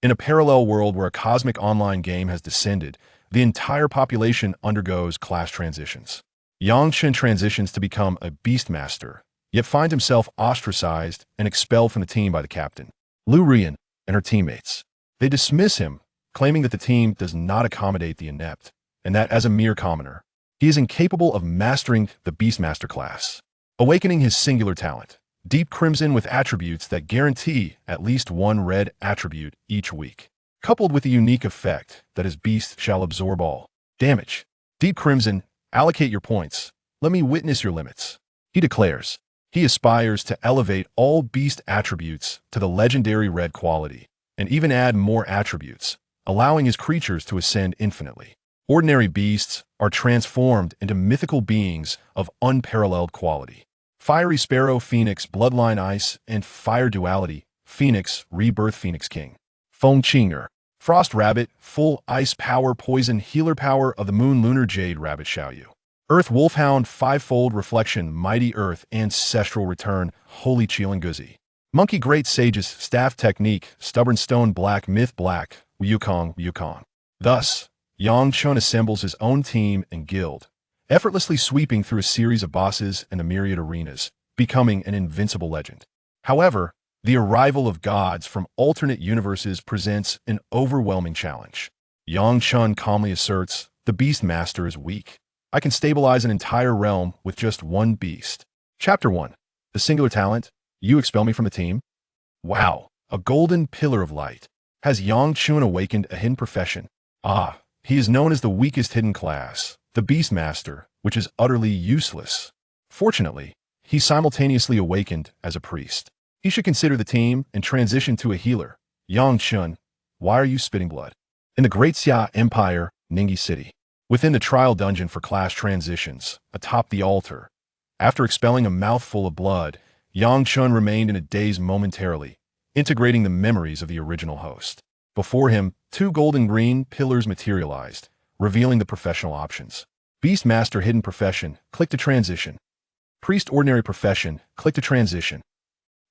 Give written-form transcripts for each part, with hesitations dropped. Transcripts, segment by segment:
In a parallel world where a cosmic online game has descended, the entire population undergoes class transitions. Chen transitions to become a Beastmaster, yet finds himself ostracized and expelled from the team by the captain, Rian, and her teammates. They dismiss him, claiming that the team does not accommodate the inept, and that as a mere commoner, he is incapable of mastering the Beastmaster class. Awakening his singular talent, Deep Crimson with attributes that guarantee at least one red attribute each week, coupled with the unique effect that his beast shall absorb all damage. Deep Crimson, allocate your points. Let me witness your limits. He declares. He aspires to elevate all beast attributes to the legendary red quality, and even add more attributes, allowing his creatures to ascend infinitely. Ordinary beasts are transformed into mythical beings of unparalleled quality. Fiery Sparrow Phoenix Bloodline Ice and Fire Duality Phoenix Rebirth Phoenix King. Feng Qinger Frost Rabbit Full Ice Power Poison Healer Power of the Moon Lunar Jade Rabbit Xiaoyu. Earth Wolfhound Fivefold Reflection Mighty Earth Ancestral Return Holy Chilanguzi. Monkey Great Sage's Staff Technique Stubborn Stone Black Myth Black Wukong. Thus, Chen assembles his own team and guild, effortlessly sweeping through a series of bosses and a myriad arenas, becoming an invincible legend. However, the arrival of gods from alternate universes presents an overwhelming challenge. Chen calmly asserts, the Beastmaster is weak. I can stabilize an entire realm with just one beast. Chapter 1. The singular talent. You expel me from the team? Wow, a golden pillar of light. Has Chen awakened a hidden profession? He is known as the weakest hidden class, the Beastmaster, which is utterly useless. Fortunately, he simultaneously awakened as a priest. He should consider the team and transition to a healer. Chen, why are you spitting blood? In the Great Xia Empire, Ningyi City. Within the trial dungeon for class transitions, atop the altar, after expelling a mouthful of blood, Chen remained in a daze momentarily, integrating the memories of the original host. Before him, two golden-green pillars materialized, revealing the professional options. Beastmaster Hidden Profession, click to transition. Priest Ordinary Profession, click to transition.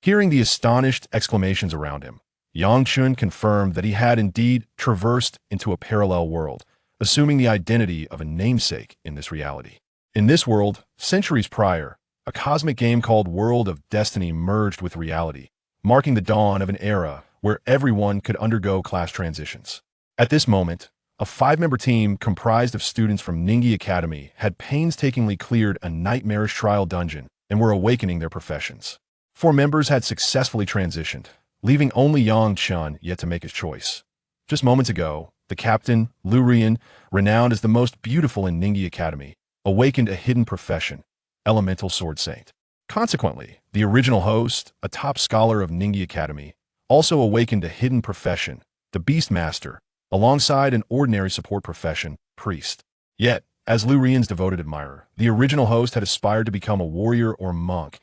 Hearing the astonished exclamations around him, Chen confirmed that he had indeed traversed into a parallel world, assuming the identity of a namesake in this reality. In this world, centuries prior, a cosmic game called World of Destiny merged with reality, marking the dawn of an era where everyone could undergo class transitions. At this moment, a 5-member team comprised of students from Ningyi Academy had painstakingly cleared a nightmarish trial dungeon and were awakening their professions. 4 members had successfully transitioned, leaving only Chen yet to make his choice. Just moments ago, the captain, Rian, renowned as the most beautiful in Ningyi Academy, awakened a hidden profession, Elemental Sword Saint. Consequently, the original host, a top scholar of Ningyi Academy, also awakened a hidden profession, the Beastmaster, alongside an ordinary support profession, Priest. Yet, as Rian's devoted admirer, the original host had aspired to become a warrior or monk,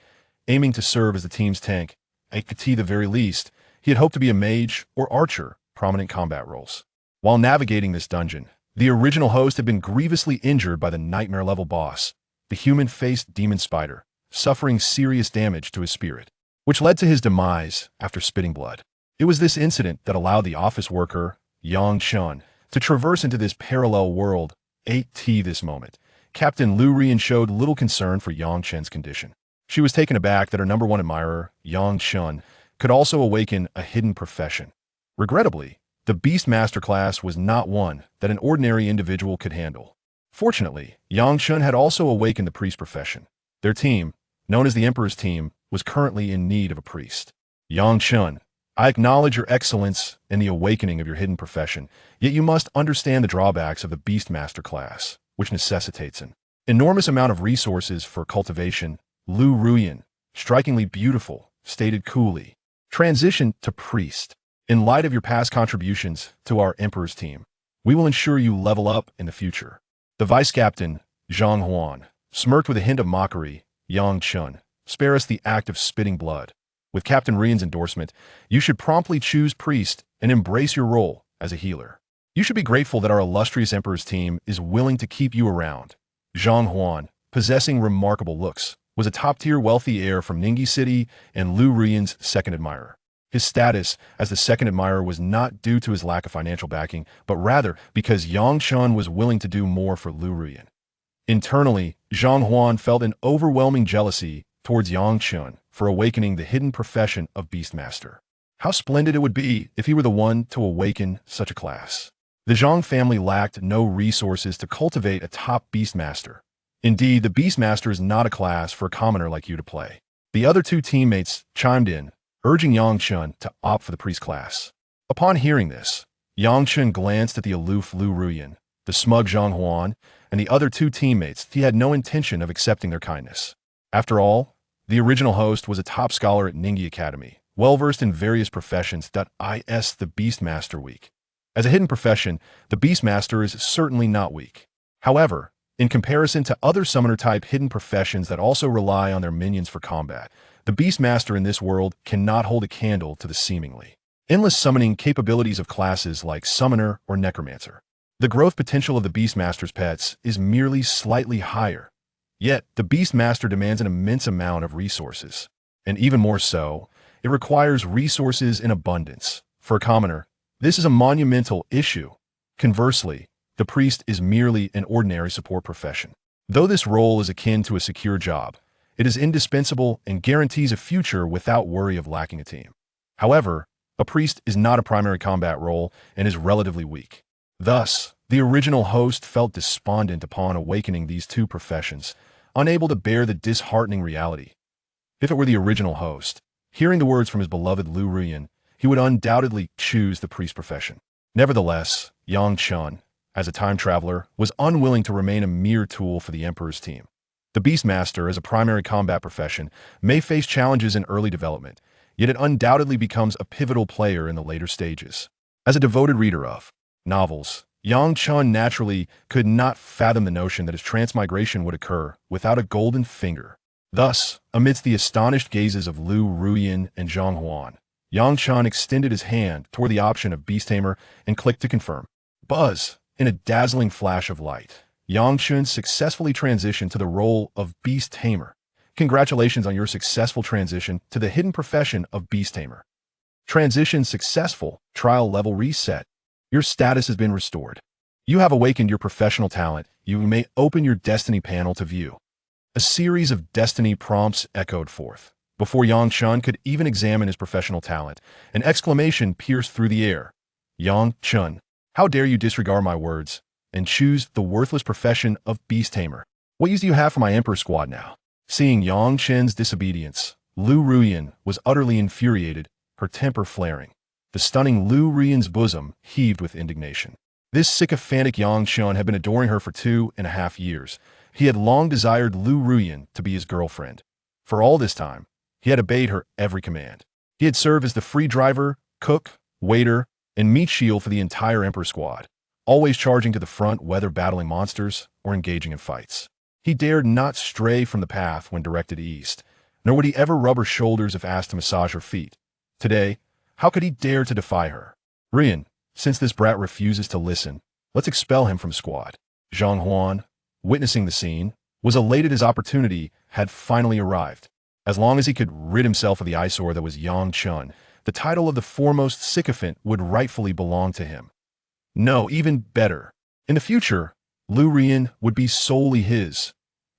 aiming to serve as the team's tank. At the very least, he had hoped to be a mage or archer, prominent combat roles. While navigating this dungeon, the original host had been grievously injured by the nightmare-level boss, the human-faced demon spider, suffering serious damage to his spirit, which led to his demise after spitting blood. It was this incident that allowed the office worker, Chen, to traverse into this parallel world. This moment, Captain Rian showed little concern for Chen's condition. She was taken aback that her number 1 admirer, Chen, could also awaken a hidden profession. Regrettably, the Beastmaster class was not one that an ordinary individual could handle. Fortunately, Chen had also awakened the priest profession. Their team, known as the Emperor's team, was currently in need of a priest. Chen, I acknowledge your excellence in the awakening of your hidden profession, yet you must understand the drawbacks of the Beastmaster class, which necessitates an enormous amount of resources for cultivation. Rian, strikingly beautiful, stated coolly. Transition to priest. In light of your past contributions to our Emperor's team, we will ensure you level up in the future. The vice captain, Zhang Huan, smirked with a hint of mockery. Chen, spare us the act of spitting blood. With Captain Rian's endorsement, you should promptly choose priest and embrace your role as a healer. You should be grateful that our illustrious Emperor's team is willing to keep you around. Zhang Huan, possessing remarkable looks, was a top-tier wealthy heir from Ningyi City and Rian's second admirer. His status as the second admirer was not due to his lack of financial backing, but rather because Yang Chen was willing to do more for Lu Ruyan. Internally, Zhang Huan felt an overwhelming jealousy towards Yang Chen for awakening the hidden profession of Beastmaster. How splendid it would be if he were the one to awaken such a class. The Zhang family lacked no resources to cultivate a top Beastmaster. Indeed, the Beastmaster is not a class for a commoner like you to play. The other two teammates chimed in, urging Yang Chen to opt for the priest class. Upon hearing this, Yang Chen glanced at the aloof Lu Ruyan, the smug Zhang Huan, and the other two teammates. He had no intention of accepting their kindness. After all, the original host was a top scholar at Ningyi Academy, well-versed in various professions. Is the Beastmaster weak? As a hidden profession, the Beastmaster is certainly not weak. However, in comparison to other summoner-type hidden professions that also rely on their minions for combat, the Beastmaster in this world cannot hold a candle to the seemingly endless summoning capabilities of classes like Summoner or Necromancer. The growth potential of the Beastmaster's pets is merely slightly higher. Yet, the Beastmaster demands an immense amount of resources. And even more so, it requires resources in abundance. For a commoner, this is a monumental issue. Conversely, the priest is merely an ordinary support profession. Though this role is akin to a secure job, it is indispensable and guarantees a future without worry of lacking a team. However, a priest is not a primary combat role and is relatively weak. Thus, the original host felt despondent upon awakening these two professions, unable to bear the disheartening reality. If it were the original host, hearing the words from his beloved Lu Ruyan, he would undoubtedly choose the priest profession. Nevertheless, Yang Chen, as a time traveler, was unwilling to remain a mere tool for the Emperor's team. The Beastmaster, as a primary combat profession, may face challenges in early development, yet it undoubtedly becomes a pivotal player in the later stages. As a devoted reader of novels, Yang Chen naturally could not fathom the notion that his transmigration would occur without a golden finger. Thus, amidst the astonished gazes of Lu Ruyan and Zhang Huan, Yang Chen extended his hand toward the option of Beast Tamer and clicked to confirm. Buzz! In a dazzling flash of light, Yang Chen successfully transitioned to the role of Beast Tamer. Congratulations on your successful transition to the hidden profession of Beast Tamer. Transition successful. Trial level reset. Your status has been restored. You have awakened your professional talent. You may open your destiny panel to view. A series of destiny prompts echoed forth. Before Yang Chen could even examine his professional talent, an exclamation pierced through the air. Yang Chen, how dare you disregard my words and choose the worthless profession of Beast Tamer? What use do you have for my Emperor squad now? Seeing Yang Chen's disobedience, Lu Ruyan was utterly infuriated, her temper flaring. The stunning Lu Ruyan's bosom heaved with indignation. This sycophantic Yang Chen had been adoring her for 2.5 years. He had long desired Lu Ruyan to be his girlfriend. For all this time, he had obeyed her every command. He had served as the free driver, cook, waiter, and meat shield for the entire Emperor squad, always charging to the front whether battling monsters or engaging in fights. He dared not stray from the path when directed east, nor would he ever rub her shoulders if asked to massage her feet. Today, how could he dare to defy her? Ruyan, since this brat refuses to listen, let's expel him from squad. Zhang Huan, witnessing the scene, was elated his opportunity had finally arrived. As long as he could rid himself of the eyesore that was Yang Chen, the title of the foremost sycophant would rightfully belong to him. No, even better. In the future, Lu Ruyan would be solely his.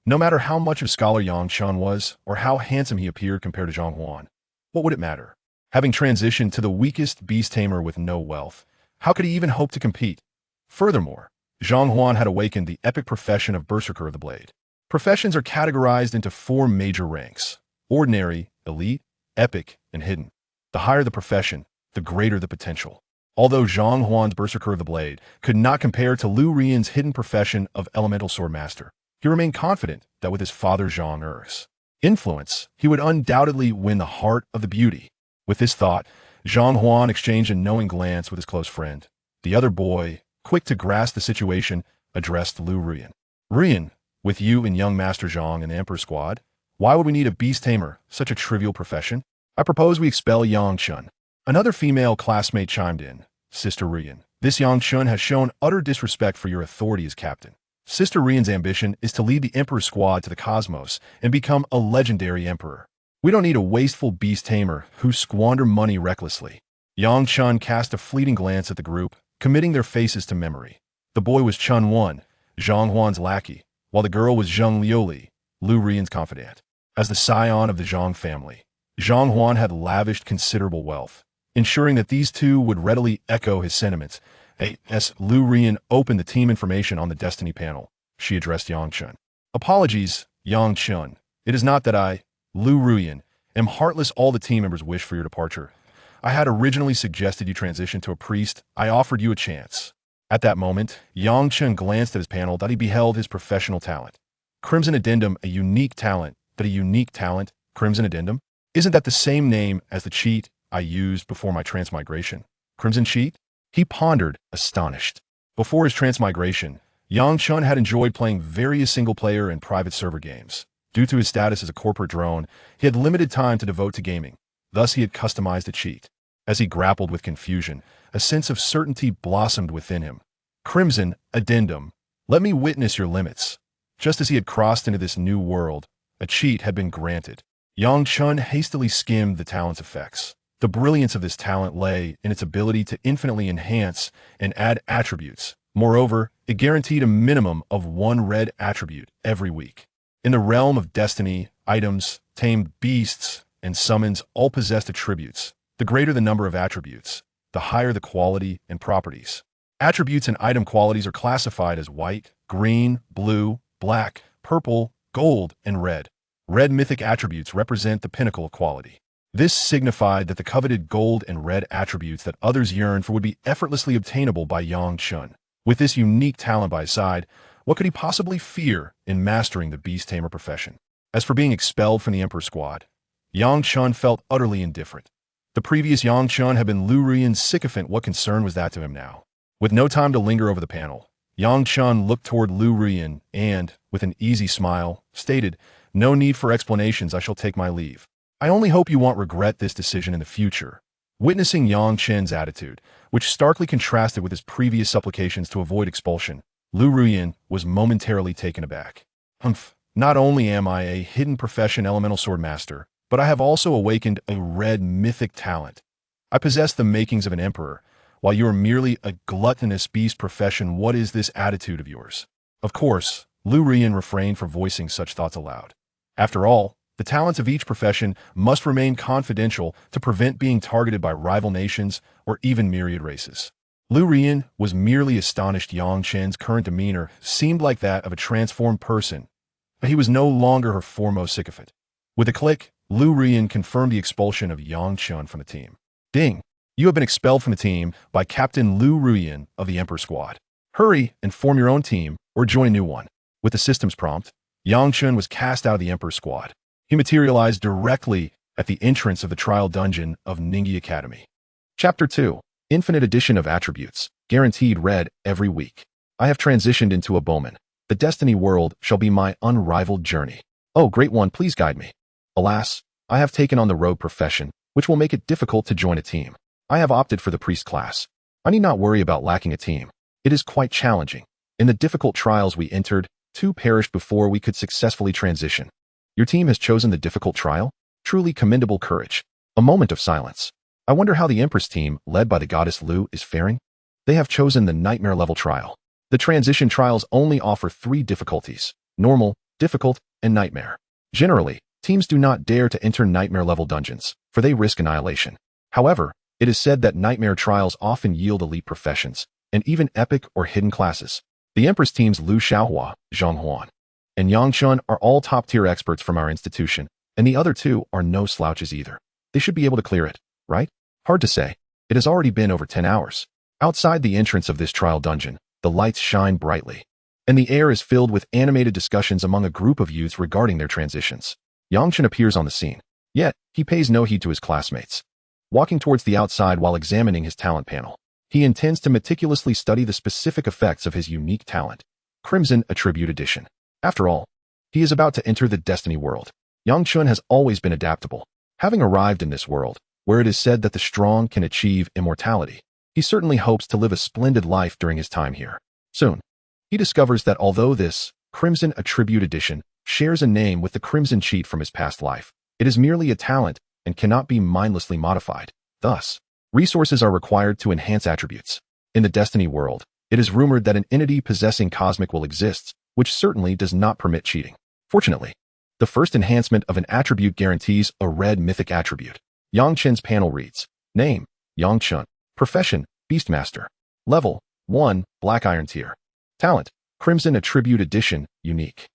No matter how much of a scholar Yang Chen was, or how handsome he appeared compared to Zhang Huan, what would it matter? Having transitioned to the weakest beast tamer with no wealth, how could he even hope to compete? Furthermore, Zhang Huan had awakened the epic profession of Berserker of the Blade. Professions are categorized into 4 major ranks: ordinary, elite, epic, and hidden. The higher the profession, the greater the potential. Although Zhang Huan's Berserker of the Blade could not compare to Lu Ruyan's hidden profession of Elemental Sword Master, he remained confident that with his father Zhang Er's influence, he would undoubtedly win the heart of the beauty. With this thought, Zhang Huan exchanged a knowing glance with his close friend. The other boy, quick to grasp the situation, addressed Lu Ruyan. Ruyan, with you and young Master Zhang in the Emperor squad, why would we need a beast tamer, such a trivial profession? I propose we expel Yang Chen. Another female classmate chimed in. Sister Ruyan, this Yang Chen has shown utter disrespect for your authority as captain. Sister Ruyan's ambition is to lead the Emperor squad to the cosmos and become a legendary emperor. We don't need a wasteful beast tamer who squander money recklessly. Yang Chen cast a fleeting glance at the group, committing their faces to memory. The boy was Chen Wan, Zhang Huan's lackey, while the girl was Zheng Liuli, Lu Rian's confidant. As the scion of the Zhang family, Zhang Huan had lavished considerable wealth, ensuring that these two would readily echo his sentiments. As Lu Rian opened the team information on the Destiny panel, she addressed Yang Chen. Apologies, Yang Chen. It is not that I, Lu Rian, am heartless. All the team members wish for your departure. I had originally suggested you transition to a priest. I offered you a chance. At that moment, Yang Chen glanced at his panel that he beheld his professional talent. Crimson Addendum, a unique talent. But a unique talent, Crimson Addendum? Isn't that the same name as the cheat I used before my transmigration? Crimson Cheat? He pondered, astonished. Before his transmigration, Yang Chen had enjoyed playing various single-player and private server games. Due to his status as a corporate drone, he had limited time to devote to gaming. Thus, he had customized a cheat. As he grappled with confusion, a sense of certainty blossomed within him. Crimson Addendum, let me witness your limits. Just as he had crossed into this new world, a cheat had been granted. Yang Chen hastily skimmed the talent's effects. The brilliance of this talent lay in its ability to infinitely enhance and add attributes. Moreover, it guaranteed a minimum of one red attribute every week. In the realm of destiny, items, tamed beasts, and summons all possessed attributes. The greater the number of attributes, the higher the quality and properties. Attributes and item qualities are classified as white, green, blue, black, purple, gold, and red. Red mythic attributes represent the pinnacle of quality. This signified that the coveted gold and red attributes that others yearned for would be effortlessly obtainable by Yang Chen. With this unique talent by his side, what could he possibly fear in mastering the beast tamer profession? As for being expelled from the Emperor squad, Yang Chen felt utterly indifferent. The previous Yang Chen had been Lu Rian's sycophant. What concern was that to him now? With no time to linger over the panel, Yang Chen looked toward Lu Rian and, with an easy smile, stated, "No need for explanations, I shall take my leave. I only hope you won't regret this decision in the future." Witnessing Yang Chen's attitude, which starkly contrasted with his previous supplications to avoid expulsion, Lu Rian was momentarily taken aback. Not only am I a hidden profession elemental sword master, but I have also awakened a red mythic talent. I possess the makings of an emperor, while you are merely a gluttonous beast profession. What is this attitude of yours? Of course, Lu Rian refrained from voicing such thoughts aloud. After all, the talents of each profession must remain confidential to prevent being targeted by rival nations or even myriad races. Lu Rian was merely astonished. Yang Chen's current demeanor seemed like that of a transformed person, but he was no longer her foremost sycophant. With a click, Lu Rian confirmed the expulsion of Yang Chen from the team. Ding! You have been expelled from the team by Captain Lu Rian of the Emperor Squad. Hurry and form your own team or join a new one. With the system's prompt, Yang Chen was cast out of the Emperor Squad. He materialized directly at the entrance of the trial dungeon of Ningyi Academy. Chapter 2. Infinite Addition of Attributes, guaranteed red every week. I have transitioned into a bowman. The Destiny world shall be my unrivaled journey. Oh, Great One, please guide me. Alas, I have taken on the rogue profession, which will make it difficult to join a team. I have opted for the priest class. I need not worry about lacking a team. It is quite challenging. In the difficult trials we entered, 2 perished before we could successfully transition. Your team has chosen the difficult trial? Truly commendable courage. A moment of silence. I wonder how the Empress team, led by the goddess Lu, is faring? They have chosen the nightmare level trial. The transition trials only offer 3 difficulties: normal, difficult, and nightmare. Generally, teams do not dare to enter nightmare level dungeons, for they risk annihilation. However, it is said that nightmare trials often yield elite professions, and even epic or hidden classes. The Empress team's Lu Xiaohua, Zhang Huan, and Yang Chen are all top-tier experts from our institution, and the other 2 are no slouches either. They should be able to clear it, right? Hard to say. It has already been over 10 hours. Outside the entrance of this trial dungeon, the lights shine brightly, and the air is filled with animated discussions among a group of youths regarding their transitions. Yang Chen appears on the scene, yet he pays no heed to his classmates. Walking towards the outside while examining his talent panel, he intends to meticulously study the specific effects of his unique talent, Crimson Attribute Edition. After all, he is about to enter the Destiny world. Yang Chen has always been adaptable. Having arrived in this world, where it is said that the strong can achieve immortality, he certainly hopes to live a splendid life during his time here. Soon, he discovers that although this Crimson Attribute Edition shares a name with the Crimson Cheat from his past life, It is merely a talent and cannot be mindlessly modified. Thus, resources are required to enhance attributes. In the Destiny world, it is rumored that an entity possessing cosmic will exists, which certainly does not permit cheating. Fortunately, the first enhancement of an attribute guarantees a red mythic attribute. Yang Chen's panel reads, Name, Yang Chen. Profession, Beastmaster. Level, 1, Black Iron Tier. Talent, Crimson Attribute Edition, Unique.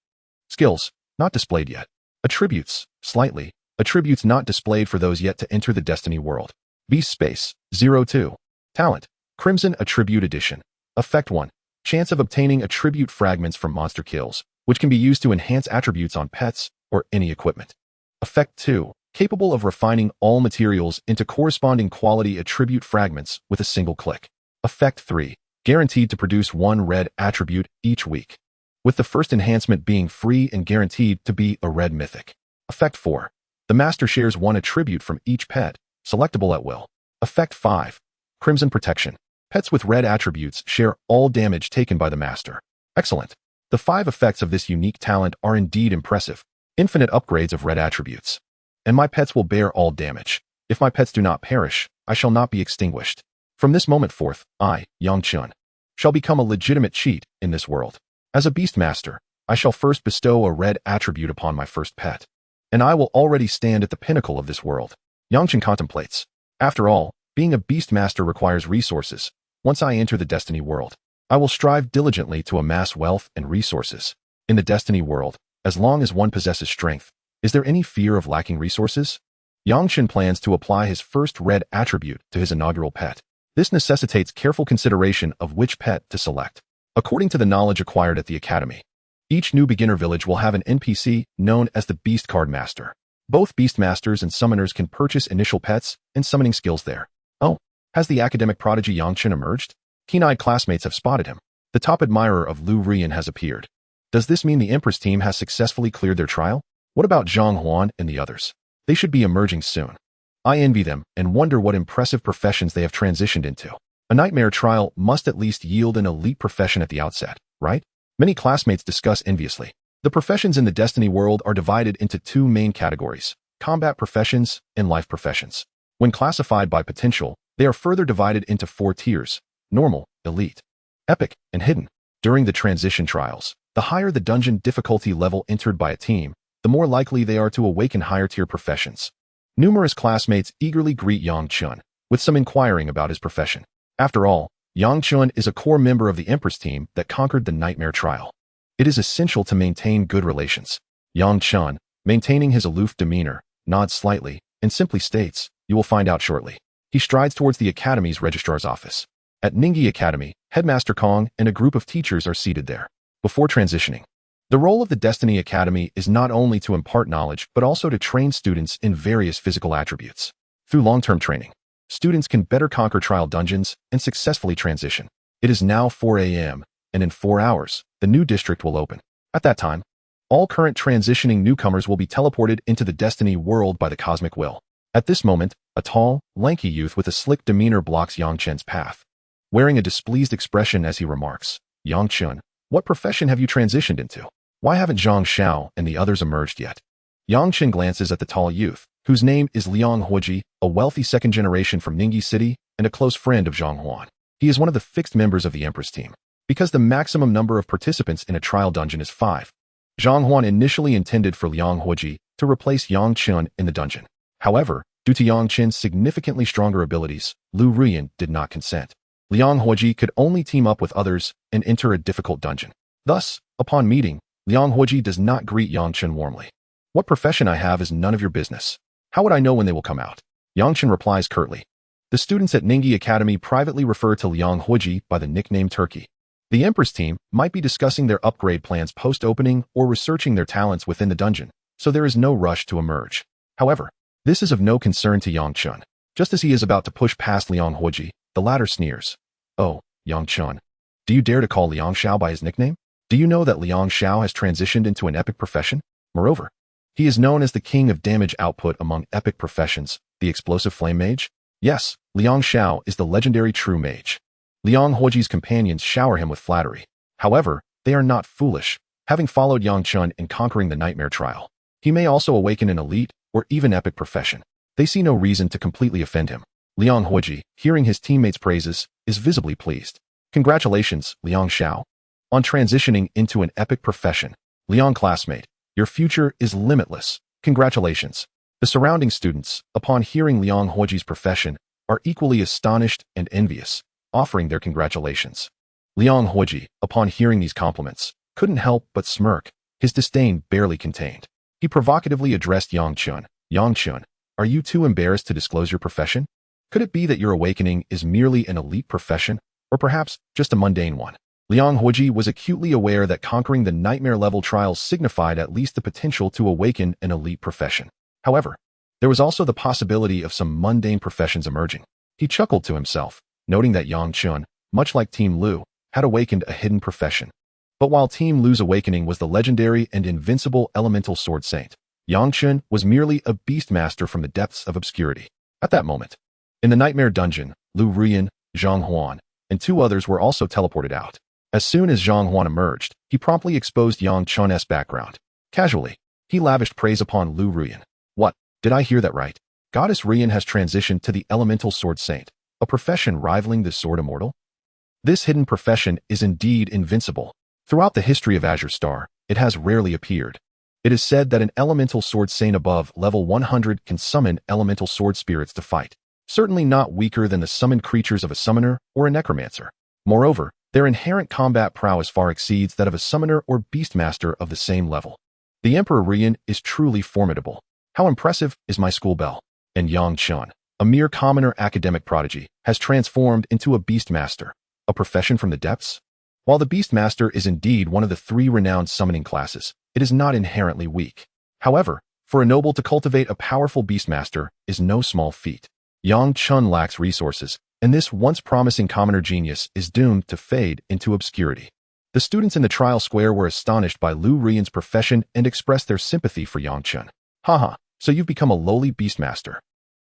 Skills, not displayed yet. Attributes, slightly. Attributes not displayed for those yet to enter the Destiny world. Beast Space, 02. Talent, Crimson Attribute Edition. Effect 1. Chance of obtaining attribute fragments from monster kills, which can be used to enhance attributes on pets or any equipment. Effect 2. Capable of refining all materials into corresponding quality attribute fragments with a single click. Effect 3. Guaranteed to produce 1 red attribute each week, with the first enhancement being free and guaranteed to be a red mythic. Effect 4. The master shares 1 attribute from each pet, selectable at will. Effect 5. Crimson Protection. Pets with red attributes share all damage taken by the master. Excellent. The 5 effects of this unique talent are indeed impressive. Infinite upgrades of red attributes. And my pets will bear all damage. If my pets do not perish, I shall not be extinguished. From this moment forth, I, Yang Chen, shall become a legitimate cheat in this world. As a Beastmaster, I shall first bestow a red attribute upon my first pet. And I will already stand at the pinnacle of this world. Yang Chen contemplates. After all, being a Beastmaster requires resources. Once I enter the Destiny world, I will strive diligently to amass wealth and resources. In the Destiny world, as long as one possesses strength, is there any fear of lacking resources? Yang Chen plans to apply his first red attribute to his inaugural pet. This necessitates careful consideration of which pet to select. According to the knowledge acquired at the Academy, each new beginner village will have an NPC known as the Beast Card Master. Both Beastmasters and Summoners can purchase initial pets and summoning skills there. Oh, has the academic prodigy Yang Chen emerged? Keen-eyed classmates have spotted him. The top admirer of Lu Rian has appeared. Does this mean the Empress team has successfully cleared their trial? What about Zhang Huan and the others? They should be emerging soon. I envy them and wonder what impressive professions they have transitioned into. A nightmare trial must at least yield an elite profession at the outset, right? Many classmates discuss enviously. The professions in the Destiny world are divided into 2 main categories: combat professions and life professions. When classified by potential, they are further divided into 4 tiers: normal, elite, epic, and hidden. During the transition trials, the higher the dungeon difficulty level entered by a team, the more likely they are to awaken higher tier professions. Numerous classmates eagerly greet Yang Chen, with some inquiring about his profession. After all, Yang Chen is a core member of the Empress team that conquered the Nightmare Trial. It is essential to maintain good relations. Yang Chen, maintaining his aloof demeanor, nods slightly and simply states, "You will find out shortly." He strides towards the Academy's registrar's office. At Ningyi Academy, Headmaster Kong and a group of teachers are seated there. Before transitioning, the role of the Destiny Academy is not only to impart knowledge, but also to train students in various physical attributes. Through long-term training, students can better conquer trial dungeons and successfully transition. It is now 4 a.m., and in 4 hours, the new district will open. At that time, all current transitioning newcomers will be teleported into the Destiny world by the cosmic will. At this moment, a tall, lanky youth with a slick demeanor blocks Yang Chen's path, wearing a displeased expression as he remarks, "Yang Chen, what profession have you transitioned into? Why haven't Zhang Xiao and the others emerged yet?" Yang Chen glances at the tall youth, whose name is Liang Huoji, a wealthy second generation from Ningyi City and a close friend of Zhang Huan. He is one of the fixed members of the Empress team. Because the maximum number of participants in a trial dungeon is 5, Zhang Huan initially intended for Liang Huoji to replace Yang Chen in the dungeon. However, due to Yang Chen's significantly stronger abilities, Lu Rian did not consent. Liang Huoji could only team up with others and enter a difficult dungeon. Thus, upon meeting, Liang Huoji does not greet Yang Chen warmly. "What profession I have is none of your business. How would I know when they will come out?" Yang Chen replies curtly. The students at Ningyi Academy privately refer to Liang Huoji by the nickname Turkey. The Empress team might be discussing their upgrade plans post-opening or researching their talents within the dungeon, so there is no rush to emerge. However, this is of no concern to Yang Chen. Just as he is about to push past Liang Huoji, the latter sneers. "Oh, Yang Chen, do you dare to call Liang Xiao by his nickname? Do you know that Liang Xiao has transitioned into an epic profession? Moreover, he is known as the king of damage output among epic professions, the explosive flame mage? Yes, Liang Xiao is the legendary true mage." Liang Huoji's companions shower him with flattery. However, they are not foolish, having followed Yang Chen in conquering the Nightmare Trial. He may also awaken an elite or even epic profession. They see no reason to completely offend him. Liang Huiji, hearing his teammates' praises, is visibly pleased. Congratulations, Liang Xiao, on transitioning into an epic profession. Liang classmate, your future is limitless. Congratulations. The surrounding students, upon hearing Liang Huiji's profession, are equally astonished and envious, offering their congratulations. Liang Huiji, upon hearing these compliments, couldn't help but smirk, his disdain barely contained. He provocatively addressed Yang Chun. Yang Chun, are you too embarrassed to disclose your profession? Could it be that your awakening is merely an elite profession, or perhaps just a mundane one? Liang Huiji was acutely aware that conquering the nightmare-level trials signified at least the potential to awaken an elite profession. However, there was also the possibility of some mundane professions emerging. He chuckled to himself, noting that Yang Chun, much like Team Lu, had awakened a hidden profession. But while Team Lu's awakening was the legendary and invincible Elemental Sword Saint, Yang Chun was merely a Beastmaster from the depths of obscurity. At that moment, in the Nightmare Dungeon, Lu Rian, Zhang Huan, and 2 others were also teleported out. As soon as Zhang Huan emerged, he promptly exposed Yang Chun's background. Casually, he lavished praise upon Lu Rian. What? Did I hear that right? Goddess Rian has transitioned to the Elemental Sword Saint, a profession rivaling the Sword Immortal? This hidden profession is indeed invincible. Throughout the history of Azure Star, it has rarely appeared. It is said that an Elemental Sword Saint above level 100 can summon Elemental Sword Spirits to fight, certainly not weaker than the summoned creatures of a summoner or a necromancer. Moreover, their inherent combat prowess far exceeds that of a summoner or beastmaster of the same level. The Emperor Rian is truly formidable. How impressive is my school bell? And Yang Chun, a mere commoner academic prodigy, has transformed into a beastmaster, a profession from the depths? While the Beastmaster is indeed one of the 3 renowned summoning classes, it is not inherently weak. However, for a noble to cultivate a powerful Beastmaster is no small feat. Yang Chun lacks resources, and this once promising commoner genius is doomed to fade into obscurity. The students in the trial square were astonished by Lu Rian's profession and expressed their sympathy for Yang Chun. Haha, so you've become a lowly Beastmaster.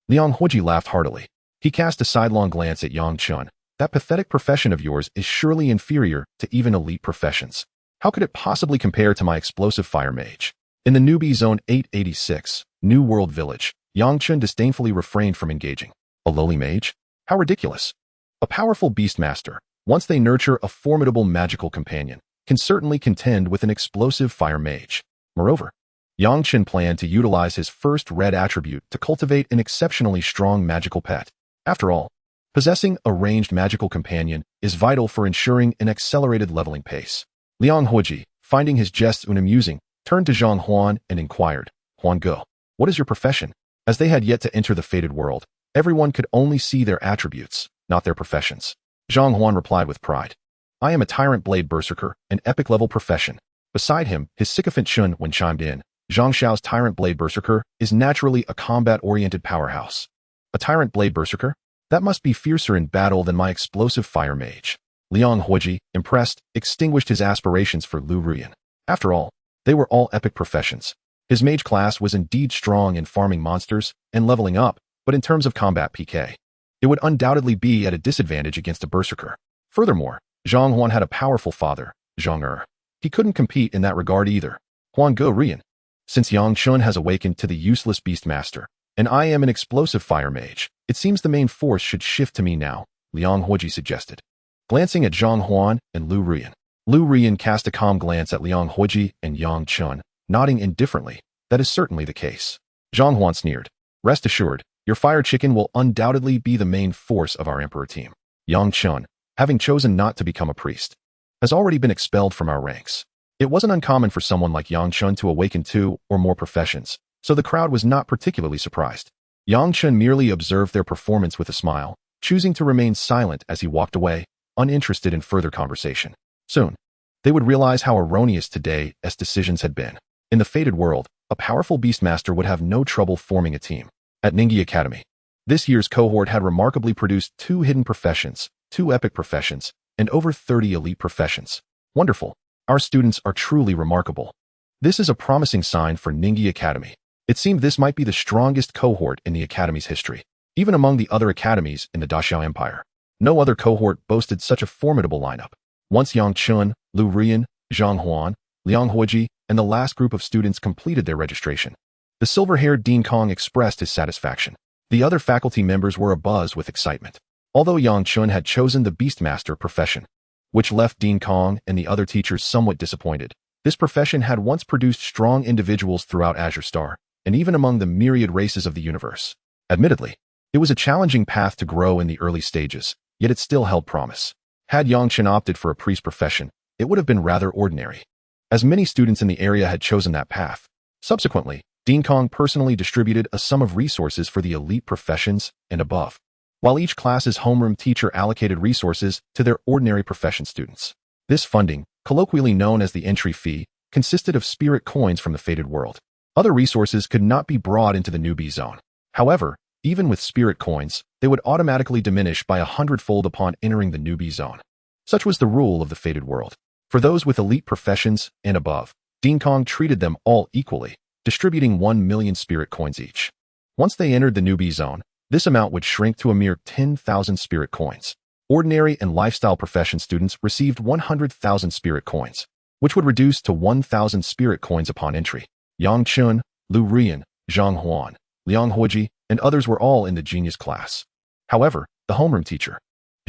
Liang Huiji laughed heartily. He cast a sidelong glance at Yang Chun. That pathetic profession of yours is surely inferior to even elite professions. How could it possibly compare to my explosive fire mage? In the newbie zone 886, New World Village, Yang Chun disdainfully refrained from engaging. A lowly mage? How ridiculous. A powerful Beastmaster, once they nurture a formidable magical companion, can certainly contend with an explosive fire mage. Moreover, Yang Chun planned to utilize his first red attribute to cultivate an exceptionally strong magical pet. After all, possessing a ranged magical companion is vital for ensuring an accelerated leveling pace. Liang Huiji, finding his jests unamusing, turned to Zhang Huan and inquired, Huan Ge, what is your profession? As they had yet to enter the fated world, everyone could only see their attributes, not their professions. Zhang Huan replied with pride, I am a Tyrant Blade Berserker, an epic-level profession. Beside him, his sycophant Chen Wen chimed in, Zhang Xiao's Tyrant Blade Berserker is naturally a combat-oriented powerhouse. A Tyrant Blade Berserker? That must be fiercer in battle than my explosive fire mage. Liang Huiji, impressed, extinguished his aspirations for Lu Rian. After all, they were all epic professions. His mage class was indeed strong in farming monsters and leveling up, but in terms of combat PK, it would undoubtedly be at a disadvantage against a berserker. Furthermore, Zhang Huan had a powerful father, Zhang Er. He couldn't compete in that regard either. Huan Ge Rian. Since Yang Chun has awakened to the useless Beastmaster, and I am an explosive fire mage, it seems the main force should shift to me now, Liang Huiji suggested. Glancing at Zhang Huan and Lu Rian cast a calm glance at Liang Huiji and Yang Chun, nodding indifferently. That is certainly the case. Zhang Huan sneered. Rest assured, your fire chicken will undoubtedly be the main force of our Emperor team. Yang Chun, having chosen not to become a priest, has already been expelled from our ranks. It wasn't uncommon for someone like Yang Chun to awaken 2 or more professions, so the crowd was not particularly surprised. Yang Chun merely observed their performance with a smile, choosing to remain silent as he walked away, uninterested in further conversation. Soon, they would realize how erroneous today's decisions had been. In the fated world, a powerful Beastmaster would have no trouble forming a team. At Ningyi Academy, this year's cohort had remarkably produced 2 hidden professions, 2 epic professions, and over 30 elite professions. Wonderful. Our students are truly remarkable. This is a promising sign for Ningyi Academy. It seemed this might be the strongest cohort in the Academy's history. Even among the other academies in the Daxiao Empire, no other cohort boasted such a formidable lineup. Once Yang Chun, Lu Rian, Zhang Huan, Liang Huiji, and the last group of students completed their registration, The silver-haired Dean Kong expressed his satisfaction. The other faculty members were abuzz with excitement. Although Yang Chun had chosen the Beastmaster profession, which left Dean Kong and the other teachers somewhat disappointed. This profession had once produced strong individuals throughout Azure Star, and even among the myriad races of the universe. Admittedly, it was a challenging path to grow in the early stages, yet it still held promise. Had Yang Chen opted for a priest profession, it would have been rather ordinary, as many students in the area had chosen that path. Subsequently, Dean Kong personally distributed a sum of resources for the elite professions and above, while each class's homeroom teacher allocated resources to their ordinary profession students. This funding, colloquially known as the entry fee, consisted of spirit coins from the fated world. Other resources could not be brought into the newbie zone. However, even with spirit coins, they would automatically diminish by 100-fold upon entering the newbie zone. Such was the rule of the fated world. For those with elite professions and above, Dean Kong treated them all equally, distributing 1 million spirit coins each. Once they entered the newbie zone, this amount would shrink to a mere 10,000 spirit coins. Ordinary and lifestyle profession students received 100,000 spirit coins, which would reduce to 1,000 spirit coins upon entry. Yang Chun, Lu Rian, Zhang Huan, Liang Huiji, and others were all in the genius class. However, the homeroom teacher,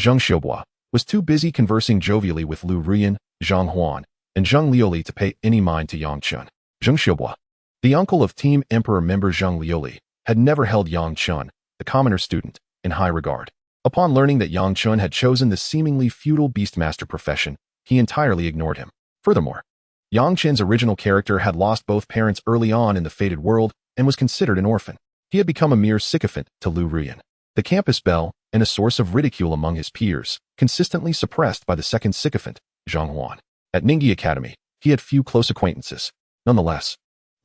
Zheng Xiaobo, was too busy conversing jovially with Lu Rian, Zhang Huan, and Zheng Lioli to pay any mind to Yang Chun. Zheng Xiaobo, the uncle of Team Emperor member Zheng Lioli, had never held Yang Chun, the commoner student, in high regard. Upon learning that Yang Chun had chosen the seemingly feudal Beastmaster profession, he entirely ignored him. Furthermore, Yang Chen's original character had lost both parents early on in the fated world and was considered an orphan. He had become a mere sycophant to Lu Rian, the campus belle, and a source of ridicule among his peers, consistently suppressed by the second sycophant, Zhang Huan. At Ningyi Academy, he had few close acquaintances. Nonetheless,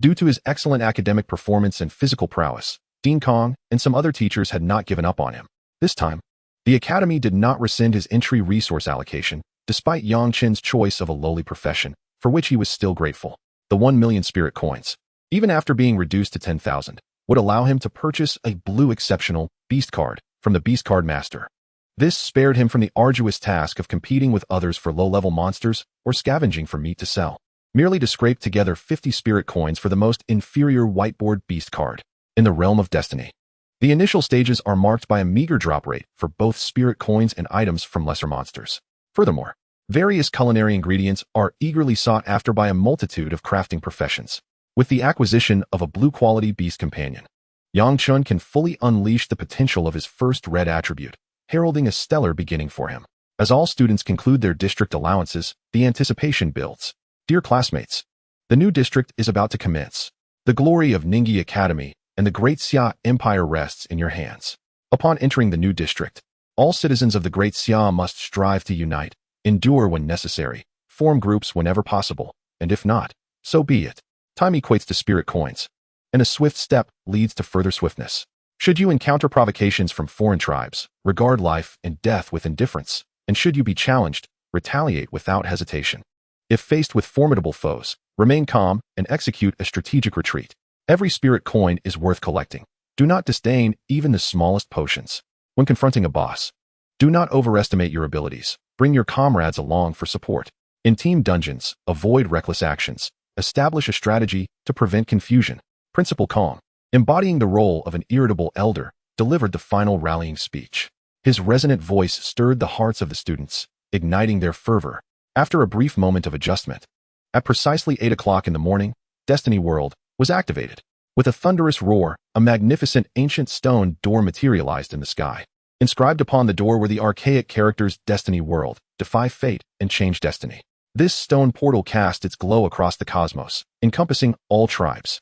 due to his excellent academic performance and physical prowess, Dean Kong and some other teachers had not given up on him. This time, the academy did not rescind his entry resource allocation, despite Yang Chen's choice of a lowly profession, for which he was still grateful. The 1 million spirit coins, even after being reduced to 10,000, would allow him to purchase a blue exceptional beast card from the Beast Card Master. This spared him from the arduous task of competing with others for low-level monsters or scavenging for meat to sell, merely to scrape together 50 spirit coins for the most inferior whiteboard beast card. In the realm of destiny, the initial stages are marked by a meager drop rate for both spirit coins and items from lesser monsters. Furthermore, various culinary ingredients are eagerly sought after by a multitude of crafting professions. With the acquisition of a blue-quality beast companion, Yang Chun can fully unleash the potential of his first red attribute, heralding a stellar beginning for him. As all students conclude their district allowances, the anticipation builds. Dear classmates, the new district is about to commence. The glory of Ningyi Academy and the Great Xia Empire rests in your hands. Upon entering the new district, all citizens of the Great Xia must strive to unite, endure when necessary, form groups whenever possible, and if not, so be it. Time equates to spirit coins, and a swift step leads to further swiftness. Should you encounter provocations from foreign tribes, regard life and death with indifference, and should you be challenged, retaliate without hesitation. If faced with formidable foes, remain calm and execute a strategic retreat. Every spirit coin is worth collecting. Do not disdain even the smallest potions. When confronting a boss, do not overestimate your abilities. Bring your comrades along for support. In team dungeons, avoid reckless actions. Establish a strategy to prevent confusion. Principal Kong, embodying the role of an irritable elder, delivered the final rallying speech. His resonant voice stirred the hearts of the students, igniting their fervor. After a brief moment of adjustment, at precisely 8 o'clock in the morning, Destiny World was activated. With a thunderous roar, a magnificent ancient stone door materialized in the sky. Inscribed upon the door were the archaic characters Destiny World, Defy Fate, and Change Destiny. This stone portal cast its glow across the cosmos, encompassing all tribes.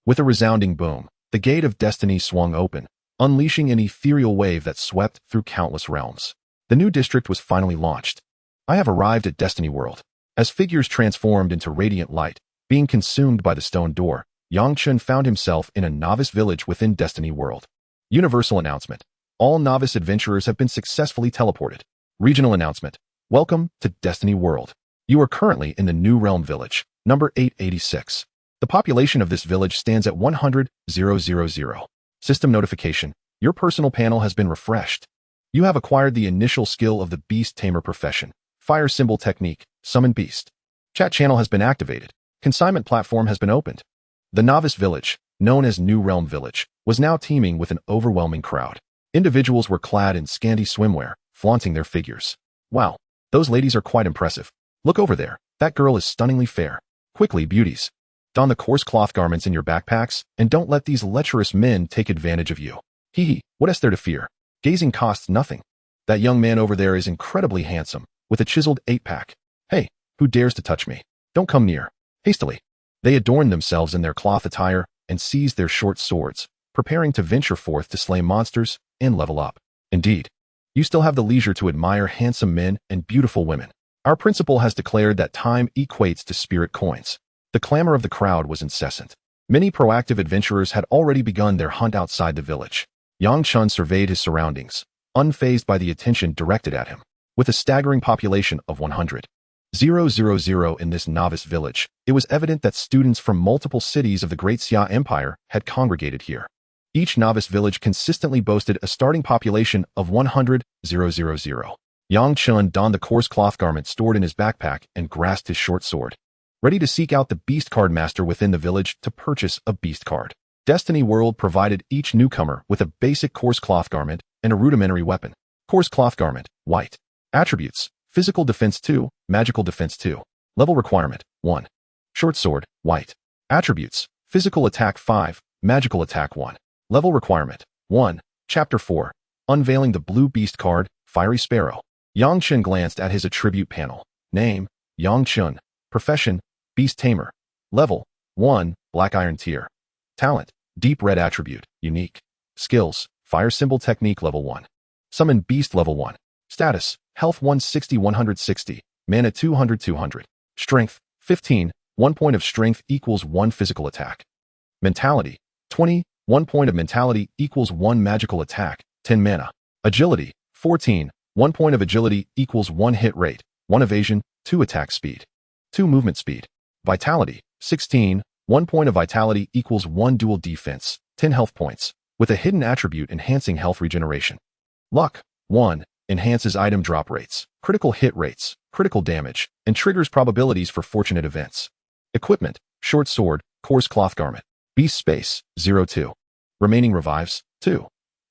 With a resounding boom, the gate of destiny swung open, unleashing an ethereal wave that swept through countless realms. The new district was finally launched. I have arrived at Destiny World. As figures transformed into radiant light, being consumed by the stone door, Yang Chun found himself in a novice village within Destiny World. Universal announcement. All novice adventurers have been successfully teleported. Regional announcement. Welcome to Destiny World. You are currently in the New Realm Village, number 886. The population of this village stands at 100,000. System notification. Your personal panel has been refreshed. You have acquired the initial skill of the Beast Tamer profession. Fire symbol technique. Summon Beast. Chat channel has been activated. Consignment platform has been opened. The Novice Village, known as New Realm Village, was now teeming with an overwhelming crowd. Individuals were clad in scanty swimwear, flaunting their figures. Wow, those ladies are quite impressive. Look over there, that girl is stunningly fair. Quickly, beauties. Don the coarse cloth garments in your backpacks, and don't let these lecherous men take advantage of you. Hee hee, what is there to fear? Gazing costs nothing. That young man over there is incredibly handsome, with a chiseled 8-pack. Hey, who dares to touch me? Don't come near. Hastily. They adorned themselves in their cloth attire and seized their short swords, preparing to venture forth to slay monsters and level up. Indeed, you still have the leisure to admire handsome men and beautiful women. Our principal has declared that time equates to spirit coins. The clamor of the crowd was incessant. Many proactive adventurers had already begun their hunt outside the village. Yang Chen surveyed his surroundings, unfazed by the attention directed at him. With a staggering population of 100,000 in this novice village, it was evident that students from multiple cities of the Great Xia Empire had congregated here. Each novice village consistently boasted a starting population of 100,000. Yang Chen donned the coarse cloth garment stored in his backpack and grasped his short sword, ready to seek out the beast card master within the village to purchase a beast card. Destiny World provided each newcomer with a basic coarse cloth garment and a rudimentary weapon. Coarse cloth garment, white. Attributes: physical defense 2, magical defense 2. Level requirement, 1. Short sword, white. Attributes: physical attack 5, magical attack 1. Level requirement, 1. Chapter 4. Unveiling the blue beast card, Fiery Sparrow. Yang Chen glanced at his attribute panel. Name: Yang Chen. Profession: Beast Tamer. Level: 1, Black Iron Tier. Talent: Deep Red Attribute, Unique. Skills: Fire Symbol Technique Level 1. Summon Beast Level 1. Status: Health 160-160, Mana 200-200. Strength: 15, 1 point of strength equals 1 physical attack. Mentality: 20, 1 point of mentality equals 1 magical attack, 10 mana. Agility: 14, 1 point of agility equals 1 hit rate, 1 evasion, 2 attack speed, 2 movement speed. Vitality: 16, 1 point of vitality equals 1 dual defense, 10 health points, with a hidden attribute enhancing health regeneration. Luck: 1, enhances item drop rates, critical hit rates, critical damage, and triggers probabilities for fortunate events. Equipment: short sword, coarse cloth garment. Beast space, 0-2. Remaining revives, 2.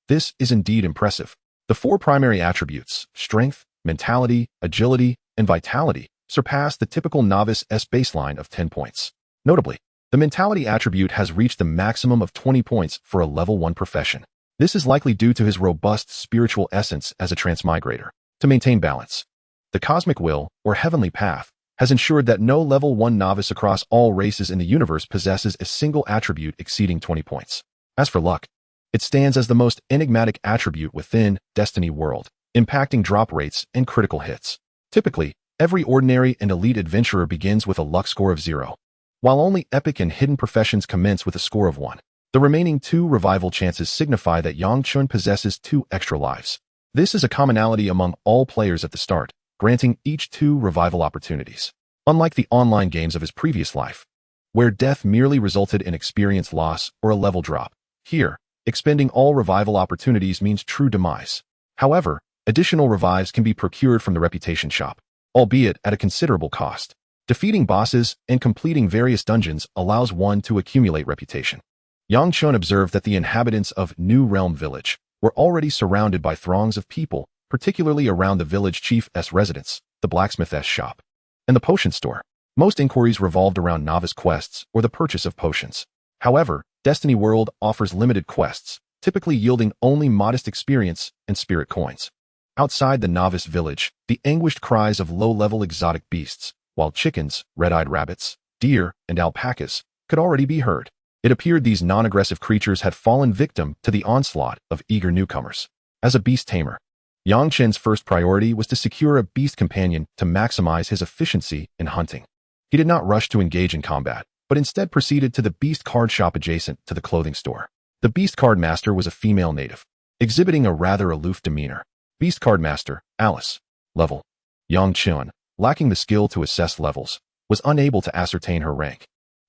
This is indeed impressive. The 4 primary attributes, strength, mentality, agility, and vitality, surpass the typical novice S baseline of 10 points. Notably, the mentality attribute has reached the maximum of 20 points for a level 1 profession. This is likely due to his robust spiritual essence as a transmigrator. To maintain balance, the cosmic will, or heavenly path, has ensured that no level 1 novice across all races in the universe possesses a single attribute exceeding 20 points. As for luck, it stands as the most enigmatic attribute within Destiny World, impacting drop rates and critical hits. Typically, every ordinary and elite adventurer begins with a luck score of 0, while only epic and hidden professions commence with a score of 1. The remaining 2 revival chances signify that Yang Chen possesses 2 extra lives. This is a commonality among all players at the start, granting each 2 revival opportunities. Unlike the online games of his previous life, where death merely resulted in experience loss or a level drop, here, expending all revival opportunities means true demise. However, additional revives can be procured from the reputation shop, albeit at a considerable cost. Defeating bosses and completing various dungeons allows one to accumulate reputation. Yang Chen observed that the inhabitants of New Realm Village were already surrounded by throngs of people, particularly around the village chief's residence, the blacksmith's shop, and the potion store. Most inquiries revolved around novice quests or the purchase of potions. However, Destiny World offers limited quests, typically yielding only modest experience and spirit coins. Outside the novice village, the anguished cries of low-level exotic beasts, wild chickens, red-eyed rabbits, deer, and alpacas, could already be heard. It appeared these non-aggressive creatures had fallen victim to the onslaught of eager newcomers. As a beast tamer, Yang Chen's first priority was to secure a beast companion to maximize his efficiency in hunting. He did not rush to engage in combat, but instead proceeded to the beast card shop adjacent to the clothing store. The beast card master was a female native, exhibiting a rather aloof demeanor. Beast card master, Alice. Level: Yang Chen, lacking the skill to assess levels, was unable to ascertain her rank,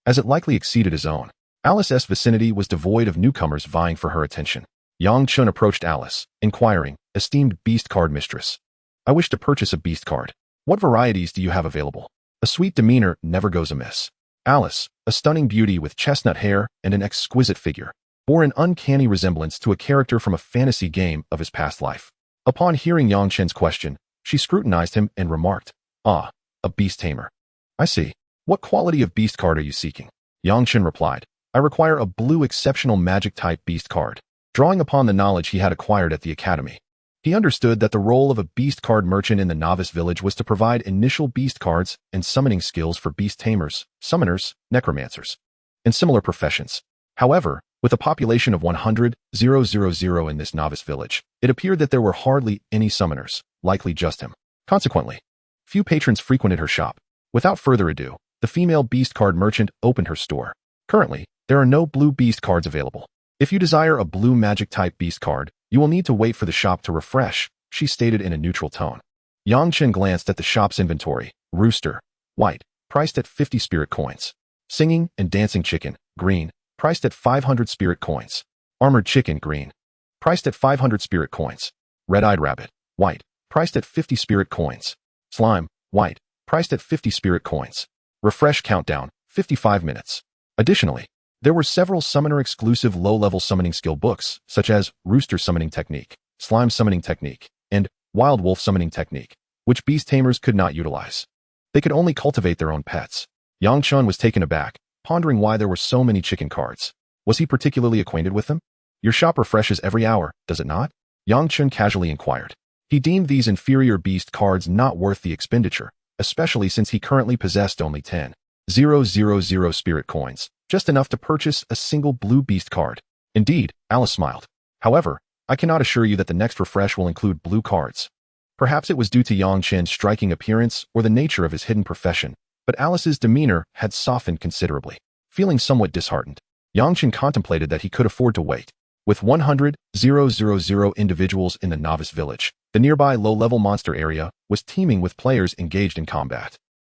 as it likely exceeded his own. Alice's vicinity was devoid of newcomers vying for her attention. Yang Chen approached Alice, inquiring, "Esteemed beast card mistress, I wish to purchase a beast card. What varieties do you have available?" A sweet demeanor never goes amiss. Alice, a stunning beauty with chestnut hair and an exquisite figure, bore an uncanny resemblance to a character from a fantasy game of his past life. Upon hearing Yang Chen's question, she scrutinized him and remarked, "Ah, a beast tamer. I see. What quality of beast card are you seeking?" Yang Chen replied, "I require a blue exceptional magic-type beast card." Drawing upon the knowledge he had acquired at the academy, he understood that the role of a beast card merchant in the novice village was to provide initial beast cards and summoning skills for beast tamers, summoners, necromancers, and similar professions. However, with a population of 100,000 in this novice village, it appeared that there were hardly any summoners, likely just him. Consequently, few patrons frequented her shop. Without further ado, the female beast card merchant opened her store. Currently, there are no blue beast cards available. If you desire a blue magic-type beast card, you will need to wait for the shop to refresh, she stated in a neutral tone. Yang Chen glanced at the shop's inventory. Rooster, white, priced at 50 spirit coins. Singing and dancing chicken, green, priced at 500 spirit coins. Armored chicken, green, priced at 500 spirit coins. Red-eyed rabbit, white, priced at 50 spirit coins. Slime, white, priced at 50 spirit coins. Refresh countdown, 55 minutes. Additionally, there were several summoner-exclusive low-level summoning skill books, such as Rooster Summoning Technique, Slime Summoning Technique, and Wild Wolf Summoning Technique, which beast tamers could not utilize. They could only cultivate their own pets. Yang Chen was taken aback, pondering why there were so many chicken cards. Was he particularly acquainted with them? Your shop refreshes every hour, does it not? Yang Chen casually inquired. He deemed these inferior beast cards not worth the expenditure, especially since he currently possessed only 10,000 spirit coins, just enough to purchase a single blue beast card. Indeed, Alice smiled. However, I cannot assure you that the next refresh will include blue cards. Perhaps it was due to Yang Chen's striking appearance or the nature of his hidden profession, but Alice's demeanor had softened considerably. Feeling somewhat disheartened, Yang Chen contemplated that he could afford to wait. With 100,000 individuals in the novice village, the nearby low-level monster area was teeming with players engaged in combat.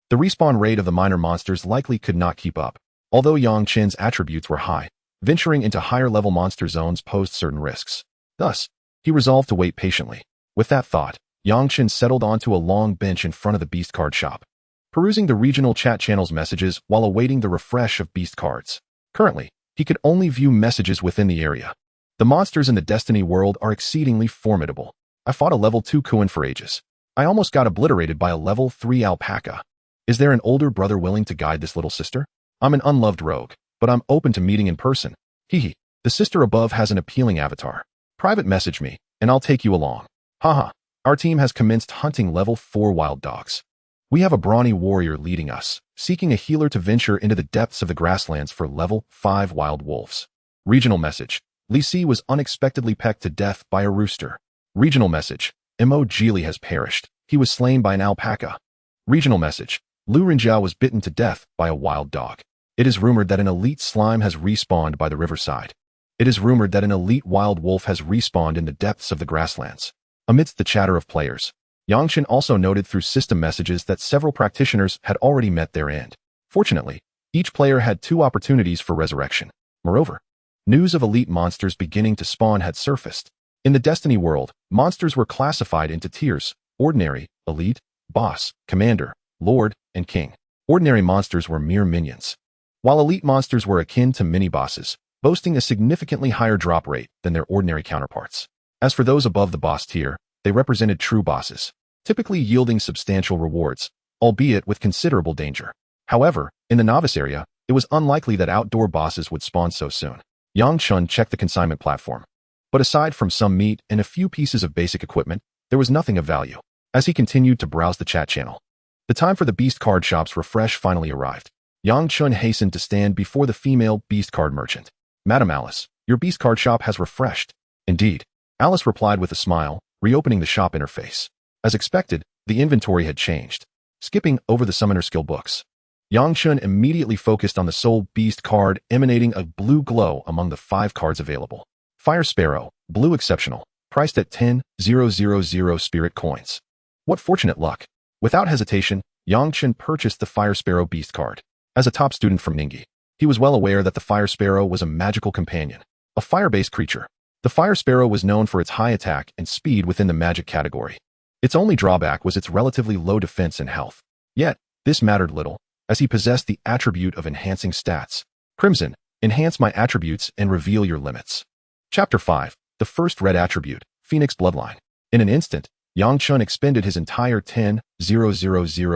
The respawn rate of the minor monsters likely could not keep up. Although Yang Chen's attributes were high, venturing into higher-level monster zones posed certain risks. Thus, he resolved to wait patiently. With that thought, Yang Chen settled onto a long bench in front of the beast card shop, perusing the regional chat channel's messages while awaiting the refresh of beast cards. Currently, he could only view messages within the area. The monsters in the Destiny world are exceedingly formidable. I fought a level 2 Kuin for ages. I almost got obliterated by a level 3 alpaca. Is there an older brother willing to guide this little sister? I'm an unloved rogue, but I'm open to meeting in person. Hehe. The sister above has an appealing avatar. Private message me, and I'll take you along. Haha. Our team has commenced hunting level 4 wild dogs. We have a brawny warrior leading us, seeking a healer to venture into the depths of the grasslands for level 5 wild wolves. Regional message. Li Si was unexpectedly pecked to death by a rooster. Regional message. Mo Geely has perished. He was slain by an alpaca. Regional message. Lu Rinjiao was bitten to death by a wild dog. It is rumored that an elite slime has respawned by the riverside. It is rumored that an elite wild wolf has respawned in the depths of the grasslands. Amidst the chatter of players, Yang Chen also noted through system messages that several practitioners had already met their end. Fortunately, each player had 2 opportunities for resurrection. Moreover, news of elite monsters beginning to spawn had surfaced. In the Destiny world, monsters were classified into tiers: ordinary, elite, boss, commander, lord, and king. Ordinary monsters were mere minions, while elite monsters were akin to mini-bosses, boasting a significantly higher drop rate than their ordinary counterparts. As for those above the boss tier, they represented true bosses, typically yielding substantial rewards, albeit with considerable danger. However, in the novice area, it was unlikely that outdoor bosses would spawn so soon. Yang Chen checked the consignment platform. But aside from some meat and a few pieces of basic equipment, there was nothing of value. As he continued to browse the chat channel, the time for the beast card shop's refresh finally arrived. Yang Chen hastened to stand before the female beast card merchant. Madam Alice, your beast card shop has refreshed. Indeed, Alice replied with a smile, reopening the shop interface. As expected, the inventory had changed. Skipping over the summoner skill books, Yang Chen immediately focused on the sole beast card emanating a blue glow among the 5 cards available. Fire Sparrow, blue exceptional, priced at 10,000 spirit coins. What fortunate luck. Without hesitation, Yang Chen purchased the Fire Sparrow beast card. As a top student from Ningyi, he was well aware that the Fire Sparrow was a magical companion, a fire-based creature. The Fire Sparrow was known for its high attack and speed within the magic category. Its only drawback was its relatively low defense and health. Yet, this mattered little. as he possessed the attribute of enhancing stats. Crimson, enhance my attributes and reveal your limits. Chapter 5, the first red attribute, Phoenix Bloodline. In an instant, Yang Chen expended his entire 10,000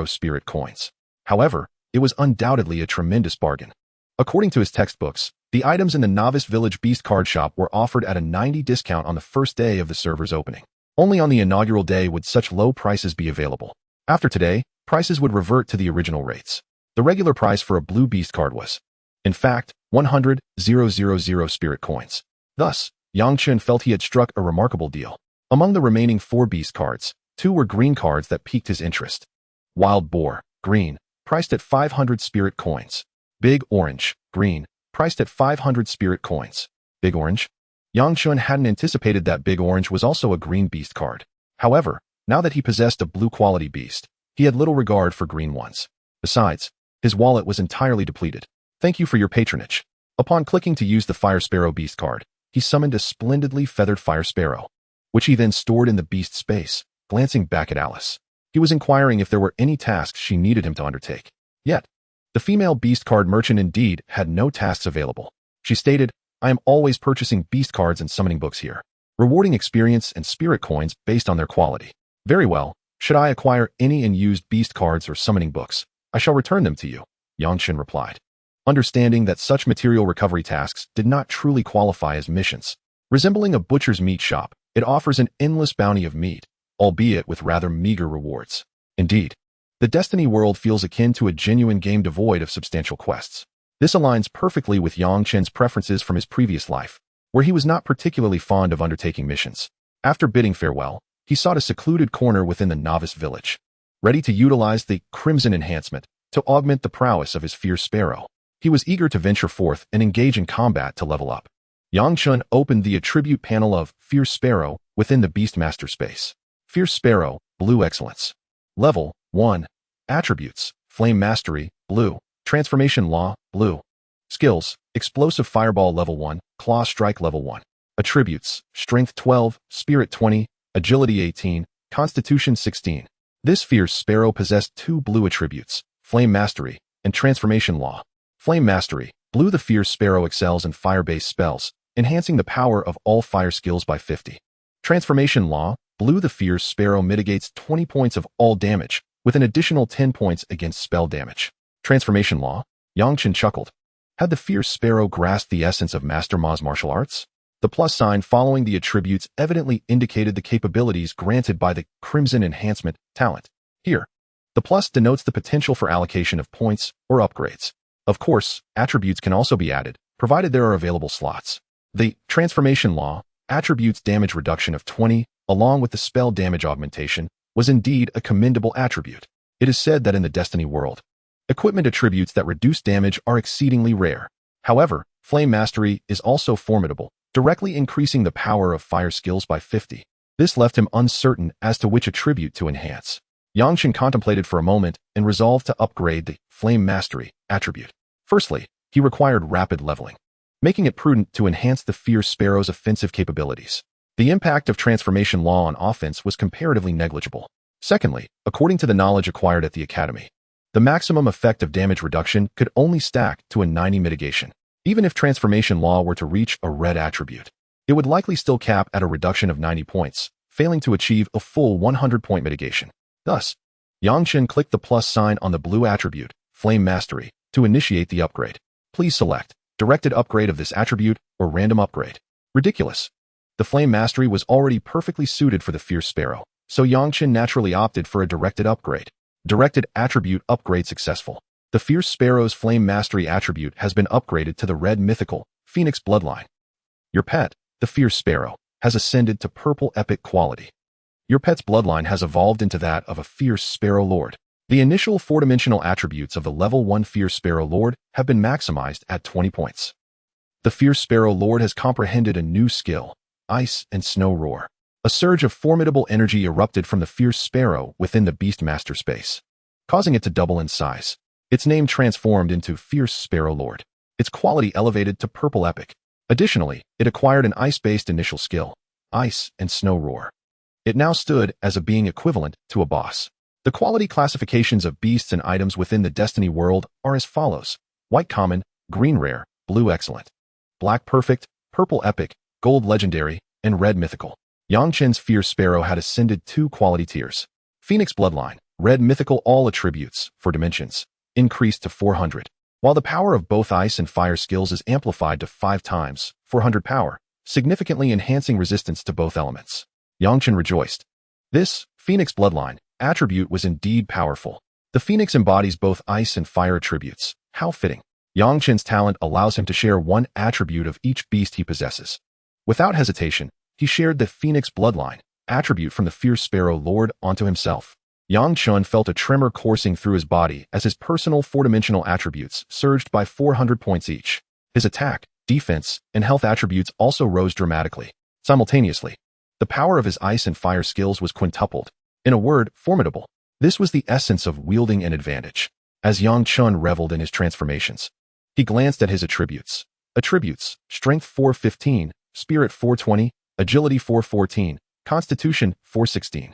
spirit coins. However, it was undoubtedly a tremendous bargain. According to his textbooks, the items in the Novice Village Beast card shop were offered at a 90% discount on the first day of the server's opening. Only on the inaugural day would such low prices be available. After today, prices would revert to the original rates. The regular price for a blue beast card was, in fact, 100,000 spirit coins. Thus, Yang Chen felt he had struck a remarkable deal. Among the remaining 4 beast cards, 2 were green cards that piqued his interest. Wild Boar, green, priced at 500 spirit coins. Big Orange, green, priced at 500 spirit coins. Big Orange? Yang Chen hadn't anticipated that Big Orange was also a green beast card. However, now that he possessed a blue quality beast, he had little regard for green ones. Besides, his wallet was entirely depleted. Thank you for your patronage. Upon clicking to use the Fire Sparrow beast card, he summoned a splendidly feathered Fire Sparrow, which he then stored in the beast space, glancing back at Alice. He was inquiring if there were any tasks she needed him to undertake. Yet, the female beast card merchant indeed had no tasks available. She stated, I am always purchasing beast cards and summoning books here, rewarding experience and spirit coins based on their quality. Very well, should I acquire any unused beast cards or summoning books, I shall return them to you, Yang Chen replied. Understanding that such material recovery tasks did not truly qualify as missions. Resembling a butcher's meat shop, it offers an endless bounty of meat, albeit with rather meager rewards. Indeed, the Destiny world feels akin to a genuine game devoid of substantial quests. This aligns perfectly with Yang Chen's preferences from his previous life, where he was not particularly fond of undertaking missions. After bidding farewell, he sought a secluded corner within the Novice Village, ready to utilize the Crimson enhancement to augment the prowess of his Fierce Sparrow. He was eager to venture forth and engage in combat to level up. Yang Chen opened the attribute panel of Fierce Sparrow within the Beastmaster space. Fierce Sparrow, Blue Excellence. Level 1. Attributes, Flame Mastery, Blue. Transformation Law, Blue. Skills, Explosive Fireball Level 1, Claw Strike Level 1. Attributes, Strength 12, Spirit 20, Agility 18, Constitution 16. This Fierce Sparrow possessed 2 blue attributes, Flame Mastery and Transformation Law. Flame Mastery, Blue. The Fierce Sparrow excels in fire-based spells, enhancing the power of all fire skills by 50. Transformation Law, Blue. The Fierce Sparrow mitigates 20 points of all damage, with an additional 10 points against spell damage. Transformation Law, Yang Chen chuckled. Had the Fierce Sparrow grasped the essence of Master Ma's martial arts? The plus sign following the attributes evidently indicated the capabilities granted by the Crimson Enhancement talent. Here, the plus denotes the potential for allocation of points or upgrades. Of course, attributes can also be added, provided there are available slots. The Transformation Law, attributes damage reduction of 20, along with the spell damage augmentation, was indeed a commendable attribute. It is said that in the Destiny world, equipment attributes that reduce damage are exceedingly rare. However, Flame Mastery is also formidable, directly increasing the power of fire skills by 50. This left him uncertain as to which attribute to enhance. Yang Chen contemplated for a moment and resolved to upgrade the Flame Mastery attribute. Firstly, he required rapid leveling, making it prudent to enhance the Fierce Sparrow's offensive capabilities. The impact of Transformation Law on offense was comparatively negligible. Secondly, according to the knowledge acquired at the Academy, the maximum effect of damage reduction could only stack to a 90 mitigation. Even if Transformation Law were to reach a red attribute, it would likely still cap at a reduction of 90 points, failing to achieve a full 100-point mitigation. Thus, Yang Chen clicked the plus sign on the blue attribute, Flame Mastery, to initiate the upgrade. Please select directed upgrade of this attribute or random upgrade. Ridiculous. The Flame Mastery was already perfectly suited for the Fierce Sparrow, so Yang Chen naturally opted for a directed upgrade. Directed attribute upgrade successful. The Fierce Sparrow's Flame Mastery attribute has been upgraded to the red mythical Phoenix Bloodline. Your pet, the Fierce Sparrow, has ascended to purple epic quality. Your pet's bloodline has evolved into that of a Fierce Sparrow Lord. The initial 4-dimensional attributes of the level 1 Fierce Sparrow Lord have been maximized at 20 points. The Fierce Sparrow Lord has comprehended a new skill, Ice and Snow Roar. A surge of formidable energy erupted from the Fierce Sparrow within the Beastmaster space, causing it to double in size. Its name transformed into Fierce Sparrow Lord. Its quality elevated to purple epic. Additionally, it acquired an ice-based initial skill, Ice and Snow Roar. It now stood as a being equivalent to a boss. The quality classifications of beasts and items within the Destiny world are as follows: white common, green rare, blue excellent, black perfect, purple epic, gold legendary, and red mythical. Yang Chen's Fierce Sparrow had ascended 2 quality tiers. Phoenix Bloodline, red mythical, all attributes, for dimensions, increased to 400. While the power of both ice and fire skills is amplified to 5 times, 400 power, significantly enhancing resistance to both elements. Yang Chen rejoiced. This, Phoenix Bloodline, attribute was indeed powerful. The Phoenix embodies both ice and fire attributes. How fitting. Yang Chen's talent allows him to share one attribute of each beast he possesses. Without hesitation, he shared the Phoenix Bloodline attribute from the Fierce Sparrow Lord onto himself. Yang Chen felt a tremor coursing through his body as his personal 4-dimensional attributes surged by 400 points each. His attack, defense, and health attributes also rose dramatically. Simultaneously, the power of his ice and fire skills was quintupled. In a word, formidable. This was the essence of wielding an advantage. As Yang Chen reveled in his transformations, he glanced at his attributes. Attributes: Strength 415, Spirit 420, Agility 414, Constitution 416.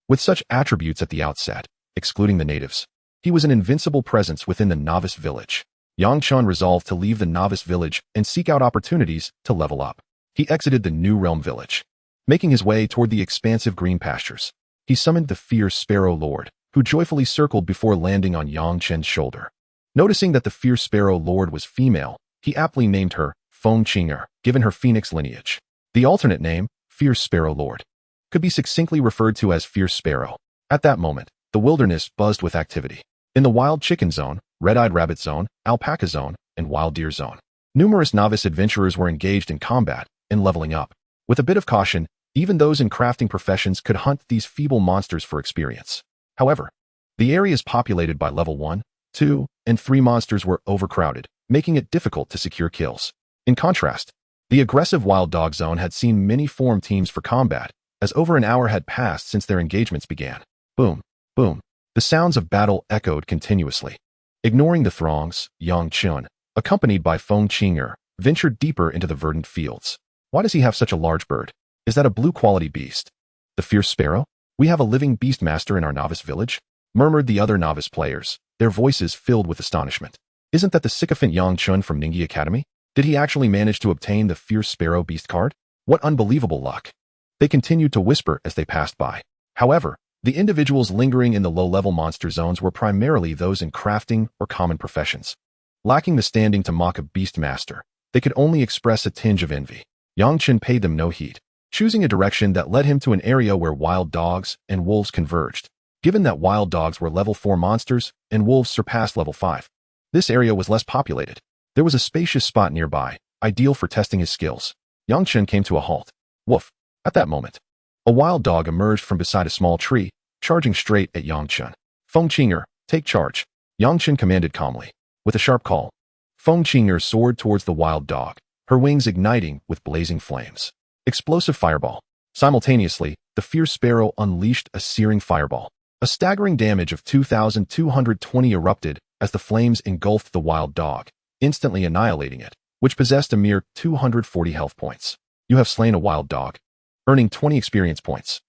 With such attributes at the outset, excluding the natives, he was an invincible presence within the novice village. Yang Chen resolved to leave the novice village and seek out opportunities to level up. He exited the New Realm village. Making his way toward the expansive green pastures, he summoned the Fierce Sparrow Lord, who joyfully circled before landing on Yang Chen's shoulder. Noticing that the Fierce Sparrow Lord was female, he aptly named her Feng Qinger, given her phoenix lineage. The alternate name, Fierce Sparrow Lord, could be succinctly referred to as Fierce Sparrow. At that moment, the wilderness buzzed with activity. In the Wild Chicken Zone, Red-Eyed Rabbit Zone, Alpaca Zone, and Wild Deer Zone, numerous novice adventurers were engaged in combat and leveling up. With a bit of caution, even those in crafting professions could hunt these feeble monsters for experience. However, the areas populated by level 1, 2, and 3 monsters were overcrowded, making it difficult to secure kills. In contrast, the aggressive Wild Dog Zone had seen many form teams for combat, as over an hour had passed since their engagements began. Boom, boom. The sounds of battle echoed continuously. Ignoring the throngs, Yang Chen, accompanied by Feng Qinger, ventured deeper into the verdant fields. Why does he have such a large bird? Is that a blue-quality beast? The Fierce Sparrow? We have a living Beastmaster in our novice village? Murmured the other novice players, their voices filled with astonishment. Isn't that the sycophant Yang Chen from Ningyi Academy? Did he actually manage to obtain the Fierce Sparrow beast card? What unbelievable luck! They continued to whisper as they passed by. However, the individuals lingering in the low-level monster zones were primarily those in crafting or common professions. Lacking the standing to mock a Beastmaster, they could only express a tinge of envy. Yang Chen paid them no heed, choosing a direction that led him to an area where wild dogs and wolves converged. Given that wild dogs were level 4 monsters and wolves surpassed level 5, this area was less populated. There was a spacious spot nearby, ideal for testing his skills. Yang Chen came to a halt. Woof! At that moment, a wild dog emerged from beside a small tree, charging straight at Yang Chen. Feng Qinger, take charge, Yang Chen commanded calmly. With a sharp call, Feng Qinger soared towards the wild dog, her wings igniting with blazing flames. Explosive fireball. Simultaneously, the Fierce Sparrow unleashed a searing fireball. A staggering damage of 2,220 erupted as the flames engulfed the wild dog, instantly annihilating it, which possessed a mere 240 health points. You have slain a wild dog, earning 20 experience points.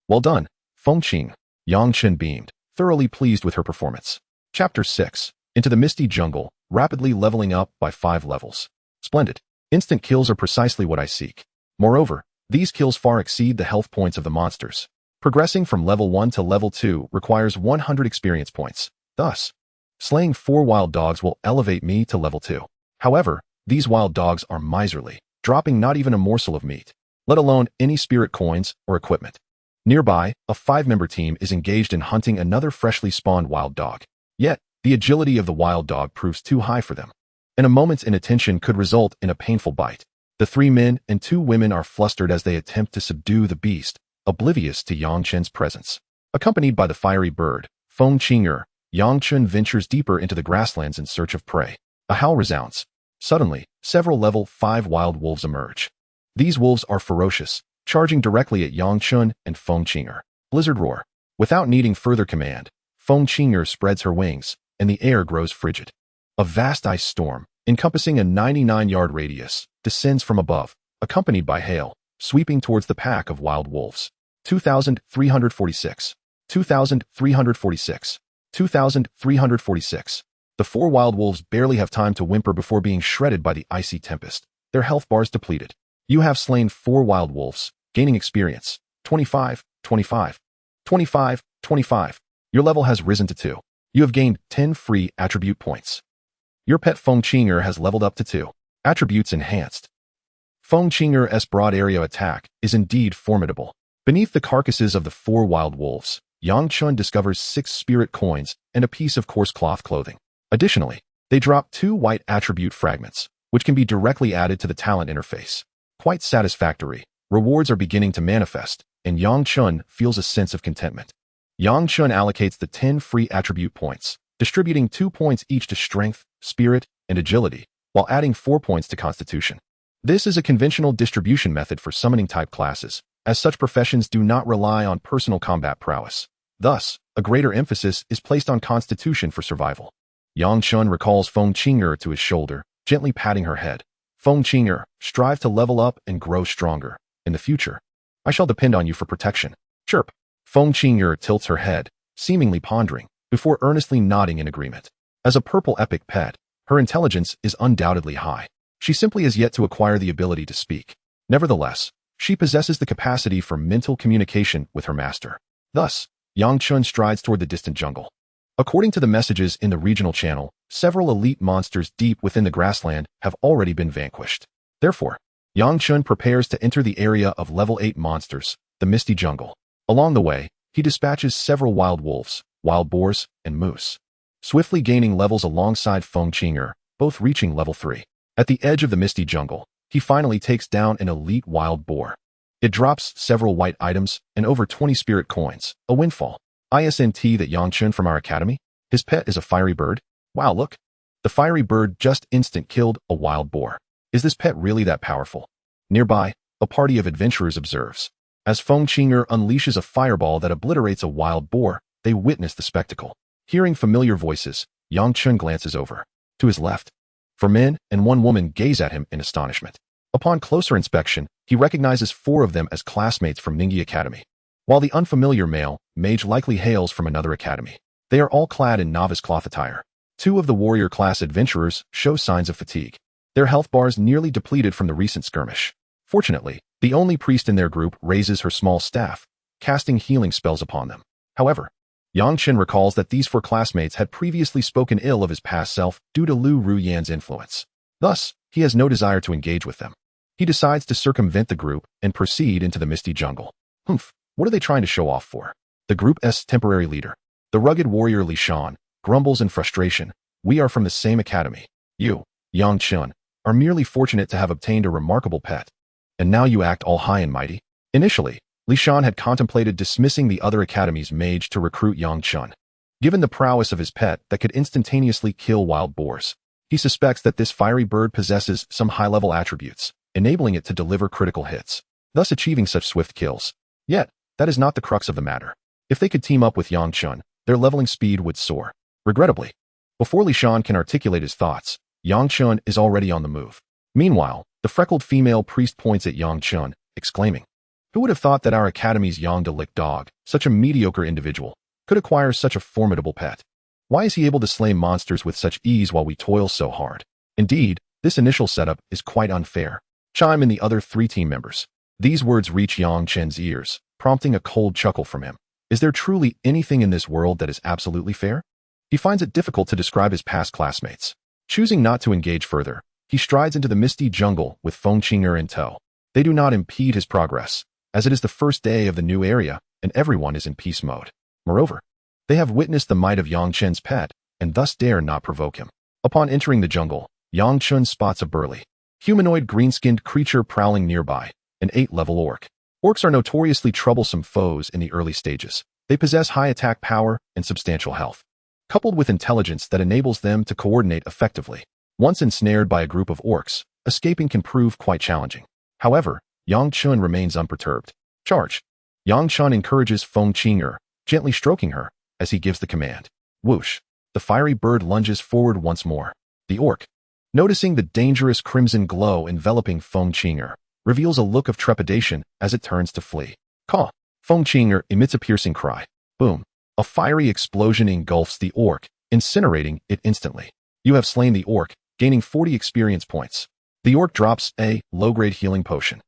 Well done, Feng Qing. Yang Chen beamed, thoroughly pleased with her performance. Chapter 6. Into the Misty Jungle, rapidly leveling up by 5 levels. Splendid. Instant kills are precisely what I seek. Moreover, these kills far exceed the health points of the monsters. Progressing from level 1 to level 2 requires 100 experience points. Thus, slaying 4 wild dogs will elevate me to level 2. However, these wild dogs are miserly, dropping not even a morsel of meat, let alone any spirit coins or equipment. Nearby, a 5-member team is engaged in hunting another freshly spawned wild dog. Yet, the agility of the wild dog proves too high for them, and a moment's inattention could result in a painful bite. The 3 men and 2 women are flustered as they attempt to subdue the beast, oblivious to Yang Chen's presence. Accompanied by the fiery bird, Feng Qinger, Yang Chen ventures deeper into the grasslands in search of prey. A howl resounds. Suddenly, several level 5 wild wolves emerge. These wolves are ferocious, charging directly at Yang Chen and Feng Qinger. Blizzard roar. Without needing further command, Feng Qinger spreads her wings, and the air grows frigid. A vast ice storm, encompassing a 99-yard radius, descends from above, accompanied by hail, sweeping towards the pack of wild wolves. 2,346. 2346. 2346. The four wild wolves barely have time to whimper before being shredded by the icy tempest, their health bars depleted. You have slain 4 wild wolves, gaining experience. 25, 25, 25, 25. Your level has risen to 2. You have gained 10 free attribute points. Your pet Feng Qinger has leveled up to 2. Attributes enhanced. Feng Qinger's broad area attack is indeed formidable. Beneath the carcasses of the 4 wild wolves, Yang Chen discovers 6 spirit coins and a piece of coarse cloth clothing. Additionally, they drop 2 white attribute fragments, which can be directly added to the talent interface. Quite satisfactory. Rewards are beginning to manifest, and Yang Chen feels a sense of contentment. Yang Chen allocates the 10 free attribute points, distributing 2 points each to strength, spirit, and agility, while adding 4 points to constitution. This is a conventional distribution method for summoning-type classes, as such professions do not rely on personal combat prowess. Thus, a greater emphasis is placed on constitution for survival. Yang Chen recalls Feng Qinger to his shoulder, gently patting her head. Feng Qinger, strive to level up and grow stronger. In the future, I shall depend on you for protection. Chirp. Feng Qinger tilts her head, seemingly pondering, before earnestly nodding in agreement. As a purple epic pet, her intelligence is undoubtedly high. She simply has yet to acquire the ability to speak. Nevertheless, she possesses the capacity for mental communication with her master. Thus, Yang Chen strides toward the distant jungle. According to the messages in the regional channel, several elite monsters deep within the grassland have already been vanquished. Therefore, Yang Chen prepares to enter the area of level 8 monsters, the Misty Jungle. Along the way, he dispatches several wild wolves, wild boars, and moose, swiftly gaining levels alongside Feng Qinger, both reaching level 3. At the edge of the Misty Jungle, he finally takes down an elite wild boar. It drops several white items and over 20 spirit coins, a windfall. Isn't that Yang Chen from our academy? His pet is a fiery bird? Wow, look. The fiery bird just instant killed a wild boar. Is this pet really that powerful? Nearby, a party of adventurers observes. As Feng Qinger unleashes a fireball that obliterates a wild boar, they witness the spectacle. Hearing familiar voices, Yang Chen glances over. To his left, 4 men and 1 woman gaze at him in astonishment. Upon closer inspection, he recognizes 4 of them as classmates from Ningyi Academy. While the unfamiliar male, mage likely hails from another academy. They are all clad in novice cloth attire. 2 of the warrior class adventurers show signs of fatigue. Their health bars nearly depleted from the recent skirmish. Fortunately, the only priest in their group raises her small staff, casting healing spells upon them. However, Yang Chen recalls that these 4 classmates had previously spoken ill of his past self due to Lu Ruyan's influence. Thus, he has no desire to engage with them. He decides to circumvent the group and proceed into the Misty Jungle. Humph, what are they trying to show off for? The group's temporary leader, the rugged warrior Li Shan, grumbles in frustration. We are from the same academy. You, Yang Chen, are merely fortunate to have obtained a remarkable pet. And now you act all high and mighty? Initially, Li Shan had contemplated dismissing the other academy's mage to recruit Yang Chen. Given the prowess of his pet that could instantaneously kill wild boars, he suspects that this fiery bird possesses some high-level attributes, enabling it to deliver critical hits, thus achieving such swift kills. Yet, that is not the crux of the matter. If they could team up with Yang Chen, their leveling speed would soar. Regrettably, before Li Shan can articulate his thoughts, Yang Chen is already on the move. Meanwhile, the freckled female priest points at Yang Chen, exclaiming, "Who would have thought that our academy's Yang Delict dog, such a mediocre individual, could acquire such a formidable pet? Why is he able to slay monsters with such ease while we toil so hard? Indeed, this initial setup is quite unfair." Chime in the other 3 team members. These words reach Yang Chen's ears, prompting a cold chuckle from him. Is there truly anything in this world that is absolutely fair? He finds it difficult to describe his past classmates. Choosing not to engage further, he strides into the Misty Jungle with Feng Qinger in tow. They do not impede his progress, as it is the first day of the new area and everyone is in peace mode. Moreover, they have witnessed the might of Yang Chen's pet and thus dare not provoke him. Upon entering the jungle, Yang Chen spots a burly, humanoid green-skinned creature prowling nearby, an 8-level orc. Orcs are notoriously troublesome foes in the early stages. They possess high attack power and substantial health, coupled with intelligence that enables them to coordinate effectively. Once ensnared by a group of orcs, escaping can prove quite challenging. However, Yang Chen remains unperturbed. Charge! Yang Chen encourages Feng Qinger, gently stroking her, as he gives the command. Whoosh! The fiery bird lunges forward once more. The orc, noticing the dangerous crimson glow enveloping Feng Qinger, reveals a look of trepidation as it turns to flee. Caw! Feng Qinger emits a piercing cry. Boom. A fiery explosion engulfs the orc, incinerating it instantly. You have slain the orc, gaining 40 experience points. The orc drops a low-grade healing potion.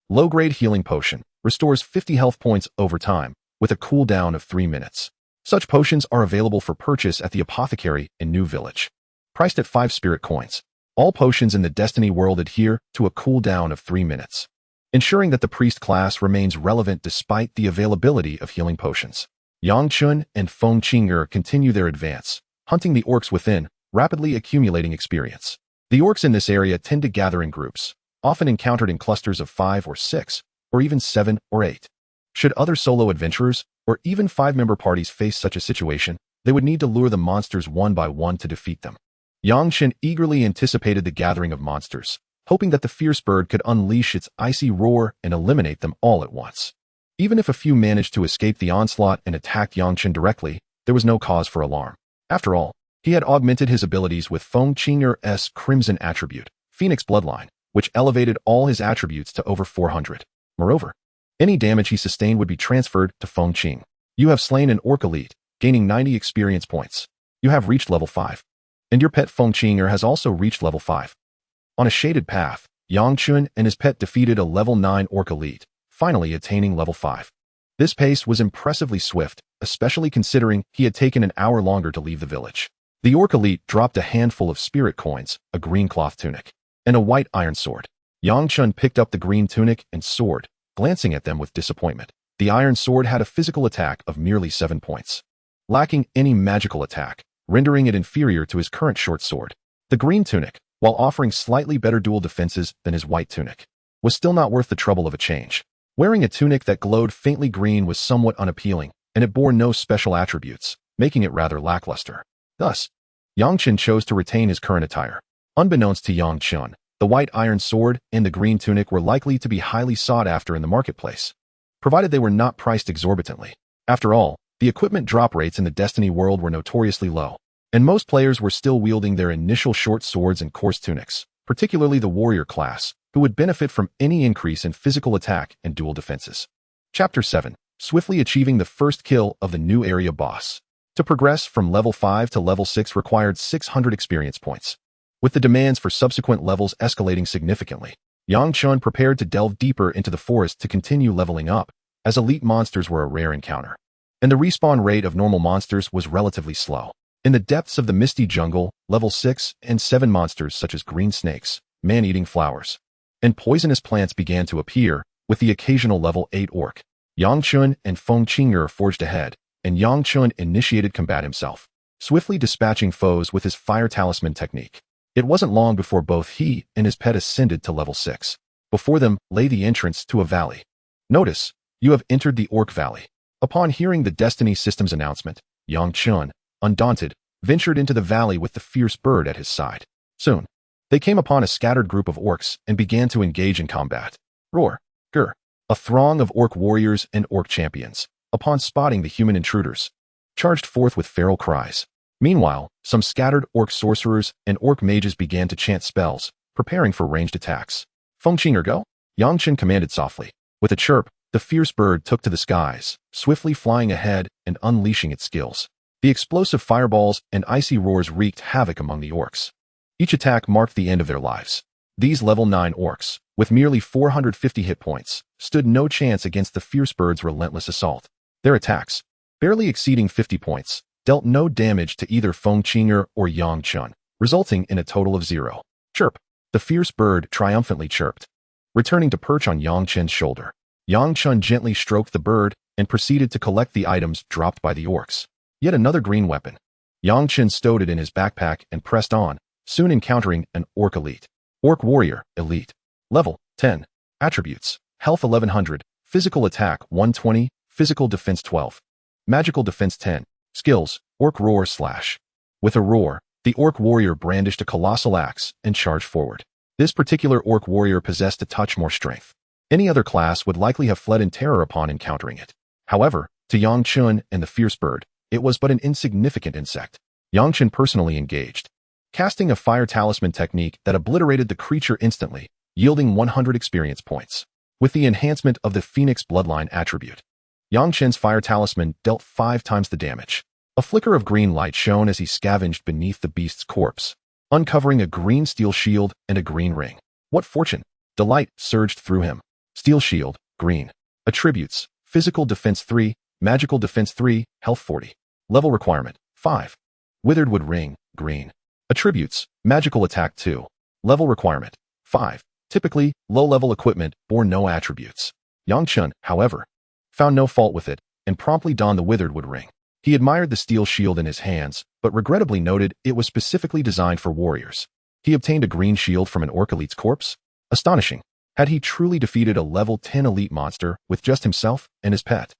Low-grade healing potion restores 50 health points over time, with a cooldown of 3 minutes. Such potions are available for purchase at the apothecary in New Village. Priced at 5 spirit coins. All potions in the Destiny world adhere to a cooldown of 3 minutes, ensuring that the priest class remains relevant despite the availability of healing potions. Yang Chun and Feng Qing'er continue their advance, hunting the orcs within, rapidly accumulating experience. The orcs in this area tend to gather in groups, often encountered in clusters of 5 or 6, or even 7 or 8. Should other solo adventurers, or even 5-member parties face such a situation, they would need to lure the monsters one by one to defeat them. Yang Chen eagerly anticipated the gathering of monsters, hoping that the fierce bird could unleash its icy roar and eliminate them all at once. Even if a few managed to escape the onslaught and attack Yang Chen directly, there was no cause for alarm. After all, he had augmented his abilities with Feng Qing'er's Crimson attribute, Phoenix Bloodline, which elevated all his attributes to over 400. Moreover, any damage he sustained would be transferred to Feng Qing. You have slain an orc elite, gaining 90 experience points. You have reached level 5. And your pet Feng Qing'er has also reached level 5. On a shaded path, Yang Chun and his pet defeated a level 9 orc elite, finally attaining level 5. This pace was impressively swift, especially considering he had taken an hour longer to leave the village. The orc elite dropped a handful of spirit coins, a green cloth tunic, and a white iron sword. Yang Chun picked up the green tunic and sword, glancing at them with disappointment. The iron sword had a physical attack of merely 7 points, lacking any magical attack, rendering it inferior to his current short sword. The green tunic, while offering slightly better dual defenses than his white tunic, was still not worth the trouble of a change. Wearing a tunic that glowed faintly green was somewhat unappealing, and it bore no special attributes, making it rather lackluster. Thus, Yang Chen chose to retain his current attire. Unbeknownst to Yang Chen, the white iron sword and the green tunic were likely to be highly sought after in the marketplace, provided they were not priced exorbitantly. After all, the equipment drop rates in the Destiny world were notoriously low, and most players were still wielding their initial short swords and coarse tunics, particularly the warrior class, who would benefit from any increase in physical attack and dual defenses. Chapter 7. Swiftly achieving the first kill of the new area boss. To progress from level 5 to level 6 required 600 experience points. With the demands for subsequent levels escalating significantly, Yang Chun prepared to delve deeper into the forest to continue leveling up, as elite monsters were a rare encounter, and the respawn rate of normal monsters was relatively slow. In the depths of the misty jungle, level 6 and 7 monsters such as green snakes, man-eating flowers, and poisonous plants began to appear, with the occasional level 8 orc. Yang Chun and Feng Qing'er forged ahead, and Yang Chun initiated combat himself, swiftly dispatching foes with his fire talisman technique. It wasn't long before both he and his pet ascended to level 6. Before them lay the entrance to a valley. Notice, you have entered the Orc Valley. Upon hearing the Destiny Systems announcement, Yang Chun, undaunted, ventured into the valley with the fierce bird at his side. Soon, they came upon a scattered group of orcs and began to engage in combat. Roar, grr. A throng of orc warriors and orc champions, upon spotting the human intruders, charged forth with feral cries. Meanwhile, some scattered orc sorcerers and orc mages began to chant spells, preparing for ranged attacks. Feng Qing'er go? Yang Chen commanded softly. With a chirp, the fierce bird took to the skies, swiftly flying ahead and unleashing its skills. The explosive fireballs and icy roars wreaked havoc among the orcs. Each attack marked the end of their lives. These level 9 orcs, with merely 450 hit points, stood no chance against the fierce bird's relentless assault. Their attacks, barely exceeding 50 points, dealt no damage to either Feng Qing'er or Yang Chun, resulting in a total of 0. Chirp. The fierce bird triumphantly chirped, returning to perch on Yang Chen's shoulder. Yang Chun gently stroked the bird and proceeded to collect the items dropped by the orcs. Yet another green weapon. Yang Chen stowed it in his backpack and pressed on, soon encountering an orc elite. Orc warrior, elite. Level 10. Attributes: Health 1100, Physical attack 120, Physical defense 12, Magical defense 10. Skills: Orc roar slash. With a roar, the orc warrior brandished a colossal axe and charged forward. This particular orc warrior possessed a touch more strength. Any other class would likely have fled in terror upon encountering it. However, to Yang Chun and the fierce bird, it was but an insignificant insect. Yang Chun personally engaged, casting a fire talisman technique that obliterated the creature instantly, yielding 100 experience points. With the enhancement of the Phoenix Bloodline attribute, Yang Chen's fire talisman dealt 5 times the damage. A flicker of green light shone as he scavenged beneath the beast's corpse, uncovering a green steel shield and a green ring. What fortune! Delight surged through him. Steel shield, green. Attributes: physical defense 3, magical defense 3, health 40. Level requirement: 5. Withered wood ring, green. Attributes: magical attack 2. Level requirement: 5. Typically, low-level equipment bore no attributes. Yang Chen, however, found no fault with it and promptly donned the withered wood ring. He admired the steel shield in his hands, but regrettably noted it was specifically designed for warriors. He obtained a green shield from an orc elite's corpse? Astonishing. Had he truly defeated a level 10 elite monster with just himself and his pet?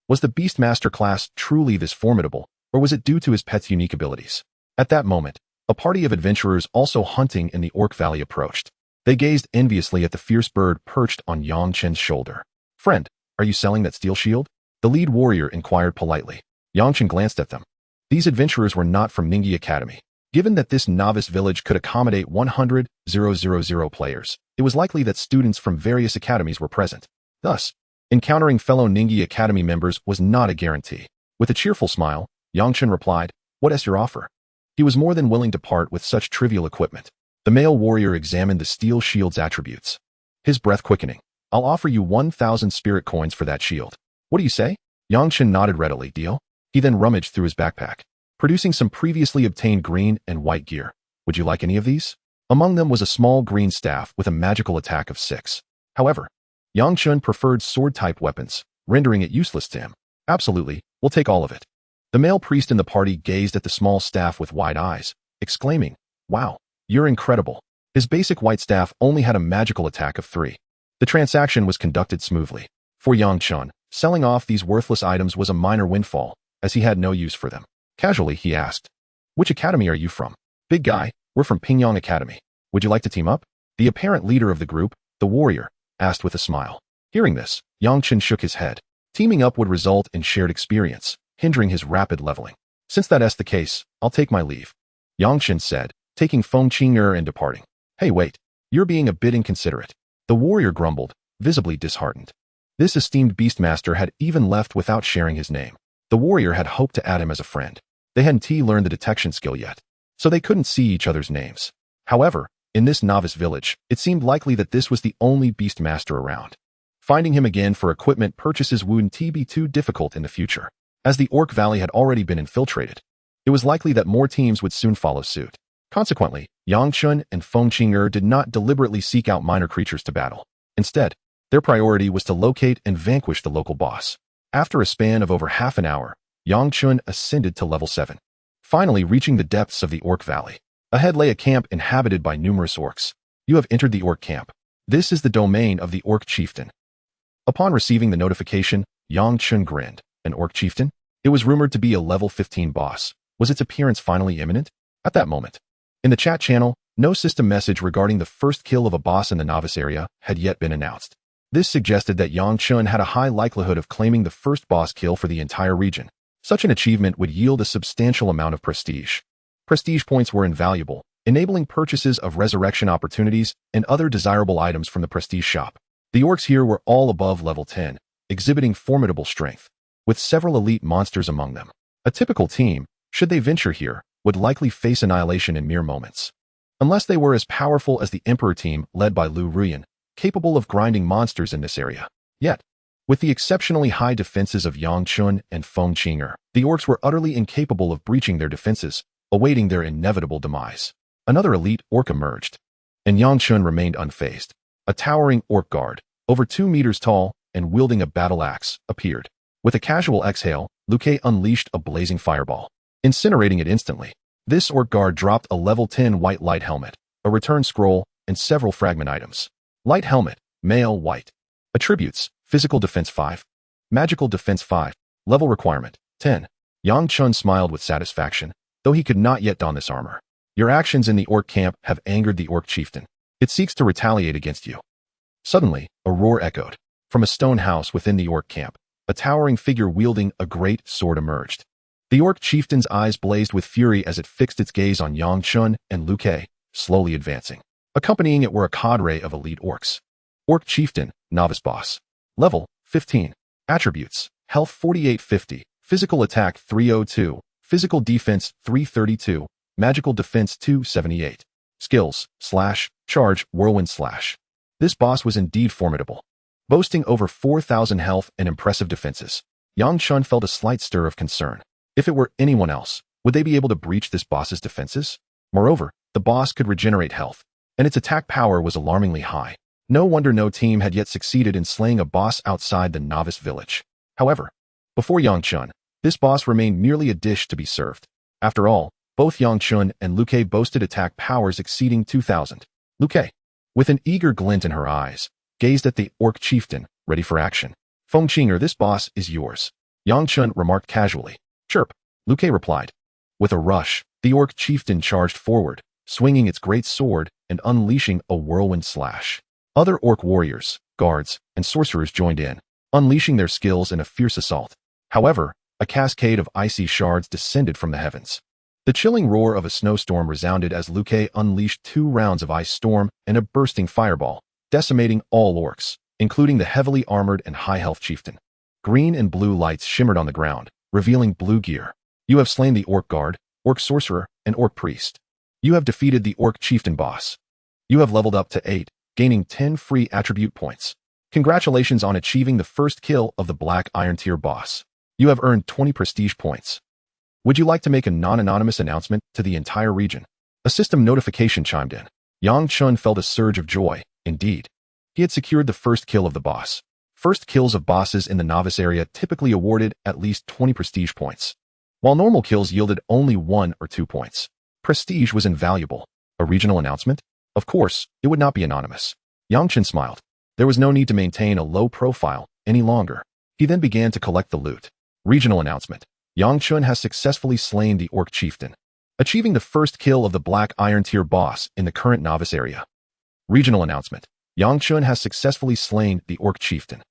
Was the Beastmaster class truly this formidable, or was it due to his pet's unique abilities? At that moment, a party of adventurers also hunting in the Orc Valley approached. They gazed enviously at the fierce bird perched on Yang Chen's shoulder. "Friend, are you selling that steel shield?" The lead warrior inquired politely. Yang Chen glanced at them. These adventurers were not from Ningyi Academy. Given that this novice village could accommodate 100,000 players, it was likely that students from various academies were present. Thus, encountering fellow Ningyi Academy members was not a guarantee. With a cheerful smile, Yang Chen replied, "What is your offer?" He was more than willing to part with such trivial equipment. The male warrior examined the steel shield's attributes. His breath quickening. "I'll offer you 1,000 spirit coins for that shield. What do you say?" Yang Chen nodded readily. "Deal?" He then rummaged through his backpack, producing some previously obtained green and white gear. "Would you like any of these?" Among them was a small green staff with a magical attack of 6. However, Yang Chen preferred sword-type weapons, rendering it useless to him. "Absolutely, we'll take all of it." The male priest in the party gazed at the small staff with wide eyes, exclaiming, "Wow, you're incredible." His basic white staff only had a magical attack of 3. The transaction was conducted smoothly. For Yang Chen, selling off these worthless items was a minor windfall, as he had no use for them. Casually, he asked, "Which academy are you from?" "Big guy, we're from Pingyang Academy. Would you like to team up?" The apparent leader of the group, the warrior, asked with a smile. Hearing this, Yang Chen shook his head. Teaming up would result in shared experience, hindering his rapid leveling. "Since that's the case, I'll take my leave," Yang Chen said, taking Feng Qing'er and departing. "Hey, wait, you're being a bit inconsiderate," the warrior grumbled, visibly disheartened. This esteemed Beastmaster had even left without sharing his name. The warrior had hoped to add him as a friend. They hadn't learned the detection skill yet, so they couldn't see each other's names. However, in this novice village, it seemed likely that this was the only Beastmaster around. Finding him again for equipment purchases wouldn't be too difficult in the future. As the Orc Valley had already been infiltrated, it was likely that more teams would soon follow suit. Consequently, Yang Chen and Feng Qing'er did not deliberately seek out minor creatures to battle. Instead, their priority was to locate and vanquish the local boss. After a span of over half an hour, Yang Chen ascended to level 7. Finally reaching the depths of the Orc Valley. Ahead lay a camp inhabited by numerous orcs. "You have entered the orc camp. This is the domain of the orc chieftain." Upon receiving the notification, Yang Chen grinned. An orc chieftain? It was rumored to be a level 15 boss. Was its appearance finally imminent? At that moment, in the chat channel, no system message regarding the first kill of a boss in the novice area had yet been announced. This suggested that Yang Chen had a high likelihood of claiming the first boss kill for the entire region. Such an achievement would yield a substantial amount of prestige. Prestige points were invaluable, enabling purchases of resurrection opportunities and other desirable items from the prestige shop. The orcs here were all above level 10, exhibiting formidable strength, with several elite monsters among them. A typical team, should they venture here, would likely face annihilation in mere moments. Unless they were as powerful as the Emperor team led by Lu Ruyan, capable of grinding monsters in this area. Yet, with the exceptionally high defenses of Yang Chen and Feng Qing'er, the orcs were utterly incapable of breaching their defenses, awaiting their inevitable demise. Another elite orc emerged, and Yang Chen remained unfazed. A towering orc guard, over 2 meters tall and wielding a battle axe, appeared. With a casual exhale, Lu Kei unleashed a blazing fireball, incinerating it instantly. This orc guard dropped a level 10 white light helmet, a return scroll, and several fragment items. Light helmet, male, white. Attributes: physical defense 5, magical defense 5, level requirement 10. Yang Chen smiled with satisfaction, though he could not yet don this armor. "Your actions in the orc camp have angered the orc chieftain. It seeks to retaliate against you." Suddenly, a roar echoed. From a stone house within the orc camp, a towering figure wielding a great sword emerged. The orc chieftain's eyes blazed with fury as it fixed its gaze on Yang Chen and Lu Kei, slowly advancing. Accompanying it were a cadre of elite orcs. Orc chieftain, novice boss. Level 15. Attributes: health 4850, physical attack 302, physical defense 332, magical defense 278. Skills, slash, charge, whirlwind slash. This boss was indeed formidable. Boasting over 4,000 health and impressive defenses, Yang Chen felt a slight stir of concern. If it were anyone else, would they be able to breach this boss's defenses? Moreover, the boss could regenerate health, and its attack power was alarmingly high. No wonder no team had yet succeeded in slaying a boss outside the novice village. However, before Yang Chen, this boss remained merely a dish to be served. After all, both Yang Chen and Liu Kei boasted attack powers exceeding 2,000. Liu Kei, with an eager glint in her eyes, gazed at the orc chieftain, ready for action. Feng Qinger, this boss is yours. Yang Chen remarked casually. Chirp, Liu Kei replied. With a rush, the orc chieftain charged forward, swinging its great sword and unleashing a whirlwind slash. Other orc warriors, guards, and sorcerers joined in, unleashing their skills in a fierce assault. However, a cascade of icy shards descended from the heavens. The chilling roar of a snowstorm resounded as Liu Kei unleashed 2 rounds of ice storm and a bursting fireball, decimating all orcs, including the heavily armored and high-health chieftain. Green and blue lights shimmered on the ground, revealing blue gear. You have slain the orc guard, orc sorcerer, and orc priest. You have defeated the orc chieftain boss. You have leveled up to 8, gaining 10 free attribute points. Congratulations on achieving the first kill of the Black Iron Tier boss. You have earned 20 prestige points. Would you like to make a non-anonymous announcement to the entire region? A system notification chimed in. Yang Chen felt a surge of joy. Indeed, he had secured the first kill of the boss. First kills of bosses in the novice area typically awarded at least 20 prestige points, while normal kills yielded only 1 or 2 points. Prestige was invaluable. A regional announcement? Of course, it would not be anonymous. Yang Chen smiled. There was no need to maintain a low profile any longer. He then began to collect the loot. Regional announcement. Yang Chen has successfully slain the orc chieftain, achieving the first kill of the Black Iron Tier boss in the current novice area. Regional announcement. Yang Chen has successfully slain the orc chieftain.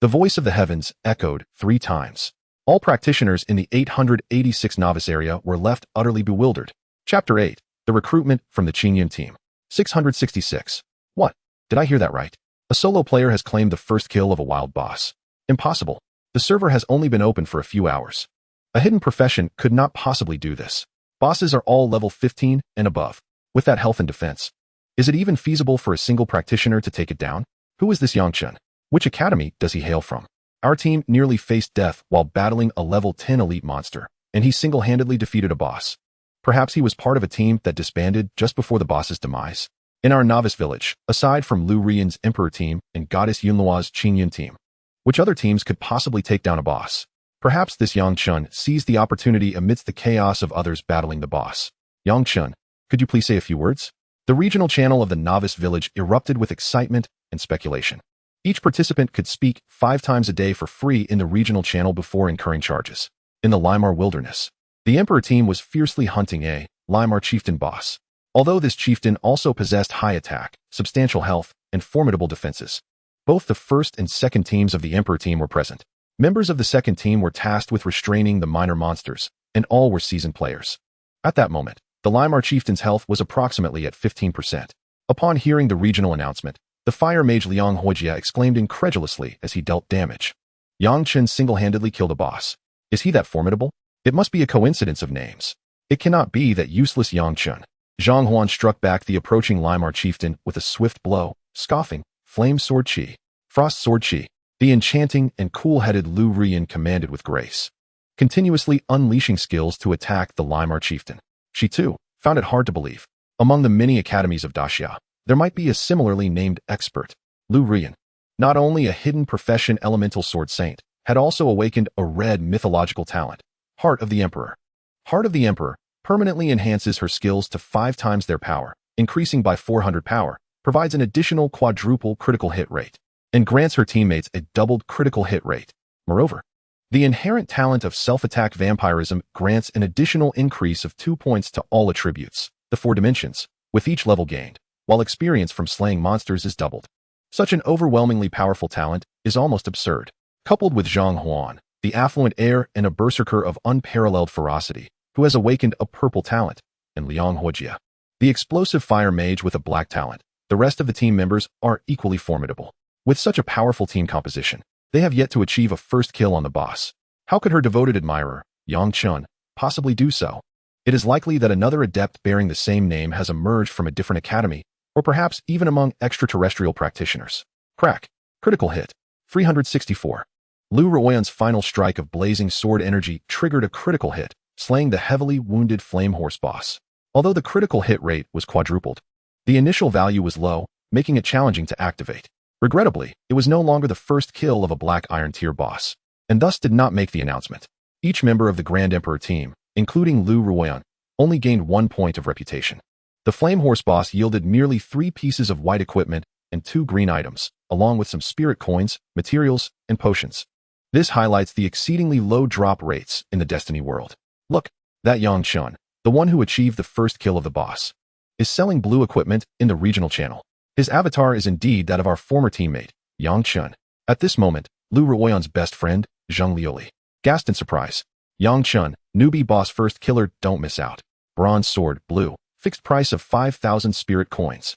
The voice of the heavens echoed 3 times. All practitioners in the 886 novice area were left utterly bewildered. Chapter 8. The recruitment from the Qingyun team. 666. What? Did I hear that right? A solo player has claimed the first kill of a wild boss. Impossible. The server has only been open for a few hours. A hidden profession could not possibly do this. Bosses are all level 15 and above, with that health and defense. Is it even feasible for a single practitioner to take it down? Who is this Yang Chen? Which academy does he hail from? Our team nearly faced death while battling a level 10 elite monster, and he single-handedly defeated a boss. Perhaps he was part of a team that disbanded just before the boss's demise. In our novice village, aside from Lu Rian's Emperor team and Goddess Yunlua's Qingyun team, which other teams could possibly take down a boss? Perhaps this Yang Chen seized the opportunity amidst the chaos of others battling the boss. Yang Chen, could you please say a few words? The regional channel of the novice village erupted with excitement and speculation. Each participant could speak 5 times a day for free in the regional channel before incurring charges. In the Limar wilderness, the Emperor team was fiercely hunting a Limar chieftain boss. Although this chieftain also possessed high attack, substantial health, and formidable defenses, both the first and second teams of the Emperor team were present. Members of the second team were tasked with restraining the minor monsters, and all were seasoned players. At that moment, the Limar chieftain's health was approximately at 15%. Upon hearing the regional announcement, the fire mage Liang Huijia exclaimed incredulously as he dealt damage. Yang Chen single-handedly killed a boss. Is he that formidable? It must be a coincidence of names. It cannot be that useless Yang Chen. Zhang Huan struck back the approaching Limar chieftain with a swift blow, scoffing, Flame Sword Qi, Frost Sword Qi. The enchanting and cool-headed Lu Rian commanded with grace, continuously unleashing skills to attack the Limar chieftain. She, too, found it hard to believe. Among the many academies of Daxia, there might be a similarly named expert. Lu Rian, not only a hidden profession elemental sword saint, had also awakened a red mythological talent, Heart of the Emperor. Heart of the Emperor permanently enhances her skills to 5 times their power, increasing by 400 power, provides an additional quadruple critical hit rate, and grants her teammates a doubled critical hit rate. Moreover, the inherent talent of self-attack vampirism grants an additional increase of 2 points to all attributes, the 4 dimensions, with each level gained, while experience from slaying monsters is doubled. Such an overwhelmingly powerful talent is almost absurd. Coupled with Zhang Huan, the affluent heir and a berserker of unparalleled ferocity, who has awakened a purple talent, and Liang Huijia, the explosive fire mage with a black talent, the rest of the team members are equally formidable. With such a powerful team composition, They have yet to achieve a first kill on the boss. How could her devoted admirer, Yang Chen, possibly do so? It is likely that another adept bearing the same name has emerged from a different academy, or perhaps even among extraterrestrial practitioners. Crack. Critical hit. 364. Lu Ruoyan's final strike of blazing sword energy triggered a critical hit, slaying the heavily wounded Flame Horse boss. Although the critical hit rate was quadrupled, the initial value was low, making it challenging to activate. Regrettably, it was no longer the first kill of a Black Iron tier boss, and thus did not make the announcement. Each member of the Grand Emperor team, including Lu Ruoyan, only gained 1 point of reputation. The Flame Horse boss yielded merely 3 pieces of white equipment and 2 green items, along with some spirit coins, materials, and potions. This highlights the exceedingly low drop rates in the Destiny world. Look, that Yang Chen, the one who achieved the first kill of the boss, is selling blue equipment in the regional channel. His avatar is indeed that of our former teammate, Yang Chen. At this moment, Lu Ruoyan's best friend, Zheng Liuli, gasped in surprise. Yang Chen, newbie boss first killer, don't miss out. Bronze sword, blue, fixed price of 5,000 spirit coins.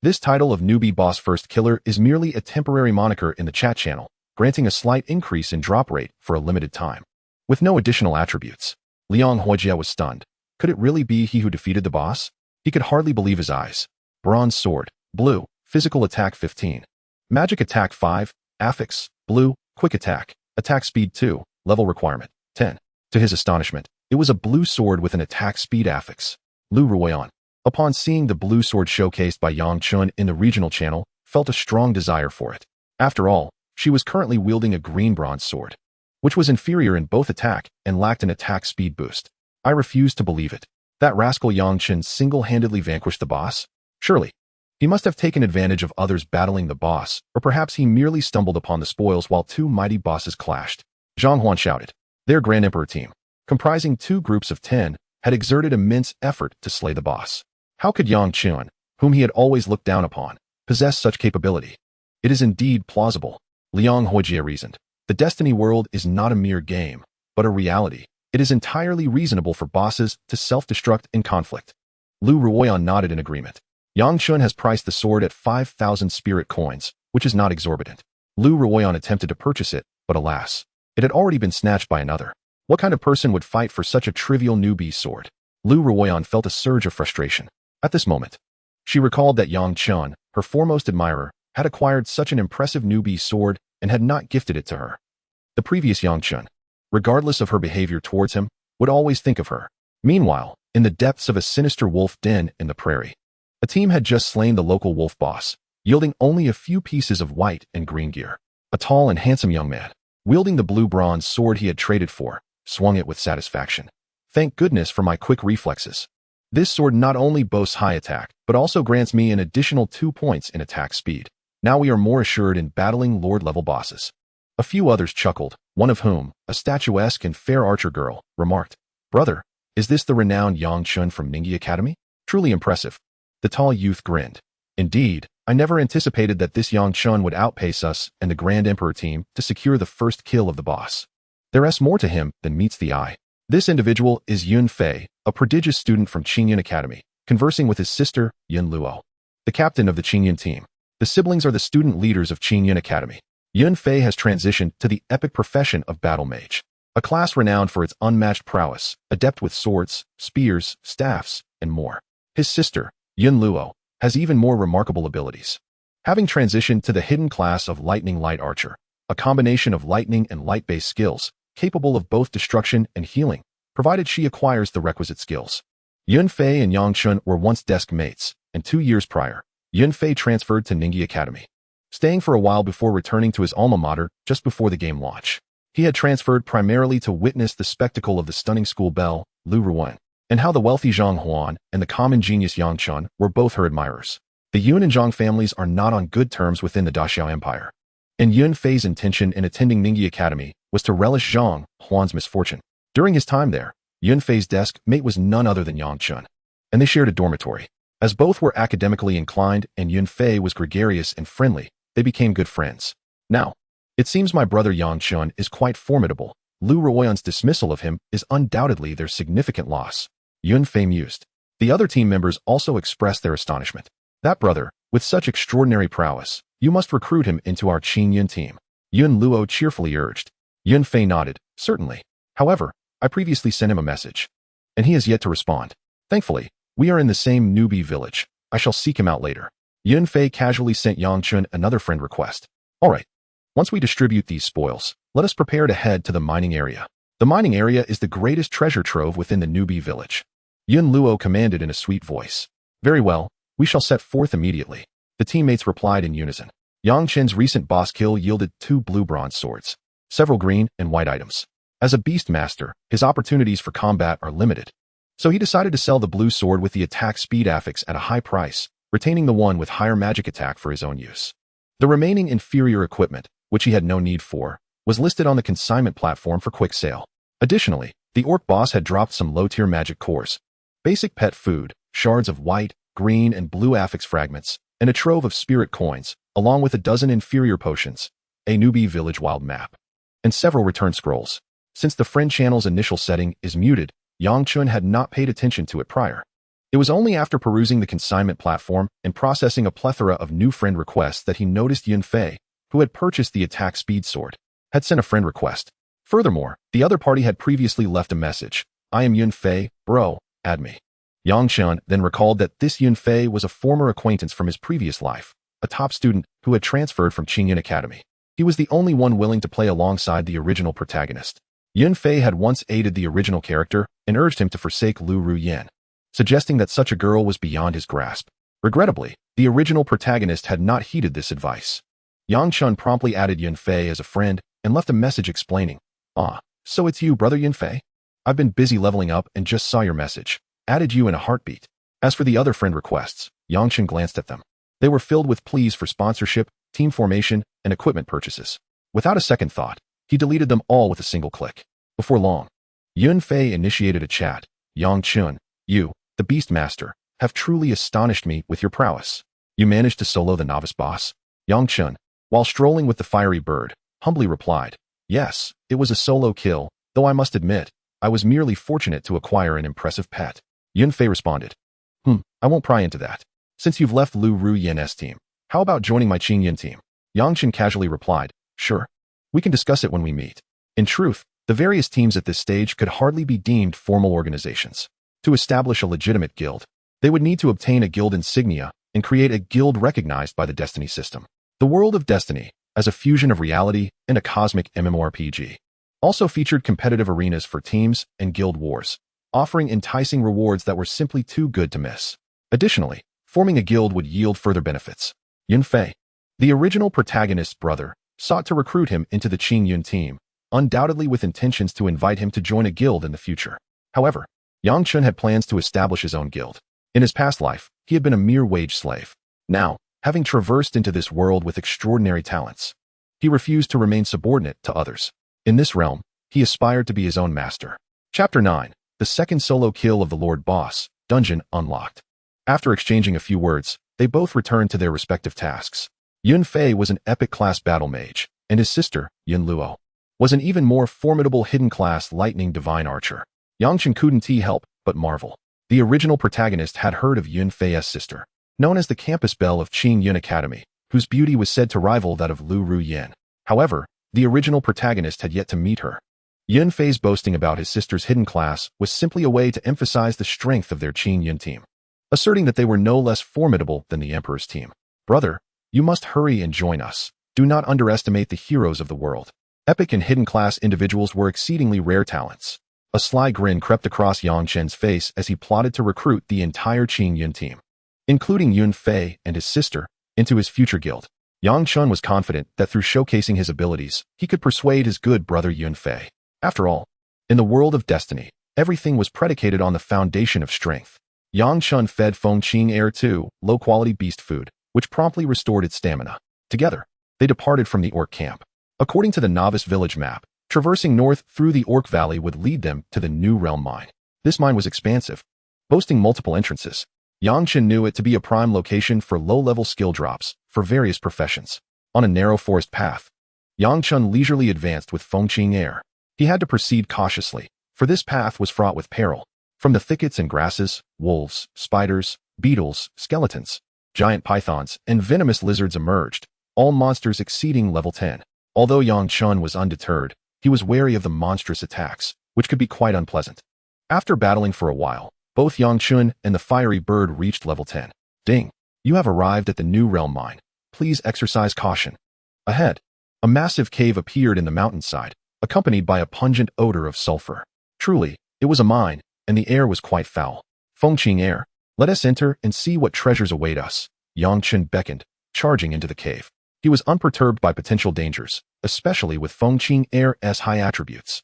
This title of newbie boss first killer is merely a temporary moniker in the chat channel, granting a slight increase in drop rate for a limited time. With no additional attributes, Liang Huojia was stunned. Could it really be he who defeated the boss? He could hardly believe his eyes. Bronze sword, blue, physical attack 15. Magic attack 5, affix, blue, quick attack speed 2, level requirement, 10. To his astonishment, it was a blue sword with an attack speed affix. Lu Ruoyan, upon seeing the blue sword showcased by Yang Chen in the regional channel, felt a strong desire for it. After all, she was currently wielding a green bronze sword, which was inferior in both attack and lacked an attack speed boost. I refused to believe it. That rascal Yang Chen single-handedly vanquished the boss? Surely, he must have taken advantage of others battling the boss, or perhaps he merely stumbled upon the spoils while 2 mighty bosses clashed. Zhang Huan shouted. Their Grand Emperor team, comprising 2 groups of 10, had exerted immense effort to slay the boss. How could Yang Chen, whom he had always looked down upon, possess such capability? It is indeed plausible, Liang Huojia reasoned. The Destiny world is not a mere game, but a reality. It is entirely reasonable for bosses to self-destruct in conflict. Lu Ruoyan nodded in agreement. Yang Chen has priced the sword at 5,000 spirit coins, which is not exorbitant. Lu Ruoyan attempted to purchase it, but alas, it had already been snatched by another. What kind of person would fight for such a trivial newbie sword? Lu Ruoyan felt a surge of frustration. At this moment, she recalled that Yang Chen, her foremost admirer, had acquired such an impressive newbie sword and had not gifted it to her. The previous Yang Chen, regardless of her behavior towards him, would always think of her. Meanwhile, in the depths of a sinister wolf den in the prairie, a team had just slain the local wolf boss, yielding only a few pieces of white and green gear. A tall and handsome young man, wielding the blue bronze sword he had traded for, swung it with satisfaction. Thank goodness for my quick reflexes. This sword not only boasts high attack, but also grants me an additional 2 points in attack speed. Now we are more assured in battling Lord-level bosses. A few others chuckled, one of whom, a statuesque and fair archer girl, remarked, Brother, is this the renowned Yang Chen from Ningyi Academy? Truly impressive. The tall youth grinned. Indeed, I never anticipated that this Yang Chen would outpace us and the Grand Emperor team to secure the first kill of the boss. There is more to him than meets the eye. This individual is Yun Fei, a prodigious student from Qingyun Academy, conversing with his sister, Yun Luo, the captain of the Qingyun team. The siblings are the student leaders of Qingyun Academy. Yun Fei has transitioned to the epic profession of battle mage, a class renowned for its unmatched prowess, adept with swords, spears, staffs, and more. His sister, Yun Luo, has even more remarkable abilities. Having transitioned to the hidden class of Lightning Light Archer, a combination of lightning and light-based skills, capable of both destruction and healing, provided she acquires the requisite skills. Yun Fei and Yang Chen were once desk mates, and 2 years prior, Yun Fei transferred to Ningyi Academy, staying for a while before returning to his alma mater just before the game launch. He had transferred primarily to witness the spectacle of the stunning school belle, Lu Ruoyan, and how the wealthy Zhang Huan and the common genius Yang Chen were both her admirers. The Yun and Zhang families are not on good terms within the Daxiao Empire, and Yun Fei's intention in attending Ningyi Academy was to relish Zhang Huan's misfortune. During his time there, Yun Fei's desk mate was none other than Yang Chen, and they shared a dormitory. As both were academically inclined and Yun Fei was gregarious and friendly, they became good friends. Now, it seems my brother Yang Chen is quite formidable. Lu Ruoyan's dismissal of him is undoubtedly their significant loss. Yun Fei mused. The other team members also expressed their astonishment. That brother, with such extraordinary prowess, you must recruit him into our Qingyun team. Yun Luo cheerfully urged. Yun Fei nodded. Certainly. However, I previously sent him a message, and he has yet to respond. Thankfully, we are in the same newbie village. I shall seek him out later. Yun Fei casually sent Yang Chen another friend request. All right. Once we distribute these spoils, let us prepare to head to the mining area. The mining area is the greatest treasure trove within the newbie village. Yun Luo commanded in a sweet voice. Very well, we shall set forth immediately. The teammates replied in unison. Yang Chen's recent boss kill yielded 2 blue bronze swords, several green and white items. As a Beastmaster, his opportunities for combat are limited. So he decided to sell the blue sword with the attack speed affix at a high price, retaining the one with higher magic attack for his own use. The remaining inferior equipment, which he had no need for, was listed on the consignment platform for quick sale. Additionally, the orc boss had dropped some low-tier magic cores, basic pet food, shards of white, green, and blue affix fragments, and a trove of spirit coins, along with a dozen inferior potions, a newbie village wild map, and several return scrolls. Since the friend channel's initial setting is muted, Yang Chen had not paid attention to it prior. It was only after perusing the consignment platform and processing a plethora of new friend requests that he noticed Yun Fei, who had purchased the attack speed sword, had sent a friend request. Furthermore, the other party had previously left a message. I am Yun Fei, bro, add me. Yang Chen then recalled that this Yun Fei was a former acquaintance from his previous life, a top student who had transferred from Qingyun Academy. He was the only one willing to play alongside the original protagonist. Yun Fei had once aided the original character and urged him to forsake Lu Ruyan, suggesting that such a girl was beyond his grasp. Regrettably, the original protagonist had not heeded this advice. Yang Chen promptly added Yun Fei as a friend and left a message explaining, so it's you, brother Yun Fei? I've been busy leveling up and just saw your message. Added you in a heartbeat. As for the other friend requests, Yang Chen glanced at them. They were filled with pleas for sponsorship, team formation, and equipment purchases. Without a second thought, he deleted them all with a single click. Before long, Yun Fei initiated a chat. Yang Chen, you, the Beastmaster, have truly astonished me with your prowess. You managed to solo the novice boss? Yang Chen, while strolling with the fiery bird, humbly replied, yes, it was a solo kill, though I must admit, I was merely fortunate to acquire an impressive pet. Yun Fei responded, I won't pry into that. Since you've left Lu Ruyan's team, how about joining my Qingyun team? Yang Chen casually replied, sure. We can discuss it when we meet. In truth, the various teams at this stage could hardly be deemed formal organizations. To establish a legitimate guild, they would need to obtain a guild insignia and create a guild recognized by the Destiny system. The world of Destiny, as a fusion of reality and a cosmic MMORPG, also featured competitive arenas for teams and guild wars, offering enticing rewards that were simply too good to miss. Additionally, forming a guild would yield further benefits. Yun Fei, the original protagonist's brother, sought to recruit him into the Qingyun team, undoubtedly with intentions to invite him to join a guild in the future. However, Yang Chen had plans to establish his own guild. In his past life, he had been a mere wage slave. Now, having traversed into this world with extraordinary talents, he refused to remain subordinate to others. In this realm, he aspired to be his own master. Chapter 9, the second solo kill of the Lord Boss, Dungeon Unlocked. After exchanging a few words, they both returned to their respective tasks. Yun Fei was an epic-class battle mage, and his sister, Yun Luo, was an even more formidable hidden-class lightning divine archer. Yang Chen couldn't help but marvel. The original protagonist had heard of Yun Fei's sister, known as the campus belle of Qingyun Academy, whose beauty was said to rival that of Lu Ruyan. However, the original protagonist had yet to meet her. Yun Fei's boasting about his sister's hidden class was simply a way to emphasize the strength of their Qingyun team, asserting that they were no less formidable than the Emperor's team. Brother, you must hurry and join us. Do not underestimate the heroes of the world. Epic and hidden class individuals were exceedingly rare talents. A sly grin crept across Yang Chen's face as he plotted to recruit the entire Qingyun team, including Yun Fei and his sister, into his future guild. Yang Chen was confident that through showcasing his abilities, he could persuade his good brother Yun Fei. After all, in the world of Destiny, everything was predicated on the foundation of strength. Yang Chen fed Feng Qing Air 2 low-quality beast food, which promptly restored its stamina. Together, they departed from the orc camp. According to the novice village map, traversing north through the Orc Valley would lead them to the New Realm mine. This mine was expansive, boasting multiple entrances. Yang Chen knew it to be a prime location for low-level skill drops for various professions. On a narrow forest path, Yang Chen leisurely advanced with Feng Qing Air. He had to proceed cautiously, for this path was fraught with peril. From the thickets and grasses, wolves, spiders, beetles, skeletons, giant pythons, and venomous lizards emerged, all monsters exceeding level 10. Although Yang Chen was undeterred, he was wary of the monstrous attacks, which could be quite unpleasant. After battling for a while, both Yang Chen and the fiery bird reached level 10. Ding! You have arrived at the New Realm mine. Please exercise caution. Ahead, a massive cave appeared in the mountainside, accompanied by a pungent odor of sulfur. Truly, it was a mine, and the air was quite foul. Fengqing Air, let us enter and see what treasures await us. Yang Chen beckoned, charging into the cave. He was unperturbed by potential dangers, especially with Fengqing Air's high attributes.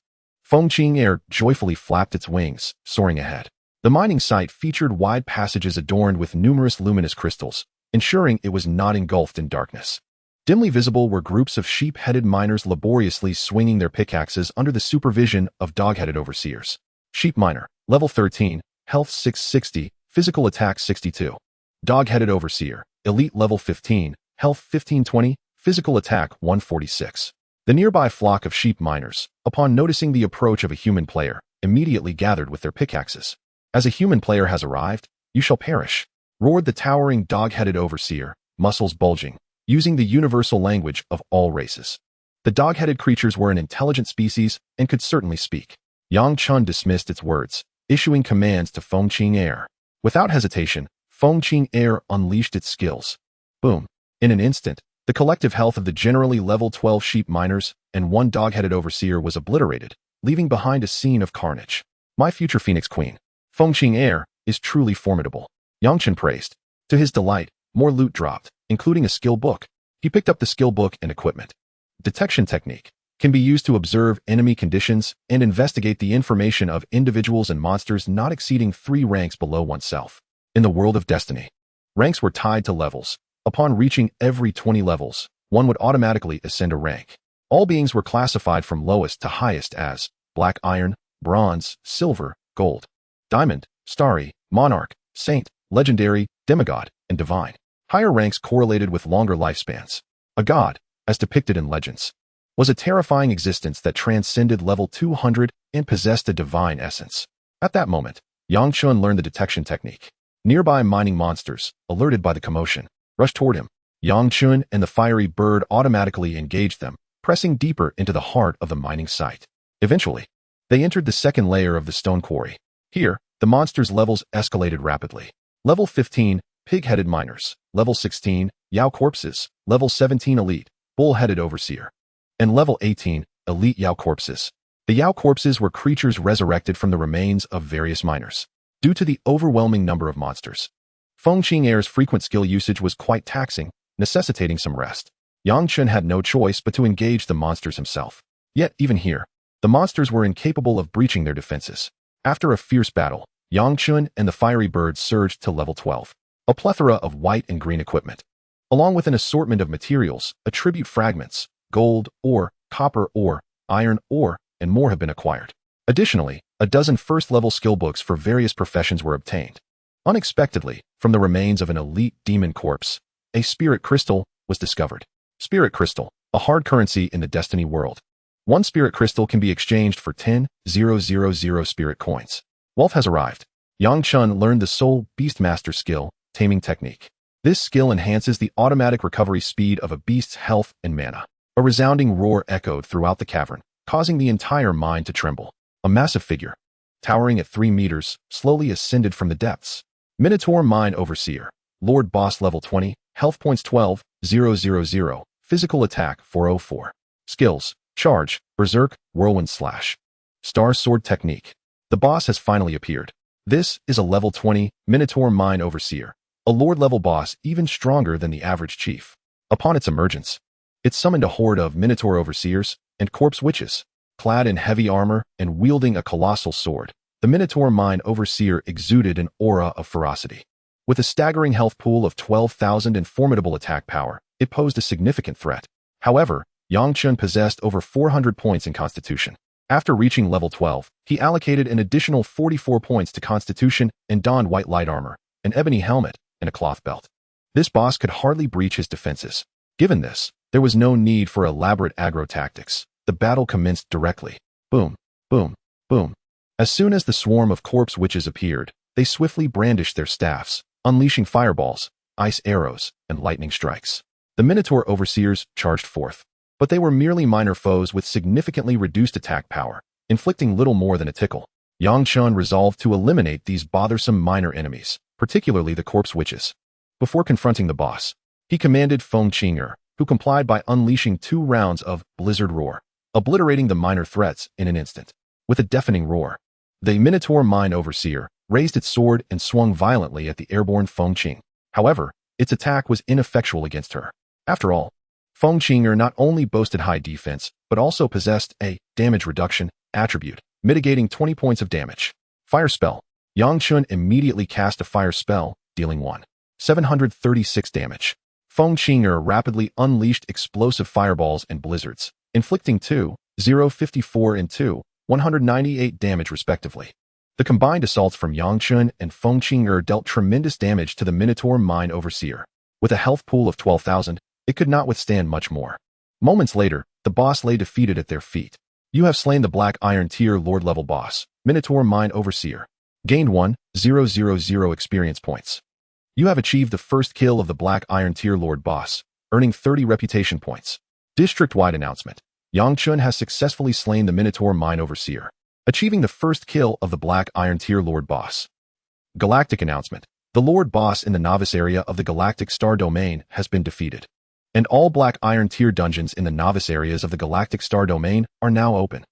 Fengqing Air joyfully flapped its wings, soaring ahead. The mining site featured wide passages adorned with numerous luminous crystals, ensuring it was not engulfed in darkness. Dimly visible were groups of sheep-headed miners laboriously swinging their pickaxes under the supervision of dog-headed overseers. Sheep Miner, level 13, health 660, physical attack 62. Dog-headed overseer, elite level 15, health 1520, physical attack 146. The nearby flock of sheep miners, upon noticing the approach of a human player, immediately gathered with their pickaxes. As a human player has arrived, you shall perish, roared the towering dog-headed overseer, muscles bulging, using the universal language of all races. The dog-headed creatures were an intelligent species and could certainly speak. Yang Chen dismissed its words, issuing commands to Fengqing Air. Without hesitation, Fengqing Air unleashed its skills. Boom. In an instant, the collective health of the generally level 12 sheep miners and one dog-headed overseer was obliterated, leaving behind a scene of carnage. My future Phoenix Queen, Fengqing Air, is truly formidable. Yang Chen praised. To his delight, more loot dropped, including a skill book. He picked up the skill book and equipment. Detection technique can be used to observe enemy conditions and investigate the information of individuals and monsters not exceeding 3 ranks below oneself. In the world of Destiny, ranks were tied to levels. Upon reaching every 20 levels, one would automatically ascend a rank. All beings were classified from lowest to highest as Black Iron, Bronze, Silver, Gold, Diamond, Starry, Monarch, Saint, Legendary, Demigod, and Divine. Higher ranks correlated with longer lifespans. A god, as depicted in legends, was a terrifying existence that transcended level 200 and possessed a divine essence. At that moment, Yang Chen learned the detection technique. Nearby mining monsters, alerted by the commotion, rushed toward him. Yang Chen and the fiery bird automatically engaged them, pressing deeper into the heart of the mining site. Eventually, they entered the second layer of the stone quarry. Here, the monsters' levels escalated rapidly. Level 15, pig-headed miners. Level 16, Yao corpses. Level 17, elite, bull-headed overseer. And level 18, elite Yao corpses. The Yao corpses were creatures resurrected from the remains of various miners. Due to the overwhelming number of monsters, Fengqing Air's frequent skill usage was quite taxing, necessitating some rest. Yang Chen had no choice but to engage the monsters himself. Yet, even here, the monsters were incapable of breaching their defenses. After a fierce battle, Yang Chen and the fiery bird surged to level 12. A plethora of white and green equipment, along with an assortment of materials, attribute fragments, gold ore, copper ore, iron ore, and more have been acquired. Additionally, a dozen first-level skill books for various professions were obtained. Unexpectedly, from the remains of an elite demon corpse, a spirit crystal was discovered. Spirit crystal, a hard currency in the Destiny world. One spirit crystal can be exchanged for 10,000 spirit coins. Wealth has arrived. Yang Chen learned the sole Beastmaster skill, taming technique. This skill enhances the automatic recovery speed of a beast's health and mana. A resounding roar echoed throughout the cavern, causing the entire mine to tremble. A massive figure, towering at 3 meters, slowly ascended from the depths. Minotaur Mine Overseer, Lord Boss level 20, health points 12,000, physical attack 404. Skills, charge, berserk, whirlwind slash. Star sword technique. The boss has finally appeared. This is a level 20 Minotaur Mine Overseer, a lord level boss even stronger than the average chief. Upon its emergence, it summoned a horde of Minotaur Overseers and corpse witches. Clad in heavy armor and wielding a colossal sword, the Minotaur Mine Overseer exuded an aura of ferocity. With a staggering health pool of 12,000 and formidable attack power, it posed a significant threat. However, Yang Chen possessed over 400 points in Constitution. After reaching level 12, he allocated an additional 44 points to Constitution and donned white light armor, an ebony helmet, and a cloth belt. This boss could hardly breach his defenses. Given this, there was no need for elaborate aggro tactics. The battle commenced directly. Boom, boom, boom. As soon as the swarm of corpse witches appeared, they swiftly brandished their staffs, unleashing fireballs, ice arrows, and lightning strikes. The Minotaur Overseers charged forth. But they were merely minor foes with significantly reduced attack power, inflicting little more than a tickle. Yang Chen resolved to eliminate these bothersome minor enemies, particularly the corpse witches. Before confronting the boss, he commanded Feng Qing'er, who complied by unleashing 2 rounds of Blizzard Roar, obliterating the minor threats in an instant. With a deafening roar, the Minotaur Mine Overseer raised its sword and swung violently at the airborne Feng Qing. However, its attack was ineffectual against her. After all, Feng Qing'er not only boasted high defense, but also possessed a damage reduction attribute, mitigating 20 points of damage. Fire spell. Yang Chen immediately cast a fire spell, dealing 736 damage. Feng Qing'er rapidly unleashed explosive fireballs and blizzards, inflicting 54 and 198 damage respectively. The combined assaults from Yang Chen and Feng Qing'er dealt tremendous damage to the Minotaur Mine Overseer. With a health pool of 12,000, it could not withstand much more. Moments later, the boss lay defeated at their feet. You have slain the Black Iron Tier Lord level boss, Minotaur Mine Overseer. Gained 1,000 experience points. You have achieved the first kill of the Black Iron Tier Lord boss, earning 30 reputation points. District-wide announcement. Yang Chen has successfully slain the Minotaur Mine Overseer, achieving the first kill of the Black Iron Tier Lord boss. Galactic announcement. The Lord boss in the novice area of the Galactic Star Domain has been defeated, and all Black Iron Tier dungeons in the novice areas of the Galactic Star Domain are now open.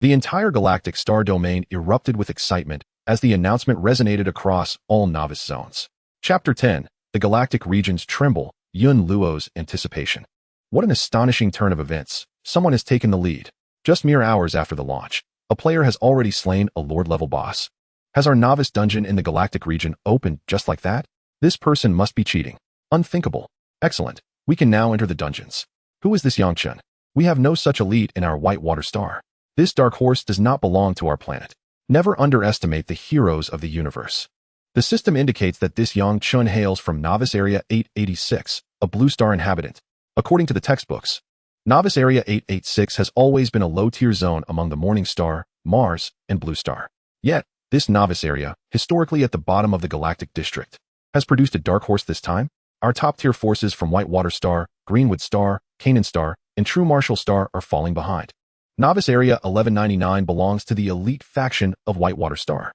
The entire Galactic Star Domain erupted with excitement as the announcement resonated across all novice zones. Chapter 10. The Galactic Regions Tremble, Yun Luo's Anticipation. What an astonishing turn of events. Someone has taken the lead. Just mere hours after the launch, a player has already slain a Lord-level boss. Has our novice dungeon in the Galactic region opened just like that? This person must be cheating. Unthinkable. Excellent. We can now enter the dungeons. Who is this Yang Chen? We have no such elite in our Whitewater Star. This dark horse does not belong to our planet. Never underestimate the heroes of the universe. The system indicates that this Yang Chen hails from Novice Area 886, a Blue Star inhabitant. According to the textbooks, Novice Area 886 has always been a low-tier zone among the Morning Star, Mars, and Blue Star. Yet, this Novice Area, historically at the bottom of the Galactic District, has produced a dark horse this time. Our top-tier forces from Whitewater Star, Greenwood Star, Canaan Star, and True Marshall Star are falling behind. Novice Area 1199 belongs to the elite faction of Whitewater Star.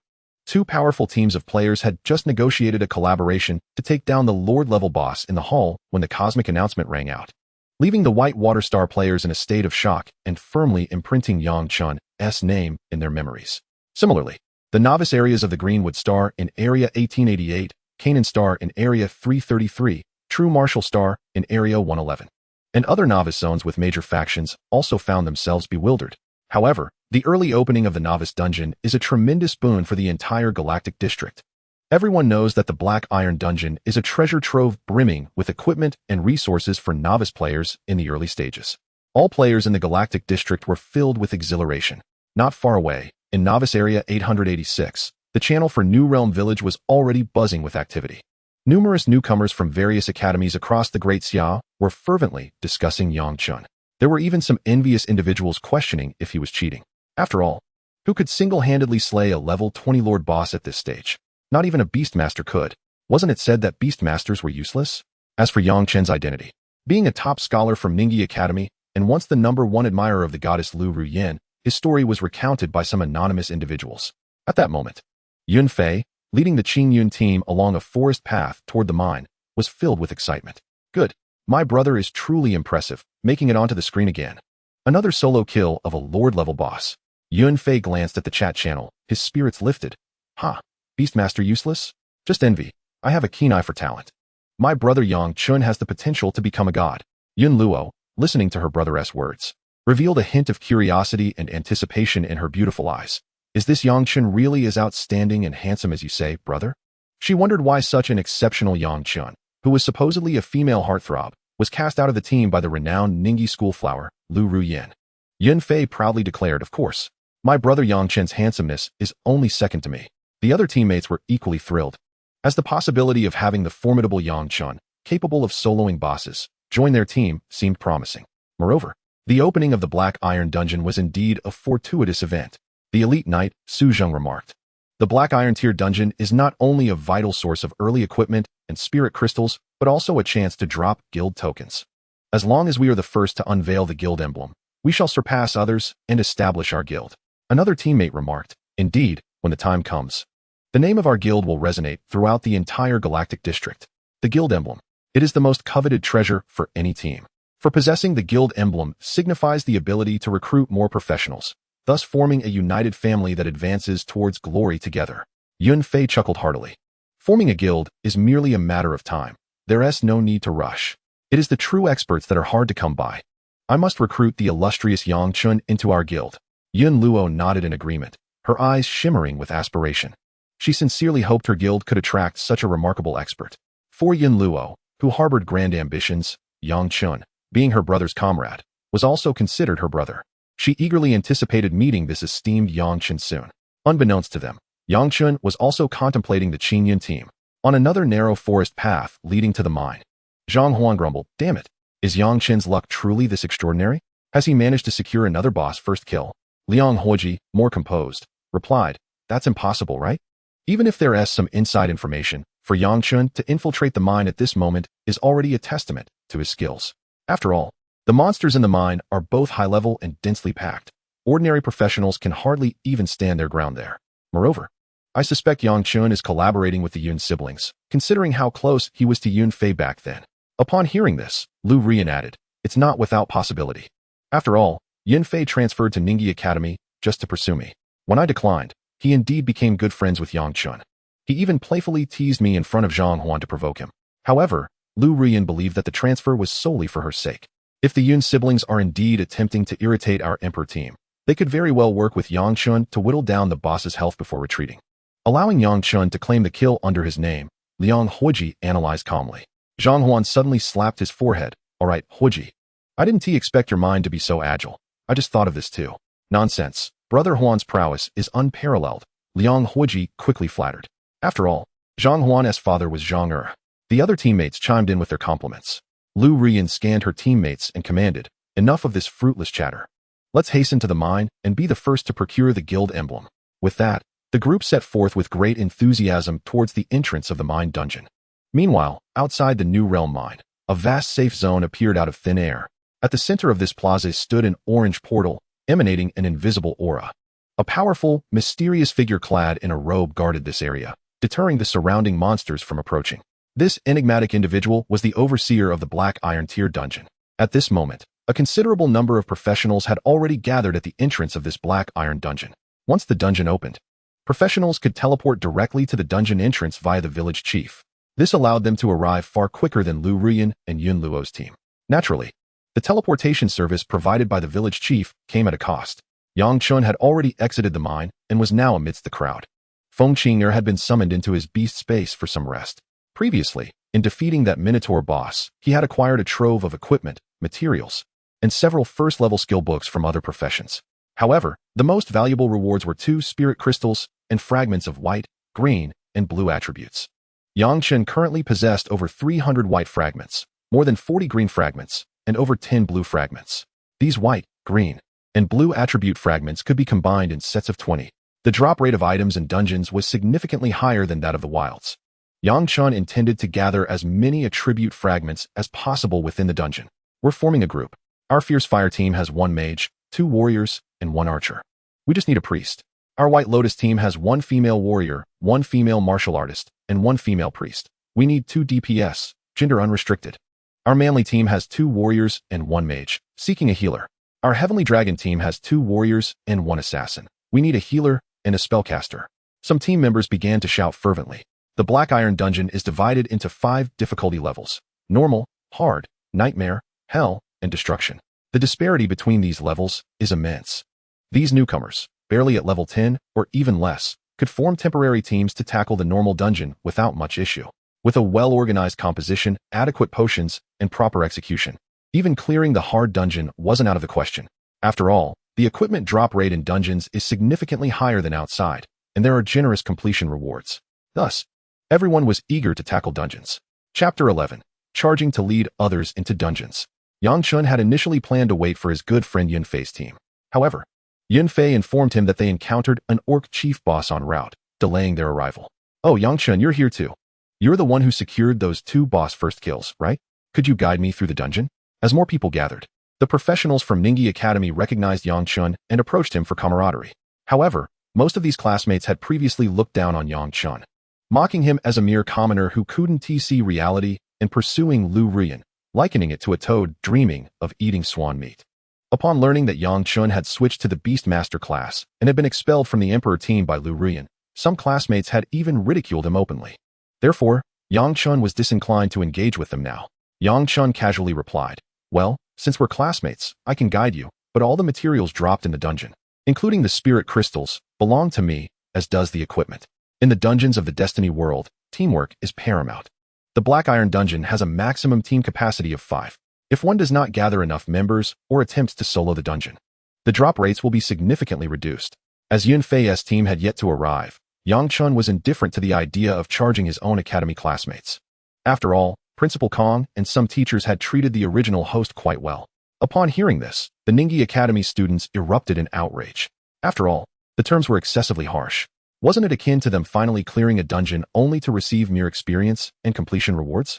2 powerful teams of players had just negotiated a collaboration to take down the Lord-level boss in the hall when the cosmic announcement rang out, leaving the Whitewater Star players in a state of shock and firmly imprinting Yang Chen's name in their memories. Similarly, the novice areas of the Greenwood Star in Area 1888, Canaan Star in Area 333, True Marshall Star in Area 111, and other novice zones with major factions also found themselves bewildered. However, the early opening of the novice dungeon is a tremendous boon for the entire Galactic District. Everyone knows that the Black Iron Dungeon is a treasure trove brimming with equipment and resources for novice players in the early stages. All players in the Galactic District were filled with exhilaration. Not far away, in Novice Area 886, the channel for New Realm Village was already buzzing with activity. Numerous newcomers from various academies across the Great Xia were fervently discussing Yang Chen. There were even some envious individuals questioning if he was cheating. After all, who could single-handedly slay a level 20 Lord boss at this stage? Not even a Beastmaster could. Wasn't it said that Beastmasters were useless? As for Yang Chen's identity, being a top scholar from Ningyi Academy and once the #1 admirer of the goddess Lu Ruyan, his story was recounted by some anonymous individuals. At that moment, Yun Fei, leading the Qing Yun team along a forest path toward the mine, was filled with excitement. Good. My brother is truly impressive, making it onto the screen again. Another solo kill of a Lord-level boss. Yun Fei glanced at the chat channel, his spirits lifted. Ha! Beastmaster useless? Just envy. I have a keen eye for talent. My brother Yang Chen has the potential to become a god. Yun Luo, listening to her brother's words, revealed a hint of curiosity and anticipation in her beautiful eyes. Is this Yang Chen really as outstanding and handsome as you say, brother? She wondered why such an exceptional Yang Chen, who was supposedly a female heartthrob, was cast out of the team by the renowned Ningyi schoolflower, Lu Ruyan. Yun Fei proudly declared, of course, my brother Yang Chen's handsomeness is only second to me. The other teammates were equally thrilled, as the possibility of having the formidable Yang Chen, capable of soloing bosses, join their team seemed promising. Moreover, the opening of the Black Iron Dungeon was indeed a fortuitous event. The elite knight, Su Zheng, remarked. The Black Iron Tier Dungeon is not only a vital source of early equipment and spirit crystals, but also a chance to drop guild tokens. As long as we are the first to unveil the guild emblem, we shall surpass others and establish our guild. Another teammate remarked, indeed, when the time comes. The name of our guild will resonate throughout the entire galactic district. The guild emblem. It is the most coveted treasure for any team. For possessing the guild emblem signifies the ability to recruit more professionals, thus forming a united family that advances towards glory together. Yun Fei chuckled heartily. Forming a guild is merely a matter of time. There's no need to rush. It is the true experts that are hard to come by. I must recruit the illustrious Yang Chun into our guild. Yun Luo nodded in agreement, her eyes shimmering with aspiration. She sincerely hoped her guild could attract such a remarkable expert. For Yun Luo, who harbored grand ambitions, Yang Chun, being her brother's comrade, was also considered her brother. She eagerly anticipated meeting this esteemed Yang Chun soon. Unbeknownst to them, Yang Chun was also contemplating the Qingyun team on another narrow forest path leading to the mine. Zhang Huan grumbled, damn it, is Yang Chun's luck truly this extraordinary? Has he managed to secure another boss first kill? Liang Huoji, more composed, replied, that's impossible, right? Even if there is some inside information, for Yang Chun to infiltrate the mine at this moment is already a testament to his skills. After all, the monsters in the mine are both high-level and densely packed. Ordinary professionals can hardly even stand their ground there. Moreover, I suspect Yang Chun is collaborating with the Yun siblings, considering how close he was to Yun Fei back then. Upon hearing this, Lu Rian added, it's not without possibility. After all, Yun Fei transferred to Ningyi Academy just to pursue me. When I declined, he indeed became good friends with Yang Chun. He even playfully teased me in front of Zhang Huan to provoke him. However, Lu Rian believed that the transfer was solely for her sake. If the Yun siblings are indeed attempting to irritate our Emperor team, they could very well work with Yang Chun to whittle down the boss's health before retreating. Allowing Yang Chun to claim the kill under his name, Liang Huoji analyzed calmly. Zhang Huan suddenly slapped his forehead. Alright, Huoji. I didn't expect your mind to be so agile. I just thought of this too. Nonsense. Brother Huan's prowess is unparalleled, Liang Huoji quickly flattered. After all, Zhang Huan's father was Zhang Er. The other teammates chimed in with their compliments. Lu Rian scanned her teammates and commanded, enough of this fruitless chatter. Let's hasten to the mine and be the first to procure the guild emblem. With that, the group set forth with great enthusiasm towards the entrance of the mine dungeon. Meanwhile, outside the New Realm mine, a vast safe zone appeared out of thin air. At the center of this plaza stood an orange portal, emanating an invisible aura. A powerful, mysterious figure clad in a robe guarded this area, deterring the surrounding monsters from approaching. This enigmatic individual was the overseer of the Black Iron Tier dungeon. At this moment, a considerable number of professionals had already gathered at the entrance of this Black Iron dungeon. Once the dungeon opened, professionals could teleport directly to the dungeon entrance via the village chief. This allowed them to arrive far quicker than Lu Rian and Yun Luo's team. Naturally, the teleportation service provided by the village chief came at a cost. Yang Chun had already exited the mine and was now amidst the crowd. Feng Qing'er had been summoned into his beast space for some rest. Previously, in defeating that Minotaur boss, he had acquired a trove of equipment, materials, and several first-level skill books from other professions. However, the most valuable rewards were 2 spirit crystals and fragments of white, green, and blue attributes. Yang Chen currently possessed over 300 white fragments, more than 40 green fragments, and over 10 blue fragments. These white, green, and blue attribute fragments could be combined in sets of 20. The drop rate of items in dungeons was significantly higher than that of the wilds. Yang Chun intended to gather as many attribute fragments as possible within the dungeon. We're forming a group. Our Fierce Fire team has 1 mage, 2 warriors, and 1 archer. We just need a priest. Our White Lotus team has 1 female warrior, 1 female martial artist, and 1 female priest. We need 2 DPS, gender unrestricted. Our Manly team has 2 warriors and 1 mage, seeking a healer. Our Heavenly Dragon team has 2 warriors and 1 assassin. We need a healer and a spellcaster. Some team members began to shout fervently. The Black Iron dungeon is divided into 5 difficulty levels: normal, hard, nightmare, hell, and destruction. The disparity between these levels is immense. These newcomers, barely at level 10 or even less, could form temporary teams to tackle the normal dungeon without much issue. With a well-organized composition, adequate potions, and proper execution, even clearing the hard dungeon wasn't out of the question. After all, the equipment drop rate in dungeons is significantly higher than outside, and there are generous completion rewards. Thus, everyone was eager to tackle dungeons. Chapter 11. Charging to lead others into dungeons. Yang Chun had initially planned to wait for his good friend Yun Fei's team. However, Yun Fei informed him that they encountered an orc chief boss en route, delaying their arrival. Oh, Yang Chun, you're here too. You're the one who secured those 2 boss first kills, right? Could you guide me through the dungeon? As more people gathered, the professionals from Ningyi Academy recognized Yang Chen and approached him for camaraderie. However, most of these classmates had previously looked down on Yang Chen, mocking him as a mere commoner who couldn't see reality and pursuing Lu Ruyan, likening it to a toad dreaming of eating swan meat. Upon learning that Yang Chen had switched to the Beastmaster class and had been expelled from the Emperor team by Lu Ruyan, some classmates had even ridiculed him openly. Therefore, Yang Chen was disinclined to engage with them now. Yang Chen casually replied, "Well, since we're classmates, I can guide you, but all the materials dropped in the dungeon, including the spirit crystals, belong to me, as does the equipment. In the dungeons of the Destiny world, teamwork is paramount. The Black Iron dungeon has a maximum team capacity of 5. If one does not gather enough members or attempts to solo the dungeon, the drop rates will be significantly reduced." As Yun Fei's team had yet to arrive, Yang Chen was indifferent to the idea of charging his own academy classmates. After all, Principal Kong and some teachers had treated the original host quite well. Upon hearing this, the Ningyi Academy students erupted in outrage. After all, the terms were excessively harsh. Wasn't it akin to them finally clearing a dungeon only to receive mere experience and completion rewards?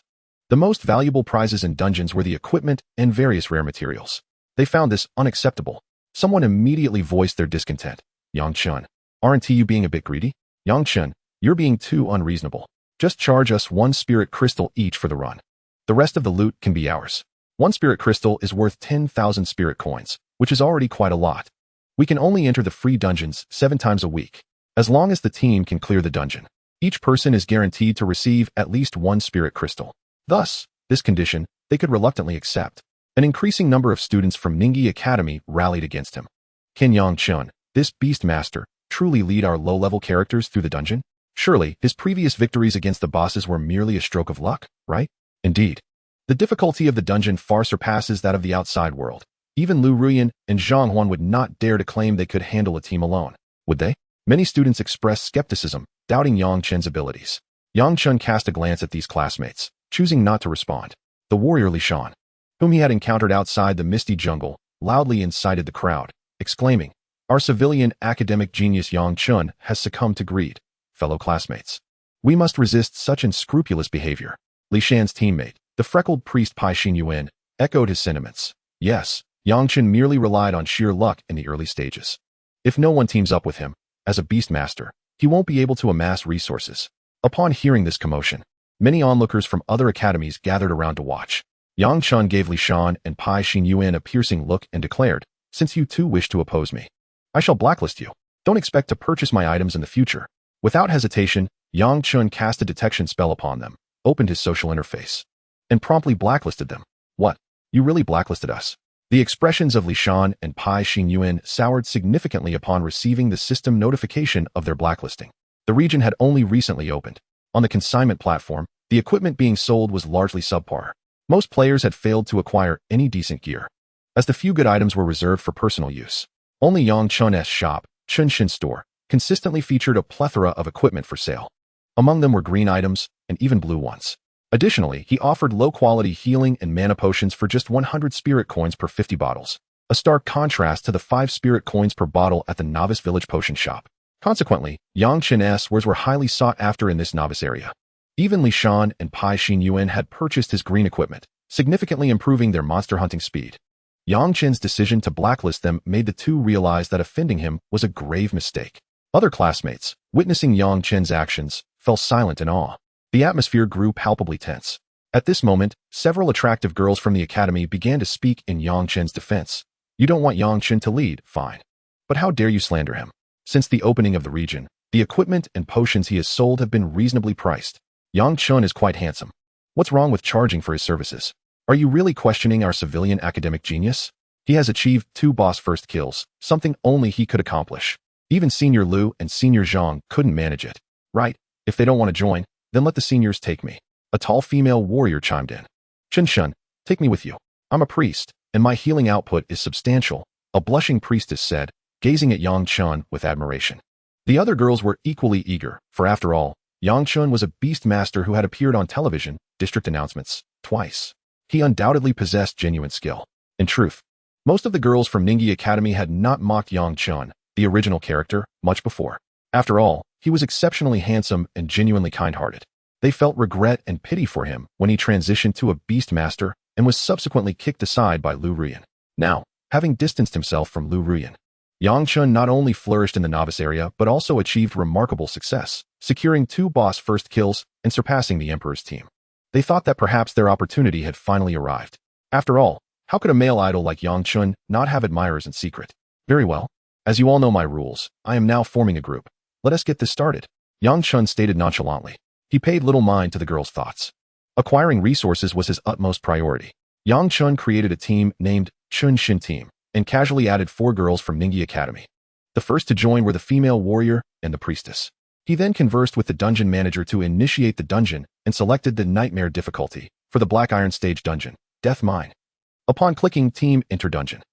The most valuable prizes in dungeons were the equipment and various rare materials. They found this unacceptable. Someone immediately voiced their discontent. "Yang Chen, aren't you being a bit greedy? Yang Chen, you're being too unreasonable. Just charge us 1 spirit crystal each for the run. The rest of the loot can be ours. 1 spirit crystal is worth 10,000 spirit coins, which is already quite a lot. We can only enter the free dungeons 7 times a week. As long as the team can clear the dungeon, each person is guaranteed to receive at least 1 spirit crystal." Thus, this condition they could reluctantly accept. An increasing number of students from Ningyi Academy rallied against him. "Can Yang Chen, this Beastmaster, truly lead our low-level characters through the dungeon? Surely, his previous victories against the bosses were merely a stroke of luck, right?" Indeed, the difficulty of the dungeon far surpasses that of the outside world. Even Lu Ruyan and Zhang Huan would not dare to claim they could handle a team alone, would they? Many students expressed skepticism, doubting Yang Chen's abilities. Yang Chen cast a glance at these classmates, choosing not to respond. The warrior Li Shan, whom he had encountered outside the misty jungle, loudly incited the crowd, exclaiming, "Our civilian academic genius Yang Chen has succumbed to greed. Fellow classmates, we must resist such unscrupulous behavior." Li Shan's teammate, the freckled priest Pai Xinyuan, echoed his sentiments. Yes, Yang Chen merely relied on sheer luck in the early stages. If no one teams up with him, as a Beastmaster, he won't be able to amass resources. Upon hearing this commotion, many onlookers from other academies gathered around to watch. Yang Chen gave Li Shan and Pai Xinyuan a piercing look and declared, "Since you too wish to oppose me, I shall blacklist you. Don't expect to purchase my items in the future." Without hesitation, Yang Chen cast a detection spell upon them, opened his social interface, and promptly blacklisted them. "What? You really blacklisted us?" The expressions of Li Shan and Pai Xinyuan soured significantly upon receiving the system notification of their blacklisting. The region had only recently opened. On the consignment platform, the equipment being sold was largely subpar. Most players had failed to acquire any decent gear, as the few good items were reserved for personal use. Only Yang Chen's shop, Chen store, consistently featured a plethora of equipment for sale. Among them were green items and even blue ones. Additionally, he offered low-quality healing and mana potions for just 100 spirit coins per 50 bottles, a stark contrast to the 5 spirit coins per bottle at the Novice Village Potion Shop. Consequently, Yang Chen's wares were highly sought after in this novice area. Even Li Shan and Pai Xinyuan had purchased his green equipment, significantly improving their monster hunting speed. Yang Chen's decision to blacklist them made the two realize that offending him was a grave mistake. Other classmates, witnessing Yang Chen's actions, fell silent in awe. The atmosphere grew palpably tense. At this moment, several attractive girls from the academy began to speak in Yang Chen's defense. "You don't want Yang Chen to lead, fine. But how dare you slander him? Since the opening of the region, the equipment and potions he has sold have been reasonably priced. Yang Chen is quite handsome. What's wrong with charging for his services? Are you really questioning our civilian academic genius? He has achieved 2 boss first kills, something only he could accomplish. Even Senior Lu and Senior Zhang couldn't manage it. Right, if they don't want to join, then let the seniors take me." A tall female warrior chimed in. "Chen, take me with you. I'm a priest, and my healing output is substantial," a blushing priestess said, gazing at Yang Chen with admiration. The other girls were equally eager, for after all, Yang Chen was a Beastmaster who had appeared on television, district announcements, twice. He undoubtedly possessed genuine skill. In truth, most of the girls from Ningyi Academy had not mocked Yang Chen, the original character, much before. After all, he was exceptionally handsome and genuinely kind-hearted. They felt regret and pity for him when he transitioned to a Beastmaster, and was subsequently kicked aside by Lu Rian. Now, having distanced himself from Lu Rian, Yang Chen not only flourished in the novice area but also achieved remarkable success, securing 2 boss first kills and surpassing the Emperor's team. They thought that perhaps their opportunity had finally arrived. After all, how could a male idol like Yang Chen not have admirers in secret? Very well. As you all know my rules, I am now forming a group. Let us get this started. Yang Chen stated nonchalantly. He paid little mind to the girl's thoughts. Acquiring resources was his utmost priority. Yang Chen created a team named Chun Shin Team and casually added 4 girls from Ningyi Academy. The first to join were the female warrior and the priestess. He then conversed with the dungeon manager to initiate the dungeon and selected the nightmare difficulty for the Black Iron Stage dungeon, Death Mine. Upon clicking Team Enter Dungeon,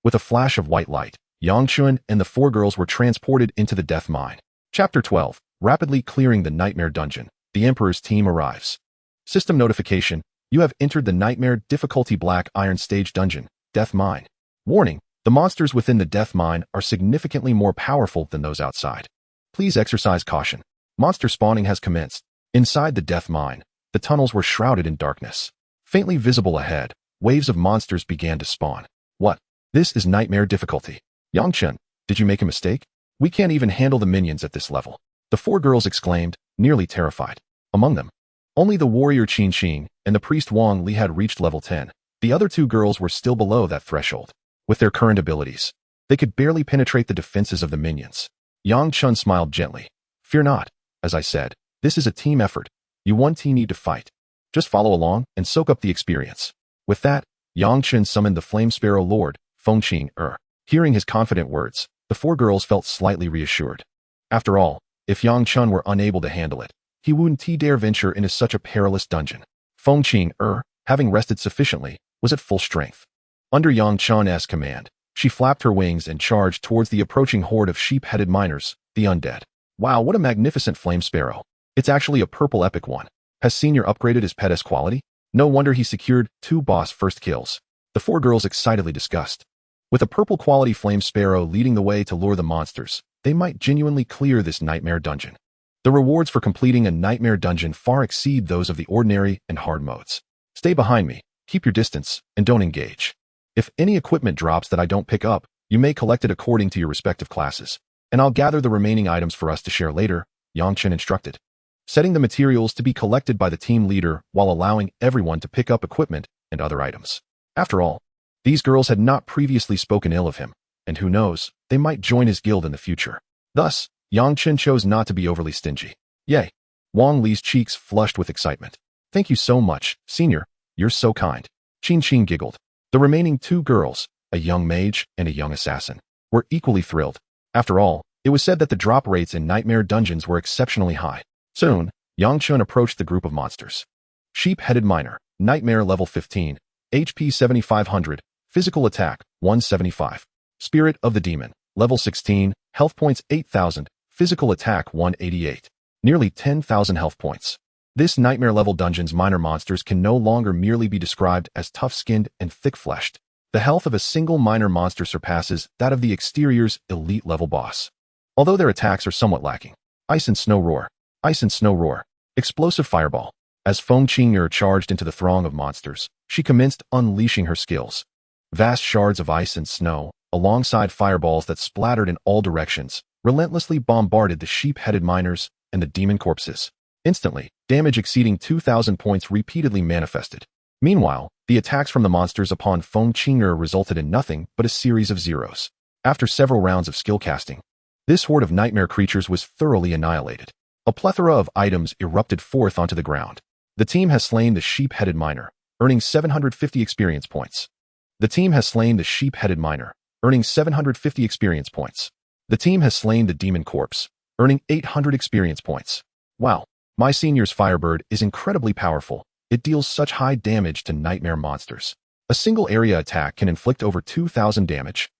with a flash of white light, Yang Chen and the 4 girls were transported into the Death Mine. Chapter 12. Rapidly clearing the Nightmare Dungeon. The Emperor's team arrives. System notification. You have entered the Nightmare Difficulty Black Iron Stage Dungeon, Death Mine. Warning. The monsters within the Death Mine are significantly more powerful than those outside. Please exercise caution. Monster spawning has commenced. Inside the Death Mine, the tunnels were shrouded in darkness. Faintly visible ahead, waves of monsters began to spawn. What? This is Nightmare Difficulty. Yang Chen, did you make a mistake? We can't even handle the minions at this level. The 4 girls exclaimed, nearly terrified. Among them, only the warrior Qin Qing and the priest Wang Li had reached level 10. The other 2 girls were still below that threshold. With their current abilities, they could barely penetrate the defenses of the minions. Yang Chen smiled gently. Fear not. As I said, this is a team effort. You one team need to fight. Just follow along and soak up the experience. With that, Yang Chen summoned the Flame Sparrow Lord, Feng Qing. Hearing his confident words, the 4 girls felt slightly reassured. After all, if Yang Chen were unable to handle it, he wouldn't dare venture into such a perilous dungeon. Feng Qing, having rested sufficiently, was at full strength. Under Yang Chen's command, she flapped her wings and charged towards the approaching horde of sheep-headed miners, the undead. Wow, what a magnificent flame sparrow. It's actually a purple epic one. Has Senior upgraded his pet S quality? No wonder he secured 2 boss first kills. The 4 girls excitedly discussed. With a purple quality flame sparrow leading the way to lure the monsters, they might genuinely clear this nightmare dungeon. The rewards for completing a nightmare dungeon far exceed those of the ordinary and hard modes. Stay behind me, keep your distance, and don't engage. If any equipment drops that I don't pick up, you may collect it according to your respective classes, and I'll gather the remaining items for us to share later, Yang Chen instructed. Setting the materials to be collected by the team leader while allowing everyone to pick up equipment and other items. After all, these girls had not previously spoken ill of him, and who knows, they might join his guild in the future. Thus, Yang Chen chose not to be overly stingy. Yay! Wang Li's cheeks flushed with excitement. Thank you so much, Senior. You're so kind. Qin Qing giggled. The remaining 2 girls, a young mage and a young assassin, were equally thrilled. After all, it was said that the drop rates in nightmare dungeons were exceptionally high. Soon, Yang Chen approached the group of monsters. Sheep-headed miner, nightmare level 15, HP 7500, physical attack 175. Spirit of the demon, level 16, health points 8000, physical attack 188. Nearly 10,000 health points. This nightmare level dungeon's minor monsters can no longer merely be described as tough-skinned and thick-fleshed. The health of a single minor monster surpasses that of the exterior's elite level boss. Although their attacks are somewhat lacking. Ice and Snow Roar. Ice and Snow Roar. Explosive Fireball. As Feng Qing'er charged into the throng of monsters, she commenced unleashing her skills. Vast shards of ice and snow, alongside fireballs that splattered in all directions, relentlessly bombarded the sheep-headed miners and the demon corpses. Instantly, damage exceeding 2,000 points repeatedly manifested. Meanwhile, the attacks from the monsters upon Feng Qing'er resulted in nothing but a series of zeros. After several rounds of skill casting, this horde of nightmare creatures was thoroughly annihilated. A plethora of items erupted forth onto the ground. The team has slain the sheep-headed miner, earning 750 experience points. The team has slain the sheep-headed miner, earning 750 experience points. The team has slain the demon corpse, earning 800 experience points. Wow, my senior's Firebird is incredibly powerful. It deals such high damage to nightmare monsters. A single area attack can inflict over 2,000 damage.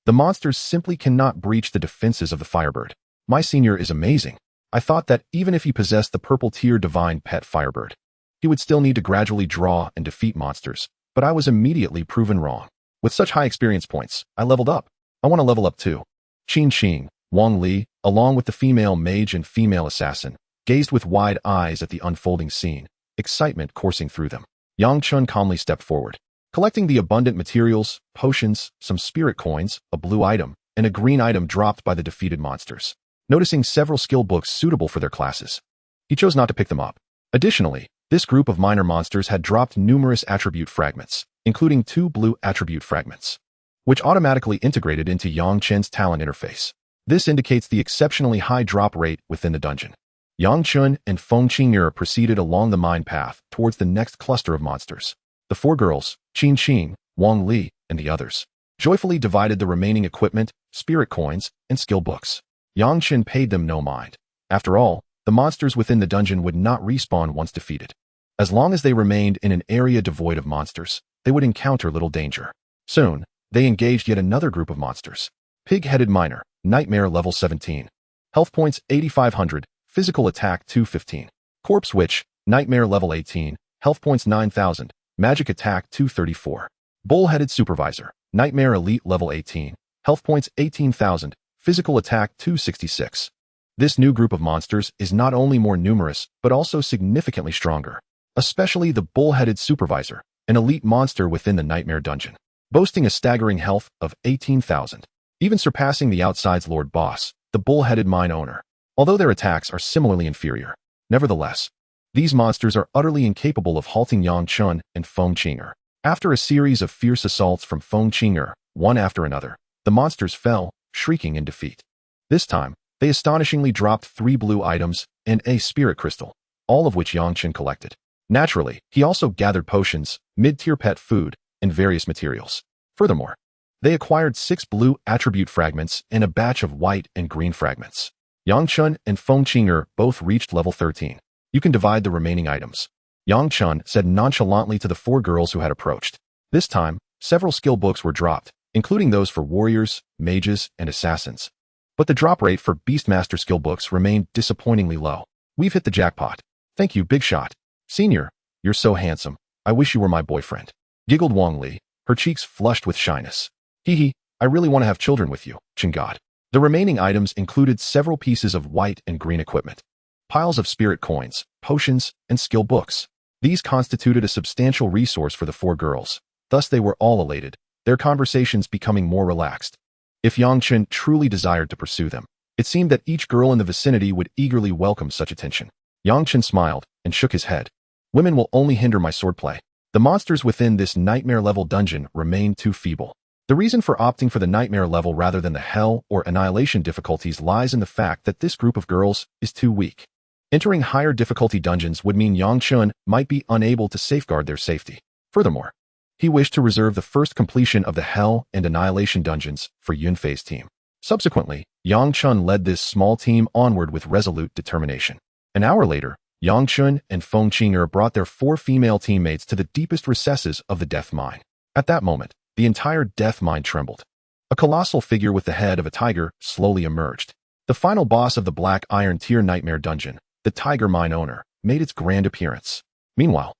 The monsters simply cannot breach the defenses of the Firebird. My senior is amazing. I thought that even if he possessed the purple tier divine pet Firebird, he would still need to gradually draw and defeat monsters, but I was immediately proven wrong. With such high experience points, I leveled up. I want to level up too. Qin Qing, Wang Li, along with the female mage and female assassin, gazed with wide eyes at the unfolding scene, excitement coursing through them. Yang Chen calmly stepped forward, collecting the abundant materials, potions, some spirit coins, a blue item, and a green item dropped by the defeated monsters. Noticing several skill books suitable for their classes, he chose not to pick them up. Additionally, this group of minor monsters had dropped numerous attribute fragments, including 2 blue attribute fragments, which automatically integrated into Yang Chen's talent interface. This indicates the exceptionally high drop rate within the dungeon. Yang Chen and Feng Qing'er proceeded along the mine path towards the next cluster of monsters. The 4 girls, Qin Qing, Wang Li, and the others, joyfully divided the remaining equipment, spirit coins, and skill books. Yang Chen paid them no mind. After all, the monsters within the dungeon would not respawn once defeated. As long as they remained in an area devoid of monsters, they would encounter little danger. Soon, they engaged yet another group of monsters. Pig-headed miner, nightmare level 17. Health points 8500, physical attack 215. Corpse witch, nightmare level 18, health points 9000, magic attack 234. Bull-headed supervisor, nightmare elite level 18, health points 18,000, physical attack 266. This new group of monsters is not only more numerous, but also significantly stronger, especially the bull-headed supervisor, an elite monster within the nightmare dungeon, boasting a staggering health of 18,000, even surpassing the outside's lord boss, the bull-headed mine owner. Although their attacks are similarly inferior, nevertheless, these monsters are utterly incapable of halting Yang Chen and Feng Qing'er. After a series of fierce assaults from Feng Qing'er, one after another, the monsters fell, shrieking in defeat. This time, they astonishingly dropped 3 blue items and a spirit crystal, all of which Yang Chen collected. Naturally, he also gathered potions, mid-tier pet food, and various materials. Furthermore, they acquired 6 blue attribute fragments and a batch of white and green fragments. Yang Chen and Feng Qing'er both reached level 13. You can divide the remaining items, Yang Chen said nonchalantly to the 4 girls who had approached. This time, several skill books were dropped, including those for warriors, mages, and assassins. But the drop rate for Beastmaster skill books remained disappointingly low. We've hit the jackpot. Thank you, Big Shot. Senior, you're so handsome. I wish you were my boyfriend. Giggled Wang Li, her cheeks flushed with shyness. Hee hee, I really want to have children with you, Chen God. The remaining items included several pieces of white and green equipment, piles of spirit coins, potions, and skill books. These constituted a substantial resource for the 4 girls. Thus they were all elated, their conversations becoming more relaxed. If Yang Chen truly desired to pursue them, it seemed that each girl in the vicinity would eagerly welcome such attention. Yang Chen smiled and shook his head. Women will only hinder my swordplay. The monsters within this nightmare-level dungeon remain too feeble. The reason for opting for the nightmare level rather than the hell or annihilation difficulties lies in the fact that this group of girls is too weak. Entering higher difficulty dungeons would mean Yang Chen might be unable to safeguard their safety. Furthermore, he wished to reserve the first completion of the Hell and Annihilation dungeons for Yunfei's team. Subsequently, Yang Chen led this small team onward with resolute determination. An hour later, Yang Chen and Feng Qing'er brought their 4 female teammates to the deepest recesses of the Death Mine. At that moment, the entire Death Mine trembled. A colossal figure with the head of a tiger slowly emerged. The final boss of the Black Iron Tier Nightmare Dungeon, the Tiger Mine owner, made its grand appearance. Meanwhile,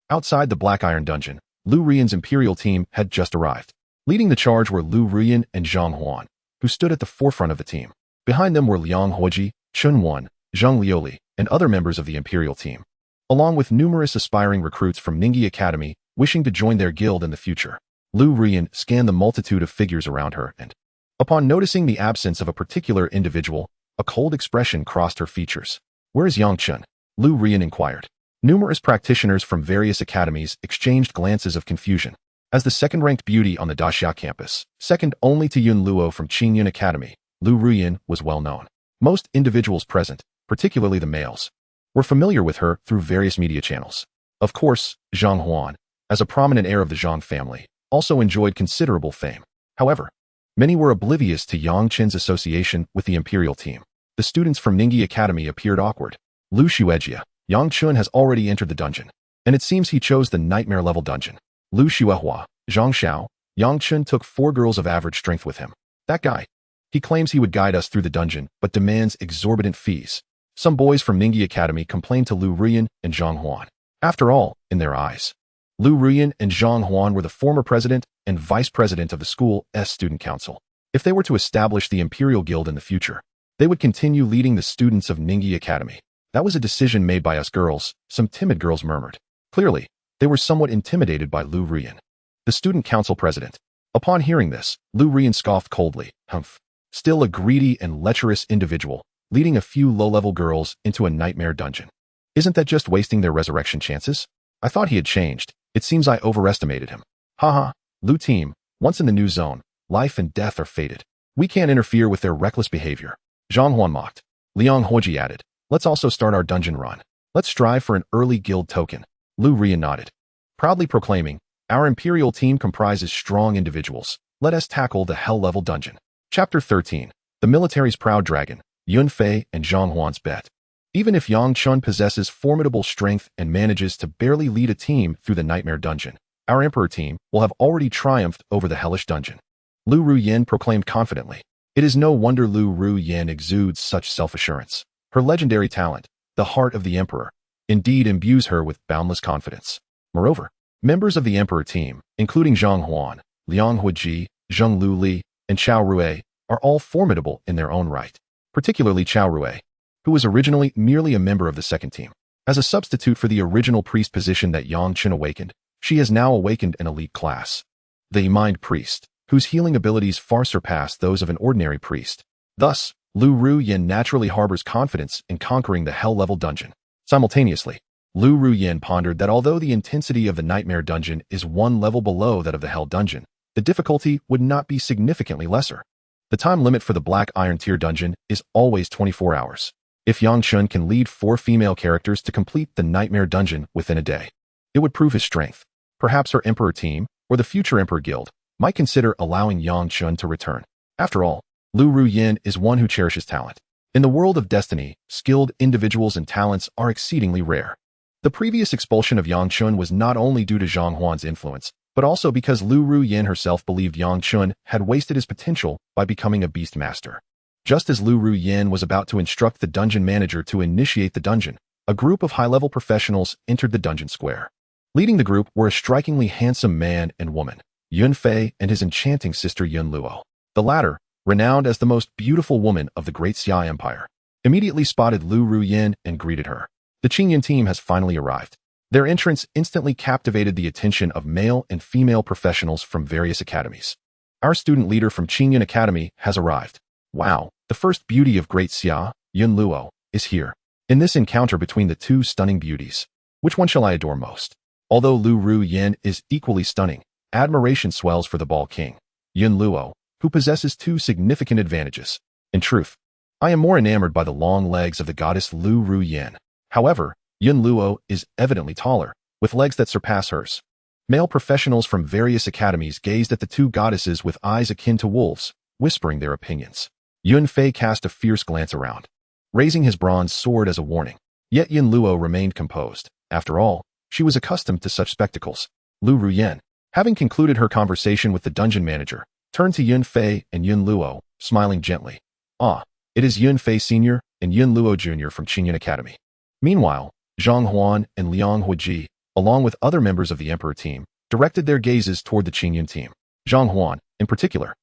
outside the Black Iron Dungeon, Lu Rian's Imperial team had just arrived. Leading the charge were Lu Rian and Zhang Huan, who stood at the forefront of the team. Behind them were Liang Huoji, Chen Wan, Zhang Liuli, and other members of the Imperial team, along with numerous aspiring recruits from Ningyi Academy wishing to join their guild in the future. Lu Rian scanned the multitude of figures around her and, upon noticing the absence of a particular individual, a cold expression crossed her features. "Where is Yang Chen?" Lu Rian inquired. Numerous practitioners from various academies exchanged glances of confusion. As the second-ranked beauty on the Daxia campus, second only to Yun Luo from Qingyun Academy, Lu Rian was well known. Most individuals present, particularly the males, were familiar with her through various media channels. Of course, Zhang Huan, as a prominent heir of the Zhang family, also enjoyed considerable fame. However, many were oblivious to Yang Chen's association with the Imperial team. The students from Ningyi Academy appeared awkward. Lu Xuejia, Yang Chen has already entered the dungeon, and it seems he chose the nightmare-level dungeon. Lu Xuehua, Zhang Xiao, Yang Chen took 4 girls of average strength with him. That guy. He claims he would guide us through the dungeon, but demands exorbitant fees. Some boys from Ningyi Academy complained to Lu Rian and Zhang Huan. After all, in their eyes, Lu Rian and Zhang Huan were the former president and vice president of the school's student council. If they were to establish the Imperial Guild in the future, they would continue leading the students of Ningyi Academy. That was a decision made by us girls, some timid girls murmured. Clearly, They were somewhat intimidated by Lu Ruyan, the student council president. Upon hearing this, Lu Ruyan scoffed coldly. Humph. Still a greedy and lecherous individual, leading a few low-level girls into a nightmare dungeon. Isn't that just wasting their resurrection chances? I thought he had changed. It seems I overestimated him. Haha, Lu team, once in the new zone, life and death are fated. We can't interfere with their reckless behavior. Zhang Huan mocked. Liang Huoji added, let's also start our dungeon run. Let's strive for an early guild token. Lu Ruyan nodded, proudly proclaiming, our imperial team comprises strong individuals. Let us tackle the hell-level dungeon. Chapter 13. The military's proud dragon, Yun Fei and Zhang Huan's bet. Even if Yang Chun possesses formidable strength and manages to barely lead a team through the nightmare dungeon, our emperor team will have already triumphed over the hellish dungeon. Lu Ruyan proclaimed confidently. It is no wonder Lu Ruyan exudes such self-assurance. Her legendary talent, the heart of the emperor, indeed imbues her with boundless confidence. Moreover, members of the emperor team, including Zhang Huan, Liang Huoji, Zheng Luli, and Chao Rui, are all formidable in their own right, particularly Chao Rui, who was originally merely a member of the second team. As a substitute for the original priest position that Yang Chen awakened, she has now awakened an elite class, the Mind Priest, whose healing abilities far surpass those of an ordinary priest. Thus, Lu Ruyan naturally harbors confidence in conquering the hell-level dungeon. Simultaneously, Lu Ruyan pondered that although the intensity of the nightmare dungeon is one level below that of the hell dungeon, the difficulty would not be significantly lesser. The time limit for the Black Iron Tier dungeon is always 24 hours. If Yang Chun can lead 4 female characters to complete the nightmare dungeon within a day, it would prove his strength. Perhaps her Emperor team, or the future Emperor Guild, might consider allowing Yang Chun to return. After all, Lu Ruyan is one who cherishes talent. In the world of destiny, skilled individuals and talents are exceedingly rare. The previous expulsion of Yang Chun was not only due to Zhang Huan's influence, but also because Lu Ruyan herself believed Yang Chun had wasted his potential by becoming a Beastmaster. Just as Lu Ruyan was about to instruct the dungeon manager to initiate the dungeon, a group of high-level professionals entered the dungeon square. Leading the group were a strikingly handsome man and woman, Yun Fei and his enchanting sister Yun Luo. The latter, renowned as the most beautiful woman of the Great Xia Empire, immediately spotted Lu Ruyan and greeted her. The Qingyun team has finally arrived. Their entrance instantly captivated the attention of male and female professionals from various academies. Our student leader from Qingyun Academy has arrived. Wow, the first beauty of Great Xia, Yun Luo, is here. In this encounter between the two stunning beauties, which one shall I adore most? Although Lu Ruyan is equally stunning, admiration swells for the Ball King, Yun Luo, who possesses 2 significant advantages. In truth, I am more enamored by the long legs of the goddess Lu Ruyan. However, Yun Luo is evidently taller, with legs that surpass hers. Male professionals from various academies gazed at the 2 goddesses with eyes akin to wolves, whispering their opinions. Yun Fei cast a fierce glance around, raising his bronze sword as a warning. Yet Yun Luo remained composed. After all, she was accustomed to such spectacles. Lu Ruyan, having concluded her conversation with the dungeon manager, turned to Yun Fei and Yun Luo, smiling gently. Ah, it is Yun Fei Sr. and Yun Luo Jr. from Qingyun Academy. Meanwhile, Zhang Huan and Liang Huoji, along with other members of the Emperor team, directed their gazes toward the Qingyun team. Zhang Huan, in particular,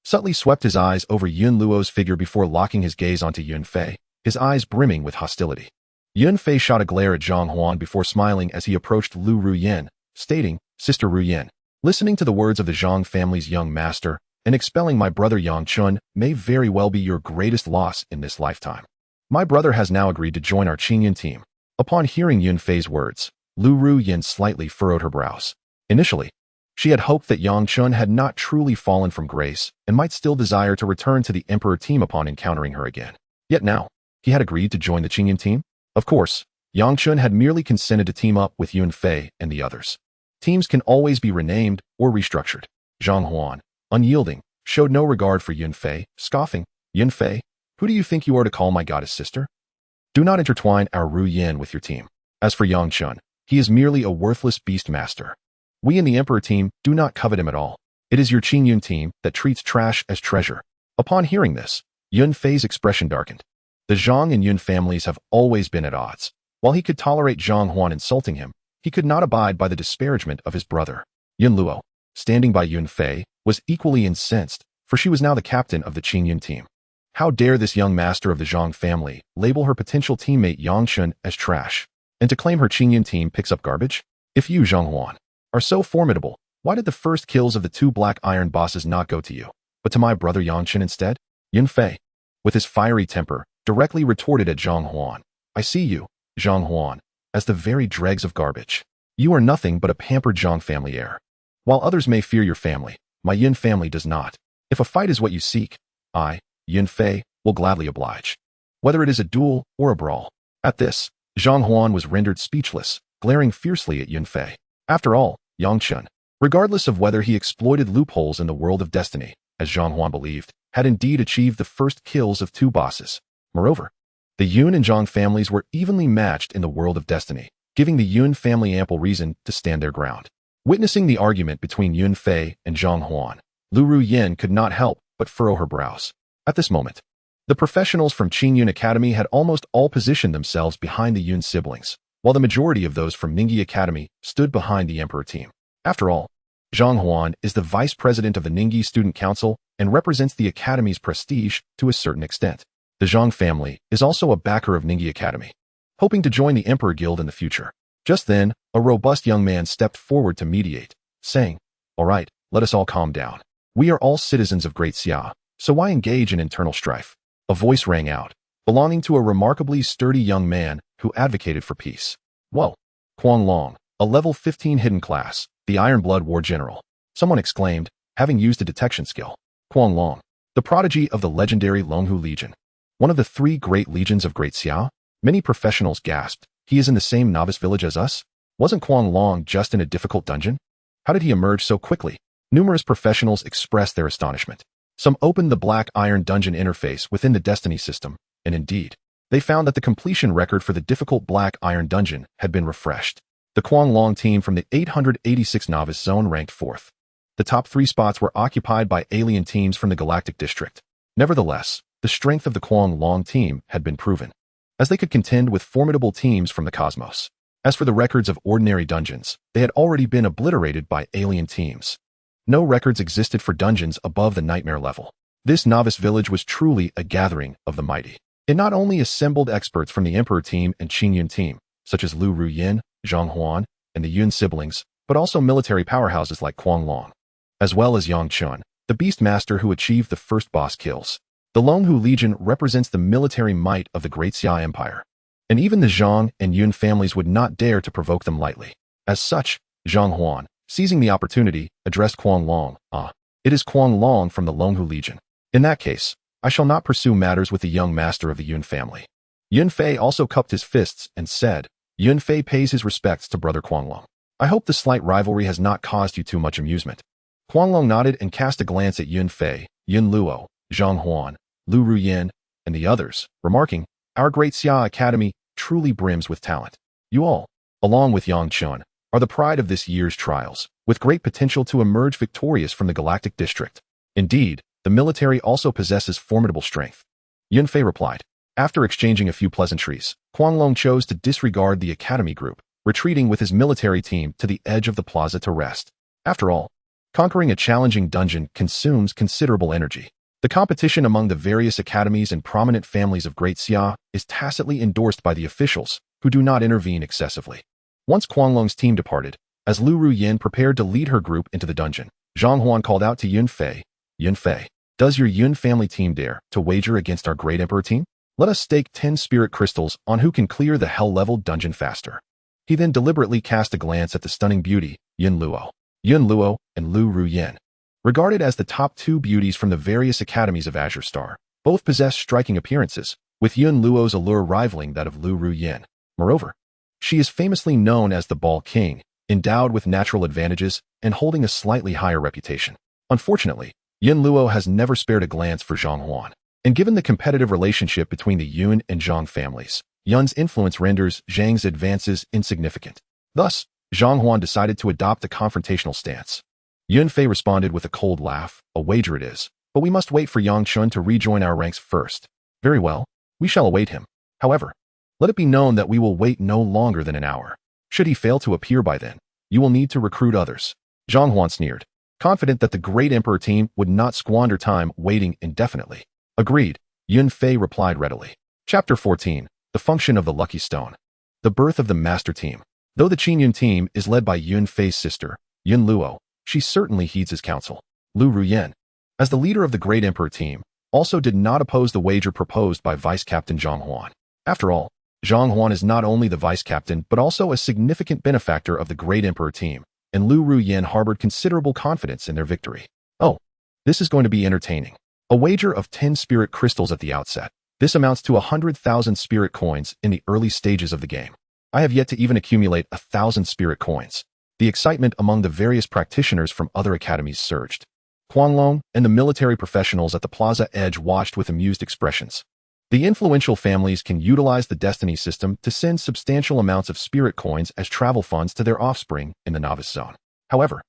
subtly swept his eyes over Yun Luo's figure before locking his gaze onto Yun Fei, his eyes brimming with hostility. Yun Fei shot a glare at Zhang Huan before smiling as he approached Lu Ruyan, stating, Sister Ruyan, listening to the words of the Zhang family's young master and expelling my brother Yang Chun may very well be your greatest loss in this lifetime. My brother has now agreed to join our Qingyun team. Upon hearing Yun Fei's words, Lu Ruyan slightly furrowed her brows. Initially, she had hoped that Yang Chun had not truly fallen from grace and might still desire to return to the Emperor team upon encountering her again. Yet now, he had agreed to join the Qingyun team? Of course, Yang Chun had merely consented to team up with Yun Fei and the others. Teams can always be renamed or restructured. Zhang Huan, unyielding, showed no regard for Yun Fei, scoffing, Yun Fei, who do you think you are to call my goddess sister? Do not intertwine our Ruyan with your team. As for Yang Chun, he is merely a worthless Beastmaster. We in the Emperor team do not covet him at all. It is your Qingyun team that treats trash as treasure. Upon hearing this, Yun Fei's expression darkened. The Zhang and Yun families have always been at odds. While he could tolerate Zhang Huan insulting him, he could not abide by the disparagement of his brother. Yun Luo, standing by Yun Fei, was equally incensed, for she was now the captain of the Qingyun team. How dare this young master of the Zhang family label her potential teammate Yang Chun as trash, and to claim her Qingyun team picks up garbage? If you, Zhonghuan, are so formidable, why did the first kills of the two black iron bosses not go to you, but to my brother Yang Chen instead? Yunfei, with his fiery temper, directly retorted at Zhonghuan. I see you, Zhonghuan, as the very dregs of garbage. You are nothing but a pampered Zhang family heir. While others may fear your family, my Yun family does not. If a fight is what you seek, I, Yunfei, will gladly oblige. Whether it is a duel or a brawl. At this, Zhonghuan was rendered speechless, glaring fiercely at Yunfei. After all, Yang Chen, regardless of whether he exploited loopholes in the world of destiny, as Zhonghuan believed, had indeed achieved the first kills of two bosses. Moreover, the Yun and Zhang families were evenly matched in the world of destiny, giving the Yun family ample reason to stand their ground. Witnessing the argument between Yunfei and Zhonghuan, Lu Ruyin could not help but furrow her brows. At this moment, the professionals from Qingyun Academy had almost all positioned themselves behind the Yun siblings, while the majority of those from Ningyi Academy stood behind the Emperor team. After all, Zhonghuan is the vice president of the Ningyi Student Council and represents the Academy's prestige to a certain extent. The Zhang family is also a backer of Ningyi Academy, hoping to join the Emperor Guild in the future. Just then, a robust young man stepped forward to mediate, saying, "All right, let us all calm down. We are all citizens of Great Xia, so why engage in internal strife?" A voice rang out, belonging to a remarkably sturdy young man who advocated for peace. "Whoa, Kuang Long, a level 15 hidden class, the Iron Blood War General," someone exclaimed, having used a detection skill. Kuang Long, the prodigy of the legendary Longhu Legion, one of the 3 great legions of Great Xia. Many professionals gasped. He is in the same novice village as us? Wasn't Kuang Long just in a difficult dungeon? How did he emerge so quickly? Numerous professionals expressed their astonishment. Some opened the Black Iron Dungeon interface within the Destiny system, and indeed, they found that the completion record for the difficult Black Iron Dungeon had been refreshed. The Kuang Long team from the 886 Novice Zone ranked 4th. The top 3 spots were occupied by alien teams from the Galactic District. Nevertheless, the strength of the Kuang Long team had been proven, as they could contend with formidable teams from the cosmos. As for the records of ordinary dungeons, they had already been obliterated by alien teams. No records existed for dungeons above the nightmare level. This novice village was truly a gathering of the mighty. It not only assembled experts from the Emperor team and Qingyun team, such as Lu Ruyin, Zhonghuan, and the Yun siblings, but also military powerhouses like Kuang Long, as well as Yang Chen, the Beastmaster who achieved the first boss kills. The Longhu Legion represents the military might of the Great Xia Empire, and even the Zhang and Yun families would not dare to provoke them lightly. As such, Zhonghuan, seizing the opportunity, addressed Kuang Long. It is Kuang Long from the Longhu Legion. In that case, I shall not pursue matters with the young master of the Yun family." Yunfei also cupped his fists and said, "Yunfei pays his respects to brother Kuang Long. I hope the slight rivalry has not caused you too much amusement." Kuang Long nodded and cast a glance at Yunfei, Yun Luo, Zhonghuan, Lu Ruyin, and the others, remarking, "Our Great Xia Academy truly brims with talent. You all, along with Yang Chen, are the pride of this year's trials, with great potential to emerge victorious from the Galactic District. Indeed, the military also possesses formidable strength." Yunfei replied. After exchanging a few pleasantries, Kuang Long chose to disregard the academy group, retreating with his military team to the edge of the plaza to rest. After all, conquering a challenging dungeon consumes considerable energy. The competition among the various academies and prominent families of Great Xia is tacitly endorsed by the officials, who do not intervene excessively. Once Kuang Long's team departed, as Lu Ruyin prepared to lead her group into the dungeon, Zhonghuan called out to Yunfei, "Yunfei, does your Yun family team dare to wager against our great Emperor team? Let us stake 10 spirit crystals on who can clear the hell-level dungeon faster." He then deliberately cast a glance at the stunning beauty, Yun Luo, and Lu Ruyin. Regarded as the top 2 beauties from the various academies of Azure Star, both possess striking appearances, with Yun Luo's allure rivaling that of Lu Ruyin. Moreover, she is famously known as the Ball King, endowed with natural advantages and holding a slightly higher reputation. Unfortunately, Yun Luo has never spared a glance for Zhonghuan, and given the competitive relationship between the Yun and Zhang families, Yun's influence renders Zhang's advances insignificant. Thus, Zhonghuan decided to adopt a confrontational stance. Yunfei responded with a cold laugh, "A wager it is, but we must wait for Yang Chen to rejoin our ranks first." "Very well, we shall await him. However, let it be known that we will wait no longer than an hour. Should he fail to appear by then, you will need to recruit others." Zhonghuan sneered, confident that the great Emperor team would not squander time waiting indefinitely. "Agreed," Yunfei replied readily. Chapter 14. The Function of the Lucky Stone. The birth of the Master Team. Though the Qin Yun team is led by Yun Fei's sister, Yun Luo, she certainly heeds his counsel. Lu Ruyen, as the leader of the Great Emperor team, also did not oppose the wager proposed by Vice Captain Zhang Huan. After all, Zhang Huan is not only the vice captain but also a significant benefactor of the Great Emperor team, and Lu Ruyen harbored considerable confidence in their victory. Oh, this is going to be entertaining. A wager of 10 spirit crystals at the outset. This amounts to 100,000 spirit coins in the early stages of the game. I have yet to even accumulate 1,000 spirit coins. The excitement among the various practitioners from other academies surged. Huanglong and the military professionals at the plaza edge watched with amused expressions. The influential families can utilize the destiny system to send substantial amounts of spirit coins as travel funds to their offspring in the novice zone. However,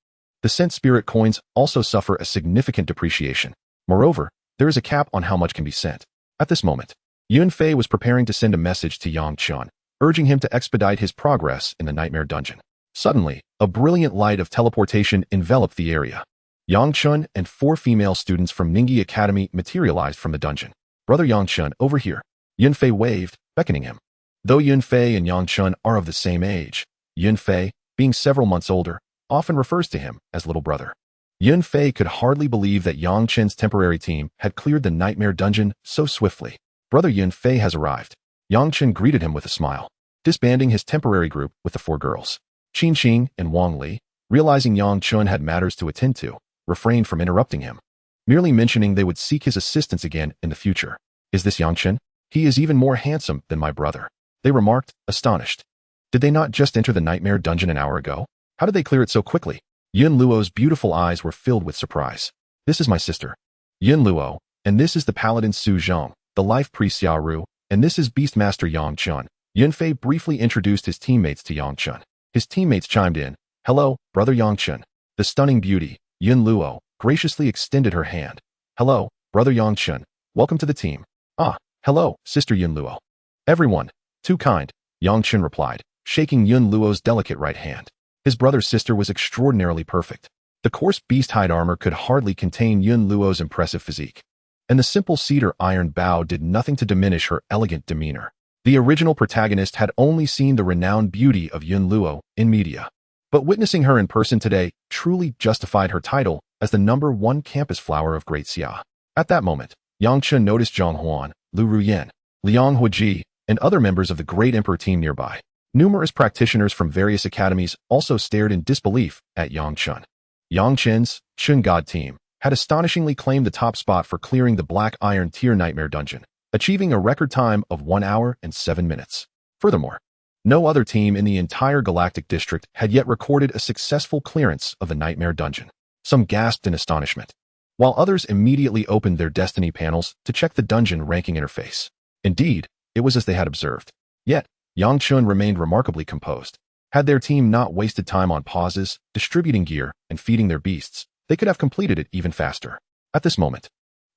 the sent spirit coins also suffer a significant depreciation. Moreover, there is a cap on how much can be sent. At this moment, Yun Fei was preparing to send a message to Yang Chen, urging him to expedite his progress in the Nightmare Dungeon. Suddenly, a brilliant light of teleportation enveloped the area. Yang Chen and 4 female students from Ningyi Academy materialized from the dungeon. Brother Yang Chen, over here. Yun Fei waved, beckoning him. Though Yun Fei and Yang Chen are of the same age, Yun Fei, being several months older, often refers to him as little brother. Yun Fei could hardly believe that Yang Chen's temporary team had cleared the Nightmare Dungeon so swiftly. Brother Yun Fei has arrived. Yang Chen greeted him with a smile, disbanding his temporary group with the 4 girls. Qin Qing and Wang Li, realizing Yang Chen had matters to attend to, refrained from interrupting him, merely mentioning they would seek his assistance again in the future. Is this Yang Chen? He is even more handsome than my brother, they remarked, astonished. Did they not just enter the Nightmare Dungeon an hour ago? How did they clear it so quickly? Yun Luo's beautiful eyes were filled with surprise. This is my sister, Yun Luo, and this is the paladin Su Zhong, the life priest Xia Ru, and this is Beastmaster Yang Chen. Yun Fei briefly introduced his teammates to Yang Chen. His teammates chimed in. Hello, brother Yang Chen. The stunning beauty, Yun Luo, graciously extended her hand. Hello, brother Yang Chen. Welcome to the team. Ah, hello, sister Yun Luo. Everyone, too kind, Yang Chen replied, shaking Yun Luo's delicate right hand. His brother's sister was extraordinarily perfect. The coarse beast hide armor could hardly contain Yun Luo's impressive physique, and the simple cedar iron bow did nothing to diminish her elegant demeanor. The original protagonist had only seen the renowned beauty of Yun Luo in media, but witnessing her in person today truly justified her title as the #1 campus flower of Great Xia. At that moment, Yang Chen noticed Zhang Huan, Lu Ruyen, Liang Huiji, and other members of the Great Emperor team nearby. Numerous practitioners from various academies also stared in disbelief at Yang Chen. Yang Chen's Chen God team had astonishingly claimed the top spot for clearing the Black Iron Tier Nightmare Dungeon, achieving a record time of 1 hour and 7 minutes. Furthermore, no other team in the entire Galactic District had yet recorded a successful clearance of the Nightmare Dungeon. Some gasped in astonishment, while others immediately opened their destiny panels to check the dungeon ranking interface. Indeed, it was as they had observed. Yet, Yang Chen remained remarkably composed. Had their team not wasted time on pauses, distributing gear, and feeding their beasts, they could have completed it even faster. At this moment,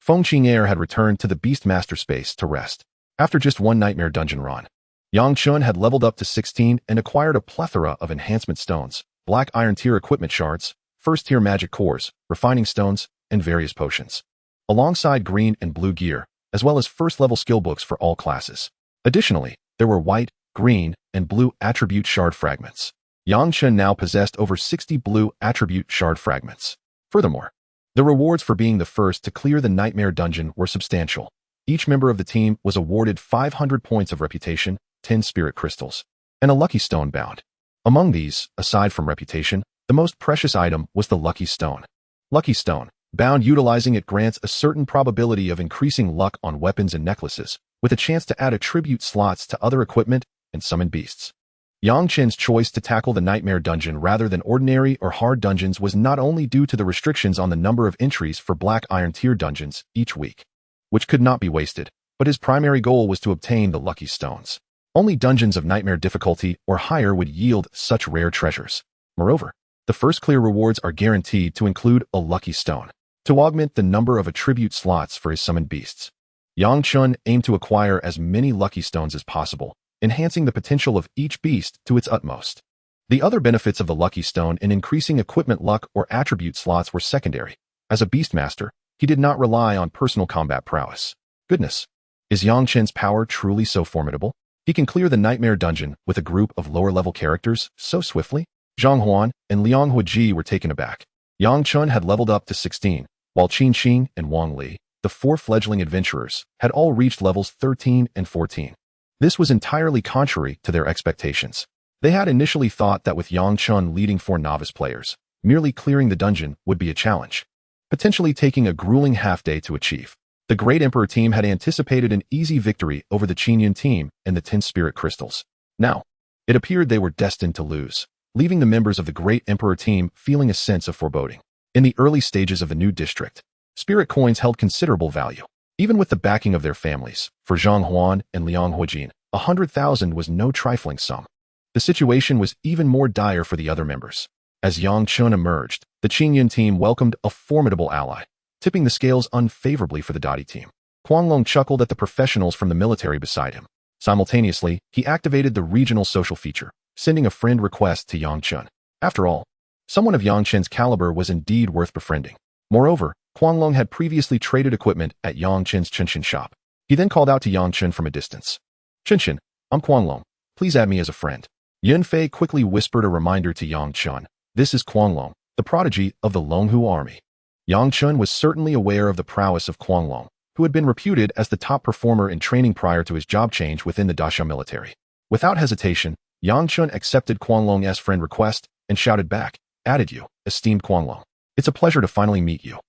Feng Qing'er had returned to the Beastmaster space to rest. After just 1 Nightmare Dungeon run, Yang Chen had leveled up to 16 and acquired a plethora of enhancement stones, Black Iron Tier equipment shards, First-Tier magic cores, refining stones, and various potions, alongside green and blue gear, as well as first-level skill books for all classes. Additionally, there were white, green, and blue attribute shard fragments. Yang Chen now possessed over 60 blue attribute shard fragments. Furthermore, the rewards for being the first to clear the Nightmare Dungeon were substantial. Each member of the team was awarded 500 points of reputation, 10 spirit crystals, and a lucky stone bound. Among these, aside from reputation, the most precious item was the lucky stone. Lucky stone, bound utilizing it grants a certain probability of increasing luck on weapons and necklaces, with a chance to add attribute slots to other equipment and summon beasts. Yang Chen's choice to tackle the Nightmare Dungeon rather than ordinary or hard dungeons was not only due to the restrictions on the number of entries for Black Iron Tier dungeons each week, which could not be wasted, but his primary goal was to obtain the lucky stones. Only dungeons of Nightmare difficulty or higher would yield such rare treasures. Moreover, the first clear rewards are guaranteed to include a lucky stone, to augment the number of attribute slots for his summoned beasts. Yang Chen aimed to acquire as many lucky stones as possible, enhancing the potential of each beast to its utmost. The other benefits of the lucky stone in increasing equipment luck or attribute slots were secondary. As a Beastmaster, he did not rely on personal combat prowess. Goodness, is Yang Chen's power truly so formidable? He can clear the Nightmare Dungeon with a group of lower-level characters so swiftly? Zhang Huan and Liang Huiji were taken aback. Yang Chun had leveled up to 16, while Qin Xing and Wang Li, the four fledgling adventurers, had all reached levels 13 and 14. This was entirely contrary to their expectations. They had initially thought that with Yang Chun leading four novice players, merely clearing the dungeon would be a challenge, potentially taking a grueling half-day to achieve. The Great Emperor team had anticipated an easy victory over the Qingyun team and the 10 spirit crystals. Now, it appeared they were destined to lose, leaving the members of the Great Emperor team feeling a sense of foreboding. In the early stages of the new district, spirit coins held considerable value. Even with the backing of their families, for Zhang Huan and Liang Huijin, 100,000 was no trifling sum. The situation was even more dire for the other members. As Yang Chun emerged, the Qingyun team welcomed a formidable ally, tipping the scales unfavorably for the Dadi team. Guanglong chuckled at the professionals from the military beside him. Simultaneously, he activated the regional social feature, sending a friend request to Yang Chun. After all, someone of Yang Chen's caliber was indeed worth befriending. Moreover, Guanglong had previously traded equipment at Yang Chen's Chen shop. He then called out to Yang Chen from a distance. Chen, I'm Guanglong. Please add me as a friend. Yun Fei quickly whispered a reminder to Yang Chun. This is Guanglong, the prodigy of the Longhu army. Yang Chun was certainly aware of the prowess of Guanglong, who had been reputed as the top performer in training prior to his job change within the Daxia military. Without hesitation, Yang Chun accepted Guanglong's friend request and shouted back, "Added you, esteemed Guanglong. It's a pleasure to finally meet you."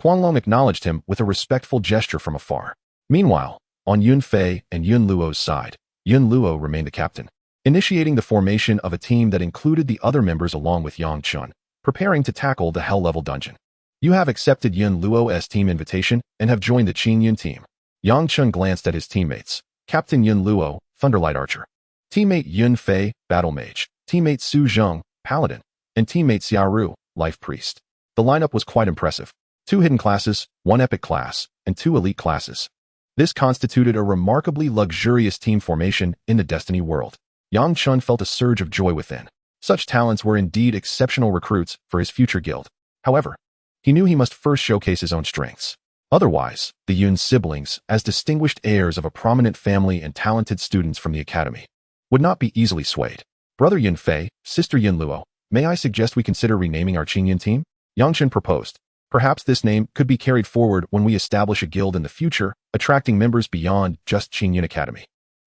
Guanglong acknowledged him with a respectful gesture from afar. Meanwhile, on Yun Fei and Yun Luo's side, Yun Luo remained the captain, initiating the formation of a team that included the other members along with Yang Chun, preparing to tackle the Hell-level dungeon. You have accepted Yun Luo's team invitation and have joined the Qingyun team. Yang Chun glanced at his teammates. Captain Yun Luo, Thunderlight Archer. Teammate Yun Fei, Battle Mage. Teammate Su Zheng, Paladin. And teammate Xiaoru, Life Priest. The lineup was quite impressive. 2 hidden classes, 1 epic class, and 2 elite classes. This constituted a remarkably luxurious team formation in the Destiny world. Yang Chun felt a surge of joy within. Such talents were indeed exceptional recruits for his future guild. However, he knew he must first showcase his own strengths. Otherwise, the Yun siblings, as distinguished heirs of a prominent family and talented students from the academy, would not be easily swayed. Brother Yun Fei, sister Yun Luo, may I suggest we consider renaming our Qingyun team? Yang Chen proposed. Perhaps this name could be carried forward when we establish a guild in the future, attracting members beyond just Qingyun Academy.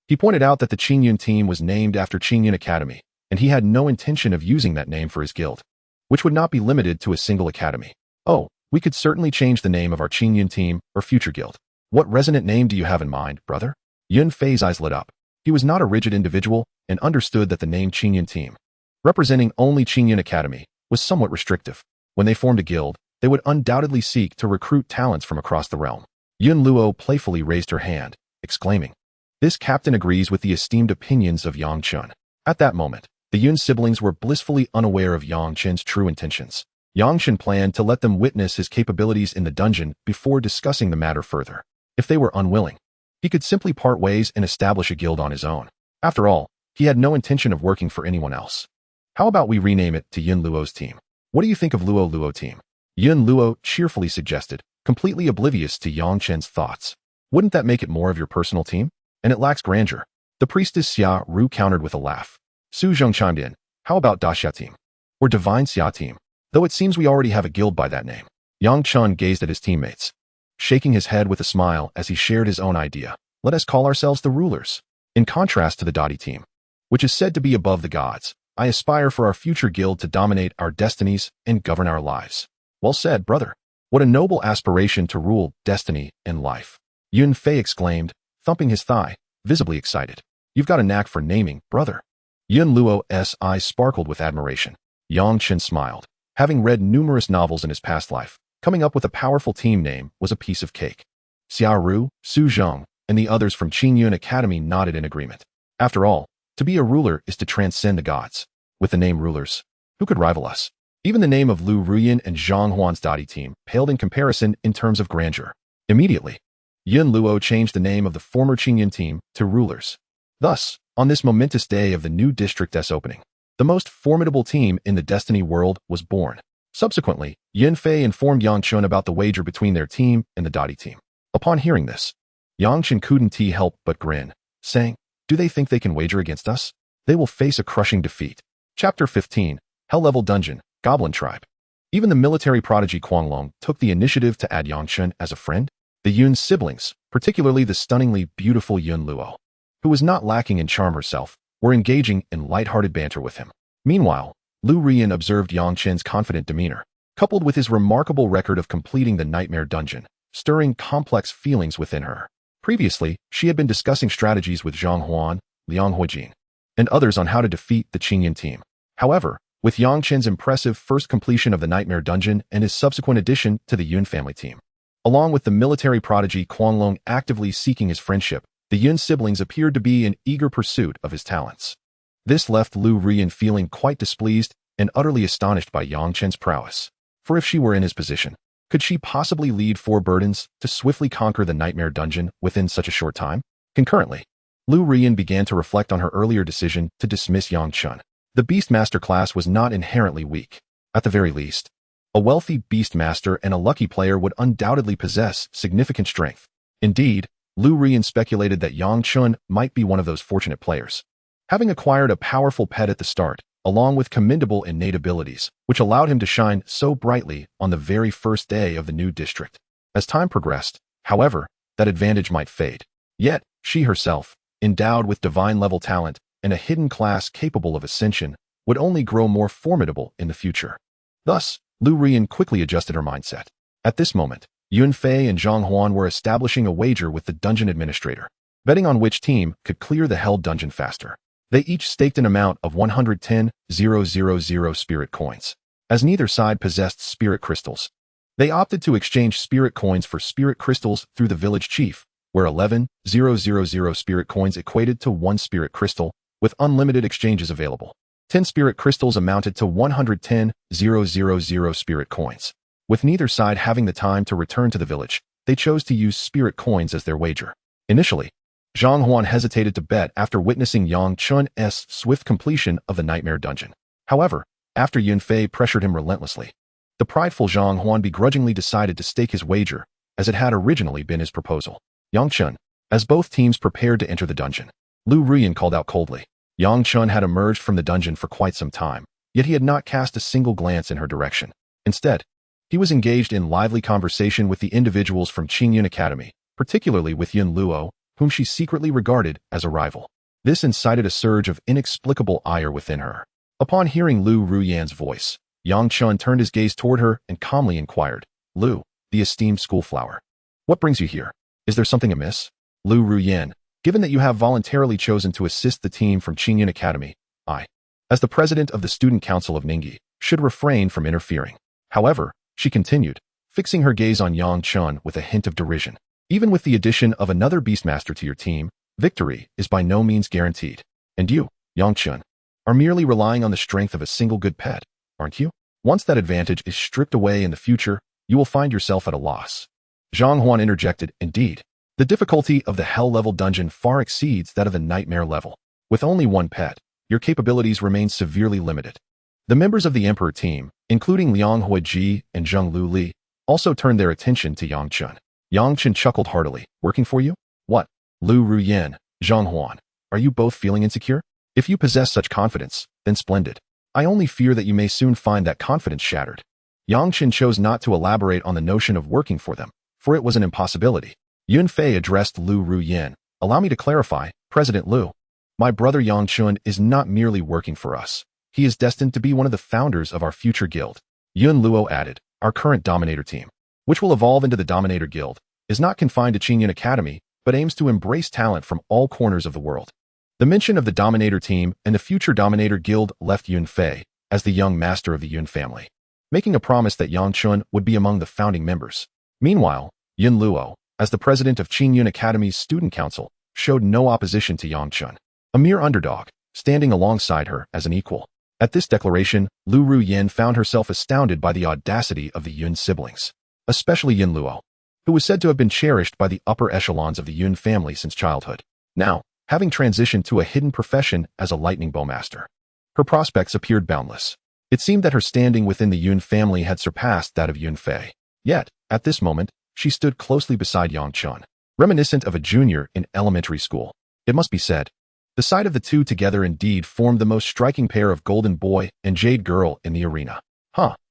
He pointed out that the Qingyun team was named after Qingyun Academy, and he had no intention of using that name for his guild, which would not be limited to a single academy. Oh, we could certainly change the name of our Qingyun team or future guild. What resonant name do you have in mind, brother? Yun Fei's eyes lit up. He was not a rigid individual and understood that the name Qingyun team, representing only Qingyun Academy, was somewhat restrictive. When they formed a guild, they would undoubtedly seek to recruit talents from across the realm. Yun Luo playfully raised her hand, exclaiming, "This captain agrees with the esteemed opinions of Yang Chun." At that moment, the Yun siblings were blissfully unaware of Yang Chen's true intentions. Yang Chen planned to let them witness his capabilities in the dungeon before discussing the matter further. If they were unwilling, he could simply part ways and establish a guild on his own. After all, he had no intention of working for anyone else. How about we rename it to Yun Luo's team? What do you think of Luo team? Yun Luo cheerfully suggested, completely oblivious to Yang Chen's thoughts. Wouldn't that make it more of your personal team? And it lacks grandeur. The priestess Xia Ru countered with a laugh. Su Zheng chimed in. How about Daxia team? Or Divine Xia team? Though it seems we already have a guild by that name. Yang Chun gazed at his teammates, shaking his head with a smile as he shared his own idea. Let us call ourselves the Rulers. In contrast to the Dadi team, which is said to be above the gods, I aspire for our future guild to dominate our destinies and govern our lives. Well said, brother. What a noble aspiration to rule destiny and life. Yun Fei exclaimed, thumping his thigh, visibly excited. You've got a knack for naming, brother. Yun Luo's eyes sparkled with admiration. Yang Chen smiled. Having read numerous novels in his past life, coming up with a powerful team name was a piece of cake. Xiaoru, Su Zheng, and the others from Qingyun Academy nodded in agreement. After all, to be a ruler is to transcend the gods. With the name Rulers, who could rival us? Even the name of Lu Ruyan and Zhang Huan's Dadi team paled in comparison in terms of grandeur. Immediately, Yun Luo changed the name of the former Qingyun team to Rulers. Thus, on this momentous day of the new district's opening, the most formidable team in the Destiny world was born. Subsequently, Yun Fei informed Yang Chun about the wager between their team and the Dadi team. Upon hearing this, Yang Chen couldn't help but grin, saying, Do they think they can wager against us? They will face a crushing defeat. Chapter 15, Hell-Level Dungeon, Goblin Tribe. Even the military prodigy Quanglong took the initiative to add Chen as a friend. The Yun's siblings, particularly the stunningly beautiful Yun Luo, who was not lacking in charm herself, were engaging in light-hearted banter with him. Meanwhile, Lu Rian observed Chen's confident demeanor, coupled with his remarkable record of completing the Nightmare Dungeon, stirring complex feelings within her. Previously, she had been discussing strategies with Zhang Huan, Liang Huijin, and others on how to defeat the Qingyan team. However, with Chen's impressive first completion of the Nightmare Dungeon and his subsequent addition to the Yun family team, along with the military prodigy Quanglong actively seeking his friendship, the Yun siblings appeared to be in eager pursuit of his talents. This left Lu Rian feeling quite displeased and utterly astonished by Chen's prowess. For if she were in his position, could she possibly lead 4 burdens to swiftly conquer the Nightmare Dungeon within such a short time? Concurrently, Lu Rian began to reflect on her earlier decision to dismiss Chen. The Beastmaster class was not inherently weak. At the very least, a wealthy Beastmaster and a lucky player would undoubtedly possess significant strength. Indeed, Lu Rian speculated that Chen might be one of those fortunate players. Having acquired a powerful pet at the start, along with commendable innate abilities, which allowed him to shine so brightly on the very first day of the new district. As time progressed, however, that advantage might fade. Yet, she herself, endowed with divine-level talent and a hidden class capable of ascension, would only grow more formidable in the future. Thus, Lu Rian quickly adjusted her mindset. At this moment, Yun Fei and Zhang Huan were establishing a wager with the dungeon administrator, betting on which team could clear the hell dungeon faster. They each staked an amount of 110,000 spirit coins. As neither side possessed spirit crystals, they opted to exchange spirit coins for spirit crystals through the village chief, where 11,000 spirit coins equated to 1 spirit crystal, with unlimited exchanges available. 10 spirit crystals amounted to 110,000 spirit coins. With neither side having the time to return to the village, they chose to use spirit coins as their wager. Initially, Zhang Huan hesitated to bet after witnessing Chen's swift completion of the Nightmare Dungeon. However, after Yun Fei pressured him relentlessly, the prideful Zhang Huan begrudgingly decided to stake his wager, as it had originally been his proposal. Chen. As both teams prepared to enter the dungeon, Lu Rian called out coldly. Chen had emerged from the dungeon for quite some time, yet he had not cast a single glance in her direction. Instead, he was engaged in lively conversation with the individuals from Qingyun Academy, particularly with Yun Luo, whom she secretly regarded as a rival. This incited a surge of inexplicable ire within her. Upon hearing Lu Ruyan's voice, Chen turned his gaze toward her and calmly inquired, "Lu, the esteemed schoolflower, what brings you here? Is there something amiss?" Lu Ruyan, given that you have voluntarily chosen to assist the team from Qingyun Academy, I, as the president of the student council of Ningyi, should refrain from interfering. However, she continued, fixing her gaze on Chen with a hint of derision. Even with the addition of another Beastmaster to your team, victory is by no means guaranteed. And you, Chen, are merely relying on the strength of a single good pet, aren't you? Once that advantage is stripped away in the future, you will find yourself at a loss. Zhang Huan interjected, indeed. The difficulty of the hell-level dungeon far exceeds that of the nightmare level. With only 1 pet, your capabilities remain severely limited. The members of the Emperor team, including Liang Huiji and Zheng Lu Li, also turned their attention to Chen. Chen chuckled heartily. Working for you? What? Lu Ruyan, Zhang Huan, are you both feeling insecure? If you possess such confidence, then splendid. I only fear that you may soon find that confidence shattered. Chen chose not to elaborate on the notion of working for them, for it was an impossibility. Yun Fei addressed Lu Ruyan. Allow me to clarify, President Lu. My brother Chen is not merely working for us. He is destined to be one of the founders of our future guild. Yun Luo added, our current Dominator team, which will evolve into the Dominator Guild, is not confined to Qingyun Academy, but aims to embrace talent from all corners of the world. The mention of the Dominator team and the future Dominator Guild left Yun Fei as the young master of the Yun family, making a promise that Chen would be among the founding members. Meanwhile, Yun Luo, as the president of Qingyun Academy's student council, showed no opposition to Chen, a mere underdog, standing alongside her as an equal. At this declaration, Lu Ruyan found herself astounded by the audacity of the Yun siblings, especially Yun Luo, who was said to have been cherished by the upper echelons of the Yun family since childhood. Now, having transitioned to a hidden profession as a lightning bowmaster, her prospects appeared boundless. It seemed that her standing within the Yun family had surpassed that of Yun Fei. Yet, at this moment, she stood closely beside Chen, reminiscent of a junior in elementary school. It must be said, The sight of the two together indeed formed the most striking pair of golden boy and jade girl in the arena.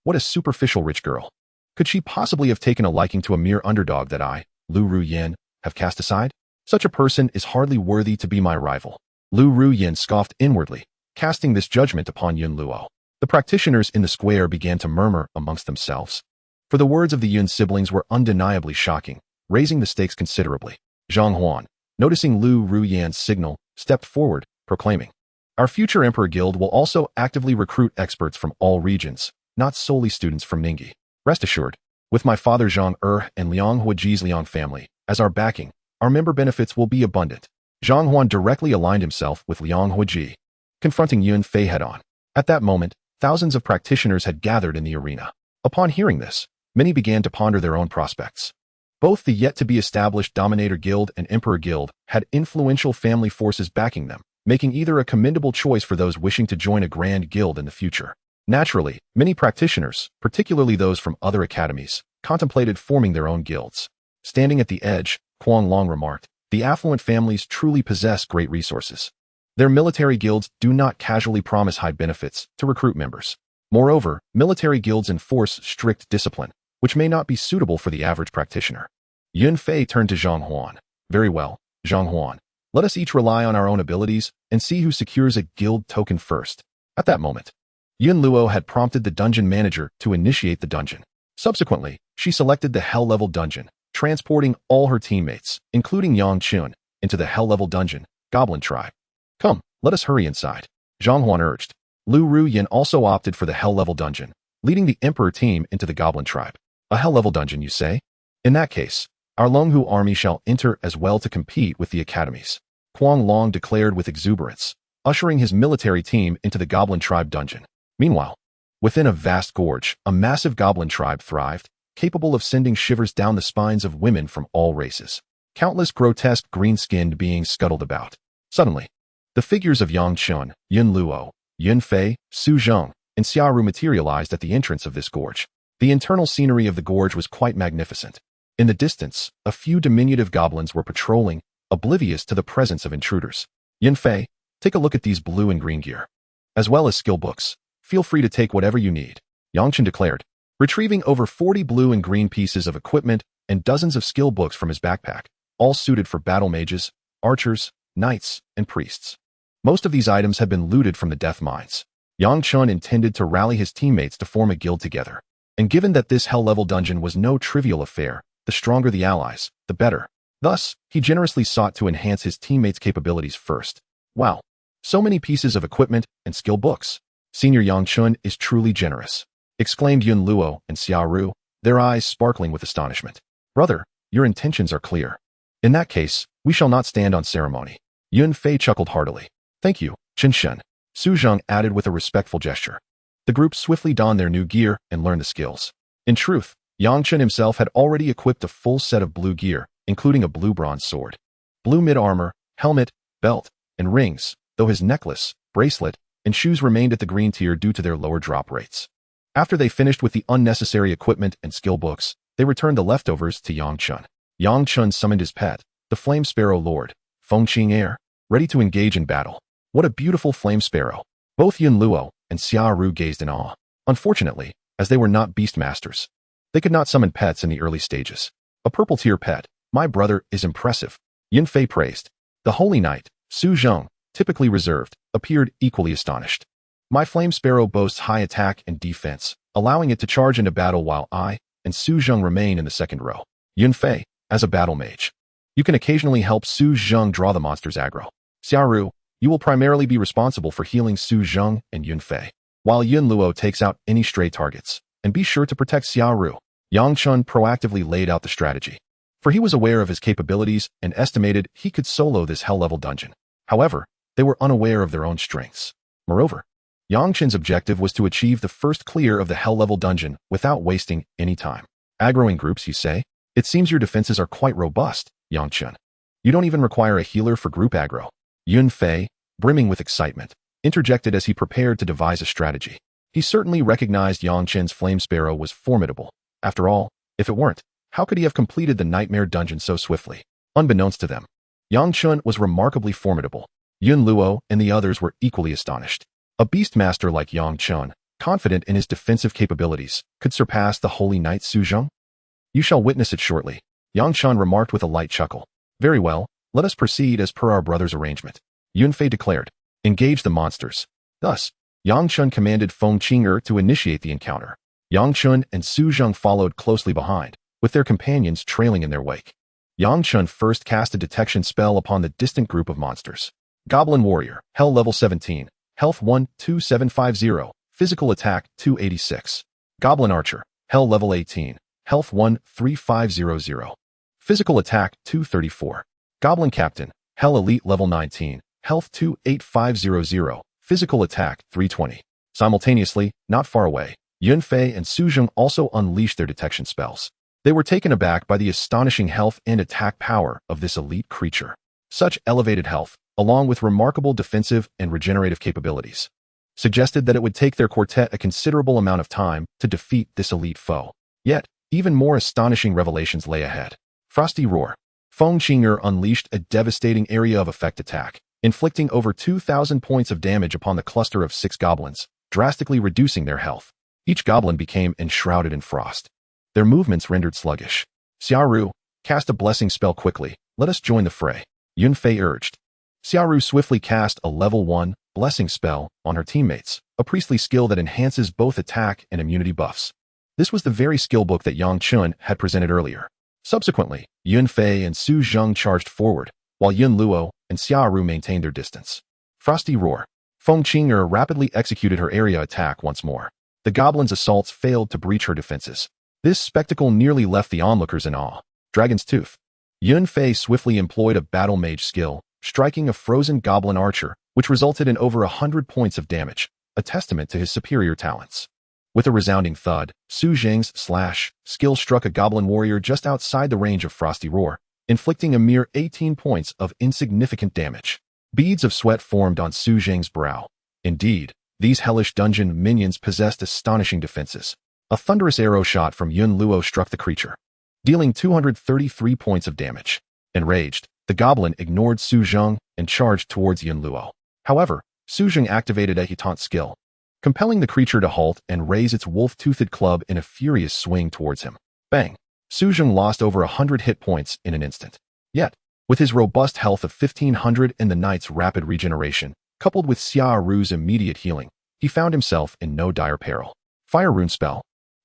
What a superficial rich girl. Could she possibly have taken a liking to a mere underdog that I, Lu Ruyin, have cast aside? Such a person is hardly worthy to be my rival. Lu Ruyin scoffed inwardly, casting this judgment upon Yun Luo. The practitioners in the square began to murmur amongst themselves. For the words of the Yun siblings were undeniably shocking, raising the stakes considerably. Zhang Huan, noticing Lu Ruyin's signal, stepped forward, proclaiming, "Our future Emperor Guild will also actively recruit experts from all regions, not solely students from Ningyi. Rest assured, with my father Zhang and Liang Huaji's Liang family as our backing, our member benefits will be abundant." Zhang Huan directly aligned himself with Liang Huaji, confronting Yun Fei head-on. At that moment, thousands of practitioners had gathered in the arena. Upon hearing this, many began to ponder their own prospects. Both the yet-to-be-established Dominator Guild and Emperor Guild had influential family forces backing them, making either a commendable choice for those wishing to join a grand guild in the future. Naturally, many practitioners, particularly those from other academies, contemplated forming their own guilds. Standing at the edge, Kuang Long remarked, "The affluent families truly possess great resources. Their military guilds do not casually promise high benefits to recruit members. Moreover, military guilds enforce strict discipline, which may not be suitable for the average practitioner." Yun Fei turned to Zhang Huan. "Very well, Zhang Huan. Let us each rely on our own abilities and see who secures a guild token first." At that moment, Yun Luo had prompted the dungeon manager to initiate the dungeon. Subsequently, she selected the Hell-level dungeon, transporting all her teammates, including Yang Chun, into the Hell-level dungeon, Goblin Tribe. "Come, let us hurry inside," Zhang Huan urged. Lu Ruyin also opted for the Hell-level dungeon, leading the Emperor team into the Goblin Tribe. "A Hell-level dungeon, you say? In that case, our Longhu army shall enter as well to compete with the academies," Kuang Long declared with exuberance, ushering his military team into the Goblin Tribe dungeon. Meanwhile, within a vast gorge, a massive goblin tribe thrived, capable of sending shivers down the spines of women from all races. Countless grotesque green-skinned beings scuttled about. Suddenly, the figures of Yang Chun, Yun Luo, Yun Fei, Su Zheng, and Xiaoru materialized at the entrance of this gorge. The internal scenery of the gorge was quite magnificent. In the distance, a few diminutive goblins were patrolling, oblivious to the presence of intruders. "Yun Fei, take a look at these blue and green gear, as well as skill books. Feel free to take whatever you need," Yang Chen declared, retrieving over 40 blue and green pieces of equipment and dozens of skill books from his backpack, all suited for battle mages, archers, knights, and priests. Most of these items had been looted from the death mines. Yang Chun intended to rally his teammates to form a guild together, and given that this hell-level dungeon was no trivial affair, the stronger the allies, the better. Thus, he generously sought to enhance his teammates' capabilities first. "Wow, so many pieces of equipment and skill books. Senior Yang Chun is truly generous," exclaimed Yun Luo and Xiaoru, their eyes sparkling with astonishment. "Brother, your intentions are clear. In that case, we shall not stand on ceremony." Yun Fei chuckled heartily. "Thank you, Chen Shen," Su Zheng added with a respectful gesture. The group swiftly donned their new gear and learned the skills. In truth, Yang Chen himself had already equipped a full set of blue gear, including a blue bronze sword, blue mid-armor, helmet, belt, and rings, though his necklace, bracelet, and shoes remained at the green tier due to their lower drop rates. After they finished with the unnecessary equipment and skill books, they returned the leftovers to Yang Chun. Yang Chun summoned his pet, the Flame Sparrow Lord, Feng Qing Air, ready to engage in battle. What a beautiful flame sparrow! Both Yun Luo and Xiaoru gazed in awe. Unfortunately, as they were not Beastmasters, they could not summon pets in the early stages. "A purple tier pet, my brother, is impressive," Yun Fei praised. The Holy Knight, Su Zheng, typically reserved, appeared equally astonished. "My flame sparrow boasts high attack and defense, allowing it to charge into battle while I and Su Zheng remain in the second row. Yun Fei, as a battle mage, you can occasionally help Su Zheng draw the monster's aggro. Xiaoru, you will primarily be responsible for healing Su Zheng and Yun Fei, while Yun Luo takes out any stray targets, and be sure to protect Xiaoru." Yang Chun proactively laid out the strategy, for he was aware of his capabilities and estimated he could solo this hell-level dungeon. However, they were unaware of their own strengths. Moreover, Yang Chen's objective was to achieve the first clear of the hell-level dungeon without wasting any time. "Aggroing groups, you say? It seems your defenses are quite robust, Yang Chen. You don't even require a healer for group aggro." Yun Fei, brimming with excitement, interjected as he prepared to devise a strategy. He certainly recognized Yang Chen's Flame Sparrow was formidable. After all, if it weren't, how could he have completed the Nightmare Dungeon so swiftly? Unbeknownst to them, Yang Chun was remarkably formidable. Yun Luo and the others were equally astonished. A Beastmaster like Yang Chen, confident in his defensive capabilities, could surpass the Holy Knight Su Zheng? You shall witness it shortly, Yang Chen remarked with a light chuckle. Very well, let us proceed as per our brother's arrangement, Yunfei declared. Engage the monsters. Thus, Yang Chen commanded Feng Qing'er to initiate the encounter. Yang Chen and Su Zheng followed closely behind, with their companions trailing in their wake. Yang Chen first cast a detection spell upon the distant group of monsters. Goblin Warrior, Hell level 17, Health 12750, Physical Attack 286. Goblin Archer, Hell level 18, Health 13500, Physical Attack 234. Goblin Captain, Hell Elite level 19, Health 28500, Physical Attack 320. Simultaneously, not far away, Yunfei and Su Zheng also unleashed their detection spells. They were taken aback by the astonishing health and attack power of this elite creature. Such elevated health, along with remarkable defensive and regenerative capabilities, suggested that it would take their quartet a considerable amount of time to defeat this elite foe. Yet, even more astonishing revelations lay ahead. Frosty Roar. Feng Qing'er unleashed a devastating area of effect attack, inflicting over 2,000 points of damage upon the cluster of 6 goblins, drastically reducing their health. Each goblin became enshrouded in frost. Their movements rendered sluggish. Xiaoru, cast a blessing spell quickly. Let us join the fray, Yunfei urged. Xiaoru swiftly cast a level 1 blessing spell on her teammates, a priestly skill that enhances both attack and immunity buffs. This was the very skill book that Yang Chen had presented earlier. Subsequently, Yunfei and Su Zheng charged forward, while Yun Luo and Xiaoru maintained their distance. Frosty Roar. Feng Qing'er rapidly executed her area attack once more. The goblins' assaults failed to breach her defenses. This spectacle nearly left the onlookers in awe. Dragon's Tooth. Yunfei swiftly employed a battle mage skill, striking a frozen goblin archer, which resulted in over 100 points of damage, a testament to his superior talents. With a resounding thud, Su Zheng's slash skill struck a goblin warrior just outside the range of Frosty Roar, inflicting a mere 18 points of insignificant damage. Beads of sweat formed on Su Zheng's brow. Indeed, these hellish dungeon minions possessed astonishing defenses. A thunderous arrow shot from Yun Luo struck the creature, dealing 233 points of damage. Enraged, the goblin ignored Su Zheng and charged towards Yun Luo. However, Su Zheng activated a taunt skill, compelling the creature to halt and raise its wolf-toothed club in a furious swing towards him. Bang! Su Zheng lost over 100 hit points in an instant. Yet, with his robust health of 1500 and the knight's rapid regeneration, coupled with Xiaoru's immediate healing, he found himself in no dire peril. Fire Rune Spell.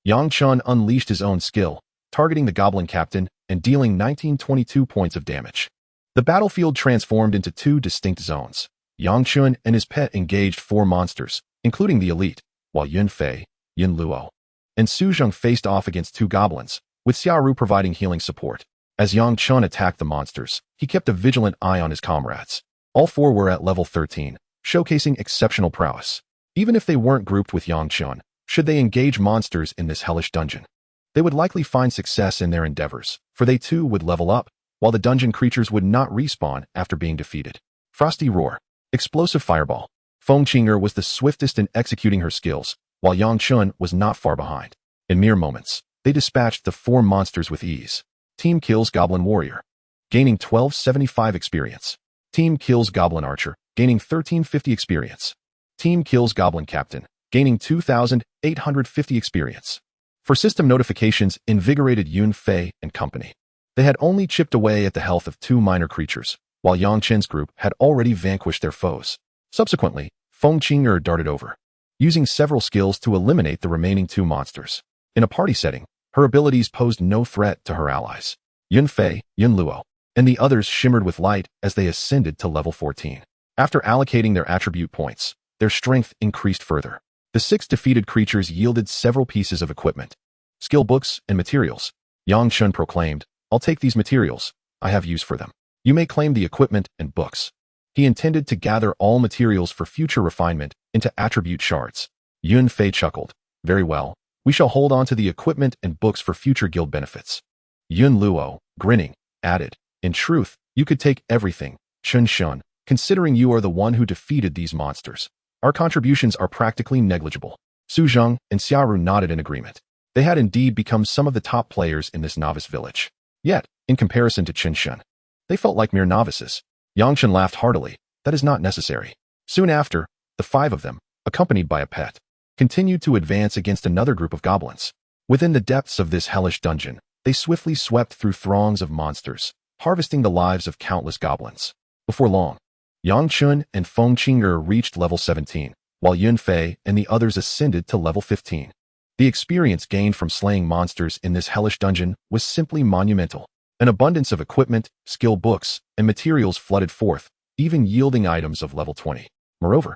Yang Chen unleashed his own skill, targeting the goblin captain and dealing 1922 points of damage. The battlefield transformed into 2 distinct zones. Yang Chen and his pet engaged 4 monsters, including the elite, while Yunfei, Yun Luo, and Su Zheng faced off against 2 goblins, with Xiaoru providing healing support. As Yang Chen attacked the monsters, he kept a vigilant eye on his comrades. All 4 were at level 13, showcasing exceptional prowess. Even if they weren't grouped with Yang Chen, should they engage monsters in this hellish dungeon, they would likely find success in their endeavors, for they too would level up, while the dungeon creatures would not respawn after being defeated. Frosty Roar. Explosive Fireball. Feng Qing'er was the swiftest in executing her skills, while Yang Chen was not far behind. In mere moments, they dispatched the 4 monsters with ease. Team kills Goblin Warrior, gaining 1275 experience. Team kills Goblin Archer, gaining 1350 experience. Team kills Goblin Captain, gaining 2,850 experience. For system notifications invigorated Yunfei and company. They had only chipped away at the health of 2 minor creatures, while Yang Chen's group had already vanquished their foes. Subsequently, Feng Qing'er darted over, using several skills to eliminate the remaining 2 monsters. In a party setting, her abilities posed no threat to her allies. Yunfei, Yun Luo, and the others shimmered with light as they ascended to level 14. After allocating their attribute points, their strength increased further. The 6 defeated creatures yielded several pieces of equipment, skill books, and materials. Yang Chen proclaimed, "I'll take these materials. I have use for them. You may claim the equipment and books." He intended to gather all materials for future refinement into attribute shards. Yunfei chuckled. "Very well. We shall hold on to the equipment and books for future guild benefits." Yun Luo, grinning, added, "In truth, you could take everything, Chen Shun, considering you are the one who defeated these monsters. Our contributions are practically negligible." Su Zheng and Xiaoru nodded in agreement. They had indeed become some of the top players in this novice village. Yet, in comparison to Chen Shun, they felt like mere novices. Yang Chen laughed heartily. that is not necessary. Soon after, the 5 of them, accompanied by a pet, continued to advance against another group of goblins. Within the depths of this hellish dungeon, they swiftly swept through throngs of monsters, harvesting the lives of countless goblins. Before long, Yang Chun and Feng Qing'er reached level 17, while Yun Fei and the others ascended to level 15. The experience gained from slaying monsters in this hellish dungeon was simply monumental. An abundance of equipment, skill books, and materials flooded forth, even yielding items of level 20. Moreover,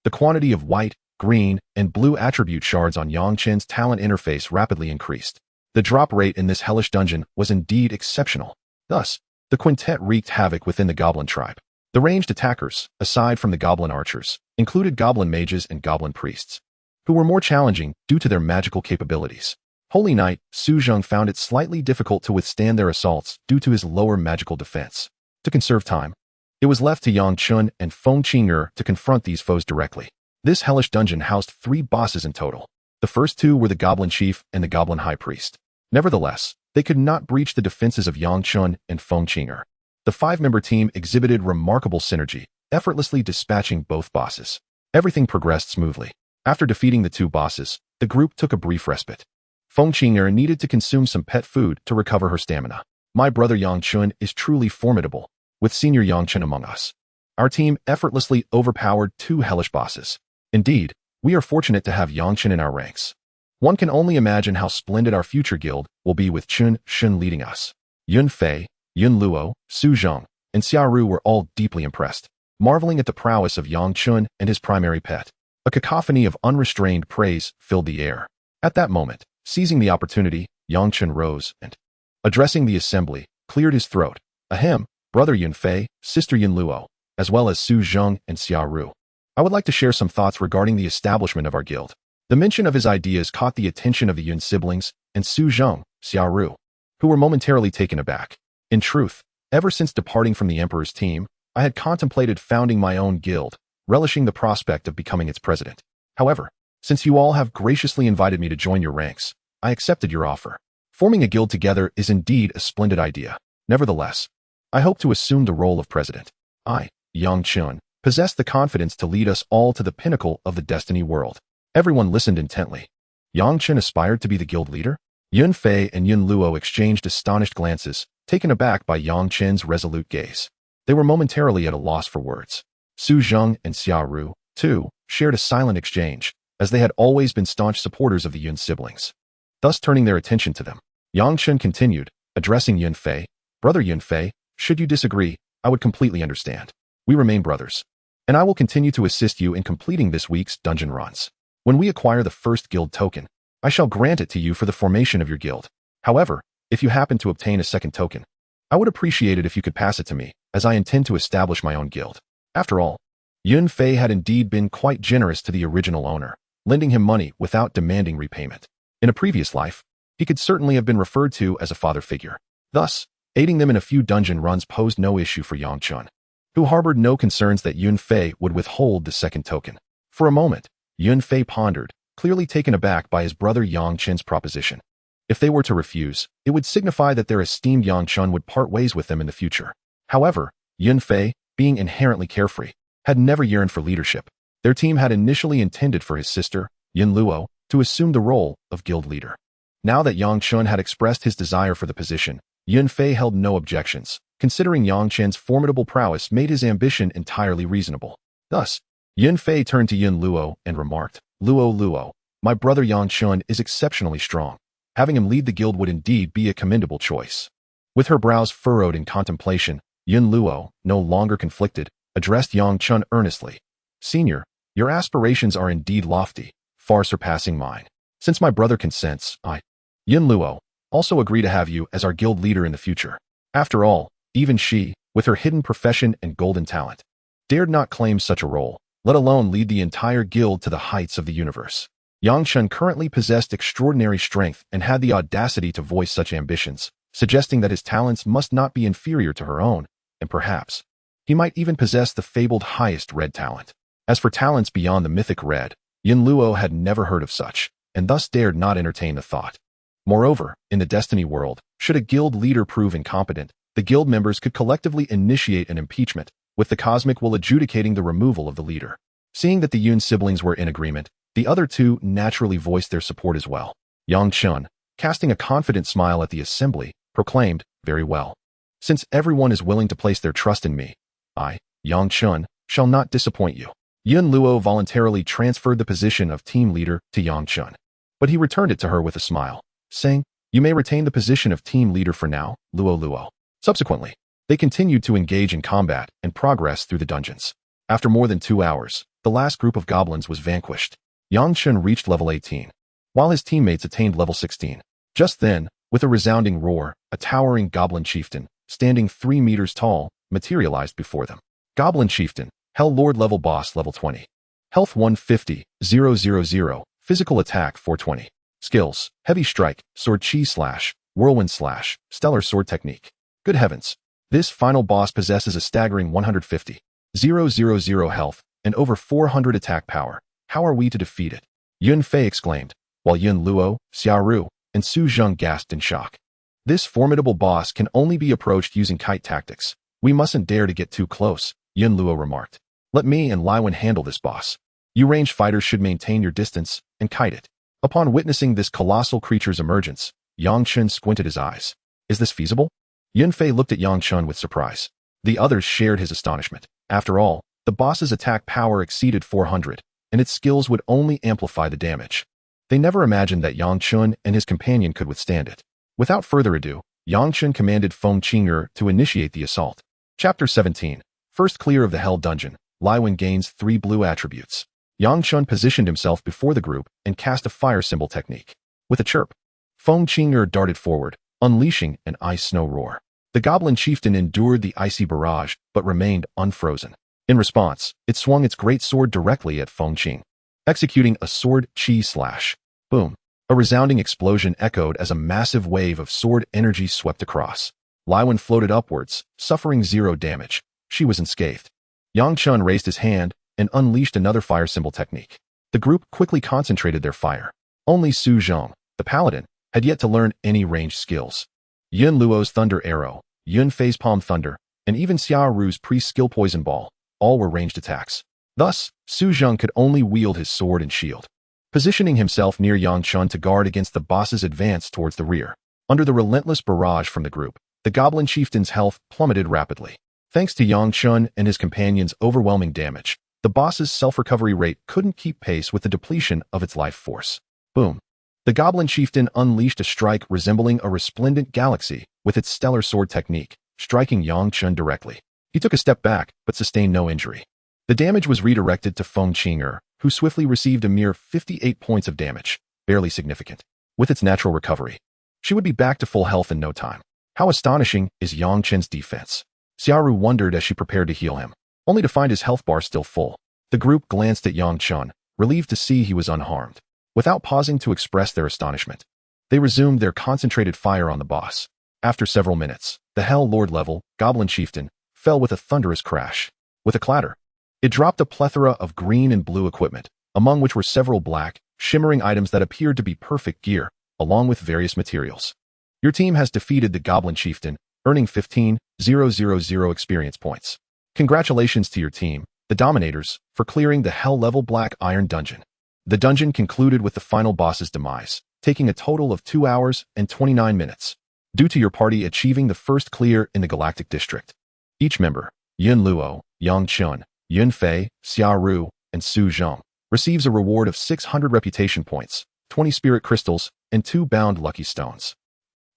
the quantity of white, green, and blue attribute shards on Yang Chen's talent interface rapidly increased. The drop rate in this hellish dungeon was indeed exceptional. Thus, the quintet wreaked havoc within the goblin tribe. The ranged attackers, aside from the goblin archers, included goblin mages and goblin priests, who were more challenging due to their magical capabilities. Holy Knight Su Zheng found it slightly difficult to withstand their assaults due to his lower magical defense. To conserve time, it was left to Yang Chun and Feng Qing'er to confront these foes directly. This hellish dungeon housed 3 bosses in total. The first 2 were the Goblin Chief and the Goblin High Priest. Nevertheless, they could not breach the defenses of Yang Chun and Feng Qing'er. The 5-member team exhibited remarkable synergy, effortlessly dispatching both bosses. Everything progressed smoothly. After defeating the 2 bosses, the group took a brief respite. Feng Qing'er needed to consume some pet food to recover her stamina. My brother Yang Chun is truly formidable, with senior Yang Chun among us. Our team effortlessly overpowered 2 hellish bosses. Indeed, we are fortunate to have Yang Chun in our ranks. One can only imagine how splendid our future guild will be with Chen Shen leading us. Yun Fei, Yun Luo, Su Zheng, and Xia Ru were all deeply impressed, marveling at the prowess of Yang Chun and his primary pet. A cacophony of unrestrained praise filled the air. At that moment, seizing the opportunity, Yang Chun rose and, addressing the assembly, cleared his throat. Ahem, brother Yun Fei, sister Yun Luo, as well as Su Zheng and Xia Ru. I would like to share some thoughts regarding the establishment of our guild. The mention of his ideas caught the attention of the Yun siblings and Su Zheng, Xia Ru, who were momentarily taken aback. In truth, ever since departing from the Emperor's team, I had contemplated founding my own guild, relishing the prospect of becoming its president. However, since you all have graciously invited me to join your ranks, I accepted your offer. Forming a guild together is indeed a splendid idea. Nevertheless, I hope to assume the role of president. I, Yang Chun, possess the confidence to lead us all to the pinnacle of the destiny world. Everyone listened intently. Yang Chun aspired to be the guild leader? Yun Fei and Yun Luo exchanged astonished glances, taken aback by Yang Chen's resolute gaze. They were momentarily at a loss for words. Su Zheng and Xia Ru, too, shared a silent exchange, as they had always been staunch supporters of the Yun siblings. Thus turning their attention to them, Yang Chun continued, addressing Yun Fei, Brother Yun Fei, should you disagree, I would completely understand. We remain brothers, and I will continue to assist you in completing this week's dungeon runs. When we acquire the first guild token, I shall grant it to you for the formation of your guild. However, if you happen to obtain a second token, I would appreciate it if you could pass it to me, as I intend to establish my own guild. After all, Yun Fei had indeed been quite generous to the original owner, lending him money without demanding repayment. In a previous life, he could certainly have been referred to as a father figure. Thus, aiding them in a few dungeon runs posed no issue for Yang Chun, who harbored no concerns that Yun Fei would withhold the second token. For a moment, Yun Fei pondered, clearly taken aback by his brother Yang Chen's proposition. If they were to refuse, it would signify that their esteemed Yang Chun would part ways with them in the future. However, Yun Fei, being inherently carefree, had never yearned for leadership. Their team had initially intended for his sister, Yun Luo, to assume the role of guild leader. Now that Yang Chun had expressed his desire for the position, Yun Fei held no objections, considering Yang Chen's formidable prowess made his ambition entirely reasonable. Thus, Yun Fei turned to Yun Luo and remarked, Luo, my brother Yang Chun is exceptionally strong. Having him lead the guild would indeed be a commendable choice. With her brows furrowed in contemplation, Yun Luo, no longer conflicted, addressed Yang Chun earnestly. Senior, your aspirations are indeed lofty, far surpassing mine. Since my brother consents, I, Yun Luo, also agree to have you as our guild leader in the future. After all, even she, with her hidden profession and golden talent, dared not claim such a role, let alone lead the entire guild to the heights of the universe. Yang Chun currently possessed extraordinary strength and had the audacity to voice such ambitions, suggesting that his talents must not be inferior to her own, and perhaps, he might even possess the fabled highest red talent. As for talents beyond the mythic red, Yun Luo had never heard of such, and thus dared not entertain the thought. Moreover, in the Destiny world, should a guild leader prove incompetent, the guild members could collectively initiate an impeachment, with the Cosmic will adjudicating the removal of the leader. Seeing that the Yun siblings were in agreement, the other two naturally voiced their support as well. Yang Chen, casting a confident smile at the assembly, proclaimed, "Very well. Since everyone is willing to place their trust in me, I, Yang Chen, shall not disappoint you." Yun Luo voluntarily transferred the position of team leader to Yang Chen, but he returned it to her with a smile, saying, "You may retain the position of team leader for now, Luo." Subsequently, they continued to engage in combat and progress through the dungeons. After more than 2 hours, the last group of goblins was vanquished. Yang Chen reached level 18, while his teammates attained level 16. Just then, with a resounding roar, a towering goblin chieftain, standing 3 meters tall, materialized before them. Goblin chieftain, Hell Lord level boss level 20. Health 150, 000, physical attack 420. Skills, heavy strike, sword chi slash, whirlwind slash, stellar sword technique. Good heavens. This final boss possesses a staggering 150, 000 health and over 400 attack power. How are we to defeat it? Yun Fei exclaimed, while Yun Luo, Xiaoru, and Su Zheng gasped in shock. This formidable boss can only be approached using kite tactics. We mustn't dare to get too close, Yun Luo remarked. Let me and Liwen handle this boss. You ranged fighters should maintain your distance and kite it. Upon witnessing this colossal creature's emergence, Yang Chen squinted his eyes. Is this feasible? Yun Fei looked at Yang Chen with surprise. The others shared his astonishment. After all, the boss's attack power exceeded 400, and its skills would only amplify the damage. They never imagined that Yang Chen and his companion could withstand it. Without further ado, Yang Chen commanded Feng Qing'er to initiate the assault. Chapter 17. First clear of the Hell Dungeon, Liwen gains 3 blue attributes. Yang Chen positioned himself before the group and cast a fire symbol technique. With a chirp, Feng Qing'er darted forward, unleashing an ice snow roar. The goblin chieftain endured the icy barrage, but remained unfrozen. In response, it swung its great sword directly at Feng Qing, executing a sword chi slash. Boom. A resounding explosion echoed as a massive wave of sword energy swept across. Liwen floated upwards, suffering 0 damage. She was unscathed. Yang Chen raised his hand and unleashed another fire symbol technique. The group quickly concentrated their fire. Only Su Zheng, the paladin, had yet to learn any ranged skills. Yun Luo's thunder arrow, Yun Fei's palm thunder, and even Xiaoru's pre-skill poison ball, all were ranged attacks. Thus, Su Zheng could only wield his sword and shield, positioning himself near Yang Chen to guard against the boss's advance towards the rear. Under the relentless barrage from the group, the goblin chieftain's health plummeted rapidly. Thanks to Yang Chen and his companions' overwhelming damage, the boss's self-recovery rate couldn't keep pace with the depletion of its life force. Boom. The goblin chieftain unleashed a strike resembling a resplendent galaxy with its stellar sword technique, striking Yang Chen directly. He took a step back, but sustained no injury. The damage was redirected to Feng Qing'er, who swiftly received a mere 58 points of damage, barely significant. With its natural recovery, she would be back to full health in no time. How astonishing is Yang Chen's defense? Xiaoru wondered as she prepared to heal him, only to find his health bar still full. The group glanced at Yang Chen, relieved to see he was unharmed. Without pausing to express their astonishment, they resumed their concentrated fire on the boss. After several minutes, the Hell Lord level, Goblin Chieftain, fell with a thunderous crash. With a clatter, it dropped a plethora of green and blue equipment, among which were several black, shimmering items that appeared to be perfect gear, along with various materials. Your team has defeated the Goblin Chieftain, earning 15,000 experience points. Congratulations to your team, the Dominators, for clearing the Hell-level Black Iron Dungeon. The dungeon concluded with the final boss's demise, taking a total of 2 hours and 29 minutes, due to your party achieving the first clear in the Galactic District. Each member, Yun Luo, Yang Chen, Yun Fei, Xiaoru, and Su Zheng, receives a reward of 600 reputation points, 20 spirit crystals, and 2 bound lucky stones.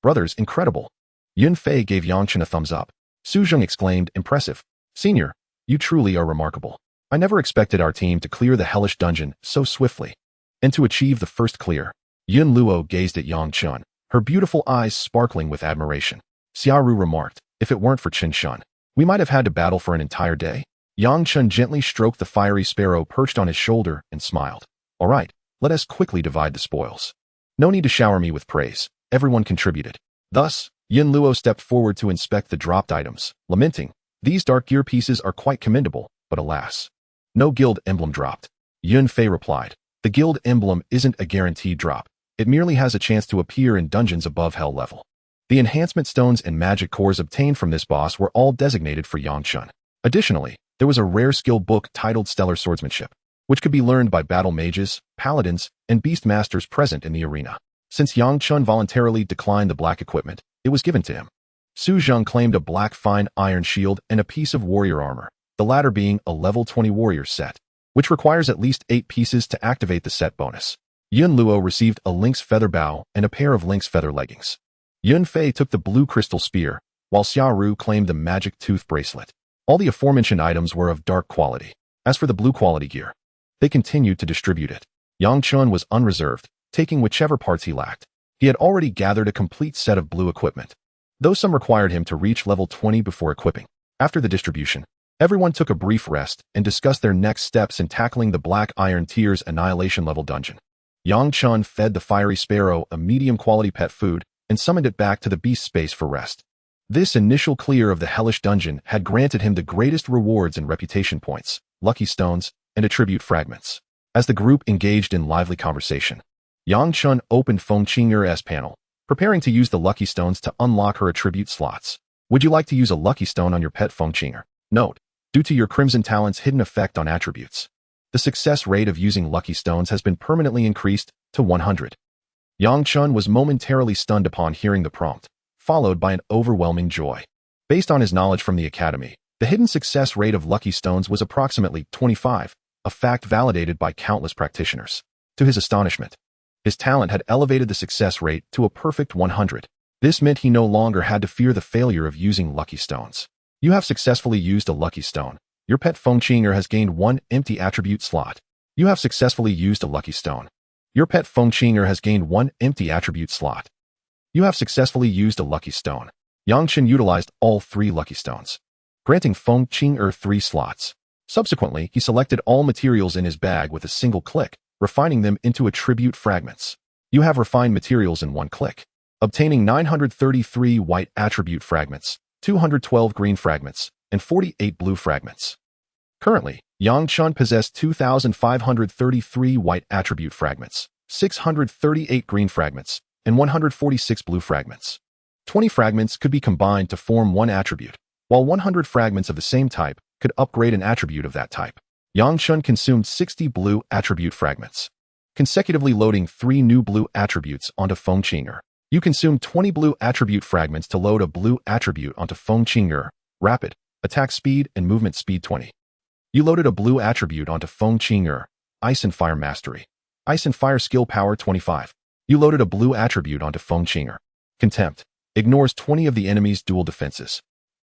Brothers, incredible! Yun Fei gave Yang Chen a thumbs up. Su Zheng exclaimed, impressive. Senior, you truly are remarkable. I never expected our team to clear the hellish dungeon so swiftly. And to achieve the first clear. Yun Luo gazed at Yang Chen, her beautiful eyes sparkling with admiration. Xiaoru remarked, if it weren't for Chen Shun, we might have had to battle for an entire day. Yang Chen gently stroked the fiery sparrow perched on his shoulder and smiled. All right, let us quickly divide the spoils. No need to shower me with praise. Everyone contributed. Thus, Yun Luo stepped forward to inspect the dropped items, lamenting, these dark gear pieces are quite commendable, but alas, no guild emblem dropped. Yun Fei replied, the guild emblem isn't a guaranteed drop. It merely has a chance to appear in dungeons above hell level. The enhancement stones and magic cores obtained from this boss were all designated for Yang Chen. Additionally, there was a rare skill book titled Stellar Swordsmanship, which could be learned by battle mages, paladins, and beastmasters present in the arena. Since Yang Chen voluntarily declined the black equipment, it was given to him. Su Zheng claimed a black fine iron shield and a piece of warrior armor, the latter being a level 20 warrior set, which requires at least 8 pieces to activate the set bonus. Yun Luo received a lynx feather bow and a pair of lynx feather leggings. Yun Fei took the blue crystal spear, while Xia Ru claimed the magic tooth bracelet. All the aforementioned items were of dark quality. As for the blue quality gear, they continued to distribute it. Yang Chen was unreserved, taking whichever parts he lacked. He had already gathered a complete set of blue equipment, though some required him to reach level 20 before equipping. After the distribution, everyone took a brief rest and discussed their next steps in tackling the Black Iron Tier's Annihilation level dungeon. Yang Chen fed the fiery sparrow a medium-quality pet food and summoned it back to the beast space for rest. This initial clear of the hellish dungeon had granted him the greatest rewards in reputation points, lucky stones, and attribute fragments. As the group engaged in lively conversation, Yang Chen opened Feng Qing'er's panel, preparing to use the lucky stones to unlock her attribute slots. Would you like to use a lucky stone on your pet Feng Qing'er? Note: due to your Crimson Talent's hidden effect on attributes, the success rate of using lucky stones has been permanently increased to 100. Yang Chen was momentarily stunned upon hearing the prompt, followed by an overwhelming joy. Based on his knowledge from the academy, the hidden success rate of lucky stones was approximately 25, a fact validated by countless practitioners. To his astonishment, his talent had elevated the success rate to a perfect 100. This meant he no longer had to fear the failure of using lucky stones. You have successfully used a lucky stone. Your pet Feng Qing'er has gained 1 empty attribute slot. You have successfully used a lucky stone. Your pet Feng Qing'er has gained 1 empty attribute slot. You have successfully used a lucky stone. Yang Chen utilized all 3 lucky stones, granting Feng Qing'er 3 slots. Subsequently, he selected all materials in his bag with a single click, refining them into attribute fragments. You have refined materials in 1 click, obtaining 933 white attribute fragments, 212 green fragments, and 48 blue fragments. Currently, Yang Chen possessed 2,533 white attribute fragments, 638 green fragments, and 146 blue fragments. 20 fragments could be combined to form 1 attribute, while 100 fragments of the same type could upgrade an attribute of that type. Yang Chen consumed 60 blue attribute fragments, consecutively loading 3 new blue attributes onto Feng Qing'er. You consumed 20 blue attribute fragments to load a blue attribute onto Feng Qing'er, rapid, attack speed, and movement speed 20. You loaded a blue attribute onto Feng Qing'er, ice and fire mastery, ice and fire skill power 25. You loaded a blue attribute onto Feng Qing'er, contempt, ignores 20 of the enemy's dual defenses.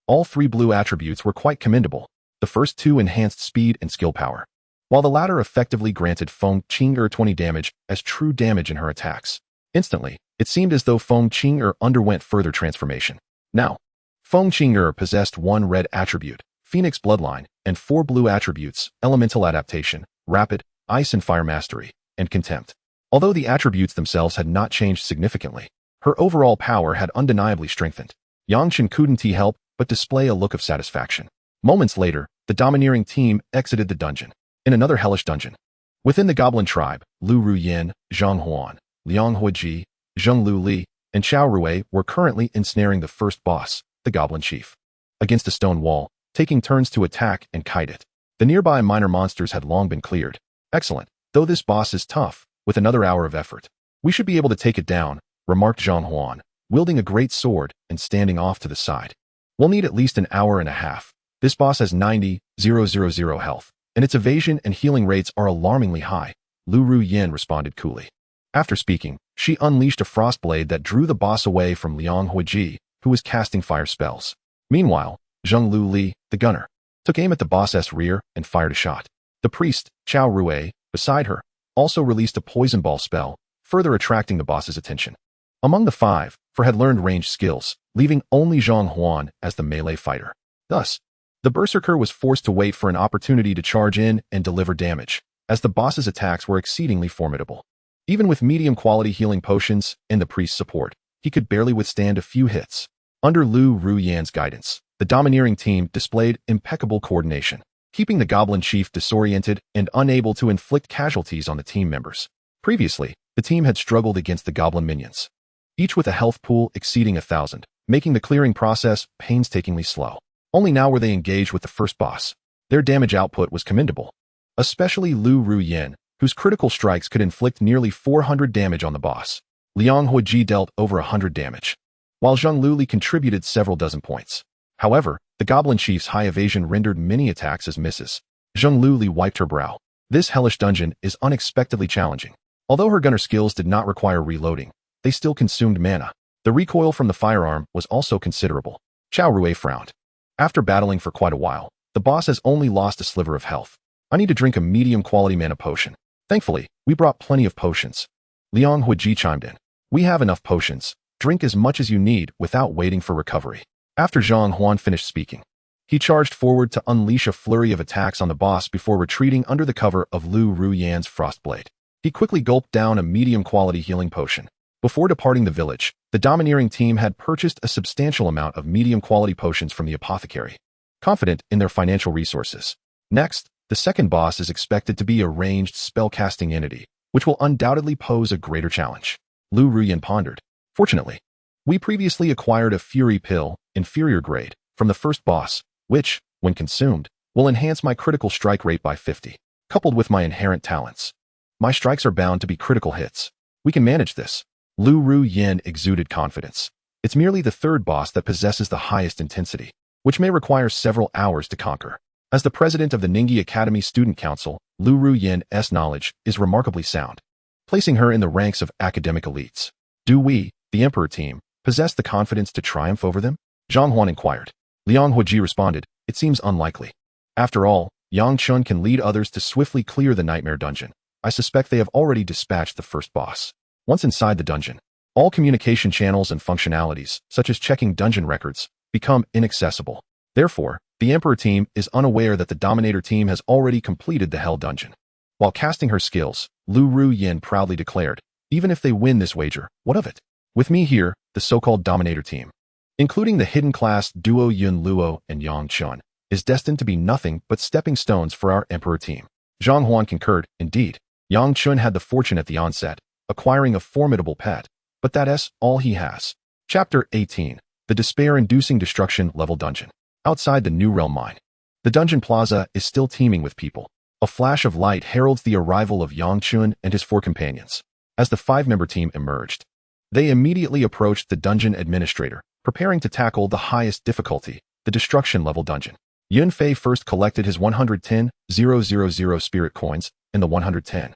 All 3 blue attributes were quite commendable. The first 2 enhanced speed and skill power, while the latter effectively granted Feng Qing'er 20 damage as true damage in her attacks. Instantly, it seemed as though Feng Qing'er underwent further transformation. Now, Feng Qing'er possessed 1 red attribute, Phoenix Bloodline, and 4 blue attributes, Elemental Adaptation, Rapid, Ice and Fire Mastery, and Contempt. Although the attributes themselves had not changed significantly, her overall power had undeniably strengthened. Yang Chen couldn't help but display a look of satisfaction. Moments later, the domineering team exited the dungeon. In another hellish dungeon, within the goblin tribe, Lu Ruyan, Zhang Huan, Liang Huiji, Zheng Lu Li, and Xiao Rui were currently ensnaring the first boss, the goblin chief, against a stone wall, taking turns to attack and kite it. The nearby minor monsters had long been cleared. Excellent, though this boss is tough, with another hour of effort, we should be able to take it down, remarked Zhang Huan, wielding a great sword and standing off to the side. We'll need at least an hour and a half. This boss has 90,000 health, and its evasion and healing rates are alarmingly high, Lu Ruyan responded coolly. After speaking, she unleashed a frost blade that drew the boss away from Liang Huiji, who was casting fire spells. Meanwhile, Zheng Lu Li, the gunner, took aim at the boss's rear and fired a shot. The priest, Xiao Rui, beside her, also released a poison ball spell, further attracting the boss's attention. Among the 5, 4 had learned ranged skills, leaving only Zhang Huan as the melee fighter. Thus, the berserker was forced to wait for an opportunity to charge in and deliver damage, as the boss's attacks were exceedingly formidable. Even with medium-quality healing potions and the priest's support, he could barely withstand a few hits. Under Lu Ruyan's guidance, the domineering team displayed impeccable coordination, keeping the goblin chief disoriented and unable to inflict casualties on the team members. Previously, the team had struggled against the goblin minions, each with a health pool exceeding 1,000, making the clearing process painstakingly slow. Only now were they engaged with the first boss. Their damage output was commendable, especially Lu Ruyin, whose critical strikes could inflict nearly 400 damage on the boss. Liang Huiji dealt over 100 damage, while Zheng Luli contributed several dozen points. However, the Goblin Chief's high evasion rendered many attacks as misses. Zheng Luli wiped her brow. This hellish dungeon is unexpectedly challenging. Although her gunner skills did not require reloading, they still consumed mana. The recoil from the firearm was also considerable. Chao Rui frowned. After battling for quite a while, the boss has only lost a sliver of health. I need to drink a medium-quality mana potion. Thankfully, we brought plenty of potions. Liang Huiji chimed in. We have enough potions. Drink as much as you need without waiting for recovery. After Zhang Huan finished speaking, he charged forward to unleash a flurry of attacks on the boss before retreating under the cover of Lu Ruyan's Frostblade. He quickly gulped down a medium-quality healing potion. Before departing the village, the domineering team had purchased a substantial amount of medium-quality potions from the apothecary, confident in their financial resources. Next, the second boss is expected to be a ranged spellcasting entity, which will undoubtedly pose a greater challenge. Lu Ruyan pondered. Fortunately, we previously acquired a Fury Pill, inferior grade, from the first boss, which, when consumed, will enhance my critical strike rate by 50, coupled with my inherent talents. My strikes are bound to be critical hits. We can manage this. Lu Ruyan exuded confidence. It's merely the third boss that possesses the highest intensity, which may require several hours to conquer. As the president of the Ningyi Academy Student Council, Lu Ruyan's knowledge is remarkably sound, placing her in the ranks of academic elites. Do we, the Emperor team, possess the confidence to triumph over them? Zhang Huan inquired. Liang Huiji responded, it seems unlikely. After all, Yang Chun can lead others to swiftly clear the Nightmare Dungeon. I suspect they have already dispatched the first boss. Once inside the dungeon, all communication channels and functionalities, such as checking dungeon records, become inaccessible. Therefore, the Emperor team is unaware that the Dominator team has already completed the Hell Dungeon. While casting her skills, Lu Ruyan proudly declared, even if they win this wager, what of it? With me here, the so-called Dominator team, including the hidden class duo Yun Luo and Yang Chun, is destined to be nothing but stepping stones for our Emperor team. Zhang Huan concurred, indeed. Yang Chun had the fortune at the onset, acquiring a formidable pet, but that's all he has. Chapter 18. The Despair-Inducing Destruction Level Dungeon. Outside the New Realm Mine, the dungeon plaza is still teeming with people. A flash of light heralds the arrival of Yang Chun and his 4 companions. As the 5-member team emerged, they immediately approached the dungeon administrator, preparing to tackle the highest difficulty, the destruction level dungeon. Yun Fei first collected his 110,000 spirit coins in the 110,000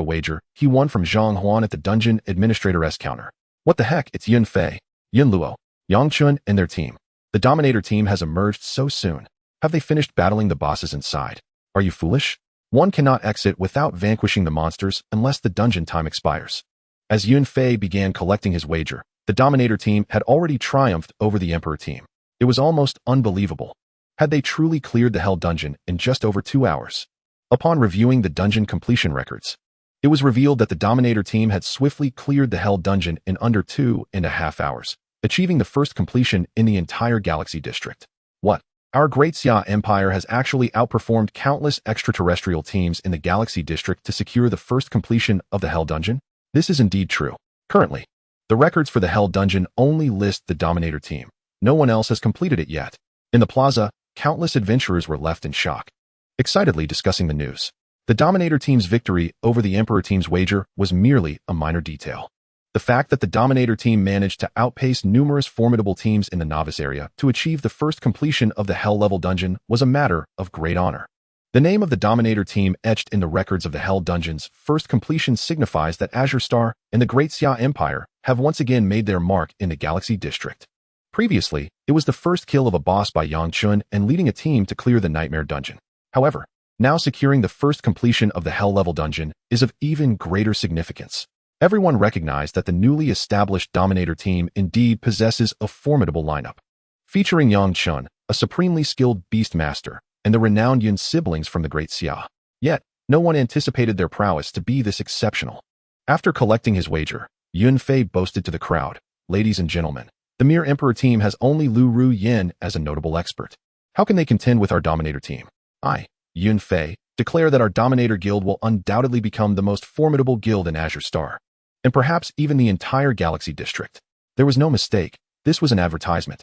wager he won from Zhang Huan at the dungeon administrator's counter. What the heck, it's Yun Fei, Yun Luo, Yang Chun, and their team. The Dominator team has emerged so soon. Have they finished battling the bosses inside? Are you foolish? One cannot exit without vanquishing the monsters unless the dungeon time expires. As Yun Fei began collecting his wager, the Dominator team had already triumphed over the Emperor team. It was almost unbelievable. Had they truly cleared the Hell Dungeon in just over 2 hours? Upon reviewing the dungeon completion records, it was revealed that the Dominator team had swiftly cleared the Hell Dungeon in under 2.5 hours, achieving the first completion in the entire Galaxy District. What? Our Great Xia Empire has actually outperformed countless extraterrestrial teams in the Galaxy District to secure the first completion of the Hell Dungeon? This is indeed true. Currently, the records for the Hell Dungeon only list the Dominator team. No one else has completed it yet. In the plaza, countless adventurers were left in shock, excitedly discussing the news. The Dominator team's victory over the Emperor team's wager was merely a minor detail. The fact that the Dominator team managed to outpace numerous formidable teams in the novice area to achieve the first completion of the Hell level dungeon was a matter of great honor. The name of the Dominator team etched in the records of the Hell Dungeon's first completion signifies that Azure Star and the Great Xia Empire have once again made their mark in the Galaxy District. Previously, it was the first kill of a boss by Yang Chun and leading a team to clear the Nightmare Dungeon. However, now securing the first completion of the Hell level dungeon is of even greater significance. Everyone recognized that the newly established Dominator team indeed possesses a formidable lineup, featuring Yang Chun, a supremely skilled Beastmaster, and the renowned Yun siblings from the Great Xia. Yet, no one anticipated their prowess to be this exceptional. After collecting his wager, Yun Fei boasted to the crowd, "Ladies and gentlemen, the mere Emperor team has only Lu Ruyan as a notable expert. How can they contend with our Dominator team? I, Yun Fei, declare that our Dominator Guild will undoubtedly become the most formidable guild in Azure Star, and perhaps even the entire Galaxy District." There was no mistake. This was an advertisement.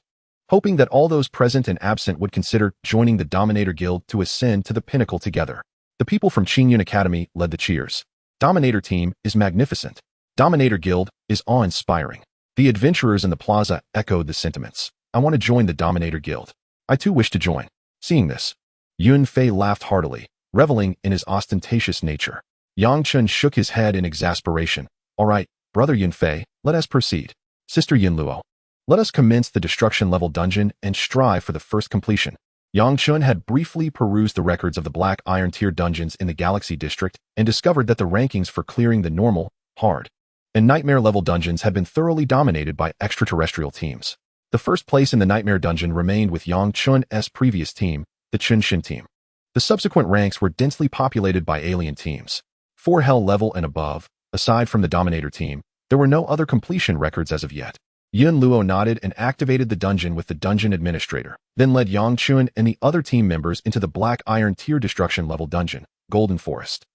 hoping that all those present and absent would consider joining the Dominator Guild to ascend to the pinnacle together. The people from Qingyun Academy led the cheers. Dominator Team is magnificent. Dominator Guild is awe-inspiring. The adventurers in the plaza echoed the sentiments. I want to join the Dominator Guild. I too wish to join. Seeing this, Yun Fei laughed heartily, reveling in his ostentatious nature. Yang Chen shook his head in exasperation. All right, brother Yun Fei, let us proceed. Sister Yin Luo, let us commence the destruction level dungeon and strive for the first completion. Yang Chen had briefly perused the records of the Black Iron tier dungeons in the Galaxy District and discovered that the rankings for clearing the normal, hard, and nightmare level dungeons had been thoroughly dominated by extraterrestrial teams. The first place in the nightmare dungeon remained with Yang Chun's previous team, the Chen Shin team. The subsequent ranks were densely populated by alien teams. For hell level and above, aside from the Dominator team, there were no other completion records as of yet. Yun Luo nodded and activated the dungeon with the dungeon administrator, then led Yang Chun and the other team members into the Black Iron tier destruction level dungeon, Golden Forest.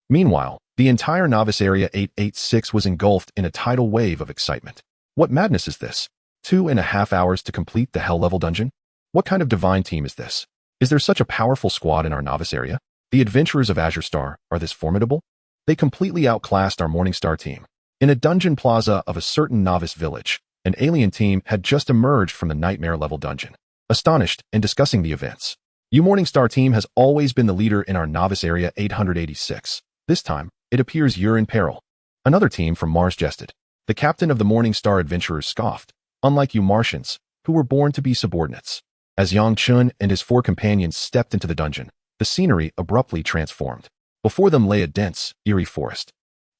Meanwhile, the entire novice area 886 was engulfed in a tidal wave of excitement. What madness is this? 2.5 hours to complete the hell level dungeon? What kind of divine team is this? Is there such a powerful squad in our novice area? The adventurers of Azure Star are this formidable? They completely outclassed our Morningstar team. In a dungeon plaza of a certain novice village, an alien team had just emerged from the nightmare level dungeon, astonished and discussing the events. You Morningstar team has always been the leader in our novice area 886. This time, it appears you're in peril. Another team from Mars jested. The captain of the Morningstar adventurers scoffed, unlike you Martians, who were born to be subordinates. As Yang Chun and his 4 companions stepped into the dungeon, the scenery abruptly transformed. Before them lay a dense, eerie forest,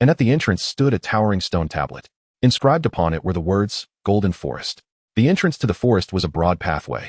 and at the entrance stood a towering stone tablet. Inscribed upon it were the words, Golden Forest. The entrance to the forest was a broad pathway,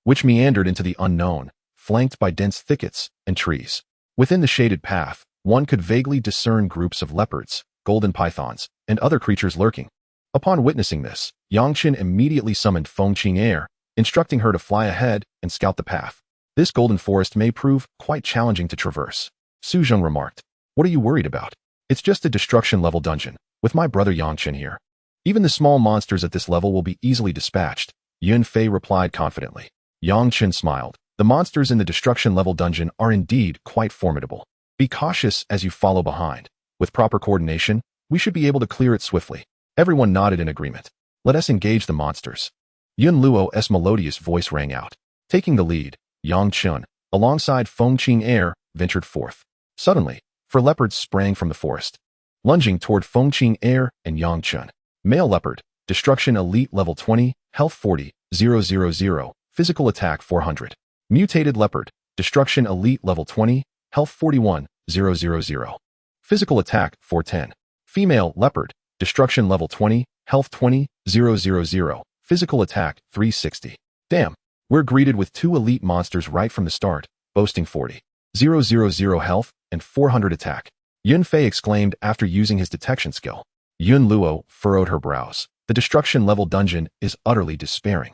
which meandered into the unknown, flanked by dense thickets and trees. Within the shaded path, one could vaguely discern groups of leopards, golden pythons, and other creatures lurking. Upon witnessing this, Yang Qin immediately summoned Feng Qing'er, instructing her to fly ahead and scout the path. This golden forest may prove quite challenging to traverse. Su Zheng remarked. What are you worried about? It's just a destruction level dungeon, with my brother Yang Qin here. Even the small monsters at this level will be easily dispatched, Yun Fei replied confidently. Yang Qin smiled. The monsters in the destruction level dungeon are indeed quite formidable. Be cautious as you follow behind. With proper coordination, we should be able to clear it swiftly. Everyone nodded in agreement. Let us engage the monsters. Yun Luo's melodious voice rang out. Taking the lead, Yang Chun, alongside Feng Qing'er, ventured forth. Suddenly, 4 leopards sprang from the forest, lunging toward Feng Qing'er and Yang Chun. Male leopard, destruction elite level 20, health 40, 000, physical attack 400. Mutated leopard, destruction elite level 20, health 41, 000, physical attack 410. Female leopard, destruction level 20, health 20, 000, physical attack 360. Damn, we're greeted with 2 elite monsters right from the start, boasting 40, 000 health and 400 attack. Yun Fei exclaimed after using his detection skill. Yun Luo furrowed her brows. The destruction level dungeon is utterly despairing.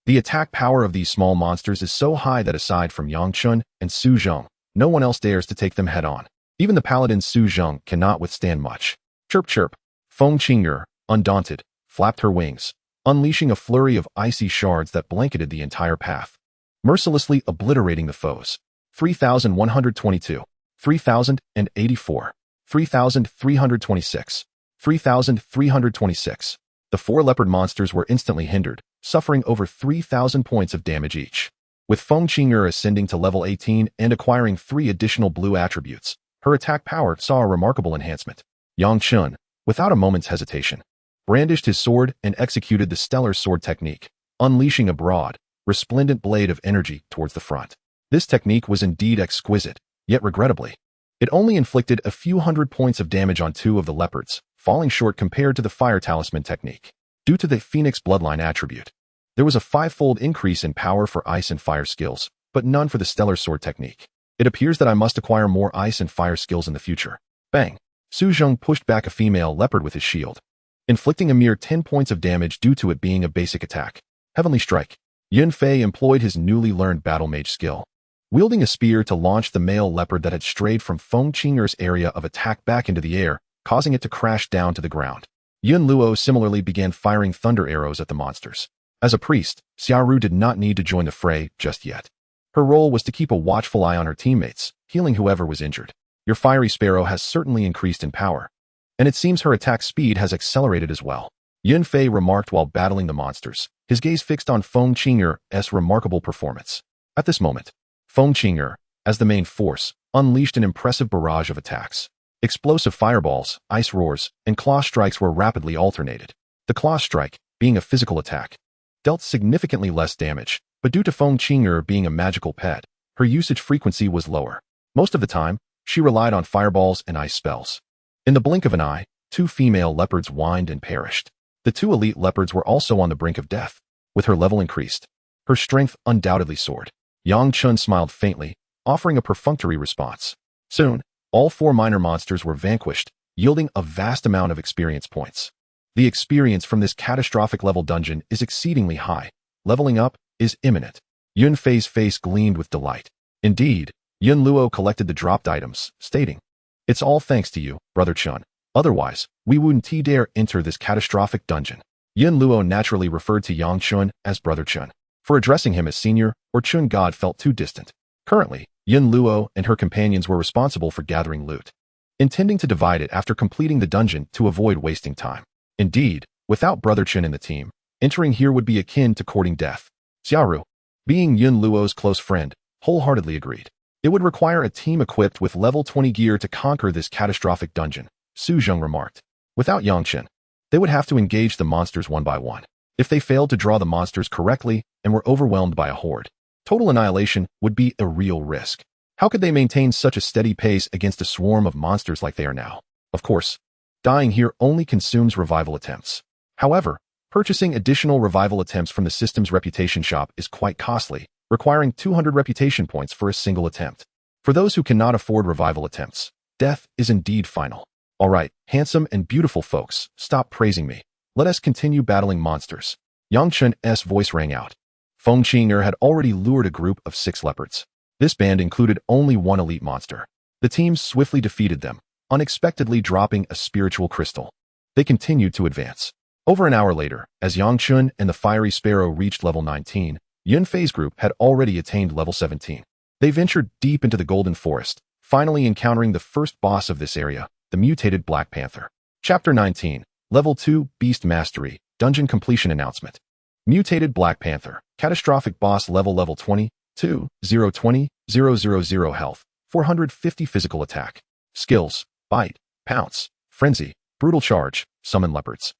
The attack power of these small monsters is so high that aside from Yang Chun and Su Zheng, no one else dares to take them head on. Even the paladin Su Zheng cannot withstand much. Chirp chirp. Feng Qing'er, undaunted, flapped her wings, unleashing a flurry of icy shards that blanketed the entire path, mercilessly obliterating the foes. 3,122, 3,084, 3,326, 3,326. The 4 leopard monsters were instantly hindered, suffering over 3,000 points of damage each. With Feng Qing'er ascending to level 18 and acquiring 3 additional blue attributes, her attack power saw a remarkable enhancement. Yang Chun, without a moment's hesitation, brandished his sword and executed the stellar sword technique, unleashing a broad, resplendent blade of energy towards the front. This technique was indeed exquisite, yet regrettably, it only inflicted a few hundred points of damage on 2 of the leopards, falling short compared to the fire talisman technique. Due to the Phoenix bloodline attribute, there was a 5-fold increase in power for ice and fire skills, but none for the stellar sword technique. It appears that I must acquire more ice and fire skills in the future. Bang! Su Zheng pushed back a female leopard with his shield, inflicting a mere 10 points of damage due to it being a basic attack. Heavenly Strike. Yun Fei employed his newly learned battle mage skill, wielding a spear to launch the male leopard that had strayed from Feng Qing'er's area of attack back into the air, causing it to crash down to the ground. Yun Luo similarly began firing thunder arrows at the monsters. As a priest, Xiaoru did not need to join the fray just yet. Her role was to keep a watchful eye on her teammates, healing whoever was injured. Your fiery sparrow has certainly increased in power, and it seems her attack speed has accelerated as well, Yunfei remarked while battling the monsters, his gaze fixed on Feng Qing'er's remarkable performance. At this moment, Feng Qing'er, as the main force, unleashed an impressive barrage of attacks. Explosive fireballs, ice roars, and claw strikes were rapidly alternated. The claw strike, being a physical attack, dealt significantly less damage, but due to Feng Qing'er being a magical pet, her usage frequency was lower. Most of the time, she relied on fireballs and ice spells. In the blink of an eye, 2 female leopards whined and perished. The 2 elite leopards were also on the brink of death. With her level increased, her strength undoubtedly soared. Yang Chun smiled faintly, offering a perfunctory response. Soon, all 4 minor monsters were vanquished, yielding a vast amount of experience points. The experience from this catastrophic level dungeon is exceedingly high. Leveling up is imminent. Yunfei's face gleamed with delight. Indeed, Yun Luo collected the dropped items, stating, "It's all thanks to you, Brother Chen. Otherwise, we wouldn't dare enter this catastrophic dungeon." Yun Luo naturally referred to Yang Chun as Brother Chen. For addressing him as senior or Chun God felt too distant. Currently, Yun Luo and her companions were responsible for gathering loot, intending to divide it after completing the dungeon to avoid wasting time. Indeed, without Brother Chen in the team, entering here would be akin to courting death. Xiaoru, being Yun Luo's close friend, wholeheartedly agreed. It would require a team equipped with level 20 gear to conquer this catastrophic dungeon, Su Zheng remarked. Without Yang Chen, they would have to engage the monsters one by one. If they failed to draw the monsters correctly and were overwhelmed by a horde, total annihilation would be a real risk. How could they maintain such a steady pace against a swarm of monsters like they are now? Of course, dying here only consumes revival attempts. However, purchasing additional revival attempts from the system's reputation shop is quite costly, requiring 200 reputation points for a single attempt. For those who cannot afford revival attempts, death is indeed final. All right, handsome and beautiful folks, stop praising me. Let us continue battling monsters. Yang Chun's voice rang out. Feng Qing'er had already lured a group of 6 leopards. This band included only 1 elite monster. The team swiftly defeated them, unexpectedly dropping a spiritual crystal. They continued to advance. Over an hour later, as Yang Chun and the fiery sparrow reached level 19, Yunfei's group had already attained level 17. They ventured deep into the Golden Forest, finally encountering the first boss of this area, the mutated Black Panther. Chapter 19, Level 2, Beast Mastery, Dungeon Completion Announcement. Mutated Black Panther, Catastrophic Boss Level 20, 2, 020, 000 Health, 450 Physical Attack. Skills, Bite, Pounce, Frenzy, Brutal Charge, Summon Leopards.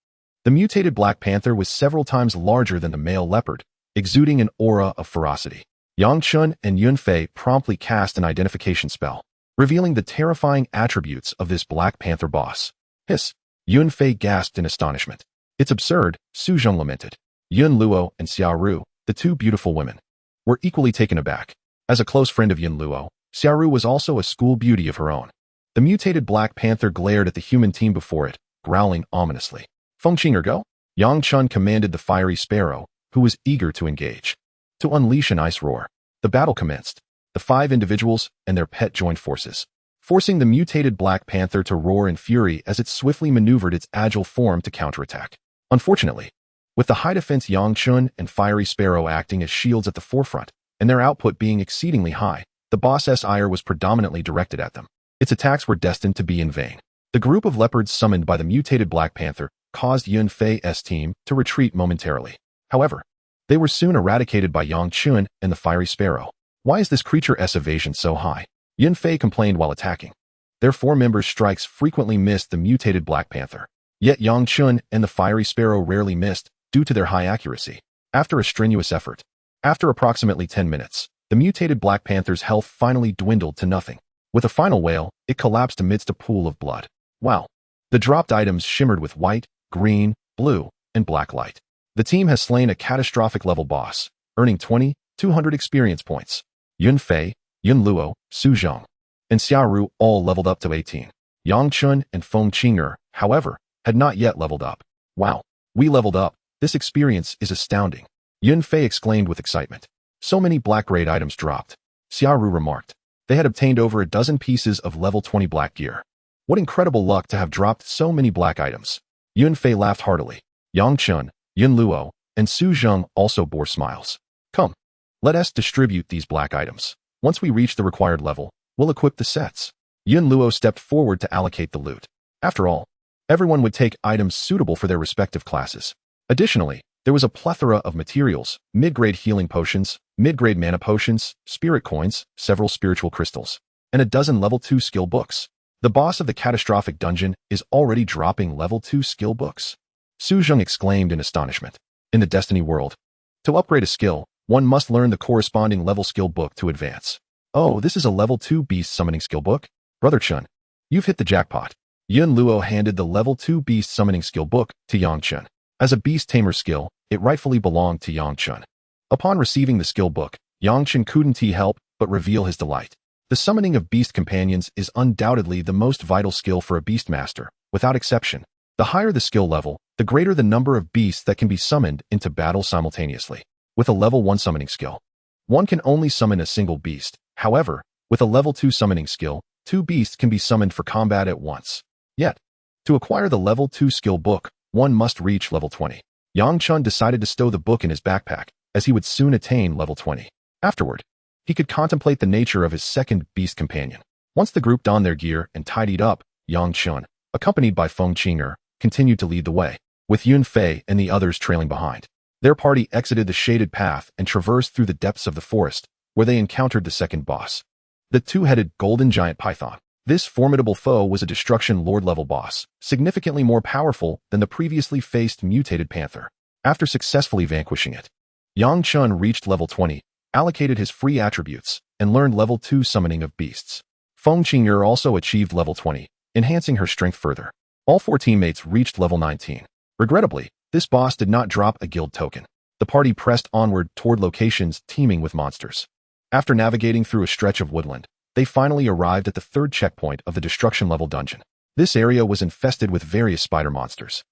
The mutated Black Panther was several times larger than the male leopard, exuding an aura of ferocity. Yang Chun and Yunfei promptly cast an identification spell, revealing the terrifying attributes of this Black Panther boss. Hiss! Yunfei gasped in astonishment. It's absurd, Su Zheng lamented. Yun Luo and Xiaoru, the 2 beautiful women, were equally taken aback. As a close friend of Yun Luo, Xiaoru was also a school beauty of her own. The mutated Black Panther glared at the human team before it, growling ominously. Feng Qing'er go? Yang Chun commanded the fiery sparrow, who was eager to engage. To unleash an ice roar, the battle commenced. The 5 individuals and their pet joined forces, forcing the mutated Black Panther to roar in fury as it swiftly maneuvered its agile form to counterattack. Unfortunately, with the high defense Yang Chun and fiery sparrow acting as shields at the forefront, and their output being exceedingly high, the boss's ire was predominantly directed at them. Its attacks were destined to be in vain. The group of leopards summoned by the mutated Black Panther caused Yunfei's team to retreat momentarily. However, they were soon eradicated by Yang Chun and the fiery sparrow. Why is this creature's evasion so high? Yunfei complained while attacking. Their 4 members' strikes frequently missed the mutated Black Panther. Yet Yang Chun and the fiery sparrow rarely missed, due to their high accuracy. After a strenuous effort, after approximately 10 minutes, the mutated Black Panther's health finally dwindled to nothing. With a final wail, it collapsed amidst a pool of blood. Wow! The dropped items shimmered with white, green, blue, and black light. The team has slain a catastrophic level boss, earning 200 experience points. Yunfei, Yun Luo, Su Zheng, and Xiaoru all leveled up to 18. Yang Chun and Feng Qing'er, however, had not yet leveled up. Wow! We leveled up. This experience is astounding. Yunfei exclaimed with excitement. So many black grade items dropped. Xiaoru remarked. They had obtained over a dozen pieces of level 20 black gear. What incredible luck to have dropped so many black items. Yunfei laughed heartily. Yang Chun, Yun Luo, and Su Zheng also bore smiles. Come, let us distribute these black items. Once we reach the required level, we'll equip the sets. Yun Luo stepped forward to allocate the loot. After all, everyone would take items suitable for their respective classes. Additionally, there was a plethora of materials, mid-grade healing potions, mid-grade mana potions, spirit coins, several spiritual crystals, and a dozen level 2 skill books. The boss of the catastrophic dungeon is already dropping level 2 skill books. Su Zheng exclaimed in astonishment. In the Destiny world, to upgrade a skill, one must learn the corresponding level skill book to advance. Oh, this is a level 2 beast summoning skill book? Brother Chen, you've hit the jackpot. Yun Luo handed the level 2 beast summoning skill book to Yang Chen. As a beast tamer skill, it rightfully belonged to Yang Chen. Upon receiving the skill book, Yang Chen couldn't help but reveal his delight. The summoning of beast companions is undoubtedly the most vital skill for a beastmaster, without exception. The higher the skill level, the greater the number of beasts that can be summoned into battle simultaneously. With a level 1 summoning skill, one can only summon a single beast. However, with a level 2 summoning skill, 2 beasts can be summoned for combat at once. Yet, to acquire the level 2 skill book, one must reach level 20. Yang Chen decided to stow the book in his backpack, as he would soon attain level 20. Afterward, he could contemplate the nature of his second beast companion. Once the group donned their gear and tidied up, Yang Chen, accompanied by Feng Qing'er, continued to lead the way, with Yun Fei and the others trailing behind. Their party exited the shaded path and traversed through the depths of the forest, where they encountered the second boss, the two-headed golden giant python. This formidable foe was a Destruction Lord-level boss, significantly more powerful than the previously faced mutated panther. After successfully vanquishing it, Yang Chen reached level 20, allocated his free attributes, and learned level 2 summoning of beasts. Feng Qing'er also achieved level 20, enhancing her strength further. All 4 teammates reached level 19. Regrettably, this boss did not drop a guild token. The party pressed onward toward locations teeming with monsters. After navigating through a stretch of woodland, they finally arrived at the 3rd checkpoint of the destruction level dungeon. This area was infested with various spider monsters,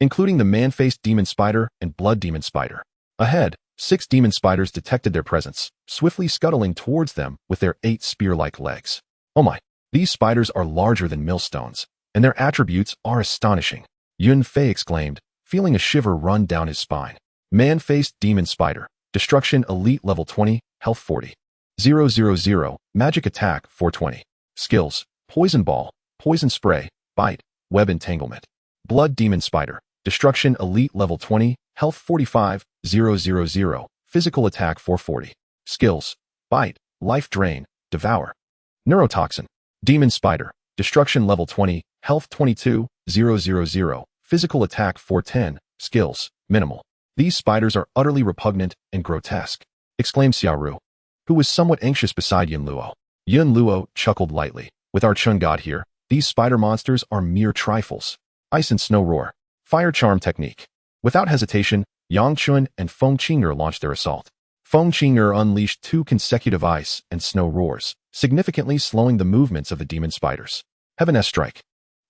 including the man-faced demon spider and blood demon spider. Ahead, 6 demon spiders detected their presence, swiftly scuttling towards them with their 8 spear-like legs. Oh my, these spiders are larger than millstones, and their attributes are astonishing. Yun Fei exclaimed, feeling a shiver run down his spine. Man-faced demon spider, destruction elite level 20, health 40. 000, magic attack 420. Skills, poison ball, poison spray, bite, web entanglement. Blood demon spider, destruction elite level 20, health 45, 000, physical attack 440. Skills, bite, life drain, devour. Neurotoxin, demon spider, destruction level 20, health 22, 000, physical attack 410, skills, minimal. These spiders are utterly repugnant and grotesque, exclaimed Xiaoru, who was somewhat anxious beside Yun Luo. Yun Luo chuckled lightly. With our Chen god here, these spider monsters are mere trifles. Ice and snow roar. Fire charm technique. Without hesitation, Yang Chen and Feng Qing'er launched their assault. Feng Qing'er unleashed 2 consecutive ice and snow roars, significantly slowing the movements of the demon spiders. Heaven S strike.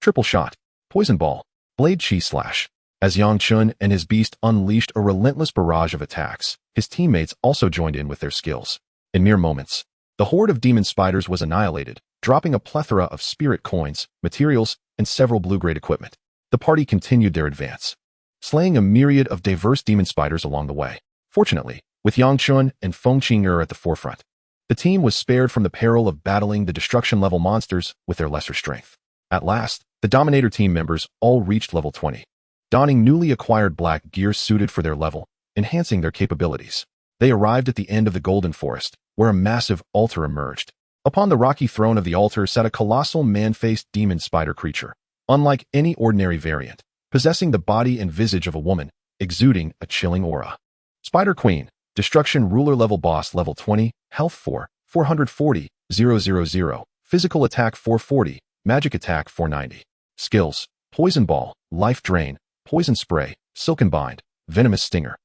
Triple shot. Poison ball. Blade chi slash. As Yang Chen and his beast unleashed a relentless barrage of attacks, his teammates also joined in with their skills. In mere moments, the horde of demon spiders was annihilated, dropping a plethora of spirit coins, materials, and several blue-grade equipment. The party continued their advance, slaying a myriad of diverse demon spiders along the way. Fortunately, with Yang Chen and Feng Qing'er at the forefront, the team was spared from the peril of battling the destruction-level monsters with their lesser strength. At last, the Dominator team members all reached level 20, donning newly acquired black gear suited for their level, enhancing their capabilities. They arrived at the end of the Golden Forest, where a massive altar emerged. Upon the rocky throne of the altar sat a colossal man-faced demon spider creature, unlike any ordinary variant, possessing the body and visage of a woman, exuding a chilling aura. Spider Queen, Destruction Ruler level boss level 20, health 4, 440, 000, physical attack 440, magic attack 490. Skills, Poison Ball, Life Drain, Poison Spray, Silken Bind, Venomous Stinger.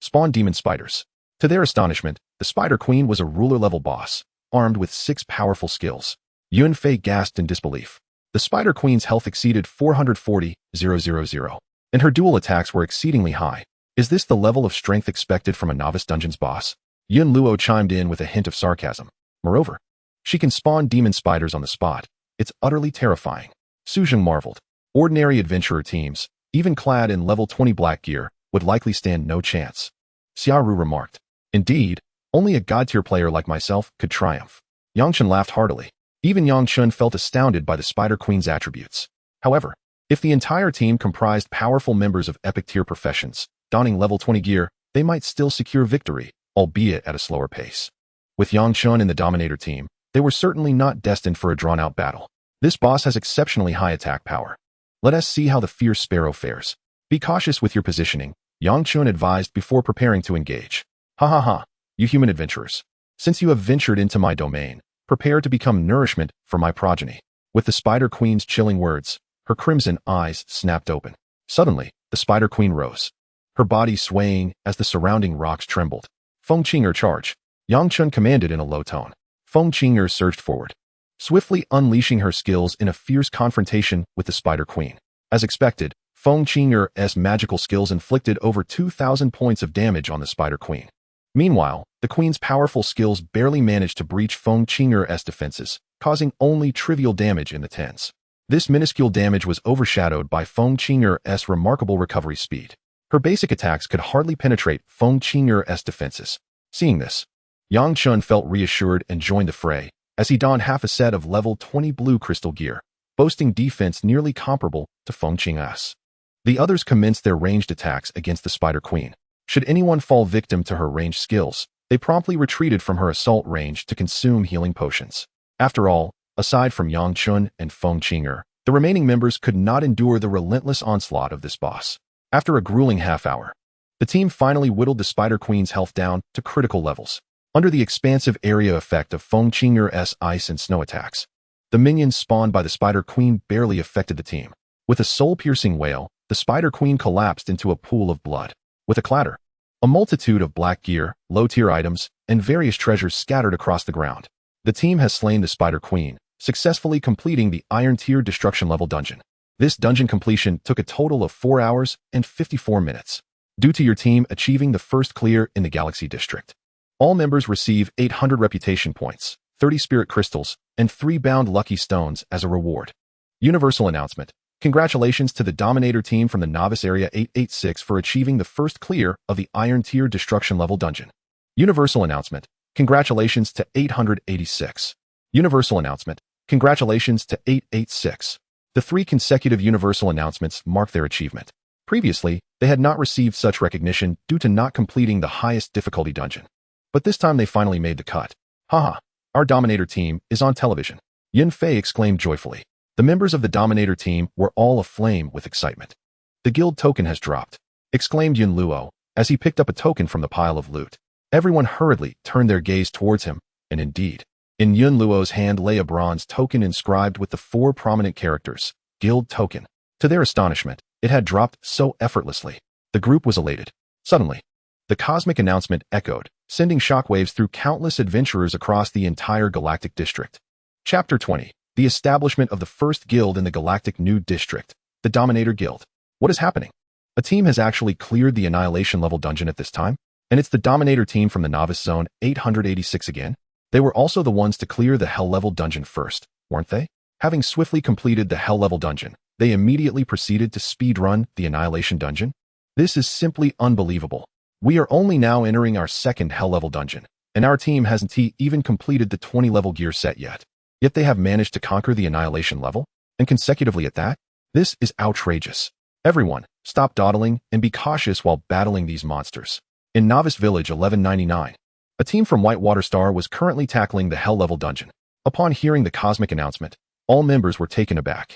Spawn demon spiders. To their astonishment, the Spider Queen was a ruler-level boss, armed with 6 powerful skills. Yun Fei gasped in disbelief. The Spider Queen's health exceeded 440, 000, and her dual attacks were exceedingly high. Is this the level of strength expected from a novice dungeons boss? Yun Luo chimed in with a hint of sarcasm. Moreover, she can spawn demon spiders on the spot. It's utterly terrifying. Su Zheng marveled. Ordinary adventurer teams, even clad in level 20 black gear, would likely stand no chance. Xiaoru remarked. Indeed, only a god-tier player like myself could triumph. Yang Chen laughed heartily. Even Yang Chen felt astounded by the Spider Queen's attributes. However, if the entire team comprised powerful members of epic-tier professions, donning level 20 gear, they might still secure victory, albeit at a slower pace. With Yang Chen in the Dominator team, they were certainly not destined for a drawn-out battle. This boss has exceptionally high attack power. Let us see how the fierce sparrow fares. Be cautious with your positioning, Yang Chen advised before preparing to engage. Ha ha ha, you human adventurers. Since you have ventured into my domain, prepare to become nourishment for my progeny. With the Spider Queen's chilling words, her crimson eyes snapped open. Suddenly, the Spider Queen rose, her body swaying as the surrounding rocks trembled. Feng Qing'er charge, Yang Chen commanded in a low tone. Feng Qing'er surged forward, swiftly unleashing her skills in a fierce confrontation with the Spider Queen. As expected, Feng Qing'er's magical skills inflicted over 2,000 points of damage on the Spider Queen. Meanwhile, the Queen's powerful skills barely managed to breach Feng Qing'er's defenses, causing only trivial damage in the tens. This minuscule damage was overshadowed by Feng Qing'er's remarkable recovery speed. Her basic attacks could hardly penetrate Feng Qing'er's defenses. Seeing this, Yang Chen felt reassured and joined the fray, as he donned half a set of level 20 blue crystal gear, boasting defense nearly comparable to Feng Qing's. The others commenced their ranged attacks against the Spider Queen. Should anyone fall victim to her ranged skills, they promptly retreated from her assault range to consume healing potions. After all, aside from Yang Chen and Feng Qing'er, the remaining members could not endure the relentless onslaught of this boss. After a grueling half-hour, the team finally whittled the Spider Queen's health down to critical levels. Under the expansive area effect of Feng Qing'er's ice and snow attacks, the minions spawned by the Spider Queen barely affected the team. With a soul-piercing wail, the Spider Queen collapsed into a pool of blood. With a clatter, a multitude of black gear, low-tier items, and various treasures scattered across the ground. The team has slain the Spider Queen, successfully completing the Iron-tier destruction level dungeon. This dungeon completion took a total of 4 hours and 54 minutes, due to your team achieving the first clear in the Galaxy District. All members receive 800 reputation points, 30 spirit crystals, and 3 bound lucky stones as a reward. Universal announcement. Congratulations to the Dominator team from the Novice Area 886 for achieving the first clear of the Iron Tier Destruction Level Dungeon. Universal announcement. Congratulations to 886. Universal announcement. Congratulations to 886. The 3 consecutive universal announcements mark their achievement. Previously, they had not received such recognition due to not completing the highest difficulty dungeon. But this time they finally made the cut. Haha, our Dominator team is on television. Yin Fei exclaimed joyfully. The members of the Dominator team were all aflame with excitement. The guild token has dropped, exclaimed Yun Luo, as he picked up a token from the pile of loot. Everyone hurriedly turned their gaze towards him, and indeed, in Yun Luo's hand lay a bronze token inscribed with the 4 prominent characters, Guild Token. To their astonishment, it had dropped so effortlessly. The group was elated. Suddenly, the cosmic announcement echoed, sending shockwaves through countless adventurers across the entire Galactic District. Chapter 20. The establishment of the first guild in the Galactic New District, the Dominator Guild. What is happening? A team has actually cleared the Annihilation level dungeon at this time, and it's the Dominator team from the Novice Zone 886 again. They were also the ones to clear the Hell level dungeon first, weren't they? Having swiftly completed the Hell level dungeon, they immediately proceeded to speedrun the Annihilation dungeon. This is simply unbelievable. We are only now entering our second Hell level dungeon, and our team hasn't even completed the 20 level gear set yet. Yet they have managed to conquer the Annihilation level, and consecutively at that? This is outrageous. Everyone, stop dawdling and be cautious while battling these monsters. In Novice Village 1199, a team from Whitewater Star was currently tackling the Hell level dungeon. Upon hearing the cosmic announcement, all members were taken aback.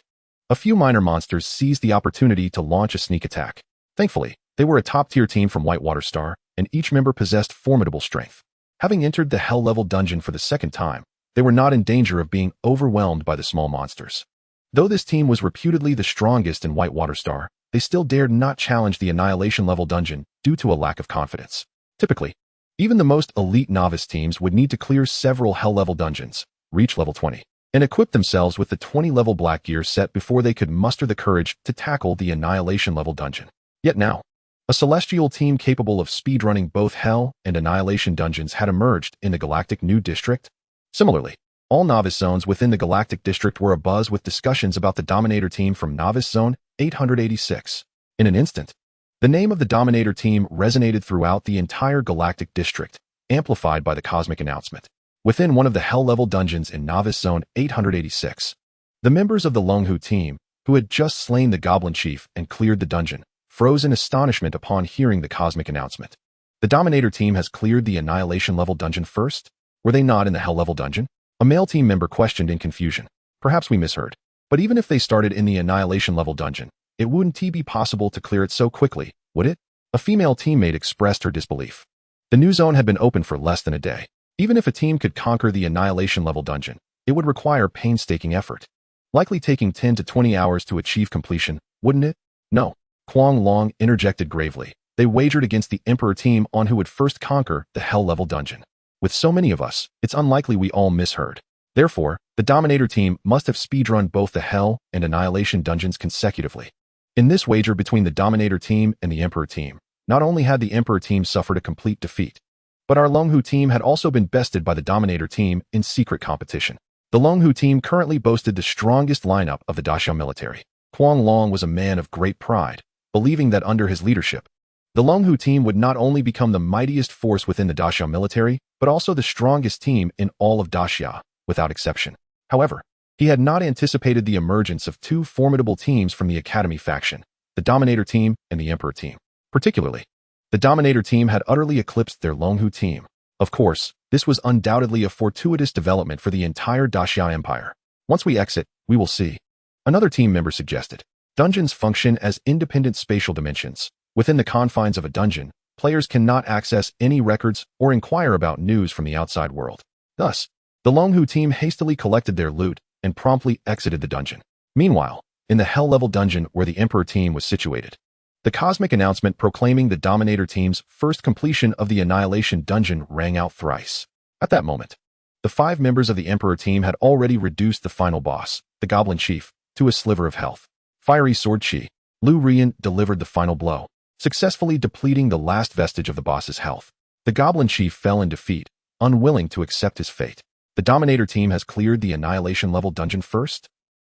A few minor monsters seized the opportunity to launch a sneak attack. Thankfully, they were a top-tier team from Whitewater Star, and each member possessed formidable strength. Having entered the Hell level dungeon for the second time, they were not in danger of being overwhelmed by the small monsters. Though this team was reputedly the strongest in Whitewater Star, they still dared not challenge the Annihilation level dungeon due to a lack of confidence. Typically, even the most elite novice teams would need to clear several Hell level dungeons, reach level 20, and equip themselves with the 20 level black gear set before they could muster the courage to tackle the Annihilation level dungeon. Yet now, a celestial team capable of speedrunning both Hell and Annihilation dungeons had emerged in the Galactic New District. Similarly, all Novice Zones within the Galactic District were abuzz with discussions about the Dominator team from Novice Zone 886. In an instant, The name of the Dominator team resonated throughout the entire galactic district, amplified by the cosmic announcement. Within one of the Hell-level dungeons in Novice Zone 886, the members of the Longhu team, who had just slain the Goblin Chief and cleared the dungeon, froze in astonishment upon hearing the cosmic announcement. The Dominator team has cleared the Annihilation-level dungeon first? Were they not in the Hell-level dungeon? A male team member questioned in confusion. Perhaps we misheard. But even if they started in the Annihilation-level dungeon, it wouldn't be possible to clear it so quickly, would it? A female teammate expressed her disbelief. The new zone had been open for less than a day. Even if a team could conquer the Annihilation-level dungeon, it would require painstaking effort. Likely taking 10 to 20 hours to achieve completion, wouldn't it? No. Kuang Long interjected gravely. They wagered against the Emperor team on who would first conquer the Hell-level dungeon. With so many of us, it's unlikely we all misheard. Therefore, the Dominator team must have speedrun both the Hell and Annihilation dungeons consecutively. In this wager between the Dominator team and the Emperor team, not only had the Emperor team suffered a complete defeat, but our Longhu team had also been bested by the Dominator team in secret competition. The Longhu team currently boasted the strongest lineup of the Daxia military. Kuang Long was a man of great pride, believing that under his leadership, the Longhu team would not only become the mightiest force within the Daxia military, but also the strongest team in all of Daxia, without exception. However, he had not anticipated the emergence of two formidable teams from the Academy faction, the Dominator team and the Emperor team. Particularly, the Dominator team had utterly eclipsed their Longhu team. Of course, this was undoubtedly a fortuitous development for the entire Daxia Empire. Once we exit, we will see. Another team member suggested. Dungeons function as independent spatial dimensions. Within the confines of a dungeon, players cannot access any records or inquire about news from the outside world. Thus, the Longhu team hastily collected their loot and promptly exited the dungeon. Meanwhile, in the Hell-level dungeon where the Emperor team was situated, the cosmic announcement proclaiming the Dominator team's first completion of the Annihilation dungeon rang out thrice. At that moment, the 5 members of the Emperor team had already reduced the final boss, the Goblin Chief, to a sliver of health. Fiery Sword Chi, Lu Rian delivered the final blow, successfully depleting the last vestige of the boss's health. The Goblin Chief fell in defeat, unwilling to accept his fate. The Dominator team has cleared the Annihilation-level dungeon first?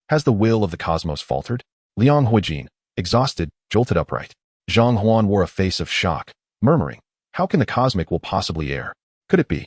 Has the will of the cosmos faltered? Liang Huijin, exhausted, jolted upright. Zhang Huan wore a face of shock, murmuring, "How can the cosmic will possibly err? Could it be?"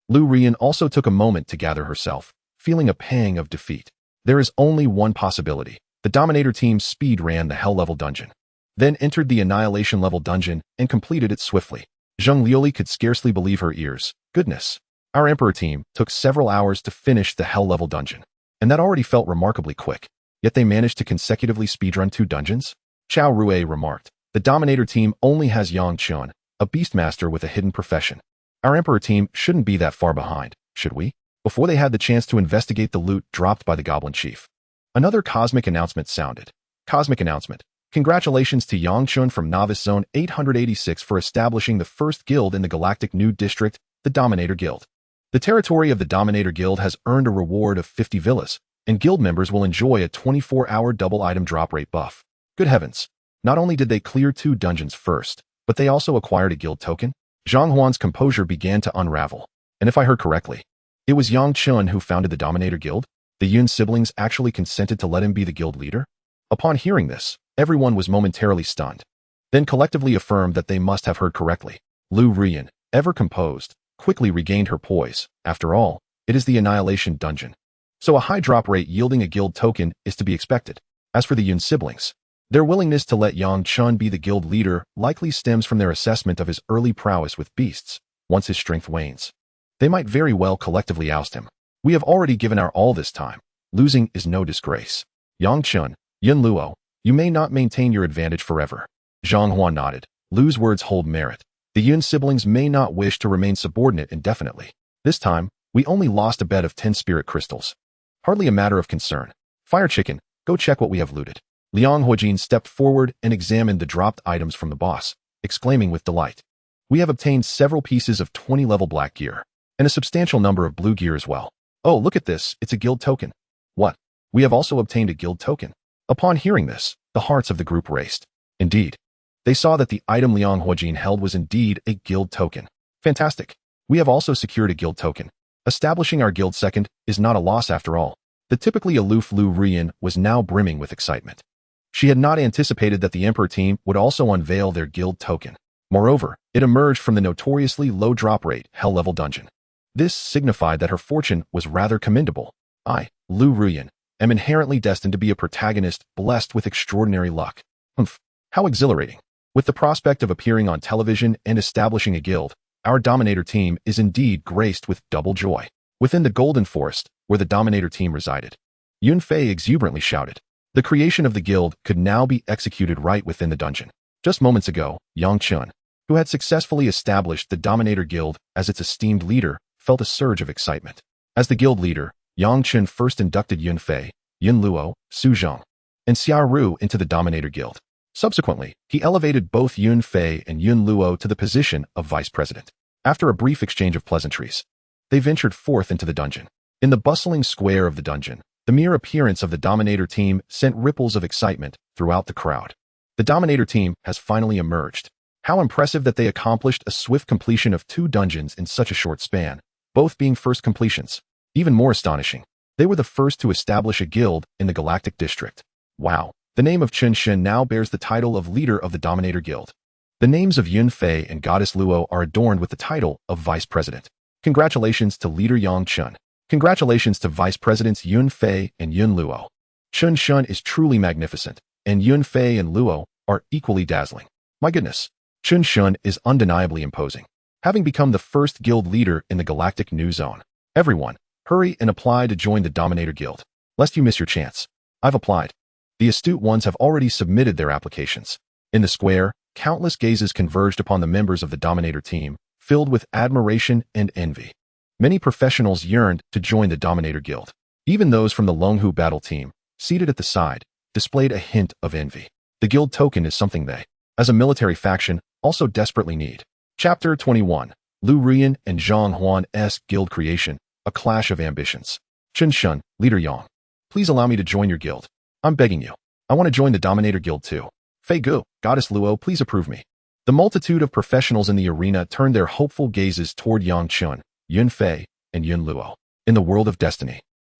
Lu Rian also took a moment to gather herself, feeling a pang of defeat. There is only one possibility. The Dominator team speed ran the Hell-level dungeon, then entered the Annihilation-level dungeon and completed it swiftly. Zheng Liuli could scarcely believe her ears. Goodness. Our Emperor team took several hours to finish the Hell-level dungeon, and that already felt remarkably quick. Yet they managed to consecutively speedrun 2 dungeons? Chao Rue remarked. The Dominator team only has Yang Chen, a Beastmaster with a hidden profession. Our Emperor team shouldn't be that far behind, should we? Before they had the chance to investigate the loot dropped by the Goblin Chief, another cosmic announcement sounded. Cosmic announcement. Congratulations to Yang Chen from Novice Zone 886 for establishing the first guild in the Galactic New District, the Dominator Guild. The territory of the Dominator Guild has earned a reward of 50 villas, and guild members will enjoy a 24-hour double item drop rate buff. Good heavens. Not only did they clear 2 dungeons first, but they also acquired a guild token? Zhang Huan's composure began to unravel. And if I heard correctly, it was Yang Chen who founded the Dominator Guild? The Yun siblings actually consented to let him be the guild leader? Upon hearing this, everyone was momentarily stunned, then collectively affirmed that they must have heard correctly. Lu Rian, ever composed, quickly regained her poise. After all, it is the Annihilation dungeon, so a high drop rate yielding a guild token is to be expected. As for the Yun siblings, their willingness to let Yang Chen be the guild leader likely stems from their assessment of his early prowess with beasts. Once his strength wanes, they might very well collectively oust him. We have already given our all this time. Losing is no disgrace. Yang Chen, Yin Luo, you may not maintain your advantage forever. Zhang Huan nodded. Lu's words hold merit. The Yun siblings may not wish to remain subordinate indefinitely. This time, we only lost a bed of 10 spirit crystals. Hardly a matter of concern. Fire Chicken, go check what we have looted. Liang Huijin stepped forward and examined the dropped items from the boss, exclaiming with delight. We have obtained several pieces of 20-level black gear, and a substantial number of blue gear as well. Oh, look at this, it's a guild token. What? We have also obtained a guild token. Upon hearing this, the hearts of the group raced. Indeed, they saw that the item Liang Huijin held was indeed a guild token. Fantastic. We have also secured a guild token. Establishing our guild second is not a loss after all. The typically aloof Lu Rian was now brimming with excitement. She had not anticipated that the Emperor team would also unveil their guild token. Moreover, it emerged from the notoriously low drop rate Hell-level dungeon. This signified that her fortune was rather commendable. I, Lu Ruyan, am inherently destined to be a protagonist blessed with extraordinary luck. Humph, how exhilarating. With the prospect of appearing on television and establishing a guild, our Dominator team is indeed graced with double joy. Within the Golden Forest, where the Dominator team resided, Yun Fei exuberantly shouted. The creation of the guild could now be executed right within the dungeon. Just moments ago, Yang Chen, who had successfully established the Dominator Guild as its esteemed leader, felt a surge of excitement. As the guild leader, Yang Chen first inducted Yun Fei, Yun Luo, Su Zhang, and Xia Ru into the Dominator Guild. Subsequently, he elevated both Yun Fei and Yun Luo to the position of vice president. After a brief exchange of pleasantries, they ventured forth into the dungeon. In the bustling square of the dungeon, the mere appearance of the Dominator team sent ripples of excitement throughout the crowd. The Dominator team has finally emerged. How impressive that they accomplished a swift completion of 2 dungeons in such a short span, both being first completions. Even more astonishing, they were the first to establish a guild in the Galactic District. Wow, the name of Chen Shen now bears the title of leader of the Dominator Guild. The names of Yun Fei and Goddess Luo are adorned with the title of vice president. Congratulations to leader Yang Chen. Congratulations to Vice Presidents Yun Fei and Yun Luo. Chen Shen is truly magnificent, and Yun Fei and Luo are equally dazzling. My goodness, Chen Shen is undeniably imposing. Having become the first guild leader in the Galactic New Zone. Everyone, hurry and apply to join the Dominator Guild, lest you miss your chance. I've applied. The astute ones have already submitted their applications. In the square, countless gazes converged upon the members of the Dominator team, filled with admiration and envy. Many professionals yearned to join the Dominator Guild. Even those from the Longhu battle team, seated at the side, displayed a hint of envy. The guild token is something they, as a military faction, also desperately need. Chapter 21. Lu Ruyan and Zhang Huan's guild creation, a clash of ambitions. Chen Shen, Leader Yang. Please allow me to join your guild. I'm begging you. I want to join the Dominator Guild too. Fei Gu, Goddess Luo, please approve me. The multitude of professionals in the arena turned their hopeful gazes toward Yang Chen, Yun Fei, and Yun Luo. In the world of destiny,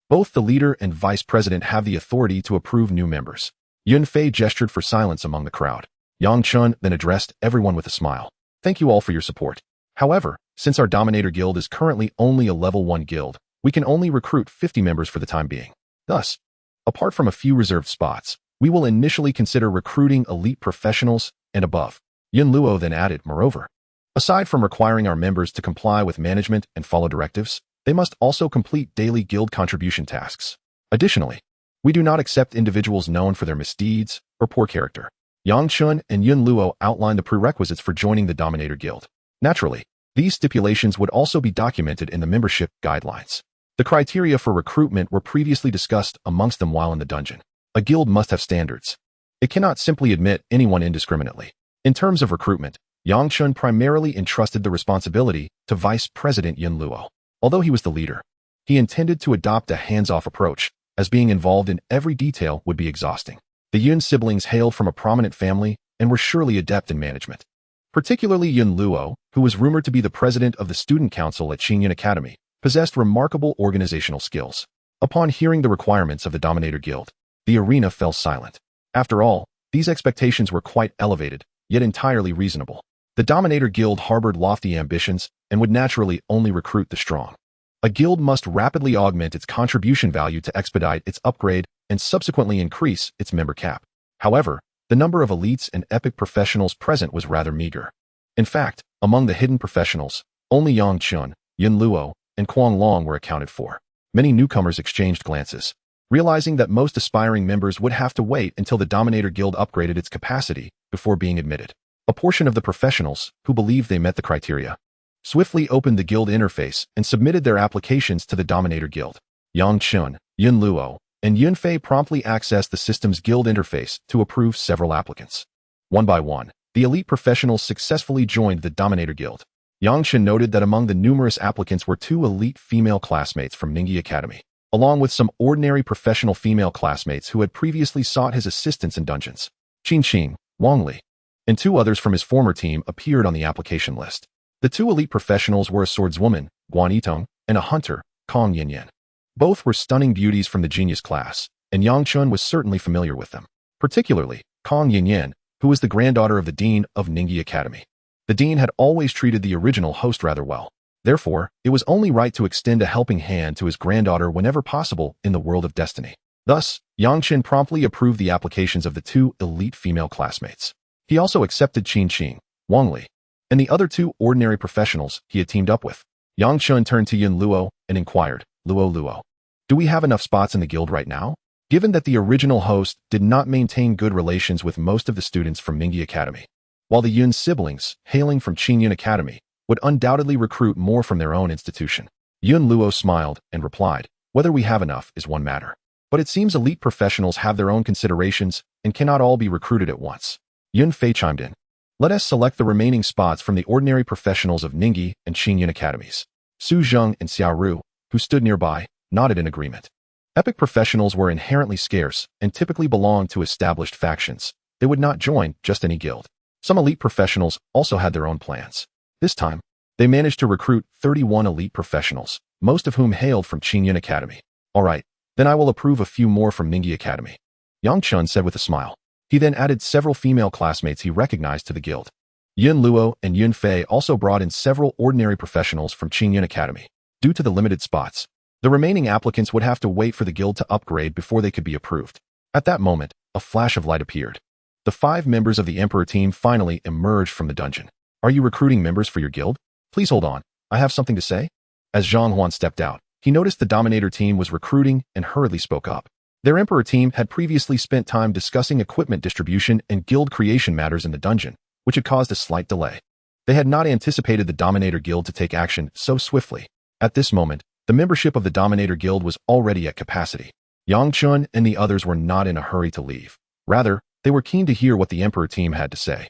both the leader and vice president have the authority to approve new members. Yun Fei gestured for silence among the crowd. Yang Chen then addressed everyone with a smile. Thank you all for your support. However, since our Dominator Guild is currently only a level 1 guild, we can only recruit 50 members for the time being. Thus, apart from a few reserved spots, we will initially consider recruiting elite professionals and above. Yun Luo then added, moreover, aside from requiring our members to comply with management and follow directives, they must also complete daily guild contribution tasks. Additionally, we do not accept individuals known for their misdeeds or poor character. Yang Chen and Yun Luo outlined the prerequisites for joining the Dominator Guild. Naturally, these stipulations would also be documented in the membership guidelines. The criteria for recruitment were previously discussed amongst them while in the dungeon. A guild must have standards. It cannot simply admit anyone indiscriminately. In terms of recruitment, Yang Chen primarily entrusted the responsibility to Vice President Yun Luo. Although he was the leader, he intended to adopt a hands-off approach, as being involved in every detail would be exhausting. The Yun siblings hailed from a prominent family and were surely adept in management. Particularly Yun Luo, who was rumored to be the president of the student council at Qingyun Academy, possessed remarkable organizational skills. Upon hearing the requirements of the Dominator Guild, the arena fell silent. After all, these expectations were quite elevated, yet entirely reasonable. The Dominator Guild harbored lofty ambitions and would naturally only recruit the strong. A guild must rapidly augment its contribution value to expedite its upgrade and subsequently increase its member cap. However, the number of elites and epic professionals present was rather meager. In fact, among the hidden professionals, only Yang Chen, Yun Luo, and Quang Long were accounted for. Many newcomers exchanged glances, realizing that most aspiring members would have to wait until the Dominator Guild upgraded its capacity before being admitted. A portion of the professionals, who believed they met the criteria, swiftly opened the guild interface and submitted their applications to the Dominator Guild. Yang Chen, Yun Luo, and Yun Fei promptly accessed the system's guild interface to approve several applicants. One by one, the elite professionals successfully joined the Dominator Guild. Yang Chen noted that among the numerous applicants were 2 elite female classmates from Ningyi Academy, along with some ordinary professional female classmates who had previously sought his assistance in dungeons. Qin Qing, Wang Li, and 2 others from his former team appeared on the application list. The 2 elite professionals were a swordswoman, Guan Yitong, and a hunter, Kong Yanyan. Both were stunning beauties from the genius class, and Yang Chen was certainly familiar with them. particularly Kong Yinyan, who was the granddaughter of the dean of Ningyi Academy. The dean had always treated the original host rather well. Therefore, it was only right to extend a helping hand to his granddaughter whenever possible in the world of destiny. Thus, Yang Chen promptly approved the applications of the two elite female classmates. He also accepted Qin Qing, Wang Li, and the other two ordinary professionals he had teamed up with. Yang Chen turned to Yun Luo and inquired, Luo, do we have enough spots in the guild right now? Given that the original host did not maintain good relations with most of the students from Ningyi Academy, while the Yun siblings, hailing from Qingyun Academy, would undoubtedly recruit more from their own institution. Yun Luo smiled and replied, whether we have enough is one matter. But it seems elite professionals have their own considerations and cannot all be recruited at once. Yun Fei chimed in. Let us select the remaining spots from the ordinary professionals of Ningyi and Qingyun Academies. Su Zheng and Xiao Ru, who stood nearby, nodded in agreement. Epic professionals were inherently scarce and typically belonged to established factions. They would not join just any guild. Some elite professionals also had their own plans. This time, they managed to recruit 31 elite professionals, most of whom hailed from Qingyun Academy. All right, then I will approve a few more from Ningyi Academy, Yang Chen said with a smile. He then added several female classmates he recognized to the guild. Yun Luo and Yun Fei also brought in several ordinary professionals from Qingyun Academy. Due to the limited spots, the remaining applicants would have to wait for the guild to upgrade before they could be approved. At that moment, a flash of light appeared. The 5 members of the Emperor team finally emerged from the dungeon. Are you recruiting members for your guild? Please hold on. I have something to say. As Zhang Huan stepped out, he noticed the Dominator team was recruiting and hurriedly spoke up. Their Emperor team had previously spent time discussing equipment distribution and guild creation matters in the dungeon, which had caused a slight delay. They had not anticipated the Dominator Guild to take action so swiftly. At this moment, the membership of the Dominator Guild was already at capacity. Yang Chun and the others were not in a hurry to leave. Rather, they were keen to hear what the Emperor team had to say.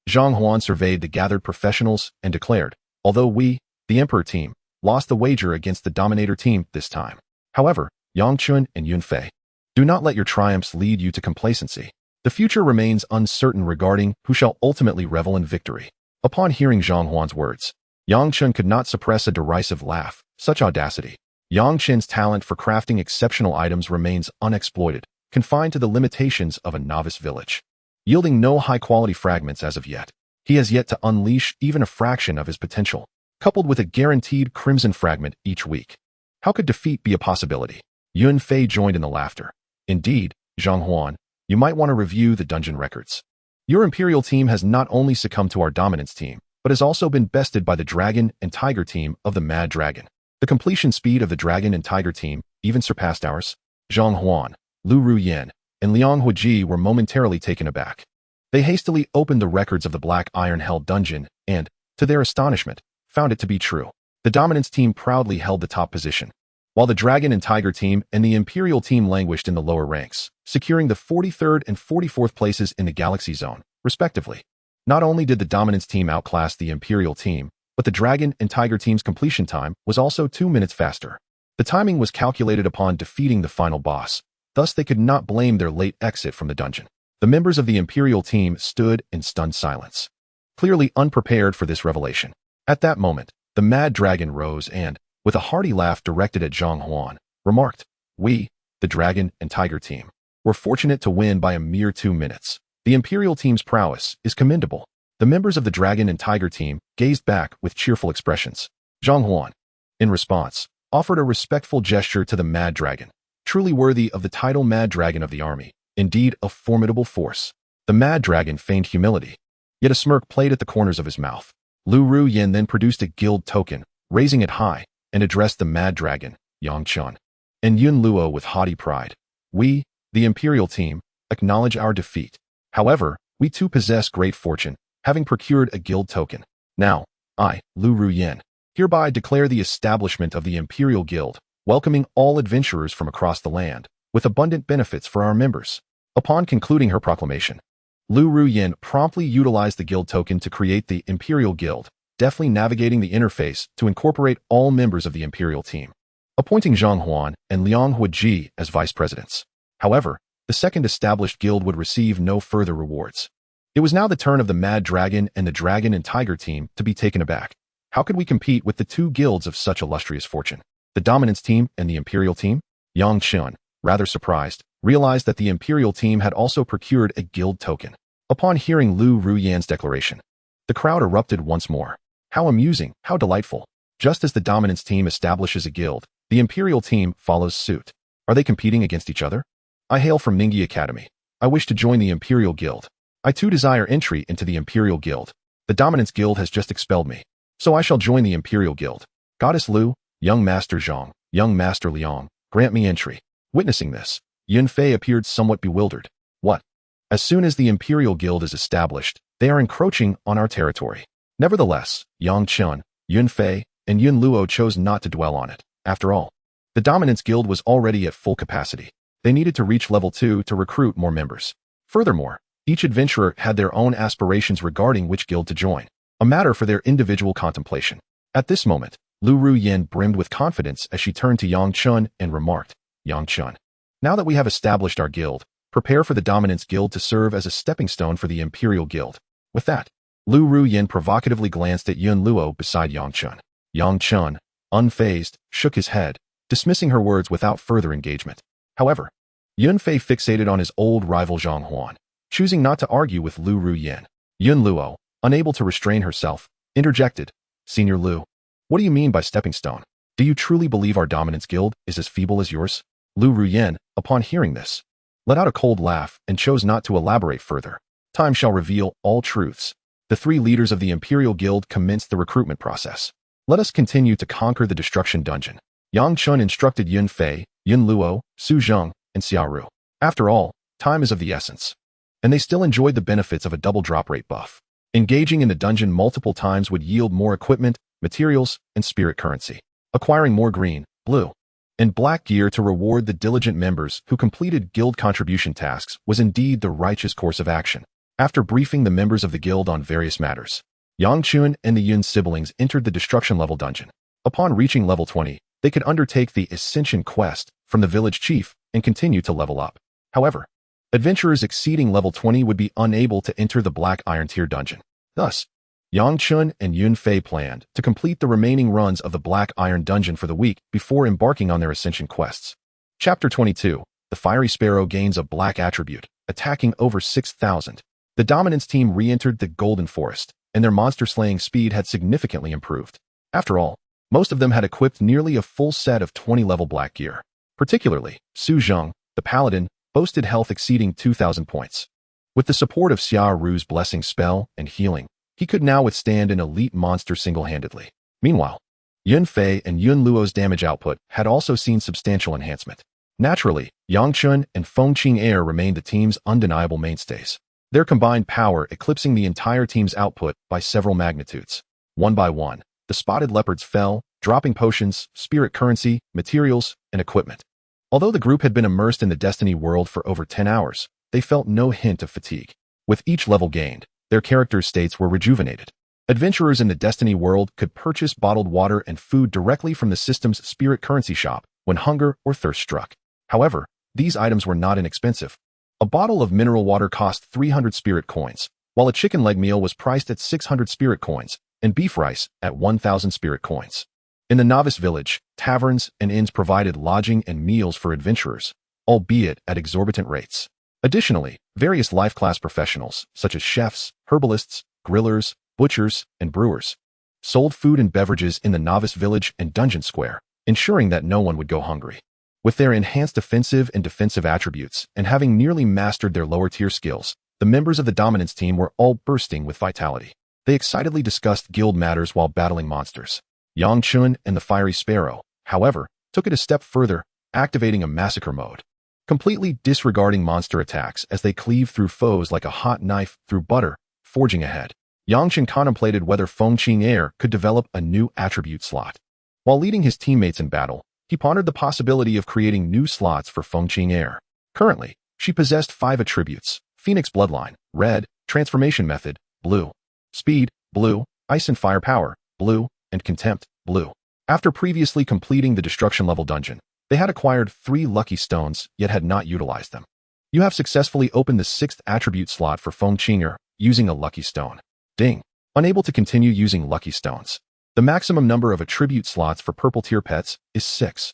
Zhang Huan surveyed the gathered professionals and declared, although we, the Emperor team, lost the wager against the Dominator team this time. However, Yang Chun and Yun Fei, do not let your triumphs lead you to complacency. The future remains uncertain regarding who shall ultimately revel in victory. Upon hearing Zhang Huan's words, Yang Chen could not suppress a derisive laugh. Such audacity. Yang Chen's talent for crafting exceptional items remains unexploited, confined to the limitations of a novice village. Yielding no high-quality fragments as of yet, he has yet to unleash even a fraction of his potential, coupled with a guaranteed crimson fragment each week. How could defeat be a possibility? Yun Fei joined in the laughter. Indeed, Zhang Huan, you might want to review the dungeon records. Your Imperial team has not only succumbed to our dominance team, but has also been bested by the Dragon and Tiger team of the Mad Dragon. The completion speed of the Dragon and Tiger team even surpassed ours. Zhang Huan, Lu Ruyan, and Liang Huiji were momentarily taken aback. They hastily opened the records of the Black Iron-held dungeon and, to their astonishment, found it to be true. The Dominance team proudly held the top position, while the Dragon and Tiger team and the Imperial team languished in the lower ranks, securing the 43rd and 44th places in the Galaxy Zone, respectively. Not only did the Dominance team outclass the Imperial team, but the Dragon and Tiger team's completion time was also 2 minutes faster. The timing was calculated upon defeating the final boss, thus they could not blame their late exit from the dungeon. The members of the Imperial team stood in stunned silence, clearly unprepared for this revelation. At that moment, the Mad Dragon rose and, with a hearty laugh directed at Zhang Huan, remarked, "We, the Dragon and Tiger team, were fortunate to win by a mere 2 minutes. The Imperial team's prowess is commendable." The members of the Dragon and Tiger team gazed back with cheerful expressions. Zhang Huan, in response, offered a respectful gesture to the Mad Dragon, truly worthy of the title Mad Dragon of the army, indeed a formidable force. The Mad Dragon feigned humility, yet a smirk played at the corners of his mouth. Lu Ruyan then produced a guild token, raising it high, and addressed the Mad Dragon, Yang Chun, and Yun Luo with haughty pride. "We, the Imperial team, acknowledge our defeat. However, we too possess great fortune, having procured a guild token. Now, I, Lu Ruyan, hereby declare the establishment of the Imperial Guild, welcoming all adventurers from across the land, with abundant benefits for our members." Upon concluding her proclamation, Lu Ruyan promptly utilized the guild token to create the Imperial Guild, deftly navigating the interface to incorporate all members of the Imperial team, appointing Zhang Huan and Liang Huiji as vice presidents. However, the second established guild would receive no further rewards. It was now the turn of the Mad Dragon and the Dragon and Tiger team to be taken aback. How could we compete with the two guilds of such illustrious fortune? The Dominance team and the Imperial team? Yang Chen, rather surprised, realized that the Imperial team had also procured a guild token. Upon hearing Lu Ruyan's declaration, the crowd erupted once more. How amusing, how delightful. Just as the Dominance team establishes a guild, the Imperial team follows suit. Are they competing against each other? I hail from Ningi Academy. I wish to join the Imperial Guild. I too desire entry into the Imperial Guild. The Dominance Guild has just expelled me, so I shall join the Imperial Guild. Goddess Lu, Young Master Zhang, Young Master Liang, grant me entry. Witnessing this, Yun Fei appeared somewhat bewildered. What? As soon as the Imperial Guild is established, they are encroaching on our territory. Nevertheless, Yang Chen, Yun Fei, and Yun Luo chose not to dwell on it. After all, the Dominance Guild was already at full capacity. They needed to reach level 2 to recruit more members. Furthermore, each adventurer had their own aspirations regarding which guild to join, a matter for their individual contemplation. At this moment, Lu Ruyan brimmed with confidence as she turned to Yang Chen and remarked, Yang Chen, now that we have established our guild, prepare for the Dominance Guild to serve as a stepping stone for the Imperial Guild. With that, Lu Ruyan provocatively glanced at Yun Luo beside Yang Chen. Yang Chen, unfazed, shook his head, dismissing her words without further engagement. However, Yun Fei fixated on his old rival Zhang Huan, choosing not to argue with Lu Ruyan. Yun Luo, unable to restrain herself, interjected, Senior Lu, what do you mean by stepping stone? Do you truly believe our Dominance Guild is as feeble as yours? Lu Ruyan, upon hearing this, let out a cold laugh and chose not to elaborate further. Time shall reveal all truths. The three leaders of the Imperial Guild commenced the recruitment process. Let us continue to conquer the Destruction Dungeon. Yang Chen instructed Yun Fei, Yun Luo, Su Zheng, and Xiaoru. After all, time is of the essence. And they still enjoyed the benefits of a double drop rate buff. Engaging in the dungeon multiple times would yield more equipment, materials, and spirit currency. Acquiring more green, blue, and black gear to reward the diligent members who completed guild contribution tasks was indeed the righteous course of action. After briefing the members of the guild on various matters, Yang Chun and the Yun siblings entered the destruction level dungeon. Upon reaching level 20, they could undertake the Ascension quest from the village chief and continue to level up. However, adventurers exceeding level 20 would be unable to enter the Black Iron Tier dungeon. Thus, Yang Chun and Yun Fei planned to complete the remaining runs of the Black Iron dungeon for the week before embarking on their Ascension quests. Chapter 22. The Fiery Sparrow gains a black attribute, attacking over 6,000. The Dominance team re-entered the Golden Forest, and their monster-slaying speed had significantly improved. After all, most of them had equipped nearly a full set of 20-level black gear. Particularly, Su Zheng, the paladin, boasted health exceeding 2,000 points. With the support of Xia Ru's blessing spell and healing, he could now withstand an elite monster single-handedly. Meanwhile, Yun Fei and Yun Luo's damage output had also seen substantial enhancement. Naturally, Yang Chun and Feng Qing remained the team's undeniable mainstays, their combined power eclipsing the entire team's output by several magnitudes. One by one, the spotted leopards fell, dropping potions, spirit currency, materials, and equipment. Although the group had been immersed in the Destiny world for over 10 hours, they felt no hint of fatigue. With each level gained, their characters' states were rejuvenated. Adventurers in the Destiny world could purchase bottled water and food directly from the system's spirit currency shop when hunger or thirst struck. However, these items were not inexpensive. A bottle of mineral water cost 300 spirit coins, while a chicken leg meal was priced at 600 spirit coins, and beef rice at 1,000 spirit coins. In the novice village, taverns and inns provided lodging and meals for adventurers, albeit at exorbitant rates. Additionally, various life class professionals, such as chefs, herbalists, grillers, butchers, and brewers, sold food and beverages in the novice village and dungeon square, ensuring that no one would go hungry. With their enhanced offensive and defensive attributes, and having nearly mastered their lower-tier skills, the members of the Dominance team were all bursting with vitality. They excitedly discussed guild matters while battling monsters. Yang Chun and the Fiery Sparrow, however, took it a step further, activating a massacre mode, completely disregarding monster attacks as they cleave through foes like a hot knife through butter, forging ahead. Yang Chen contemplated whether Feng Qing could develop a new attribute slot. While leading his teammates in battle, he pondered the possibility of creating new slots for Feng Qing. Currently, she possessed 5 attributes: Phoenix Bloodline, Red, Transformation Method, Blue, Speed, Blue, Ice and Fire Power, Blue, and Contempt, Blue. After previously completing the Destruction level dungeon, they had acquired 3 lucky stones, yet had not utilized them. You have successfully opened the 6th attribute slot for Feng Qing using a lucky stone. Ding. Unable to continue using lucky stones. The maximum number of attribute slots for purple tier pets is 6.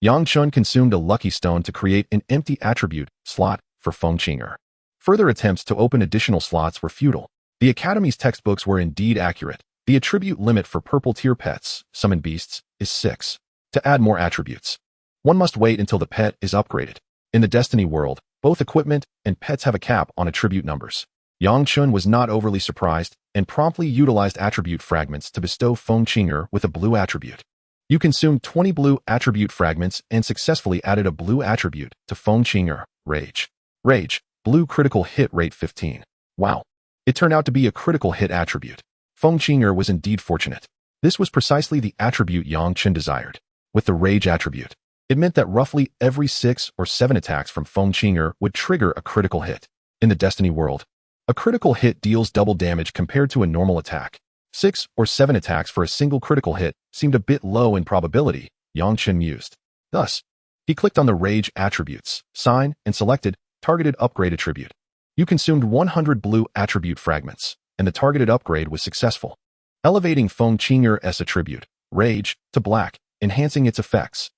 Yang Chun consumed a lucky stone to create an empty attribute slot for Feng Qing'er. Further attempts to open additional slots were futile. The Academy's textbooks were indeed accurate. The attribute limit for purple-tier pets, summoned beasts, is 6. To add more attributes, one must wait until the pet is upgraded. In the Destiny world, both equipment and pets have a cap on attribute numbers. Yang Chun was not overly surprised and promptly utilized attribute fragments to bestow Feng Qing'er with a blue attribute. You consumed 20 blue attribute fragments and successfully added a blue attribute to Feng Qing'er, Rage. Rage, blue critical hit rate 15. Wow. It turned out to be a critical hit attribute. Feng Qing'er was indeed fortunate. This was precisely the attribute Yang Chun desired. With the Rage attribute, it meant that roughly every 6 or 7 attacks from Feng Qing'er would trigger a critical hit. In the Destiny world, a critical hit deals double damage compared to a normal attack. 6 or 7 attacks for a single critical hit seemed a bit low in probability, Yang Chun mused. Thus, he clicked on the Rage attributes, sign, and selected Targeted Upgrade Attribute. You consumed 100 blue attribute fragments, and the targeted upgrade was successful, elevating Feng Qing'er's attribute, Rage, to black, enhancing its effects.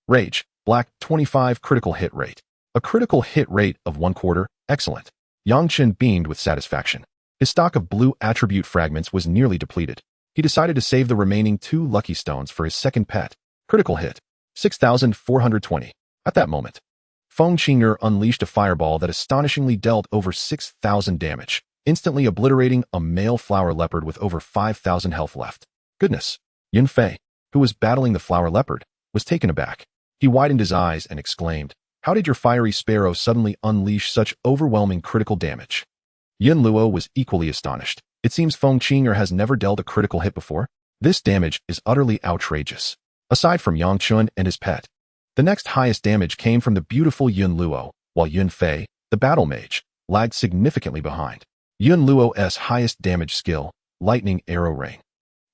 Rage, black, 25 critical hit rate. A critical hit rate of 1/4, excellent. Yang Chun beamed with satisfaction. His stock of blue attribute fragments was nearly depleted. He decided to save the remaining 2 lucky stones for his second pet. Critical hit, 6,420. At that moment, Feng Qing'er unleashed a fireball that astonishingly dealt over 6,000 damage, instantly obliterating a male flower leopard with over 5,000 health left. Goodness! Yun Fei, who was battling the flower leopard, was taken aback. He widened his eyes and exclaimed, "How did your fiery sparrow suddenly unleash such overwhelming critical damage?" Yin Luo was equally astonished. It seems Feng Qing'er has never dealt a critical hit before. This damage is utterly outrageous. Aside from Yang Chun and his pet, the next highest damage came from the beautiful Yun Luo, while Yun Fei, the battle mage, lagged significantly behind. Yun Luo's highest damage skill, Lightning Arrow Ring,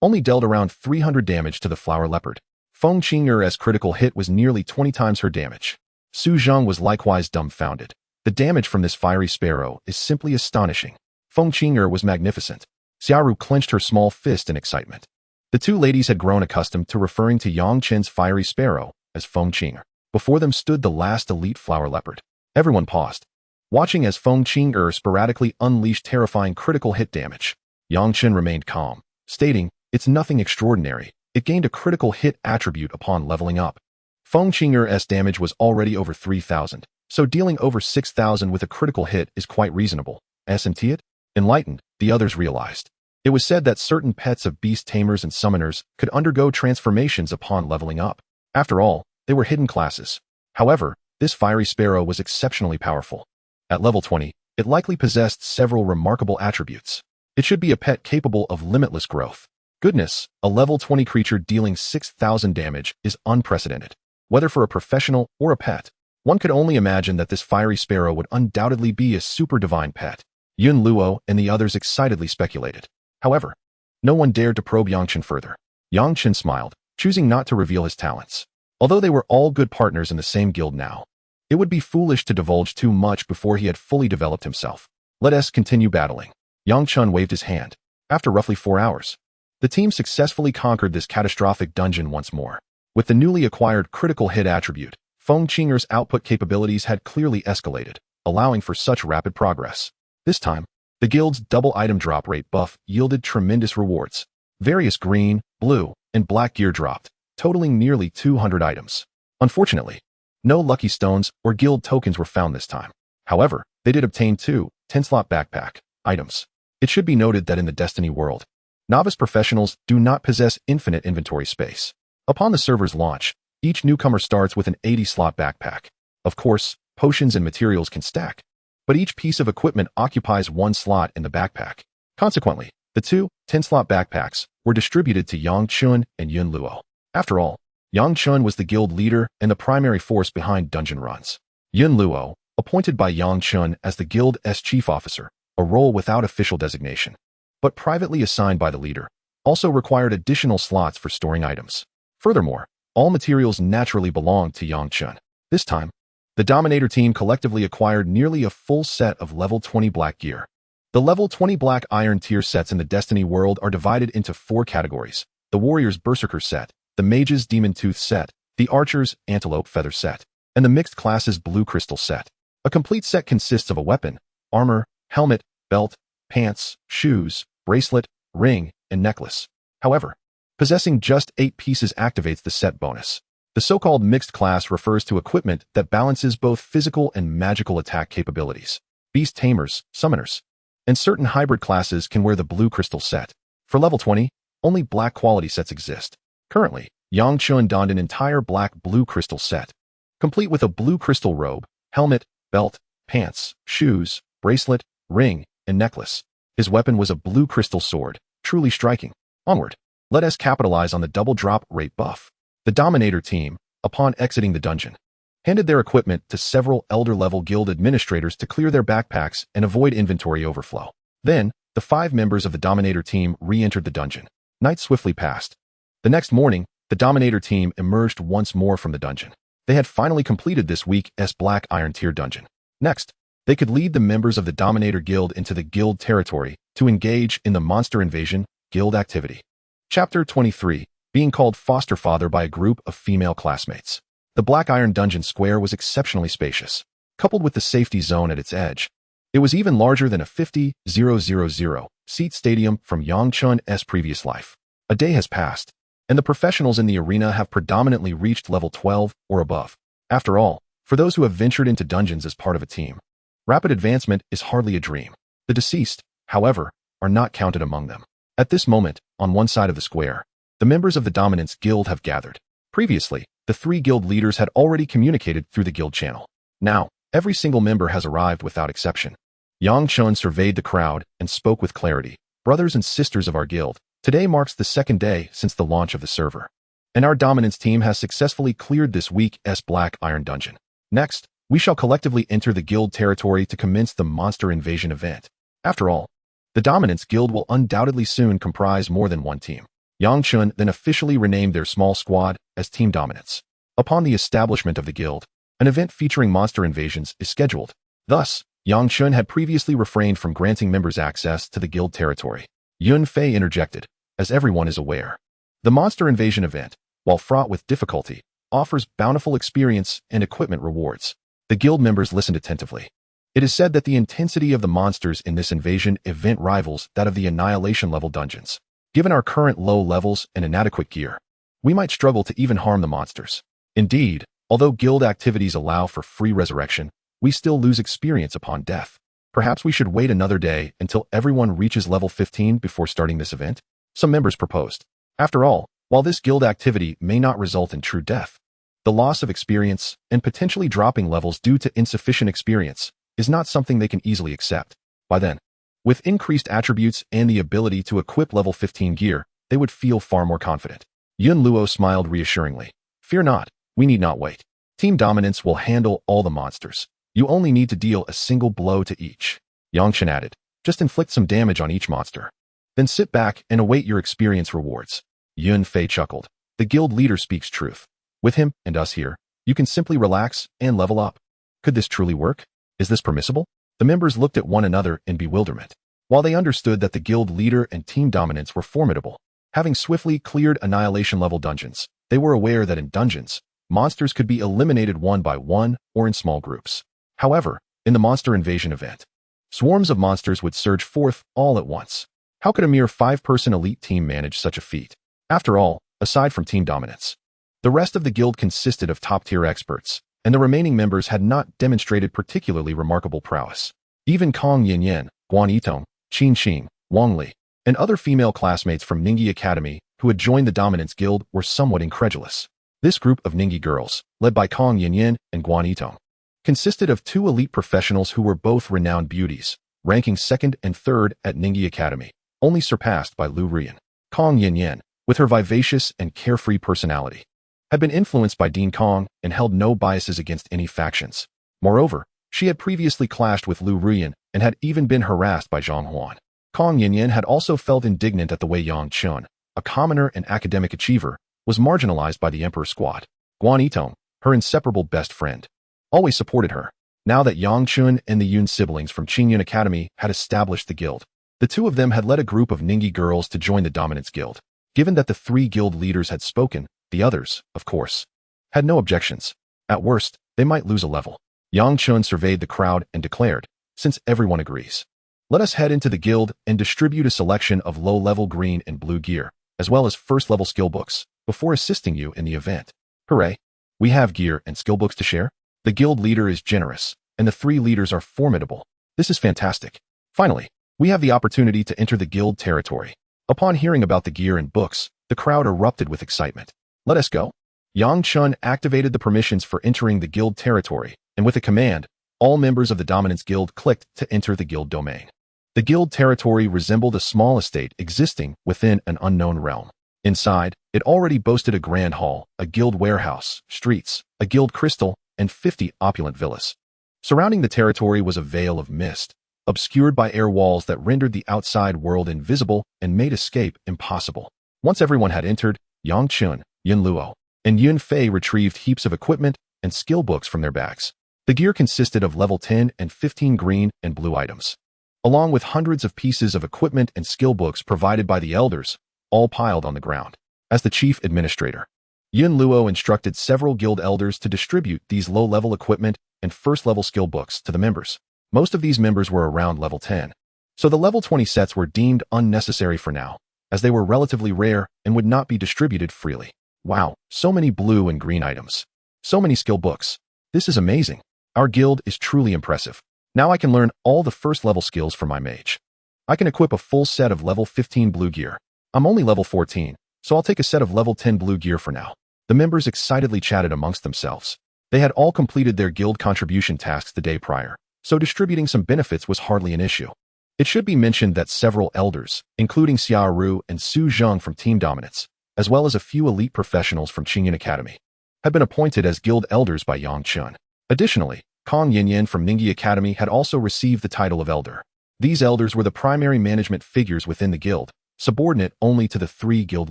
only dealt around 300 damage to the flower leopard. Feng Qing'er's critical hit was nearly 20 times her damage. Su Zhang was likewise dumbfounded. The damage from this fiery sparrow is simply astonishing. Feng Qing'er was magnificent. Xiaoru clenched her small fist in excitement. The two ladies had grown accustomed to referring to Yang Chen's fiery sparrow as Feng Qing'er. Before them stood the last elite flower leopard. Everyone paused, watching as Feng Qing'er sporadically unleashed terrifying critical hit damage. Yang Chen remained calm, stating, "It's nothing extraordinary. It gained a critical hit attribute upon leveling up." Feng Qing'er's damage was already over 3,000, so dealing over 6,000 with a critical hit is quite reasonable. Isn't it? Enlightened, the others realized. It was said that certain pets of beast tamers and summoners could undergo transformations upon leveling up. After all, they were hidden classes. However, this fiery sparrow was exceptionally powerful. At level 20, it likely possessed several remarkable attributes. It should be a pet capable of limitless growth. Goodness, a level 20 creature dealing 6,000 damage is unprecedented. Whether for a professional or a pet, one could only imagine that this fiery sparrow would undoubtedly be a super divine pet. Yun Luo and the others excitedly speculated. However, no one dared to probe Yang Chen further. Yang Chen smiled, choosing not to reveal his talents. Although they were all good partners in the same guild now, it would be foolish to divulge too much before he had fully developed himself. Let us continue battling. Yang Chen waved his hand. After roughly 4 hours, the team successfully conquered this catastrophic dungeon once more. With the newly acquired critical hit attribute, Feng Qing'er's output capabilities had clearly escalated, allowing for such rapid progress. This time, the guild's double item drop rate buff yielded tremendous rewards. Various green, blue, and black gear dropped, totaling nearly 200 items. Unfortunately, no lucky stones or guild tokens were found this time. However, they did obtain 2 10-slot backpack items. It should be noted that in the Destiny world, novice professionals do not possess infinite inventory space. Upon the server's launch, each newcomer starts with an 80-slot backpack. Of course, potions and materials can stack, but each piece of equipment occupies 1 slot in the backpack. Consequently, the 2 10-slot backpacks were distributed to Yang Chun and Yun Luo. After all, Yang Chun was the guild leader and the primary force behind dungeon runs. Yun Luo, appointed by Yang Chun as the guild's chief officer, a role without official designation, but privately assigned by the leader, also required additional slots for storing items. Furthermore, all materials naturally belonged to Yang Chun. This time, the Dominator team collectively acquired nearly a full set of level 20 black gear. The level 20 black iron tier sets in the Destiny world are divided into 4 categories: the Warrior's Berserker set, the Mage's Demon Tooth set, the Archer's Antelope Feather set, and the Mixed Classes Blue Crystal set. A complete set consists of a weapon, armor, helmet, belt, pants, shoes, bracelet, ring, and necklace. However, possessing just 8 pieces activates the set bonus. The so-called mixed class refers to equipment that balances both physical and magical attack capabilities. Beast Tamers, Summoners, and certain hybrid classes can wear the Blue Crystal set. For level 20, only black quality sets exist. Currently, Yang Chen donned an entire black Blue Crystal set, complete with a Blue Crystal robe, helmet, belt, pants, shoes, bracelet, ring, and necklace. His weapon was a Blue Crystal sword, truly striking. Onward. Let us capitalize on the double drop rate buff. The Dominator team, upon exiting the dungeon, handed their equipment to several elder-level guild administrators to clear their backpacks and avoid inventory overflow. Then, the 5 members of the Dominator team re-entered the dungeon. Night swiftly passed. The next morning, the Dominator team emerged once more from the dungeon. They had finally completed this week's Black Iron Tier dungeon. Next, they could lead the members of the Dominator Guild into the guild territory to engage in the Monster Invasion guild activity. Chapter 23, being called foster father by a group of female classmates. The Black Iron Dungeon Square was exceptionally spacious, coupled with the safety zone at its edge. It was even larger than a 50,000-seat stadium from Yang Chun's previous life. A day has passed, and the professionals in the arena have predominantly reached level 12 or above. After all, for those who have ventured into dungeons as part of a team, rapid advancement is hardly a dream. The deceased, however, are not counted among them. At this moment, on one side of the square, the members of the Dominance Guild have gathered. Previously, the 3 guild leaders had already communicated through the guild channel. Now, every single member has arrived without exception. Yang Chen surveyed the crowd and spoke with clarity. Brothers and sisters of our guild, today marks the 2nd day since the launch of the server, and our Dominance team has successfully cleared this week's Black Iron Dungeon. Next, we shall collectively enter the guild territory to commence the Monster Invasion event. After all, the Dominance Guild will undoubtedly soon comprise more than one team. Yang Chen then officially renamed their small squad as Team Dominance. Upon the establishment of the guild, an event featuring monster invasions is scheduled. Thus, Yang Chen had previously refrained from granting members access to the guild territory. Yun Fei interjected, as everyone is aware. The Monster Invasion event, while fraught with difficulty, offers bountiful experience and equipment rewards. The guild members listened attentively. It is said that the intensity of the monsters in this invasion event rivals that of the annihilation-level dungeons. Given our current low levels and inadequate gear, we might struggle to even harm the monsters. Indeed, although guild activities allow for free resurrection, we still lose experience upon death. Perhaps we should wait another day until everyone reaches level 15 before starting this event? Some members proposed. After all, while this guild activity may not result in true death, the loss of experience and potentially dropping levels due to insufficient experience is not something they can easily accept. By then, with increased attributes and the ability to equip level 15 gear, they would feel far more confident. Yun Luo smiled reassuringly. Fear not, we need not wait. Team Dominance will handle all the monsters. You only need to deal a single blow to each. Yang Chen added, just inflict some damage on each monster. Then sit back and await your experience rewards. Yun Fei chuckled. The guild leader speaks truth. With him and us here, you can simply relax and level up. Could this truly work? Is this permissible? The members looked at one another in bewilderment. While they understood that the guild leader and Team Dominance were formidable, having swiftly cleared annihilation-level dungeons, they were aware that in dungeons, monsters could be eliminated one by one or in small groups. However, in the Monster Invasion event, swarms of monsters would surge forth all at once. How could a mere 5-person elite team manage such a feat? After all, aside from Team Dominance, the rest of the guild consisted of top-tier experts, and the remaining members had not demonstrated particularly remarkable prowess. Even Kong Yinyan, Guan Yitong, Qin Qing, Wang Li, and other female classmates from Ningyi Academy who had joined the Dominance Guild were somewhat incredulous. This group of Ningyi girls, led by Kong Yinyan and Guan Yitong, consisted of 2 elite professionals who were both renowned beauties, ranking 2nd and 3rd at Ningyi Academy, only surpassed by Lu Rian. Kong Yinyan, with her vivacious and carefree personality, had been influenced by Dean Kong and held no biases against any factions. Moreover, she had previously clashed with Lu Rian and had even been harassed by Zhang Huan. Kong Yinyan had also felt indignant at the way Yang Chen, a commoner and academic achiever, was marginalized by the Emperor Squad. Guan Yitong, her inseparable best friend, always supported her. Now that Yang Chen and the Yun siblings from Qingyun Academy had established the guild, the 2 of them had led a group of Ningyi girls to join the Dominance Guild. Given that the 3 guild leaders had spoken, the others, of course, had no objections. At worst, they might lose a level. Yang Chen surveyed the crowd and declared, since everyone agrees, let us head into the guild and distribute a selection of low-level green and blue gear, as well as first-level skill books, before assisting you in the event. Hooray! We have gear and skill books to share. The guild leader is generous, and the 3 leaders are formidable. This is fantastic. Finally, we have the opportunity to enter the guild territory. Upon hearing about the gear and books, the crowd erupted with excitement. Let us go. Yang Chen activated the permissions for entering the guild territory, and with a command, all members of the Dominance Guild clicked to enter the guild domain. The guild territory resembled a small estate existing within an unknown realm. Inside, it already boasted a grand hall, a guild warehouse, streets, a guild crystal, and 50 opulent villas. Surrounding the territory was a veil of mist, obscured by air walls that rendered the outside world invisible and made escape impossible. Once everyone had entered, Yang Chen, Yin Luo, and Yun Fei retrieved heaps of equipment and skill books from their bags. The gear consisted of level 10 and 15 green and blue items, along with hundreds of pieces of equipment and skill books provided by the elders, all piled on the ground. As the chief administrator, Yin Luo instructed several guild elders to distribute these low-level equipment and first-level skill books to the members. Most of these members were around level 10, so the level 20 sets were deemed unnecessary for now, as they were relatively rare and would not be distributed freely. Wow, so many blue and green items. So many skill books. This is amazing. Our guild is truly impressive. Now I can learn all the first-level skills for my mage. I can equip a full set of level 15 blue gear. I'm only level 14, so I'll take a set of level 10 blue gear for now. The members excitedly chatted amongst themselves. They had all completed their guild contribution tasks the day prior, so distributing some benefits was hardly an issue. It should be mentioned that several elders, including Xia Ru and Su Zheng from Team Dominance, as well as a few elite professionals from Qingyan Academy, had been appointed as guild elders by Yang Chen. Additionally, Kong Yinyan from Ningyi Academy had also received the title of elder. These elders were the primary management figures within the guild, subordinate only to the 3 guild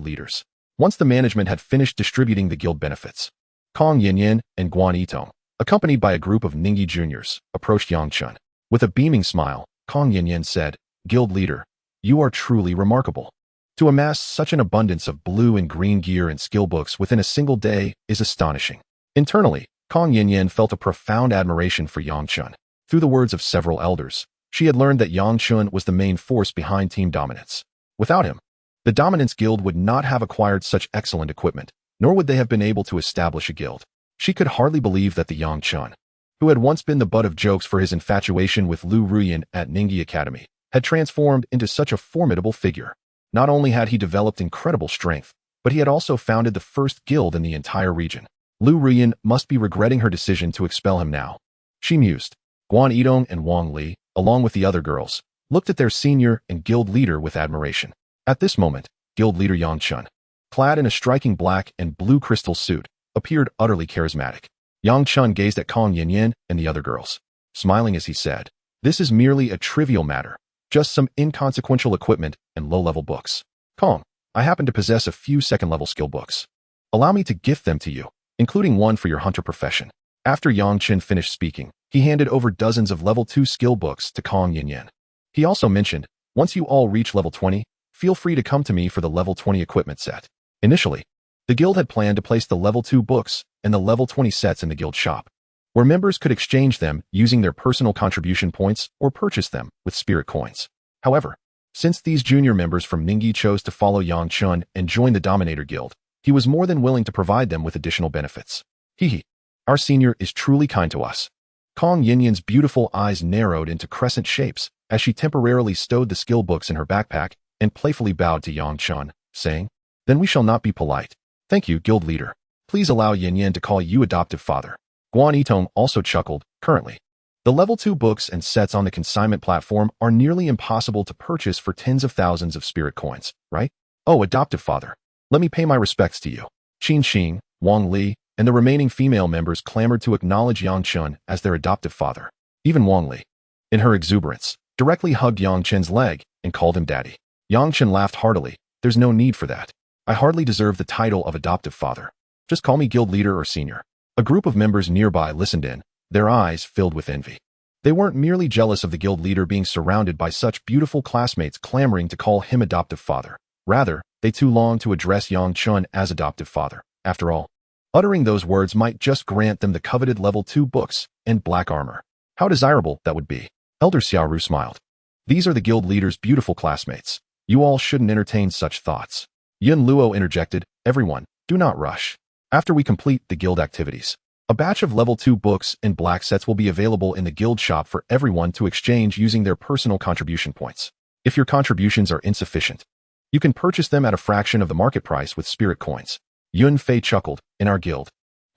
leaders. Once the management had finished distributing the guild benefits, Kong Yinyan and Guan Yitong, accompanied by a group of Ningyi juniors, approached Yang Chen. With a beaming smile, Kong Yinyan said, Guild leader, you are truly remarkable. To amass such an abundance of blue and green gear and skill books within a single day is astonishing. Internally, Kong Yinyan felt a profound admiration for Yang Chen. Through the words of several elders, she had learned that Yang Chen was the main force behind Team Dominance. Without him, the Dominance Guild would not have acquired such excellent equipment, nor would they have been able to establish a guild. She could hardly believe that the Yang Chen, who had once been the butt of jokes for his infatuation with Lu Ruyan at Ningyi Academy, had transformed into such a formidable figure. Not only had he developed incredible strength, but he had also founded the first guild in the entire region. Lu Ruyan must be regretting her decision to expel him now. She mused. Guan Yitong and Wang Li, along with the other girls, looked at their senior and guild leader with admiration. At this moment, guild leader Yang Chen, clad in a striking black and blue crystal suit, appeared utterly charismatic. Yang Chen gazed at Kong Yinyan and the other girls, smiling as he said, this is merely a trivial matter, just some inconsequential equipment and low-level books. Kong, I happen to possess a few second-level skill books. Allow me to gift them to you, including one for your hunter profession. After Yang Chen finished speaking, he handed over dozens of level 2 skill books to Kong Yinyan. He also mentioned, once you all reach level 20, feel free to come to me for the level 20 equipment set. Initially, the guild had planned to place the level 2 books and the level 20 sets in the guild shop, where members could exchange them using their personal contribution points or purchase them with spirit coins. However, since these junior members from Ningyi chose to follow Yang Chen and join the Dominator Guild, he was more than willing to provide them with additional benefits. Hehe, our senior is truly kind to us. Kong Yinyan's beautiful eyes narrowed into crescent shapes as she temporarily stowed the skill books in her backpack and playfully bowed to Yang Chen, saying, then we shall not be polite. Thank you, guild leader. Please allow Yinyan to call you adoptive father. Guan Yitong also chuckled. Currently, the level 2 books and sets on the consignment platform are nearly impossible to purchase for tens of thousands of spirit coins, right? Oh, adoptive father. Let me pay my respects to you. Qin Xing, Wang Li, and the remaining female members clamored to acknowledge Yang Chen as their adoptive father. Even Wang Li, in her exuberance, directly hugged Yang Chen's leg and called him daddy. Yang Chen laughed heartily. There's no need for that. I hardly deserve the title of adoptive father. Just call me guild leader or senior. A group of members nearby listened in, their eyes filled with envy. They weren't merely jealous of the guild leader being surrounded by such beautiful classmates clamoring to call him adoptive father. Rather, they too longed to address Yang Chen as adoptive father. After all, Uttering those words might just grant them the coveted level 2 books and black armor. How desirable that would be. Elder Xiaoru smiled. These are the guild leader's beautiful classmates. You all shouldn't entertain such thoughts. Yun Luo interjected, everyone, do not rush. After we complete the guild activities, a batch of level 2 books and black sets will be available in the guild shop for everyone to exchange using their personal contribution points. If your contributions are insufficient, you can purchase them at a fraction of the market price with spirit coins. Yun Fei chuckled, in our guild.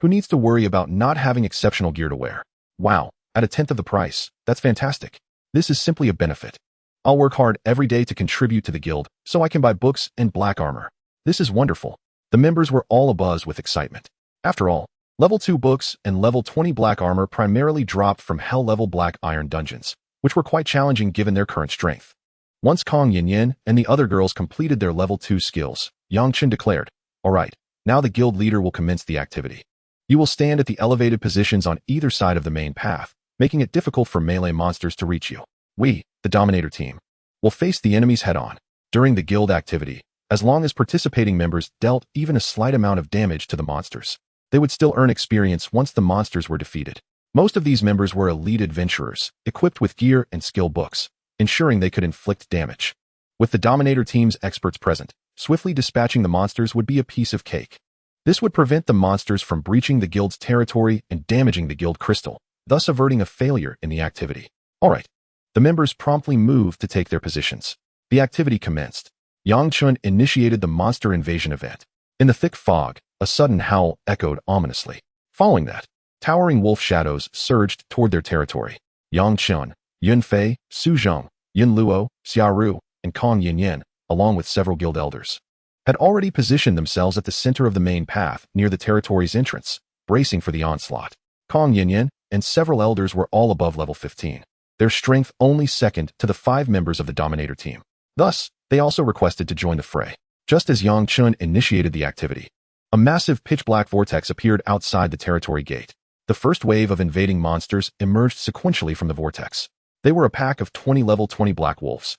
Who needs to worry about not having exceptional gear to wear? Wow, at a tenth of the price, that's fantastic. This is simply a benefit. I'll work hard every day to contribute to the guild so I can buy books and black armor. This is wonderful. The members were all abuzz with excitement. After all, level 2 books and level 20 black armor primarily dropped from hell-level black iron dungeons, which were quite challenging given their current strength. Once Kong Yinyin and the other girls completed their level 2 skills, Yang Chen declared, all right, now the guild leader will commence the activity. You will stand at the elevated positions on either side of the main path, making it difficult for melee monsters to reach you. We, the Dominator team, will face the enemies head-on. During the guild activity, as long as participating members dealt even a slight amount of damage to the monsters, they would still earn experience once the monsters were defeated. Most of these members were elite adventurers, equipped with gear and skill books, ensuring they could inflict damage. With the Dominator team's experts present, swiftly dispatching the monsters would be a piece of cake. This would prevent the monsters from breaching the guild's territory and damaging the guild crystal, thus averting a failure in the activity. All right. The members promptly moved to take their positions. The activity commenced. Yang Chen initiated the monster invasion event. In the thick fog, a sudden howl echoed ominously. Following that, towering wolf shadows surged toward their territory. Yang Chen, Yun Fei, Su Zhong, Yun Luo, Xiaoru, and Kong Yinyin, along with several guild elders, had already positioned themselves at the center of the main path near the territory's entrance, bracing for the onslaught. Kong Yinyin and several elders were all above level 15. Their strength only second to the 5 members of the Dominator team. Thus, they also requested to join the fray. Just as Yang Chen initiated the activity, a massive pitch-black vortex appeared outside the territory gate. The first wave of invading monsters emerged sequentially from the vortex. They were a pack of 20 level 20 black wolves.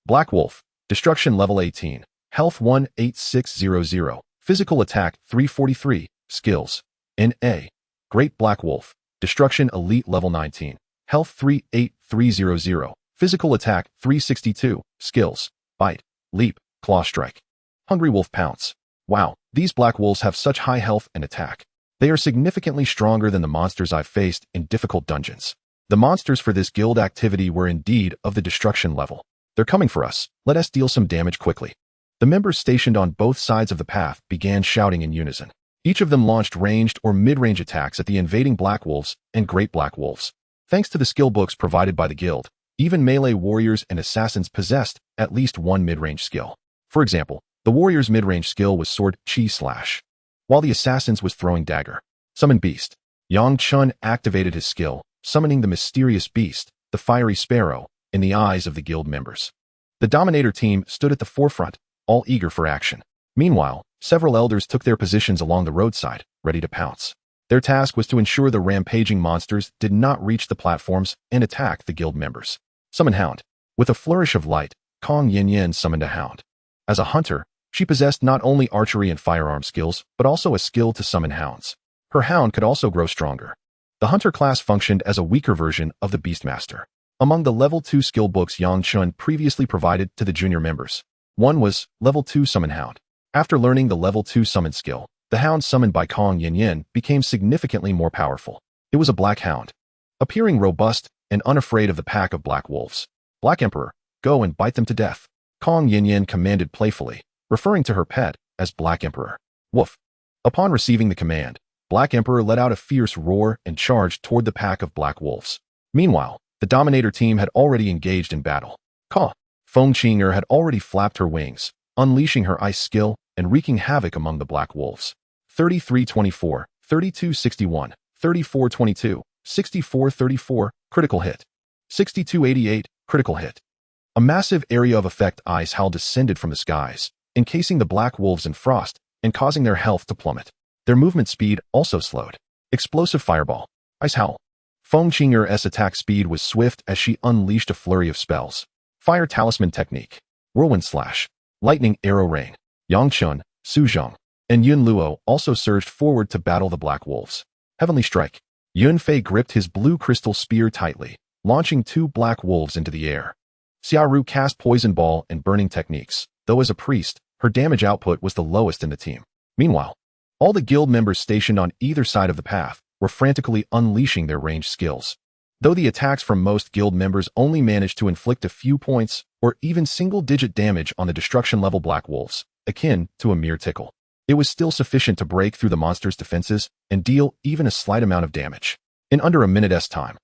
Black Wolf, Destruction level 18, Health 18600, Physical Attack 343, Skills, N.A. Great Black Wolf, Destruction Elite level 19, Health 38300, Physical Attack 362, Skills, Bite, Leap, Claw Strike. Hungry Wolf Pounce. Wow, these black wolves have such high health and attack. They are significantly stronger than the monsters I've faced in difficult dungeons. The monsters for this guild activity were indeed of the destruction level. They're coming for us. Let us deal some damage quickly. The members stationed on both sides of the path began shouting in unison. Each of them launched ranged or mid-range attacks at the invading black wolves and great black wolves. Thanks to the skill books provided by the guild, even melee warriors and assassins possessed at least one mid-range skill. For example, the warrior's mid-range skill was Sword Chi Slash, while the assassin's was Throwing Dagger. Summon Beast. Yang Chen activated his skill, summoning the mysterious beast, the Fiery Sparrow, in the eyes of the guild members. The Dominator team stood at the forefront, all eager for action. Meanwhile, several elders took their positions along the roadside, ready to pounce. Their task was to ensure the rampaging monsters did not reach the platforms and attack the guild members. Summon Hound. With a flourish of light, Kong Yinyin summoned a hound. As a hunter, she possessed not only archery and firearm skills, but also a skill to summon hounds. Her hound could also grow stronger. The hunter class functioned as a weaker version of the Beastmaster. Among the level 2 skill books Yang Chen previously provided to the junior members, one was Level 2 Summon Hound. After learning the Level 2 summon skill, the hound summoned by Kong Yinyin became significantly more powerful. It was a black hound, appearing robust and unafraid of the pack of black wolves. Black Emperor, go and bite them to death. Kong Yinyin commanded playfully, referring to her pet as Black Emperor. Woof. Upon receiving the command, Black Emperor let out a fierce roar and charged toward the pack of black wolves. Meanwhile, the Dominator team had already engaged in battle. Caw. Feng Qinger had already flapped her wings, unleashing her ice skill and wreaking havoc among the black wolves. 33-24, 32-61, 34-22, 64-34, critical hit. 62-88, critical hit. A massive area of effect ice howl descended from the skies, encasing the black wolves in frost and causing their health to plummet. Their movement speed also slowed. Explosive Fireball. Ice Howl. Feng Qinger's attack speed was swift as she unleashed a flurry of spells. Fire Talisman Technique. Whirlwind Slash. Lightning Arrow Rain. Yang Chen, Su Zhong, and Yun Luo also surged forward to battle the Black Wolves. Heavenly Strike. Yun Fei gripped his blue crystal spear tightly, launching 2 black wolves into the air. Xiaoru cast Poison Ball and Burning Techniques, though as a priest, her damage output was the lowest in the team. Meanwhile, all the guild members stationed on either side of the path were frantically unleashing their ranged skills. Though the attacks from most guild members only managed to inflict a few points or even single-digit damage on the destruction-level Black Wolves, akin to a mere tickle, it was still sufficient to break through the monster's defenses and deal even a slight amount of damage. In under a minute's time,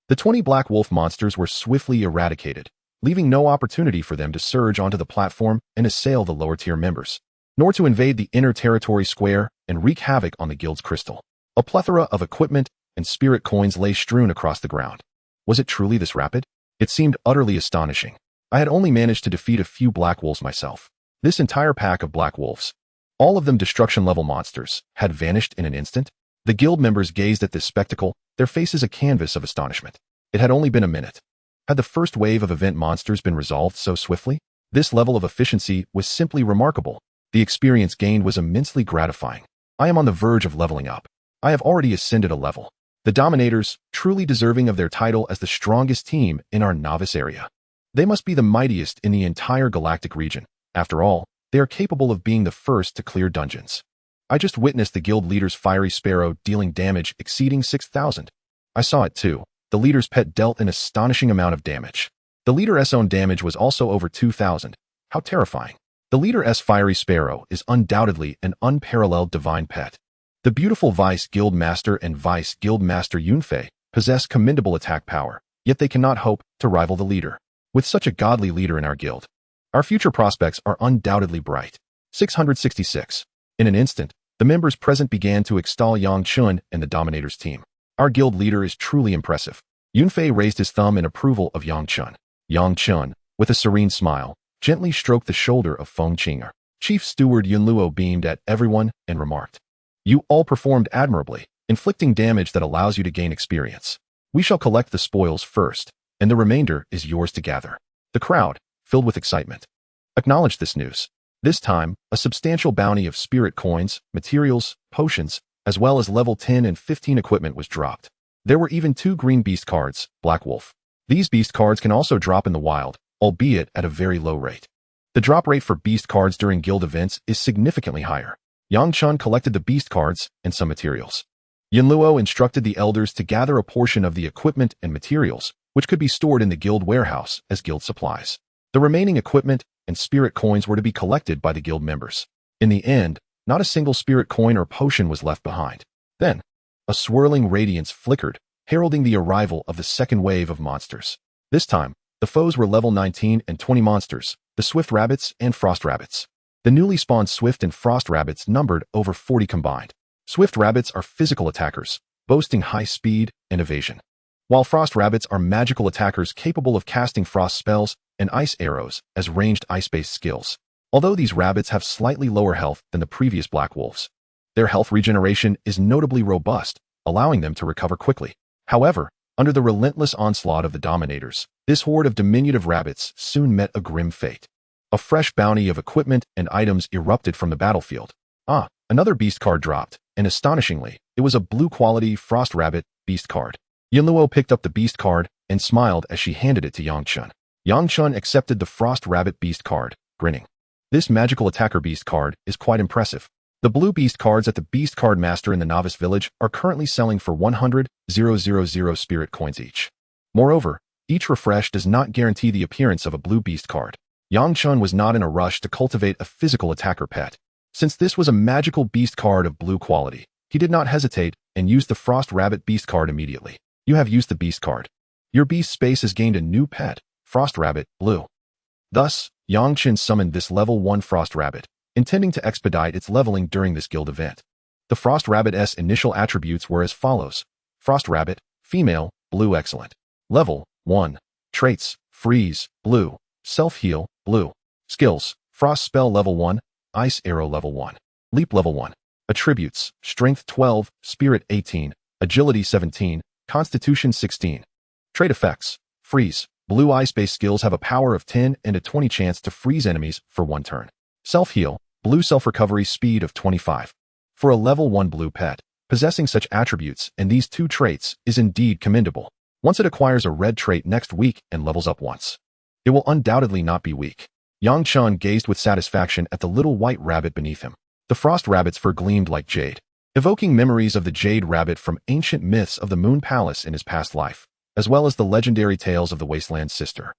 the 20 Black Wolf monsters were swiftly eradicated, leaving no opportunity for them to surge onto the platform and assail the lower-tier members, nor to invade the inner territory square and wreak havoc on the guild's crystal. A plethora of equipment and spirit coins lay strewn across the ground. Was it truly this rapid? It seemed utterly astonishing. I had only managed to defeat a few Black Wolves myself. This entire pack of Black Wolves, all of them destruction-level monsters, had vanished in an instant. The guild members gazed at this spectacle, their faces a canvas of astonishment. It had only been a minute. Had the first wave of event monsters been resolved so swiftly? This level of efficiency was simply remarkable. The experience gained was immensely gratifying. I am on the verge of leveling up. I have already ascended a level. The Dominators, truly deserving of their title as the strongest team in our novice area. They must be the mightiest in the entire galactic region. After all, they are capable of being the first to clear dungeons. I just witnessed the guild leader's fiery sparrow dealing damage exceeding 6,000. I saw it too. The leader's pet dealt an astonishing amount of damage. The leader's own damage was also over 2,000. How terrifying. The leader's fiery sparrow is undoubtedly an unparalleled divine pet. The beautiful Vice Guild Master and Vice Guild Master Yunfei possess commendable attack power, yet they cannot hope to rival the leader. With such a godly leader in our guild, our future prospects are undoubtedly bright. 666. In an instant, the members present began to extol Yang Chun and the Dominator's team. Our guild leader is truly impressive. Yunfei raised his thumb in approval of Yang Chun. Yang Chun, with a serene smile, gently stroked the shoulder of Feng Qinger. Chief Steward Yun Luo beamed at everyone and remarked, "You all performed admirably, inflicting damage that allows you to gain experience. We shall collect the spoils first, and the remainder is yours to gather." The crowd, filled with excitement, acknowledged this news. This time, a substantial bounty of spirit coins, materials, potions, as well as level 10 and 15 equipment was dropped. There were even 2 green beast cards, Black Wolf. These beast cards can also drop in the wild, albeit at a very low rate. The drop rate for beast cards during guild events is significantly higher. Yang Chun collected the beast cards and some materials. Yun Luo instructed the elders to gather a portion of the equipment and materials, which could be stored in the guild warehouse as guild supplies. The remaining equipment and spirit coins were to be collected by the guild members. In the end, not a single spirit coin or potion was left behind. Then, a swirling radiance flickered, heralding the arrival of the second wave of monsters. This time, the foes were level 19 and 20 monsters, the Swift Rabbits and Frost Rabbits. The newly spawned Swift and Frost Rabbits numbered over 40 combined. Swift Rabbits are physical attackers, boasting high speed and evasion, while Frost Rabbits are magical attackers capable of casting frost spells and ice arrows as ranged ice-based skills. Although these rabbits have slightly lower health than the previous Black Wolves, their health regeneration is notably robust, allowing them to recover quickly. However, under the relentless onslaught of the Dominators, this horde of diminutive rabbits soon met a grim fate. A fresh bounty of equipment and items erupted from the battlefield. Another beast card dropped, and astonishingly, it was a blue-quality Frost Rabbit beast card. Yun Luo picked up the beast card and smiled as she handed it to Yang Chun. Yang Chun accepted the Frost Rabbit beast card, grinning. This magical attacker beast card is quite impressive. The blue beast cards at the Beast Card Master in the Novice Village are currently selling for 100,000 spirit coins each. Moreover, each refresh does not guarantee the appearance of a blue beast card. Yang Chun was not in a rush to cultivate a physical attacker pet. Since this was a magical beast card of blue quality, he did not hesitate and used the Frost Rabbit beast card immediately. You have used the beast card. Your beast space has gained a new pet, Frost Rabbit, blue. Thus, Yang Chun summoned this level 1 Frost Rabbit, intending to expedite its leveling during this guild event. The Frost Rabbit's initial attributes were as follows. Frost Rabbit, female, blue excellent. Level 1. Traits, freeze, blue. Self-heal, blue. Skills, frost spell level 1, ice arrow level 1. Leap level 1. Attributes, strength 12, spirit 18, agility 17, constitution 16. Trait effects, freeze. Blue, ice-based skills have a power of 10 and a 20 chance to freeze enemies for 1 turn. Self-heal. Blue, ice-based skills have a power of 10 and a 20 chance to freeze enemies for 1 turn. Skills, frost spell level 1, ice arrow level 1. Leap level 1. Attributes, strength 12, spirit 18, agility 17, constitution 16. Trait effects, freeze. Blue, ice-based skills have a power of 10 and a 20 chance to freeze enemies for 1 turn. Self-heal. Blue self-recovery speed of 25. For a level 1 blue pet, possessing such attributes and these two traits is indeed commendable. Once it acquires a red trait next week and levels up once, it will undoubtedly not be weak. Yang Chen gazed with satisfaction at the little white rabbit beneath him. The frost rabbit's fur gleamed like jade, evoking memories of the Jade Rabbit from ancient myths of the Moon Palace in his past life, as well as the legendary tales of the Wasteland's sister.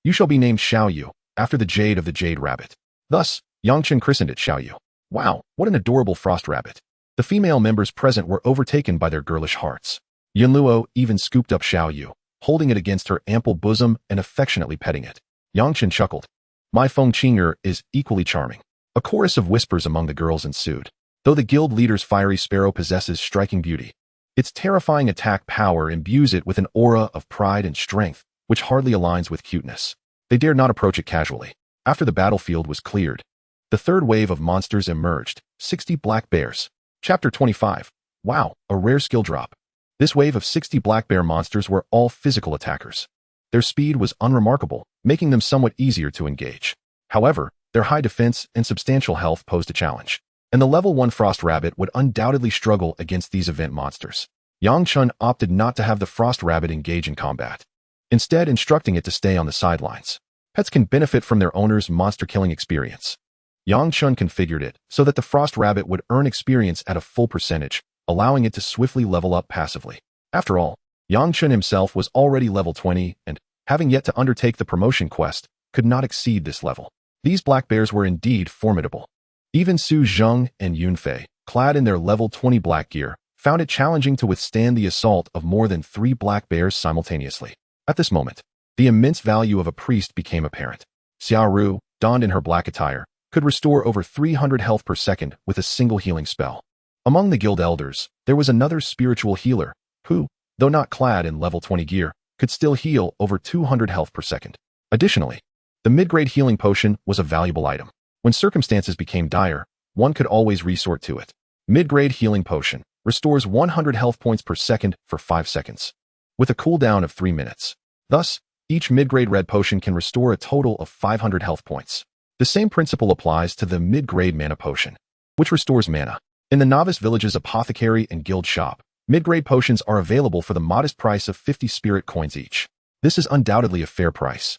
You shall be named Xiaoyu, after the jade of the Jade Rabbit. Thus, Yang Chen christened it Xiaoyu. Wow, what an adorable frost rabbit. The female members present were overtaken by their girlish hearts. Yunluo even scooped up Xiaoyu, holding it against her ample bosom and affectionately petting it. Yang Chen chuckled. My Feng Qinger is equally charming. A chorus of whispers among the girls ensued. Though the guild leader's fiery sparrow possesses striking beauty, its terrifying attack power imbues it with an aura of pride and strength, which hardly aligns with cuteness. They dared not approach it casually. After the battlefield was cleared, the third wave of monsters emerged, 60 black bears. Chapter 25. Wow, a rare skill drop. This wave of 60 black bear monsters were all physical attackers. Their speed was unremarkable, making them somewhat easier to engage. However, their high defense and substantial health posed a challenge, and the level 1 frost rabbit would undoubtedly struggle against these event monsters. Yang Chen opted not to have the frost rabbit engage in combat, instead instructing it to stay on the sidelines. Pets can benefit from their owner's monster-killing experience. Yang Chen configured it so that the frost rabbit would earn experience at a full percentage, allowing it to swiftly level up passively. After all, Yang Chen himself was already level 20 and, having yet to undertake the promotion quest, could not exceed this level. These black bears were indeed formidable. Even Su Zheng and Yunfei, clad in their level 20 black gear, found it challenging to withstand the assault of more than 3 black bears simultaneously. At this moment, the immense value of a priest became apparent. Xiaoru, donned in her black attire, could restore over 300 health per second with a single healing spell. Among the guild elders, there was another spiritual healer, who, though not clad in level 20 gear, could still heal over 200 health per second. Additionally, the mid-grade healing potion was a valuable item. When circumstances became dire, one could always resort to it. Mid-grade healing potion restores 100 health points per second for 5 seconds, with a cooldown of 3 minutes. Thus, each mid-grade red potion can restore a total of 500 health points. The same principle applies to the mid-grade mana potion, which restores mana. In the novice village's apothecary and guild shop, mid-grade potions are available for the modest price of 50 spirit coins each. This is undoubtedly a fair price.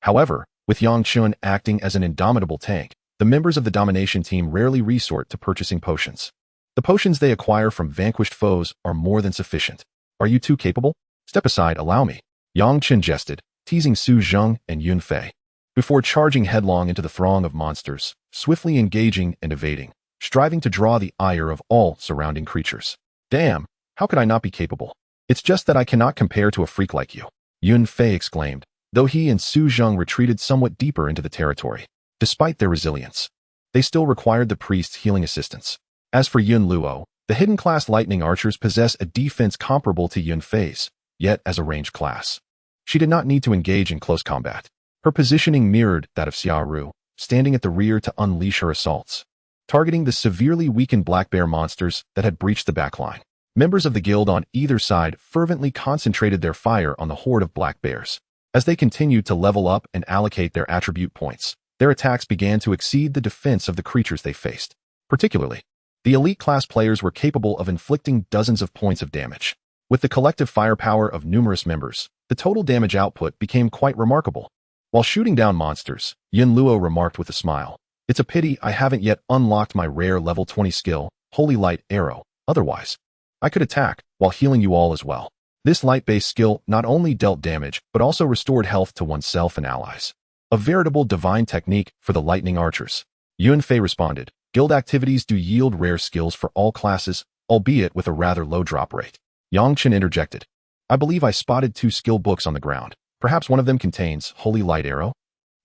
However, with Yang Chen acting as an indomitable tank, the members of the domination team rarely resort to purchasing potions. The potions they acquire from vanquished foes are more than sufficient. Are you too capable? Step aside, allow me. Yang Chen jested, teasing Su Zheng and Yunfei, before charging headlong into the throng of monsters, swiftly engaging and evading, striving to draw the ire of all surrounding creatures. Damn, how could I not be capable? It's just that I cannot compare to a freak like you, Yunfei exclaimed, though he and Su Zheng retreated somewhat deeper into the territory. Despite their resilience, they still required the priest's healing assistance. As for Yunluo, the hidden class lightning archers possess a defense comparable to Yunfei's, yet as a ranged class. She did not need to engage in close combat. Her positioning mirrored that of Xiaoru, standing at the rear to unleash her assaults, targeting the severely weakened black bear monsters that had breached the backline. Members of the guild on either side fervently concentrated their fire on the horde of black bears. As they continued to level up and allocate their attribute points, their attacks began to exceed the defense of the creatures they faced. Particularly, the elite class players were capable of inflicting dozens of points of damage. With the collective firepower of numerous members, the total damage output became quite remarkable. While shooting down monsters, Yunluo remarked with a smile, "It's a pity I haven't yet unlocked my rare level 20 skill, Holy Light Arrow. Otherwise, I could attack while healing you all as well." This light-based skill not only dealt damage, but also restored health to oneself and allies. A veritable divine technique for the lightning archers. Yunfei responded, "Guild activities do yield rare skills for all classes, albeit with a rather low drop rate." Yang Chen interjected, "I believe I spotted 2 skill books on the ground. Perhaps one of them contains Holy Light Arrow?"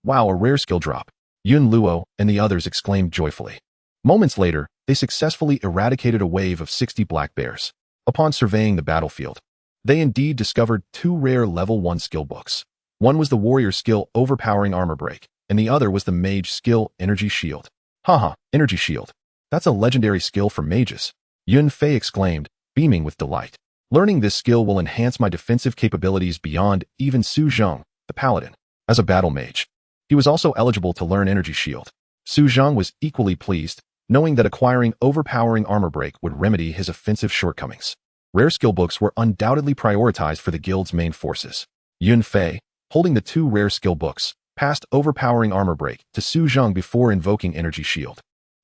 Wow, a rare skill drop. Yunluo and the others exclaimed joyfully. Moments later, they successfully eradicated a wave of 60 black bears. Upon surveying the battlefield, they indeed discovered 2 rare level 1 skill books. One was the warrior skill Overpowering Armor Break, and the other was the mage skill Energy Shield. Haha, Energy Shield. That's a legendary skill for mages. Yunfei exclaimed, beaming with delight. Learning this skill will enhance my defensive capabilities beyond even Su Zheng, the paladin. As a battle mage, he was also eligible to learn Energy Shield. Su Zhang was equally pleased, knowing that acquiring overpowering armor break would remedy his offensive shortcomings. Rare skill books were undoubtedly prioritized for the guild's main forces. Yun Fei, holding the 2 rare skill books, passed overpowering armor break to Su Zhang before invoking energy shield.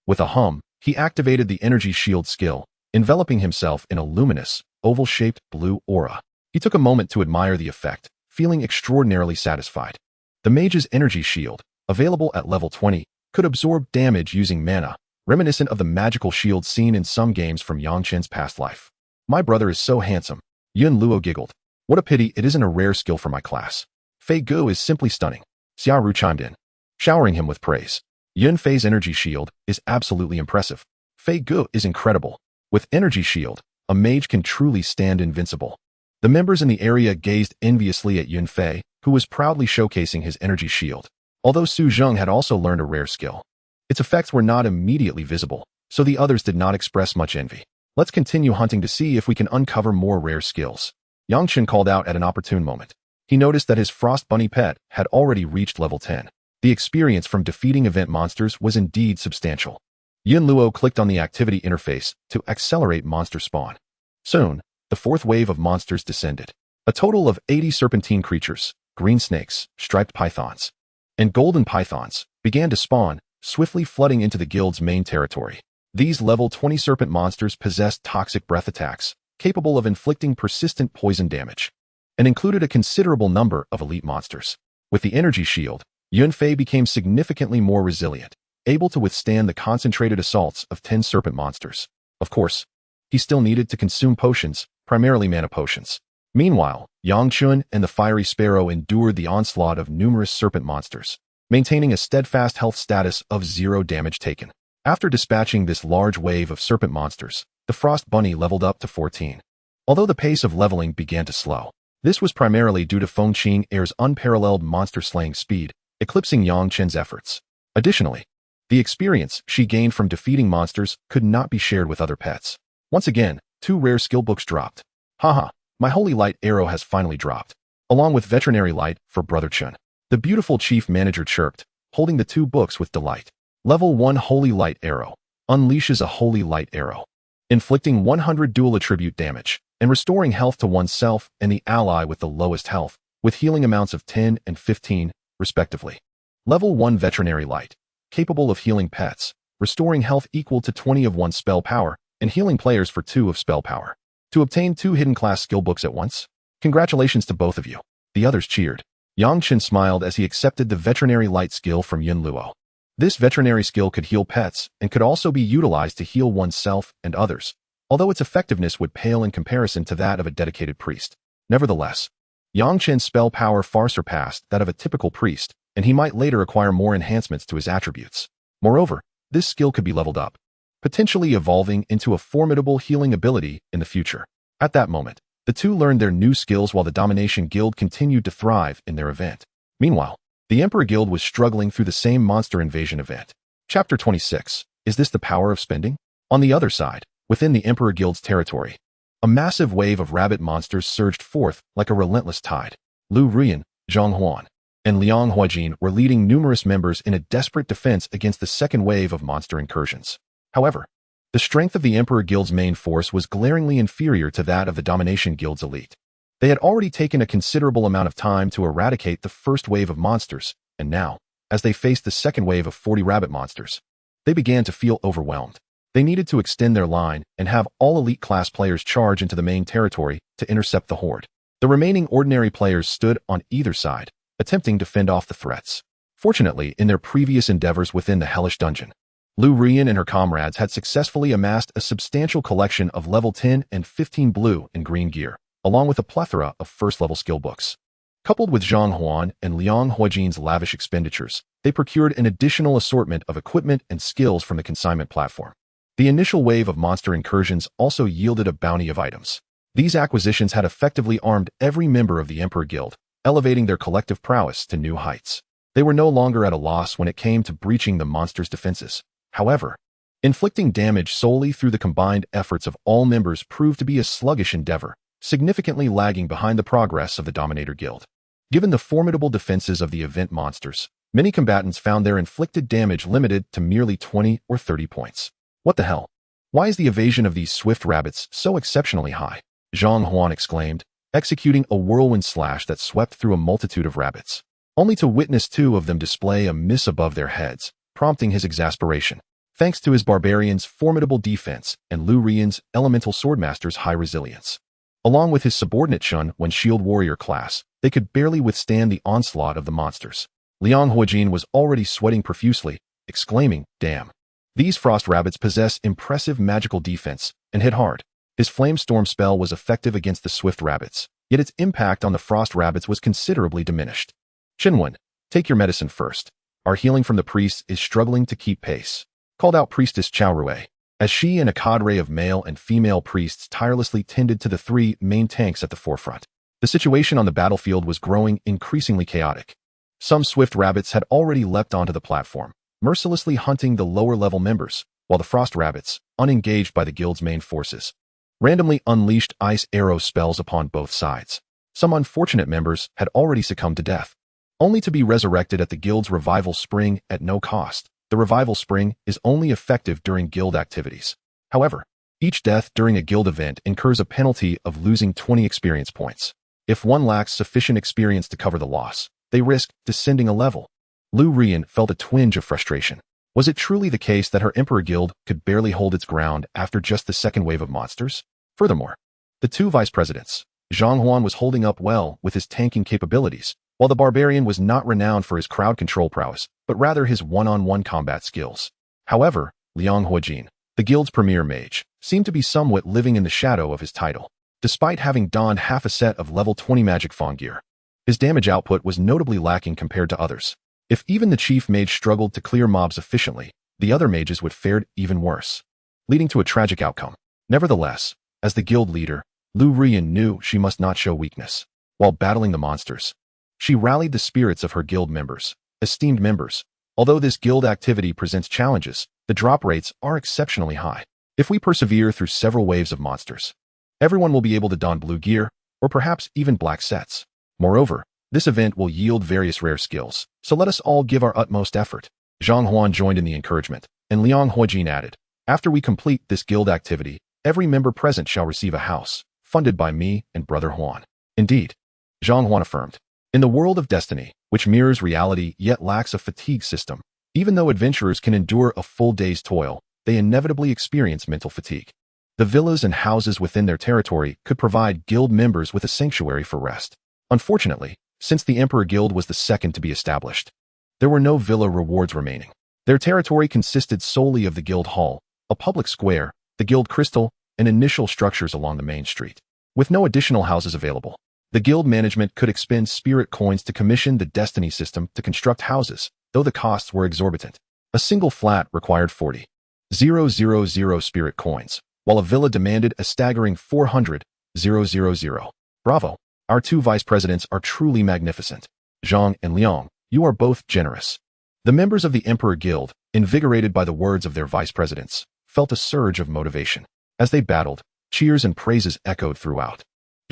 With a hum, he activated the energy shield skill, enveloping himself in a luminous, oval-shaped blue aura. He took a moment to admire the effect, feeling extraordinarily satisfied. The mage's energy shield, available at level 20, could absorb damage using mana, reminiscent of the magical shield seen in some games from Yang Chen's past life. My brother is so handsome. Yun Luo giggled. What a pity it isn't a rare skill for my class. Fei Gu is simply stunning. Xia Ru chimed in, showering him with praise. Yun Fei's energy shield is absolutely impressive. Fei Gu is incredible. With energy shield, a mage can truly stand invincible. The members in the area gazed enviously at Yun Fei, who was proudly showcasing his energy shield. Although Su Zhang had also learned a rare skill, its effects were not immediately visible, so the others did not express much envy. Let's continue hunting to see if we can uncover more rare skills. Yang Chen called out at an opportune moment. He noticed that his frost bunny pet had already reached level 10. The experience from defeating event monsters was indeed substantial. Yun Luo clicked on the activity interface to accelerate monster spawn. Soon, the 4th wave of monsters descended. A total of 80 serpentine creatures, green snakes, striped pythons, and golden pythons began to spawn, swiftly flooding into the guild's main territory. These level 20 serpent monsters possessed toxic breath attacks, capable of inflicting persistent poison damage, and included a considerable number of elite monsters. With the energy shield, Yun Fei became significantly more resilient, able to withstand the concentrated assaults of 10 serpent monsters. Of course, he still needed to consume potions, primarily mana potions. Meanwhile, Yang Chun and the Fiery Sparrow endured the onslaught of numerous serpent monsters, maintaining a steadfast health status of 0 damage taken. After dispatching this large wave of serpent monsters, the Frost Bunny leveled up to 14. Although the pace of leveling began to slow, this was primarily due to Feng Qing Air's unparalleled monster-slaying speed, eclipsing Yang Chen's efforts. Additionally, the experience she gained from defeating monsters could not be shared with other pets. Once again, 2 rare skill books dropped. Haha, my Holy Light Arrow has finally dropped, along with Veterinary Light for Brother Chen. The beautiful chief manager chirped, holding the 2 books with delight. Level 1 Holy Light Arrow unleashes a Holy Light Arrow, inflicting 100 dual attribute damage and restoring health to oneself and the ally with the lowest health, with healing amounts of 10 and 15, respectively. Level 1 Veterinary Light, capable of healing pets, restoring health equal to 20 of 1 spell power, and healing players for 2 of spell power. To obtain 2 hidden class skill books at once? Congratulations to both of you. The others cheered. Yang Chen smiled as he accepted the Veterinary Light skill from Yun Luo. This veterinary skill could heal pets and could also be utilized to heal oneself and others, although its effectiveness would pale in comparison to that of a dedicated priest. Nevertheless, Yang Chen's spell power far surpassed that of a typical priest, and he might later acquire more enhancements to his attributes. Moreover, this skill could be leveled up, potentially evolving into a formidable healing ability in the future. At that moment, the 2 learned their new skills while the Domination Guild continued to thrive in their event. Meanwhile, the Emperor Guild was struggling through the same monster invasion event. Chapter 26. Is this the power of spending? On the other side, within the Emperor Guild's territory, a massive wave of rabbit monsters surged forth like a relentless tide. Lu Ruyan, Zhang Huan, and Liang Huajin were leading numerous members in a desperate defense against the second wave of monster incursions. However, the strength of the Emperor Guild's main force was glaringly inferior to that of the Domination Guild's elite. They had already taken a considerable amount of time to eradicate the first wave of monsters, and now, as they faced the second wave of 40 rabbit monsters, they began to feel overwhelmed. They needed to extend their line and have all elite class players charge into the main territory to intercept the horde. The remaining ordinary players stood on either side, attempting to fend off the threats. Fortunately, in their previous endeavors within the hellish dungeon, Lu Rian and her comrades had successfully amassed a substantial collection of level 10 and 15 blue and green gear, along with a plethora of first-level skill books. Coupled with Zhang Huan and Liang Huajin's lavish expenditures, they procured an additional assortment of equipment and skills from the consignment platform. The initial wave of monster incursions also yielded a bounty of items. These acquisitions had effectively armed every member of the Emperor Guild, elevating their collective prowess to new heights. They were no longer at a loss when it came to breaching the monster's defenses. However, inflicting damage solely through the combined efforts of all members proved to be a sluggish endeavor, significantly lagging behind the progress of the Dominator Guild. Given the formidable defenses of the event monsters, Many combatants found their inflicted damage limited to merely 20 or 30 points. What the hell? Why is the evasion of these swift rabbits so exceptionally high? Zhang Huan exclaimed, executing a whirlwind slash that swept through a multitude of rabbits, only to witness two of them display a miss above their heads, prompting his exasperation. Thanks to his barbarian's formidable defense and Lu Rian's elemental swordmaster's high resilience, along with his subordinate Chen when shield warrior class, they could barely withstand the onslaught of the monsters. Liang Huajin was already sweating profusely, exclaiming, "Damn! These frost rabbits possess impressive magical defense and hit hard." His flame storm spell was effective against the swift rabbits, yet its impact on the frost rabbits was considerably diminished. "Qinwen, take your medicine first. Our healing from the priests is struggling to keep pace," called out Priestess Chao Rui, as she and a cadre of male and female priests tirelessly tended to the three main tanks at the forefront. The situation on the battlefield was growing increasingly chaotic. Some swift rabbits had already leapt onto the platform, mercilessly hunting the lower-level members, while the frost rabbits, unengaged by the guild's main forces, randomly unleashed ice arrow spells upon both sides. Some unfortunate members had already succumbed to death, only to be resurrected at the guild's revival spring at no cost. The revival spring is only effective during guild activities. However, each death during a guild event incurs a penalty of losing 20 experience points. If one lacks sufficient experience to cover the loss, they risk descending a level. Lu Rian felt a twinge of frustration. Was it truly the case that her Emperor Guild could barely hold its ground after just the second wave of monsters? Furthermore, the two vice presidents, Zhang Huan was holding up well with his tanking capabilities, while the barbarian was not renowned for his crowd control prowess, but rather his one-on-one combat skills. However, Liang Huajin, the guild's premier mage, seemed to be somewhat living in the shadow of his title. Despite having donned half a set of level 20 magic fawn gear, his damage output was notably lacking compared to others. If even the chief mage struggled to clear mobs efficiently, the other mages would fare even worse, leading to a tragic outcome. Nevertheless, as the guild leader, Lu Rian knew she must not show weakness. While battling the monsters, she rallied the spirits of her guild members. Esteemed members, although this guild activity presents challenges, the drop rates are exceptionally high. If we persevere through several waves of monsters, everyone will be able to don blue gear, or perhaps even black sets. Moreover, this event will yield various rare skills, so let us all give our utmost effort. Zhang Huan joined in the encouragement, and Liang Huajin added, "After we complete this guild activity, every member present shall receive a house, funded by me and Brother Huan." Indeed, Zhang Huan affirmed. In the world of destiny, which mirrors reality yet lacks a fatigue system, even though adventurers can endure a full day's toil, they inevitably experience mental fatigue. The villas and houses within their territory could provide guild members with a sanctuary for rest. Unfortunately, since the Emperor Guild was the second to be established, there were no villa rewards remaining. Their territory consisted solely of the guild hall, a public square, the guild crystal, and initial structures along the main street. With no additional houses available, the guild management could expend spirit coins to commission the destiny system to construct houses, though the costs were exorbitant. A single flat required 40,000 spirit coins, while a villa demanded a staggering 400,000. Bravo! Our two vice presidents are truly magnificent. Zhang and Liang, you are both generous. The members of the Emperor Guild, invigorated by the words of their vice presidents, felt a surge of motivation. As they battled, cheers and praises echoed throughout.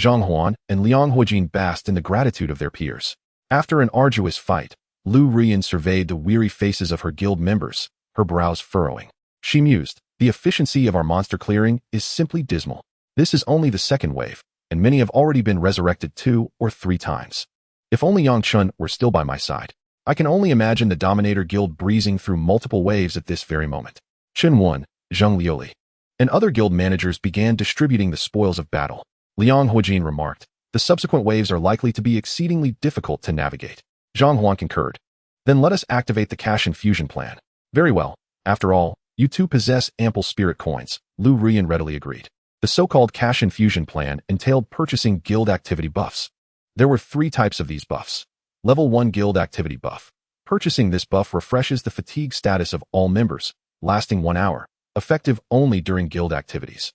Zhang Huan and Liang Huajin basked in the gratitude of their peers. After an arduous fight, Lu Rian surveyed the weary faces of her guild members, her brows furrowing. She mused, "The efficiency of our monster clearing is simply dismal. This is only the second wave, and many have already been resurrected 2 or 3 times. If only Yang Chen were still by my side. I can only imagine the Dominator Guild breezing through multiple waves at this very moment." Chen Wen, Zheng Liuli, and other guild managers began distributing the spoils of battle. Liang Huajin remarked, "The subsequent waves are likely to be exceedingly difficult to navigate." Zhang Huan concurred. "Then let us activate the cash infusion plan." "Very well. After all, you two possess ample spirit coins," Lu Rian readily agreed. The so-called cash infusion plan entailed purchasing guild activity buffs. There were 3 types of these buffs. Level 1 guild activity buff. Purchasing this buff refreshes the fatigue status of all members, lasting 1 hour, effective only during guild activities.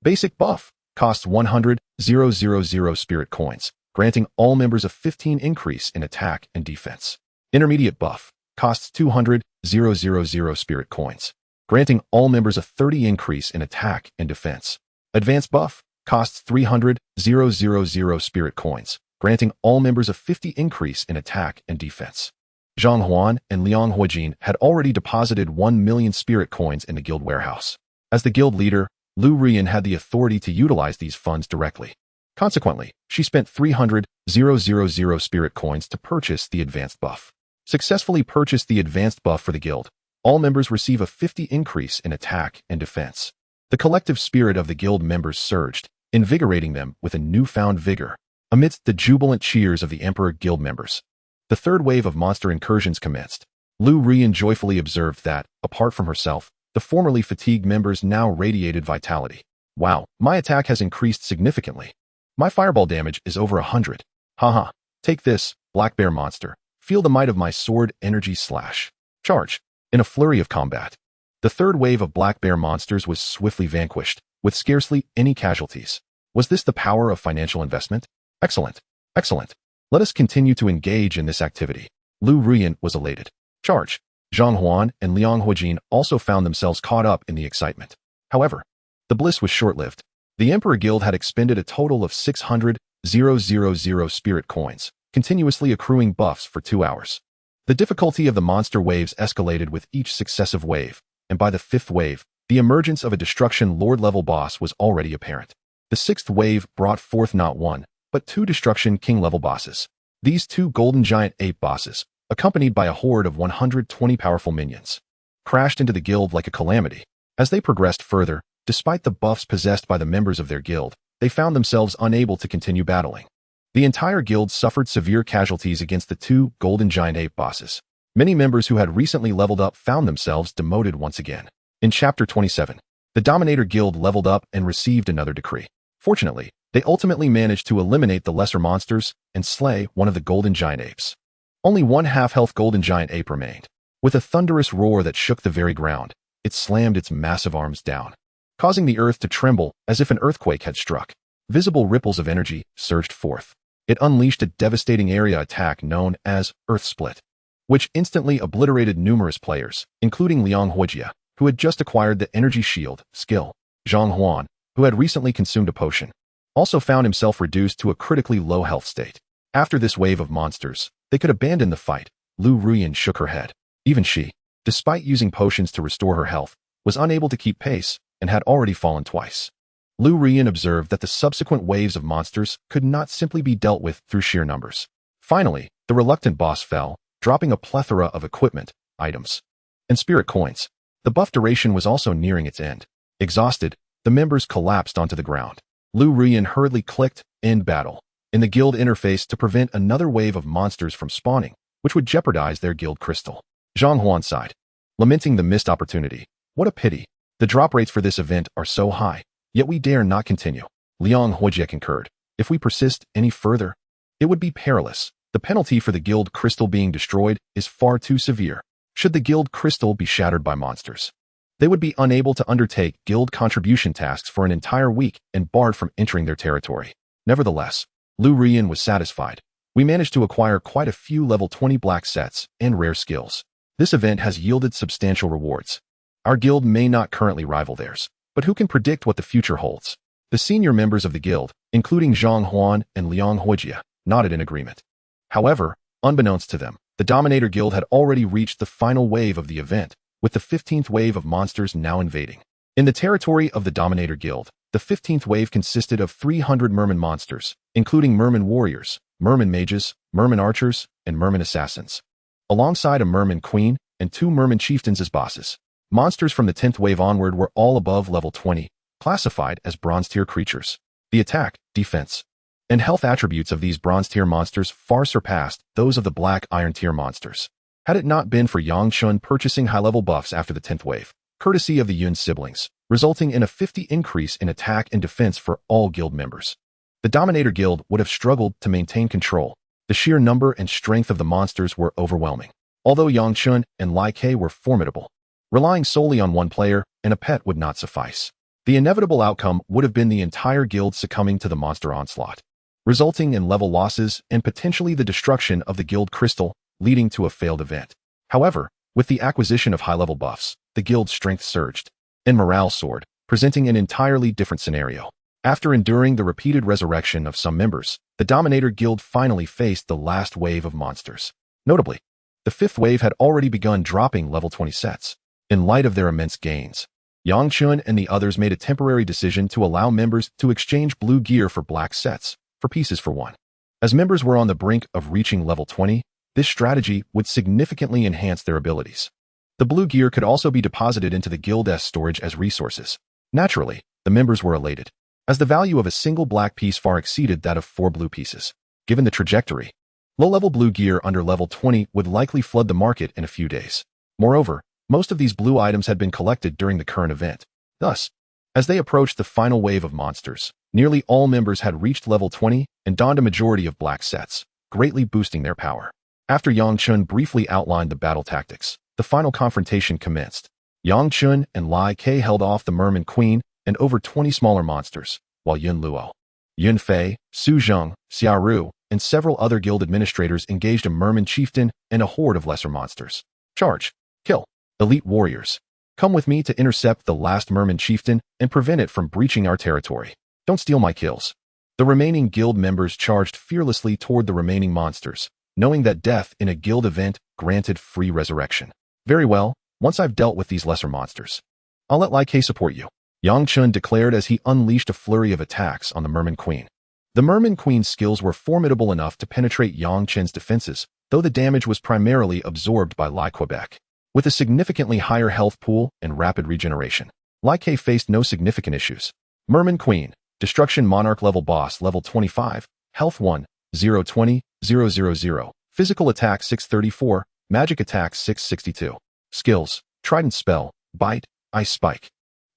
Basic buff. Costs 100,000 spirit coins, granting all members a 15 increase in attack and defense. Intermediate buff. Costs 200,000 spirit coins, granting all members a 30 increase in attack and defense. Advanced buff. Costs 300,000 spirit coins, granting all members a 50 increase in attack and defense. Zhang Huan and Liang Huijin had already deposited 1 million spirit coins in the guild warehouse. As the guild leader, Lu Rian had the authority to utilize these funds directly. Consequently, she spent 300,000 spirit coins to purchase the advanced buff. Successfully purchased the advanced buff for the guild. All members receive a 50 increase in attack and defense. The collective spirit of the guild members surged, invigorating them with a newfound vigor. Amidst the jubilant cheers of the Emperor Guild members, the third wave of monster incursions commenced. Lu Rian joyfully observed that, apart from herself, the formerly fatigued members now radiated vitality. Wow, my attack has increased significantly. My fireball damage is over 100. Haha, take this, Black Bear monster. Feel the might of my sword energy slash. Charge. In a flurry of combat, the third wave of Black Bear monsters was swiftly vanquished, with scarcely any casualties. Was this the power of financial investment? Excellent. Excellent. Let us continue to engage in this activity. Lu Rian was elated. Charge. Zhang Huan and Liang Huijin also found themselves caught up in the excitement. However, the bliss was short-lived. The Emperor Guild had expended a total of 600,000 spirit coins, continuously accruing buffs for 2 hours. The difficulty of the monster waves escalated with each successive wave, and by the 5th wave, the emergence of a Destruction Lord-level boss was already apparent. The 6th wave brought forth not one, but 2 Destruction King-level bosses. These 2 Golden Giant Ape bosses, accompanied by a horde of 120 powerful minions, crashed into the guild like a calamity. As they progressed further, despite the buffs possessed by the members of their guild, they found themselves unable to continue battling. The entire guild suffered severe casualties against the 2 Golden Giant Ape bosses. Many members who had recently leveled up found themselves demoted once again. In Chapter 27, the Dominator Guild leveled up and received another decree. Fortunately, they ultimately managed to eliminate the lesser monsters and slay one of the Golden Giant Apes. Only 1 half-health Golden Giant Ape remained. With a thunderous roar that shook the very ground, it slammed its massive arms down, causing the earth to tremble as if an earthquake had struck. Visible ripples of energy surged forth. It unleashed a devastating area attack known as Earth Split, which instantly obliterated numerous players, including Liang Huijia, who had just acquired the Energy Shield skill. Zhang Huan, who had recently consumed a potion, also found himself reduced to a critically low health state. After this wave of monsters, they could abandon the fight. Lu Rian shook her head. Even she, despite using potions to restore her health, was unable to keep pace and had already fallen twice. Lu Rian observed that the subsequent waves of monsters could not simply be dealt with through sheer numbers. Finally, the reluctant boss fell, dropping a plethora of equipment, items, and spirit coins. The buff duration was also nearing its end. Exhausted, the members collapsed onto the ground. Lu Rian hurriedly clicked End Battle in the guild interface to prevent another wave of monsters from spawning, which would jeopardize their guild crystal. Zhang Huan sighed, lamenting the missed opportunity. What a pity. The drop rates for this event are so high, yet we dare not continue. Liang Huijia concurred. If we persist any further, it would be perilous. The penalty for the guild crystal being destroyed is far too severe. Should the guild crystal be shattered by monsters, they would be unable to undertake guild contribution tasks for an entire week and barred from entering their territory. Nevertheless, Lu Rian was satisfied. We managed to acquire quite a few level 20 black sets and rare skills. This event has yielded substantial rewards. Our guild may not currently rival theirs, but who can predict what the future holds? The senior members of the guild, including Zhang Huan and Liang Huijia, nodded in agreement. However, unbeknownst to them, the Dominator Guild had already reached the final wave of the event, with the 15th wave of monsters now invading. In the territory of the Dominator Guild, the 15th wave consisted of 300 merman monsters, including merman warriors, merman mages, merman archers, and merman assassins, alongside a merman queen and 2 merman chieftains as bosses. Monsters from the 10th wave onward were all above level 20, classified as bronze-tier creatures. The attack, defense, and health attributes of these bronze-tier monsters far surpassed those of the black iron-tier monsters. Had it not been for Yang Chun purchasing high-level buffs after the 10th wave, courtesy of the Yun siblings, resulting in a 50 increase in attack and defense for all guild members, the Dominator Guild would have struggled to maintain control. The sheer number and strength of the monsters were overwhelming. Although Yang Chun and Lai Ke were formidable, relying solely on one player and a pet would not suffice. The inevitable outcome would have been the entire guild succumbing to the monster onslaught, resulting in level losses and potentially the destruction of the guild crystal, leading to a failed event. However, with the acquisition of high-level buffs, the guild's strength surged, and morale soared, presenting an entirely different scenario. After enduring the repeated resurrection of some members, the Dominator Guild finally faced the last wave of monsters. Notably, The fifth wave had already begun dropping level 20 sets. In light of their immense gains, Yang Chen and the others made a temporary decision to allow members to exchange blue gear for black sets, for pieces for one. As members were on the brink of reaching level 20, this strategy would significantly enhance their abilities. The blue gear could also be deposited into the guild's storage as resources. Naturally, the members were elated, as the value of a single black piece far exceeded that of 4 blue pieces. Given the trajectory, low-level blue gear under level 20 would likely flood the market in a few days. Moreover, most of these blue items had been collected during the current event. Thus, as they approached the final wave of monsters, nearly all members had reached level 20 and donned a majority of black sets, greatly boosting their power. After Yang Chen briefly outlined the battle tactics, the final confrontation commenced. Yang Chen and Lai Ke held off the Merman Queen and over 20 smaller monsters, while Yun Luo, Yun Fei, Su Zheng, Xia Ru, and several other guild administrators engaged a Merman chieftain and a horde of lesser monsters. Charge! Kill! Elite warriors! Come with me to intercept the last Merman chieftain and prevent it from breaching our territory. Don't steal my kills. The remaining guild members charged fearlessly toward the remaining monsters, knowing that death in a guild event granted free resurrection. Very well, once I've dealt with these lesser monsters, I'll let Lai Ke support you, Yang Chen declared as he unleashed a flurry of attacks on the Merman Queen. The Merman Queen's skills were formidable enough to penetrate Yang Chen's defenses, though the damage was primarily absorbed by Lai Quebec. With a significantly higher health pool and rapid regeneration, Lai Ke faced no significant issues. Merman Queen, Destruction Monarch level boss level 25, health 1, 020, 000, physical attack 634, magic attack 662. Skills, Trident Spell, Bite, Ice Spike.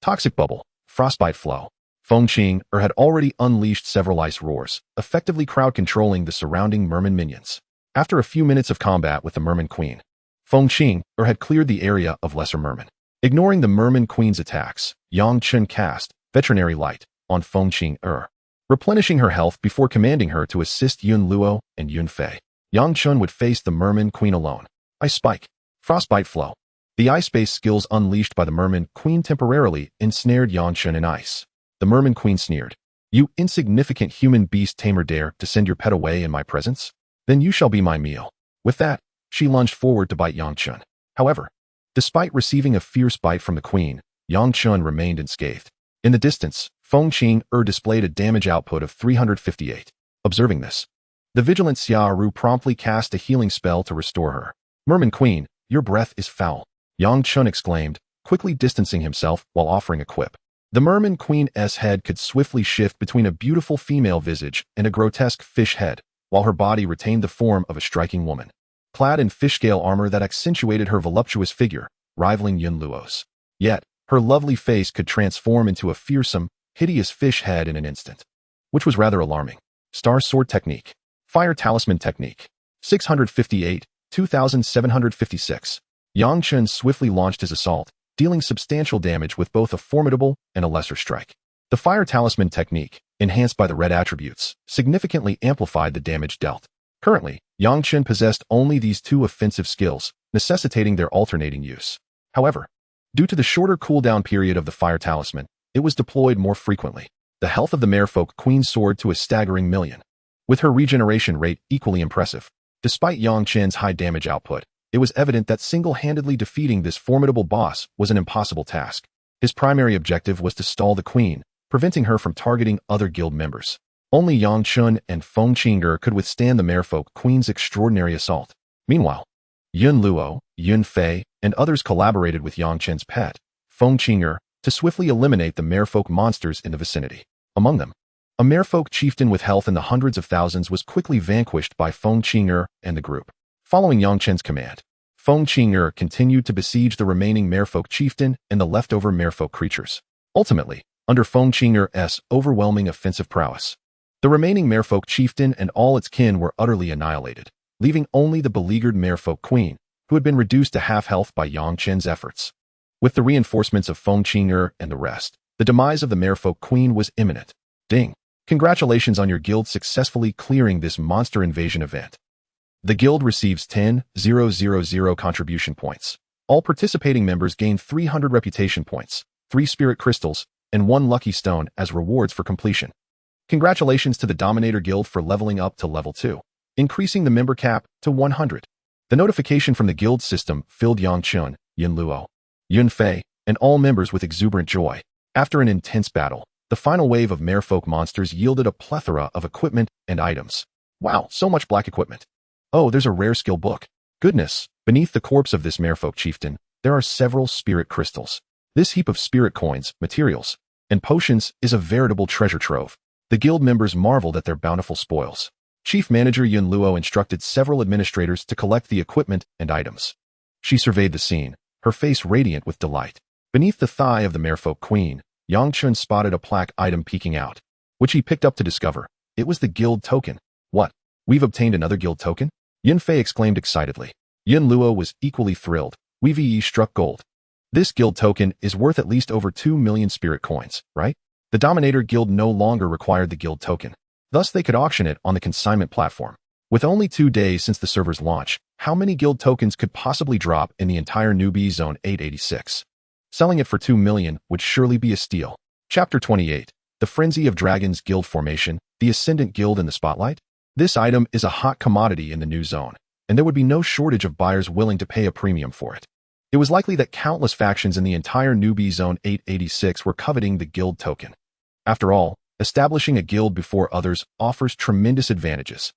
Toxic Bubble, Frostbite Flow. Feng Qing had already unleashed several ice roars, effectively crowd-controlling the surrounding Merman minions. After a few minutes of combat with the Merman Queen, Feng Qing had cleared the area of lesser mermen. Ignoring the Merman Queen's attacks, Yang Chen cast Veterinary Light on Feng Qing, replenishing her health before commanding her to assist Yun Luo and Yun Fei. Yang Chen would face the Merman Queen alone. Ice Spike, Frostbite Flow. The ice-based skills unleashed by the Merman Queen temporarily ensnared Yang Chen in ice. The Merman Queen sneered. You insignificant human beast tamer dare to send your pet away in my presence? Then you shall be my meal. With that, she lunged forward to bite Yang Chen. However, despite receiving a fierce bite from the Queen, Yang Chen remained unscathed. In the distance, Feng Qing displayed a damage output of 358. Observing this, the vigilant Xia Ru promptly cast a healing spell to restore her. Merman Queen, your breath is foul, Yang Chen exclaimed, quickly distancing himself while offering a quip. The Merman Queen's head could swiftly shift between a beautiful female visage and a grotesque fish head, while her body retained the form of a striking woman, clad in fish-scale armor that accentuated her voluptuous figure, rivaling Yun Luo's. Yet, her lovely face could transform into a fearsome, hideous fish head in an instant, which was rather alarming. Star Sword Technique. Fire Talisman Technique. 658, 2756. Yang Chen swiftly launched his assault, dealing substantial damage with both a formidable and a lesser strike. The Fire Talisman Technique, enhanced by the red attributes, significantly amplified the damage dealt. Currently, Yang Chen possessed only these two offensive skills, necessitating their alternating use. However, due to the shorter cooldown period of the Fire Talisman, it was deployed more frequently. The health of the Merfolk Queen soared to a staggering 1,000,000, with her regeneration rate equally impressive. Despite Yang Chen's high damage output, it was evident that single-handedly defeating this formidable boss was an impossible task. His primary objective was to stall the Queen, preventing her from targeting other guild members. Only Yang Chen and Feng Qing could withstand the Merfolk Queen's extraordinary assault. Meanwhile, Yun Luo, Yun Fei, and others collaborated with Yang Chen's pet, Feng Qing, to swiftly eliminate the Merfolk monsters in the vicinity. Among them, a Merfolk chieftain with health in the hundreds of thousands was quickly vanquished by Feng Qing and the group. Following Yang Chen's command, Feng Qing continued to besiege the remaining Merfolk chieftain and the leftover Merfolk creatures. Ultimately, under Feng Qing's overwhelming offensive prowess, the remaining Merfolk chieftain and all its kin were utterly annihilated, leaving only the beleaguered Merfolk Queen, who had been reduced to half health by Yang Chen's efforts. With the reinforcements of Feng Qing and the rest, the demise of the Merfolk Queen was imminent. Ding! Congratulations on your guild successfully clearing this monster invasion event. The guild receives 10,000 contribution points. All participating members gain 300 reputation points, 3 spirit crystals, and 1 lucky stone as rewards for completion. Congratulations to the Dominator Guild for leveling up to level 2, increasing the member cap to 100. The notification from the guild system filled Yang Chun, Yin Luo, Yun Fei, and all members with exuberant joy. After an intense battle, the final wave of merfolk monsters yielded a plethora of equipment and items. Wow, so much black equipment. Oh, there's a rare skill book. Goodness, beneath the corpse of this merfolk chieftain, there are several spirit crystals. This heap of spirit coins, materials, and potions is a veritable treasure trove. The guild members marveled at their bountiful spoils. Chief Manager Yun Luo instructed several administrators to collect the equipment and items. She surveyed the scene, her face radiant with delight. Beneath the thigh of the merfolk queen, Yang Chun spotted a plaque item peeking out, which he picked up to discover. It was the guild token. What? We've obtained another guild token? Yun Fei exclaimed excitedly. Yun Luo was equally thrilled. We've struck gold. This guild token is worth at least over 2 million spirit coins, right? The Dominator Guild no longer required the guild token. Thus, they could auction it on the consignment platform. With only 2 days since the server's launch, how many guild tokens could possibly drop in the entire newbie zone 886? Selling it for 2 million would surely be a steal. Chapter 28. The Frenzy of Dragons Guild Formation, the Ascendant Guild in the Spotlight? This item is a hot commodity in the new zone, and there would be no shortage of buyers willing to pay a premium for it. It was likely that countless factions in the entire newbie zone 886 were coveting the guild token. After all, establishing a guild before others offers tremendous advantages.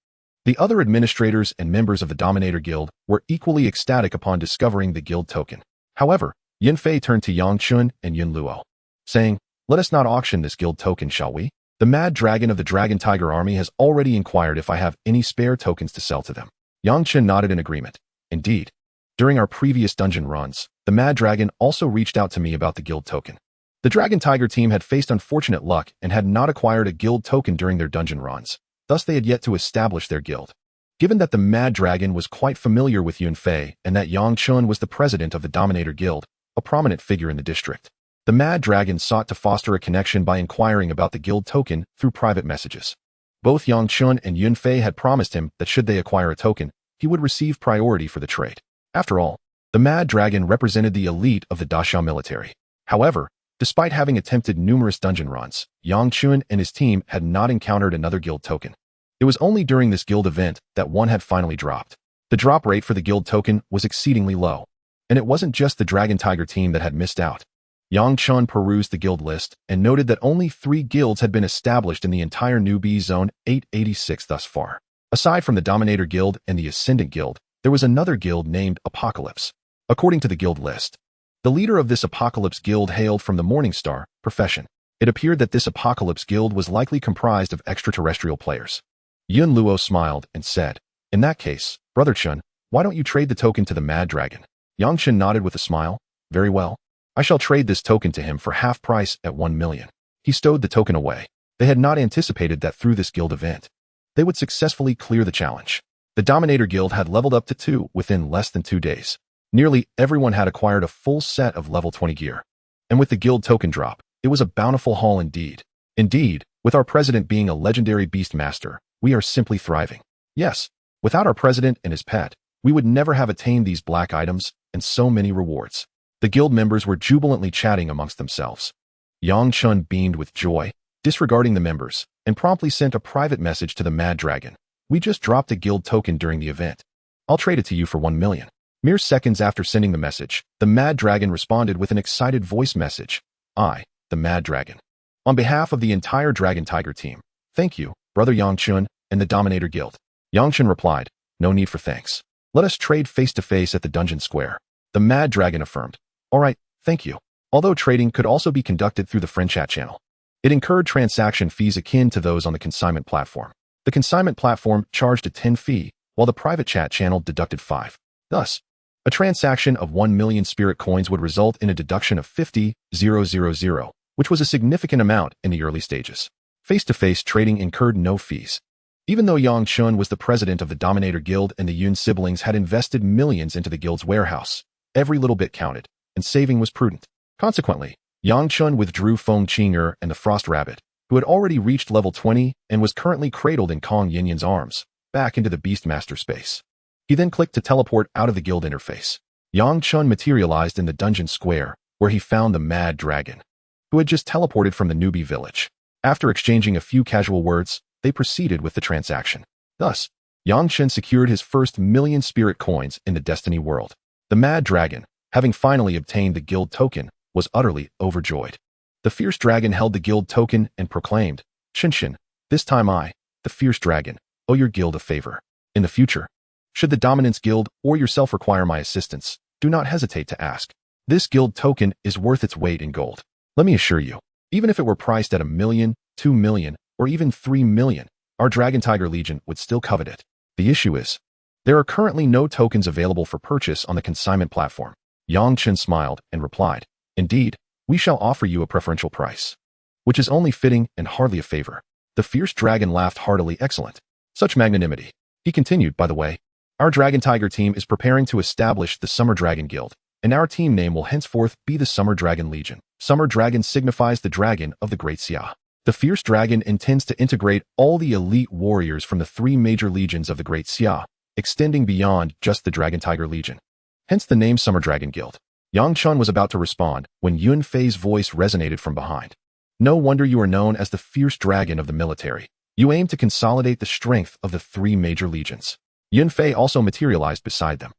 The other administrators and members of the Dominator Guild were equally ecstatic upon discovering the guild token. However, Yin Fei turned to Yang Chun and Yin Luo, saying, "Let us not auction this guild token, shall we? The Mad Dragon of the Dragon Tiger Army has already inquired if I have any spare tokens to sell to them." Yang Chun nodded in agreement. Indeed. During our previous dungeon runs, the Mad Dragon also reached out to me about the guild token. The Dragon Tiger team had faced unfortunate luck and had not acquired a guild token during their dungeon runs. Thus, they had yet to establish their guild. Given that the Mad Dragon was quite familiar with Yun Fei and that Yang Chun was the president of the Dominator Guild, a prominent figure in the district, the Mad Dragon sought to foster a connection by inquiring about the guild token through private messages. Both Yang Chun and Yun Fei had promised him that should they acquire a token, he would receive priority for the trade. After all, the Mad Dragon represented the elite of the Dachau military. However, despite having attempted numerous dungeon runs, Yang Chun and his team had not encountered another guild token. It was only during this guild event that one had finally dropped. The drop rate for the guild token was exceedingly low. And it wasn't just the Dragon Tiger team that had missed out. Yang Chun perused the guild list and noted that only 3 guilds had been established in the entire newbie zone 886 thus far. Aside from the Dominator Guild and the Ascendant Guild, there was another guild named Apocalypse. According to the guild list, the leader of this Apocalypse Guild hailed from the Morningstar profession. It appeared that this Apocalypse Guild was likely comprised of extraterrestrial players. Yun Luo smiled and said, "In that case, Brother Chun, why don't you trade the token to the Mad Dragon?" Yang Chun nodded with a smile. "Very well. I shall trade this token to him for half price at 1 million. He stowed the token away. They had not anticipated that through this guild event, they would successfully clear the challenge. The Dominator Guild had leveled up to 2 within less than 2 days. Nearly everyone had acquired a full set of level 20 gear. And with the guild token drop, it was a bountiful haul indeed. Indeed, with our president being a legendary Beastmaster, we are simply thriving. Yes, without our president and his pet, we would never have attained these black items and so many rewards." The guild members were jubilantly chatting amongst themselves. Yang Chun beamed with joy, disregarding the members, and promptly sent a private message to the Mad Dragon. "We just dropped a guild token during the event. I'll trade it to you for 1 million. Mere seconds after sending the message, the Mad Dragon responded with an excited voice message. "I, the Mad Dragon. On behalf of the entire Dragon Tiger team, thank you, Brother Yang Chun and the Dominator Guild." Yang Chun replied, "No need for thanks. Let us trade face-to-face at the dungeon square." The Mad Dragon affirmed, "All right, thank you." Although trading could also be conducted through the friend chat channel, it incurred transaction fees akin to those on the consignment platform. The consignment platform charged a 10 fee, while the private chat channel deducted 5. Thus, a transaction of 1 million spirit coins would result in a deduction of 50,000, which was a significant amount in the early stages. Face-to-face trading incurred no fees. Even though Yang Chun was the president of the Dominator Guild and the Yun siblings had invested millions into the guild's warehouse, every little bit counted, and saving was prudent. Consequently, Yang Chun withdrew Feng Qing'er and the Frost Rabbit, who had already reached level 20 and was currently cradled in Kong Yinyan's arms, back into the Beastmaster space. He then clicked to teleport out of the guild interface. Yang Chun materialized in the dungeon square, where he found the Mad Dragon, who had just teleported from the newbie village. After exchanging a few casual words, they proceeded with the transaction. Thus, Yang Chen secured his first million spirit coins in the Destiny world. The Mad Dragon, having finally obtained the guild token, was utterly overjoyed. The Fierce Dragon held the guild token and proclaimed, Chen, this time I, the Fierce Dragon, owe your guild a favor. In the future, should the Dominance Guild or yourself require my assistance, do not hesitate to ask. This guild token is worth its weight in gold. Let me assure you, even if it were priced at 1 million, 2 million, or even 3 million, our Dragon Tiger Legion would still covet it. The issue is, there are currently no tokens available for purchase on the consignment platform. Yang Chen smiled and replied, Indeed, we shall offer you a preferential price, which is only fitting and hardly a favor. The Fierce Dragon laughed heartily. Excellent. Such magnanimity. He continued, by the way, our Dragon Tiger team is preparing to establish the Summer Dragon Guild, and our team name will henceforth be the Summer Dragon Legion. Summer Dragon signifies the dragon of the Great Xia. The Fierce Dragon intends to integrate all the elite warriors from the 3 major legions of the Great Xia, extending beyond just the Dragon Tiger Legion. Hence the name Summer Dragon Guild. Yang Chen was about to respond when Yun Fei's voice resonated from behind. No wonder you are known as the Fierce Dragon of the military. You aim to consolidate the strength of the 3 major legions. Yun Fei also materialized beside them.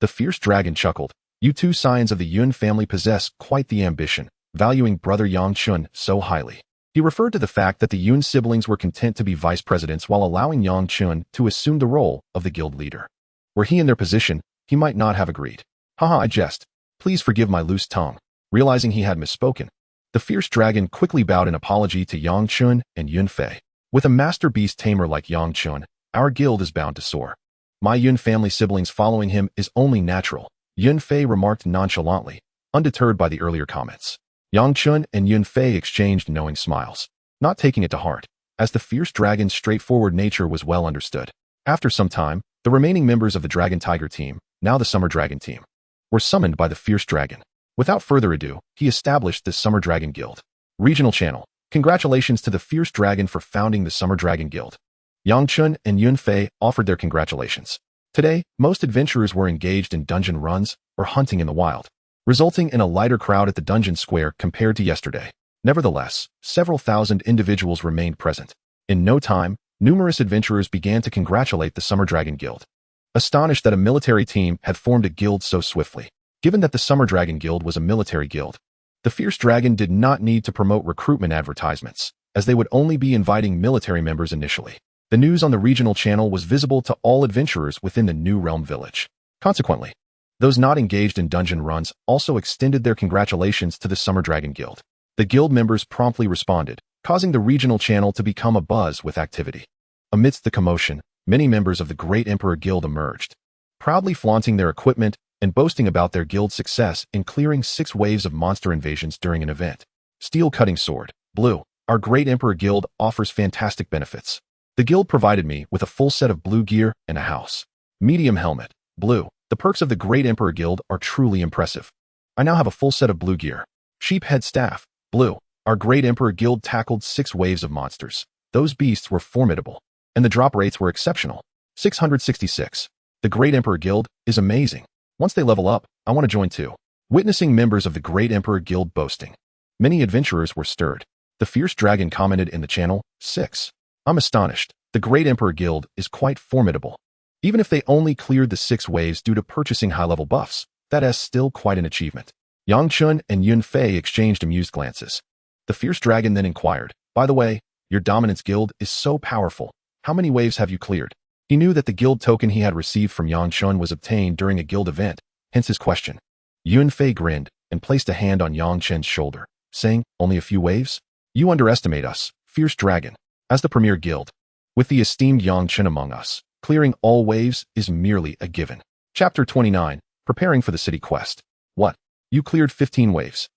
The Fierce Dragon chuckled. You 2 scions of the Yun family possess quite the ambition, valuing brother Yang Chen so highly. He referred to the fact that the Yun siblings were content to be vice presidents while allowing Yang Chen to assume the role of the guild leader. Were he in their position, he might not have agreed. Haha, I jest. Please forgive my loose tongue. Realizing he had misspoken, the Fierce Dragon quickly bowed in apology to Yang Chen and Yun Fei. With a master beast tamer like Yang Chen, our guild is bound to soar. My Yun family siblings following him is only natural, Yun Fei remarked nonchalantly, undeterred by the earlier comments. Yang Chen and Yun Fei exchanged knowing smiles, not taking it to heart, as the Fierce Dragon's straightforward nature was well understood. After some time, the remaining members of the Dragon Tiger team, now the Summer Dragon team, were summoned by the Fierce Dragon. Without further ado, he established the Summer Dragon Guild. Regional Channel. Congratulations to the Fierce Dragon for founding the Summer Dragon Guild. Yang Chen and Yun Fei offered their congratulations. Today, most adventurers were engaged in dungeon runs or hunting in the wild, resulting in a lighter crowd at the dungeon square compared to yesterday. Nevertheless, several thousand individuals remained present. In no time, numerous adventurers began to congratulate the Summer Dragon Guild, astonished that a military team had formed a guild so swiftly. Given that the Summer Dragon Guild was a military guild, the Fierce Dragon did not need to promote recruitment advertisements, as they would only be inviting military members initially. The news on the regional channel was visible to all adventurers within the New Realm village. Consequently, those not engaged in dungeon runs also extended their congratulations to the Summer Dragon Guild. The guild members promptly responded, causing the regional channel to become abuzz with activity. Amidst the commotion, many members of the Great Emperor Guild emerged, proudly flaunting their equipment and boasting about their guild's success in clearing 6 waves of monster invasions during an event. Steel Cutting Sword. Blue. Our Great Emperor Guild offers fantastic benefits. The guild provided me with a full set of blue gear and a house. Medium Helmet. Blue. The perks of the Great Emperor Guild are truly impressive. I now have a full set of blue gear. Sheephead Staff. Blue. Our Great Emperor Guild tackled 6 waves of monsters. Those beasts were formidable, and the drop rates were exceptional. 666. The Great Emperor Guild is amazing. Once they level up, I want to join too. Witnessing members of the Great Emperor Guild boasting, many adventurers were stirred. The Fierce Dragon commented in the channel, 6. I'm astonished. The Great Emperor Guild is quite formidable. Even if they only cleared the 6 waves due to purchasing high-level buffs, that is still quite an achievement. Yang Chen and Yun Fei exchanged amused glances. The Fierce Dragon then inquired, by the way, your Dominance Guild is so powerful. How many waves have you cleared? He knew that the guild token he had received from Yang Chen was obtained during a guild event, hence his question. Yun Fei grinned and placed a hand on Yang Chen's shoulder, saying, only a few waves? You underestimate us, Fierce Dragon. As the premier guild, with the esteemed Yang Chen among us, clearing all waves is merely a given. Chapter 29. Preparing for the city quest. What? You cleared 15 waves?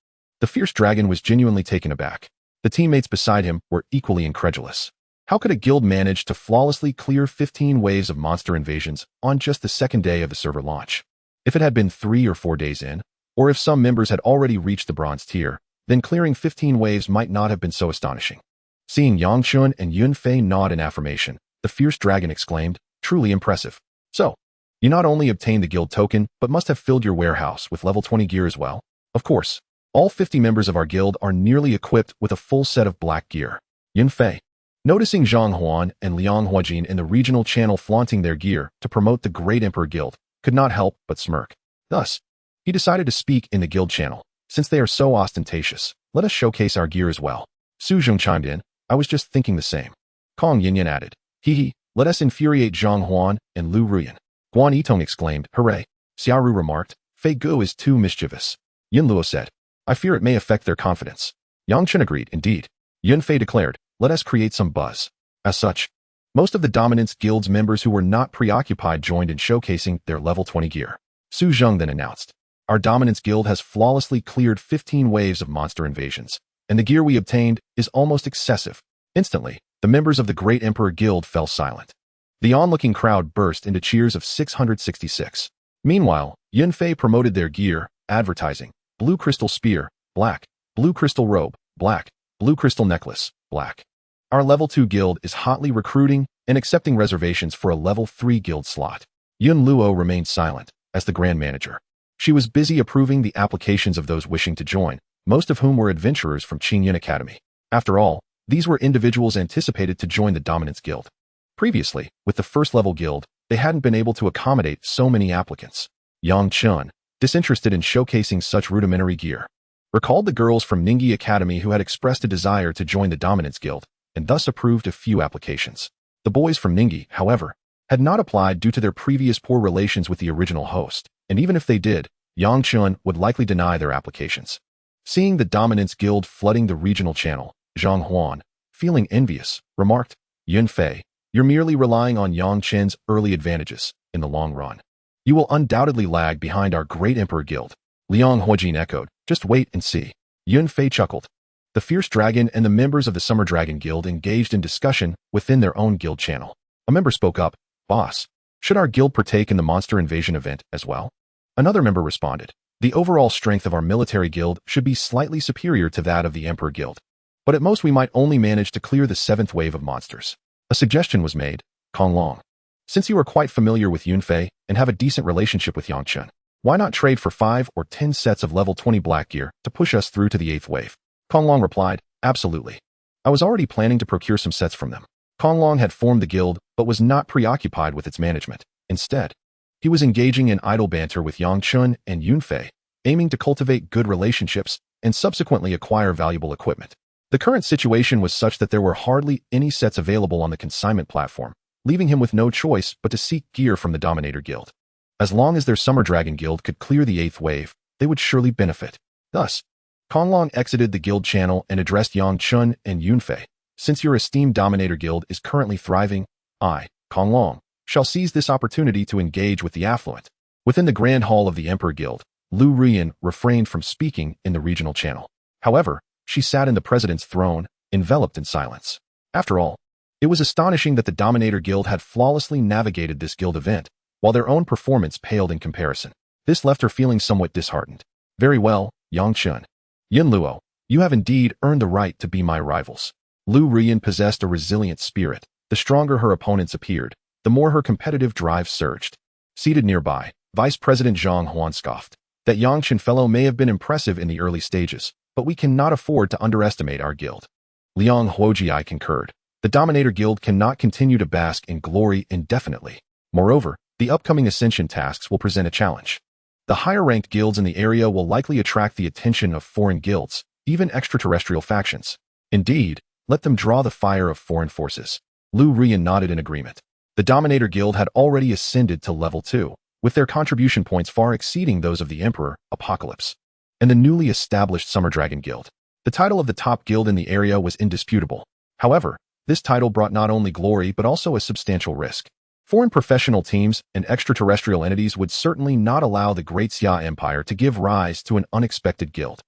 The Fierce Dragon was genuinely taken aback. The teammates beside him were equally incredulous. How could a guild manage to flawlessly clear 15 waves of monster invasions on just the second day of the server launch? If it had been 3 or 4 days in, or if some members had already reached the bronze tier, then clearing 15 waves might not have been so astonishing. Seeing Yang Chen and Yun Fei nod in affirmation, the Fierce Dragon exclaimed, truly impressive. So, you not only obtained the guild token, but must have filled your warehouse with level 20 gear as well. Of course, all 50 members of our guild are nearly equipped with a full set of black gear. Yun Fei. Noticing Zhang Huan and Liang Huajin in the regional channel flaunting their gear to promote the Great Emperor Guild, could not help but smirk. Thus, he decided to speak in the guild channel. Since they are so ostentatious, let us showcase our gear as well. Su Zhong chimed in, I was just thinking the same. Kong Yinyan added, hee, let us infuriate Zhang Huan and Lu Ruyan. Guan Yitong exclaimed, hooray. Xiaoru remarked, Fei Gu is too mischievous. Yin Luo said, I fear it may affect their confidence. Yang Chen agreed, indeed. Yun Fei declared, let us create some buzz. As such, most of the Dominance Guild's members who were not preoccupied joined in showcasing their level 20 gear. Su Zheng then announced, our Dominance Guild has flawlessly cleared 15 waves of monster invasions, and the gear we obtained is almost excessive. Instantly, the members of the Great Emperor Guild fell silent. The onlooking crowd burst into cheers of 666. Meanwhile, Yun Fei promoted their gear, advertising, blue crystal spear, black, blue crystal robe, black, blue crystal necklace, black. Our level 2 guild is hotly recruiting and accepting reservations for a level 3 guild slot. Yun Luo remained silent, as the grand manager. She was busy approving the applications of those wishing to join, most of whom were adventurers from Qingyun Academy. After all, these were individuals anticipated to join the Dominance Guild. Previously, with the first level guild, they hadn't been able to accommodate so many applicants. Yang Chen, disinterested in showcasing such rudimentary gear, recalled the girls from Ningyi Academy who had expressed a desire to join the Dominance Guild, and thus approved a few applications. The boys from Ningyi, however, had not applied due to their previous poor relations with the original host, and even if they did, Yang Chen would likely deny their applications. Seeing the Dominance Guild flooding the regional channel, Zhang Huan, feeling envious, remarked, Yun Fei, you're merely relying on Yang Chen's early advantages. In the long run, you will undoubtedly lag behind our Great Emperor Guild. Liang Huajin echoed, just wait and see. Yun Fei chuckled. The Fierce Dragon and the members of the Summer Dragon Guild engaged in discussion within their own guild channel. A member spoke up, boss, should our guild partake in the monster invasion event as well? Another member responded, the overall strength of our military guild should be slightly superior to that of the Emperor Guild, but at most we might only manage to clear the 7th wave of monsters. A suggestion was made, Kong Long. Since you are quite familiar with Yun Fei and have a decent relationship with Yang Chen, why not trade for 5 or 10 sets of level 20 black gear to push us through to the 8th wave? Kong Long replied, absolutely. I was already planning to procure some sets from them. Kong Long had formed the guild but was not preoccupied with its management. Instead, he was engaging in idle banter with Yang Chen and Yun Fei, aiming to cultivate good relationships and subsequently acquire valuable equipment. The current situation was such that there were hardly any sets available on the consignment platform, leaving him with no choice but to seek gear from the Dominator Guild. As long as their Summer Dragon Guild could clear the 8th wave, they would surely benefit. Thus, Kong Long exited the guild channel and addressed Yang Chen and Yun Fei. Since your esteemed Dominator Guild is currently thriving, I, Kong Long, shall seize this opportunity to engage with the affluent. Within the Grand Hall of the Emperor Guild, Lu Ruyan refrained from speaking in the regional channel. However, she sat in the president's throne, enveloped in silence. After all, it was astonishing that the Dominator Guild had flawlessly navigated this guild event, while their own performance paled in comparison. This left her feeling somewhat disheartened. Very well, Yang Chen. Yin Luo, you have indeed earned the right to be my rivals. Lu Ruyan possessed a resilient spirit. The stronger her opponents appeared, the more her competitive drive surged. Seated nearby, Vice President Zhang Huan scoffed. That Yang Chen fellow may have been impressive in the early stages, but we cannot afford to underestimate our guild. Liang Huojie concurred. The Dominator Guild cannot continue to bask in glory indefinitely. Moreover, the upcoming Ascension tasks will present a challenge. The higher-ranked guilds in the area will likely attract the attention of foreign guilds, even extraterrestrial factions. Indeed, let them draw the fire of foreign forces. Lu Ruyan nodded in agreement. The Dominator Guild had already ascended to level 2, with their contribution points far exceeding those of the Emperor, Apocalypse, and the newly established Summer Dragon Guild. The title of the top guild in the area was indisputable. However, this title brought not only glory but also a substantial risk. Foreign professional teams and extraterrestrial entities would certainly not allow the Great Xia Empire to give rise to an unexpected guild.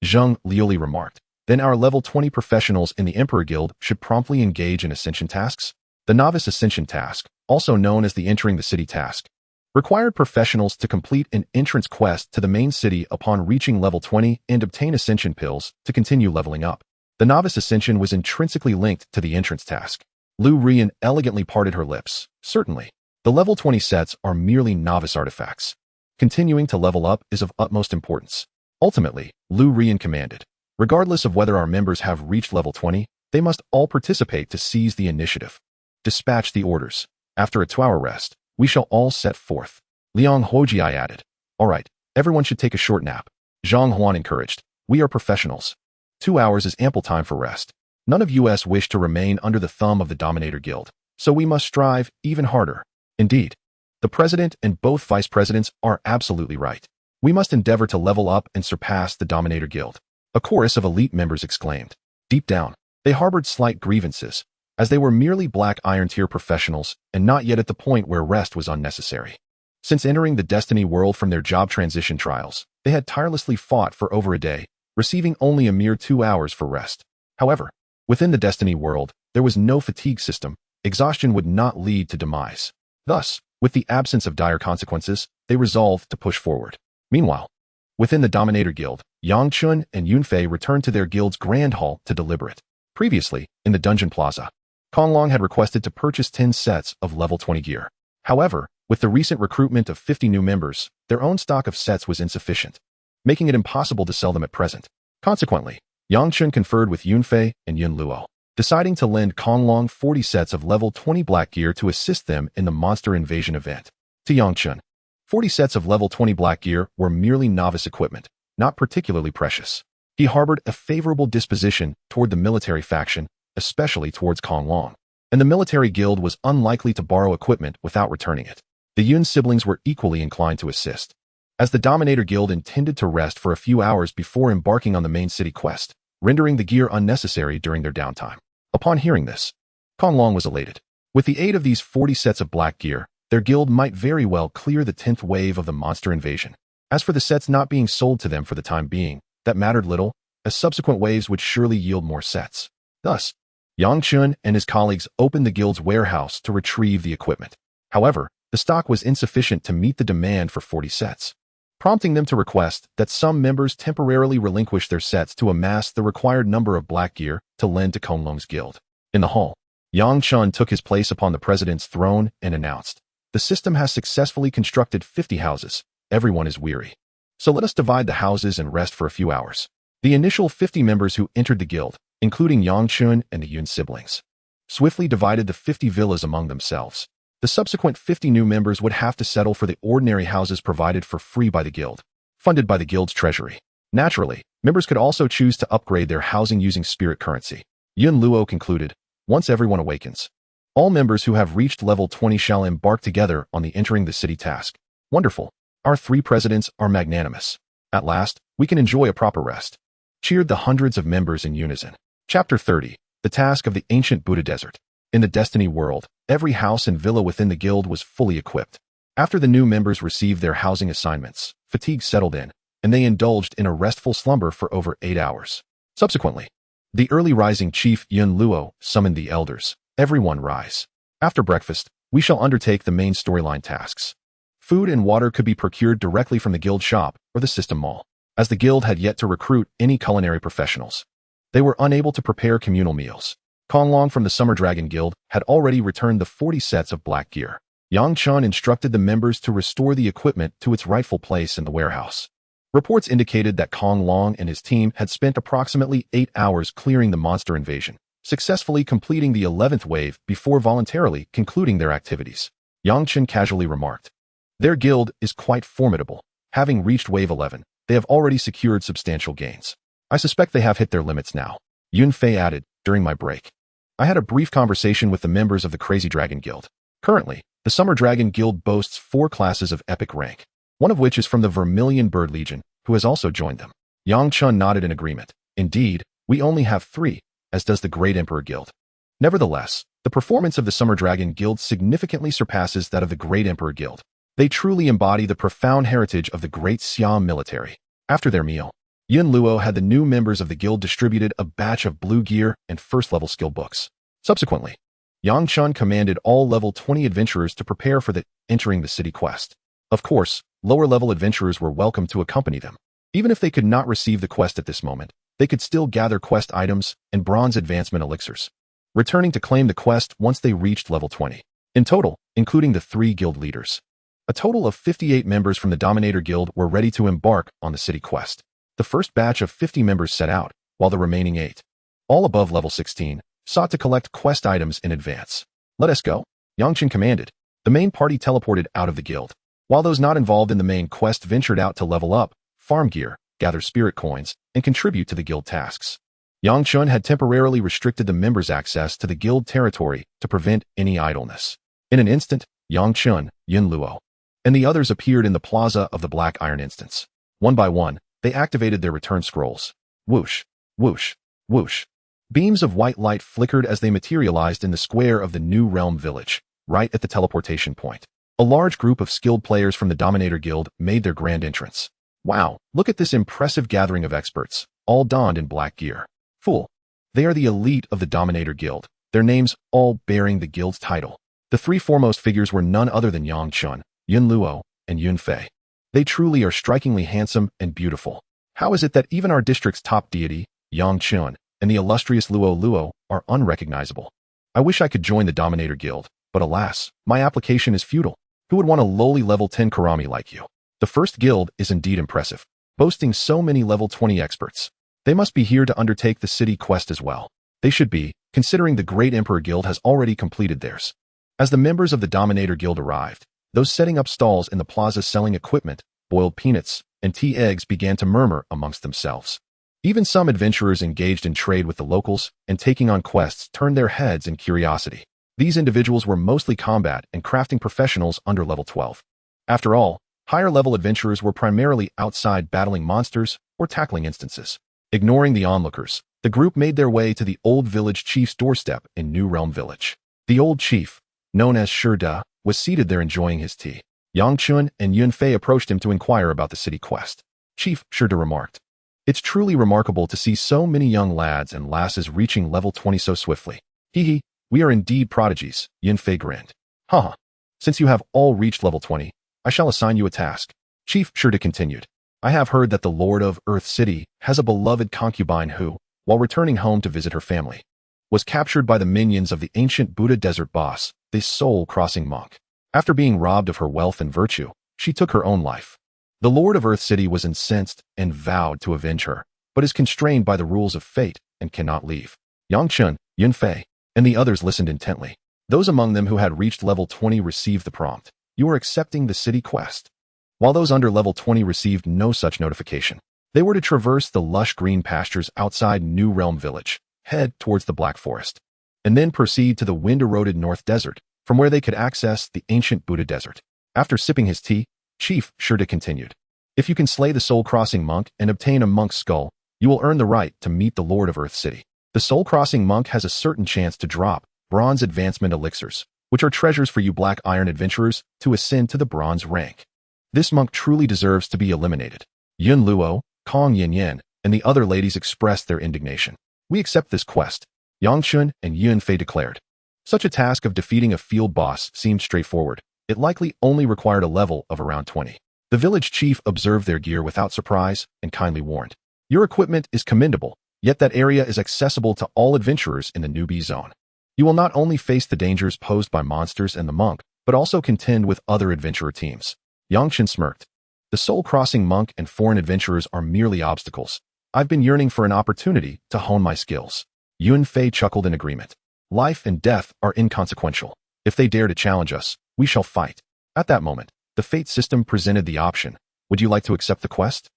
Zheng Liuli remarked, then our level 20 professionals in the Emperor Guild should promptly engage in Ascension tasks? The Novice Ascension task, also known as the Entering the City task, required professionals to complete an entrance quest to the main city upon reaching level 20 and obtain Ascension pills to continue leveling up. The Novice Ascension was intrinsically linked to the entrance task. Lu Ruyan elegantly parted her lips. Certainly, the level 20 sets are merely novice artifacts. Continuing to level up is of utmost importance. Ultimately, Lu Ruyan commanded, regardless of whether our members have reached level 20, They must all participate to seize the initiative. Dispatch the orders. After a 2-hour rest, we shall all set forth. Liang Huojie added. All right, everyone should take a short nap. Zhang Huan encouraged. We are professionals. 2 hours is ample time for rest. None of us wish to remain under the thumb of the Dominator Guild, so we must strive even harder. Indeed, the president and both vice presidents are absolutely right. We must endeavor to level up and surpass the Dominator Guild. A chorus of elite members exclaimed. Deep down, they harbored slight grievances, as they were merely Black Iron Tier professionals and not yet at the point where rest was unnecessary. Since entering the Destiny world from their job transition trials, they had tirelessly fought for over a day, receiving only a mere 2 hours for rest. However, within the Destiny world, there was no fatigue system. Exhaustion would not lead to demise. Thus, with the absence of dire consequences, they resolved to push forward. Meanwhile, within the Dominator Guild, Yang Chun and Yunfei returned to their guild's grand hall to deliberate. Previously, in the Dungeon Plaza, Konglong had requested to purchase 10 sets of level 20 gear. However, with the recent recruitment of 50 new members, their own stock of sets was insufficient, making it impossible to sell them at present. Consequently, Yang Chun conferred with Yunfei and Yun Luo, deciding to lend Konglong 40 sets of level 20 black gear to assist them in the monster invasion event. To Yang Chun, 40 sets of level 20 black gear were merely novice equipment, not particularly precious. He harbored a favorable disposition toward the military faction, especially towards Konglong, and the military guild was unlikely to borrow equipment without returning it. The Yun siblings were equally inclined to assist, as the Dominator Guild intended to rest for a few hours before embarking on the main city quest, rendering the gear unnecessary during their downtime. Upon hearing this, Konglong was elated. With the aid of these 40 sets of black gear, their guild might very well clear the 10th wave of the monster invasion. As for the sets not being sold to them for the time being, that mattered little, as subsequent waves would surely yield more sets. Thus, Yang Chun and his colleagues opened the guild's warehouse to retrieve the equipment. However, the stock was insufficient to meet the demand for 40 sets, prompting them to request that some members temporarily relinquish their sets to amass the required number of black gear to lend to Konglong's guild. In the hall, Yang Chun took his place upon the president's throne and announced, "The system has successfully constructed 50 houses. Everyone is weary. So let us divide the houses and rest for a few hours." The initial 50 members who entered the guild, including Yang Chun and the Yun siblings, swiftly divided the 50 villas among themselves. The subsequent 50 new members would have to settle for the ordinary houses provided for free by the guild, funded by the guild's treasury. Naturally, members could also choose to upgrade their housing using spirit currency. Yun Luo concluded, "Once everyone awakens, all members who have reached level 20 shall embark together on the entering the city task." Wonderful. Our 3 presidents are magnanimous. At last, we can enjoy a proper rest. Cheered the hundreds of members in unison. Chapter 30. The Task of the Ancient Buddha Desert. In the Destiny world, every house and villa within the guild was fully equipped. After the new members received their housing assignments, fatigue settled in, and they indulged in a restful slumber for over 8 hours. Subsequently, the early rising chief Yun Luo summoned the elders. Everyone rise. After breakfast, we shall undertake the main storyline tasks. Food and water could be procured directly from the guild shop or the system mall, as the guild had yet to recruit any culinary professionals. They were unable to prepare communal meals. Konglong from the Summer Dragon Guild had already returned the 40 sets of black gear. Yang Chun instructed the members to restore the equipment to its rightful place in the warehouse. Reports indicated that Konglong and his team had spent approximately 8 hours clearing the monster invasion, successfully completing the 11th wave before voluntarily concluding their activities. Yang Chun casually remarked, "Their guild is quite formidable. Having reached wave 11, they have already secured substantial gains. I suspect they have hit their limits now." Yunfei added, "During my break, I had a brief conversation with the members of the Crazy Dragon Guild. Currently, the Summer Dragon Guild boasts 4 classes of epic rank, one of which is from the Vermilion Bird Legion, who has also joined them." Yang Chun nodded in agreement. "Indeed, we only have 3, as does the Great Emperor Guild. Nevertheless, the performance of the Summer Dragon Guild significantly surpasses that of the Great Emperor Guild. They truly embody the profound heritage of the Great Siam military." After their meal, Yun Luo had the new members of the guild distributed a batch of blue gear and first-level skill books. Subsequently, Yang Chun commanded all level 20 adventurers to prepare for the entering the city quest. Of course, lower-level adventurers were welcome to accompany them. Even if they could not receive the quest at this moment, they could still gather quest items and bronze advancement elixirs, returning to claim the quest once they reached level 20. In total, including the 3 guild leaders, a total of 58 members from the Dominator Guild were ready to embark on the city quest. The first batch of 50 members set out, while the remaining 8, all above level 16, sought to collect quest items in advance. Let us go, Yang Chen commanded. The main party teleported out of the guild, while those not involved in the main quest ventured out to level up, farm gear, gather spirit coins, and contribute to the guild tasks. Yang Chen had temporarily restricted the members' access to the guild territory to prevent any idleness. In an instant, Yang Chen, Yin Luo, and the others appeared in the plaza of the Black Iron Instance. One by one, they activated their return scrolls. Whoosh, whoosh, whoosh. Beams of white light flickered as they materialized in the square of the New Realm village, right at the teleportation point. A large group of skilled players from the Dominator Guild made their grand entrance. Wow, look at this impressive gathering of experts, all donned in black gear. Fool. They are the elite of the Dominator Guild, their names all bearing the guild's title. The three foremost figures were none other than Yang Chen, Yin Luo, and Yun Fei. They truly are strikingly handsome and beautiful. How is it that even our district's top deity, Yang Chen, and the illustrious Luo are unrecognizable? I wish I could join the Dominator Guild, but alas, my application is futile. Who would want a lowly level 10 Karami like you? The first guild is indeed impressive, boasting so many level 20 experts. They must be here to undertake the city quest as well. They should be, considering the Great Emperor Guild has already completed theirs. As the members of the Dominator Guild arrived, those setting up stalls in the plaza selling equipment, boiled peanuts, and tea eggs began to murmur amongst themselves. Even some adventurers engaged in trade with the locals and taking on quests turned their heads in curiosity. These individuals were mostly combat and crafting professionals under level 12. After all, higher-level adventurers were primarily outside battling monsters or tackling instances. Ignoring the onlookers, the group made their way to the old village chief's doorstep in New Realm Village. The old chief, known as Shirda, was seated there enjoying his tea. Yang Chen and Yun Fei approached him to inquire about the city quest. Chief Shirda remarked, "It's truly remarkable to see so many young lads and lasses reaching level 20 so swiftly. Hee, we are indeed prodigies," Yun Fei grinned. Haha. Since you have all reached level 20, I shall assign you a task. Chief Shirda continued. I have heard that the Lord of Earth City has a beloved concubine who, while returning home to visit her family, was captured by the minions of the ancient Buddha desert boss, the soul-crossing monk. After being robbed of her wealth and virtue, she took her own life. The Lord of Earth City was incensed and vowed to avenge her, but is constrained by the rules of fate and cannot leave. Yang Chen, Yun Fei, and the others listened intently. Those among them who had reached level 20 received the prompt. You are accepting the city quest. While those under level 20 received no such notification. They were to traverse the lush green pastures outside New Realm Village, head towards the Black Forest, and then proceed to the wind-eroded North Desert, from where they could access the ancient Buddha Desert. After sipping his tea, Chief Shirda continued. If you can slay the soul-crossing monk and obtain a monk's skull, you will earn the right to meet the Lord of Earth City. The soul-crossing monk has a certain chance to drop bronze advancement elixirs, which are treasures for you Black Iron adventurers to ascend to the bronze rank. This monk truly deserves to be eliminated. Yun Luo, Kong Yin, and the other ladies expressed their indignation. We accept this quest, Yang Chen and Yun Fei declared. Such a task of defeating a field boss seemed straightforward. It likely only required a level of around 20. The village chief observed their gear without surprise and kindly warned. Your equipment is commendable, yet that area is accessible to all adventurers in the newbie zone. You will not only face the dangers posed by monsters and the monk, but also contend with other adventurer teams. Yang Chen smirked. The soul-crossing monk and foreign adventurers are merely obstacles. I've been yearning for an opportunity to hone my skills. Yun Fei chuckled in agreement. Life and death are inconsequential. If they dare to challenge us, we shall fight. At that moment, the fate system presented the option. Would you like to accept the quest?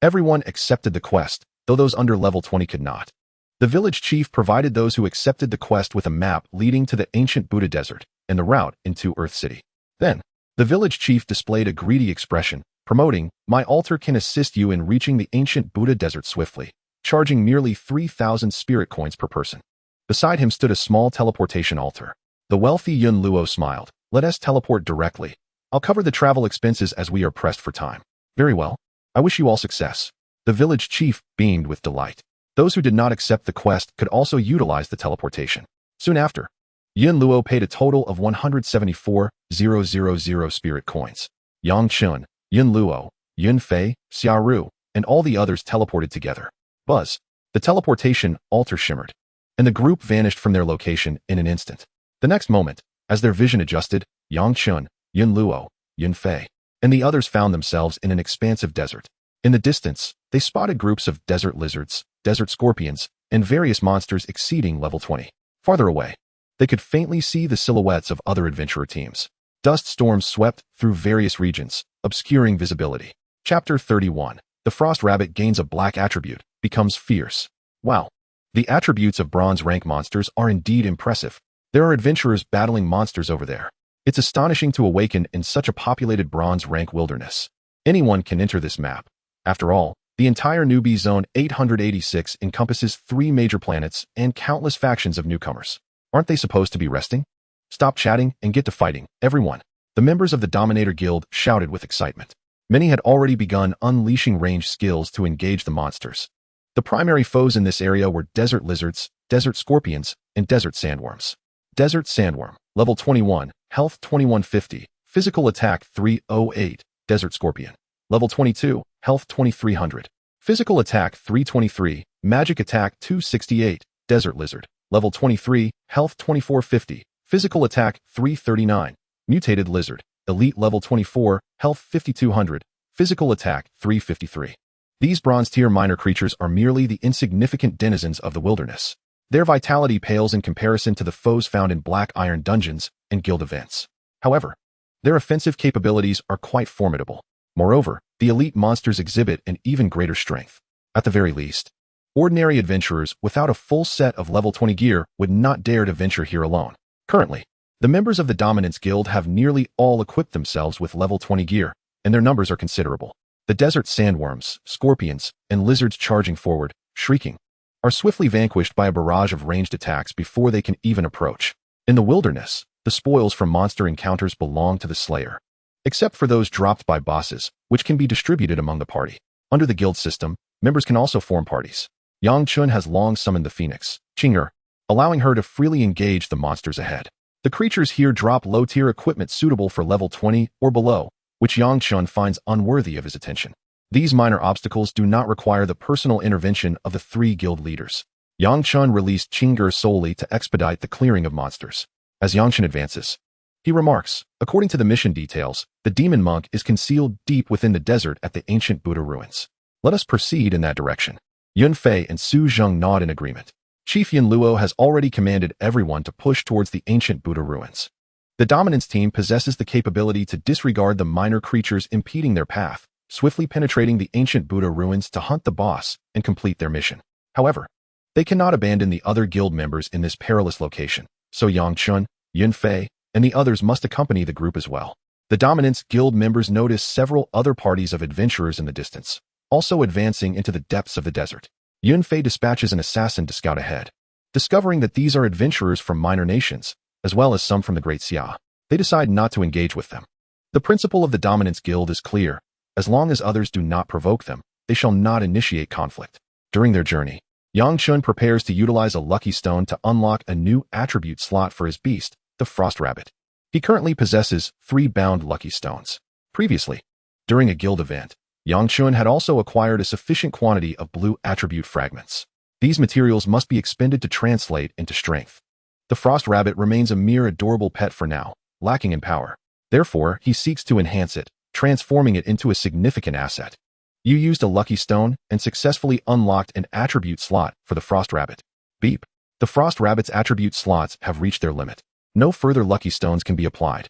Everyone accepted the quest, though those under level 20 could not. The village chief provided those who accepted the quest with a map leading to the ancient Buddha Desert and the route into Earth City. Then, the village chief displayed a greedy expression, promoting, my altar can assist you in reaching the ancient Buddha Desert swiftly, charging merely 3,000 spirit coins per person. Beside him stood a small teleportation altar. The wealthy Yun Luo smiled. Let us teleport directly. I'll cover the travel expenses as we are pressed for time. Very well. I wish you all success. The village chief beamed with delight. Those who did not accept the quest could also utilize the teleportation. Soon after, Yun Luo paid a total of 174,000 spirit coins. Yang Chen, Yun Luo, Yun Fei, Xiaoru, and all the others teleported together. Buzz. The teleportation altar shimmered, and the group vanished from their location in an instant. The next moment, as their vision adjusted, Yang Chen, Yun Luo, Yun Fei, and the others found themselves in an expansive desert. In the distance, they spotted groups of desert lizards, desert scorpions, and various monsters exceeding level 20. Farther away, they could faintly see the silhouettes of other adventurer teams. Dust storms swept through various regions, obscuring visibility. Chapter 31. The Frost Rabbit gains a black attribute, becomes fierce. Wow. The attributes of bronze rank monsters are indeed impressive. There are adventurers battling monsters over there. It's astonishing to awaken in such a populated bronze rank wilderness. Anyone can enter this map. After all, the entire newbie zone 886 encompasses 3 major planets and countless factions of newcomers. Aren't they supposed to be resting? Stop chatting and get to fighting, everyone. The members of the Dominator Guild shouted with excitement. Many had already begun unleashing ranged skills to engage the monsters. The primary foes in this area were desert lizards, desert scorpions, and desert sandworms. Desert sandworm, level 21, health 2150, physical attack 308, desert scorpion. Level 22, health 2300, physical attack 323, magic attack 268, desert lizard. Level 23, health 2450, physical attack 339, mutated lizard. Elite level 24, health 5200, physical attack 353. These bronze tier minor creatures are merely the insignificant denizens of the wilderness. Their vitality pales in comparison to the foes found in black iron dungeons and guild events. However, their offensive capabilities are quite formidable. Moreover, the elite monsters exhibit an even greater strength. At the very least, ordinary adventurers without a full set of level 20 gear would not dare to venture here alone. Currently, the members of the Dominance Guild have nearly all equipped themselves with level 20 gear, and their numbers are considerable. The desert sandworms, scorpions, and lizards charging forward, shrieking, are swiftly vanquished by a barrage of ranged attacks before they can even approach. In the wilderness, the spoils from monster encounters belong to the slayer, except for those dropped by bosses, which can be distributed among the party. Under the guild system, members can also form parties. Yang Chun has long summoned the phoenix, Chinger, allowing her to freely engage the monsters ahead. The creatures here drop low-tier equipment suitable for level 20 or below, which Yang Chun finds unworthy of his attention. These minor obstacles do not require the personal intervention of the 3 guild leaders. Yang Chun released Chinger solely to expedite the clearing of monsters. As Yang Chun advances, he remarks, according to the mission details, the demon monk is concealed deep within the desert at the ancient Buddha ruins. Let us proceed in that direction. Yun Fei and Su Zheng nod in agreement. Chief Yin Luo has already commanded everyone to push towards the ancient Buddha ruins. The Dominance team possesses the capability to disregard the minor creatures impeding their path, swiftly penetrating the ancient Buddha ruins to hunt the boss and complete their mission. However, they cannot abandon the other guild members in this perilous location, so Yang Chun, Yun Fei, and the others must accompany the group as well. The Dominance Guild members notice several other parties of adventurers in the distance, also advancing into the depths of the desert. Yun Fei dispatches an assassin to scout ahead. Discovering that these are adventurers from minor nations, as well as some from the Great Xia, they decide not to engage with them. The principle of the Dominance Guild is clear. As long as others do not provoke them, they shall not initiate conflict. During their journey, Yang Chun prepares to utilize a lucky stone to unlock a new attribute slot for his beast, the Frost Rabbit. He currently possesses 3 bound lucky stones. Previously, during a guild event, Yang Chun had also acquired a sufficient quantity of blue attribute fragments. These materials must be expended to translate into strength. The Frost Rabbit remains a mere adorable pet for now, lacking in power. Therefore, he seeks to enhance it, transforming it into a significant asset. You used a lucky stone and successfully unlocked an attribute slot for the Frost Rabbit. Beep. The Frost Rabbit's attribute slots have reached their limit. No further lucky stones can be applied.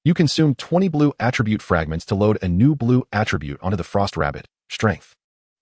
You consume 20 blue attribute fragments to load a new blue attribute onto the Frost Rabbit, Strength.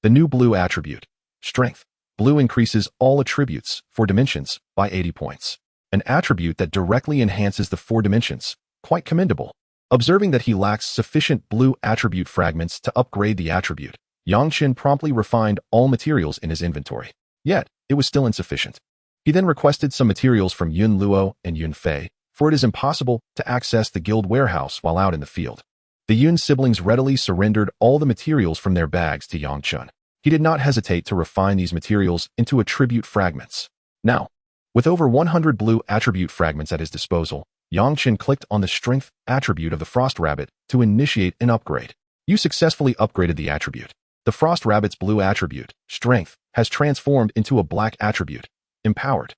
The new blue attribute, Strength. Blue increases all attributes, 4 dimensions, by 80 points. An attribute that directly enhances the 4 dimensions. Quite commendable. Observing that he lacks sufficient blue attribute fragments to upgrade the attribute, Yang Chen promptly refined all materials in his inventory. Yet, it was still insufficient. He then requested some materials from Yun Luo and Yun Fei, for it is impossible to access the guild warehouse while out in the field. The Yun siblings readily surrendered all the materials from their bags to Yang Chun. He did not hesitate to refine these materials into attribute fragments. Now, with over 100 blue attribute fragments at his disposal, Yang Chen clicked on the Strength attribute of the Frost Rabbit to initiate an upgrade. You successfully upgraded the attribute. The Frost Rabbit's blue attribute, Strength, has transformed into a black attribute, Empowered.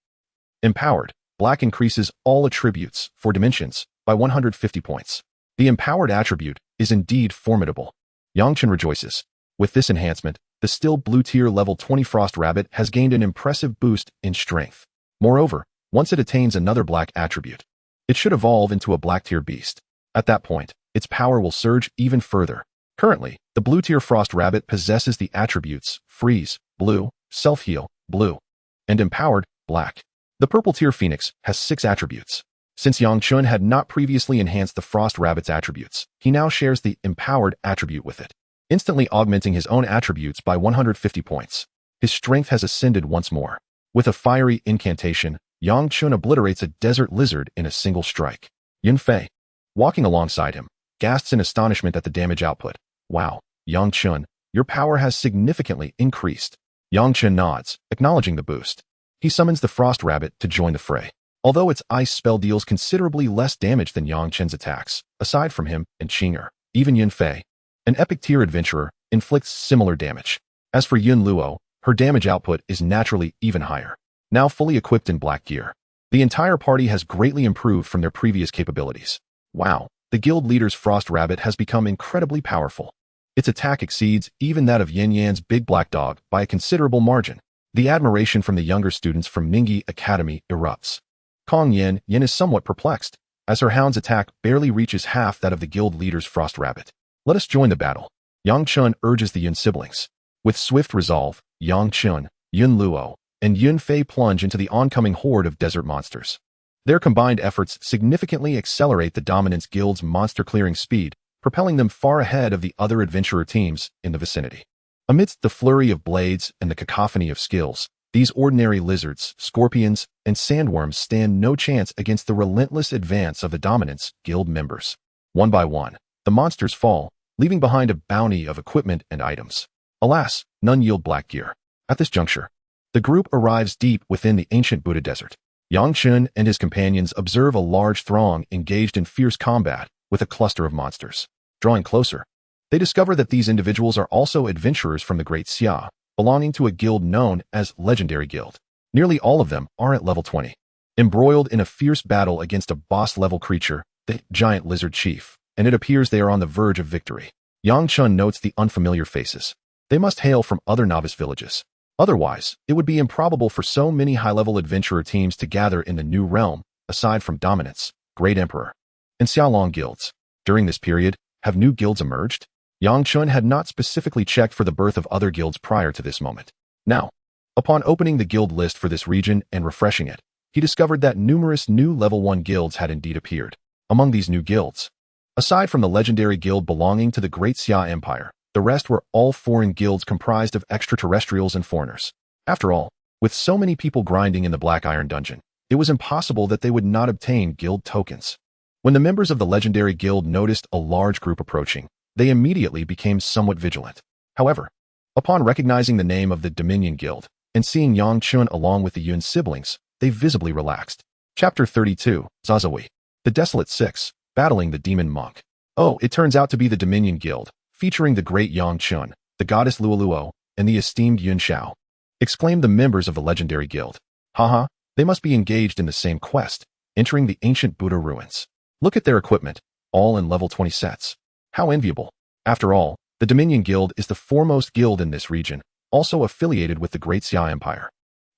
Empowered. Black increases all attributes, 4 dimensions, by 150 points. The empowered attribute is indeed formidable. Yang Chen rejoices. With this enhancement, the still blue tier level 20 Frost Rabbit has gained an impressive boost in strength. Moreover, Once it attains another black attribute, it should evolve into a black-tier beast. At that point, its power will surge even further. Currently, the blue-tier Frost Rabbit possesses the attributes Freeze, Blue, Self-Heal, Blue, and Empowered, Black. The purple-tier Phoenix has 6 attributes. Since Yang Chen had not previously enhanced the Frost Rabbit's attributes, he now shares the Empowered attribute with it, instantly augmenting his own attributes by 150 points. His strength has ascended once more. With a fiery incantation, Yang Chen obliterates a desert lizard in a single strike. Yunfei, walking alongside him, gasps in astonishment at the damage output. Wow, Yang Chen, your power has significantly increased. Yang Chen nods, acknowledging the boost. He summons the Frost Rabbit to join the fray. Although its ice spell deals considerably less damage than Yang Chen's attacks, aside from him and Qing'er, even Yunfei, an epic tier adventurer, inflicts similar damage. As for Yun Luo, her damage output is naturally even higher. Now fully equipped in black gear, the entire party has greatly improved from their previous capabilities. Wow, the guild leader's Frost Rabbit has become incredibly powerful. Its attack exceeds even that of Yin Yan's big black dog by a considerable margin. The admiration from the younger students from Ningyi Academy erupts. Kong Yin is somewhat perplexed, as her hound's attack barely reaches half that of the guild leader's Frost Rabbit. Let us join the battle. Yang Chen urges the Yun siblings. With swift resolve, Yang Chen, Yun Luo, and Yun Fei plunge into the oncoming horde of desert monsters. Their combined efforts significantly accelerate the Dominance Guild's monster-clearing speed, propelling them far ahead of the other adventurer teams in the vicinity. Amidst the flurry of blades and the cacophony of skills, these ordinary lizards, scorpions, and sandworms stand no chance against the relentless advance of the Dominance Guild members. One by one, the monsters fall, leaving behind a bounty of equipment and items. Alas, none yield black gear. At this juncture, the group arrives deep within the ancient Buddha desert. Yang Chen and his companions observe a large throng engaged in fierce combat with a cluster of monsters. Drawing closer, they discover that these individuals are also adventurers from the Great Xia, belonging to a guild known as Legendary Guild. Nearly all of them are at level 20, embroiled in a fierce battle against a boss-level creature, the giant lizard chief, and it appears they are on the verge of victory. Yang Chen notes the unfamiliar faces. They must hail from other novice villages. Otherwise, it would be improbable for so many high-level adventurer teams to gather in the new realm, aside from Dominance, Great Emperor, and Xiaolong guilds. During this period, have new guilds emerged? Yang Chen had not specifically checked for the birth of other guilds prior to this moment. Now, upon opening the guild list for this region and refreshing it, he discovered that numerous new level 1 guilds had indeed appeared. Among these new guilds, aside from the legendary guild belonging to the Great Xia Empire, the rest were all foreign guilds comprised of extraterrestrials and foreigners. After all, with so many people grinding in the Black Iron Dungeon, it was impossible that they would not obtain guild tokens. When the members of the legendary guild noticed a large group approaching, they immediately became somewhat vigilant. However, upon recognizing the name of the Dominion Guild and seeing Yang Chen along with the Yun siblings, they visibly relaxed. Chapter 32, Zazawi. The Desolate Six, Battling the Demon Monk. Oh, it turns out to be the Dominion Guild, featuring the great Yang Chen, the goddess Luoluo, and the esteemed Yun Xiao, exclaimed the members of the legendary guild. Haha, they must be engaged in the same quest, entering the ancient Buddha ruins. Look at their equipment, all in level 20 sets. How enviable. After all, the Dominion Guild is the foremost guild in this region, also affiliated with the Great Xia Empire.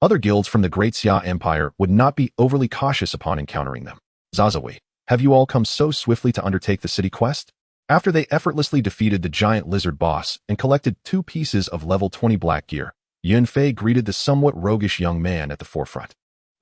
Other guilds from the Great Xia Empire would not be overly cautious upon encountering them. Zazawi, have you all come so swiftly to undertake the city quest? After they effortlessly defeated the giant lizard boss and collected 2 pieces of level 20 black gear, Yun Fei greeted the somewhat roguish young man at the forefront.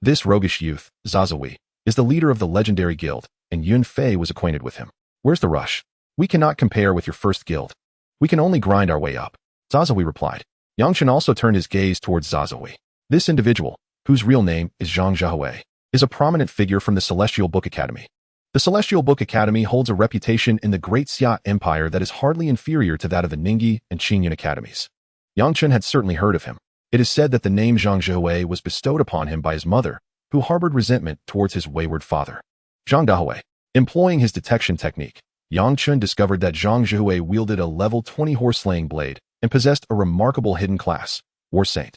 This roguish youth, Zazawi, is the leader of the legendary guild, and Yun Fei was acquainted with him. Where's the rush? We cannot compare with your first guild. We can only grind our way up. Zazawi replied. Yang Chen also turned his gaze towards Zazawi. This individual, whose real name is Zhang Zhahui, is a prominent figure from the Celestial Book Academy. The Celestial Book Academy holds a reputation in the Great Xia Empire that is hardly inferior to that of the Ningyi and Qingyun academies. Yang Chen had certainly heard of him. It is said that the name Zhang Zhahui was bestowed upon him by his mother, who harbored resentment towards his wayward father. Zhang Zhahui. Employing his detection technique, Yang Chen discovered that Zhang Zhahui wielded a level 20 horse-slaying blade and possessed a remarkable hidden class, War Saint.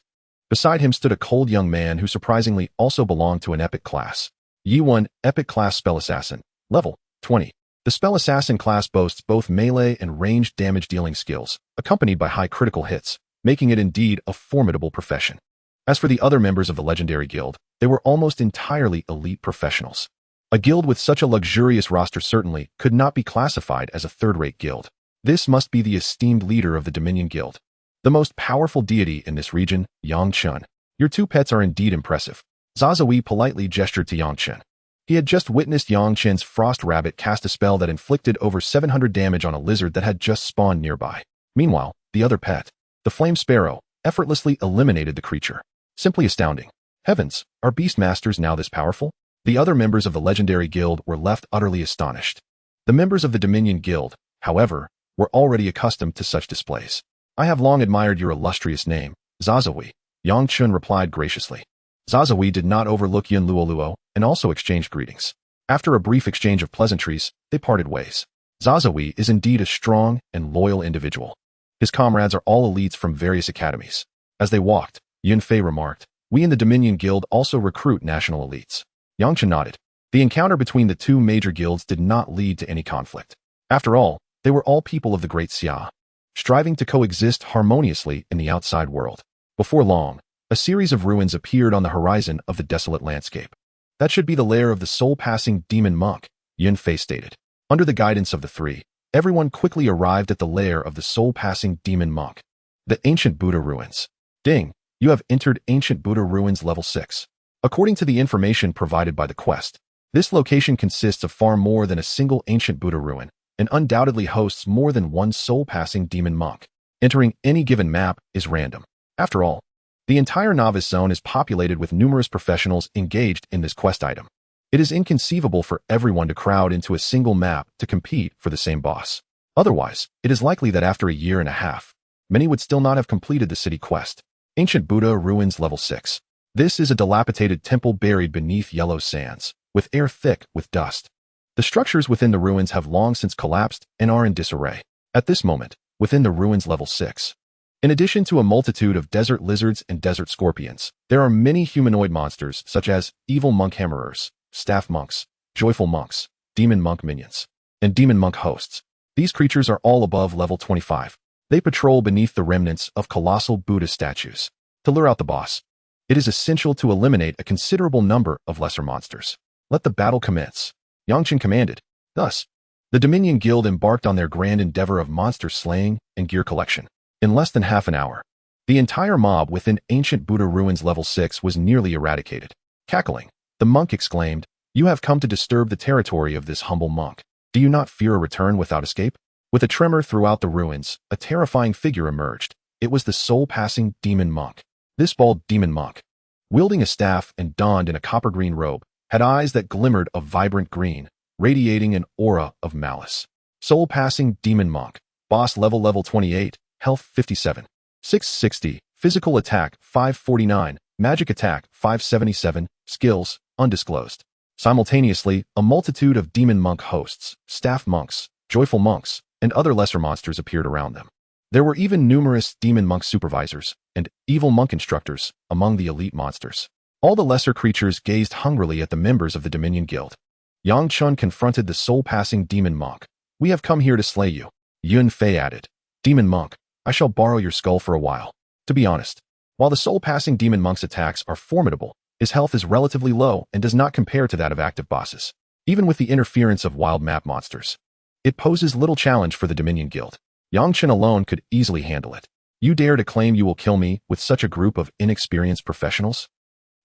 Beside him stood a cold young man who surprisingly also belonged to an epic class. Yi1, Epic Class Spell Assassin, level 20. The Spell Assassin class boasts both melee and ranged damage dealing skills, accompanied by high critical hits, making it indeed a formidable profession. As for the other members of the legendary guild, they were almost entirely elite professionals. A guild with such a luxurious roster certainly could not be classified as a third-rate guild. This must be the esteemed leader of the Dominion Guild, the most powerful deity in this region, Yang Chen. Your two pets are indeed impressive. Zazawi politely gestured to Yang Chen. He had just witnessed Yang Chen's frost rabbit cast a spell that inflicted over 700 damage on a lizard that had just spawned nearby. Meanwhile, the other pet, the flame sparrow, effortlessly eliminated the creature. Simply astounding. Heavens, are Beastmasters now this powerful? The other members of the legendary guild were left utterly astonished. The members of the Dominion Guild, however, were already accustomed to such displays. I have long admired your illustrious name, Zazawi, Yang Chen replied graciously. Zazawi did not overlook Yin Luoluo and also exchanged greetings. After a brief exchange of pleasantries, they parted ways. Zazawi is indeed a strong and loyal individual. His comrades are all elites from various academies. As they walked, Yun Fei remarked, we in the Dominion Guild also recruit national elites. Yang Chen nodded. The encounter between the two major guilds did not lead to any conflict. After all, they were all people of the Great Xia, striving to coexist harmoniously in the outside world. Before long, a series of ruins appeared on the horizon of the desolate landscape. That should be the lair of the soul-passing demon monk, Yun Fei stated. Under the guidance of the three, everyone quickly arrived at the lair of the soul-passing demon monk. The ancient Buddha ruins. Ding, you have entered ancient Buddha ruins level 6. According to the information provided by the quest, this location consists of far more than a single ancient Buddha ruin, and undoubtedly hosts more than one soul-passing demon monk. Entering any given map is random. After all, the entire novice zone is populated with numerous professionals engaged in this quest item. It is inconceivable for everyone to crowd into a single map to compete for the same boss. Otherwise, it is likely that after a year and a half, many would still not have completed the city quest. Ancient Buddha Ruins Level 6. This is a dilapidated temple buried beneath yellow sands, with air thick with dust. The structures within the ruins have long since collapsed and are in disarray. At this moment, within the ruins Level 6, in addition to a multitude of desert lizards and desert scorpions, there are many humanoid monsters such as evil monk hammerers, staff monks, joyful monks, demon monk minions, and demon monk hosts. These creatures are all above level 25. They patrol beneath the remnants of colossal Buddha statues. To lure out the boss, it is essential to eliminate a considerable number of lesser monsters. Let the battle commence, Yang Chen commanded. Thus, the Dominion Guild embarked on their grand endeavor of monster slaying and gear collection. In less than half an hour, the entire mob within ancient Buddha ruins level 6 was nearly eradicated. Cackling, the monk exclaimed, "You have come to disturb the territory of this humble monk. Do you not fear a return without escape?" With a tremor throughout the ruins, a terrifying figure emerged. It was the soul-passing demon monk. This bald demon monk, wielding a staff and donned in a copper-green robe, had eyes that glimmered a vibrant green, radiating an aura of malice. Soul-passing demon monk, boss level 28, health 57, 660, physical attack 549, magic attack 577, skills undisclosed. Simultaneously, a multitude of demon monk hosts, staff monks, joyful monks, and other lesser monsters appeared around them. There were even numerous demon monk supervisors and evil monk instructors among the elite monsters. All the lesser creatures gazed hungrily at the members of the Dominion Guild. Yang Chen confronted the soul-passing demon monk. "We have come here to slay you," Yun Fei added. "Demon monk, I shall borrow your skull for a while." To be honest, while the soul-passing demon monk's attacks are formidable, his health is relatively low and does not compare to that of active bosses. Even with the interference of wild map monsters, it poses little challenge for the Dominion Guild. Yang Chen alone could easily handle it. "You dare to claim you will kill me with such a group of inexperienced professionals?"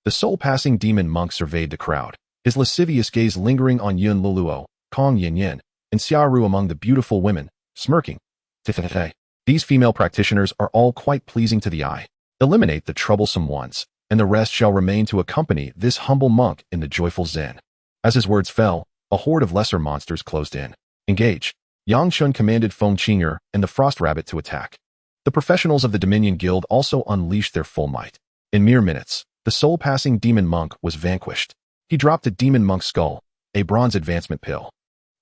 The soul-passing demon monk surveyed the crowd, his lascivious gaze lingering on Yun Luluo, Kong Yin Yin, and Xiaoru among the beautiful women, smirking. These female practitioners are all quite pleasing to the eye. Eliminate the troublesome ones, and the rest shall remain to accompany this humble monk in the joyful zen. As his words fell, a horde of lesser monsters closed in. Engage. Yang Chen commanded Feng Qinger and the Frost Rabbit to attack. The professionals of the Dominion Guild also unleashed their full might. In mere minutes, the soul-passing demon monk was vanquished. He dropped a demon monk's skull, a bronze advancement pill,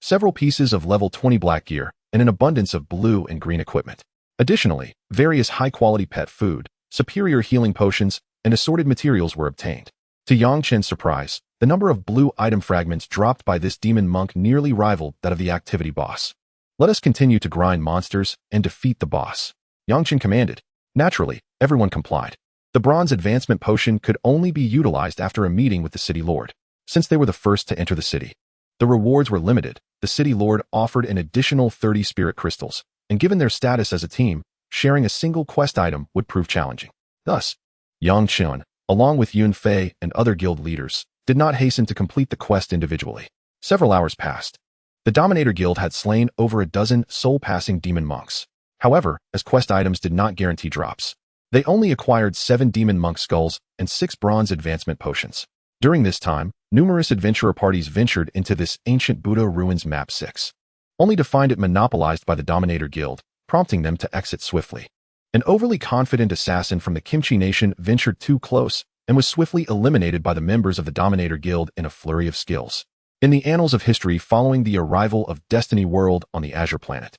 several pieces of level 20 black gear, and an abundance of blue and green equipment. Additionally, various high-quality pet food, superior healing potions, and assorted materials were obtained. To Yang Chen's surprise, the number of blue item fragments dropped by this demon monk nearly rivaled that of the activity boss. "Let us continue to grind monsters and defeat the boss," Yang Chen commanded. Naturally, everyone complied. The bronze advancement potion could only be utilized after a meeting with the city lord, since they were the first to enter the city. The rewards were limited. The city lord offered an additional 30 spirit crystals, and given their status as a team, sharing a single quest item would prove challenging. Thus, Yang Chen, along with Yun Fei and other guild leaders, did not hasten to complete the quest individually. Several hours passed. The Dominator Guild had slain over a dozen soul-passing demon monks. However, as quest items did not guarantee drops, they only acquired 7 demon monk skulls and 6 bronze advancement potions. During this time, numerous adventurer parties ventured into this ancient Buddha ruins map 6, only to find it monopolized by the Dominator Guild, prompting them to exit swiftly. An overly confident assassin from the Kimchi Nation ventured too close and was swiftly eliminated by the members of the Dominator Guild in a flurry of skills. In the annals of history following the arrival of Destiny World on the Azure Planet,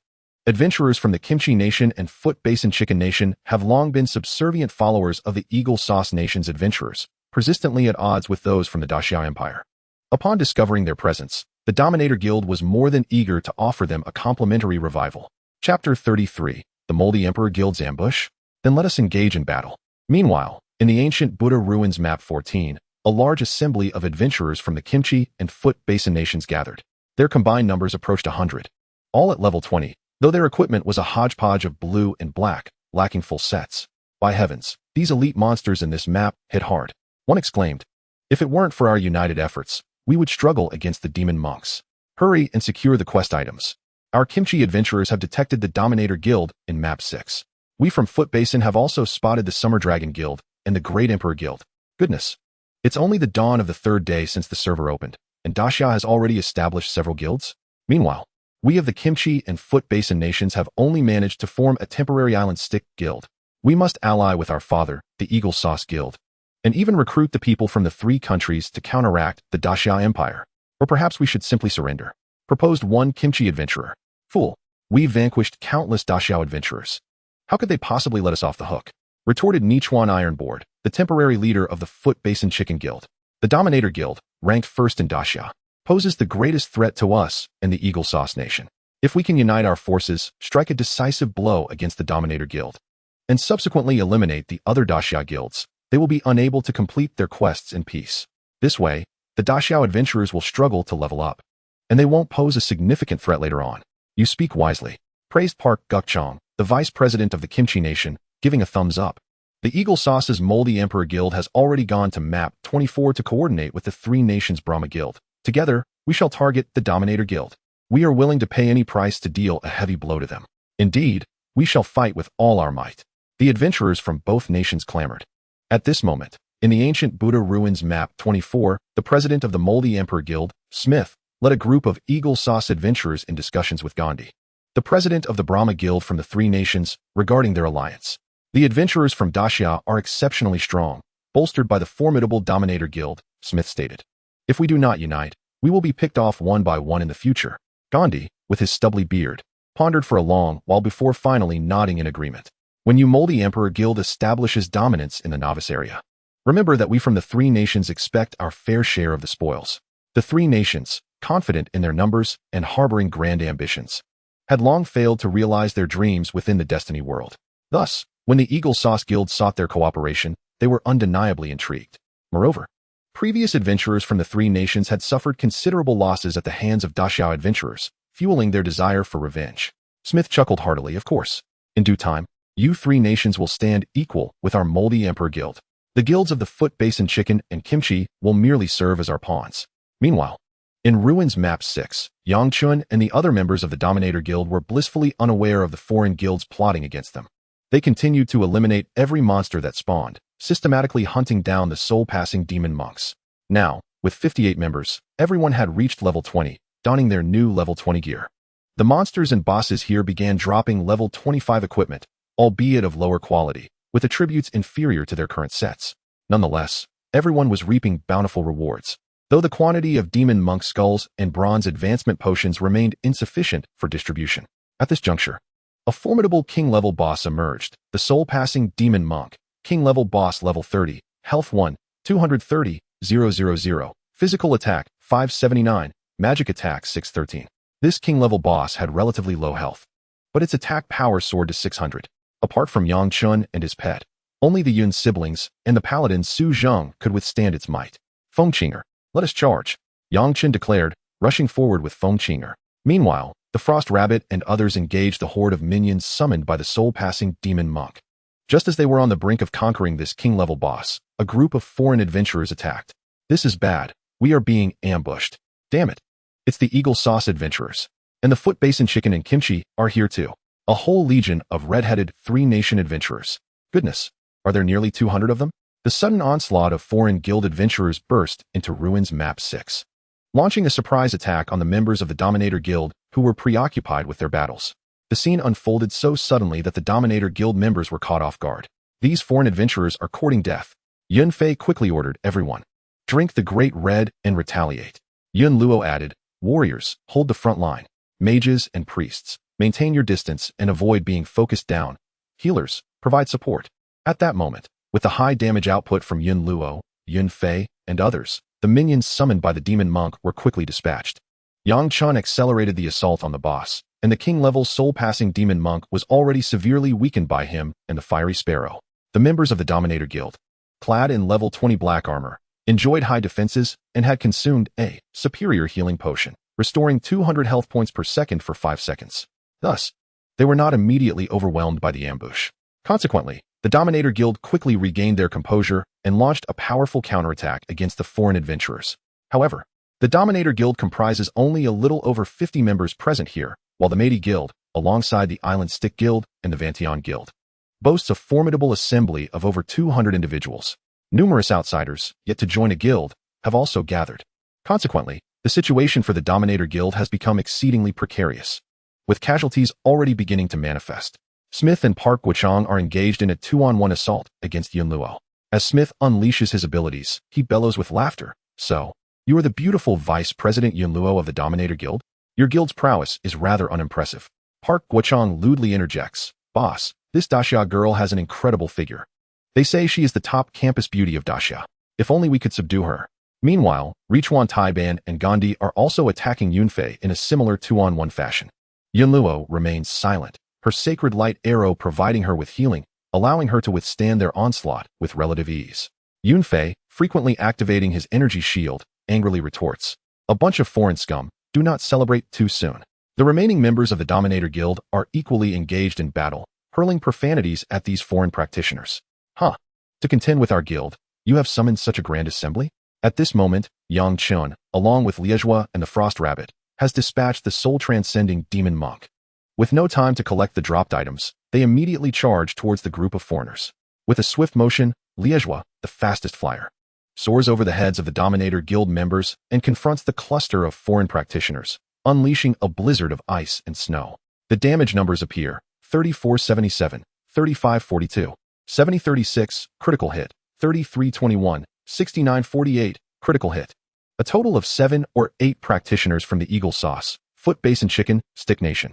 adventurers from the Kimchi Nation and Foot Basin Chicken Nation have long been subservient followers of the Eagle Sauce Nation's adventurers, persistently at odds with those from the Daxia Empire. Upon discovering their presence, the Dominator Guild was more than eager to offer them a complimentary revival. Chapter 33, The Moldy Emperor Guild's Ambush? Then let us engage in battle. Meanwhile, in the ancient Buddha Ruins Map 14, a large assembly of adventurers from the Kimchi and Foot Basin Nations gathered. Their combined numbers approached 100, all at level 20, though their equipment was a hodgepodge of blue and black, lacking full sets. By heavens, these elite monsters in this map hit hard. One exclaimed, "If it weren't for our united efforts, we would struggle against the demon monks. Hurry and secure the quest items. Our Kimchi adventurers have detected the Dominator Guild in Map 6. We from Foot Basin have also spotted the Summer Dragon Guild and the Great Emperor Guild. Goodness. It's only the dawn of the 3rd day since the server opened, and Daxia has already established several guilds. Meanwhile, we of the Kimchi and Foot Basin Nations have only managed to form a temporary island stick guild. We must ally with our father, the Eagle Sauce Guild, and even recruit the people from the 3 countries to counteract the Daxia Empire. Or perhaps we should simply surrender," proposed one Kimchi adventurer. "Fool, we vanquished countless Daxia adventurers. How could they possibly let us off the hook?" retorted Nichuan Ironboard, the temporary leader of the Foot Basin Chicken Guild. "The Dominator Guild, ranked first in Daxia, poses the greatest threat to us and the Eagle Sauce Nation. If we can unite our forces, strike a decisive blow against the Dominator Guild, and subsequently eliminate the other Daxia guilds, they will be unable to complete their quests in peace. This way, the Daxia adventurers will struggle to level up, and they won't pose a significant threat later on." "You speak wisely," praised Park Gukchong, the vice president of the Kimchi Nation, giving a thumbs up. "The Eagle Sauce's Moldy Emperor Guild has already gone to Map 24 to coordinate with the 3 Nations Brahma Guild. Together, we shall target the Dominator Guild. We are willing to pay any price to deal a heavy blow to them. Indeed, we shall fight with all our might." The adventurers from both nations clamored. At this moment, in the ancient Buddha Ruins Map 24, the president of the Moldy Emperor Guild, Smith, led a group of Eagle Sauce adventurers in discussions with Gandhi, the president of the Brahma Guild from the 3 nations, regarding their alliance. "The adventurers from Daxia are exceptionally strong, bolstered by the formidable Dominator Guild," Smith stated. "If we do not unite, we will be picked off one by one in the future." Gandhi, with his stubbly beard, pondered for a long while before finally nodding in agreement. "When you Moldy Emperor Guild establishes dominance in the novice area, remember that we from the 3 nations expect our fair share of the spoils." The 3 nations, confident in their numbers and harboring grand ambitions, had long failed to realize their dreams within the Destiny world. Thus, when the Eagle Sauce Guild sought their cooperation, they were undeniably intrigued. Moreover, previous adventurers from the 3 nations had suffered considerable losses at the hands of Daxia adventurers, fueling their desire for revenge. Smith chuckled heartily. "Of course. In due time, you 3 nations will stand equal with our Moldy Emperor Guild. The guilds of the Foot Basin Chicken and Kimchi will merely serve as our pawns." Meanwhile, in Ruins Map 6, Yang Chun and the other members of the Dominator Guild were blissfully unaware of the foreign guilds plotting against them. They continued to eliminate every monster that spawned, systematically hunting down the soul-passing demon monks. Now, with 58 members, everyone had reached level 20, donning their new level 20 gear. The monsters and bosses here began dropping level 25 equipment, albeit of lower quality, with attributes inferior to their current sets. Nonetheless, everyone was reaping bountiful rewards, though the quantity of demon monk skulls and bronze advancement potions remained insufficient for distribution. At this juncture, a formidable king-level boss emerged, the soul-passing demon monk, king-level boss level 30, health 1, 230, 000, physical attack 579, magic attack 613. This king-level boss had relatively low health, but its attack power soared to 600. Apart from Yang Chun and his pet, Only the Yun siblings and the paladin Su Zheng could withstand its might. Fengqinger, let us charge, Yang Chen declared, rushing forward with Fengqinger. Meanwhile, the Frost Rabbit and others engaged the horde of minions summoned by the soul-passing demon monk. Just as they were on the brink of conquering this king-level boss, a group of foreign adventurers attacked. This is bad. We are being ambushed. Damn it. It's the Eagle Sauce adventurers. And the Foot Basin Chicken and Kimchi are here too. A whole legion of red-headed three-nation adventurers. Goodness, are there nearly 200 of them? The sudden onslaught of foreign guild adventurers burst into Ruins Map 6, launching a surprise attack on the members of the Dominator Guild who were preoccupied with their battles. The scene unfolded so suddenly that the Dominator Guild members were caught off guard. These foreign adventurers are courting death. Yun Fei quickly ordered everyone, drink the Great Red and retaliate. Yun Luo added, warriors, hold the front line. Mages and priests, maintain your distance and avoid being focused down. Healers, provide support. At that moment, with the high damage output from Yun Luo, Yun Fei, and others, the minions summoned by the demon monk were quickly dispatched. Yang Chen accelerated the assault on the boss, and the king-level soul-passing demon monk was already severely weakened by him and the Fiery Sparrow. The members of the Dominator Guild, clad in level 20 black armor, enjoyed high defenses and had consumed a superior healing potion, restoring 200 health points per second for 5 seconds. Thus, they were not immediately overwhelmed by the ambush. Consequently, the Dominator Guild quickly regained their composure and launched a powerful counterattack against the foreign adventurers. However, the Dominator Guild comprises only a little over 50 members present here, while the Meiji Guild, alongside the Island Stick Guild and the Vantion Guild, boasts a formidable assembly of over 200 individuals. Numerous outsiders, yet to join a guild, have also gathered. Consequently, the situation for the Dominator Guild has become exceedingly precarious, with casualties already beginning to manifest. Smith and Park Guochang are engaged in a 2-on-1 assault against Yun Luo. As Smith unleashes his abilities, he bellows with laughter. So, you are the beautiful Vice President Yun Luo of the Dominator Guild? Your guild's prowess is rather unimpressive. Park Guochang lewdly interjects, boss, this Daxia girl has an incredible figure. They say she is the top campus beauty of Daxia. If only we could subdue her. Meanwhile, Richuan Taiban and Gandhi are also attacking Yunfei in a similar 2-on-1 fashion. Yun Luo remains silent, her sacred light arrow providing her with healing, allowing her to withstand their onslaught with relative ease. Yunfei, frequently activating his energy shield, angrily retorts, a bunch of foreign scum, do not celebrate too soon. The remaining members of the Dominator Guild are equally engaged in battle, hurling profanities at these foreign practitioners. Huh. To contend with our guild, you have summoned such a grand assembly? At this moment, Yang Chen, along with Liezhua and the Frost Rabbit, has dispatched the soul-transcending demon monk. With no time to collect the dropped items, they immediately charge towards the group of foreigners. With a swift motion, Liezhua, the fastest flyer, soars over the heads of the Dominator Guild members and confronts the cluster of foreign practitioners, unleashing a blizzard of ice and snow. The damage numbers appear: 3477, 3542, 7036, critical hit, 3321, 6948, critical hit. A total of 7 or 8 practitioners from the Eagle Sauce, Foot Basin Chicken, Stick Nation,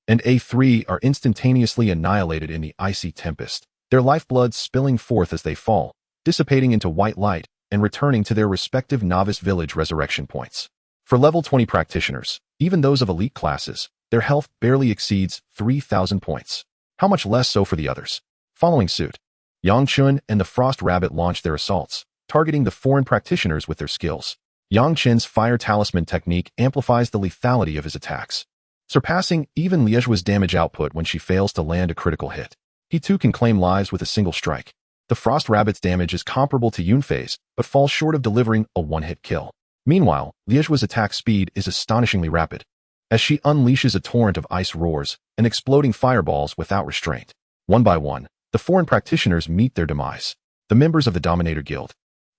and A3 are instantaneously annihilated in the icy tempest, their lifeblood spilling forth as they fall, dissipating into white light and returning to their respective novice village resurrection points. For level 20 practitioners, even those of elite classes, their health barely exceeds 3,000 points. How much less so for the others? Following suit, Yang Chen and the Frost Rabbit launched their assaults, targeting the foreign practitioners with their skills. Yang Chen's Fire Talisman technique amplifies the lethality of his attacks, surpassing even Liezhua's damage output when she fails to land a critical hit. He too can claim lives with a single strike. The Frost Rabbit's damage is comparable to Yunfei's, but falls short of delivering a one-hit kill. Meanwhile, Liezhua's attack speed is astonishingly rapid, as she unleashes a torrent of ice roars and exploding fireballs without restraint. One by one, the foreign practitioners meet their demise. The members of the Dominator Guild,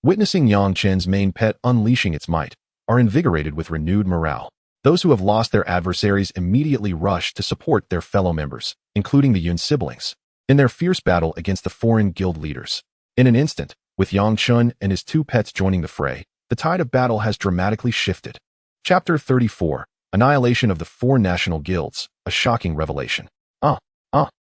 witnessing Yang Chen's main pet unleashing its might, are invigorated with renewed morale. Those who have lost their adversaries immediately rush to support their fellow members, including the Yun siblings, in their fierce battle against the foreign guild leaders. In an instant, with Yang Chen and his 2 pets joining the fray, the tide of battle has dramatically shifted. Chapter 34, Annihilation of the 4 National Guilds, a shocking revelation.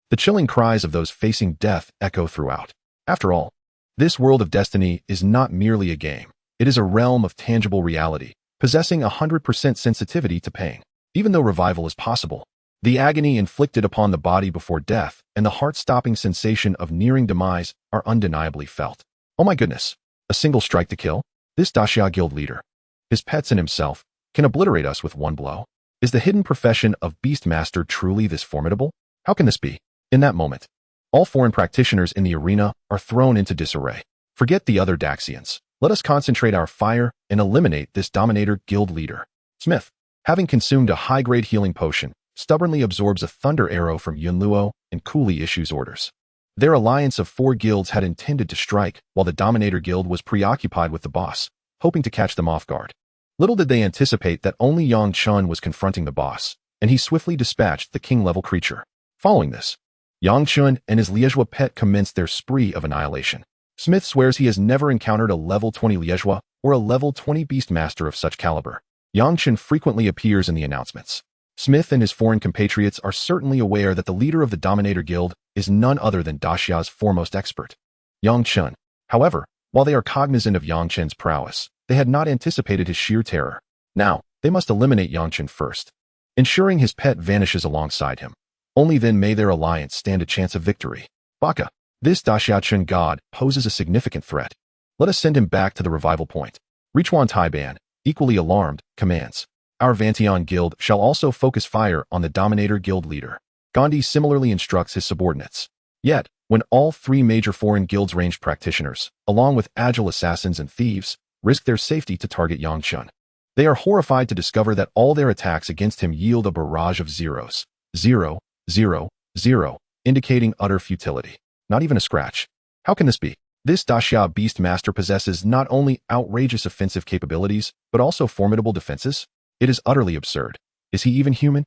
The chilling cries of those facing death echo throughout. After all, this world of destiny is not merely a game. It is a realm of tangible reality, possessing 100% sensitivity to pain. Even though revival is possible, The agony inflicted upon the body before death and the heart-stopping sensation of nearing demise are undeniably felt. Oh my goodness! A single strike to kill? This Daxia guild leader, his pets and himself, can obliterate us with one blow? Is the hidden profession of Beastmaster truly this formidable? How can this be? In that moment, all foreign practitioners in the arena are thrown into disarray. Forget the other Daxians. Let us concentrate our fire and eliminate this Dominator guild leader. Smith, having consumed a high-grade healing potion, stubbornly absorbs a thunder arrow from Yunluo and coolly issues orders. Their alliance of 4 guilds had intended to strike, while the Dominator guild was preoccupied with the boss, hoping to catch them off guard. Little did they anticipate that only Chen was confronting the boss, and he swiftly dispatched the king-level creature. Following this, Chen and his Liégeois pet commenced their spree of annihilation. Smith swears he has never encountered a level 20 Liégeois or a level 20 Beastmaster of such caliber. Chen frequently appears in the announcements. Smith and his foreign compatriots are certainly aware that the leader of the Dominator Guild is none other than Daxia's foremost expert, Chen. However, while they are cognizant of Chen's prowess, they had not anticipated his sheer terror. Now, they must eliminate Chen first, ensuring his pet vanishes alongside him. Only then may their alliance stand a chance of victory. Baka, this Daxia Chen god poses a significant threat. Let us send him back to the revival point. Richuan Taiban, equally alarmed, commands. Our Vantion guild shall also focus fire on the Dominator guild leader. Gandhi similarly instructs his subordinates. Yet, when all 3 major foreign guilds ranged practitioners, along with agile assassins and thieves, risk their safety to target Chen, they are horrified to discover that all their attacks against him yield a barrage of zeros. 0, 0, 0, indicating utter futility. Not even a scratch. How can this be? This Daxia Beastmaster possesses not only outrageous offensive capabilities, but also formidable defenses? It is utterly absurd. Is he even human?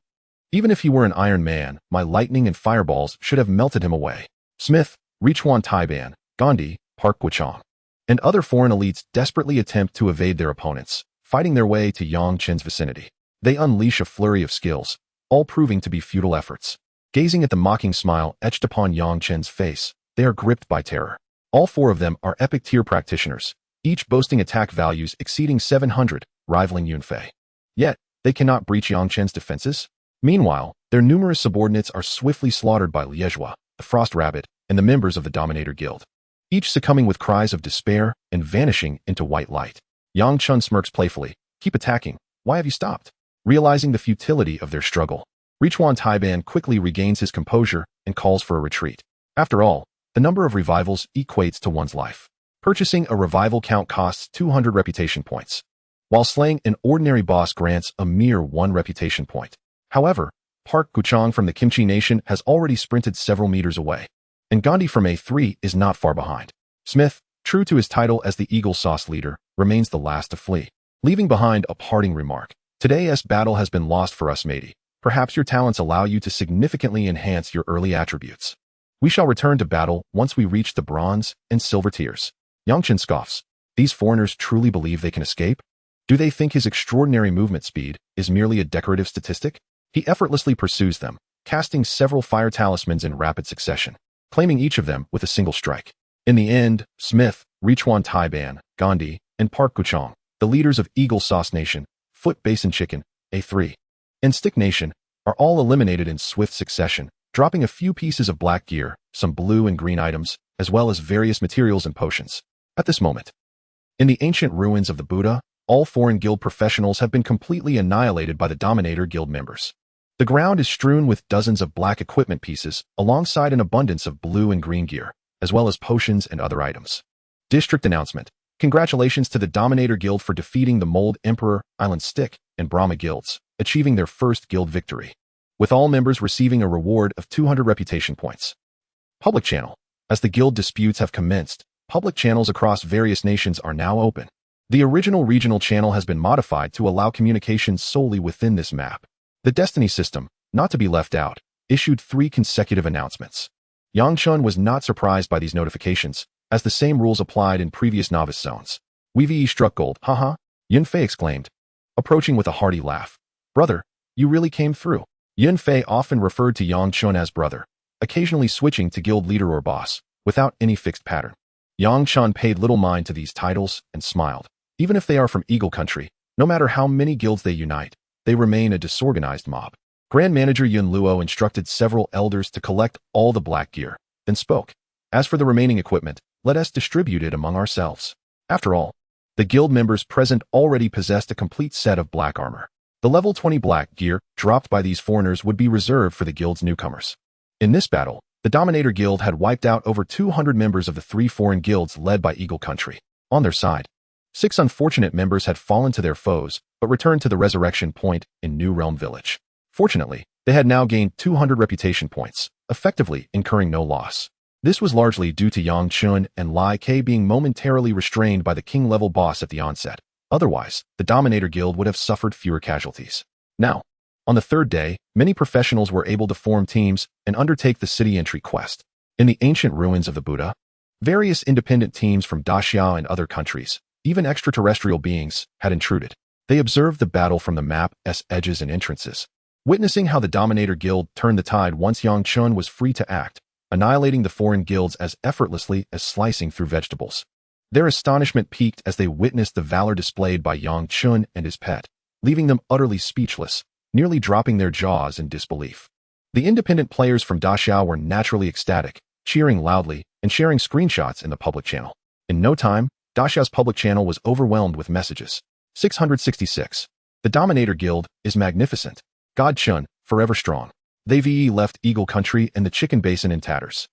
Even if he were an Iron Man, my lightning and fireballs should have melted him away. Smith, Richuan Taiban, Gandhi, Park Guchong, and other foreign elites desperately attempt to evade their opponents, fighting their way to Chen's vicinity. They unleash a flurry of skills, all proving to be futile efforts. Gazing at the mocking smile etched upon Chen's face, they are gripped by terror. All 4 of them are epic tier practitioners, each boasting attack values exceeding 700, rivaling Yunfei. Yet, they cannot breach Chen's defenses. Meanwhile, their numerous subordinates are swiftly slaughtered by Liégeois, the Frost Rabbit, and the members of the Dominator Guild, each succumbing with cries of despair and vanishing into white light. Chen smirks playfully. Keep attacking. Why have you stopped? Realizing the futility of their struggle, Richuan Taiban quickly regains his composure and calls for a retreat. After all, the number of revivals equates to one's life. Purchasing a revival count costs 200 reputation points, while slaying an ordinary boss grants a mere 1 reputation point. However, Park Guchong from the Kimchi Nation has already sprinted several meters away, and Gandhi from A3 is not far behind. Smith, true to his title as the Eagle Sauce leader, remains the last to flee, leaving behind a parting remark. Today's battle has been lost for us, matey. Perhaps your talents allow you to significantly enhance your early attributes. We shall return to battle once we reach the bronze and silver tiers. Chen scoffs. These foreigners truly believe they can escape? Do they think his extraordinary movement speed is merely a decorative statistic? He effortlessly pursues them, casting several fire talismans in rapid succession, claiming each of them with a single strike. In the end, Smith, Richuan Taiban, Gandhi, and Park Guchong, the leaders of Eagle Sauce Nation, Foot Basin Chicken, A3, and Stick Nation, are all eliminated in swift succession, dropping a few pieces of black gear, some blue and green items, as well as various materials and potions. At this moment, in the ancient ruins of the Buddha, all foreign guild professionals have been completely annihilated by the Dominator Guild members. The ground is strewn with dozens of black equipment pieces, alongside an abundance of blue and green gear, as well as potions and other items. District announcement. Congratulations to the Dominator Guild for defeating the Mold Emperor, Island Stick, and Brahma guilds, achieving their first guild victory, with all members receiving a reward of 200 reputation points. Public channel. As the guild disputes have commenced, public channels across various nations are now open. The original regional channel has been modified to allow communications solely within this map. The Destiny system, not to be left out, issued 3 consecutive announcements. Chen was not surprised by these notifications, as the same rules applied in previous novice zones. We struck gold, haha, Yunfei exclaimed, approaching with a hearty laugh. Brother, you really came through. Yunfei often referred to Chen as brother, occasionally switching to guild leader or boss, without any fixed pattern. Chen paid little mind to these titles and smiled. Even if they are from Eagle Country, no matter how many guilds they unite, they remain a disorganized mob. Grand Manager Yun Luo instructed several elders to collect all the black gear, then spoke. As for the remaining equipment, let us distribute it among ourselves. After all, the guild members present already possessed a complete set of black armor. The level 20 black gear dropped by these foreigners would be reserved for the guild's newcomers. In this battle, the Dominator Guild had wiped out over 200 members of the 3 foreign guilds led by Eagle Country. On their side, 6 unfortunate members had fallen to their foes, but returned to the resurrection point in New Realm Village. Fortunately, they had now gained 200 reputation points, effectively incurring no loss. This was largely due to Yang Chun and Lai Ke being momentarily restrained by the king-level boss at the onset. Otherwise, the Dominator Guild would have suffered fewer casualties. Now, on the third day, many professionals were able to form teams and undertake the city entry quest. In the ancient ruins of the Buddha, various independent teams from Daxia and other countries, even extraterrestrial beings, had intruded. They observed the battle from the map's edges and entrances, witnessing how the Dominator Guild turned the tide once Yang Chun was free to act, annihilating the foreign guilds as effortlessly as slicing through vegetables. Their astonishment peaked as they witnessed the valor displayed by Yang Chun and his pet, leaving them utterly speechless, nearly dropping their jaws in disbelief. The independent players from Daxia were naturally ecstatic, cheering loudly and sharing screenshots in the public channel. In no time, Daxia's public channel was overwhelmed with messages. 666. The Dominator Guild is magnificent. God Chun, forever strong. They left Eagle Country and the Chicken Basin in tatters.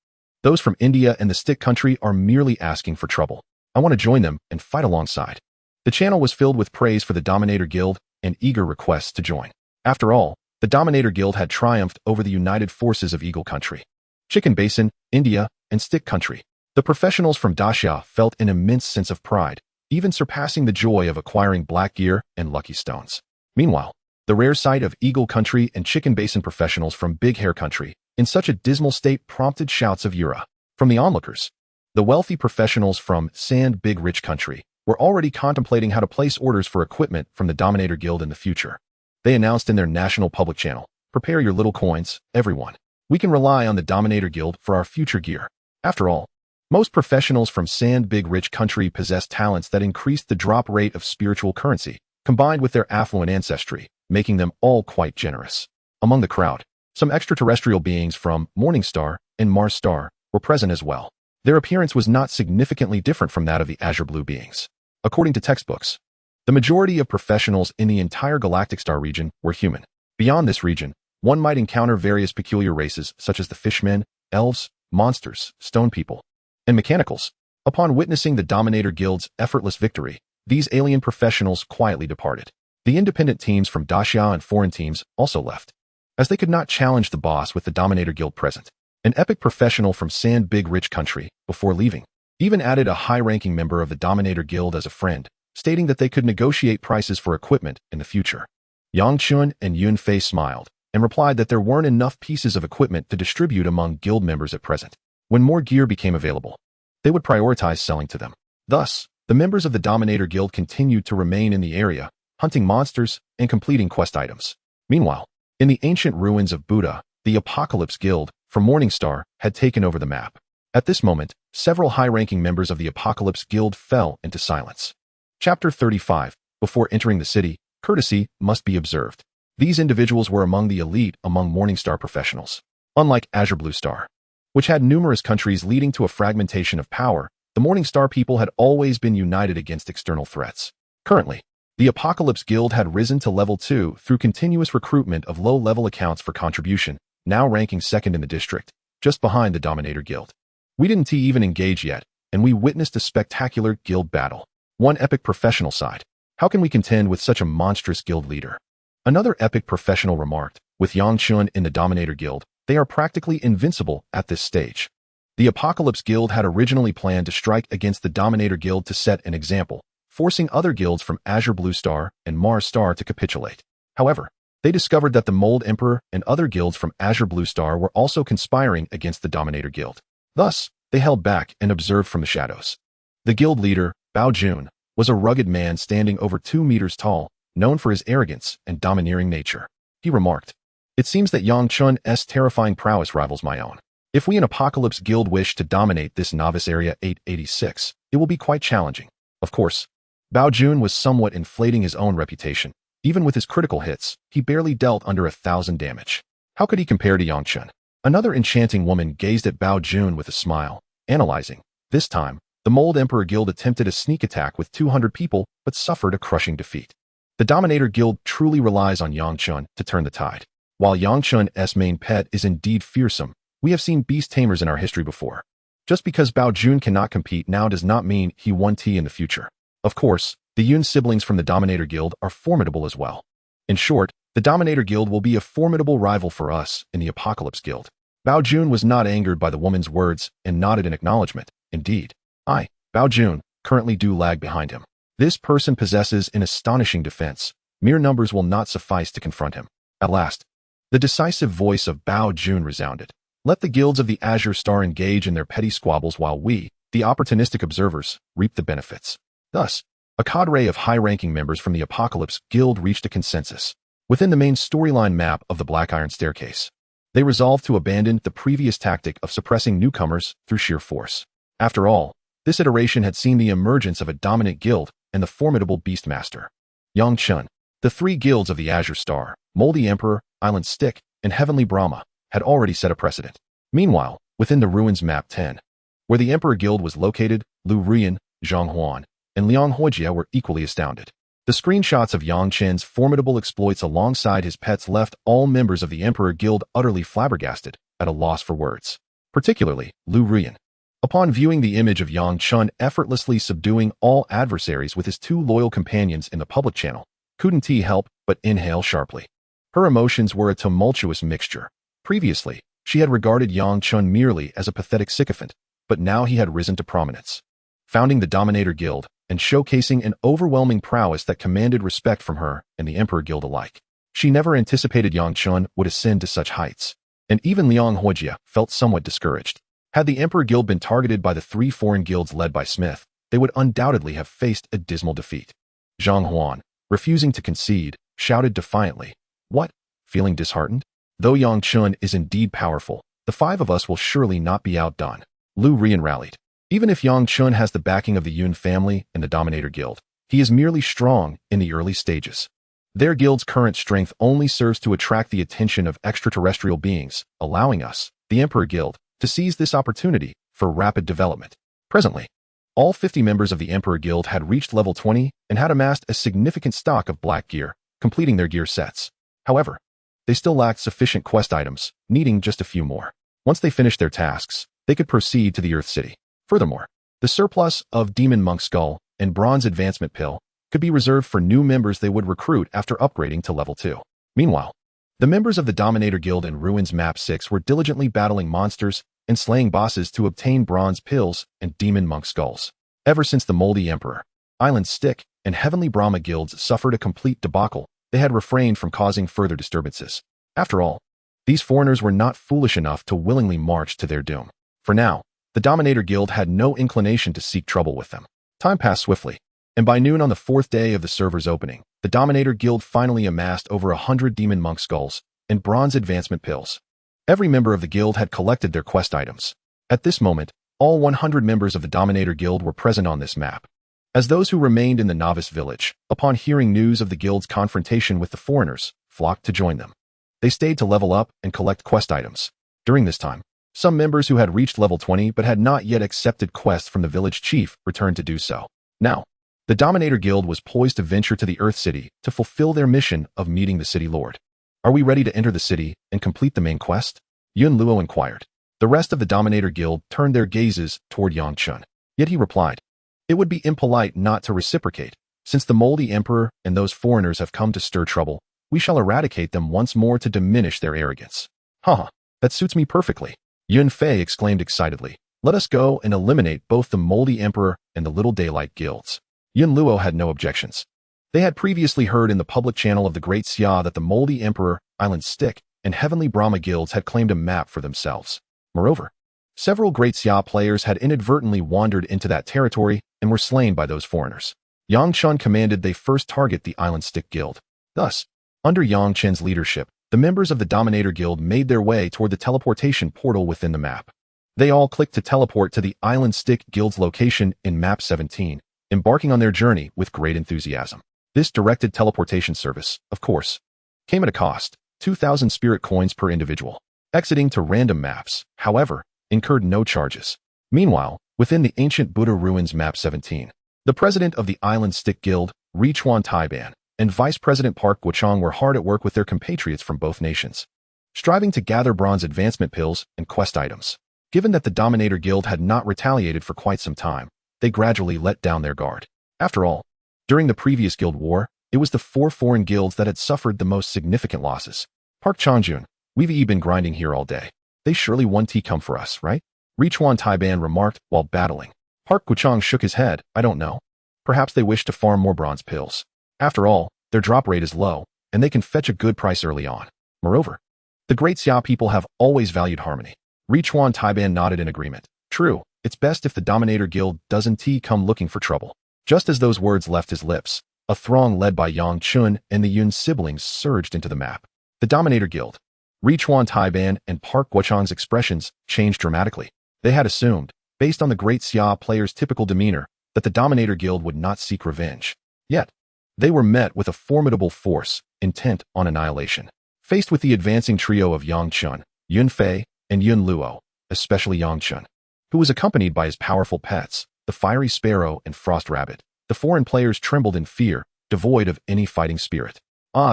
Those from India and the Stick Country are merely asking for trouble. I want to join them and fight alongside. The channel was filled with praise for the Dominator Guild and eager requests to join. After all, the Dominator Guild had triumphed over the united forces of Eagle Country, Chicken Basin, India, and Stick Country. The professionals from Daxia felt an immense sense of pride, even surpassing the joy of acquiring black gear and lucky stones. Meanwhile, the rare sight of Eagle Country and Chicken Basin professionals from Big Hair Country in such a dismal state prompted shouts of "Yura" from the onlookers. The wealthy professionals from Sand Big Rich Country were already contemplating how to place orders for equipment from the Dominator Guild in the future. They announced in their national public channel, "Prepare your little coins, everyone. We can rely on the Dominator Guild for our future gear." After all, most professionals from Sand Big Rich Country possess talents that increased the drop rate of spiritual currency, combined with their affluent ancestry, making them all quite generous. Among the crowd, some extraterrestrial beings from Morningstar and Mars Star were present as well. Their appearance was not significantly different from that of the Azure Blue beings. According to textbooks, the majority of professionals in the entire Galactic Star region were human. Beyond this region, one might encounter various peculiar races such as the Fishmen, Elves, Monsters, Stone People, and Mechanicals. Upon witnessing the Dominator Guild's effortless victory, these alien professionals quietly departed. The independent teams from Daxia and foreign teams also left, as they could not challenge the boss with the Dominator Guild present. An epic professional from Sand Big Rich Country, before leaving, even added a high-ranking member of the Dominator Guild as a friend, stating that they could negotiate prices for equipment in the future. Yang Chun and Yun Fei smiled, and replied that there weren't enough pieces of equipment to distribute among guild members at present. When more gear became available, they would prioritize selling to them. Thus, the members of the Dominator Guild continued to remain in the area, hunting monsters and completing quest items. Meanwhile, in the ancient ruins of Buddha, the Apocalypse Guild from Morningstar had taken over the map. At this moment, several high-ranking members of the Apocalypse Guild fell into silence. Chapter 35. Before entering the city, courtesy must be observed. These individuals were among the elite among Morningstar professionals. Unlike Azure Blue Star, which had numerous countries leading to a fragmentation of power, the Morningstar people had always been united against external threats. Currently, the Apocalypse Guild had risen to level 2 through continuous recruitment of low-level accounts for contribution, now ranking second in the district, just behind the Dominator Guild. We didn't even engage yet, and we witnessed a spectacular guild battle. One epic professional sighed. How can we contend with such a monstrous guild leader? Another epic professional remarked, with Yang Chun in the Dominator Guild, they are practically invincible at this stage. The Apocalypse Guild had originally planned to strike against the Dominator Guild to set an example, forcing other guilds from Azure Blue Star and Mars Star to capitulate. However, they discovered that the Mold Emperor and other guilds from Azure Blue Star were also conspiring against the Dominator Guild. Thus, they held back and observed from the shadows. The guild leader, Bao Jun, was a rugged man standing over 2 meters tall, known for his arrogance and domineering nature. He remarked, "It seems that Yang Chun's terrifying prowess rivals my own. If we in Apocalypse Guild wish to dominate this novice area 886, it will be quite challenging." Of course, Bao Jun was somewhat inflating his own reputation, Even with his critical hits, he barely dealt under 1,000 damage. How could he compare to Yang Chen? Another enchanting woman gazed at Bao Jun with a smile, analyzing. This time, the Mold Emperor Guild attempted a sneak attack with 200 people, but suffered a crushing defeat. The Dominator Guild truly relies on Yang Chen to turn the tide. While Yang Chen's main pet is indeed fearsome, we have seen beast tamers in our history before. Just because Bao Jun cannot compete now does not mean he won tea in the future. Of course, the Yun siblings from the Dominator Guild are formidable as well. In short, the Dominator Guild will be a formidable rival for us in the Apocalypse Guild. Bao Jun was not angered by the woman's words and nodded in acknowledgement. Indeed, I, Bao Jun, currently do lag behind him. This person possesses an astonishing defense. Mere numbers will not suffice to confront him. At last, the decisive voice of Bao Jun resounded. Let the guilds of the Azure Star engage in their petty squabbles while we, the opportunistic observers, reap the benefits. Thus, a cadre of high-ranking members from the Apocalypse Guild reached a consensus. Within the main storyline map of the Black Iron Staircase, they resolved to abandon the previous tactic of suppressing newcomers through sheer force. After all, this iteration had seen the emergence of a dominant guild and the formidable Beastmaster. Yang Chen, the three guilds of the Azure Star, Moldy Emperor, Island Stick, and Heavenly Brahma, had already set a precedent. Meanwhile, within the Ruins Map 10, where the Emperor Guild was located, Lu Rian, Zhang Huan, and Liang Huojia were equally astounded. The screenshots of Yang Chen's formidable exploits alongside his pets left all members of the Emperor Guild utterly flabbergasted, at a loss for words. Particularly, Lu Rian. Upon viewing the image of Yang Chen effortlessly subduing all adversaries with his two loyal companions in the public channel, couldn't he help but inhale sharply. Her emotions were a tumultuous mixture. Previously, she had regarded Yang Chen merely as a pathetic sycophant, but now he had risen to prominence. Founding the Dominator Guild, and showcasing an overwhelming prowess that commanded respect from her and the Emperor Guild alike. She never anticipated Yang Chen would ascend to such heights, and even Liang Huojia felt somewhat discouraged. Had the Emperor Guild been targeted by the three foreign guilds led by Smith, they would undoubtedly have faced a dismal defeat. Zhang Huan, refusing to concede, shouted defiantly, "What? Feeling disheartened? Though Yang Chen is indeed powerful, the five of us will surely not be outdone." Lu Rian rallied. Even if Yang Chen has the backing of the Yun family and the Dominator Guild, he is merely strong in the early stages. Their guild's current strength only serves to attract the attention of extraterrestrial beings, allowing us, the Emperor Guild, to seize this opportunity for rapid development. Presently, all 50 members of the Emperor Guild had reached level 20 and had amassed a significant stock of black gear, completing their gear sets. However, they still lacked sufficient quest items, needing just a few more. Once they finished their tasks, they could proceed to the Earth City. Furthermore, the surplus of Demon Monk Skull and Bronze Advancement Pill could be reserved for new members they would recruit after upgrading to level 2. Meanwhile, the members of the Dominator Guild in Ruins Map 6 were diligently battling monsters and slaying bosses to obtain Bronze Pills and Demon Monk Skulls. Ever since the Moldy Emperor, Island Stick, and Heavenly Brahma guilds suffered a complete debacle, they had refrained from causing further disturbances. After all, these foreigners were not foolish enough to willingly march to their doom. For now, the Dominator Guild had no inclination to seek trouble with them. Time passed swiftly, and by noon on the 4th day of the server's opening, the Dominator Guild finally amassed over 100 Demon Monk Skulls and Bronze Advancement Pills. Every member of the guild had collected their quest items. At this moment, all 100 members of the Dominator Guild were present on this map. As those who remained in the novice village, upon hearing news of the guild's confrontation with the foreigners, flocked to join them. They stayed to level up and collect quest items. During this time, some members who had reached level 20 but had not yet accepted quests from the village chief returned to do so. Now, the Dominator Guild was poised to venture to the Earth City to fulfill their mission of meeting the City Lord. "Are we ready to enter the city and complete the main quest?" Yun Luo inquired. The rest of the Dominator Guild turned their gazes toward Yang Chen. Yet he replied, "It would be impolite not to reciprocate. Since the Moldy Emperor and those foreigners have come to stir trouble, we shall eradicate them once more to diminish their arrogance." "Haha, that suits me perfectly," Yun Fei exclaimed excitedly. "Let us go and eliminate both the Moldy Emperor and the Little Daylight guilds." Yun Luo had no objections. They had previously heard in the public channel of the Great Xia that the Moldy Emperor, Island Stick, and Heavenly Brahma guilds had claimed a map for themselves. Moreover, several Great Xia players had inadvertently wandered into that territory and were slain by those foreigners. Yang Chen commanded they first target the Island Stick guild. Thus, under Yang Chen's leadership, the members of the Dominator Guild made their way toward the teleportation portal within the map. They all clicked to teleport to the Island Stick guild's location in Map 17, embarking on their journey with great enthusiasm. This directed teleportation service, of course, came at a cost, 2,000 spirit coins per individual. Exiting to random maps, however, incurred no charges. Meanwhile, within the ancient Buddha ruins map 17, the president of the Island Stick Guild, Richuan Taiban, and Vice President Park Guochang were hard at work with their compatriots from both nations, striving to gather bronze advancement pills and quest items. Given that the Dominator Guild had not retaliated for quite some time, they gradually let down their guard. After all, during the previous guild war, it was the 4 foreign guilds that had suffered the most significant losses. Park Changjun, we've been grinding here all day. They surely won tea come for us, right? Richuan Taiban remarked while battling. Park Guochang shook his head. I don't know. Perhaps they wish to farm more bronze pills. After all, their drop rate is low, and they can fetch a good price early on. Moreover, the Great Xia people have always valued harmony. Richuan Taiban nodded in agreement. True, it's best if the Dominator Guild doesn't come looking for trouble. Just as those words left his lips, a throng led by Yang Chun and the Yun siblings surged into the map. The Dominator Guild, Richuan Taiban and Park Guochang's expressions changed dramatically. They had assumed, based on the Great Xia players' typical demeanor, that the Dominator Guild would not seek revenge. Yet, they were met with a formidable force, intent on annihilation. Faced with the advancing trio of Yang Chun, Yun Fei, and Yun Luo, especially Yang Chun, who was accompanied by his powerful pets, the Fiery Sparrow and Frost Rabbit, the foreign players trembled in fear, devoid of any fighting spirit.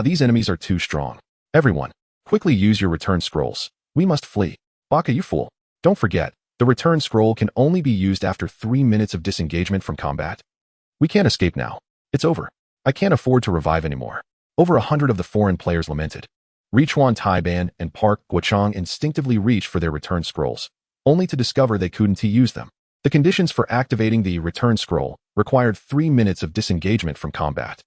These enemies are too strong. Everyone, quickly use your return scrolls. We must flee. Baka, you fool. Don't forget, the return scroll can only be used after 3 minutes of disengagement from combat. We can't escape now. It's over. I can't afford to revive anymore. Over 100 of the foreign players lamented. Richuan Taiban and Park Guochang instinctively reached for their return scrolls, only to discover they couldn't use them. The conditions for activating the return scroll required 3 minutes of disengagement from combat,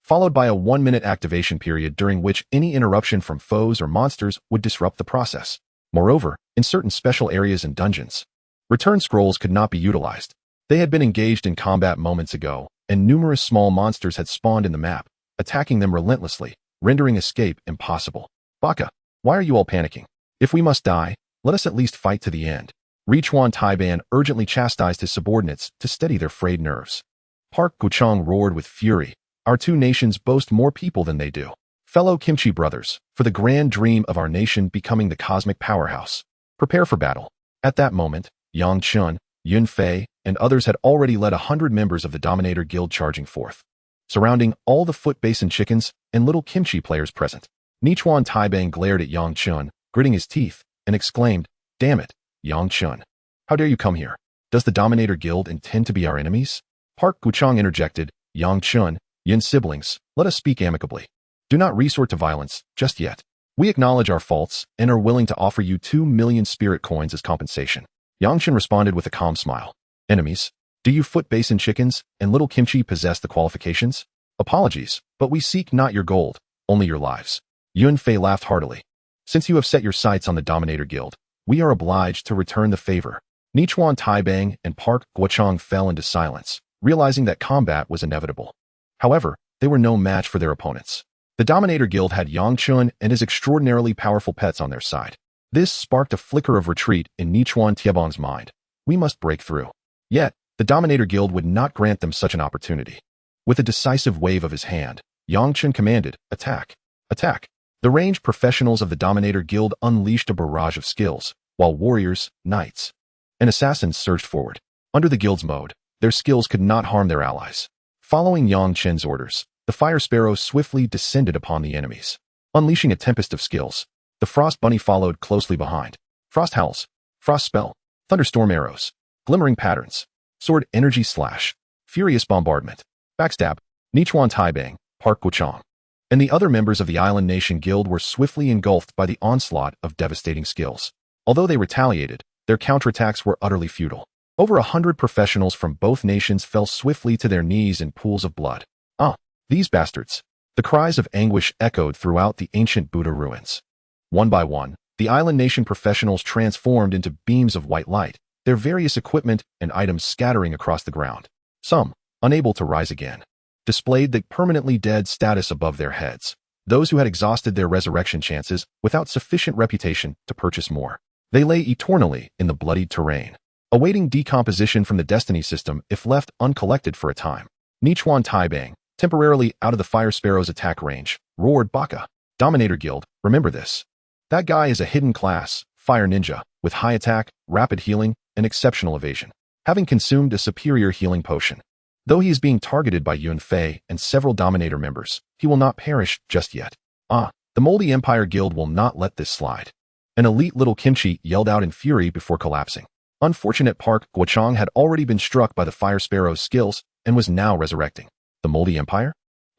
followed by a 1-minute activation period during which any interruption from foes or monsters would disrupt the process. Moreover, in certain special areas and dungeons, return scrolls could not be utilized. They had been engaged in combat moments ago, and numerous small monsters had spawned in the map, attacking them relentlessly, rendering escape impossible. Baka, why are you all panicking? If we must die, let us at least fight to the end. Richuan Taiban urgently chastised his subordinates to steady their frayed nerves. Park Guochang roared with fury. Our two nations boast more people than they do. Fellow Kimchi brothers, for the grand dream of our nation becoming the cosmic powerhouse, prepare for battle. At that moment, Yang Chun, Yun Fei, and others had already led 100 members of the Dominator Guild charging forth, surrounding all the foot basin chickens and little kimchi players present. Richuan Taiban glared at Yang Chun, gritting his teeth, and exclaimed, Damn it, Yang Chun. How dare you come here? Does the Dominator Guild intend to be our enemies? Park Guochang interjected, Yang Chun, Yun siblings, let us speak amicably. Do not resort to violence, just yet. We acknowledge our faults and are willing to offer you 2 million spirit coins as compensation. Yang Chun responded with a calm smile. Enemies? Do you foot basin chickens and little kimchi possess the qualifications? Apologies, but we seek not your gold, only your lives. Yun Fei laughed heartily. Since you have set your sights on the Dominator Guild, we are obliged to return the favor. Richuan Taiban and Park Guochang fell into silence, realizing that combat was inevitable. However, they were no match for their opponents. The Dominator Guild had Yang Chun and his extraordinarily powerful pets on their side. This sparked a flicker of retreat in Richuan Taiban's mind. We must break through. Yet, the Dominator Guild would not grant them such an opportunity. With a decisive wave of his hand, Yang Chun commanded, Attack! Attack! The ranged professionals of the Dominator Guild unleashed a barrage of skills, while warriors, knights, and assassins surged forward. Under the guild's mode, their skills could not harm their allies. Following Yang Chen's orders, the Fire Sparrow swiftly descended upon the enemies, unleashing a tempest of skills. The Frost Bunny followed closely behind. Frost Howls, Frost Spell, Thunderstorm Arrows, Glimmering Patterns, Sword Energy Slash, Furious Bombardment, Backstab. Richuan Taiban, Park Guochang, and the other members of the Island Nation Guild were swiftly engulfed by the onslaught of devastating skills. Although they retaliated, their counterattacks were utterly futile. Over 100 professionals from both nations fell swiftly to their knees in pools of blood. These bastards! The cries of anguish echoed throughout the ancient Buddha ruins. One by one, the Island Nation professionals transformed into beams of white light, their various equipment and items scattering across the ground. Some, unable to rise again, displayed the permanently dead status above their heads. Those who had exhausted their resurrection chances without sufficient reputation to purchase more. They lay eternally in the bloodied terrain, awaiting decomposition from the destiny system if left uncollected for a time. Richuan Taiban, temporarily out of the Fire Sparrow's attack range, roared Baka. Dominator Guild, remember this. That guy is a hidden class, fire ninja, with high attack, rapid healing, and exceptional evasion, having consumed a superior healing potion. Though he is being targeted by Yunfei and several Dominator members, he will not perish just yet. The Moldy Empire Guild will not let this slide. An elite little Kimchi yelled out in fury before collapsing. Unfortunate Park Guochang had already been struck by the Fire Sparrow's skills and was now resurrecting. The Moldy Empire?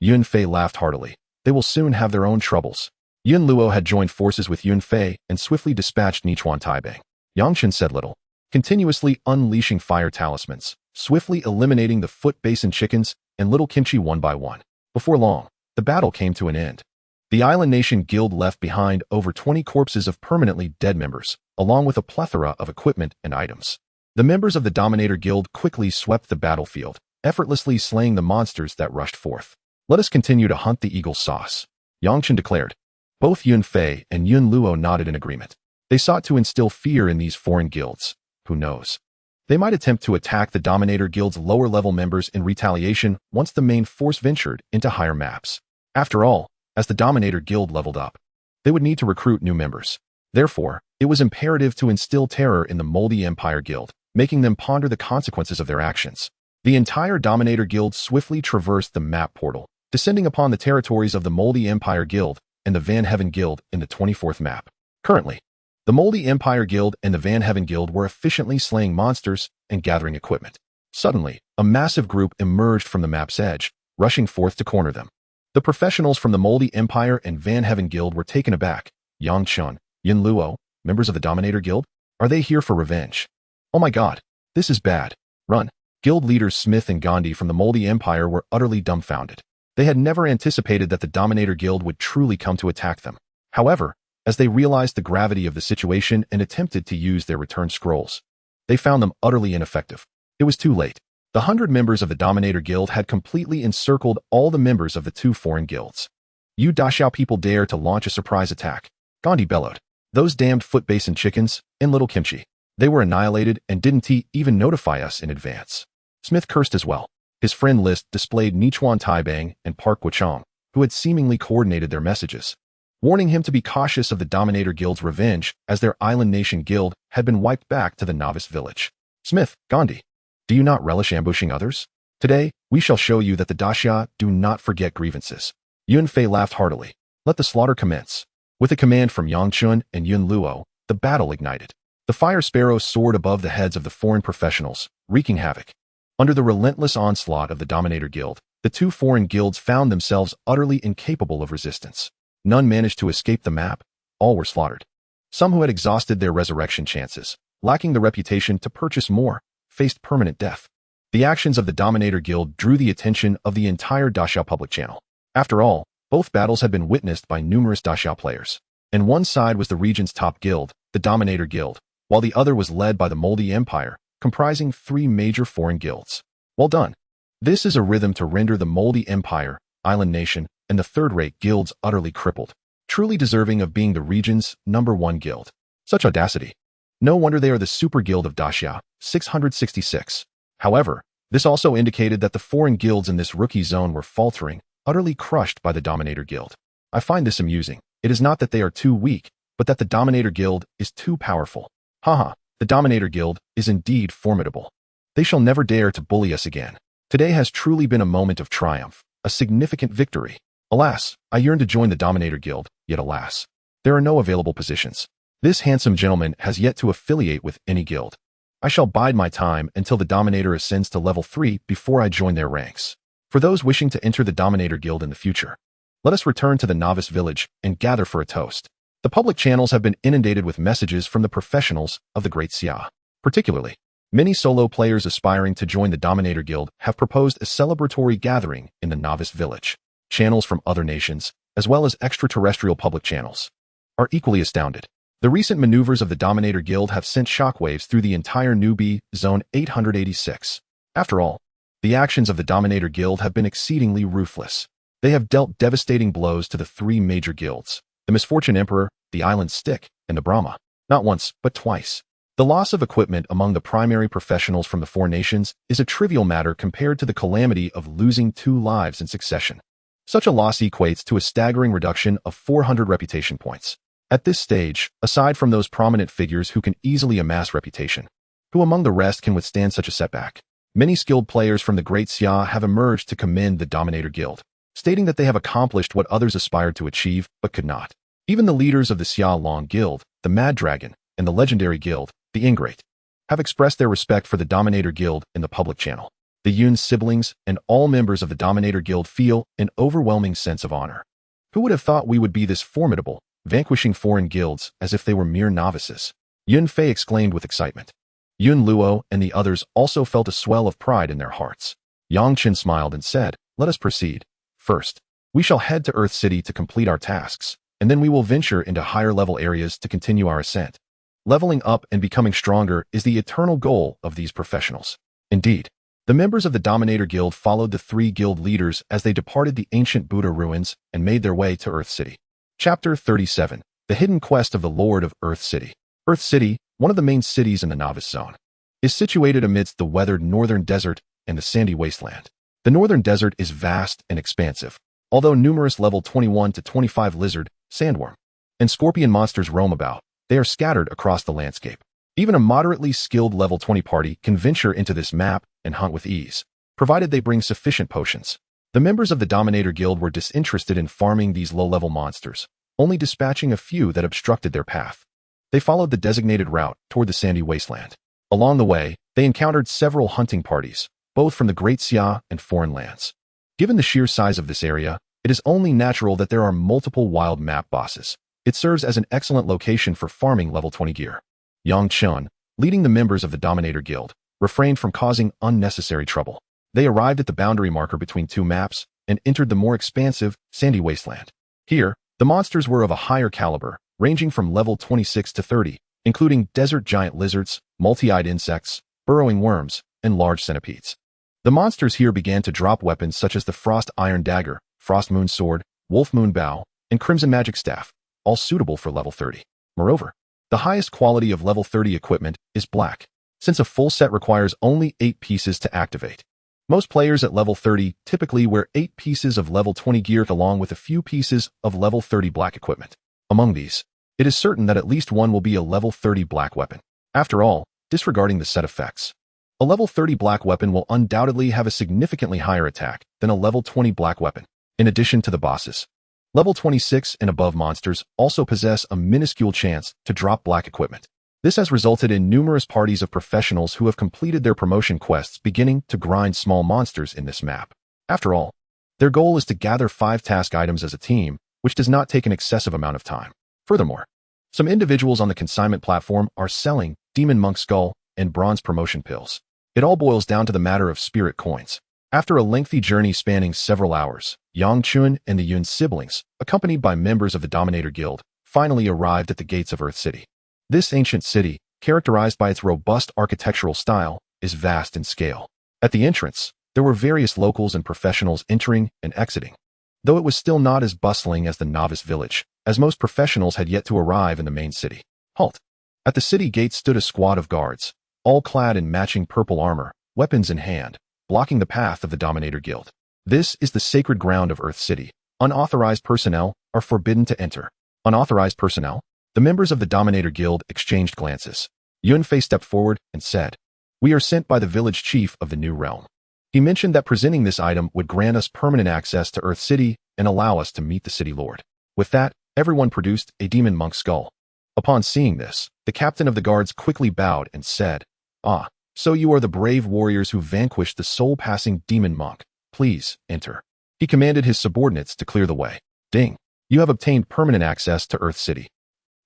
Yunfei laughed heartily. They will soon have their own troubles. Yun Luo had joined forces with Yunfei and swiftly dispatched Nichuan Taibang. Yang Chen said little, continuously unleashing fire talismans, swiftly eliminating the Foot Basin chickens and little Kimchi one by one. Before long, the battle came to an end. The Island Nation Guild left behind over 20 corpses of permanently dead members, along with a plethora of equipment and items. The members of the Dominator Guild quickly swept the battlefield, effortlessly slaying the monsters that rushed forth. Let us continue to hunt the eagle's sauce, Yang Chen declared. Both Yunfei and Yun Luo nodded in agreement. They sought to instill fear in these foreign guilds. Who knows? They might attempt to attack the Dominator Guild's lower-level members in retaliation once the main force ventured into higher maps. After all, as the Dominator Guild leveled up, they would need to recruit new members. Therefore, it was imperative to instill terror in the Moldy Empire Guild, making them ponder the consequences of their actions. The entire Dominator Guild swiftly traversed the map portal, descending upon the territories of the Moldy Empire Guild and the Van Heaven Guild in the 24th map. Currently, the Moldy Empire Guild and the Van Heaven Guild were efficiently slaying monsters and gathering equipment. Suddenly, a massive group emerged from the map's edge, rushing forth to corner them. The professionals from the Moldy Empire and Van Heaven Guild were taken aback. Yang Chen, Yin Luo, members of the Dominator Guild? Are they here for revenge? Oh my god, this is bad. Run. Guild leaders Smith and Gandhi from the Moldy Empire were utterly dumbfounded. They had never anticipated that the Dominator Guild would truly come to attack them. However, as they realized the gravity of the situation and attempted to use their return scrolls, they found them utterly ineffective. It was too late. The 100 members of the Dominator Guild had completely encircled all the members of the two foreign guilds. You Daxiao people dare to launch a surprise attack, Gandhi bellowed. Those damned Foot Basin chickens and little Kimchi. They were annihilated and didn't even notify us in advance. Smith cursed as well. His friend list displayed Nichuan Taibang and Park Guochang, who had seemingly coordinated their messages, warning him to be cautious of the Dominator Guild's revenge as their Island Nation Guild had been wiped back to the novice village. Smith, Gandhi, do you not relish ambushing others? Today, we shall show you that the Daxia do not forget grievances. Yunfei laughed heartily. Let the slaughter commence. With a command from Yang Chen and Yun Luo, the battle ignited. The Fire Sparrow soared above the heads of the foreign professionals, wreaking havoc. Under the relentless onslaught of the Dominator Guild, the two foreign guilds found themselves utterly incapable of resistance. None managed to escape the map. All were slaughtered. Some who had exhausted their resurrection chances, lacking the reputation to purchase more, faced permanent death. The actions of the Dominator Guild drew the attention of the entire Daxiao public channel. After all, both battles had been witnessed by numerous Daxiao players. And one side was the region's top guild, the Dominator Guild, while the other was led by the Moldy Empire, comprising 3 major foreign guilds. Well done. This is a rhythm to render the Moldy Empire, Island Nation, and the third-rate guilds utterly crippled, truly deserving of being the region's #1 guild. Such audacity. No wonder they are the super guild of Daxia, 666. However, this also indicated that the foreign guilds in this rookie zone were faltering, utterly crushed by the Dominator Guild. I find this amusing. It is not that they are too weak, but that the Dominator Guild is too powerful. Haha, the Dominator Guild is indeed formidable. They shall never dare to bully us again. Today has truly been a moment of triumph, a significant victory. Alas, I yearn to join the Dominator Guild, yet alas, there are no available positions. This handsome gentleman has yet to affiliate with any guild. I shall bide my time until the Dominator ascends to level 3 before I join their ranks. For those wishing to enter the Dominator Guild in the future, let us return to the novice village and gather for a toast. The public channels have been inundated with messages from the professionals of the Great Xia. Particularly, many solo players aspiring to join the Dominator Guild have proposed a celebratory gathering in the novice village. Channels from other nations, as well as extraterrestrial public channels, are equally astounded. The recent maneuvers of the Dominator Guild have sent shockwaves through the entire newbie Zone 886. After all, the actions of the Dominator Guild have been exceedingly ruthless. They have dealt devastating blows to the 3 major guilds, the Misfortune Emperor, the Island Stick, and the Brahma, not once, but twice. The loss of equipment among the primary professionals from the four nations is a trivial matter compared to the calamity of losing 2 lives in succession. Such a loss equates to a staggering reduction of 400 reputation points. At this stage, aside from those prominent figures who can easily amass reputation, who among the rest can withstand such a setback? Many skilled players from the Great Xia have emerged to commend the Dominator Guild, stating that they have accomplished what others aspired to achieve but could not. Even the leaders of the Xia Long Guild, the Mad Dragon, and the legendary guild, the Ingrate, have expressed their respect for the Dominator Guild in the public channel. The Yun siblings and all members of the Dominator Guild feel an overwhelming sense of honor. Who would have thought we would be this formidable, vanquishing foreign guilds as if they were mere novices? Yun Fei exclaimed with excitement. Yun Luo and the others also felt a swell of pride in their hearts. Yang Chen smiled and said, "Let us proceed. First, we shall head to Earth City to complete our tasks, and then we will venture into higher-level areas to continue our ascent. Leveling up and becoming stronger is the eternal goal of these professionals." Indeed, the members of the Dominator Guild followed the 3 guild leaders as they departed the ancient Buddha ruins and made their way to Earth City. Chapter 37. The Hidden Quest of the Lord of Earth City. Earth City, one of the main cities in the Novice Zone, is situated amidst the weathered northern desert and the sandy wasteland. The northern desert is vast and expansive, although numerous level 21 to 25 lizard, sandworm, and scorpion monsters roam about. They are scattered across the landscape. Even a moderately skilled level 20 party can venture into this map and hunt with ease, provided they bring sufficient potions. The members of the Dominator Guild were disinterested in farming these low-level monsters, only dispatching a few that obstructed their path. They followed the designated route toward the sandy wasteland. Along the way, they encountered several hunting parties, both from the Great Xia and foreign lands. Given the sheer size of this area, it is only natural that there are multiple wild map bosses. It serves as an excellent location for farming level 20 gear. Yang Chen, leading the members of the Dominator Guild, refrained from causing unnecessary trouble. They arrived at the boundary marker between 2 maps and entered the more expansive, sandy wasteland. Here, the monsters were of a higher caliber, ranging from level 26 to 30, including desert giant lizards, multi-eyed insects, burrowing worms, and large centipedes. The monsters here began to drop weapons such as the Frost Iron Dagger, Frost Moon Sword, Wolf Moon Bow, and Crimson Magic Staff, all suitable for level 30. Moreover, the highest quality of level 30 equipment is black, since a full set requires only 8 pieces to activate. Most players at level 30 typically wear 8 pieces of level 20 gear along with a few pieces of level 30 black equipment. Among these, it is certain that at least one will be a level 30 black weapon. After all, disregarding the set effects, a level 30 black weapon will undoubtedly have a significantly higher attack than a level 20 black weapon. In addition to the bosses, level 26 and above monsters also possess a minuscule chance to drop black equipment. This has resulted in numerous parties of professionals who have completed their promotion quests beginning to grind small monsters in this map. After all, their goal is to gather 5 task items as a team, which does not take an excessive amount of time. Furthermore, some individuals on the consignment platform are selling Demon Monk Skull and Bronze Promotion Pills. It all boils down to the matter of spirit coins. After a lengthy journey spanning several hours, Yang Chun and the Yun siblings, accompanied by members of the Dominator Guild, finally arrived at the gates of Earth City. This ancient city, characterized by its robust architectural style, is vast in scale. At the entrance, there were various locals and professionals entering and exiting, though it was still not as bustling as the novice village, as most professionals had yet to arrive in the main city. Halt! At the city gate stood a squad of guards, all clad in matching purple armor, weapons in hand, blocking the path of the Dominator Guild. This is the sacred ground of Earth City. Unauthorized personnel are forbidden to enter. Unauthorized personnel? The members of the Dominator Guild exchanged glances. Yun Fei stepped forward and said, "We are sent by the village chief of the New Realm. He mentioned that presenting this item would grant us permanent access to Earth City and allow us to meet the city lord." With that, everyone produced a demon monk skull. Upon seeing this, the captain of the guards quickly bowed and said, "Ah, so you are the brave warriors who vanquished the soul-passing demon monk. Please, enter." He commanded his subordinates to clear the way. Ding! You have obtained permanent access to Earth City.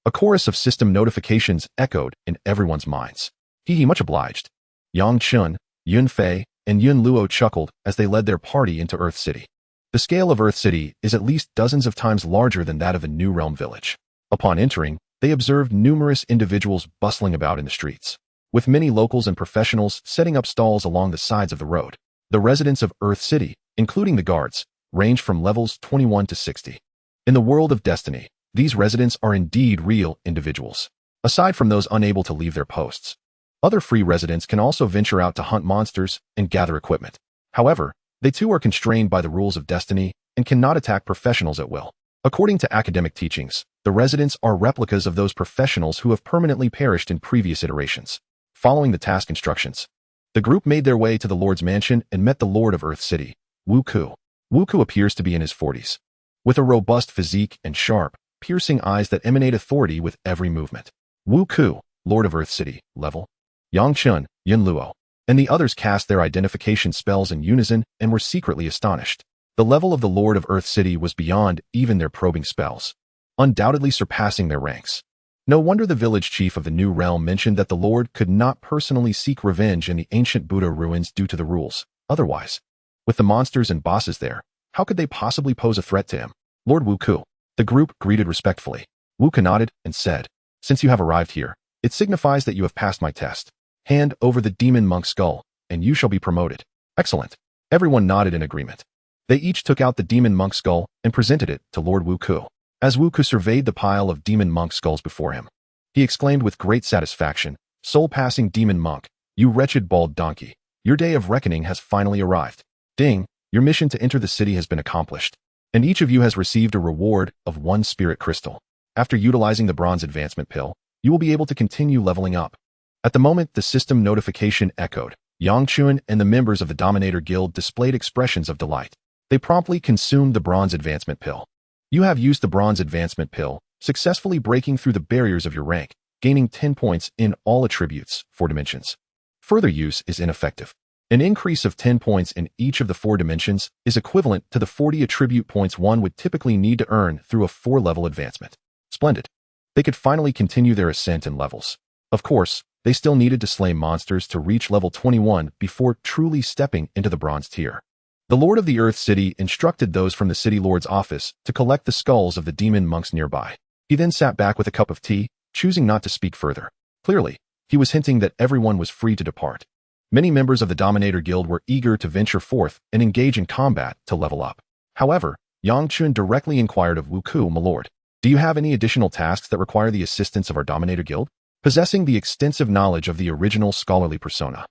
A chorus of system notifications echoed in everyone's minds. He much obliged. Yang Chun, Yun Fei, and Yun Luo chuckled as they led their party into Earth City. The scale of Earth City is at least dozens of times larger than that of a New Realm village. Upon entering, they observed numerous individuals bustling about in the streets, with many locals and professionals setting up stalls along the sides of the road. The residents of Earth City, including the guards, range from levels 21 to 60. In the world of Destiny, these residents are indeed real individuals. aside from those unable to leave their posts. Other free residents can also venture out to hunt monsters and gather equipment. However, they too are constrained by the rules of destiny and cannot attack professionals at will. According to academic teachings, the residents are replicas of those professionals who have permanently perished in previous iterations. Following the task instructions, the group made their way to the Lord's mansion and met the Lord of Earth City, Wukong. Wukong appears to be in his 40s, with a robust physique and sharp, piercing eyes that emanate authority with every movement. Wukong, Lord of Earth City, level. Yangchen, Yunluo, and the others cast their identification spells in unison and were secretly astonished. The level of the Lord of Earth City was beyond even their probing spells, undoubtedly surpassing their ranks. No wonder the village chief of the new realm mentioned that the Lord could not personally seek revenge in the ancient Buddha ruins due to the rules. Otherwise, with the monsters and bosses there, how could they possibly pose a threat to him? Lord Wukong. The group greeted respectfully. Wukong nodded and said, "Since you have arrived here, it signifies that you have passed my test. Hand over the demon monk skull, and you shall be promoted." Excellent. Everyone nodded in agreement. They each took out the demon monk skull and presented it to Lord Wukong. As Wukong surveyed the pile of demon monk skulls before him, he exclaimed with great satisfaction, "Soul-passing demon monk, you wretched bald donkey, your day of reckoning has finally arrived. Ding, your mission to enter the city has been accomplished, and each of you has received a reward of 1 spirit crystal. After utilizing the bronze advancement pill, you will be able to continue leveling up." At the moment the system notification echoed, Yangchen and the members of the Dominator Guild displayed expressions of delight. They promptly consumed the bronze advancement pill. You have used the bronze advancement pill, successfully breaking through the barriers of your rank, gaining 10 points in all attributes, 4 dimensions. Further use is ineffective. An increase of 10 points in each of the 4 dimensions is equivalent to the 40 attribute points one would typically need to earn through a 4-level advancement. Splendid. They could finally continue their ascent in levels. Of course, they still needed to slay monsters to reach level 21 before truly stepping into the bronze tier. The Lord of the Earth City instructed those from the City Lord's office to collect the skulls of the demon monks nearby. He then sat back with a cup of tea, choosing not to speak further. Clearly, he was hinting that everyone was free to depart. Many members of the Dominator Guild were eager to venture forth and engage in combat to level up. However, Yangchen directly inquired of Wukong, "My lord, do you have any additional tasks that require the assistance of our Dominator Guild?" Possessing the extensive knowledge of the original scholarly persona,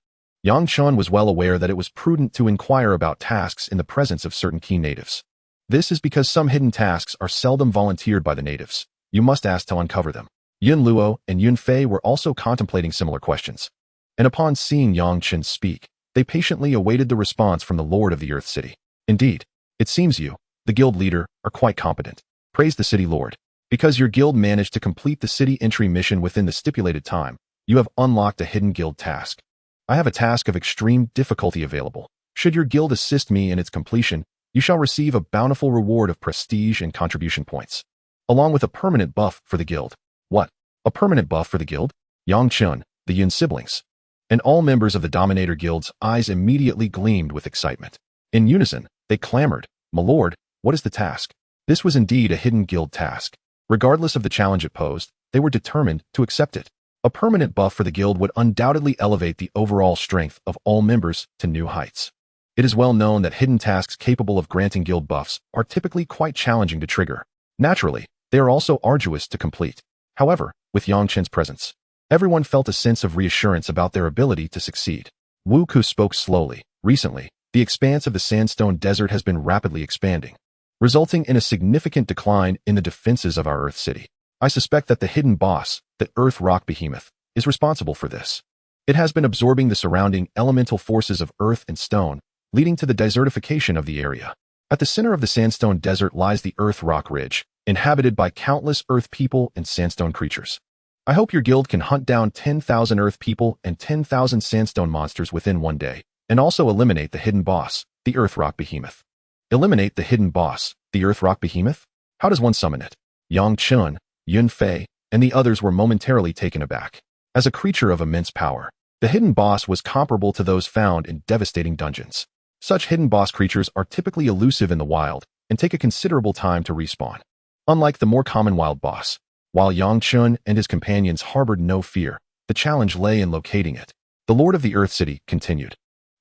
Yangchen was well aware that it was prudent to inquire about tasks in the presence of certain key natives. This is because some hidden tasks are seldom volunteered by the natives. You must ask to uncover them. Yunluo and Yunfei were also contemplating similar questions, and upon seeing Yangchen speak, they patiently awaited the response from the Lord of the Earth City. "Indeed, it seems you, the guild leader, are quite competent," praised the city lord. "Because your guild managed to complete the city entry mission within the stipulated time, you have unlocked a hidden guild task. I have a task of extreme difficulty available. Should your guild assist me in its completion, you shall receive a bountiful reward of prestige and contribution points, along with a permanent buff for the guild." "What? A permanent buff for the guild?" Yangchen, the Yun siblings, and all members of the Dominator Guild's eyes immediately gleamed with excitement. In unison, they clamored, "My lord, what is the task?" This was indeed a hidden guild task. Regardless of the challenge it posed, they were determined to accept it. A permanent buff for the guild would undoubtedly elevate the overall strength of all members to new heights. It is well known that hidden tasks capable of granting guild buffs are typically quite challenging to trigger. Naturally, they are also arduous to complete. However, with Yangchen's presence, everyone felt a sense of reassurance about their ability to succeed. Wukong spoke slowly. "Recently, the expanse of the Sandstone Desert has been rapidly expanding, resulting in a significant decline in the defenses of our Earth City. I suspect that the hidden boss, the Earth Rock Behemoth, is responsible for this. It has been absorbing the surrounding elemental forces of earth and stone, leading to the desertification of the area. At the center of the Sandstone Desert lies the Earth Rock Ridge, inhabited by countless Earth people and sandstone creatures. I hope your guild can hunt down 10,000 Earth people and 10,000 sandstone monsters within one day, and also eliminate the hidden boss, the Earth Rock Behemoth." Eliminate the hidden boss, the Earth Rock Behemoth? How does one summon it? Yangchen, Yunfei, and the others were momentarily taken aback. As a creature of immense power, the hidden boss was comparable to those found in devastating dungeons. Such hidden boss creatures are typically elusive in the wild and take a considerable time to respawn. Unlike the more common wild boss, while Yangchen and his companions harbored no fear, the challenge lay in locating it. The Lord of the Earth City continued.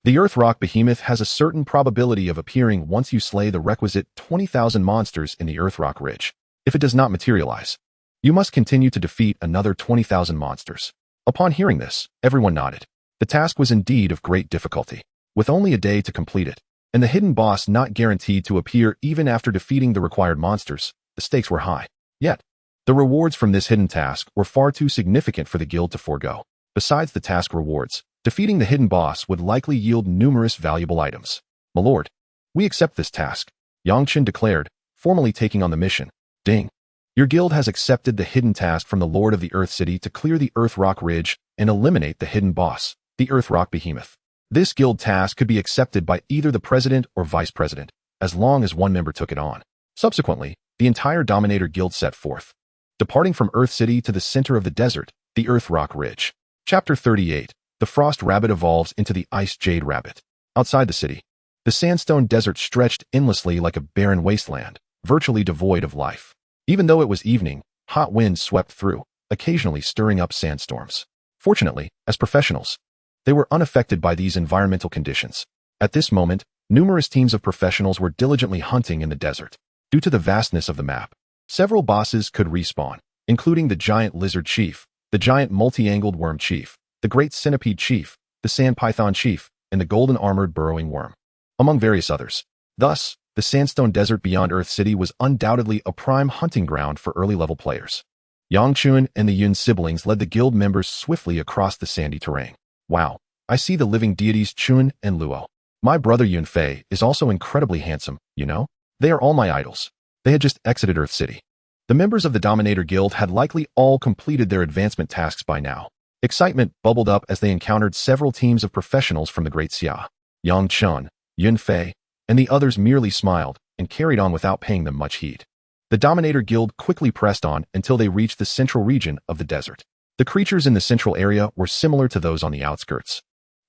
"The Earth Rock Behemoth has a certain probability of appearing once you slay the requisite 20,000 monsters in the Earth Rock Ridge. If it does not materialize, You must continue to defeat another 20,000 monsters. Upon hearing this, everyone nodded. The task was indeed of great difficulty, with only a day to complete it, and the hidden boss not guaranteed to appear even after defeating the required monsters. The stakes were high. Yet, the rewards from this hidden task were far too significant for the guild to forego. Besides the task rewards, defeating the hidden boss would likely yield numerous valuable items. My lord, we accept this task, Chen declared, formally taking on the mission. Ding. Your guild has accepted the hidden task from the Lord of the Earth City to clear the Earth Rock Ridge and eliminate the hidden boss, the Earth Rock Behemoth. This guild task could be accepted by either the president or vice president, as long as one member took it on. Subsequently, the entire Dominator Guild set forth, departing from Earth City to the center of the desert, the Earth Rock Ridge. Chapter 38. The Frost Rabbit evolves into the Ice Jade Rabbit. Outside the city, the sandstone desert stretched endlessly like a barren wasteland, virtually devoid of life. Even though it was evening, hot winds swept through, occasionally stirring up sandstorms. Fortunately, as professionals, they were unaffected by these environmental conditions. At this moment, numerous teams of professionals were diligently hunting in the desert. Due to the vastness of the map, several bosses could respawn, including the giant lizard chief, the giant multi-angled worm chief, the great centipede chief, the sand python chief, and the golden armored burrowing worm, among various others. Thus, the sandstone desert beyond Earth City was undoubtedly a prime hunting ground for early-level players. Chen and the Yun siblings led the guild members swiftly across the sandy terrain. Wow, I see the living deities Chun and Luo. My brother Yunfei is also incredibly handsome, you know? They are all my idols. They had just exited Earth City. The members of the Dominator Guild had likely all completed their advancement tasks by now. Excitement bubbled up as they encountered several teams of professionals from the Great Xia. Chen, Yunfei, and the others merely smiled and carried on without paying them much heed. The Dominator Guild quickly pressed on until they reached the central region of the desert. The creatures in the central area were similar to those on the outskirts,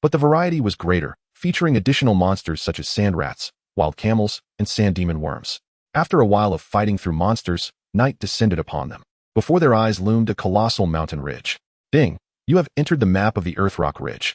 but the variety was greater, featuring additional monsters such as sand rats, wild camels, and sand demon worms. After a while of fighting through monsters, night descended upon them. Before their eyes loomed a colossal mountain ridge. Ding! You have entered the map of the Earth Rock Ridge.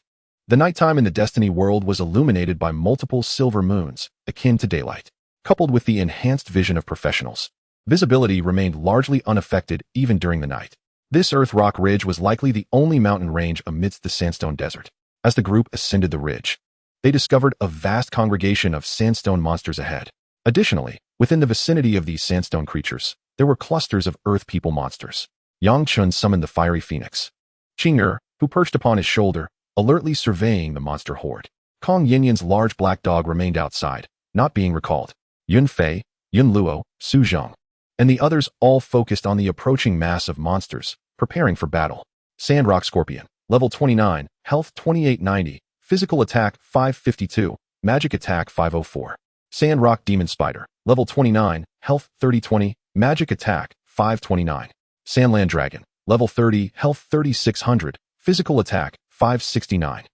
The nighttime in the Destiny world was illuminated by multiple silver moons, akin to daylight, coupled with the enhanced vision of professionals. Visibility remained largely unaffected even during the night. This Earth Rock Ridge was likely the only mountain range amidst the sandstone desert. As the group ascended the ridge, they discovered a vast congregation of sandstone monsters ahead. Additionally, within the vicinity of these sandstone creatures, there were clusters of Earth People monsters. Chen summoned the fiery phoenix. Qing'er, who perched upon his shoulder, alertly surveying the monster horde. Kong Yinyan's large black dog remained outside, not being recalled. Yunfei, Yunluo, Su Zhong, and the others all focused on the approaching mass of monsters, preparing for battle. Sandrock Scorpion, level 29, health 2890, physical attack 552, magic attack 504. Sandrock Demon Spider, level 29, health 3020, magic attack 529. Sandland Dragon, level 30, health 3600, physical attack 569.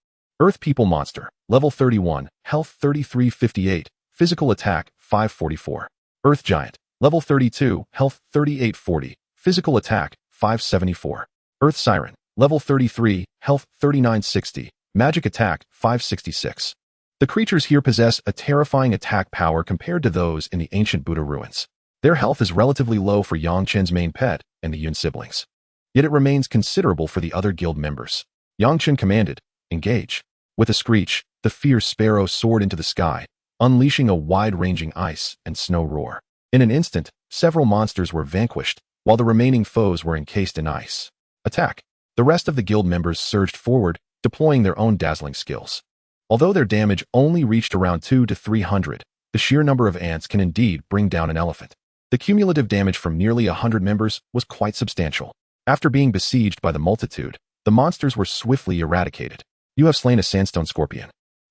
Earth People Monster, level 31, health 3358, physical attack 544. Earth Giant, level 32, health 3840, physical attack 574. Earth Siren, level 33, health 3960, magic attack 566. The creatures here possess a terrifying attack power compared to those in the ancient Buddha ruins. Their health is relatively low for Chen's main pet and the Yun siblings, yet it remains considerable for the other guild members. Chen commanded, "Engage." With a screech, the fierce sparrow soared into the sky, unleashing a wide-ranging ice and snow roar. In an instant, several monsters were vanquished, while the remaining foes were encased in ice. Attack! The rest of the guild members surged forward, deploying their own dazzling skills. Although their damage only reached around 200 to 300, the sheer number of ants can indeed bring down an elephant. The cumulative damage from nearly 100 members was quite substantial. After being besieged by the multitude, the monsters were swiftly eradicated. You have slain a sandstone scorpion,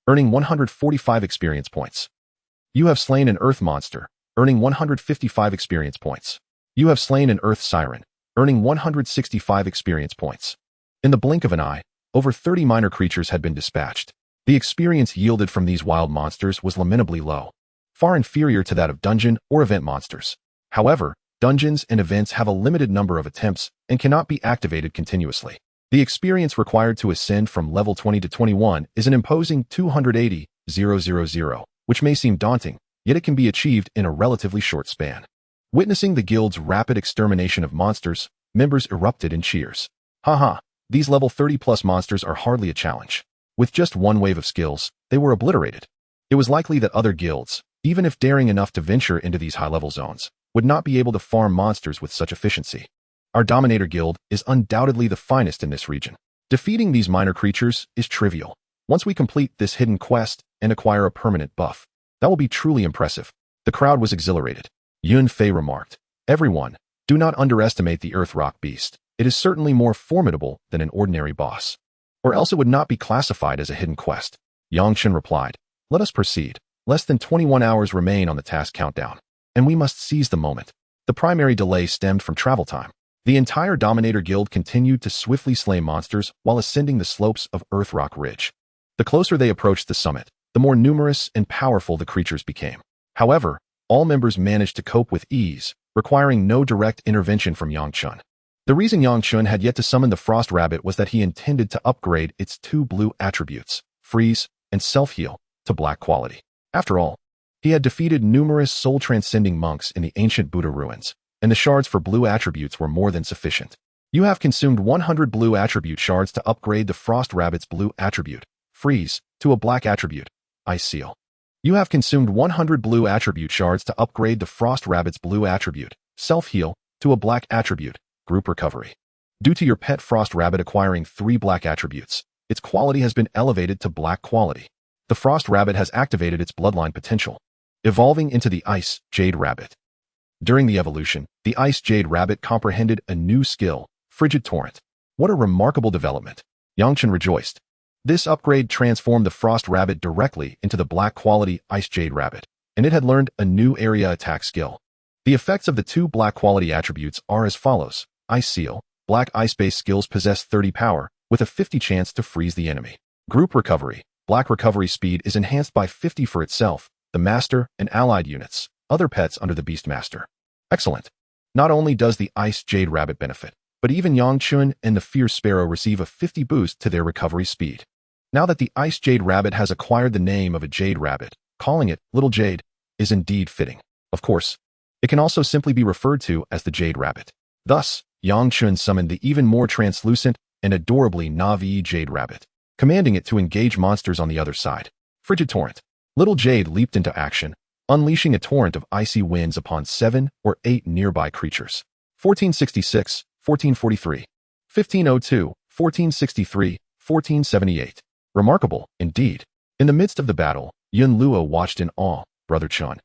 earning 145 experience points. You have slain an earth monster, earning 155 experience points. You have slain an earth siren, earning 165 experience points. In the blink of an eye, over 30 minor creatures had been dispatched. The experience yielded from these wild monsters was lamentably low, far inferior to that of dungeon or event monsters. However, dungeons and events have a limited number of attempts and cannot be activated continuously. The experience required to ascend from level 20 to 21 is an imposing 280,000, which may seem daunting, yet it can be achieved in a relatively short span. Witnessing the guild's rapid extermination of monsters, Members erupted in cheers. Haha, these level 30+ monsters are hardly a challenge. With just one wave of skills, they were obliterated. It was likely that other guilds, even if daring enough to venture into these high-level zones, would not be able to farm monsters with such efficiency. Our Dominator Guild is undoubtedly the finest in this region. Defeating these minor creatures is trivial. Once we complete this hidden quest and acquire a permanent buff, that will be truly impressive. The crowd was exhilarated. Yun Fei remarked, "Everyone, do not underestimate the Earth Rock Beast. It is certainly more formidable than an ordinary boss. Or else it would not be classified as a hidden quest." Yang Chen replied, "Let us proceed. Less than 21 hours remain on the task countdown, and we must seize the moment." The primary delay stemmed from travel time. The entire Dominator Guild continued to swiftly slay monsters while ascending the slopes of Earth Rock Ridge. The closer they approached the summit, the more numerous and powerful the creatures became. However, all members managed to cope with ease, requiring no direct intervention from Yang Chen. The reason Yang Chen had yet to summon the Frost Rabbit was that he intended to upgrade its 2 blue attributes, Freeze and Self-Heal, to black quality. After all, he had defeated numerous soul-transcending monks in the ancient Buddha ruins, and the shards for blue attributes were more than sufficient. You have consumed 100 blue attribute shards to upgrade the Frost Rabbit's blue attribute, Freeze, to a black attribute, Ice Seal. You have consumed 100 blue attribute shards to upgrade the Frost Rabbit's blue attribute, Self-Heal, to a black attribute, Group Recovery. Due to your pet Frost Rabbit acquiring 3 black attributes, its quality has been elevated to black quality. The Frost Rabbit has activated its bloodline potential, evolving into the Ice Jade Rabbit. During the evolution, the Ice Jade Rabbit comprehended a new skill, Frigid Torrent. What a remarkable development. Yang Chen rejoiced. This upgrade transformed the Frost Rabbit directly into the black quality Ice Jade Rabbit, and it had learned a new area attack skill. The effects of the 2 black quality attributes are as follows. Ice Seal, black ice-based skills possess 30 power, with a 50 chance to freeze the enemy. Group Recovery, black recovery speed is enhanced by 50 for itself, the Master, and allied units, other pets under the Beastmaster. Excellent. Not only does the Ice Jade Rabbit benefit, but even Yang Chen and the Fierce Sparrow receive a 50 boost to their recovery speed. Now that the Ice Jade Rabbit has acquired the name of a Jade Rabbit, calling it Little Jade is indeed fitting. Of course, it can also simply be referred to as the Jade Rabbit. Thus, Yang Chen summoned the even more translucent and adorably Na'vi Jade Rabbit, commanding it to engage monsters on the other side. Frigid Torrent. Little Jade leaped into action, unleashing a torrent of icy winds upon 7 or 8 nearby creatures. 1466, 1443, 1502, 1463, 1478. Remarkable, indeed. In the midst of the battle, Yun Luo watched in awe. Brother Chen,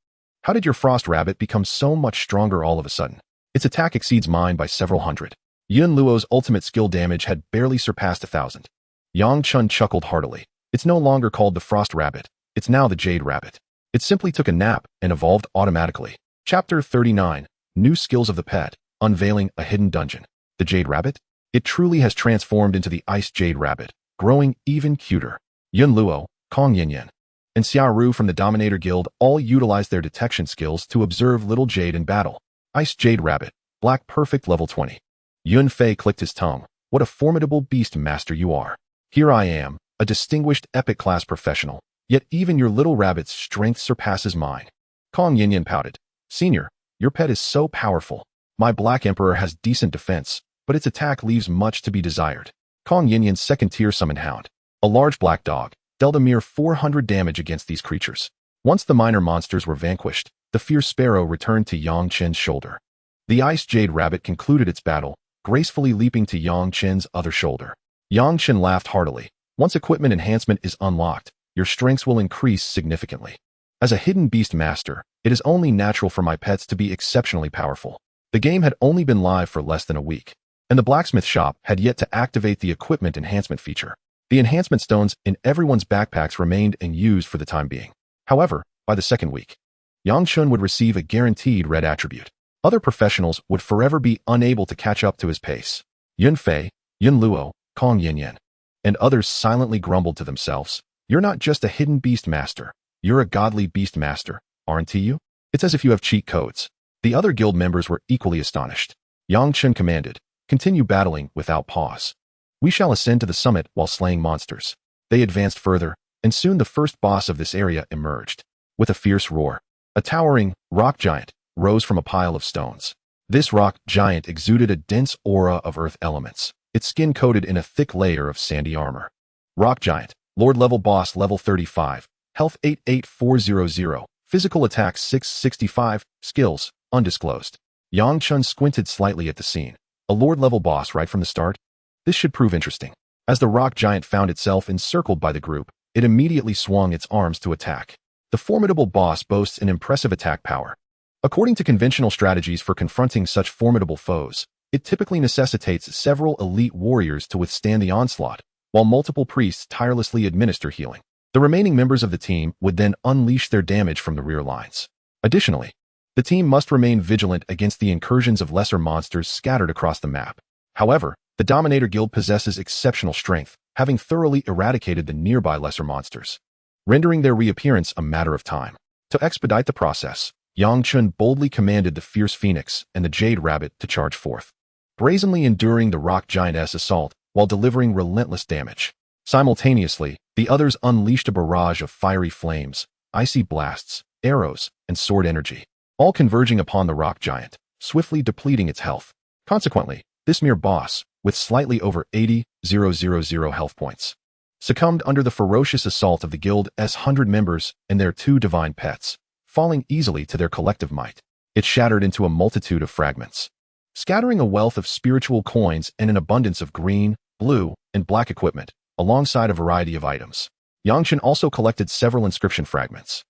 how did your Frost Rabbit become so much stronger all of a sudden? Its attack exceeds mine by several hundred. Yun Luo's ultimate skill damage had barely surpassed 1,000. Yang Chen chuckled heartily. It's no longer called the Frost Rabbit. It's now the Jade Rabbit. It simply took a nap and evolved automatically. Chapter 39, New Skills of the Pet, Unveiling a Hidden Dungeon. The Jade Rabbit? It truly has transformed into the Ice Jade Rabbit, growing even cuter. Yun Luo, Kong Yanyan, and Xiaoru from the Dominator Guild all utilized their detection skills to observe Little Jade in battle. Ice Jade Rabbit, Black Perfect level 20. Yun Fei clicked his tongue. What a formidable Beastmaster you are. Here I am, a distinguished epic class professional, yet even your little rabbit's strength surpasses mine. Kong Yanyan pouted. Senior, your pet is so powerful. My Black Emperor has decent defense, but its attack leaves much to be desired. Kong Yanyan's second-tier summon hound, a large black dog, dealt a mere 400 damage against these creatures. Once the minor monsters were vanquished, the Fierce Sparrow returned to Yang Chen's shoulder. The Ice Jade Rabbit concluded its battle, gracefully leaping to Yang Chen's other shoulder. Yang Chen laughed heartily. Once equipment enhancement is unlocked, your strengths will increase significantly. As a hidden Beastmaster, it is only natural for my pets to be exceptionally powerful. The game had only been live for less than a week, and the blacksmith shop had yet to activate the equipment enhancement feature. The enhancement stones in everyone's backpacks remained in use for the time being. However, by the second week, Yang Chen would receive a guaranteed red attribute. Other professionals would forever be unable to catch up to his pace. Yun Fei, Yun Luo, Kong Yanyan, and others silently grumbled to themselves. You're not just a hidden Beastmaster. You're a godly Beastmaster, aren't you? It's as if you have cheat codes. The other guild members were equally astonished. Yang Chen commanded, continue battling without pause. We shall ascend to the summit while slaying monsters. They advanced further, and soon the first boss of this area emerged. With a fierce roar, a towering rock giant rose from a pile of stones. This rock giant exuded a dense aura of earth elements, its skin coated in a thick layer of sandy armor. Rock giant, Lord level boss level 35, health 88400, physical attack 665, skills, undisclosed. Yang Chen squinted slightly at the scene. A Lord level boss right from the start? This should prove interesting. As the rock giant found itself encircled by the group, it immediately swung its arms to attack. The formidable boss boasts an impressive attack power. According to conventional strategies for confronting such formidable foes, it typically necessitates several elite warriors to withstand the onslaught, while multiple priests tirelessly administer healing. The remaining members of the team would then unleash their damage from the rear lines. Additionally, the team must remain vigilant against the incursions of lesser monsters scattered across the map. However, the Dominator Guild possesses exceptional strength, having thoroughly eradicated the nearby lesser monsters, rendering their reappearance a matter of time. To expedite the process, Yang Chen boldly commanded the fierce Phoenix and the Jade Rabbit to charge forth, brazenly enduring the rock giantess assault while delivering relentless damage. Simultaneously, the others unleashed a barrage of fiery flames, icy blasts, arrows, and sword energy, all converging upon the rock giant, swiftly depleting its health. Consequently, this mere boss, with slightly over 80,000 health points, succumbed under the ferocious assault of the guild's 100 members and their 2 divine pets, falling easily to their collective might. It shattered into a multitude of fragments, scattering a wealth of spiritual coins and an abundance of green, blue, and black equipment, alongside a variety of items. Yang Chen also collected several inscription fragments.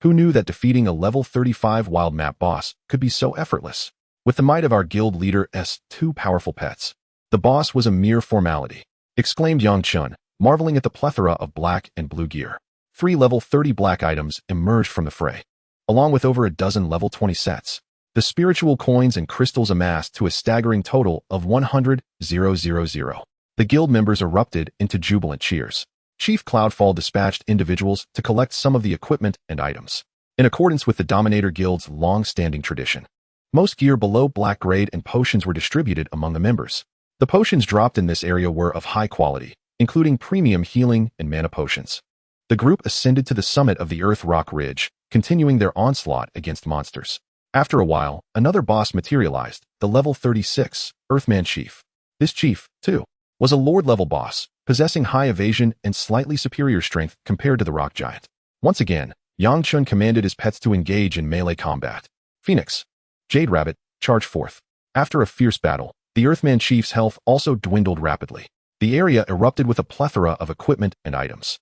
Who knew that defeating a level 35 wild map boss could be so effortless? With the might of our guild leader's 2 powerful pets, the boss was a mere formality, exclaimed Yang Chen, marveling at the plethora of black and blue gear. 3 level 30 black items emerged from the fray, along with over a dozen level 20 sets. The spiritual coins and crystals amassed to a staggering total of 100,000. The guild members erupted into jubilant cheers. Chief Cloudfall dispatched individuals to collect some of the equipment and items, in accordance with the Dominator Guild's long-standing tradition. Most gear below black grade and potions were distributed among the members. The potions dropped in this area were of high quality, including premium healing and mana potions. The group ascended to the summit of the Earth Rock Ridge, continuing their onslaught against monsters. After a while, another boss materialized, the level 36, Earthman Chief. This chief, too, was a Lord-level boss, possessing high evasion and slightly superior strength compared to the rock giant. Once again, Yang Chen commanded his pets to engage in melee combat. Phoenix, Jade Rabbit, charge forth. After a fierce battle, the Earthman Chief's health also dwindled rapidly. The area erupted with a plethora of equipment and items.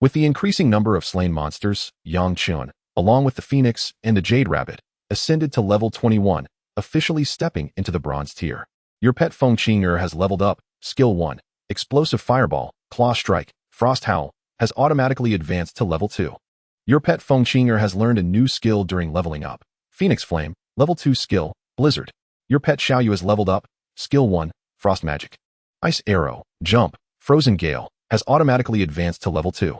With the increasing number of slain monsters, Yang Chen, along with the Phoenix and the Jade Rabbit, ascended to level 21, officially stepping into the bronze tier. Your pet Feng Qinger has leveled up. Skill 1, Explosive Fireball, Claw Strike, Frost Howl, has automatically advanced to level 2. Your pet Feng Qinger has learned a new skill during leveling up. Phoenix Flame, level 2 skill, Blizzard. Your pet Xiaoyu has leveled up. Skill 1, Frost Magic. Ice Arrow, Jump, Frozen Gale, has automatically advanced to level 2.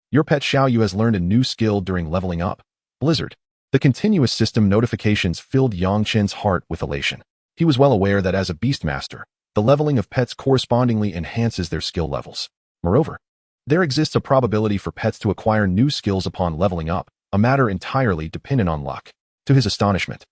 Your pet Xiaoyu has learned a new skill during leveling up. Blizzard. The continuous system notifications filled Yang Chen's heart with elation. He was well aware that as a Beastmaster, the leveling of pets correspondingly enhances their skill levels. Moreover, there exists a probability for pets to acquire new skills upon leveling up, a matter entirely dependent on luck. To his astonishment,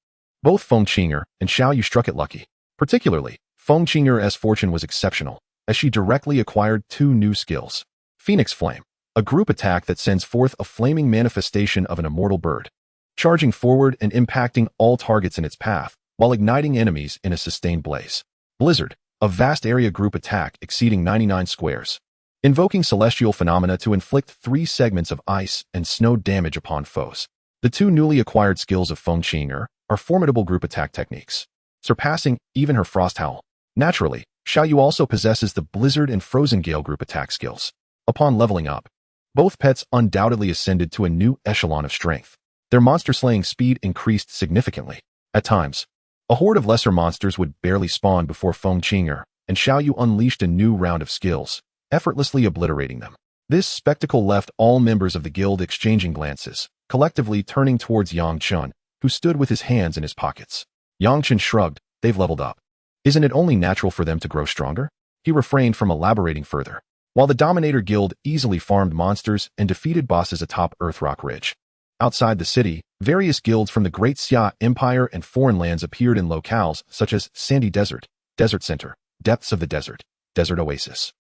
both Feng Qinger and Xiaoyu struck it lucky. Particularly, Feng Qinger's fortune was exceptional, as she directly acquired 2 new skills. Phoenix Flame, a group attack that sends forth a flaming manifestation of an immortal bird, charging forward and impacting all targets in its path, while igniting enemies in a sustained blaze. Blizzard, a vast area group attack exceeding 99 squares, invoking celestial phenomena to inflict 3 segments of ice and snow damage upon foes. The 2 newly acquired skills of Feng Qinger are formidable group attack techniques, surpassing even her Frost Howl. Naturally, Xiaoyu also possesses the Blizzard and Frozen Gale group attack skills. Upon leveling up, both pets undoubtedly ascended to a new echelon of strength. Their monster-slaying speed increased significantly. At times, a horde of lesser monsters would barely spawn before Feng Qinger, and Xiaoyu unleashed a new round of skills, effortlessly obliterating them. This spectacle left all members of the guild exchanging glances, collectively turning towards Yang Chen, who stood with his hands in his pockets. Yang Chen shrugged. They've leveled up. Isn't it only natural for them to grow stronger? He refrained from elaborating further. While the Dominator Guild easily farmed monsters and defeated bosses atop Earth Rock Ridge, outside the city, Various guilds from the Great Xia Empire and foreign lands appeared in locales such as Sandy Desert, Desert Center, Depths of the Desert, Desert Oasis,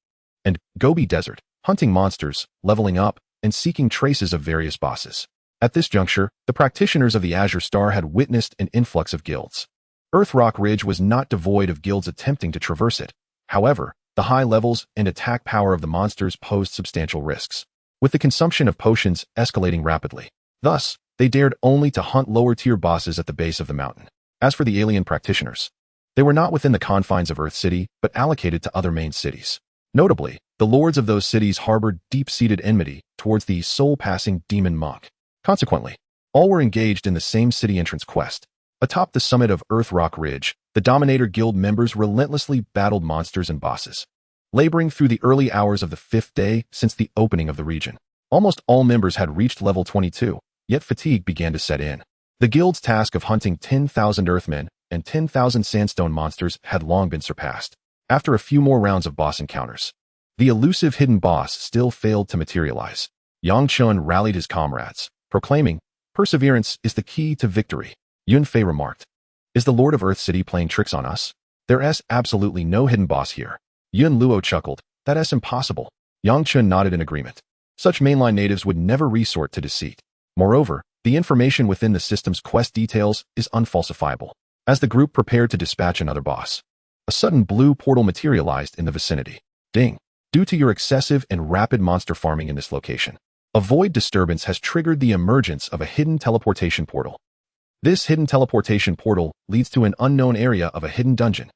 and Gobi Desert, hunting monsters, leveling up, and seeking traces of various bosses. At this juncture, the practitioners of the Azure Star had witnessed an influx of guilds. Earthrock Ridge was not devoid of guilds attempting to traverse it. However, the high levels and attack power of the monsters posed substantial risks, with the consumption of potions escalating rapidly. Thus, they dared only to hunt lower-tier bosses at the base of the mountain. As for the alien practitioners, they were not within the confines of Earth City, but allocated to other main cities. Notably, the lords of those cities harbored deep-seated enmity towards the soul-passing demon monk. Consequently, all were engaged in the same city entrance quest. Atop the summit of Earthrock Ridge, the Dominator Guild members relentlessly battled monsters and bosses, laboring through the early hours of the 5th day since the opening of the region. Almost all members had reached level 22, yet fatigue began to set in. The guild's task of hunting 10,000 Earthmen and 10,000 sandstone monsters had long been surpassed. After a few more rounds of boss encounters, the elusive hidden boss still failed to materialize. Yang Chen rallied his comrades, proclaiming, "Perseverance is the key to victory." Yun Fei remarked, "Is the Lord of Earth City playing tricks on us? There's absolutely no hidden boss here." Yun Luo chuckled, "That's impossible." Yang Chen nodded in agreement. Such mainline natives would never resort to deceit. Moreover, the information within the system's quest details is unfalsifiable. As the group prepared to dispatch another boss, a sudden blue portal materialized in the vicinity. Ding! Due to your excessive and rapid monster farming in this location, a void disturbance has triggered the emergence of a hidden teleportation portal. This hidden teleportation portal leads to an unknown area of a hidden dungeon.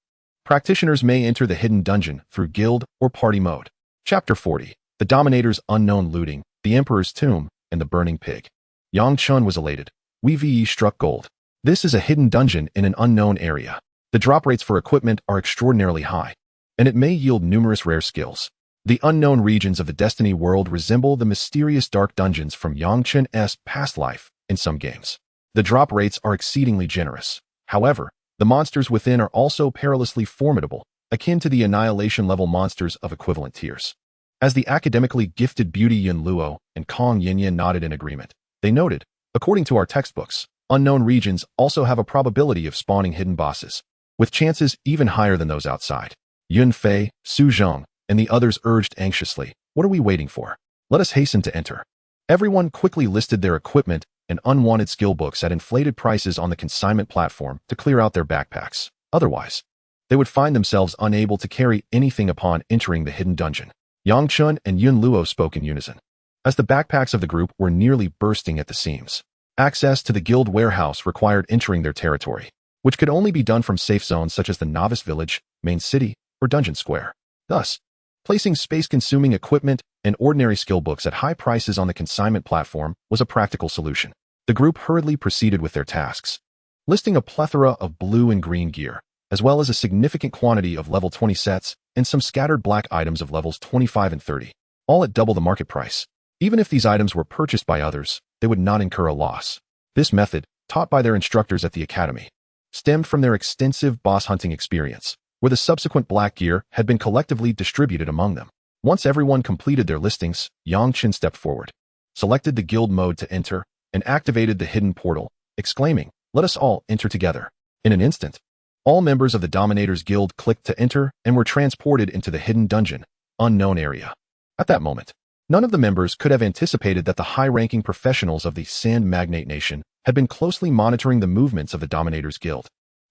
Practitioners may enter the hidden dungeon through guild or party mode. Chapter 40. The Dominator's Unknown Looting, the Emperor's Tomb, and the Burning Pig. Yang Chen was elated. We struck gold. This is a hidden dungeon in an unknown area. The drop rates for equipment are extraordinarily high, and it may yield numerous rare skills. The unknown regions of the Destiny world resemble the mysterious dark dungeons from Yang Chen's past life in some games. The drop rates are exceedingly generous. However, the monsters within are also perilously formidable, akin to the annihilation-level monsters of equivalent tiers. As the academically gifted Beauty Yun Luo and Kong Yinyan nodded in agreement, they noted, according to our textbooks, unknown regions also have a probability of spawning hidden bosses, with chances even higher than those outside. Yun Fei, Su Zhong, and the others urged anxiously, "What are we waiting for? Let us hasten to enter." Everyone quickly listed their equipment and unwanted skill books at inflated prices on the consignment platform to clear out their backpacks. Otherwise, they would find themselves unable to carry anything upon entering the hidden dungeon. Yang Chen and Yun Luo spoke in unison, as the backpacks of the group were nearly bursting at the seams. Access to the guild warehouse required entering their territory, which could only be done from safe zones such as the Novice Village, Main City, or Dungeon Square. Thus, placing space-consuming equipment and ordinary skill books at high prices on the consignment platform was a practical solution. The group hurriedly proceeded with their tasks, listing a plethora of blue and green gear, as well as a significant quantity of level 20 sets and some scattered black items of levels 25 and 30, all at double the market price. Even if these items were purchased by others, they would not incur a loss. This method, taught by their instructors at the academy, stemmed from their extensive boss hunting experience, where the subsequent black gear had been collectively distributed among them. Once everyone completed their listings, Yang Chen stepped forward, selected the guild mode to enter, and activated the hidden portal, exclaiming, "Let us all enter together." In an instant, all members of the Dominator's Guild clicked to enter and were transported into the hidden dungeon, unknown area. At that moment, none of the members could have anticipated that the high-ranking professionals of the Sand Magnate Nation had been closely monitoring the movements of the Dominator's Guild,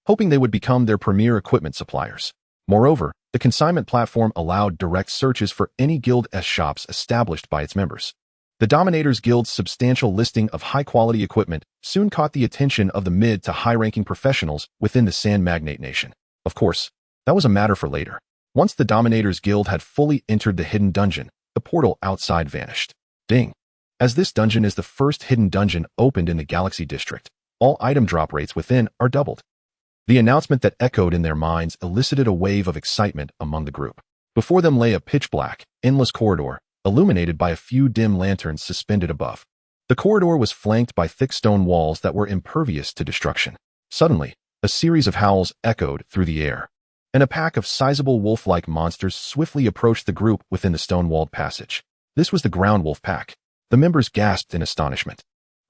hoping they would become their premier equipment suppliers. Moreover, the consignment platform allowed direct searches for any guild shops established by its members. The Dominator's Guild's substantial listing of high-quality equipment soon caught the attention of the mid to high-ranking professionals within the Sand Magnate Nation. Of course, that was a matter for later. Once the Dominator's Guild had fully entered the hidden dungeon, the portal outside vanished. Ding! As this dungeon is the first hidden dungeon opened in the Galaxy District, all item drop rates within are doubled. The announcement that echoed in their minds elicited a wave of excitement among the group. Before them lay a pitch-black, endless corridor, illuminated by a few dim lanterns suspended above. The corridor was flanked by thick stone walls that were impervious to destruction. Suddenly, a series of howls echoed through the air, and a pack of sizable wolf-like monsters swiftly approached the group within the stone-walled passage. This was the Ground Wolf Pack. The members gasped in astonishment.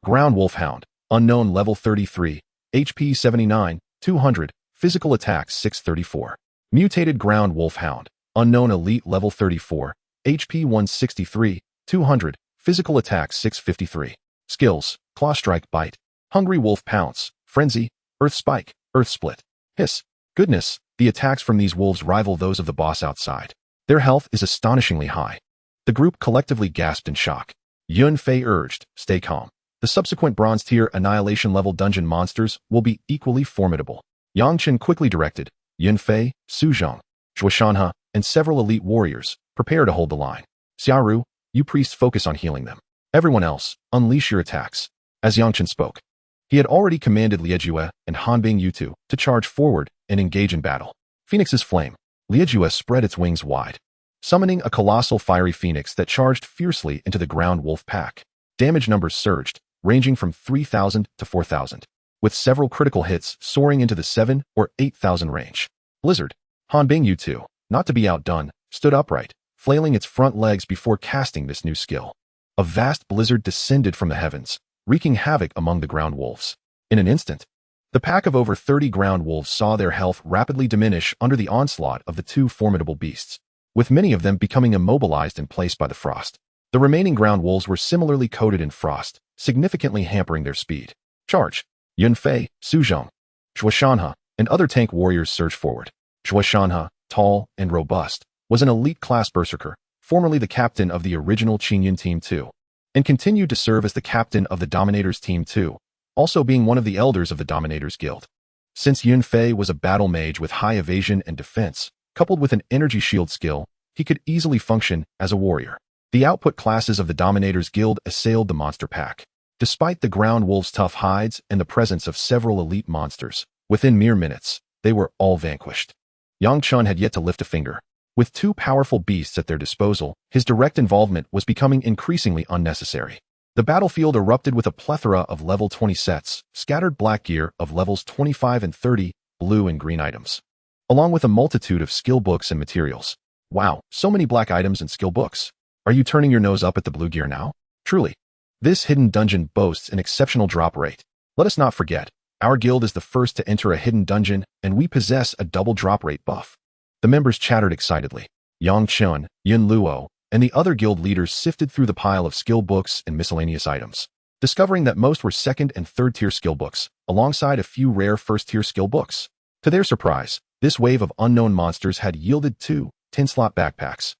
Ground Wolf Hound, Unknown level 33, HP 79, 200, physical attack 634. Mutated ground wolfhound. Unknown elite level 34, HP 163, 200, physical attack 653. Skills: Claw Strike, Bite, Hungry Wolf Pounce, Frenzy, Earth Spike, Earth Split, Hiss. Goodness, the attacks from these wolves rival those of the boss outside. Their health is astonishingly high. The group collectively gasped in shock. Yun Fei urged, stay calm. The subsequent bronze tier annihilation level dungeon monsters will be equally formidable. Yang Chen quickly directed, Yun Fei, Su Zhang, Shuashanha, and several elite warriors, prepare to hold the line. Xiaoru, you priests focus on healing them. Everyone else, unleash your attacks. As Yang Chen spoke, he had already commanded Liejue and Hanbing Yutu to charge forward and engage in battle. Phoenix's flame. Liejue spread its wings wide, summoning a colossal fiery phoenix that charged fiercely into the ground wolf pack. Damage numbers surged, ranging from 3,000 to 4,000, with several critical hits soaring into the 7 or 8,000 range. Blizzard. Hanbing Yutu, not to be outdone, stood upright, flailing its front legs before casting this new skill. A vast blizzard descended from the heavens, wreaking havoc among the ground wolves. In an instant, the pack of over 30 ground wolves saw their health rapidly diminish under the onslaught of the two formidable beasts, with many of them becoming immobilized in place by the frost. The remaining ground wolves were similarly coated in frost, significantly hampering their speed. Charge! Yun Fei, Su Zhang, Shuashanha, and other tank warriors surged forward. Shuashanha, tall and robust, was an elite-class berserker, formerly the captain of the original Qingyun Team 2, and continued to serve as the captain of the Dominators Team 2, also being one of the elders of the Dominators Guild. Since Yun Fei was a battle mage with high evasion and defense, coupled with an energy shield skill, he could easily function as a warrior. The output classes of the Dominators Guild assailed the monster pack. Despite the ground wolves' tough hides and the presence of several elite monsters, within mere minutes, they were all vanquished. Yang Chen had yet to lift a finger. With two powerful beasts at their disposal, his direct involvement was becoming increasingly unnecessary. The battlefield erupted with a plethora of level 20 sets, scattered black gear of levels 25 and 30, blue and green items, along with a multitude of skill books and materials. Wow, so many black items and skill books. Are you turning your nose up at the blue gear now? Truly, this hidden dungeon boasts an exceptional drop rate. Let us not forget, our guild is the first to enter a hidden dungeon, and we possess a double drop rate buff. The members chattered excitedly. Yang Chen, Yin Luo, and the other guild leaders sifted through the pile of skill books and miscellaneous items, discovering that most were second and third tier skill books, alongside a few rare first tier skill books. To their surprise, this wave of unknown monsters had yielded 2 10-slot backpacks.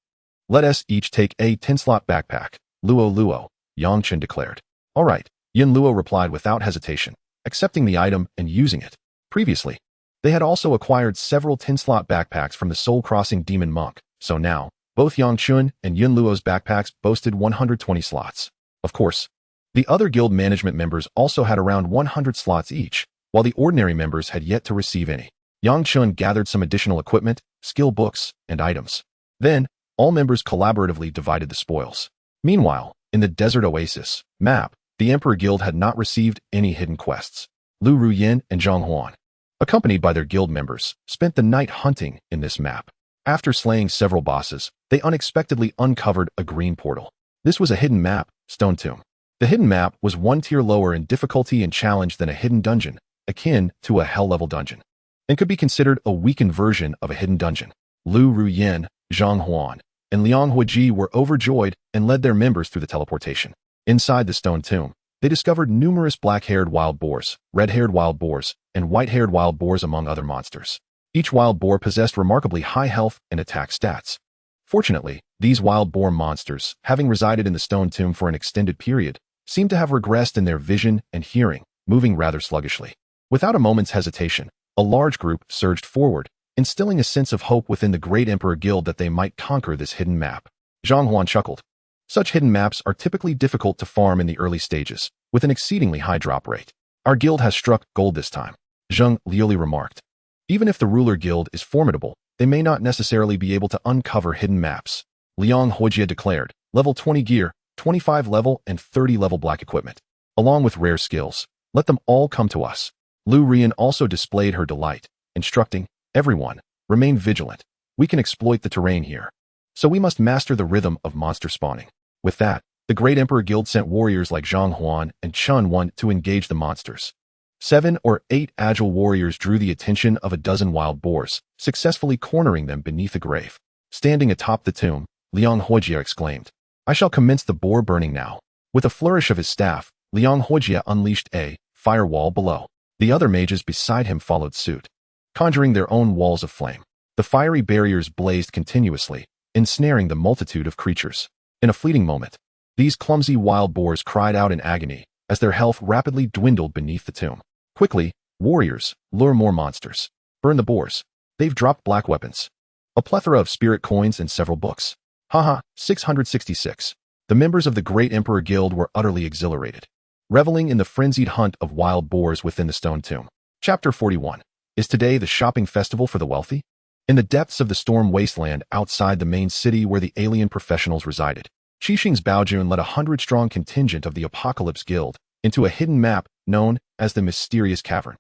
Let us each take a 10-slot backpack, Luo, Yang Chen declared. All right, Yin Luo replied without hesitation, accepting the item and using it. Previously, they had also acquired several 10-slot backpacks from the soul-crossing demon monk, so now, both Yang Chen and Yin Luo's backpacks boasted 120 slots. Of course, the other guild management members also had around 100 slots each, while the ordinary members had yet to receive any. Yang Chen gathered some additional equipment, skill books, and items. Then, all members collaboratively divided the spoils. Meanwhile, in the Desert Oasis map, the Emperor Guild had not received any hidden quests. Lu Ruyin and Zhang Huan, accompanied by their guild members, spent the night hunting in this map. After slaying several bosses, they unexpectedly uncovered a green portal. This was a hidden map, Stone Tomb. The hidden map was one tier lower in difficulty and challenge than a hidden dungeon, akin to a hell-level dungeon, and could be considered a weakened version of a hidden dungeon. Lu Ruyin, Zhang Huan, and Liang Huiji were overjoyed and led their members through the teleportation. Inside the stone tomb, they discovered numerous black-haired wild boars, red-haired wild boars, and white-haired wild boars among other monsters. Each wild boar possessed remarkably high health and attack stats. Fortunately, these wild boar monsters, having resided in the stone tomb for an extended period, seemed to have regressed in their vision and hearing, moving rather sluggishly. Without a moment's hesitation, a large group surged forward, instilling a sense of hope within the Great Emperor Guild that they might conquer this hidden map. Zhang Huan chuckled. Such hidden maps are typically difficult to farm in the early stages, with an exceedingly high drop rate. Our guild has struck gold this time, Zheng Liuli remarked. Even if the ruler guild is formidable, they may not necessarily be able to uncover hidden maps. Liang Huijie declared, level 20 gear, 25 level and 30 level black equipment, along with rare skills. Let them all come to us. Lu Rian also displayed her delight, instructing, everyone, remain vigilant. We can exploit the terrain here. So we must master the rhythm of monster spawning. With that, The Great Emperor Guild sent warriors like Zhang Huan and Chen Wan to engage the monsters. 7 or 8 agile warriors drew the attention of a dozen wild boars, successfully cornering them beneath a grave. Standing atop the tomb, Liang Huojia exclaimed, "I shall commence the boar burning now." With a flourish of his staff, Liang Huojia unleashed a firewall below. The other mages beside him followed suit, conjuring their own walls of flame. The fiery barriers blazed continuously, ensnaring the multitude of creatures. In a fleeting moment, these clumsy wild boars cried out in agony as their health rapidly dwindled beneath the tomb. Quickly, warriors, lure more monsters. Burn the boars. They've dropped black weapons. A plethora of spirit coins and several books. Haha, 666. The members of the Great Emperor Guild were utterly exhilarated, reveling in the frenzied hunt of wild boars within the stone tomb. Chapter 41. Is today the shopping festival for the wealthy? In the depths of the storm wasteland outside the main city where the alien professionals resided, Qixing's Baojun led a 100-strong contingent of the Apocalypse Guild into a hidden map known as the Mysterious Cavern.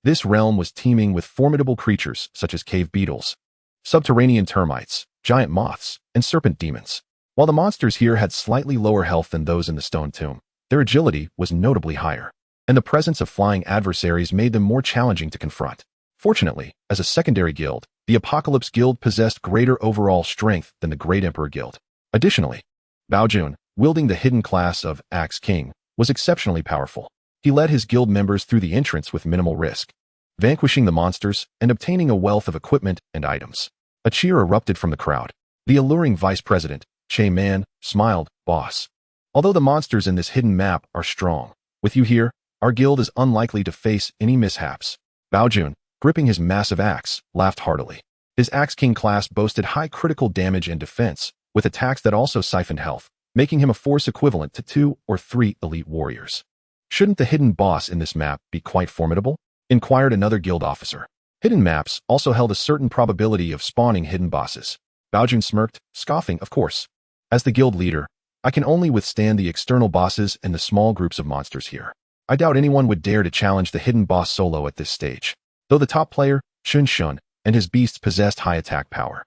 This realm was teeming with formidable creatures such as cave beetles, subterranean termites, giant moths, and serpent demons. While the monsters here had slightly lower health than those in the stone tomb, their agility was notably higher, and the presence of flying adversaries made them more challenging to confront. Fortunately, as a secondary guild, the Apocalypse Guild possessed greater overall strength than the Great Emperor Guild. Additionally, Baojun, wielding the hidden class of Axe King, was exceptionally powerful. He led his guild members through the entrance with minimal risk, vanquishing the monsters and obtaining a wealth of equipment and items. A cheer erupted from the crowd. The alluring vice president, Chen, smiled, "Boss. Although the monsters in this hidden map are strong, with you here, our guild is unlikely to face any mishaps." Baojun, gripping his massive axe, laughed heartily. His Axe King class boasted high critical damage and defense, with attacks that also siphoned health, making him a force equivalent to 2 or 3 elite warriors. "Shouldn't the hidden boss in this map be quite formidable?" inquired another guild officer. Hidden maps also held a certain probability of spawning hidden bosses. Baojun smirked, scoffing, "Of course. As the guild leader, I can only withstand the external bosses and the small groups of monsters here. I doubt anyone would dare to challenge the hidden boss solo at this stage, though the top player, Chen Shun, and his beasts possessed high attack power."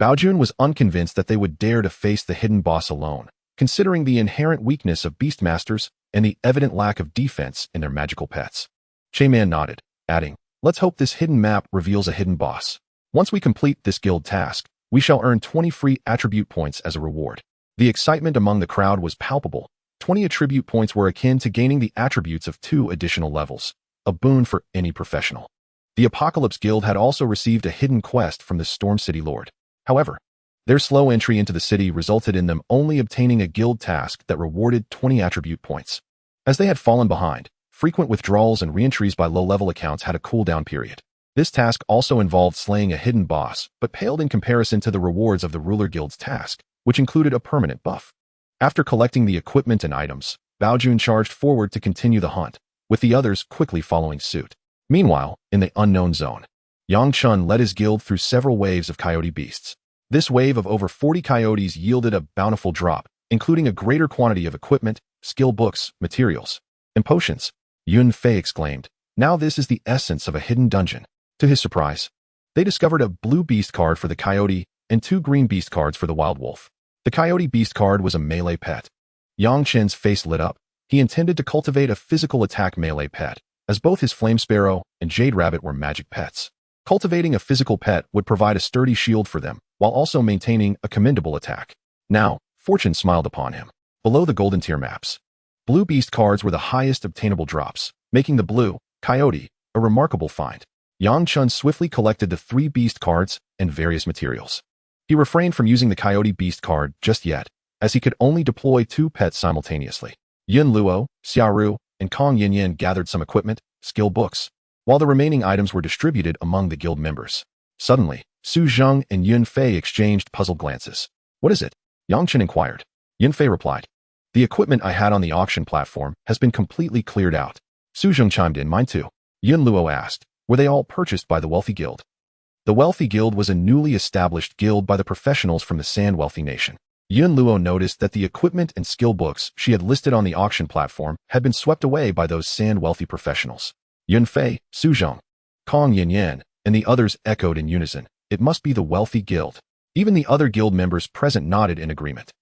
Baojun was unconvinced that they would dare to face the hidden boss alone, considering the inherent weakness of Beastmasters and the evident lack of defense in their magical pets. Chen nodded, adding, "Let's hope this hidden map reveals a hidden boss. Once we complete this guild task, we shall earn 20 free attribute points as a reward." The excitement among the crowd was palpable. 20 attribute points were akin to gaining the attributes of 2 additional levels, a boon for any professional. The Apocalypse Guild had also received a hidden quest from the Storm City Lord. However, their slow entry into the city resulted in them only obtaining a guild task that rewarded 20 attribute points. As they had fallen behind, frequent withdrawals and reentries by low-level accounts had a cooldown period. This task also involved slaying a hidden boss, but paled in comparison to the rewards of the Ruler Guild's task, which included a permanent buff. After collecting the equipment and items, Baojun charged forward to continue the hunt, with the others quickly following suit. Meanwhile, in the unknown zone, Yang Chun led his guild through several waves of coyote beasts. This wave of over 40 coyotes yielded a bountiful drop, including a greater quantity of equipment, skill books, materials, and potions. Yun Fei exclaimed, "Now this is the essence of a hidden dungeon." To his surprise, they discovered a blue beast card for the coyote and 2 green beast cards for the wild wolf. The coyote beast card was a melee pet. Yang Chen's face lit up. He intended to cultivate a physical attack melee pet, as both his flame sparrow and jade rabbit were magic pets. Cultivating a physical pet would provide a sturdy shield for them, while also maintaining a commendable attack. Now, fortune smiled upon him. Below the golden tier maps, blue beast cards were the highest obtainable drops, making the blue coyote a remarkable find. Yang Chun swiftly collected the 3 beast cards and various materials. He refrained from using the coyote beast card just yet, as he could only deploy 2 pets simultaneously. Yun Luo, Xiaoru, and Kong Yinyan gathered some equipment, skill books, while the remaining items were distributed among the guild members. Suddenly, Su Zheng and Yun Fei exchanged puzzled glances. "What is it?" Yang Chen inquired. Yun Fei replied, "The equipment I had on the auction platform has been completely cleared out." Su Zheng chimed in, "Mine too." Yun Luo asked, "Were they all purchased by the Wealthy Guild?" The Wealthy Guild was a newly established guild by the professionals from the Sand Wealthy Nation. Yun Luo noticed that the equipment and skill books she had listed on the auction platform had been swept away by those Sand Wealthy professionals. Yun Fei, Su Zheng, Kong Yinyan, and the others echoed in unison, "It must be the Wealthy Guild." Even the other guild members present nodded in agreement.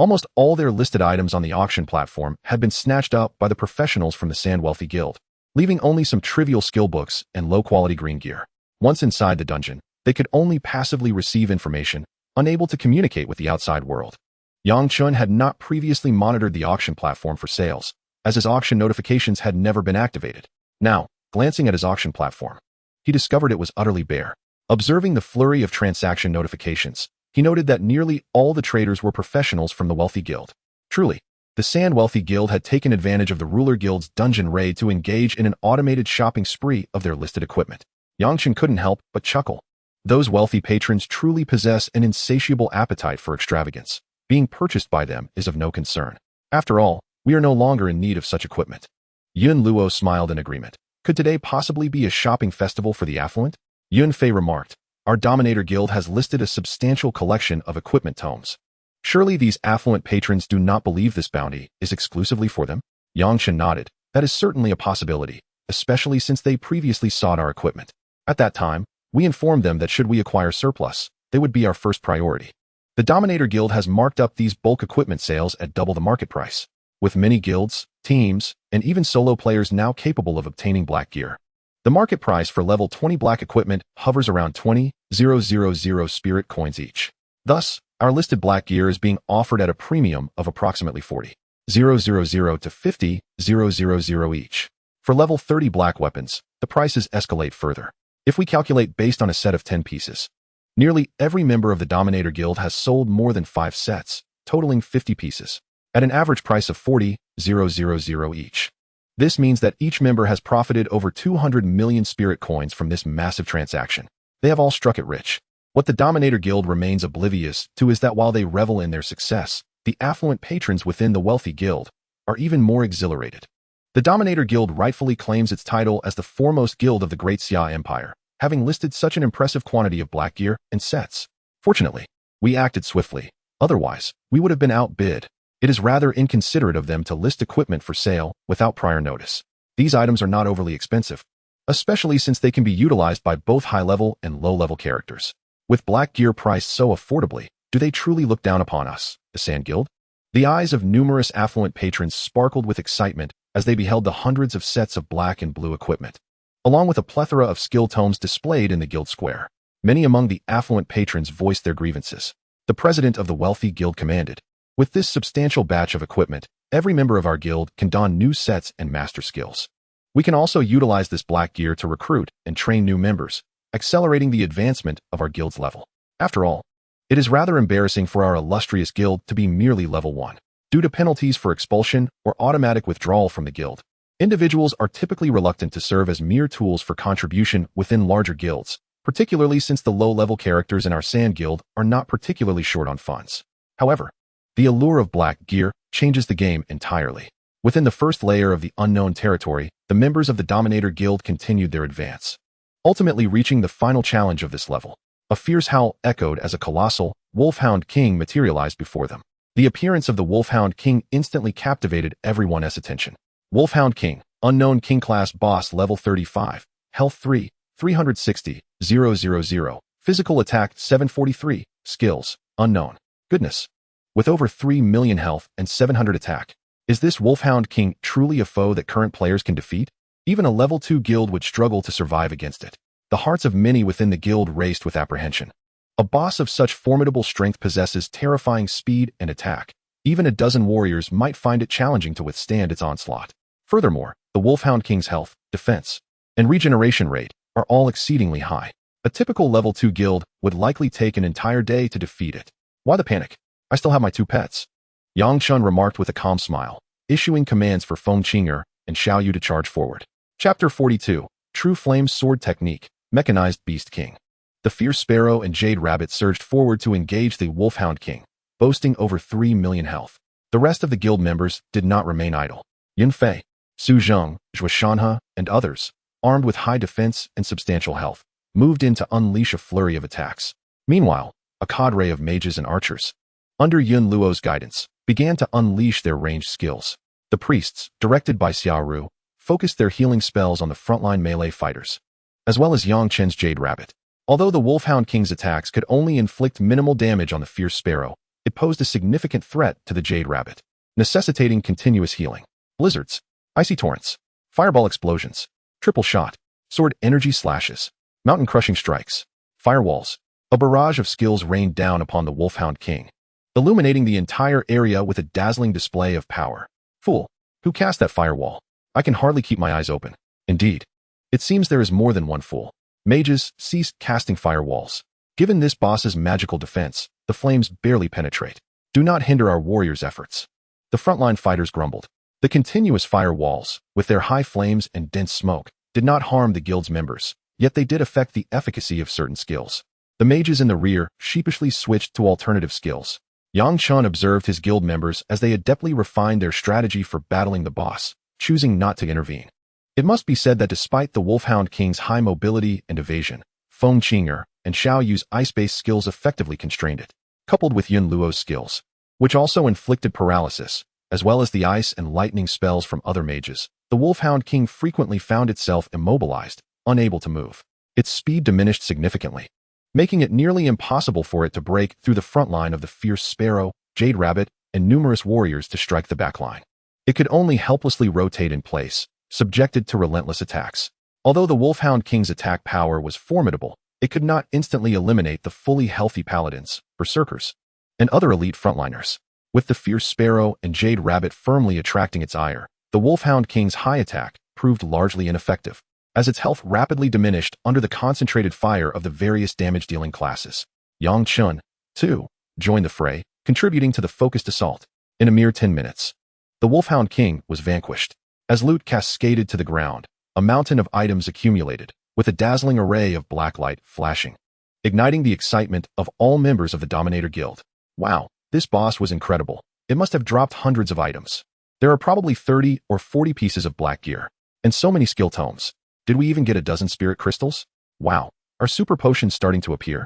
Almost all their listed items on the auction platform had been snatched up by the professionals from the Sand Wealthy Guild, leaving only some trivial skill books and low-quality green gear. Once inside the dungeon, they could only passively receive information, unable to communicate with the outside world. Yang Chen had not previously monitored the auction platform for sales, as his auction notifications had never been activated. Now, glancing at his auction platform, he discovered it was utterly bare. Observing the flurry of transaction notifications, he noted that nearly all the traders were professionals from the Wealthy Guild. Truly, the Sand Wealthy Guild had taken advantage of the Ruler Guild's dungeon raid to engage in an automated shopping spree of their listed equipment. Yang Chen couldn't help but chuckle. Those wealthy patrons truly possess an insatiable appetite for extravagance. Being purchased by them is of no concern. After all, we are no longer in need of such equipment. Yun Luo smiled in agreement. Could today possibly be a shopping festival for the affluent? Yun Fei remarked, our Dominator Guild has listed a substantial collection of equipment tomes. Surely these affluent patrons do not believe this bounty is exclusively for them? Yang Chen nodded. That is certainly a possibility, especially since they previously sought our equipment. At that time, we informed them that should we acquire surplus, they would be our first priority. The Dominator Guild has marked up these bulk equipment sales at double the market price, with many guilds, teams, and even solo players now capable of obtaining black gear. The market price for level 20 black equipment hovers around 20,000 spirit coins each. Thus, our listed black gear is being offered at a premium of approximately 40,000 to 50,000 each. For level 30 black weapons, the prices escalate further. If we calculate based on a set of 10 pieces, nearly every member of the Dominator Guild has sold more than 5 sets, totaling 50 pieces, at an average price of 40,000 each. This means that each member has profited over 200 million spirit coins from this massive transaction. They have all struck it rich. What the Dominator Guild remains oblivious to is that while they revel in their success, the affluent patrons within the Wealthy Guild are even more exhilarated. The Dominator Guild rightfully claims its title as the foremost guild of the Great Xia Empire, having listed such an impressive quantity of black gear and sets. Fortunately, we acted swiftly. Otherwise, we would have been outbid. It is rather inconsiderate of them to list equipment for sale without prior notice. These items are not overly expensive, especially since they can be utilized by both high-level and low-level characters. With black gear priced so affordably, do they truly look down upon us, the Sand Guild? The eyes of numerous affluent patrons sparkled with excitement as they beheld the hundreds of sets of black and blue equipment, along with a plethora of skill tomes displayed in the guild square. Many among the affluent patrons voiced their grievances. The president of the Wealthy Guild commanded, with this substantial batch of equipment, every member of our guild can don new sets and master skills. We can also utilize this black gear to recruit and train new members, accelerating the advancement of our guild's level. After all, it is rather embarrassing for our illustrious guild to be merely level 1. Due to penalties for expulsion or automatic withdrawal from the guild, individuals are typically reluctant to serve as mere tools for contribution within larger guilds, particularly since the low-level characters in our Sand Guild are not particularly short on funds. However, the allure of black gear changes the game entirely. Within the first layer of the unknown territory, the members of the Dominator Guild continued their advance, ultimately reaching the final challenge of this level. A fierce howl echoed as a colossal Wolfhound King materialized before them. The appearance of the Wolfhound King instantly captivated everyone's attention. Wolfhound King, unknown king class boss level 35, health 3, 360,000, physical attack 743, skills, unknown. Goodness. With over 3 million health and 700 attack, is this Wolfhound King truly a foe that current players can defeat? Even a level 2 guild would struggle to survive against it. The hearts of many within the guild raced with apprehension. A boss of such formidable strength possesses terrifying speed and attack. Even a dozen warriors might find it challenging to withstand its onslaught. Furthermore, the Wolfhound King's health, defense, and regeneration rate are all exceedingly high. A typical level 2 guild would likely take an entire day to defeat it. Why the panic? I still have my 2 pets. Yang Chen remarked with a calm smile, issuing commands for Feng Qing'er and Xiao Yu to charge forward. Chapter 42, True Flame Sword Technique, Mechanized Beast King. The fierce Sparrow and Jade Rabbit surged forward to engage the Wolfhound King, boasting over 3 million health. The rest of the guild members did not remain idle. Yin Fei, Su Zheng, Zhuo Shanhe, and others, armed with high defense and substantial health, moved in to unleash a flurry of attacks. Meanwhile, a cadre of mages and archers, under Yun Luo's guidance, began to unleash their ranged skills. The priests, directed by Xiao Ru, focused their healing spells on the frontline melee fighters, as well as Yang Chen's Jade Rabbit. Although the Wolfhound King's attacks could only inflict minimal damage on the fierce Sparrow, It posed a significant threat to the Jade Rabbit, necessitating continuous healing. Blizzards, icy torrents, fireball explosions, triple shot, sword energy slashes, mountain crushing strikes, firewalls. A barrage of skills rained down upon the Wolfhound King, illuminating the entire area with a dazzling display of power. Fool, who cast that firewall? I can hardly keep my eyes open. Indeed, it seems there is more than one fool. Mages ceased casting firewalls. Given this boss's magical defense, the flames barely penetrate. Do not hinder our warriors' efforts. The frontline fighters grumbled. The continuous firewalls, with their high flames and dense smoke, did not harm the guild's members, yet they did affect the efficacy of certain skills. The mages in the rear sheepishly switched to alternative skills. Yang Chen observed his guild members as they adeptly refined their strategy for battling the boss, choosing not to intervene. It must be said that despite the Wolfhound King's high mobility and evasion, Feng Qing'er and Xiao Yu's ice-based skills effectively constrained it, coupled with Yun Luo's skills, which also inflicted paralysis, as well as the ice and lightning spells from other mages. The Wolfhound King frequently found itself immobilized, unable to move. Its speed diminished significantly, making it nearly impossible for it to break through the front line of the fierce Sparrow, Jade Rabbit, and numerous warriors to strike the back line. It could only helplessly rotate in place, subjected to relentless attacks. Although the Wolfhound King's attack power was formidable, it could not instantly eliminate the fully healthy paladins, berserkers, and other elite frontliners. With the fierce Sparrow and Jade Rabbit firmly attracting its ire, the Wolfhound King's high attack proved largely ineffective, as its health rapidly diminished under the concentrated fire of the various damage-dealing classes. Yang Chen, too, joined the fray, contributing to the focused assault. In a mere 10 minutes, the Wolfhound King was vanquished. As loot cascaded to the ground, a mountain of items accumulated, with a dazzling array of black light flashing, igniting the excitement of all members of the Dominator Guild. Wow, this boss was incredible. It must have dropped hundreds of items. There are probably 30 or 40 pieces of black gear, and so many skill tomes. Did we even get a dozen spirit crystals? Wow, are super potions starting to appear?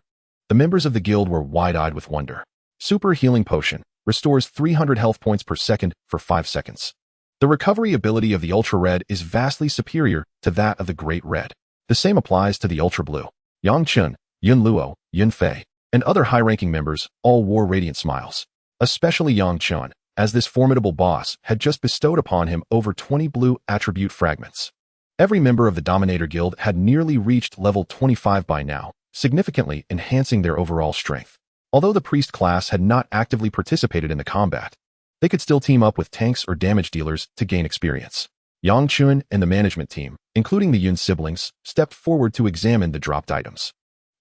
The members of the guild were wide-eyed with wonder. Super Healing Potion restores 300 health points per second for 5 seconds. The recovery ability of the Ultra Red is vastly superior to that of the Great Red. The same applies to the Ultra Blue. Yang Chen, Yun Luo, Yun Fei, and other high-ranking members all wore radiant smiles. Especially Yang Chen, as this formidable boss had just bestowed upon him over 20 blue attribute fragments. Every member of the Dominator Guild had nearly reached level 25 by now, significantly enhancing their overall strength. Although the priest class had not actively participated in the combat, they could still team up with tanks or damage dealers to gain experience. Yang Chen and the management team, including the Yun siblings, stepped forward to examine the dropped items.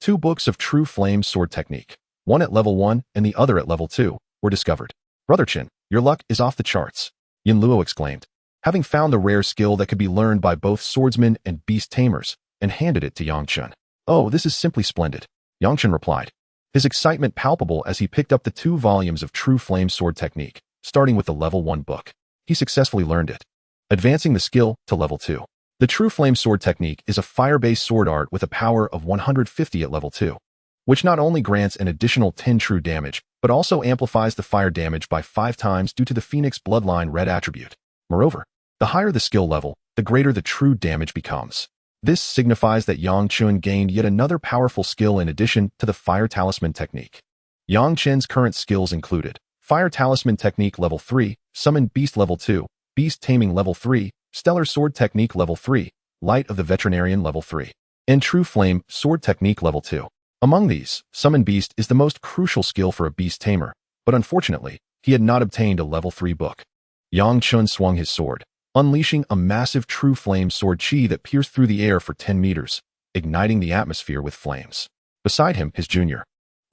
2 books of True Flame Sword Technique, one at level 1 and the other at level 2, were discovered. Brother Chen, your luck is off the charts, Yun Luo exclaimed, having found the rare skill that could be learned by both swordsmen and beast tamers, and handed it to Yang Chen. Oh, this is simply splendid, Yang Chen replied, his excitement palpable as he picked up the 2 volumes of True Flame Sword Technique, starting with the level 1 book. He successfully learned it, advancing the skill to level 2. The True Flame Sword Technique is a fire-based sword art with a power of 150 at level 2, which not only grants an additional 10 true damage, but also amplifies the fire damage by 5 times due to the Phoenix Bloodline Red attribute. Moreover, the higher the skill level, the greater the true damage becomes. This signifies that Yang Chen gained yet another powerful skill in addition to the Fire Talisman Technique. Yang Chen's current skills included Fire Talisman Technique Level 3, Summon Beast Level 2, Beast Taming Level 3, Stellar Sword Technique Level 3, Light of the Veterinarian Level 3, and True Flame Sword Technique Level 2. Among these, Summon Beast is the most crucial skill for a beast tamer, but unfortunately, he had not obtained a Level 3 book. Yang Chen swung his sword, unleashing a massive True Flame Sword Chi that pierced through the air for 10 meters, igniting the atmosphere with flames. Beside him, his junior,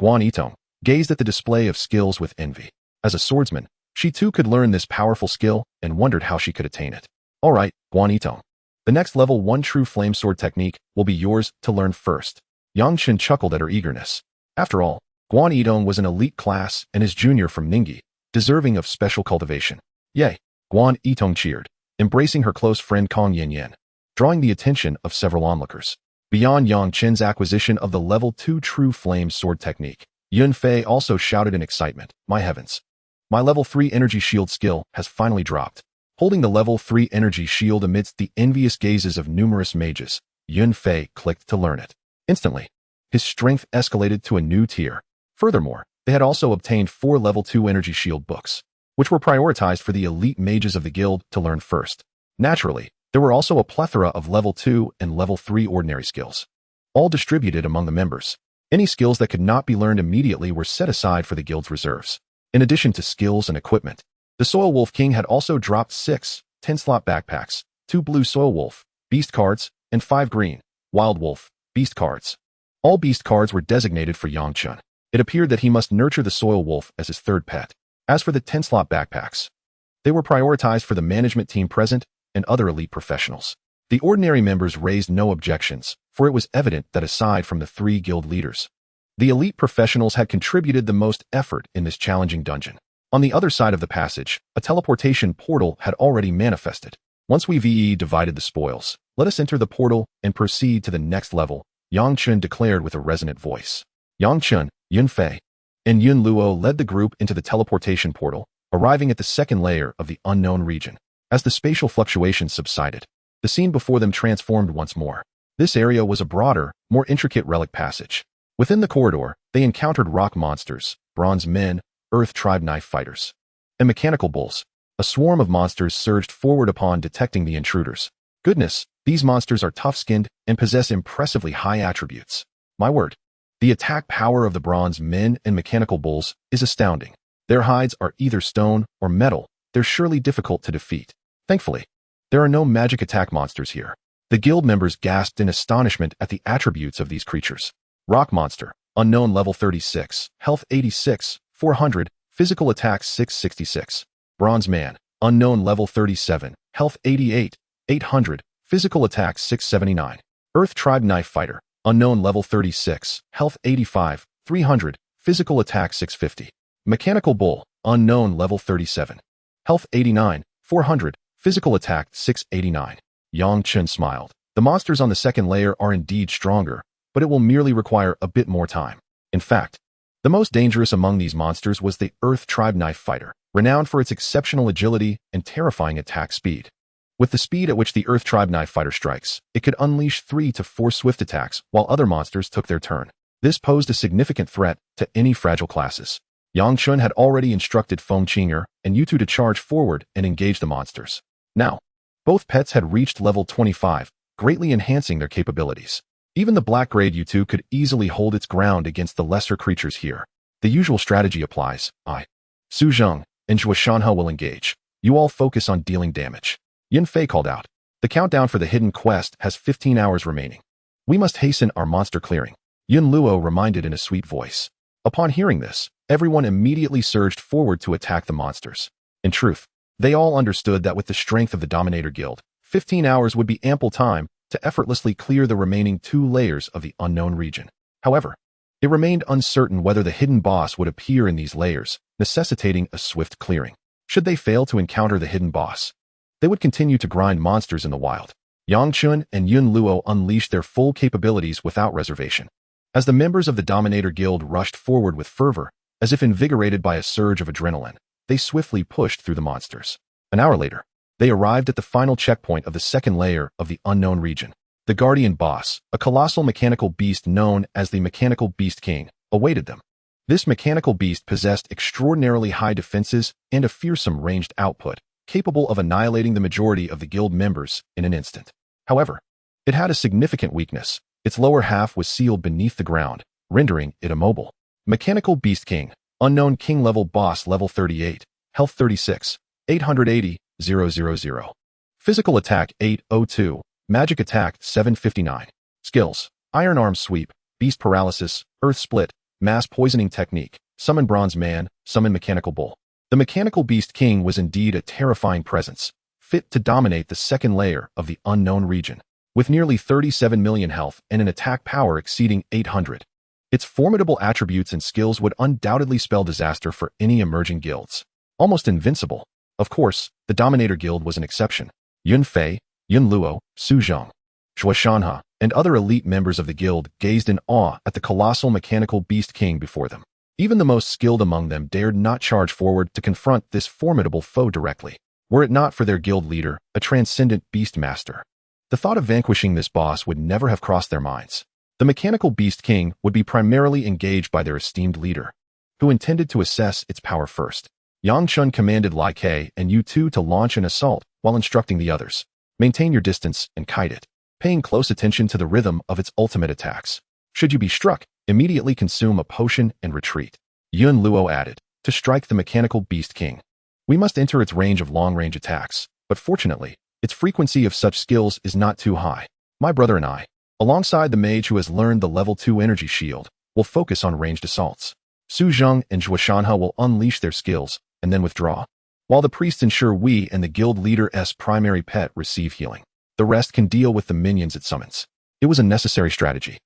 Guan Yitong, gazed at the display of skills with envy. As a swordsman, she too could learn this powerful skill and wondered how she could attain it. All right, Guan Yitong. The next level 1 True Flame Sword Technique will be yours to learn first. Yang Chen chuckled at her eagerness. After all, Guan Yitong was an elite class and his junior from Ningyi, deserving of special cultivation. Yay! Guan Yitong cheered, embracing her close friend Kong Yanyan, drawing the attention of several onlookers. Beyond Yang Chen's acquisition of the level 2 True Flame Sword Technique, Yun Fei also shouted in excitement, "My heavens! My level 3 energy shield skill has finally dropped." Holding the level 3 energy shield amidst the envious gazes of numerous mages, Yun Fei clicked to learn it. Instantly, his strength escalated to a new tier. Furthermore, the They had also obtained 4 level 2 energy shield books, which were prioritized for the elite mages of the guild to learn first. Naturally, there were also a plethora of level 2 and level 3 ordinary skills, all distributed among the members. Any skills that could not be learned immediately were set aside for the guild's reserves. In addition to skills and equipment, the Soil Wolf King had also dropped 6 10-slot backpacks, 2 blue Soil Wolf Beast cards, and 5 green Wild Wolf Beast cards. All Beast cards were designated for Yang Chen. It appeared that he must nurture the Soil Wolf as his third pet. As for the 10-slot backpacks, they were prioritized for the management team present and other elite professionals. The ordinary members raised no objections, for it was evident that aside from the 3 guild leaders, the elite professionals had contributed the most effort in this challenging dungeon. On the other side of the passage, a teleportation portal had already manifested. Once we divided the spoils, let us enter the portal and proceed to the next level, Yang Chen declared with a resonant voice. Yang Chen, Yun Fei, and Yun Luo led the group into the teleportation portal, arriving at the second layer of the unknown region. As the spatial fluctuations subsided, the scene before them transformed once more. This area was a broader, more intricate relic passage. Within the corridor, they encountered rock monsters, bronze men, earth tribe knife fighters, and mechanical bulls. A swarm of monsters surged forward upon detecting the intruders. Goodness, these monsters are tough-skinned and possess impressively high attributes. My word, the attack power of the bronze men and mechanical bulls is astounding. Their hides are either stone or metal. They're surely difficult to defeat. Thankfully, there are no magic attack monsters here. The guild members gasped in astonishment at the attributes of these creatures. Rock monster, unknown level 36, health 86, 400, physical attack 666. Bronze man, unknown level 37, health 88, 800, physical attack 679. Earth tribe knife fighter, unknown level 36, health 85, 300, physical attack 650. Mechanical bull, unknown level 37, health 89, 400, physical attack 689. Yang Chen smiled. The monsters on the second layer are indeed stronger, but it will merely require a bit more time. In fact, the most dangerous among these monsters was the Earth Tribe Knife Fighter, renowned for its exceptional agility and terrifying attack speed. With the speed at which the Earth Tribe Knife Fighter strikes, it could unleash 3 to 4 swift attacks while other monsters took their turn. This posed a significant threat to any fragile classes. Yang Chen had already instructed Feng Qinger and Yutu to charge forward and engage the monsters. Now, both pets had reached level 25, greatly enhancing their capabilities. Even the black-grade Yutu could easily hold its ground against the lesser creatures here. The usual strategy applies. Su Zheng and Zhuo Shanhe will engage. You all focus on dealing damage. Yin Fei called out. The countdown for the hidden quest has 15 hours remaining. We must hasten our monster clearing. Yun Luo reminded in a sweet voice. Upon hearing this, everyone immediately surged forward to attack the monsters. In truth, they all understood that with the strength of the Dominator Guild, 15 hours would be ample time to effortlessly clear the remaining 2 layers of the unknown region. However, it remained uncertain whether the hidden boss would appear in these layers, necessitating a swift clearing. Should they fail to encounter the hidden boss, they would continue to grind monsters in the wild. Yang Chen and Yun Luo unleashed their full capabilities without reservation. As the members of the Dominator Guild rushed forward with fervor, as if invigorated by a surge of adrenaline, they swiftly pushed through the monsters. An hour later, they arrived at the final checkpoint of the second layer of the unknown region. The Guardian Boss, a colossal mechanical beast known as the Mechanical Beast King, awaited them. This mechanical beast possessed extraordinarily high defenses and a fearsome ranged output, capable of annihilating the majority of the guild members in an instant. However, it had a significant weakness. Its lower half was sealed beneath the ground, rendering it immobile. Mechanical Beast King, unknown king level boss level 38, health 36, 880, 000. Physical attack 802, magic attack 759. Skills: Iron Arm Sweep, Beast Paralysis, Earth Split, Mass Poisoning Technique, Summon Bronze Man, Summon Mechanical Bull. The Mechanical Beast King was indeed a terrifying presence, fit to dominate the second layer of the unknown region. With nearly 37 million health and an attack power exceeding 800, its formidable attributes and skills would undoubtedly spell disaster for any emerging guilds. Almost invincible. Of course, the Dominator Guild was an exception. Yun Fei, Yun Luo, Su Zheng, Zhuo Shanhe, and other elite members of the guild gazed in awe at the colossal Mechanical Beast King before them. Even the most skilled among them dared not charge forward to confront this formidable foe directly, were it not for their guild leader, a transcendent Beastmaster. The thought of vanquishing this boss would never have crossed their minds. The Mechanical Beast King would be primarily engaged by their esteemed leader, who intended to assess its power first. Yang Chen commanded Lai Ke and Yu Tu to launch an assault while instructing the others. Maintain your distance and kite it, paying close attention to the rhythm of its ultimate attacks. Should you be struck, immediately consume a potion and retreat. Yun Luo added, to strike the mechanical Beast King. We must enter its range of long-range attacks, but fortunately, its frequency of such skills is not too high. My brother and I, alongside the mage who has learned the level 2 energy shield, will focus on ranged assaults. Su Zheng and Zhuo Shanhe will unleash their skills and then withdraw, while the priests ensure we and the guild leader's primary pet receive healing. The rest can deal with the minions it summons. It was a necessary strategy,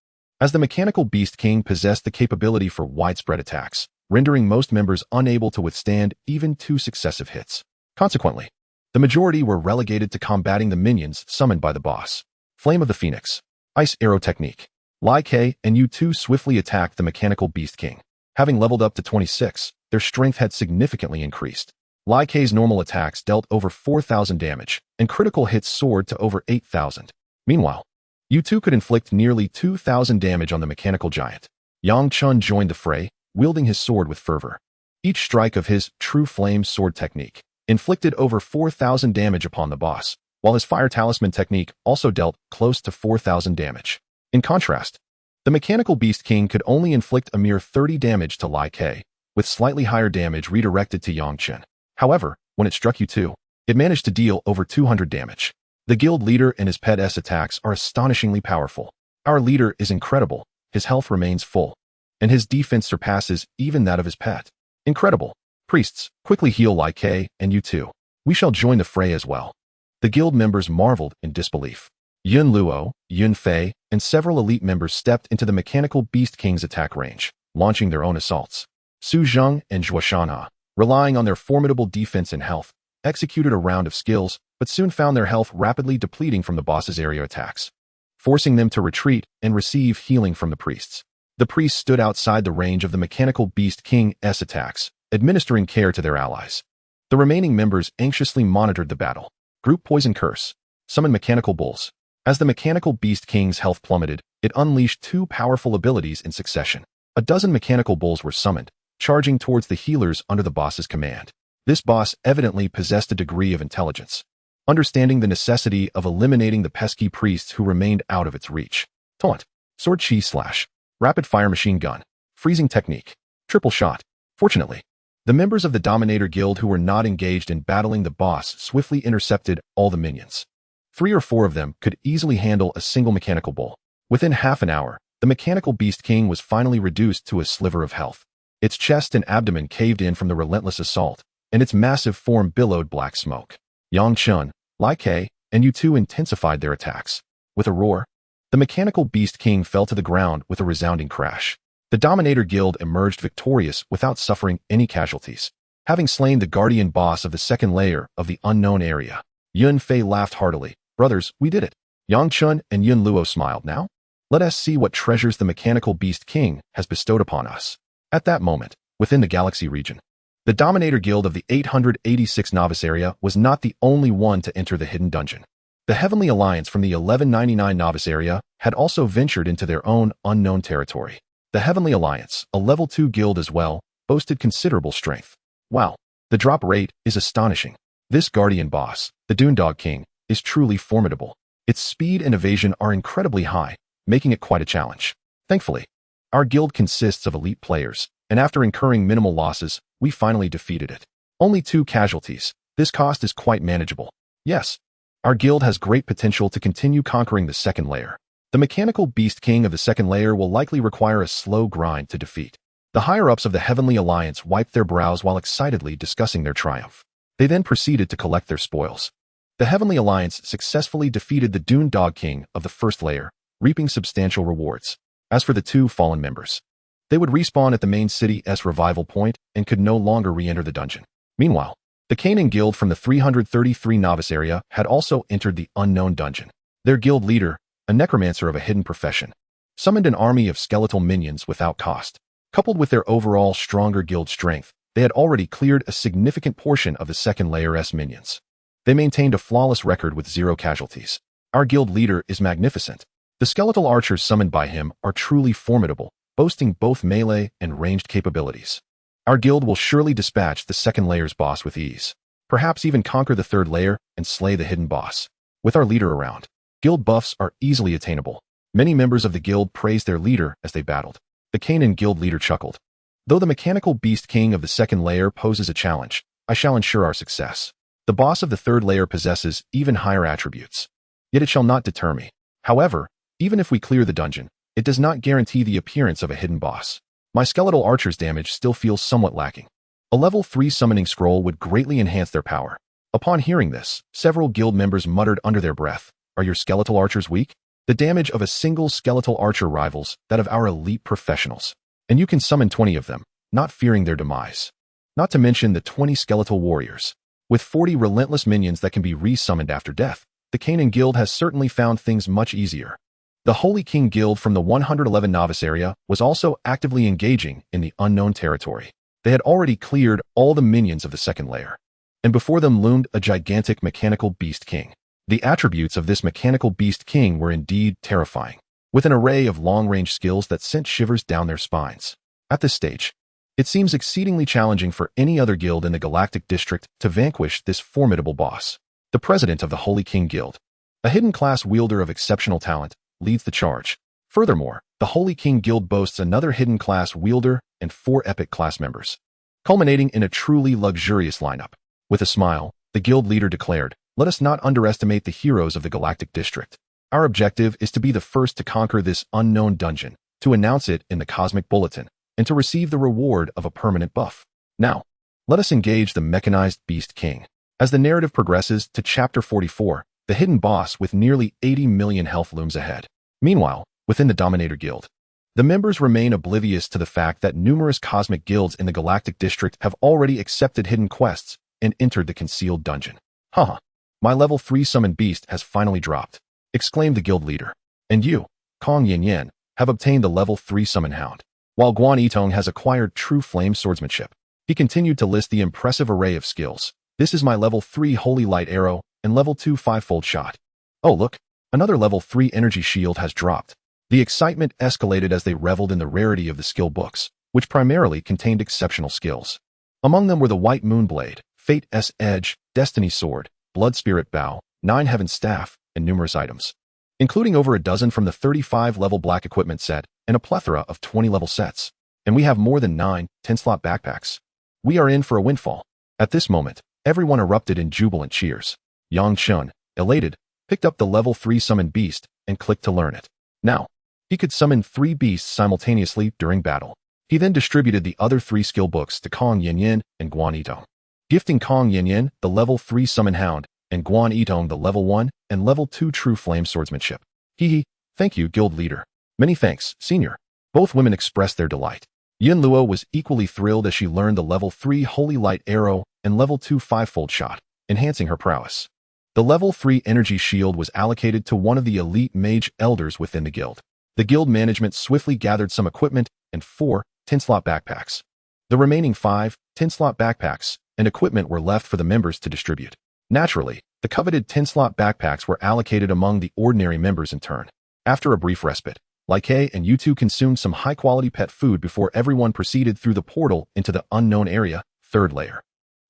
as the mechanical Beast King possessed the capability for widespread attacks, rendering most members unable to withstand even 2 successive hits. Consequently, the majority were relegated to combating the minions summoned by the boss. Flame of the Phoenix, Ice Arrow Technique. Lai Ke and Yu Tu swiftly attacked the mechanical Beast King. Having leveled up to 26, their strength had significantly increased. Lai Ke's normal attacks dealt over 4,000 damage, and critical hits soared to over 8,000. Meanwhile, Yu Tu could inflict nearly 2,000 damage on the mechanical giant. Yang Chen joined the fray, wielding his sword with fervor. Each strike of his True Flame sword technique inflicted over 4,000 damage upon the boss, while his Fire Talisman technique also dealt close to 4,000 damage. In contrast, the mechanical Beast King could only inflict a mere 30 damage to Lai Ke, with slightly higher damage redirected to Yang Chen. However, when it struck Yu Tu, it managed to deal over 200 damage. The guild leader and his pet's attacks are astonishingly powerful. Our leader is incredible, his health remains full, and his defense surpasses even that of his pet. Incredible. Priests, quickly heal Lai Ke and Yu Tu. We shall join the fray as well. The guild members marveled in disbelief. Yun Luo, Yun Fei, and several elite members stepped into the mechanical Beast King's attack range, launching their own assaults. Su Zheng and Zhuo Shanhe, relying on their formidable defense and health, executed a round of skills, but soon found their health rapidly depleting from the boss's area attacks, forcing them to retreat and receive healing from the priests. The priests stood outside the range of the mechanical Beast King's attacks, administering care to their allies. The remaining members anxiously monitored the battle. Group Poison Curse. Summon Mechanical Bulls. As the mechanical Beast King's health plummeted, it unleashed 2 powerful abilities in succession. A dozen mechanical bulls were summoned, charging towards the healers under the boss's command. This boss evidently possessed a degree of intelligence, understanding the necessity of eliminating the pesky priests who remained out of its reach. Taunt. Sword Chi Slash. Rapid Fire Machine Gun. Freezing Technique. Triple Shot. Fortunately, the members of the Dominator Guild who were not engaged in battling the boss swiftly intercepted all the minions. 3 or 4 of them could easily handle a single mechanical bull. Within half an hour, the mechanical Beast King was finally reduced to a sliver of health. Its chest and abdomen caved in from the relentless assault, and its massive form billowed black smoke. Yang Chen, Lai Ke, and Yu Tu intensified their attacks. With a roar, the mechanical Beast King fell to the ground with a resounding crash. The Dominator Guild emerged victorious without suffering any casualties, having slain the guardian boss of the second layer of the unknown area. Yun Fei laughed heartily. Brothers, we did it. Yang Chen and Yun Luo smiled. Now, let us see what treasures the mechanical Beast King has bestowed upon us. At that moment, within the Galaxy region, the Dominator Guild of the 886 Novice area was not the only one to enter the hidden dungeon. The Heavenly Alliance from the 1199 Novice area had also ventured into their own unknown territory. The Heavenly Alliance, a level 2 guild as well, boasted considerable strength. Wow, the drop rate is astonishing. This guardian boss, the Dundog King, is truly formidable. Its speed and evasion are incredibly high, making it quite a challenge. Thankfully, our guild consists of elite players, and after incurring minimal losses, we finally defeated it. Only 2 casualties. This cost is quite manageable. Yes, our guild has great potential to continue conquering the second layer. The mechanical Beast King of the second layer will likely require a slow grind to defeat. The higher-ups of the Heavenly Alliance wiped their brows while excitedly discussing their triumph. They then proceeded to collect their spoils. The Heavenly Alliance successfully defeated the Dundog King of the first layer, reaping substantial rewards. As for the 2 fallen members, they would respawn at the main city's revival point and could no longer re-enter the dungeon. Meanwhile, the Canaan Guild from the 333 Novice area had also entered the unknown dungeon. Their guild leader, a necromancer of a hidden profession, summoned an army of skeletal minions without cost. Coupled with their overall stronger guild strength, they had already cleared a significant portion of the second layer's minions. They maintained a flawless record with 0 casualties. Our guild leader is magnificent. The skeletal archers summoned by him are truly formidable, boasting both melee and ranged capabilities. Our guild will surely dispatch the second layer's boss with ease. Perhaps even conquer the third layer and slay the hidden boss. With our leader around, guild buffs are easily attainable. Many members of the guild praised their leader as they battled. The Kanan guild leader chuckled. Though the mechanical beast king of the second layer poses a challenge, I shall ensure our success. The boss of the third layer possesses even higher attributes. Yet it shall not deter me. However, even if we clear the dungeon, it does not guarantee the appearance of a hidden boss. My skeletal archer's damage still feels somewhat lacking. A level 3 summoning scroll would greatly enhance their power. Upon hearing this, several guild members muttered under their breath, "Are your skeletal archers weak?" The damage of a single skeletal archer rivals that of our elite professionals. And you can summon 20 of them, not fearing their demise. Not to mention the 20 skeletal warriors. With 40 relentless minions that can be re-summoned after death, the Kanan guild has certainly found things much easier. The Holy King guild from the 111 novice area was also actively engaging in the unknown territory. They had already cleared all the minions of the second layer. And before them loomed a gigantic mechanical beast king. The attributes of this mechanical beast king were indeed terrifying, with an array of long-range skills that sent shivers down their spines. At this stage, it seems exceedingly challenging for any other guild in the Galactic District to vanquish this formidable boss. The president of the Holy King Guild, a hidden class wielder of exceptional talent, leads the charge. Furthermore, the Holy King Guild boasts another hidden class wielder and 4 epic class members, culminating in a truly luxurious lineup. With a smile, the guild leader declared, "Let us not underestimate the heroes of the Galactic District. Our objective is to be the first to conquer this unknown dungeon, to announce it in the Cosmic Bulletin, and to receive the reward of a permanent buff. Now, let us engage the mechanized Beast King." As the narrative progresses to Chapter 44, the hidden boss with nearly 80 million health looms ahead. Meanwhile, within the Dominator Guild, the members remain oblivious to the fact that numerous cosmic guilds in the Galactic District have already accepted hidden quests and entered the concealed dungeon. "Haha, my level 3 summoned beast has finally dropped," exclaimed the guild leader. "And you, Kong Yin Yin, have obtained the level 3 summon hound." While Guan Yitong has acquired true flame swordsmanship, he continued to list the impressive array of skills. "This is my level 3 holy light arrow and level 2 5-fold shot. Oh look, another level 3 energy shield has dropped." The excitement escalated as they reveled in the rarity of the skill books, which primarily contained exceptional skills. Among them were the White Moon Blade, Fate's Edge, Destiny Sword, Blood Spirit Bow, 9 Heaven Staff, and numerous items, including over a dozen from the 35-level black equipment set and a plethora of 20-level sets. And we have more than 9 10-slot backpacks. We are in for a windfall. At this moment, everyone erupted in jubilant cheers. Yang Chen, elated, picked up the level 3 summoned beast and clicked to learn it. Now, he could summon 3 beasts simultaneously during battle. He then distributed the other 3 skill books to Kong Yin Yin and Guan Yitong, gifting Kong Yin Yin the level 3 summon hound and Guan Yitong the level 1 and level 2 true flame swordsmanship. Hee, thank you, guild leader. Many thanks, senior. Both women expressed their delight. Yin Luo was equally thrilled as she learned the level 3 holy light arrow and level 2 5-fold shot, enhancing her prowess. The level 3 energy shield was allocated to one of the elite mage elders within the guild. The guild management swiftly gathered some equipment and 4 10-slot backpacks. The remaining 5 10-slot backpacks and equipment were left for the members to distribute. Naturally, the coveted 10-slot backpacks were allocated among the ordinary members in turn. After a brief respite, Like and you two consumed some high-quality pet food before everyone proceeded through the portal into the unknown area, third layer.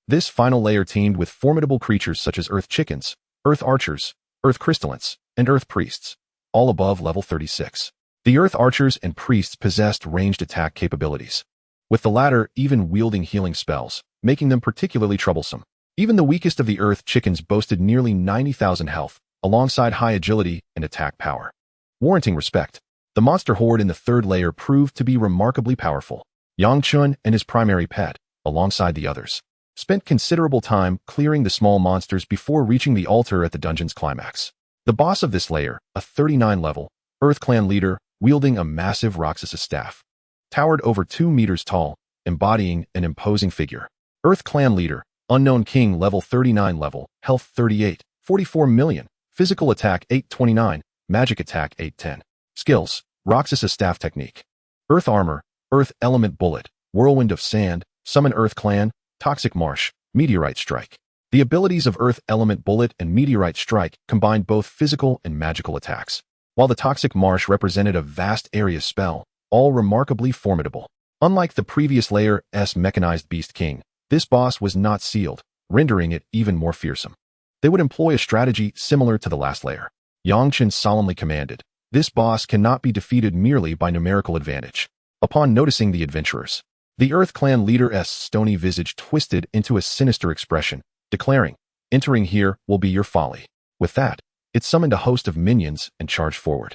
This final layer teemed with formidable creatures such as Earth Chickens, Earth Archers, Earth Crystallants, and Earth Priests, all above level 36. The Earth Archers and Priests possessed ranged attack capabilities, with the latter even wielding healing spells, making them particularly troublesome. Even the weakest of the Earth Chickens boasted nearly 90,000 health, alongside high agility and attack power, warranting respect. The monster horde in the third layer proved to be remarkably powerful. Yang Chun and his primary pet, alongside the others, spent considerable time clearing the small monsters before reaching the altar at the dungeon's climax. The boss of this layer, a 39-level, Earth Clan leader, wielding a massive Roxas staff, towered over 2 meters tall, embodying an imposing figure. Earth Clan leader, Unknown King level 39 level, health 38, 44 million, physical attack 829, magic attack 810. Skills, Roxas staff technique. Earth armor, Earth element bullet, whirlwind of sand, summon Earth Clan, toxic marsh, meteorite strike. The abilities of Earth element bullet and meteorite strike combined both physical and magical attacks, while the toxic marsh represented a vast area spell, all remarkably formidable. Unlike the previous layer's mechanized Beast King, this boss was not sealed, rendering it even more fearsome. They would employ a strategy similar to the last layer. Chen solemnly commanded, "This boss cannot be defeated merely by numerical advantage." Upon noticing the adventurers, the Earth Clan leader's stony visage twisted into a sinister expression, declaring, "Entering here will be your folly." With that, it summoned a host of minions and charged forward.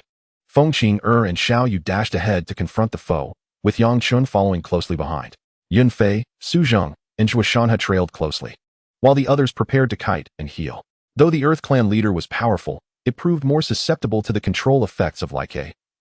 Fengqing and Xiao Yu dashed ahead to confront the foe, with Chen following closely behind. Yunfei, Su Zheng, and Zhuo Shanhe trailed closely, while the others prepared to kite and heal. Though the Earth Clan leader was powerful, it proved more susceptible to the control effects of Like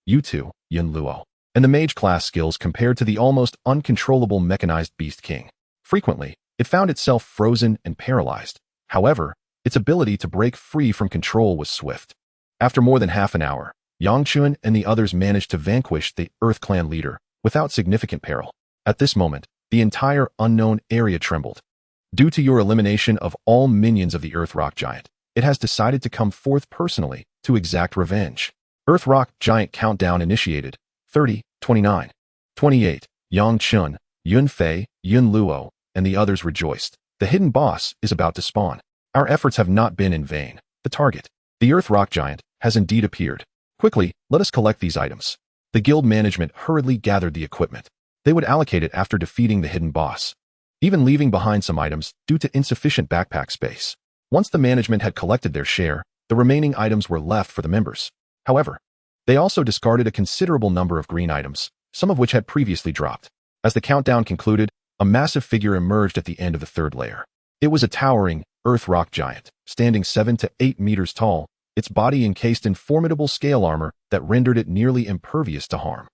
Yu2, Yun Luo, and the mage class skills compared to the almost uncontrollable mechanized Beast King. Frequently, it found itself frozen and paralyzed. However, its ability to break free from control was swift. After more than half an hour, Chen and the others managed to vanquish the Earth Clan leader without significant peril. At this moment, the entire unknown area trembled. Due to your elimination of all minions of the Earth Rock Giant, it has decided to come forth personally to exact revenge. Earth Rock Giant countdown initiated. 30, 29, 28. Chen, Yunfei, Yun Luo, and the others rejoiced. The hidden boss is about to spawn. Our efforts have not been in vain. The target, the Earth Rock Giant, has indeed appeared. Quickly, let us collect these items. The guild management hurriedly gathered the equipment. They would allocate it after defeating the hidden boss, even leaving behind some items due to insufficient backpack space. Once the management had collected their share, the remaining items were left for the members. However, they also discarded a considerable number of green items, some of which had previously dropped. As the countdown concluded, a massive figure emerged at the end of the third layer. It was a towering Earth Rock Giant, standing 7 to 8 meters tall, its body encased in formidable scale armor that rendered it nearly impervious to harm.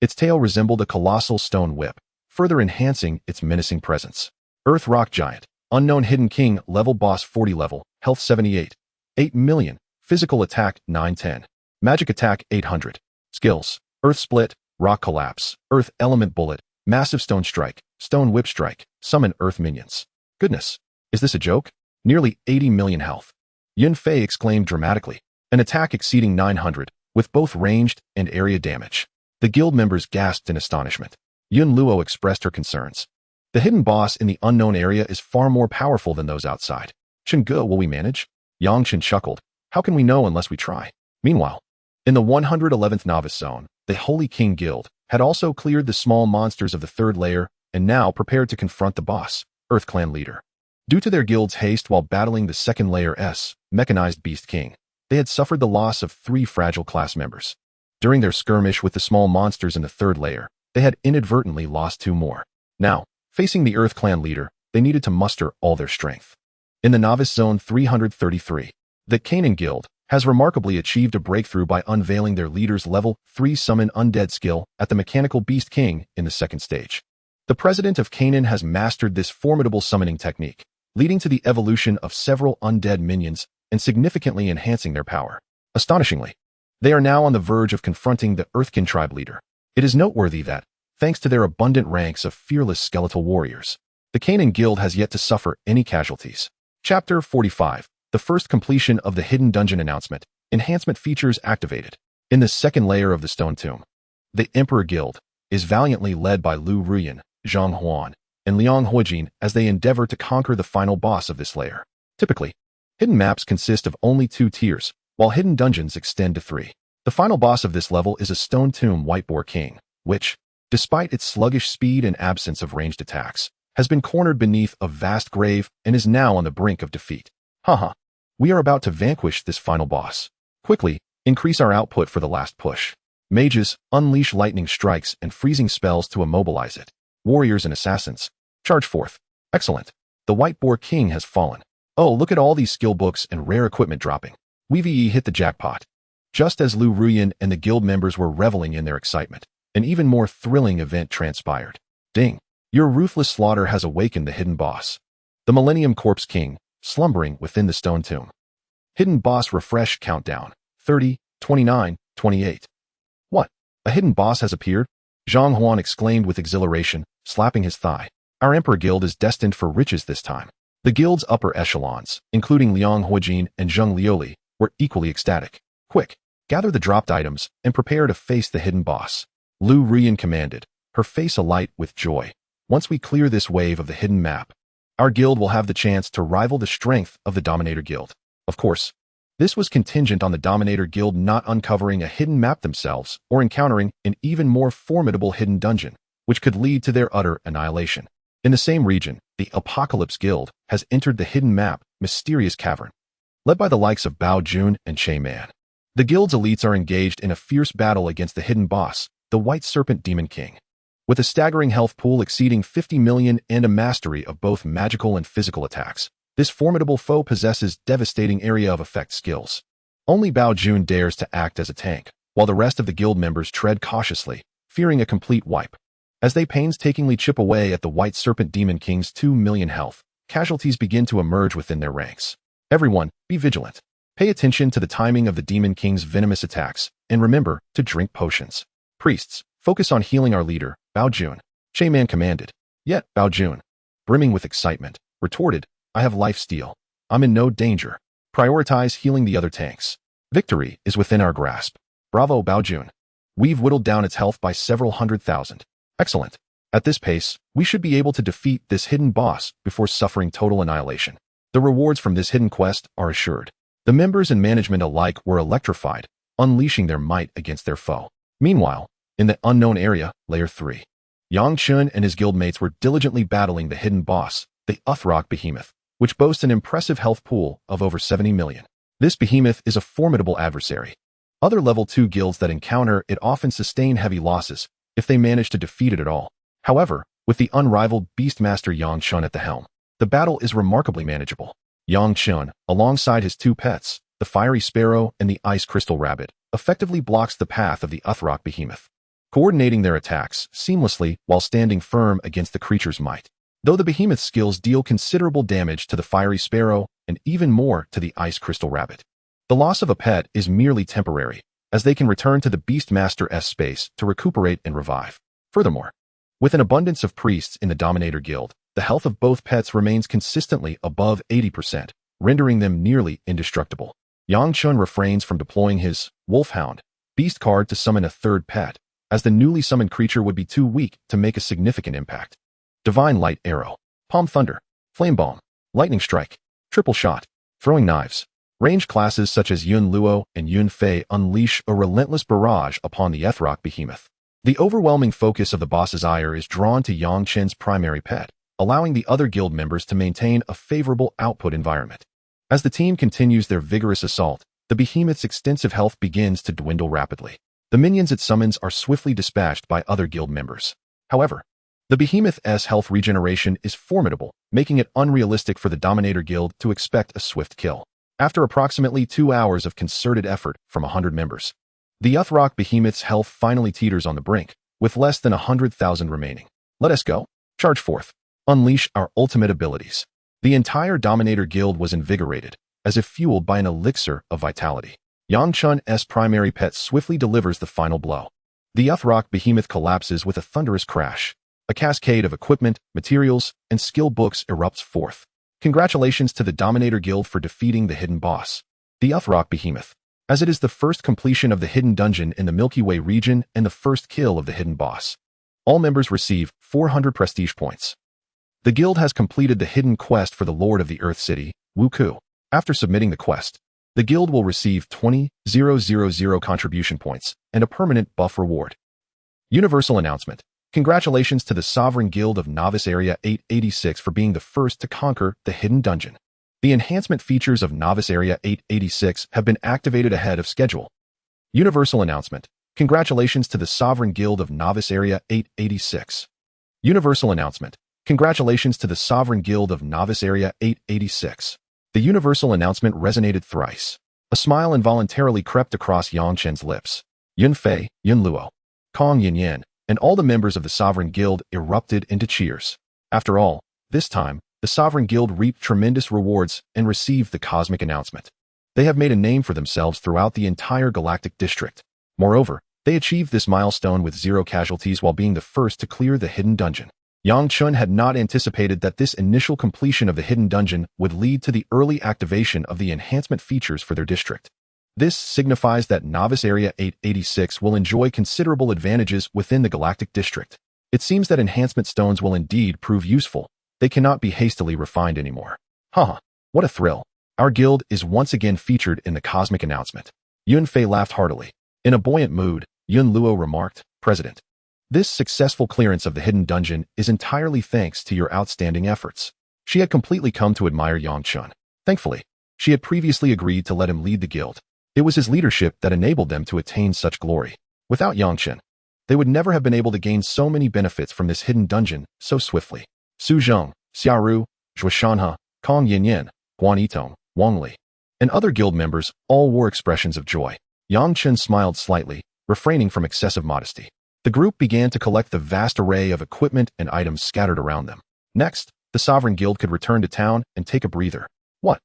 Its tail resembled a colossal stone whip, further enhancing its menacing presence. Earth Rock Giant, Unknown Hidden King, level boss 40 level, health 78, 8 million, physical attack 910, magic attack 800, skills, Earth Split, Rock Collapse, Earth Element Bullet, Massive Stone Strike, Stone Whip Strike, Summon Earth Minions. Goodness, is this a joke? Nearly 80 million health. Yunfei exclaimed dramatically, an attack exceeding 900, with both ranged and area damage. The guild members gasped in astonishment. Yun Luo expressed her concerns. The hidden boss in the unknown area is far more powerful than those outside. Chen Ge, will we manage? Chen chuckled. How can we know unless we try? Meanwhile, in the 111th Novice Zone, the Holy King Guild had also cleared the small monsters of the third layer and now prepared to confront the boss, Earth Clan leader. Due to their guild's haste while battling the second layer's mechanized Beast King, they had suffered the loss of 3 fragile class members. During their skirmish with the small monsters in the third layer, they had inadvertently lost 2 more. Now, facing the Earth Clan leader, they needed to muster all their strength. In the Novice Zone 333, the Kirin Guild has remarkably achieved a breakthrough by unveiling their leader's level 3 Summon Undead skill at the Mechanical Beast King in the second stage. The president of Kirin has mastered this formidable summoning technique, leading to the evolution of several undead minions and significantly enhancing their power. Astonishingly, they are now on the verge of confronting the Earthkin tribe leader. It is noteworthy that, thanks to their abundant ranks of fearless skeletal warriors, the Kirin Guild has yet to suffer any casualties. Chapter 45. The first completion of the Hidden Dungeon announcement. Enhancement features activated. In the second layer of the Stone Tomb, the Emperor Guild is valiantly led by Lu Ruyan, Zhang Huan, and Liang Huijin as they endeavor to conquer the final boss of this layer. Typically, hidden maps consist of only 2 tiers, while hidden dungeons extend to 3. The final boss of this level is a Stone Tomb White Boar King, which, despite its sluggish speed and absence of ranged attacks, has been cornered beneath a vast grave and is now on the brink of defeat. Haha, we are about to vanquish this final boss. Quickly, increase our output for the last push. Mages, unleash lightning strikes and freezing spells to immobilize it. Warriors and assassins, charge forth. Excellent. The White Boar King has fallen. Oh, look at all these skill books and rare equipment dropping. We've hit the jackpot. Just as Lu Ruyan and the guild members were reveling in their excitement, an even more thrilling event transpired. Ding! Your ruthless slaughter has awakened the hidden boss, the Millennium Corpse King, slumbering within the Stone Tomb. Hidden boss refresh countdown. 30, 29, 28. What? A hidden boss has appeared? Zhang Huan exclaimed with exhilaration, slapping his thigh. Our Emperor Guild is destined for riches this time. The guild's upper echelons, including Liang Huijin and Zheng Liuli, were equally ecstatic. Quick, gather the dropped items and prepare to face the hidden boss. Lu Ruyan commanded, her face alight with joy. Once we clear this wave of the hidden map, our guild will have the chance to rival the strength of the Dominator Guild. Of course, this was contingent on the Dominator Guild not uncovering a hidden map themselves or encountering an even more formidable hidden dungeon, which could lead to their utter annihilation. In the same region, the Apocalypse Guild has entered the hidden map, Mysterious Cavern, led by the likes of Bao Jun and Chen. The guild's elites are engaged in a fierce battle against the hidden boss, the White Serpent Demon King. With a staggering health pool exceeding 50 million and a mastery of both magical and physical attacks, this formidable foe possesses devastating area of effect skills. Only Bao Jun dares to act as a tank, while the rest of the guild members tread cautiously, fearing a complete wipe. As they painstakingly chip away at the White Serpent Demon King's 2 million health, casualties begin to emerge within their ranks. Everyone, be vigilant. Pay attention to the timing of the Demon King's venomous attacks, and remember to drink potions. Priests, focus on healing our leader, Bao Jun. Chen commanded. Yet, Bao Jun, brimming with excitement, retorted, I have life steal. I'm in no danger. Prioritize healing the other tanks. Victory is within our grasp. Bravo, Bao Jun. We've whittled down its health by several 100,000. Excellent. At this pace, we should be able to defeat this hidden boss before suffering total annihilation. The rewards from this hidden quest are assured. The members and management alike were electrified, unleashing their might against their foe. Meanwhile, in the unknown area, Layer 3, Chen and his guildmates were diligently battling the hidden boss, the Uthrock Behemoth, which boasts an impressive health pool of over 70 million. This behemoth is a formidable adversary. Other level 2 guilds that encounter it often sustain heavy losses, if they manage to defeat it at all. However, with the unrivaled Beastmaster Chen at the helm, the battle is remarkably manageable. Chen, alongside his 2 pets, the Fiery Sparrow and the Ice Crystal Rabbit, effectively blocks the path of the Uthrock Behemoth, coordinating their attacks seamlessly while standing firm against the creature's might. Though the behemoth's skills deal considerable damage to the Fiery Sparrow and even more to the Ice Crystal Rabbit, the loss of a pet is merely temporary, as they can return to the Beastmaster's space to recuperate and revive. Furthermore, with an abundance of priests in the Dominator Guild, the health of both pets remains consistently above 80%, rendering them nearly indestructible. Chen refrains from deploying his Wolfhound beast card to summon a third pet, as the newly summoned creature would be too weak to make a significant impact. Divine Light Arrow, Palm Thunder, Flame Bomb, Lightning Strike, Triple Shot, Throwing Knives. Ranged classes such as Yun Luo and Yun Fei unleash a relentless barrage upon the Uthrock Behemoth. The overwhelming focus of the boss's ire is drawn to Chen's primary pet, allowing the other guild members to maintain a favorable output environment. As the team continues their vigorous assault, the behemoth's extensive health begins to dwindle rapidly. The minions it summons are swiftly dispatched by other guild members. However, the behemoth's health regeneration is formidable, making it unrealistic for the Dominator Guild to expect a swift kill. After approximately 2 hours of concerted effort from 100 members, the Uthrock Behemoth's health finally teeters on the brink, with less than 100,000 remaining. Let us go. Charge forth. Unleash our ultimate abilities. The entire Dominator Guild was invigorated, as if fueled by an elixir of vitality. Chen's primary pet swiftly delivers the final blow. The Uthrock Behemoth collapses with a thunderous crash. A cascade of equipment, materials, and skill books erupts forth. Congratulations to the Dominator Guild for defeating the hidden boss, the Uthrock Behemoth, as it is the first completion of the hidden dungeon in the Milky Way region and the first kill of the hidden boss. All members receive 400 prestige points. The guild has completed the hidden quest for the Lord of the Earth City, Wukong. After submitting the quest, the guild will receive 20,000 contribution points and a permanent buff reward. Universal announcement. Congratulations to the Sovereign Guild of Novice Area 886 for being the first to conquer the hidden dungeon. The enhancement features of Novice Area 886 have been activated ahead of schedule. Universal announcement. Congratulations to the Sovereign Guild of Novice Area 886. Universal announcement. Congratulations to the Sovereign Guild of Novice Area 886. The universal announcement resonated thrice. A smile involuntarily crept across Chen's lips. Yun Fei, Yun Luo, Kong Yin, and all the members of the Sovereign Guild erupted into cheers. After all, this time, the Sovereign Guild reaped tremendous rewards and received the cosmic announcement. They have made a name for themselves throughout the entire galactic district. Moreover, they achieved this milestone with 0 casualties while being the first to clear the hidden dungeon. Chen had not anticipated that this initial completion of the hidden dungeon would lead to the early activation of the enhancement features for their district. This signifies that Novice Area 886 will enjoy considerable advantages within the Galactic District. It seems that enhancement stones will indeed prove useful. They cannot be hastily refined anymore. Haha, what a thrill. Our guild is once again featured in the cosmic announcement. Yun Fei laughed heartily. In a buoyant mood, Yun Luo remarked, President, this successful clearance of the hidden dungeon is entirely thanks to your outstanding efforts. She had completely come to admire Yang Chen. Thankfully, she had previously agreed to let him lead the guild. It was his leadership that enabled them to attain such glory. Without Yang Chen, they would never have been able to gain so many benefits from this hidden dungeon so swiftly. Su Zheng, Xiaoru, Zhuo Shanhe, Kong Yanyan, Guan Yitong, Wang Li, and other guild members all wore expressions of joy. Yang Chen smiled slightly, refraining from excessive modesty. The group began to collect the vast array of equipment and items scattered around them. Next, the Sovereign Guild could return to town and take a breather. What?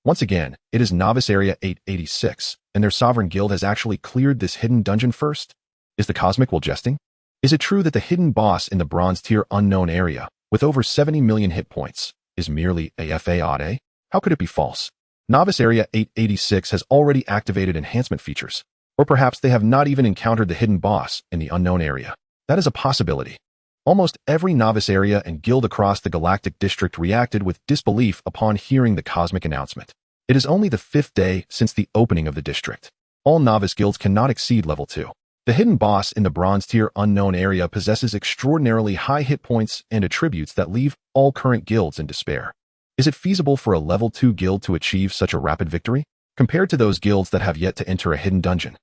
Once again, it is Novice Area 886, and their Sovereign Guild has actually cleared this hidden dungeon first? Is the Cosmic Will jesting? Is it true that the hidden boss in the Bronze Tier unknown area, with over 70 million hit points, is merely a FAOD? How could it be false? Novice Area 886 has already activated enhancement features. Or perhaps they have not even encountered the hidden boss in the unknown area. That is a possibility. Almost every novice area and guild across the Galactic District reacted with disbelief upon hearing the cosmic announcement. It is only the 5th day since the opening of the district. All novice guilds cannot exceed level 2. The hidden boss in the Bronze Tier unknown area possesses extraordinarily high hit points and attributes that leave all current guilds in despair. Is it feasible for a level 2 guild to achieve such a rapid victory? Compared to those guilds that have yet to enter a hidden dungeon,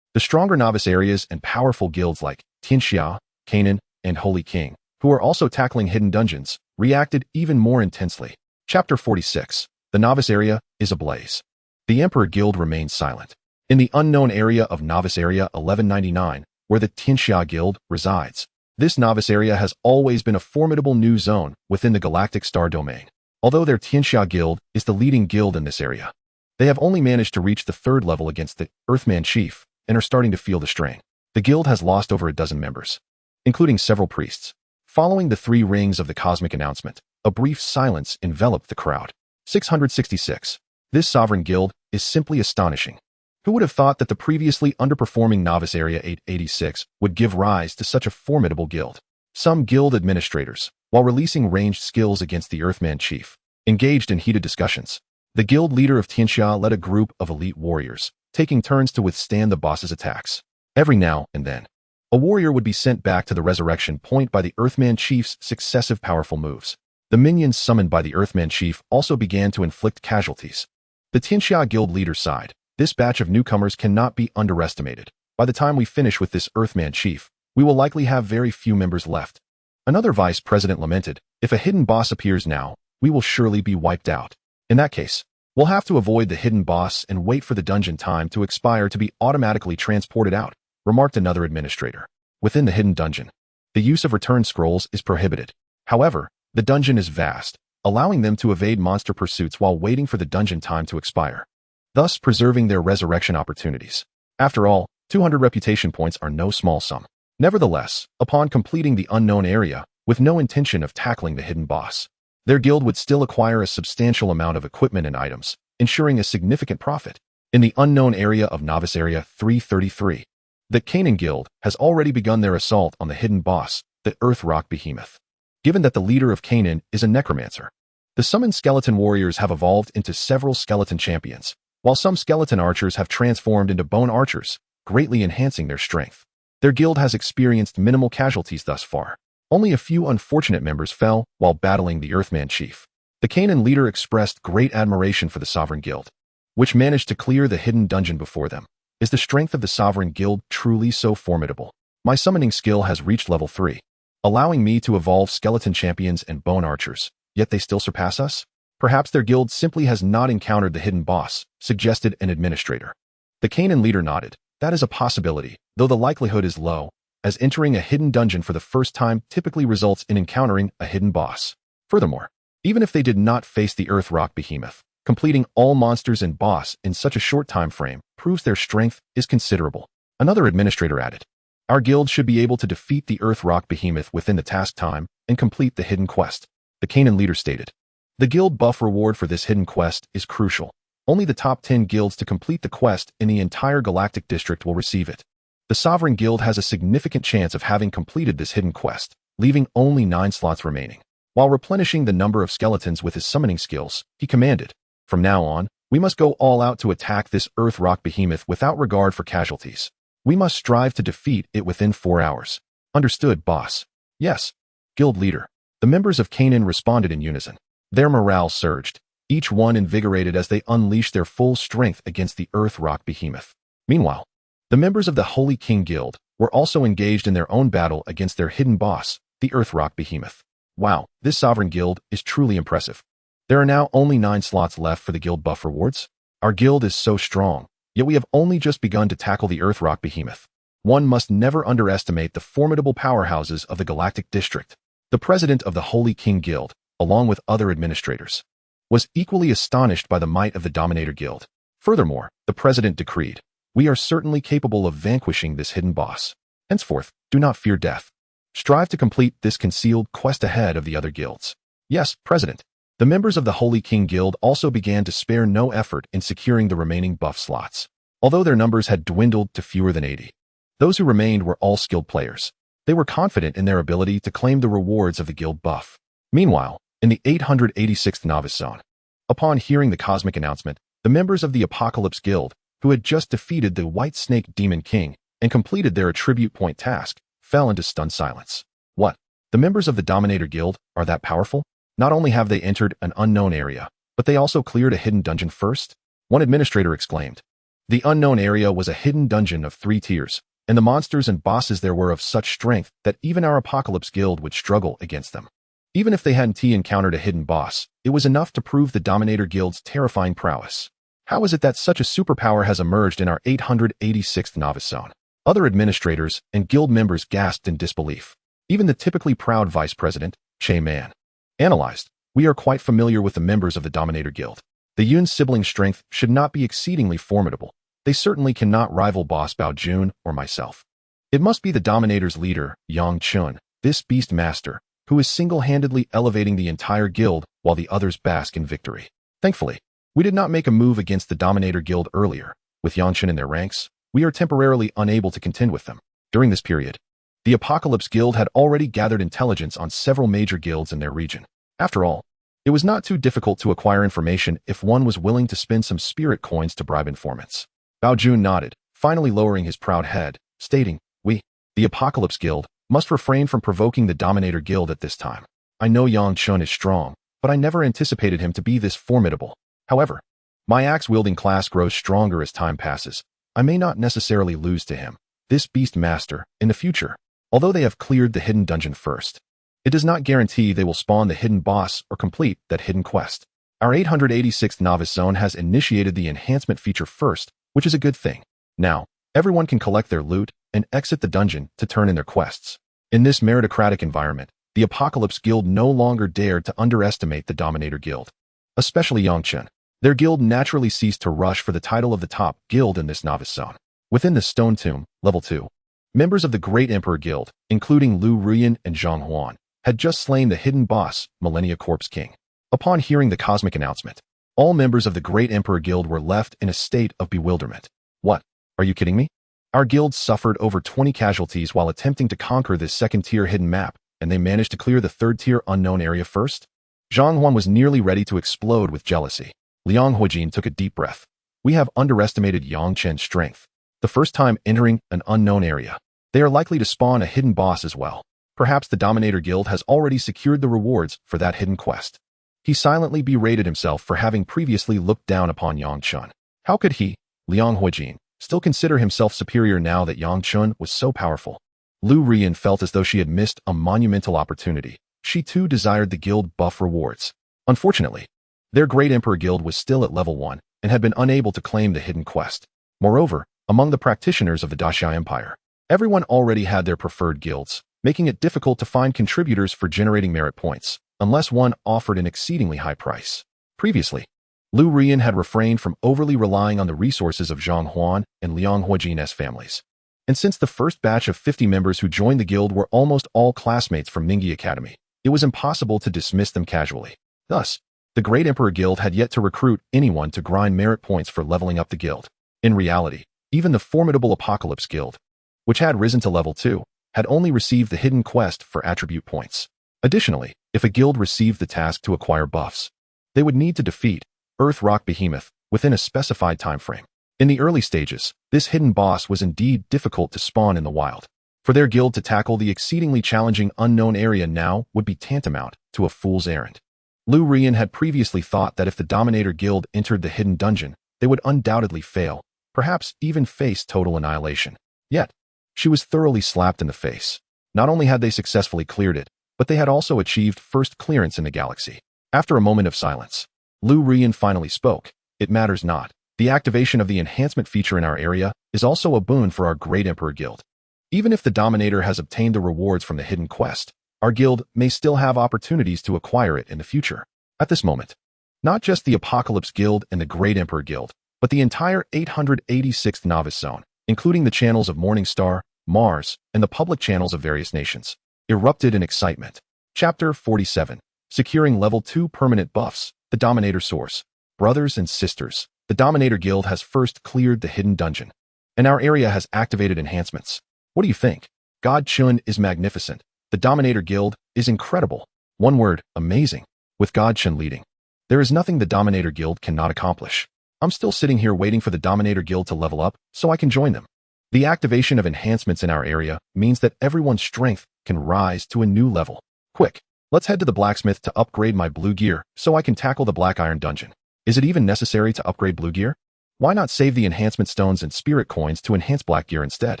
the stronger novice areas and powerful guilds like Tianxia, Kirin, and Holy King, who are also tackling hidden dungeons, reacted even more intensely. Chapter 46. The novice area is ablaze. The Emperor Guild remains silent. In the unknown area of Novice Area 1199, where the Tianxia Guild resides, this novice area has always been a formidable new zone within the Galactic Star Domain. Although their Tianxia Guild is the leading guild in this area, they have only managed to reach the 3rd level against the Earthman Chief and are starting to feel the strain. The guild has lost over a dozen members, including several priests. Following the 3 rings of the cosmic announcement, a brief silence enveloped the crowd. 666. This sovereign guild is simply astonishing. Who would have thought that the previously underperforming Novice Area 886 would give rise to such a formidable guild? Some guild administrators, while releasing ranged skills against the Earthman Chief, engaged in heated discussions. The guild leader of Tianxia led a group of elite warriors, taking turns to withstand the boss's attacks. Every now and then, a warrior would be sent back to the resurrection point by the Earthman Chief's successive powerful moves. The minions summoned by the Earthman Chief also began to inflict casualties. The Tianxia Guild leader sighed. This batch of newcomers cannot be underestimated. By the time we finish with this Earthman Chief, we will likely have very few members left. Another vice president lamented, if a hidden boss appears now, we will surely be wiped out. In that case, we'll have to avoid the hidden boss and wait for the dungeon time to expire to be automatically transported out, remarked another administrator. Within the hidden dungeon, the use of return scrolls is prohibited. However, the dungeon is vast, allowing them to evade monster pursuits while waiting for the dungeon time to expire, thus preserving their resurrection opportunities. After all, 200 reputation points are no small sum. Nevertheless, upon completing the unknown area, with no intention of tackling the hidden boss, their guild would still acquire a substantial amount of equipment and items, ensuring a significant profit. In the unknown area of Novice Area 333, the Kirin Guild has already begun their assault on the hidden boss, the Earth Rock Behemoth. Given that the leader of Kirin is a necromancer, the summoned skeleton warriors have evolved into several skeleton champions, while some skeleton archers have transformed into bone archers, greatly enhancing their strength. Their guild has experienced minimal casualties thus far. Only a few unfortunate members fell while battling the Earthman Chief. The Kirin leader expressed great admiration for the Sovereign Guild, which managed to clear the hidden dungeon before them. Is the strength of the Sovereign Guild truly so formidable? My summoning skill has reached level 3, allowing me to evolve skeleton champions and bone archers, yet they still surpass us? Perhaps their guild simply has not encountered the hidden boss, suggested an administrator. The Kirin leader nodded. That is a possibility, though the likelihood is low, as entering a hidden dungeon for the first time typically results in encountering a hidden boss. Furthermore, even if they did not face the Earth Rock Behemoth, completing all monsters and boss in such a short time frame proves their strength is considerable. Another administrator added, our guild should be able to defeat the Earth Rock Behemoth within the task time and complete the hidden quest. The Kirin leader stated, the guild buff reward for this hidden quest is crucial. Only the top 10 guilds to complete the quest in the entire Galactic District will receive it. The Sovereign Guild has a significant chance of having completed this hidden quest, leaving only 9 slots remaining. While replenishing the number of skeletons with his summoning skills, he commanded, "From now on, we must go all out to attack this earth rock behemoth without regard for casualties. We must strive to defeat it within 4 hours. Understood, boss." "Yes, guild leader." The members of Kirin responded in unison. Their morale surged, each one invigorated as they unleashed their full strength against the earth rock behemoth. Meanwhile, the members of the Holy King Guild were also engaged in their own battle against their hidden boss, the earth rock behemoth. Wow, this sovereign guild is truly impressive. There are now only 9 slots left for the guild buff rewards. Our guild is so strong, yet we have only just begun to tackle the earth rock behemoth. One must never underestimate the formidable powerhouses of the Galactic District. The president of the Holy King Guild, along with other administrators, was equally astonished by the might of the Dominator Guild. Furthermore, the president decreed, "We are certainly capable of vanquishing this hidden boss. Henceforth, do not fear death. Strive to complete this concealed quest ahead of the other guilds." "Yes, President." The members of the Holy King Guild also began to spare no effort in securing the remaining buff slots. Although their numbers had dwindled to fewer than 80, those who remained were all skilled players. They were confident in their ability to claim the rewards of the guild buff. Meanwhile, in the 886th Novice Zone, upon hearing the cosmic announcement, the members of the Apocalypse Guild, who had just defeated the White Snake Demon King and completed their attribute point task, fell into stunned silence. What? The members of the Dominator Guild are that powerful? Not only have they entered an unknown area, but they also cleared a hidden dungeon first? One administrator exclaimed. The unknown area was a hidden dungeon of 3 tiers, and the monsters and bosses there were of such strength that even our Apocalypse Guild would struggle against them. Even if they hadn't encountered a hidden boss, it was enough to prove the Dominator Guild's terrifying prowess. How is it that such a superpower has emerged in our 886th Novice Zone? Other administrators and guild members gasped in disbelief. Even the typically proud vice president, Chen, analyzed. "We are quite familiar with the members of the Dominator Guild. The Yun's sibling strength should not be exceedingly formidable. They certainly cannot rival boss Bao Jun or myself. It must be the Dominator's leader, Yang Chun, this Beastmaster, who is single-handedly elevating the entire guild while the others bask in victory." Thankfully, we did not make a move against the Dominator Guild earlier. With Yang Chun in their ranks, we are temporarily unable to contend with them. During this period, the Apocalypse Guild had already gathered intelligence on several major guilds in their region. After all, it was not too difficult to acquire information if one was willing to spend some spirit coins to bribe informants. Bao Jun nodded, finally lowering his proud head, stating, "We, the Apocalypse Guild, must refrain from provoking the Dominator Guild at this time. I know Yang Chun is strong, but I never anticipated him to be this formidable. However, my axe-wielding class grows stronger as time passes. I may not necessarily lose to him, this Beastmaster, in the future, although they have cleared the hidden dungeon first. It does not guarantee they will spawn the hidden boss or complete that hidden quest. Our 886th Novice Zone has initiated the enhancement feature first, which is a good thing. Now, everyone can collect their loot and exit the dungeon to turn in their quests." In this meritocratic environment, the Apocalypse Guild no longer dared to underestimate the Dominator Guild, especially Yang Chun. Their guild naturally ceased to rush for the title of the top guild in this Novice Zone. Within the Stone Tomb, Level 2, members of the Great Emperor Guild, including Lu Ruyan and Zhang Huan, had just slain the hidden boss, Millennia Corpse King. Upon hearing the cosmic announcement, all members of the Great Emperor Guild were left in a state of bewilderment. What? Are you kidding me? Our guild suffered over 20 casualties while attempting to conquer this second-tier hidden map, and they managed to clear the third-tier unknown area first? Zhang Huan was nearly ready to explode with jealousy. Liang Huijin took a deep breath. We have underestimated Yang Chen's strength. The first time entering an unknown area, they are likely to spawn a hidden boss as well. Perhaps the Dominator Guild has already secured the rewards for that hidden quest. He silently berated himself for having previously looked down upon Yang Chun. How could he, Liang Huijin, still consider himself superior now that Yang Chun was so powerful? Lu Ruyan felt as though she had missed a monumental opportunity. She too desired the guild buff rewards. Unfortunately, their Great Emperor Guild was still at level 1 and had been unable to claim the hidden quest. Moreover, among the practitioners of the Daxia Empire, everyone already had their preferred guilds, making it difficult to find contributors for generating merit points, unless one offered an exceedingly high price. Previously, Lu Ruyan had refrained from overly relying on the resources of Zhang Huan and Liang Huijin's families. And since the first batch of 50 members who joined the guild were almost all classmates from Ningyi Academy, it was impossible to dismiss them casually. Thus, the Great Emperor Guild had yet to recruit anyone to grind merit points for leveling up the guild. In reality, even the formidable Apocalypse Guild, which had risen to level 2, had only received the hidden quest for attribute points. Additionally, if a guild received the task to acquire buffs, they would need to defeat Earth Rock Behemoth within a specified time frame. In the early stages, this hidden boss was indeed difficult to spawn in the wild. For their guild to tackle the exceedingly challenging unknown area now would be tantamount to a fool's errand. Lu Rian had previously thought that if the Dominator Guild entered the hidden dungeon, they would undoubtedly fail, perhaps even face total annihilation. Yet, she was thoroughly slapped in the face. Not only had they successfully cleared it, but they had also achieved first clearance in the galaxy. After a moment of silence, Lu Rian finally spoke. It matters not. The activation of the enhancement feature in our area is also a boon for our Great Emperor Guild. Even if the Dominator has obtained the rewards from the hidden quest, our guild may still have opportunities to acquire it in the future. At this moment, not just the Apocalypse Guild and the Great Emperor Guild, but the entire 886th Novice Zone, including the channels of Morningstar, Mars, and the public channels of various nations, erupted in excitement. Chapter 47. Securing Level 2 Permanent Buffs, the Dominator Source. Brothers and sisters, the Dominator Guild has first cleared the hidden dungeon, and our area has activated enhancements. What do you think? God Chen is magnificent. The Dominator Guild is incredible. One word, amazing. With God Chen leading, there is nothing the Dominator Guild cannot accomplish. I'm still sitting here waiting for the Dominator Guild to level up so I can join them. The activation of enhancements in our area means that everyone's strength can rise to a new level. Quick, let's head to the blacksmith to upgrade my blue gear so I can tackle the Black Iron Dungeon. Is it even necessary to upgrade blue gear? Why not save the enhancement stones and spirit coins to enhance black gear instead?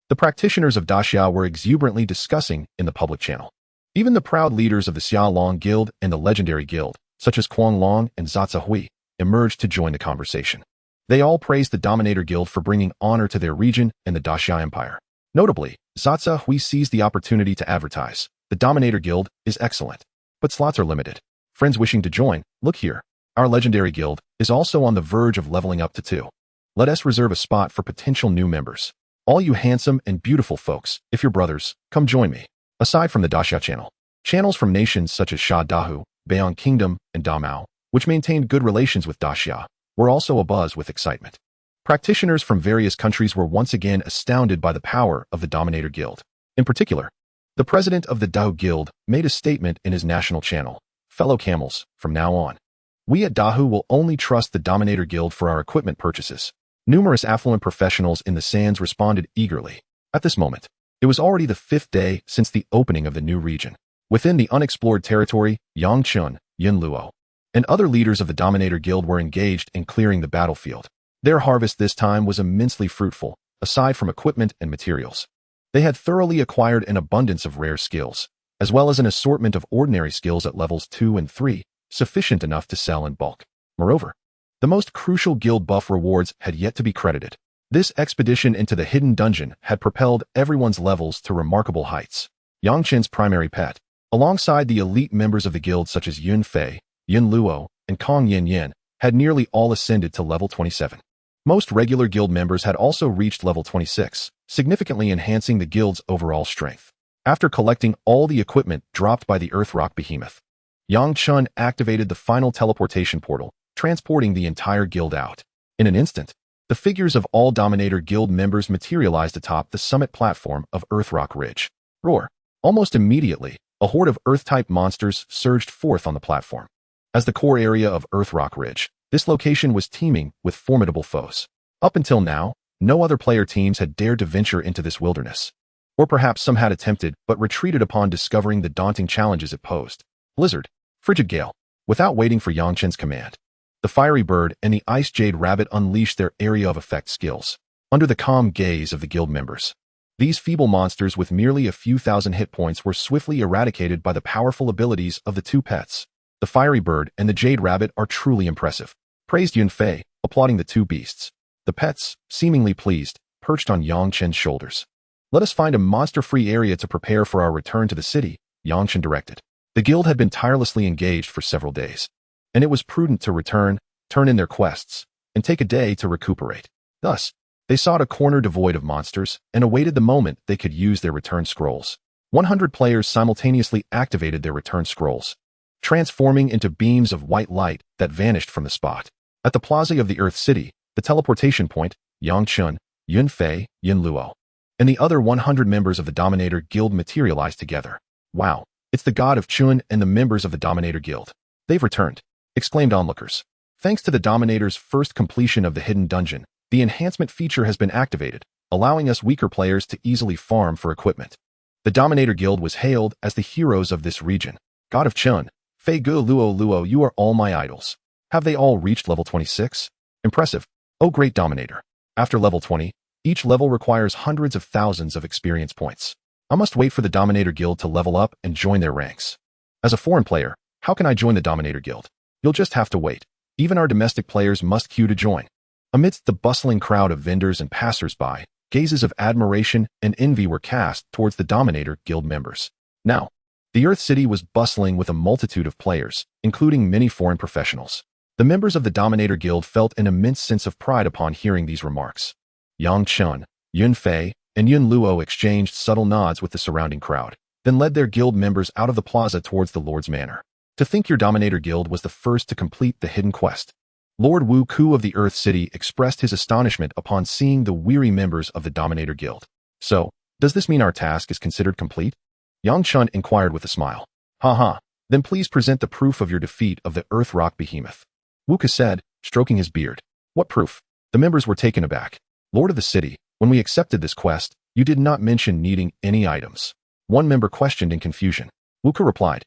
The practitioners of Daxia were exuberantly discussing in the public channel. Even the proud leaders of the Xia Long Guild and the Legendary Guild, such as Kuang Long and Zatsa Hui, emerged to join the conversation. They all praised the Dominator Guild for bringing honor to their region and the Daxia Empire. Notably, Zatsa Hui seized the opportunity to advertise. The Dominator Guild is excellent, but slots are limited. Friends wishing to join, look here. Our Legendary Guild is also on the verge of leveling up to 2. Let us reserve a spot for potential new members. All you handsome and beautiful folks, if you're brothers, come join me. Aside from the Daxia channel, channels from nations such as Sha Dahu, Bayon Kingdom, and Damao, which maintained good relations with Daxia, were also abuzz with excitement. Practitioners from various countries were once again astounded by the power of the Dominator Guild. In particular, the president of the Dahu Guild made a statement in his national channel. Fellow camels, from now on, we at Dahu will only trust the Dominator Guild for our equipment purchases. Numerous affluent professionals in the sands responded eagerly. At this moment, it was already the 5th day since the opening of the new region. Within the unexplored territory, Yang Chun, Yin Luo, and other leaders of the Dominator Guild were engaged in clearing the battlefield. Their harvest this time was immensely fruitful, aside from equipment and materials. They had thoroughly acquired an abundance of rare skills, as well as an assortment of ordinary skills at levels 2 and 3, sufficient enough to sell in bulk. Moreover, the most crucial guild buff rewards had yet to be credited. This expedition into the hidden dungeon had propelled everyone's levels to remarkable heights. Yang Chen's primary pet, alongside the elite members of the guild such as Yun Fei, Yin Luo, and Kong Yin Yin, had nearly all ascended to level 27. Most regular guild members had also reached level 26, significantly enhancing the guild's overall strength. After collecting all the equipment dropped by the Earth Rock Behemoth, Yang Chun activated the final teleportation portal, transporting the entire guild out. In an instant, the figures of all Dominator Guild members materialized atop the summit platform of Earthrock Ridge. Roar! Almost immediately, a horde of Earth-type monsters surged forth on the platform. As the core area of Earthrock Ridge, this location was teeming with formidable foes. Up until now, no other player teams had dared to venture into this wilderness. Or perhaps some had attempted but retreated upon discovering the daunting challenges it posed. Blizzard, Frigid Gale. Without waiting for Yang Chen's command, the Fiery Bird and the Ice Jade Rabbit unleashed their area of effect skills. Under the calm gaze of the guild members, these feeble monsters with merely a few thousand hit points were swiftly eradicated by the powerful abilities of the two pets. The Fiery Bird and the Jade Rabbit are truly impressive, praised Yun Fei, applauding the two beasts. The pets, seemingly pleased, perched on Yang Chen's shoulders. Let us find a monster-free area to prepare for our return to the city, Yang Chen directed. The guild had been tirelessly engaged for several days, and it was prudent to return, turn in their quests, and take a day to recuperate. Thus, they sought a corner devoid of monsters and awaited the moment they could use their return scrolls. 100 players simultaneously activated their return scrolls, transforming into beams of white light that vanished from the spot. At the plaza of the Earth City, the teleportation point, Yang Chun, Yun Fei, Yin Luo, and the other 100 members of the Dominator Guild materialized together. Wow, it's the god of Chen and the members of the Dominator Guild. They've returned, exclaimed onlookers. Thanks to the Dominator's first completion of the hidden dungeon, the enhancement feature has been activated, allowing us weaker players to easily farm for equipment. The Dominator Guild was hailed as the heroes of this region. God of Chen, Fei Gu Luo Luo, you are all my idols. Have they all reached level 26? Impressive. Oh great Dominator. After level 20, each level requires hundreds of thousands of experience points. I must wait for the Dominator Guild to level up and join their ranks. As a foreign player, how can I join the Dominator Guild? You'll just have to wait. Even our domestic players must queue to join. Amidst the bustling crowd of vendors and passers-by, gazes of admiration and envy were cast towards the Dominator Guild members. Now, the Earth City was bustling with a multitude of players, including many foreign professionals. The members of the Dominator Guild felt an immense sense of pride upon hearing these remarks. Yang Chen, Yun Fei, and Yun Luo exchanged subtle nods with the surrounding crowd, then led their guild members out of the plaza towards the Lord's Manor. To think your Dominator Guild was the first to complete the hidden quest. Lord Wukong of the Earth City expressed his astonishment upon seeing the weary members of the Dominator Guild. So, does this mean our task is considered complete? Yang Chen inquired with a smile. Haha, then please present the proof of your defeat of the Earth Rock Behemoth. Wukong said, stroking his beard. What proof? The members were taken aback. Lord of the City, when we accepted this quest, you did not mention needing any items. One member questioned in confusion. Wukong replied,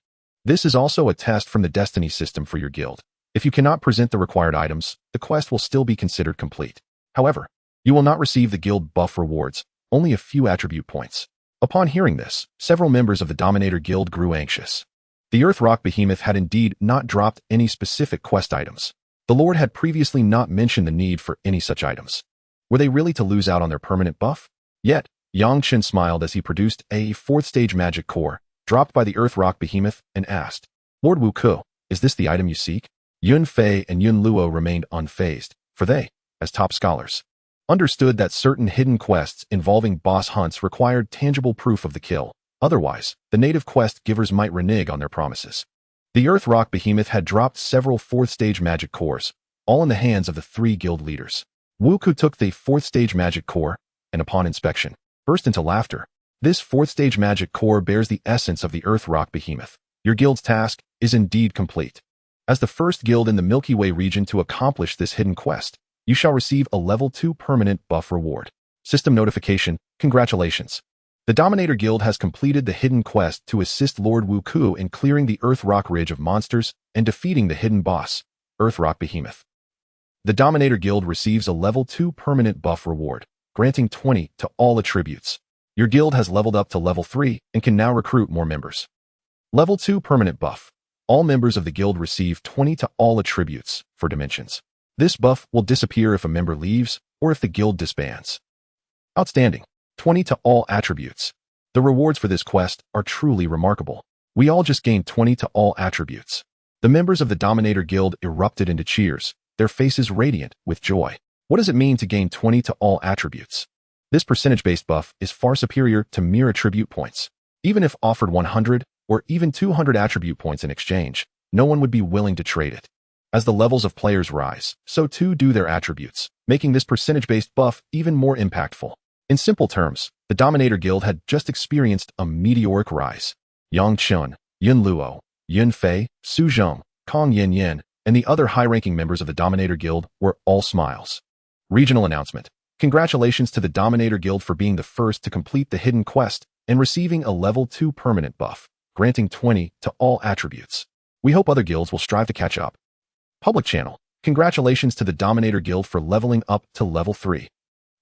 this is also a test from the destiny system for your guild. If you cannot present the required items, the quest will still be considered complete. However, you will not receive the guild buff rewards, only a few attribute points. Upon hearing this, several members of the Dominator Guild grew anxious. The Earth Rock Behemoth had indeed not dropped any specific quest items. The Lord had previously not mentioned the need for any such items. Were they really to lose out on their permanent buff? Yet, Yang Chen smiled as he produced a 4th stage magic core, dropped by the Earth Rock Behemoth, and asked, Lord Wukong, is this the item you seek? Yun Fei and Yun Luo remained unfazed, for they, as top scholars, understood that certain hidden quests involving boss hunts required tangible proof of the kill. Otherwise, the native quest givers might renege on their promises. The Earth Rock Behemoth had dropped several 4th stage magic cores, all in the hands of the 3 guild leaders. Wukong took the 4th stage magic core, and upon inspection, burst into laughter. This 4th stage magic core bears the essence of the Earth Rock Behemoth. Your guild's task is indeed complete. As the first guild in the Milky Way region to accomplish this hidden quest, you shall receive a level 2 permanent buff reward. System notification, congratulations. The Dominator Guild has completed the hidden quest to assist Lord Wukong in clearing the Earth Rock Ridge of monsters and defeating the hidden boss, Earth Rock Behemoth. The Dominator Guild receives a level 2 permanent buff reward, granting 20 to all attributes. Your guild has leveled up to level 3 and can now recruit more members. Level 2 permanent buff. All members of the guild receive 20 to all attributes for dimensions. This buff will disappear if a member leaves or if the guild disbands. Outstanding. 20 to all attributes. The rewards for this quest are truly remarkable. We all just gained 20 to all attributes. The members of the Dominator Guild erupted into cheers, their faces radiant with joy. What does it mean to gain 20 to all attributes? This percentage-based buff is far superior to mere attribute points. Even if offered 100 or even 200 attribute points in exchange, no one would be willing to trade it. As the levels of players rise, so too do their attributes, making this percentage-based buff even more impactful. In simple terms, the Dominator Guild had just experienced a meteoric rise. Yang Chen, Yun Luo, Yun Fei, Su Zheng, Kong Yin Yin, and the other high-ranking members of the Dominator Guild were all smiles. Regional announcement. Congratulations to the Dominator Guild for being the first to complete the hidden quest and receiving a level 2 permanent buff, granting 20 to all attributes. We hope other guilds will strive to catch up. Public channel. Congratulations to the Dominator Guild for leveling up to level 3.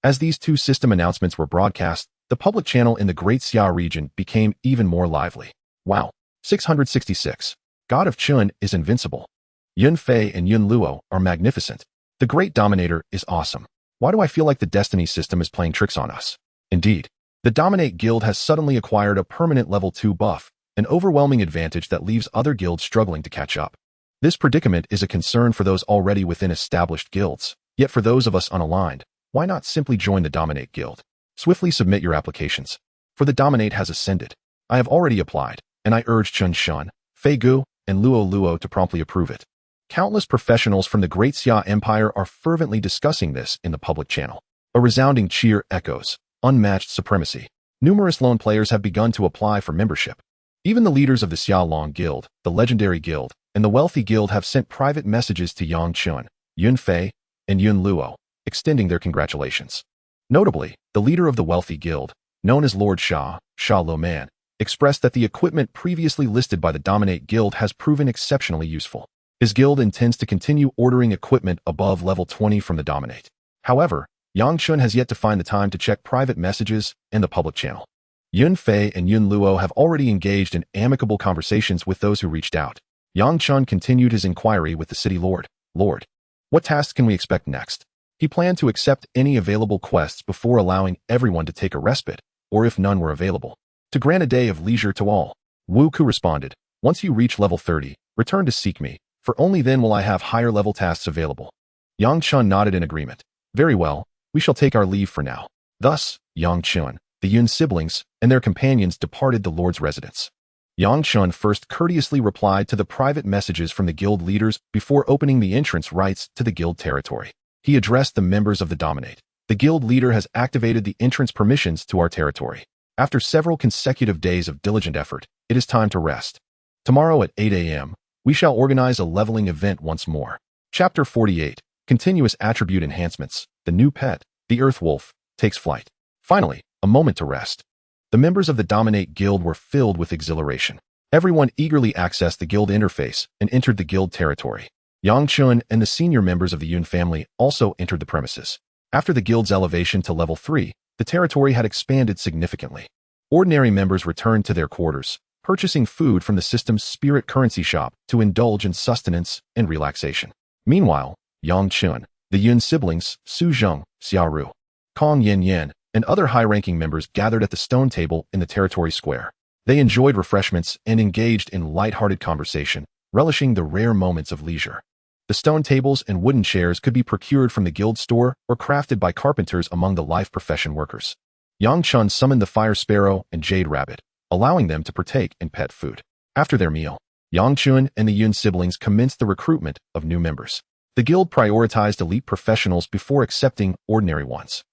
As these 2 system announcements were broadcast, the public channel in the Great Xia region became even more lively. Wow. 666. God of Chen is invincible. Yun Fei and Yun Luo are magnificent. The Great Dominator is awesome. Why do I feel like the Destiny system is playing tricks on us? Indeed, the Dominate Guild has suddenly acquired a permanent level 2 buff, an overwhelming advantage that leaves other guilds struggling to catch up. This predicament is a concern for those already within established guilds, yet for those of us unaligned, why not simply join the Dominate Guild? Swiftly submit your applications. For the Dominate has ascended. I have already applied, and I urge Chen Shan, Fei Gu, and Luo Luo to promptly approve it. Countless professionals from the Great Xia Empire are fervently discussing this in the public channel. A resounding cheer echoes. unmatched supremacy. Numerous lone players have begun to apply for membership. Even the leaders of the Xiaolong Guild, the Legendary Guild, and the Wealthy Guild have sent private messages to Yang Chen, Yun Fei, and Yun Luo, extending their congratulations. Notably, the leader of the Wealthy Guild, known as Lord Sha Luoman, expressed that the equipment previously listed by the Dominate Guild has proven exceptionally useful. His guild intends to continue ordering equipment above level 20 from the Dominate. However, Yang Chen has yet to find the time to check private messages and the public channel. Yun Fei and Yun Luo have already engaged in amicable conversations with those who reached out. Yang Chen continued his inquiry with the city lord. Lord, what tasks can we expect next? He planned to accept any available quests before allowing everyone to take a respite, or if none were available, to grant a day of leisure to all. Wukong responded, once you reach level 30, return to seek me, for only then will I have higher level tasks available. Yang Chen nodded in agreement. Very well, we shall take our leave for now. Thus, Yang Chen, the Yun siblings, and their companions departed the Lord's residence. Yang Chen first courteously replied to the private messages from the guild leaders before opening the entrance rights to the guild territory. He addressed the members of the Dominate. The guild leader has activated the entrance permissions to our territory. After several consecutive days of diligent effort, it is time to rest. Tomorrow at 8 a.m., we shall organize a leveling event once more. Chapter 48, Continuous Attribute Enhancements. The new pet, the Earth Wolf, takes flight. Finally, a moment to rest. The members of the Dominate Guild were filled with exhilaration. Everyone eagerly accessed the guild interface and entered the guild territory. Yang Chen and the senior members of the Yun family also entered the premises. After the guild's elevation to level 3, the territory had expanded significantly. Ordinary members returned to their quarters, purchasing food from the system's spirit currency shop to indulge in sustenance and relaxation. Meanwhile, Yang Chen, the Yun siblings, Su Zheng, Xiaoru, Kong Yan, and other high-ranking members gathered at the stone table in the territory square. They enjoyed refreshments and engaged in light-hearted conversation, relishing the rare moments of leisure. The stone tables and wooden chairs could be procured from the guild store or crafted by carpenters among the life profession workers. Yang Chen summoned the Fire Sparrow and Jade Rabbit, allowing them to partake in pet food. After their meal, Yang Chen and the Yun siblings commenced the recruitment of new members. The guild prioritized elite professionals before accepting ordinary ones.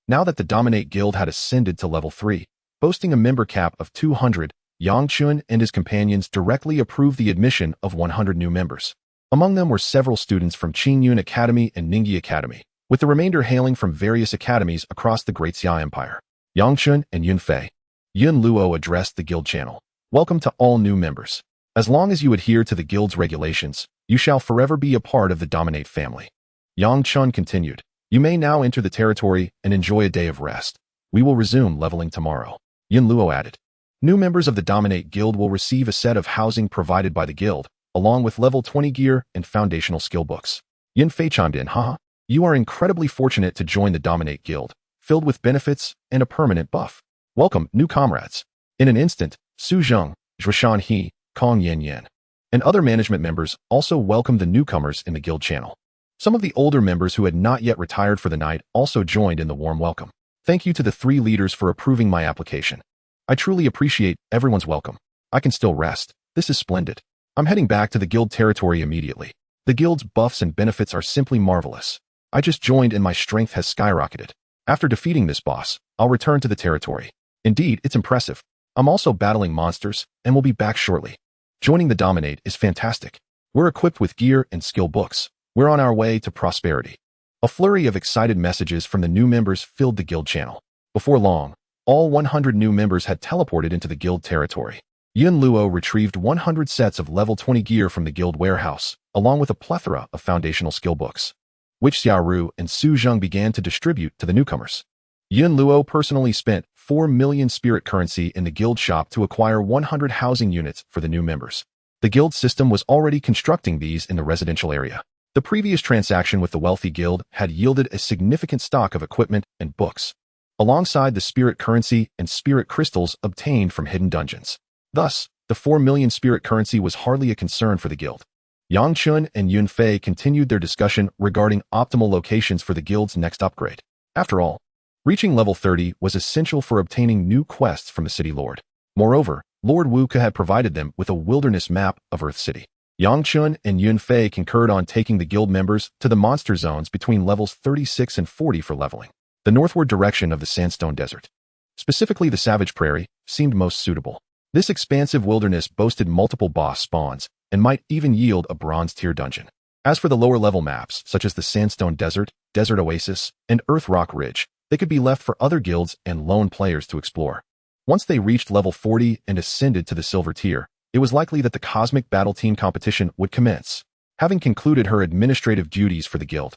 Now that the Dominate Guild had ascended to level 3, boasting a member cap of 200, Yang Chen and his companions directly approved the admission of 100 new members. Among them were several students from Qingyun Academy and Ningyi Academy, with the remainder hailing from various academies across the Great Xia Empire. Yang Chen and Yun Fei. Yun Luo addressed the guild channel. Welcome to all new members. As long as you adhere to the guild's regulations, you shall forever be a part of the Dominate family. Yang Chen continued. You may now enter the territory and enjoy a day of rest. We will resume leveling tomorrow. Yun Luo added. New members of the Dominate Guild will receive a set of housing provided by the guild, along with level 20 gear and foundational skill books. Yun Fei chimed in, haha. You are incredibly fortunate to join the Dominate Guild, filled with benefits and a permanent buff. Welcome, new comrades. In an instant, Su Zheng, Zhuoshan He, Kong Yan, and other management members also welcomed the newcomers in the guild channel. Some of the older members who had not yet retired for the night also joined in the warm welcome. Thank you to the 3 leaders for approving my application. I truly appreciate everyone's welcome. I can still rest. This is splendid. I'm heading back to the guild territory immediately. The guild's buffs and benefits are simply marvelous. I just joined and my strength has skyrocketed. After defeating this boss, I'll return to the territory. Indeed, it's impressive. I'm also battling monsters and will be back shortly. Joining the Dominate is fantastic. We're equipped with gear and skill books. We're on our way to prosperity. A flurry of excited messages from the new members filled the guild channel. Before long, all 100 new members had teleported into the guild territory. Yun Luo retrieved 100 sets of level 20 gear from the guild warehouse, along with a plethora of foundational skill books, which Xiaoru and Su Zheng began to distribute to the newcomers. Yun Luo personally spent 4 million spirit currency in the guild shop to acquire 100 housing units for the new members. The guild system was already constructing these in the residential area. The previous transaction with the Wealthy Guild had yielded a significant stock of equipment and books, alongside the spirit currency and spirit crystals obtained from hidden dungeons. Thus, the 4 million spirit currency was hardly a concern for the guild. Yang Chen and Yun Fei continued their discussion regarding optimal locations for the guild's next upgrade. After all, reaching level 30 was essential for obtaining new quests from the City Lord. Moreover, Lord Wukong had provided them with a wilderness map of Earth City. Yang Chen and Yun Fei concurred on taking the guild members to the monster zones between levels 36 and 40 for leveling. The northward direction of the sandstone desert, specifically the savage prairie, seemed most suitable. This expansive wilderness boasted multiple boss spawns and might even yield a bronze-tier dungeon. As for the lower-level maps, such as the Sandstone Desert, Desert Oasis, and Earth Rock Ridge, they could be left for other guilds and lone players to explore. Once they reached level 40 and ascended to the silver tier, it was likely that the Cosmic Battle Team competition would commence. Having concluded her administrative duties for the guild,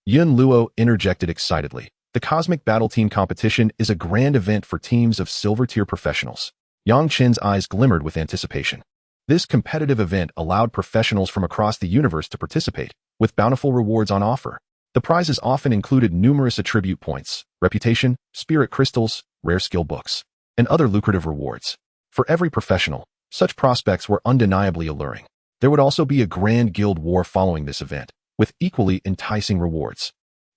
Yun Luo interjected excitedly. The Cosmic Battle Team competition is a grand event for teams of silver-tier professionals. Yang Chen's eyes glimmered with anticipation. This competitive event allowed professionals from across the universe to participate, with bountiful rewards on offer. The prizes often included numerous attribute points, reputation, spirit crystals, rare skill books, and other lucrative rewards. For every professional, such prospects were undeniably alluring. There would also be a grand guild war following this event, with equally enticing rewards.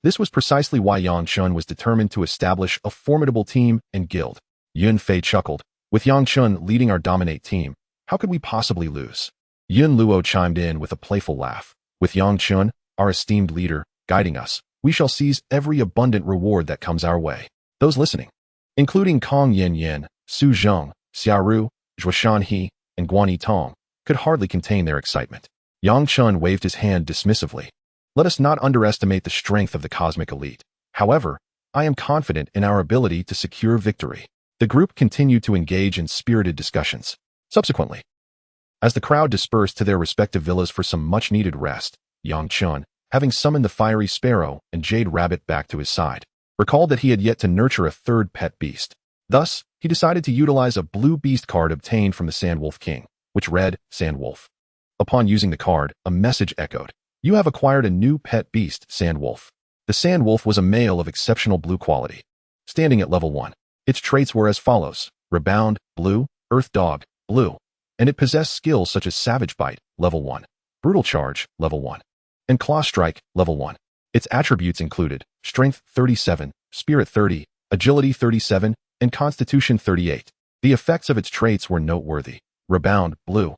This was precisely why Yang Chen was determined to establish a formidable team and guild. Yun Fei chuckled. With Yang Chen leading our dominate team, how could we possibly lose? Yun Luo chimed in with a playful laugh. With Yang Chen, our esteemed leader, guiding us, we shall seize every abundant reward that comes our way. Those listening, including Kong Yen Yen, Su Zheng, Xiaoru, Zhuoshan He, and Guan Tong, could hardly contain their excitement. Yang Chen waved his hand dismissively. Let us not underestimate the strength of the cosmic elite. However, I am confident in our ability to secure victory. The group continued to engage in spirited discussions. Subsequently, as the crowd dispersed to their respective villas for some much-needed rest, Yang Chen, having summoned the fiery sparrow and Jade Rabbit back to his side, recalled that he had yet to nurture a third pet beast. Thus, he decided to utilize a blue beast card obtained from the Sandwolf King, which read, Sandwolf. Upon using the card, a message echoed. You have acquired a new pet beast, Sandwolf. The Sandwolf was a male of exceptional blue quality, standing at level 1. Its traits were as follows: Rebound, blue; Earth Dog, blue. And it possessed skills such as Savage Bite, level 1, Brutal Charge, level 1, and Claw Strike, level 1. Its attributes included Strength 37, Spirit 30, Agility 37, and Constitution 38. The effects of its traits were noteworthy. Rebound, blue,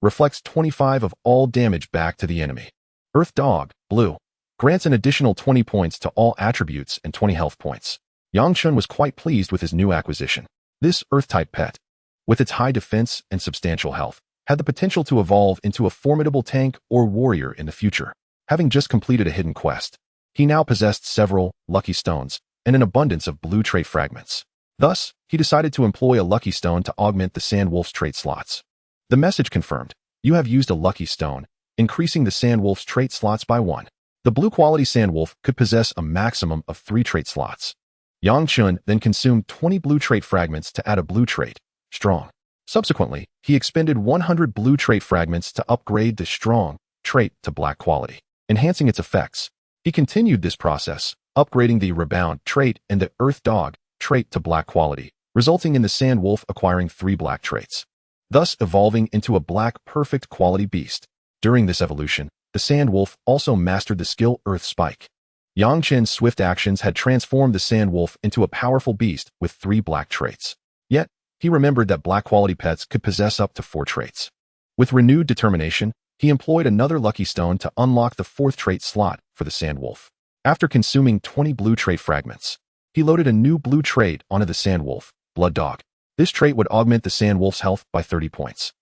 reflects 25 of all damage back to the enemy. Earth Dog, blue, grants an additional 20 points to all attributes and 20 health points. Yang Chen was quite pleased with his new acquisition. This Earth-type pet, with its high defense and substantial health, had the potential to evolve into a formidable tank or warrior in the future. Having just completed a hidden quest, he now possessed several lucky stones and an abundance of blue trait fragments. Thus, he decided to employ a lucky stone to augment the Sandwolf's trait slots. The message confirmed, you have used a lucky stone, increasing the Sandwolf's trait slots by 1. The blue-quality Sandwolf could possess a maximum of 3 trait slots. Yang Chen then consumed 20 blue trait fragments to add a blue trait, Strong. Subsequently, he expended 100 blue trait fragments to upgrade the Strong trait to black quality, enhancing its effects. He continued this process, upgrading the Rebound trait and the Earth Dog trait to black quality, resulting in the Sandwolf acquiring 3 black traits, thus evolving into a black perfect quality beast. During this evolution, the Sandwolf also mastered the skill Earth Spike. Yang Chen's swift actions had transformed the Sandwolf into a powerful beast with 3 black traits. Yet, he remembered that black quality pets could possess up to 4 traits. With renewed determination, he employed another lucky stone to unlock the 4th trait slot for the Sandwolf. After consuming 20 blue trait fragments, he loaded a new blue trait onto the Sandwolf, Blood Dog. This trait would augment the Sandwolf's health by 30 points.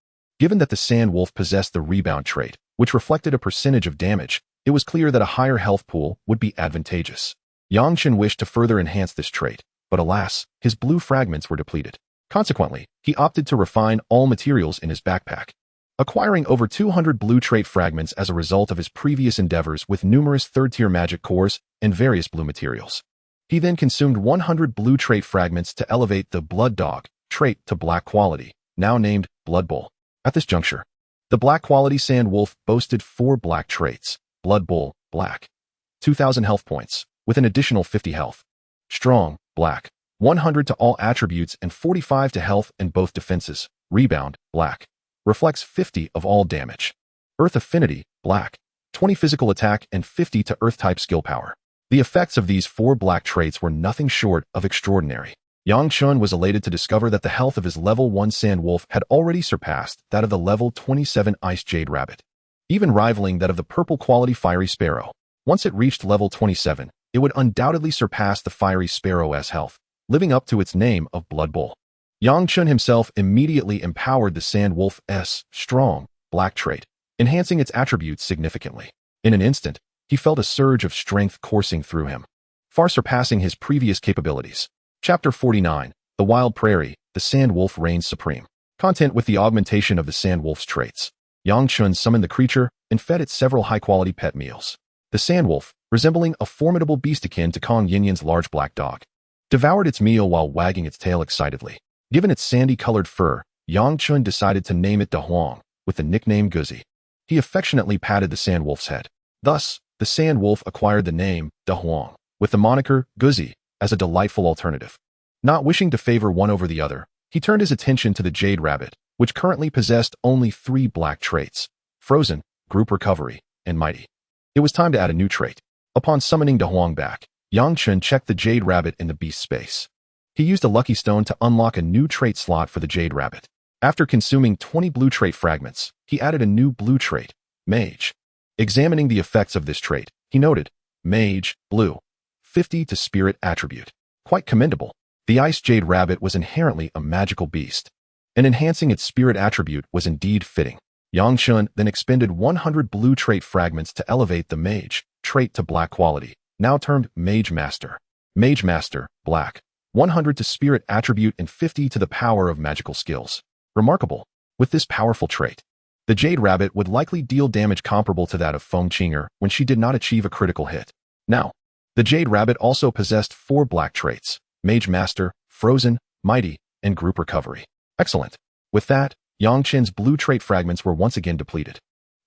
Given that the Sandwolf possessed the Rebound trait, which reflected a percentage of damage, it was clear that a higher health pool would be advantageous. Yang Chen wished to further enhance this trait, but alas, his blue fragments were depleted. Consequently, he opted to refine all materials in his backpack, acquiring over 200 blue trait fragments as a result of his previous endeavors with numerous third-tier magic cores and various blue materials. He then consumed 100 blue trait fragments to elevate the Blood Dog trait to black quality, now named Blood Bull. At this juncture, the black quality Sandwolf boasted 4 black traits: Blood Bull, black, 2,000 health points, with an additional 50 health. Strong, black, 100 to all attributes and 45 to health and both defenses. Rebound, black, reflects 50 of all damage. Earth Affinity, black, 20 physical attack and 50 to Earth-type skill power. The effects of these 4 black traits were nothing short of extraordinary. Yang Chen was elated to discover that the health of his level 1 Sandwolf had already surpassed that of the level 27 Ice Jade Rabbit, even rivaling that of the purple quality Fiery Sparrow. Once it reached level 27, it would undoubtedly surpass the fiery sparrow's health, living up to its name of Blood Bull. Yang Chen himself immediately empowered the Sand Wolf's strong, black trait, enhancing its attributes significantly. In an instant, he felt a surge of strength coursing through him, far surpassing his previous capabilities. Chapter 49, The Wild Prairie, the Sand Wolf reigns supreme. Content: with the augmentation of the Sand Wolf's traits, Yang Chen summoned the creature and fed it several high-quality pet meals. The Sand Wolf, resembling a formidable beast akin to Kong Yinyan's large black dog, devoured its meal while wagging its tail excitedly. Given its sandy-colored fur, Yang Chen decided to name it Da Huang, with the nickname Guzi. He affectionately patted the Sand Wolf's head. Thus, the Sand Wolf acquired the name Da Huang, with the moniker Guzi as a delightful alternative. Not wishing to favor one over the other, he turned his attention to the Jade Rabbit, which currently possessed only 3 black traits: Frozen, Group Recovery, and Mighty. It was time to add a new trait. Upon summoning Da Huang back, Yang Chen checked the Jade Rabbit in the beast space. He used a lucky stone to unlock a new trait slot for the Jade Rabbit. After consuming 20 blue trait fragments, he added a new blue trait, Mage. Examining the effects of this trait, he noted, Mage, Blue, 50 to Spirit attribute. Quite commendable. The Ice Jade Rabbit was inherently a magical beast, and enhancing its Spirit attribute was indeed fitting. Yang Chen then expended 100 blue trait fragments to elevate the Mage trait to black quality, now termed Mage Master. Mage Master, Black, 100 to Spirit attribute and 50 to the power of magical skills. Remarkable. With this powerful trait, the Jade Rabbit would likely deal damage comparable to that of Feng Qinger when she did not achieve a critical hit. Now, the Jade Rabbit also possessed 4 black traits: Mage Master, Frozen, Mighty, and Group Recovery. Excellent. With that, Yang Chen's blue trait fragments were once again depleted.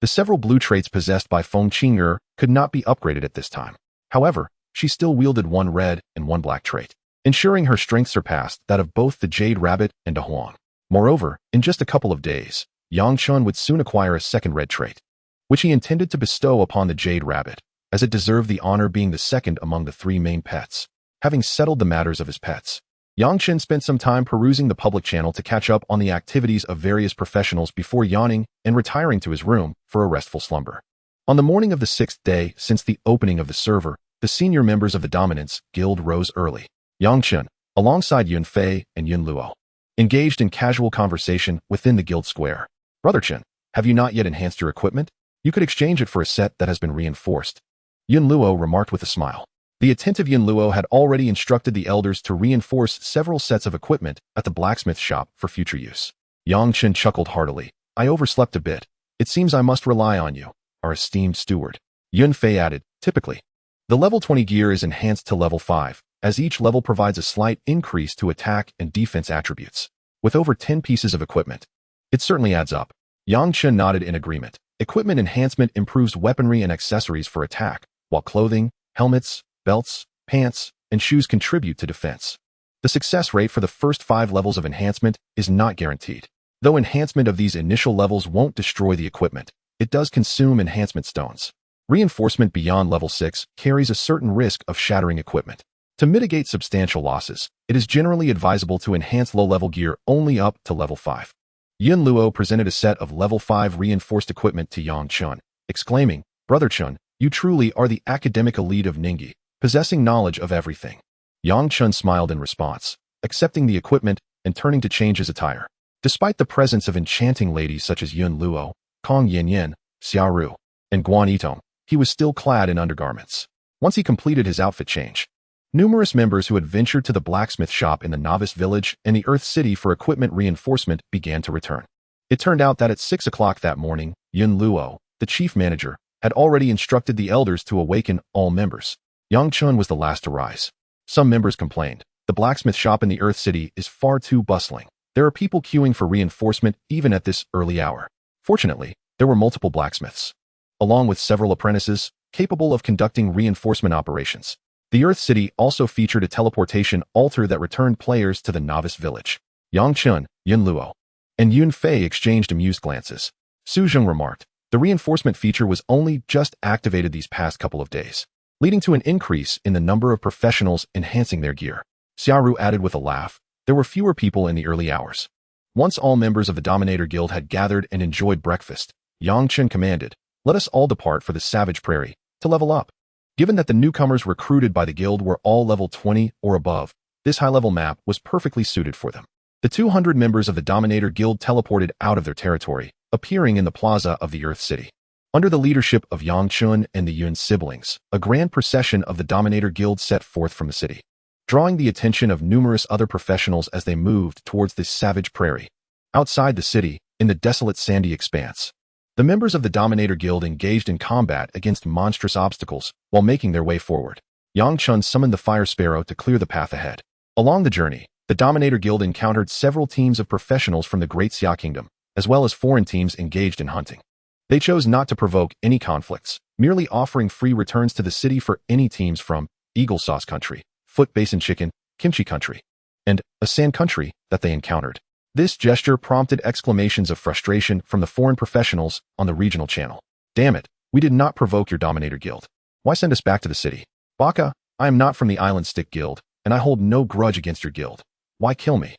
The several blue traits possessed by Feng Qinger could not be upgraded at this time. However, she still wielded 1 red and 1 black trait, ensuring her strength surpassed that of both the Jade Rabbit and Da Huang. Moreover, in just a couple of days, Yang Chen would soon acquire a second red trait, which he intended to bestow upon the Jade Rabbit, as it deserved the honor being the second among the 3 main pets. Having settled the matters of his pets, Yang Chen spent some time perusing the public channel to catch up on the activities of various professionals before yawning and retiring to his room for a restful slumber. On the morning of the 6th day since the opening of the server, the senior members of the Dominance Guild rose early. Yang Chen, alongside Yun Fei and Yun Luo, engaged in casual conversation within the guild square. Brother Chen, have you not yet enhanced your equipment? You could exchange it for a set that has been reinforced. Yun Luo remarked with a smile. The attentive Yun Luo had already instructed the elders to reinforce several sets of equipment at the blacksmith shop for future use. Yang Chen chuckled heartily. I overslept a bit. It seems I must rely on you, our esteemed steward. Yun Fei added, typically, the level 20 gear is enhanced to level 5, as each level provides a slight increase to attack and defense attributes. With over 10 pieces of equipment, it certainly adds up. Yang Chen nodded in agreement. Equipment enhancement improves weaponry and accessories for attack, while clothing, helmets, belts, pants, and shoes contribute to defense. The success rate for the first 5 levels of enhancement is not guaranteed. Though enhancement of these initial levels won't destroy the equipment, it does consume enhancement stones. Reinforcement beyond level 6 carries a certain risk of shattering equipment. To mitigate substantial losses, it is generally advisable to enhance low-level gear only up to level 5. Yun Luo presented a set of level 5 reinforced equipment to Yang Chen, exclaiming, Brother Chen, you truly are the academic elite of Ningyi, possessing knowledge of everything. Yang Chen smiled in response, accepting the equipment and turning to change his attire. Despite the presence of enchanting ladies such as Yun Luo, Kong Yanyan, Xiaoru, and Guan Yitong, he was still clad in undergarments. Once he completed his outfit change, numerous members who had ventured to the blacksmith shop in the Novice Village and the Earth City for equipment reinforcement began to return. It turned out that at 6 o'clock that morning, Yun Luo, the chief manager, had already instructed the elders to awaken all members. Yang Chen was the last to rise. Some members complained, the blacksmith shop in the Earth City is far too bustling. There are people queuing for reinforcement even at this early hour. Fortunately, there were multiple blacksmiths, along with several apprentices, capable of conducting reinforcement operations. The Earth City also featured a teleportation altar that returned players to the Novice Village. Yang Chen, Yun Luo, and Yun Fei exchanged amused glances. Su Zheng remarked, the reinforcement feature was only just activated these past couple of days, leading to an increase in the number of professionals enhancing their gear. Xiaoru added with a laugh, there were fewer people in the early hours. Once all members of the Dominator Guild had gathered and enjoyed breakfast, Yang Chen commanded, let us all depart for the Savage Prairie, to level up. Given that the newcomers recruited by the guild were all level 20 or above, this high-level map was perfectly suited for them. The 200 members of the Dominator Guild teleported out of their territory, appearing in the plaza of the Earth City. Under the leadership of Yang Chen and the Yun siblings, a grand procession of the Dominator Guild set forth from the city, drawing the attention of numerous other professionals as they moved towards this savage prairie. Outside the city, in the desolate sandy expanse, the members of the Dominator Guild engaged in combat against monstrous obstacles while making their way forward. Yang Chen summoned the Fire Sparrow to clear the path ahead. Along the journey, the Dominator Guild encountered several teams of professionals from the Great Xia Kingdom, as well as foreign teams engaged in hunting. They chose not to provoke any conflicts, merely offering free returns to the city for any teams from Eagle Sauce Country, Foot Basin Chicken, Kimchi Country, and Asan Country that they encountered. This gesture prompted exclamations of frustration from the foreign professionals on the regional channel. Damn it, we did not provoke your Dominator Guild. Why send us back to the city? Baka, I am not from the Island Stick Guild, and I hold no grudge against your guild. Why kill me?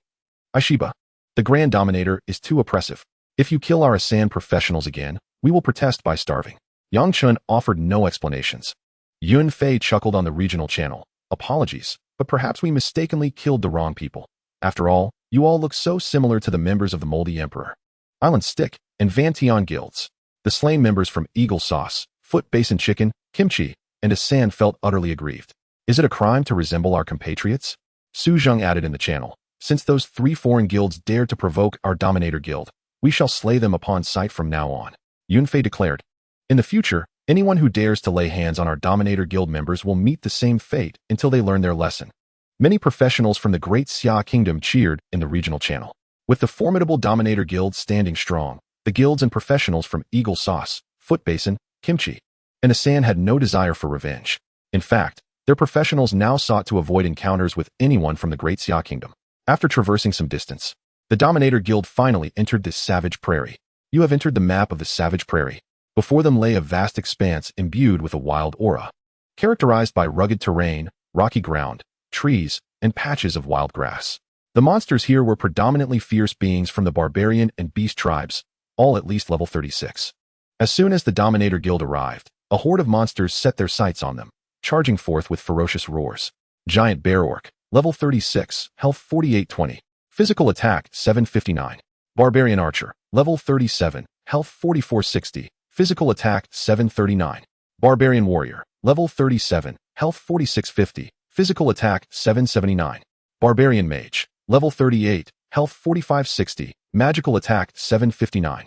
Aishiba, the Grand Dominator is too oppressive. If you kill our Asan professionals again, we will protest by starving. Yang Chen offered no explanations. Yun Fei chuckled on the regional channel. Apologies, but perhaps we mistakenly killed the wrong people. After all, you all look so similar to the members of the Moldy Emperor, Island Stick, and Van Tian guilds. The slain members from Eagle Sauce, Foot Basin Chicken, Kimchi, and Asan felt utterly aggrieved. Is it a crime to resemble our compatriots? Su Zheng added in the channel. Since those 3 foreign guilds dared to provoke our Dominator Guild, we shall slay them upon sight from now on. Yun Fei declared. In the future, anyone who dares to lay hands on our Dominator Guild members will meet the same fate until they learn their lesson. Many professionals from the Great Xia Kingdom cheered in the regional channel. With the formidable Dominator Guild standing strong, the guilds and professionals from Eagle Sauce, Foot Basin, Kimchi, and Asan had no desire for revenge. In fact, their professionals now sought to avoid encounters with anyone from the Great Xia Kingdom. After traversing some distance, the Dominator Guild finally entered this savage prairie. You have entered the map of the savage prairie. Before them lay a vast expanse imbued with a wild aura, characterized by rugged terrain, rocky ground, trees, and patches of wild grass. The monsters here were predominantly fierce beings from the barbarian and beast tribes, all at least level 36. As soon as the Dominator Guild arrived, a horde of monsters set their sights on them, charging forth with ferocious roars. Giant Bear Orc, level 36, health 4820, physical attack 759. Barbarian Archer, level 37, health 4460, physical attack 739. Barbarian Warrior, level 37, health 4650, physical attack 779. Barbarian Mage, level 38, health 4560, magical attack 759.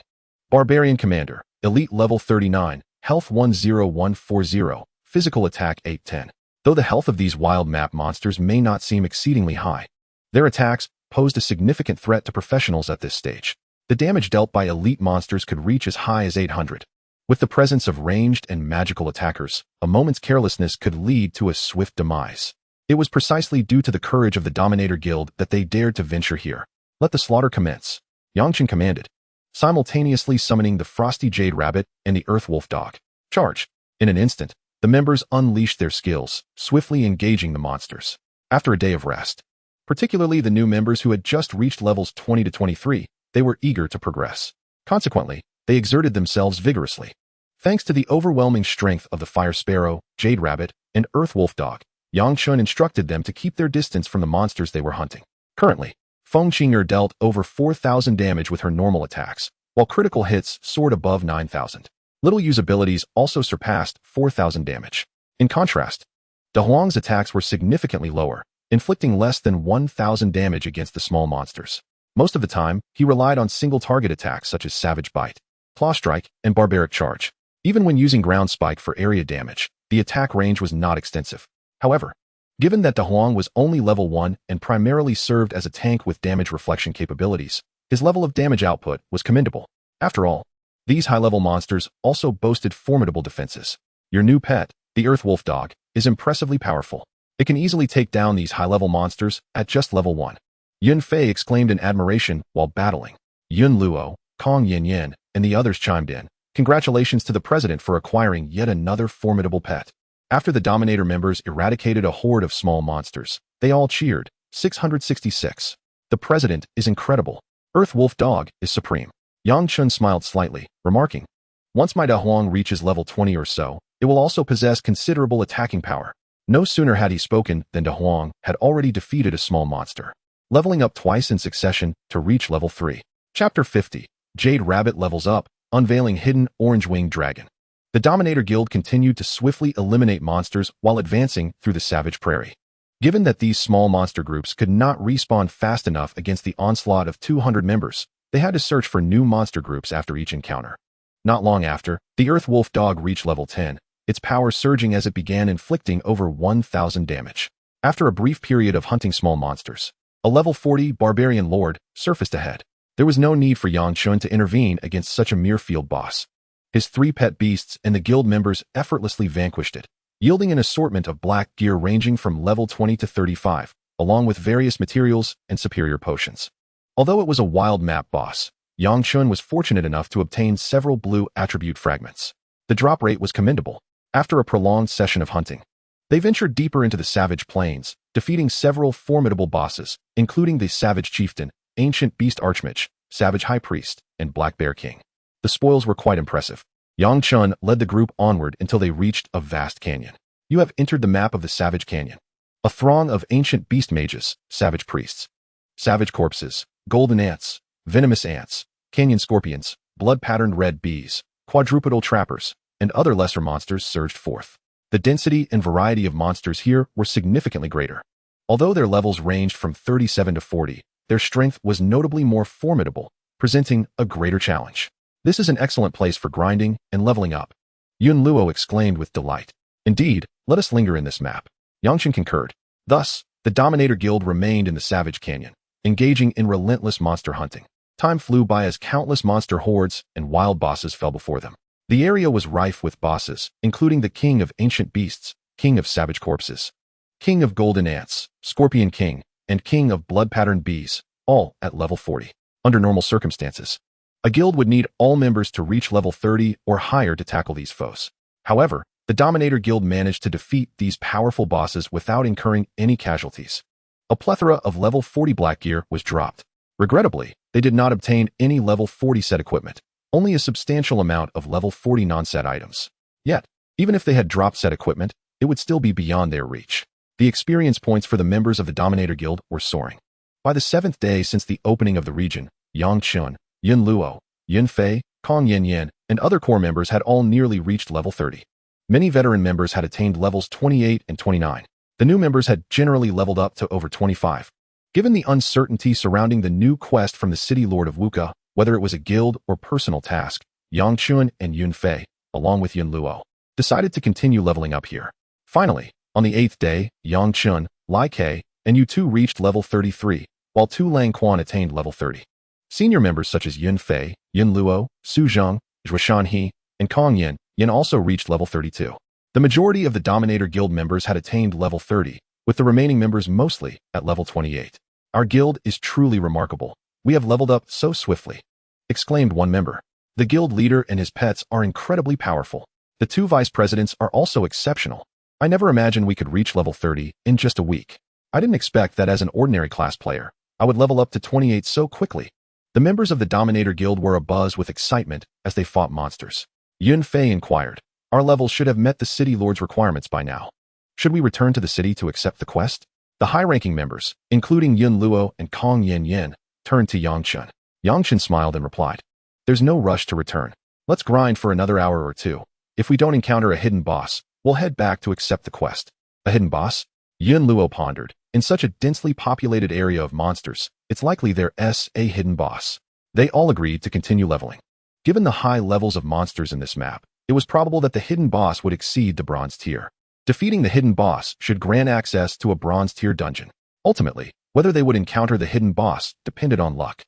Barbarian Commander, elite level 39, health 10140, physical attack 810. Though the health of these wild map monsters may not seem exceedingly high, their attacks posed a significant threat to professionals at this stage. The damage dealt by elite monsters could reach as high as 800. With the presence of ranged and magical attackers, a moment's carelessness could lead to a swift demise. It was precisely due to the courage of the Dominator Guild that they dared to venture here. Let the slaughter commence, Yang Chen commanded, simultaneously summoning the Frosty Jade Rabbit and the Earth Wolf Dog. Charge! In an instant, the members unleashed their skills, swiftly engaging the monsters. After a day of rest, particularly the new members who had just reached levels 20 to 23, they were eager to progress. Consequently, they exerted themselves vigorously. Thanks to the overwhelming strength of the Fire Sparrow, Jade Rabbit, and Earth Wolf Dog, Yang Chen instructed them to keep their distance from the monsters they were hunting. Currently, Feng Qing'er dealt over 4,000 damage with her normal attacks, while critical hits soared above 9,000. Little Yu's abilities also surpassed 4,000 damage. In contrast, De Huang's attacks were significantly lower, inflicting less than 1,000 damage against the small monsters. Most of the time, he relied on single-target attacks such as Savage Bite, Claw Strike, and Barbaric Charge. Even when using Ground Spike for area damage, the attack range was not extensive. However, given that De Huang was only level 1 and primarily served as a tank with damage reflection capabilities, his level of damage output was commendable. After all, these high-level monsters also boasted formidable defenses. Your new pet, the Earth Wolf Dog, is impressively powerful. It can easily take down these high-level monsters at just level 1. Yun Fei exclaimed in admiration while battling. Yun Luo, Kong Yin Yin, and the others chimed in. Congratulations to the president for acquiring yet another formidable pet. After the Dominator members eradicated a horde of small monsters, they all cheered. 666. The president is incredible. Earth Wolf Dog is supreme. Yang Chen smiled slightly, remarking, Once my Da Huang reaches level 20 or so, it will also possess considerable attacking power. No sooner had he spoken than Da Huang had already defeated a small monster, leveling up twice in succession to reach level 3. Chapter 50. Jade Rabbit levels up, unveiling hidden orange-winged dragon. The Dominator Guild continued to swiftly eliminate monsters while advancing through the savage prairie. Given that these small monster groups could not respawn fast enough against the onslaught of 200 members, they had to search for new monster groups after each encounter. Not long after, the Earth Wolf Dog reached level 10, its power surging as it began inflicting over 1,000 damage. After a brief period of hunting small monsters, a level 40 Barbarian Lord surfaced ahead. There was no need for Yang Chen to intervene against such a mere field boss. His 3 pet beasts and the guild members effortlessly vanquished it, yielding an assortment of black gear ranging from level 20 to 35, along with various materials and superior potions. Although it was a wild map boss, Yang Chen was fortunate enough to obtain several blue attribute fragments. The drop rate was commendable. After a prolonged session of hunting, they ventured deeper into the savage plains, defeating several formidable bosses, including the Savage Chieftain, Ancient Beast Archmage, Savage High Priest, and Black Bear King. The spoils were quite impressive. Yang Chen led the group onward until they reached a vast canyon. You have entered the map of the Savage Canyon. A throng of ancient beast mages, savage priests, savage corpses, golden ants, venomous ants, canyon scorpions, blood-patterned red bees, quadrupedal trappers, and other lesser monsters surged forth. The density and variety of monsters here were significantly greater. Although their levels ranged from 37 to 40, their strength was notably more formidable, presenting a greater challenge. This is an excellent place for grinding and leveling up. Yun Luo exclaimed with delight. Indeed, let us linger in this map. Yang Chen concurred. Thus, the Dominator Guild remained in the Savage Canyon, engaging in relentless monster hunting. Time flew by as countless monster hordes and wild bosses fell before them. The area was rife with bosses, including the King of Ancient Beasts, King of Savage Corpses, King of Golden Ants, Scorpion King, and King of Blood-Patterned Bees, all at level 40. Under normal circumstances, a guild would need all members to reach level 30 or higher to tackle these foes. However, the Dominator Guild managed to defeat these powerful bosses without incurring any casualties. A plethora of level 40 black gear was dropped. Regrettably, they did not obtain any level 40 set equipment, only a substantial amount of level 40 non-set items. Yet, even if they had dropped set equipment, it would still be beyond their reach. The experience points for the members of the Dominator Guild were soaring. By the 7th day since the opening of the region, Yang Chen, Yun Luo, Yun Fei, Kong Yan, and other core members had all nearly reached level 30. Many veteran members had attained levels 28 and 29. The new members had generally leveled up to over 25. Given the uncertainty surrounding the new quest from the City Lord of Wukong, whether it was a guild or personal task, Yang Chen and Yun Fei, along with Yun Luo, decided to continue leveling up here. Finally, on the 8th day, Yang Chen, Lai Ke, and Yu Tu reached level 33, while Tu Lang Quan attained level 30. Senior members such as Yun Fei, Yun Luo, Su Zhang, Zhuoshan He, and Kong Yan also reached level 32. The majority of the Dominator Guild members had attained level 30, with the remaining members mostly at level 28. Our guild is truly remarkable. We have leveled up so swiftly, exclaimed one member. The guild leader and his pets are incredibly powerful. The 2 vice presidents are also exceptional. I never imagined we could reach level 30 in just a week. I didn't expect that as an ordinary class player, I would level up to 28 so quickly. The members of the Dominator Guild were abuzz with excitement as they fought monsters. Yun Fei inquired, our levels should have met the City Lord's requirements by now. Should we return to the city to accept the quest? The high-ranking members, including Yun Luo and Kong Yan, turned to Yang Chen. Yang Chen smiled and replied, there's no rush to return. Let's grind for another hour or two. If we don't encounter a hidden boss, we'll head back to accept the quest. A hidden boss? Yun Luo pondered. In such a densely populated area of monsters, it's likely there's a hidden boss. They all agreed to continue leveling. Given the high levels of monsters in this map, it was probable that the hidden boss would exceed the bronze tier. Defeating the hidden boss should grant access to a bronze tier dungeon. Ultimately, whether they would encounter the hidden boss depended on luck.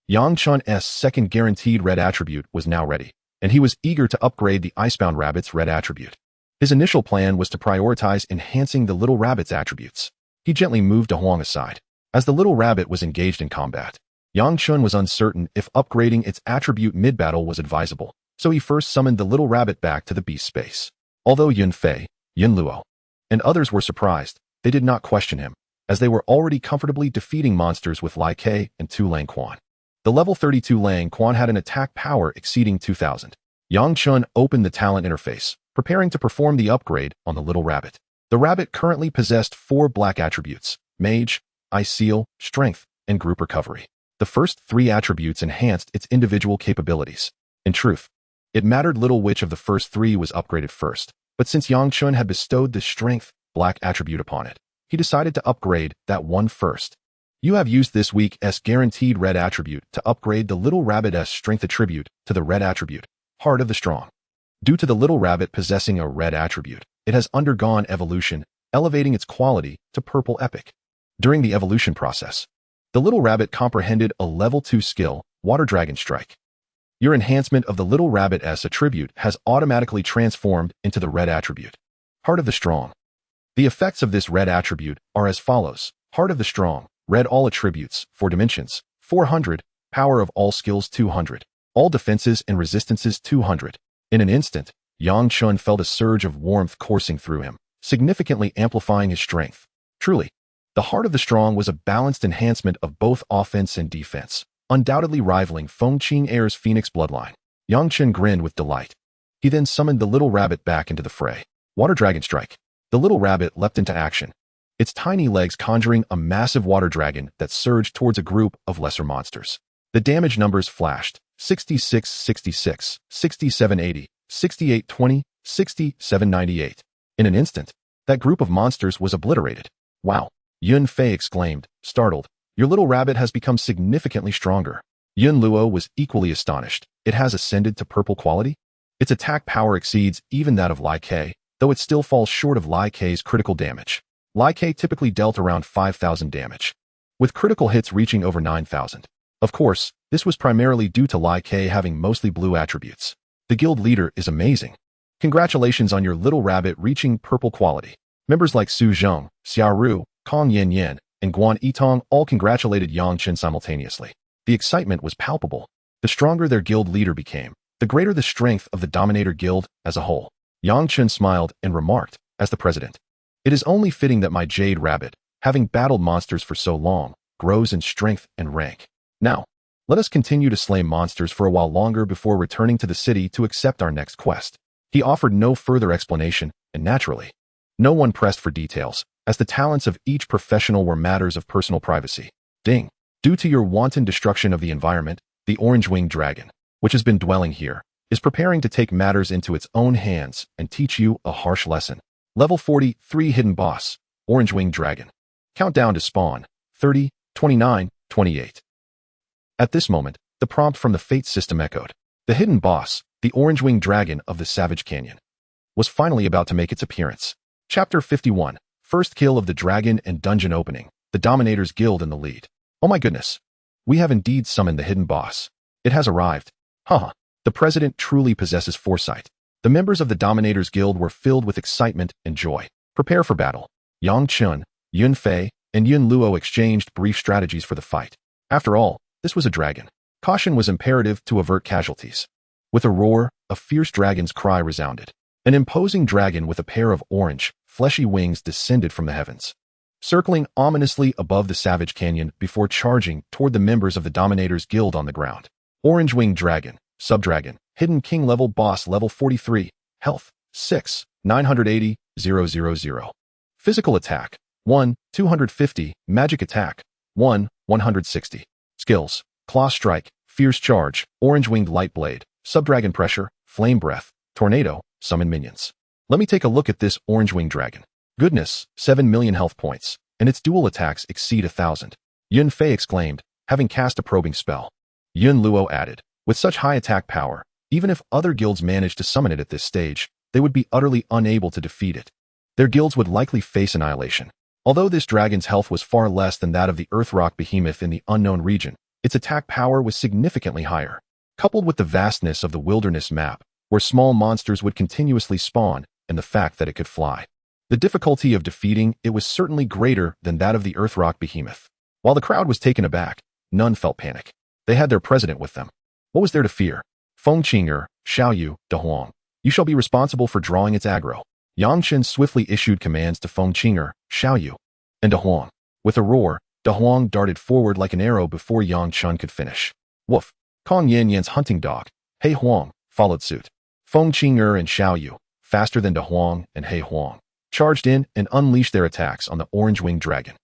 Yang Chen's second guaranteed red attribute was now ready, and he was eager to upgrade the Icebound Rabbit's red attribute. His initial plan was to prioritize enhancing the Little Rabbit's attributes. He gently moved Da Huang aside. As the Little Rabbit was engaged in combat, Yang Chen was uncertain if upgrading its attribute mid-battle was advisable, so he first summoned the Little Rabbit back to the beast space. Although Yun Fei, Yun Luo, and others were surprised, they did not question him, as they were already comfortably defeating monsters with Lai Ke and Tu Lang Quan. The level 32 Lang Quan had an attack power exceeding 2,000. Yang Chen opened the talent interface, preparing to perform the upgrade on the little rabbit. The rabbit currently possessed 4 black attributes: Mage, Ice Seal, Strength, and Group Recovery. The first 3 attributes enhanced its individual capabilities. In truth, it mattered little which of the first 3 was upgraded first, but since Yang Chen had bestowed the Strength black attribute upon it, he decided to upgrade that one first. You have used this week's guaranteed red attribute to upgrade the little rabbit's strength attribute to the red attribute, Heart of the Strong. Due to the little rabbit possessing a red attribute, it has undergone evolution, elevating its quality to purple epic. During the evolution process, the little rabbit comprehended a level 2 skill, Water Dragon Strike. Your enhancement of the little rabbit's attribute has automatically transformed into the red attribute, Heart of the Strong. The effects of this red attribute are as follows: Heart of the Strong, red all attributes, 4 dimensions, 400, power of all skills 200, all defenses and resistances 200. In an instant, Yang Chen felt a surge of warmth coursing through him, significantly amplifying his strength. Truly, the Heart of the Strong was a balanced enhancement of both offense and defense, undoubtedly rivaling Feng Qing'er's Phoenix bloodline. Yang Chen grinned with delight. He then summoned the little rabbit back into the fray. Water Dragon Strike. The little rabbit leapt into action, its tiny legs conjuring a massive water dragon that surged towards a group of lesser monsters. The damage numbers flashed: 66-66, 67-80, 68-20, 67-98. In an instant, that group of monsters was obliterated. Wow! Yun Fei exclaimed, startled. Your little rabbit has become significantly stronger. Yun Luo was equally astonished. It has ascended to purple quality? Its attack power exceeds even that of Lai Ke, though it still falls short of Lai Ke's critical damage. Lai Ke typically dealt around 5,000 damage, with critical hits reaching over 9,000. Of course, this was primarily due to Lai Ke having mostly blue attributes. The guild leader is amazing. Congratulations on your little rabbit reaching purple quality. Members like Su Zheng, Xiaoru, Kong Yan, and Guan Yitong all congratulated Yang Chen simultaneously. The excitement was palpable. The stronger their guild leader became, the greater the strength of the Dominator Guild as a whole. Yang Chen smiled and remarked, as the president, "It is only fitting that my Jade Rabbit, having battled monsters for so long, grows in strength and rank. Now, let us continue to slay monsters for a while longer before returning to the city to accept our next quest." He offered no further explanation, and naturally, no one pressed for details, as the talents of each professional were matters of personal privacy. Ding! Due to your wanton destruction of the environment, the orange-winged dragon, which has been dwelling here, is preparing to take matters into its own hands and teach you a harsh lesson. Level 43 Hidden Boss, Orange-winged Dragon. Countdown to spawn, 30, 29, 28. At this moment, the prompt from the Fate system echoed. The hidden boss, the orange-winged dragon of the Savage Canyon, was finally about to make its appearance. Chapter 51. First kill of the dragon and dungeon opening. The Dominators Guild in the lead. Oh my goodness. We have indeed summoned the hidden boss. It has arrived. Haha. The president truly possesses foresight. The members of the Dominators Guild were filled with excitement and joy. Prepare for battle. Yang Chen, Yun Fei, and Yun Luo exchanged brief strategies for the fight. After all, this was a dragon. Caution was imperative to avert casualties. With a roar, a fierce dragon's cry resounded. An imposing dragon with a pair of orange, fleshy wings descended from the heavens, circling ominously above the Savage Canyon before charging toward the members of the Dominators Guild on the ground. Orange-winged dragon, subdragon, hidden king level boss level 43, health, 6, 980, 000. Physical attack, 1, 250, magic attack, 1, 160. Skills, claw strike, fierce charge, orange-winged light blade, subdragon pressure, flame breath, tornado, summon minions. Let me take a look at this orange-winged dragon. Goodness, 7 million health points, and its dual attacks exceed 1,000. Yun Fei exclaimed, having cast a probing spell. Yun Luo added, with such high attack power, even if other guilds managed to summon it at this stage, they would be utterly unable to defeat it. Their guilds would likely face annihilation. Although this dragon's health was far less than that of the Earthrock behemoth in the unknown region, its attack power was significantly higher. Coupled with the vastness of the wilderness map, where small monsters would continuously spawn, and the fact that it could fly, the difficulty of defeating it was certainly greater than that of the Earthrock behemoth. While the crowd was taken aback, none felt panic. They had their president with them. What was there to fear? Feng Qing'er, Xiaoyu, De Huang. You shall be responsible for drawing its aggro. Yang Chen swiftly issued commands to Feng Qing'er, Xiaoyu, and De Huang. With a roar, De Huang darted forward like an arrow before Yang Chen could finish. Woof! Kong Yan's hunting dog, He Huang, followed suit. Feng Qing'er and Xiaoyu, faster than De Huang and He Huang, charged in and unleashed their attacks on the orange-winged dragon.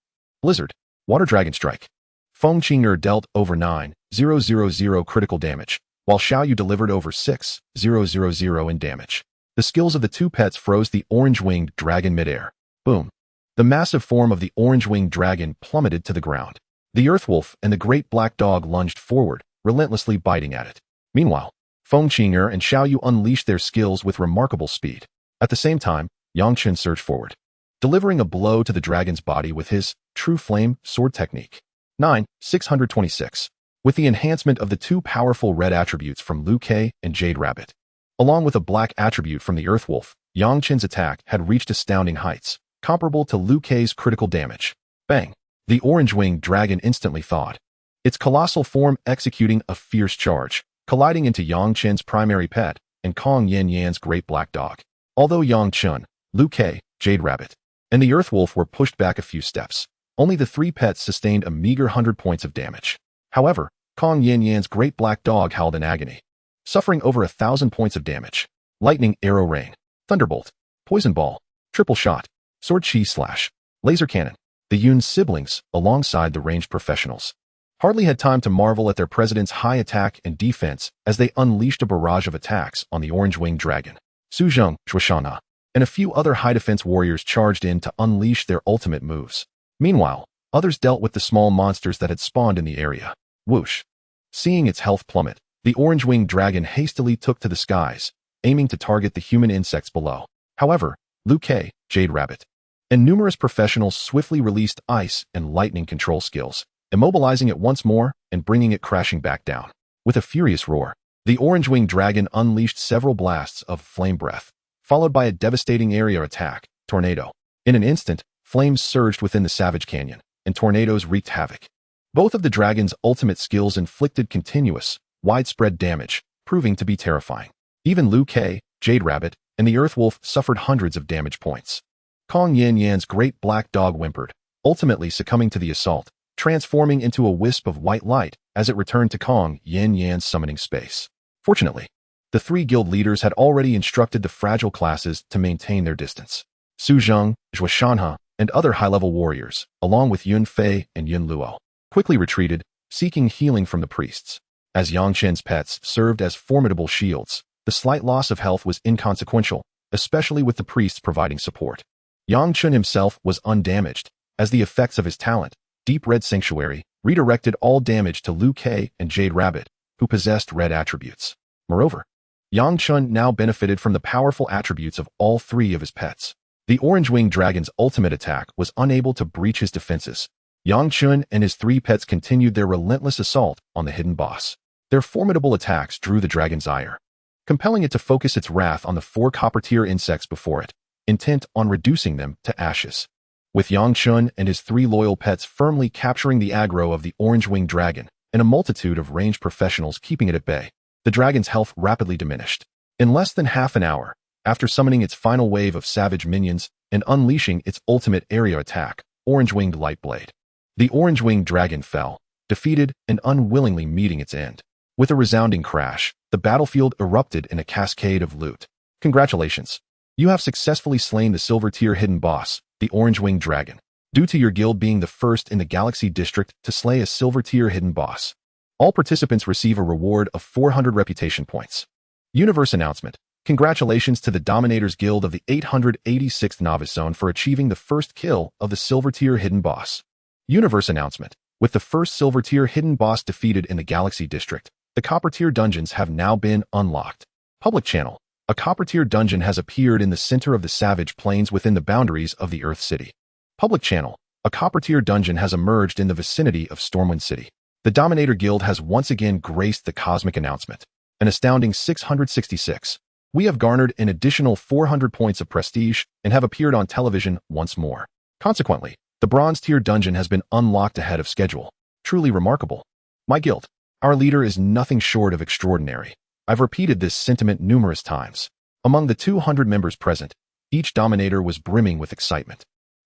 Blizzard, Water Dragon Strike. Feng Qing'er dealt over 9,000 critical damage, while Xiaoyu delivered over 6,000 in damage. The skills of the two pets froze the orange-winged dragon midair. Boom. The massive form of the orange-winged dragon plummeted to the ground. The Earthwolf and the great black dog lunged forward, relentlessly biting at it. Meanwhile, Feng Qing'er and Xiaoyu unleashed their skills with remarkable speed. At the same time, Chen surged forward, delivering a blow to the dragon's body with his True Flame sword technique. 626. With the enhancement of the two powerful red attributes from Lunar Jade and Jade Rabbit, along with a black attribute from the Earthwolf, Chen's attack had reached astounding heights, comparable to Lunar Jade's critical damage. Bang! The orange-winged dragon instantly thawed, its colossal form executing a fierce charge, colliding into Chen's primary pet and Kong Yan's great black dog. Although Chen, Lunar Jade, Jade Rabbit, and the Earthwolf were pushed back a few steps, only the three pets sustained a meager 100 points of damage. However, Kong Yan's great black dog howled in agony, suffering over 1,000 points of damage. Lightning Arrow Rain, Thunderbolt, Poison Ball, Triple Shot, Sword Chi Slash, Laser Cannon. The Yun's siblings, alongside the ranged professionals, hardly had time to marvel at their president's high attack and defense as they unleashed a barrage of attacks on the orange-winged dragon. Su Zheng, Shushana, and a few other high-defense warriors charged in to unleash their ultimate moves. Meanwhile, others dealt with the small monsters that had spawned in the area. Whoosh! Seeing its health plummet, the orange-winged dragon hastily took to the skies, aiming to target the human insects below. However, Lunar Jade, Jade Rabbit, and numerous professionals swiftly released ice and lightning control skills, immobilizing it once more and bringing it crashing back down. With a furious roar, the orange-winged dragon unleashed several blasts of flame breath, followed by a devastating area attack, Tornado. In an instant, flames surged within the savage canyon, and tornadoes wreaked havoc. Both of the dragon's ultimate skills inflicted continuous, widespread damage, proving to be terrifying. Even Lunar Jade, Jade Rabbit, and the Earthwolf suffered hundreds of damage points. Kong Yan's great black dog whimpered, ultimately succumbing to the assault, transforming into a wisp of white light as it returned to Kong Yan's summoning space. Fortunately, the three guild leaders had already instructed the fragile classes to maintain their distance. Su Zheng, Zhou Shanhe, and other high-level warriors, along with Yun Fei and Yun Luo, quickly retreated, seeking healing from the priests. As Chen's pets served as formidable shields, the slight loss of health was inconsequential, especially with the priests providing support. Chen himself was undamaged, as the effects of his talent, Deep Red Sanctuary, redirected all damage to Lunar Jade and Jade Rabbit, who possessed red attributes. Moreover, Chen now benefited from the powerful attributes of all three of his pets. The orange-winged dragon's ultimate attack was unable to breach his defenses. Chen and his three pets continued their relentless assault on the hidden boss. Their formidable attacks drew the dragon's ire, compelling it to focus its wrath on the 4 copper-tier insects before it, intent on reducing them to ashes. With Chen and his 3 loyal pets firmly capturing the aggro of the orange-winged dragon and a multitude of ranged professionals keeping it at bay, the dragon's health rapidly diminished. In less than half an hour, after summoning its final wave of savage minions and unleashing its ultimate area attack, Orange-Winged Lightblade, the orange-winged dragon fell, defeated and unwillingly meeting its end. With a resounding crash, the battlefield erupted in a cascade of loot. Congratulations! You have successfully slain the silver-tier hidden boss, the Orange-Winged Dragon, due to your guild being the first in the Galaxy District to slay a silver-tier hidden boss. All participants receive a reward of 400 reputation points. Universe announcement. Congratulations to the Dominators Guild of the 886th Novice Zone for achieving the first kill of the silver-tier hidden boss. Universe announcement. With the first silver-tier hidden boss defeated in the Galaxy District, the copper-tier dungeons have now been unlocked. Public channel. A copper-tier dungeon has appeared in the center of the Savage Plains within the boundaries of the Earth City. Public channel. A copper-tier dungeon has emerged in the vicinity of Stormwind City. The Dominator Guild has once again graced the cosmic announcement. An astounding 666. We have garnered an additional 400 points of prestige and have appeared on television once more. Consequently, the bronze-tier dungeon has been unlocked ahead of schedule. Truly remarkable. My guild. Our leader is nothing short of extraordinary. I've repeated this sentiment numerous times. Among the 200 members present, each Dominator was brimming with excitement.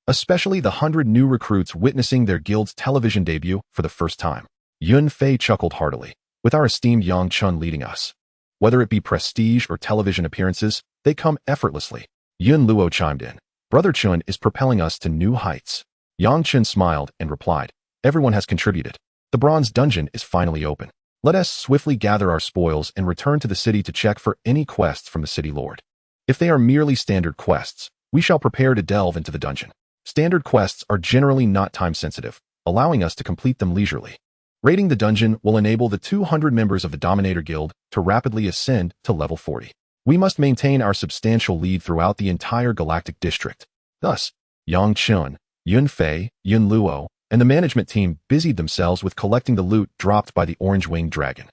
Especially the 100 new recruits witnessing their guild's television debut for the first time. Yun Fei chuckled heartily, with our esteemed Chen leading us. Whether it be prestige or television appearances, they come effortlessly. Yun Luo chimed in. Brother Chen is propelling us to new heights. Yang Chen smiled and replied, everyone has contributed. The bronze dungeon is finally open. Let us swiftly gather our spoils and return to the city to check for any quests from the city lord. If they are merely standard quests, we shall prepare to delve into the dungeon. Standard quests are generally not time-sensitive, allowing us to complete them leisurely. Raiding the dungeon will enable the 200 members of the Dominator Guild to rapidly ascend to level 40. We must maintain our substantial lead throughout the entire galactic district. Thus, Yang Chen, Yun Fei, Yun Luo, and the management team busied themselves with collecting the loot dropped by the orange-winged dragon.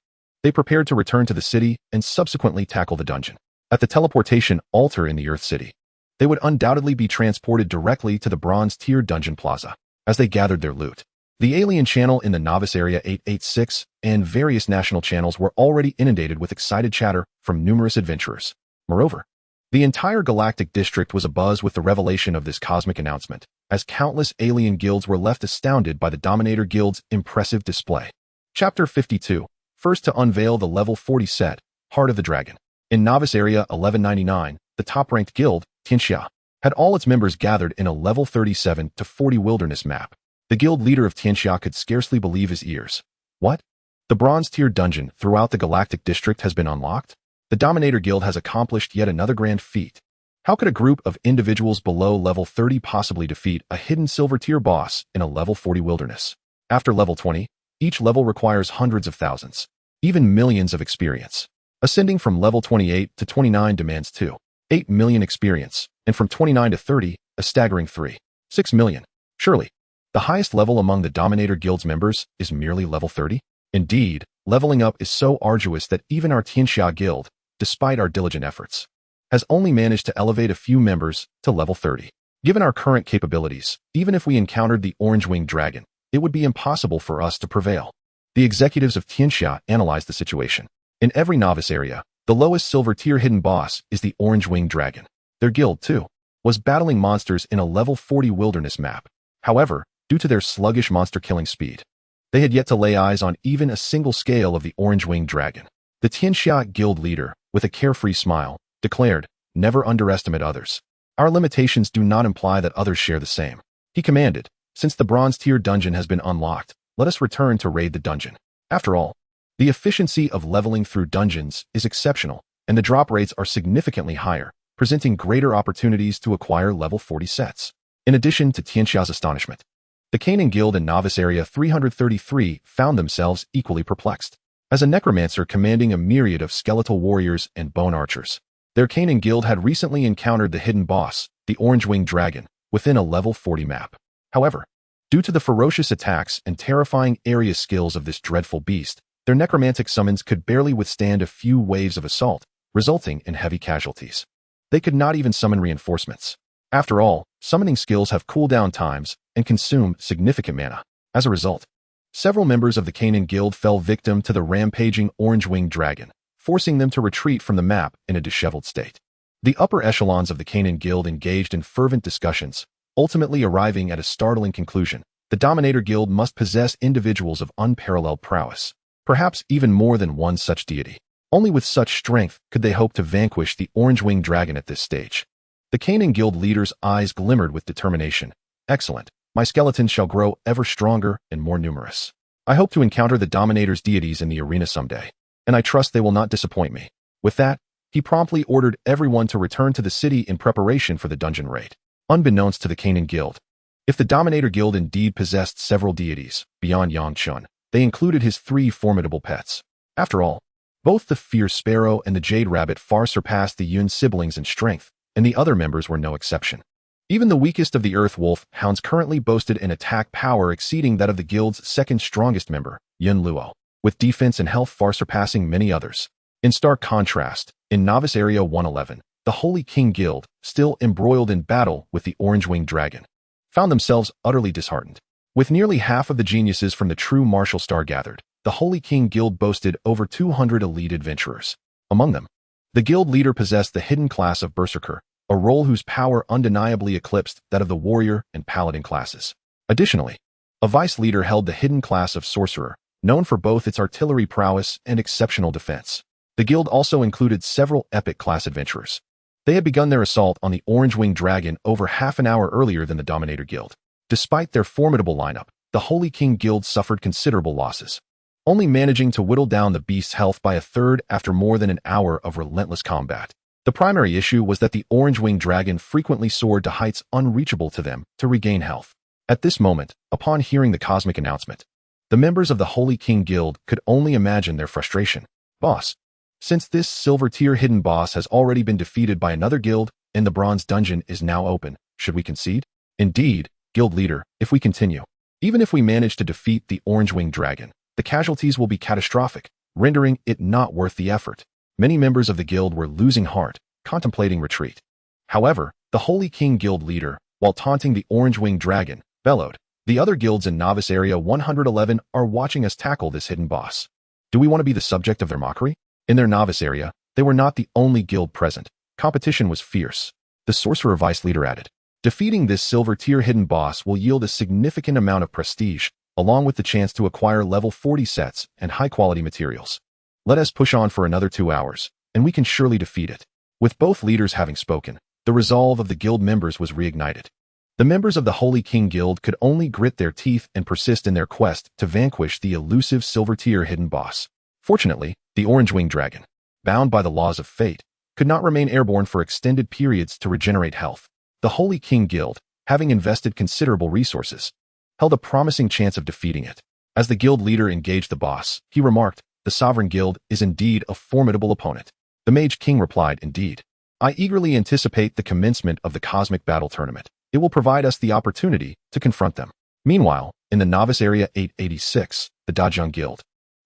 They prepared to return to the city and subsequently tackle the dungeon. At the teleportation altar in the Earth City, they would undoubtedly be transported directly to the bronze-tier dungeon plaza. As they gathered their loot, the alien channel in the Novice Area 886 and various national channels were already inundated with excited chatter from numerous adventurers. Moreover, the entire galactic district was abuzz with the revelation of this cosmic announcement, as countless alien guilds were left astounded by the Dominator Guild's impressive display. Chapter 52. First to unveil the level 40 set, Heart of the Dragon. In Novice Area 1199, the top-ranked guild, Tianxia, had all its members gathered in a level 37 to 40 wilderness map. The guild leader of Tianxia could scarcely believe his ears. What? The bronze-tier dungeon throughout the galactic district has been unlocked? The Dominator Guild has accomplished yet another grand feat. How could a group of individuals below level 30 possibly defeat a hidden silver-tier boss in a level 40 wilderness? After level 20, each level requires hundreds of thousands, even millions of experience. Ascending from level 28 to 29 demands 2.8 million experience, and from 29 to 30, a staggering 3.6 million. Surely, the highest level among the Dominator Guild's members is merely level 30? Indeed, leveling up is so arduous that even our Tianxia Guild, despite our diligent efforts, has only managed to elevate a few members to level 30. Given our current capabilities, even if we encountered the orange-winged dragon, it would be impossible for us to prevail. The executives of Tianxia analyzed the situation. In every novice area, the lowest silver-tier hidden boss is the orange-winged dragon. Their guild, too, was battling monsters in a level 40 wilderness map. However, due to their sluggish monster-killing speed, they had yet to lay eyes on even a single scale of the orange-winged dragon. The Tianxia Guild leader, with a carefree smile, declared, never underestimate others. Our limitations do not imply that others share the same. He commanded, since the bronze-tier dungeon has been unlocked, let us return to raid the dungeon. After all, the efficiency of leveling through dungeons is exceptional, and the drop rates are significantly higher, presenting greater opportunities to acquire level 40 sets. In addition to Tianxia's astonishment, the Canaan Guild in Novice Area 333 found themselves equally perplexed. As a necromancer commanding a myriad of skeletal warriors and bone archers, their Canaan Guild had recently encountered the hidden boss, the orange-winged dragon, within a level 40 map. However, due to the ferocious attacks and terrifying area skills of this dreadful beast, their necromantic summons could barely withstand a few waves of assault, resulting in heavy casualties. They could not even summon reinforcements. After all, summoning skills have cooldown times and consume significant mana. As a result, several members of the Canaan Guild fell victim to the rampaging orange-winged dragon, forcing them to retreat from the map in a disheveled state. The upper echelons of the Canaan Guild engaged in fervent discussions, ultimately arriving at a startling conclusion. The Dominator Guild must possess individuals of unparalleled prowess, perhaps even more than one such deity. Only with such strength could they hope to vanquish the orange-winged dragon at this stage. The Canaan Guild leader's eyes glimmered with determination. Excellent. My skeletons shall grow ever stronger and more numerous. I hope to encounter the Dominator's deities in the arena someday, and I trust they will not disappoint me. With that, he promptly ordered everyone to return to the city in preparation for the dungeon raid. Unbeknownst to the Canaan Guild, if the Dominator Guild indeed possessed several deities beyond Yang Chen, they included his 3 formidable pets. After all, both the fierce sparrow and the jade rabbit far surpassed the Yun siblings in strength, and the other members were no exception. Even the weakest of the Earth Wolf hounds currently boasted an attack power exceeding that of the guild's second strongest member, Yun Luo, with defense and health far surpassing many others. In stark contrast, in Novice Area 111, the Holy King Guild, still embroiled in battle with the orange-winged dragon, found themselves utterly disheartened. With nearly half of the geniuses from the true martial star gathered, the Holy King Guild boasted over 200 elite adventurers. Among them, the guild leader possessed the hidden class of Berserker, a role whose power undeniably eclipsed that of the warrior and paladin classes. Additionally, a vice leader held the hidden class of Sorcerer, known for both its artillery prowess and exceptional defense. The guild also included several epic class adventurers. They had begun their assault on the Orange-Winged Dragon over half an hour earlier than the Dominator Guild. Despite their formidable lineup, the Holy King Guild suffered considerable losses, only managing to whittle down the beast's health by a third after more than an hour of relentless combat. The primary issue was that the Orange-Winged Dragon frequently soared to heights unreachable to them to regain health. At this moment, upon hearing the cosmic announcement, the members of the Holy King Guild could only imagine their frustration. Boss, since this silver-tier hidden boss has already been defeated by another guild and the bronze dungeon is now open, should we concede? Indeed, guild leader, if we continue, even if we manage to defeat the Orange-Winged Dragon, the casualties will be catastrophic, rendering it not worth the effort. Many members of the guild were losing heart, contemplating retreat. However, the Holy King Guild leader, while taunting the Orange-Winged Dragon, bellowed, "The other guilds in Novice Area 111 are watching us tackle this hidden boss. Do we want to be the subject of their mockery?" In their Novice Area, they were not the only guild present. Competition was fierce. The Sorcerer Vice leader added, "Defeating this silver-tier hidden boss will yield a significant amount of prestige, along with the chance to acquire level 40 sets and high-quality materials. Let us push on for another 2 hours, and we can surely defeat it." With both leaders having spoken, the resolve of the guild members was reignited. The members of the Holy King Guild could only grit their teeth and persist in their quest to vanquish the elusive silver-tier hidden boss. Fortunately, the Orange-Winged Dragon, bound by the laws of fate, could not remain airborne for extended periods to regenerate health. The Holy King Guild, having invested considerable resources, held a promising chance of defeating it. As the guild leader engaged the boss, he remarked, "The Sovereign Guild is indeed a formidable opponent." The Mage King replied, "Indeed. I eagerly anticipate the commencement of the Cosmic Battle Tournament. It will provide us the opportunity to confront them." Meanwhile, in the Novice Area 886, the Dajang Guild,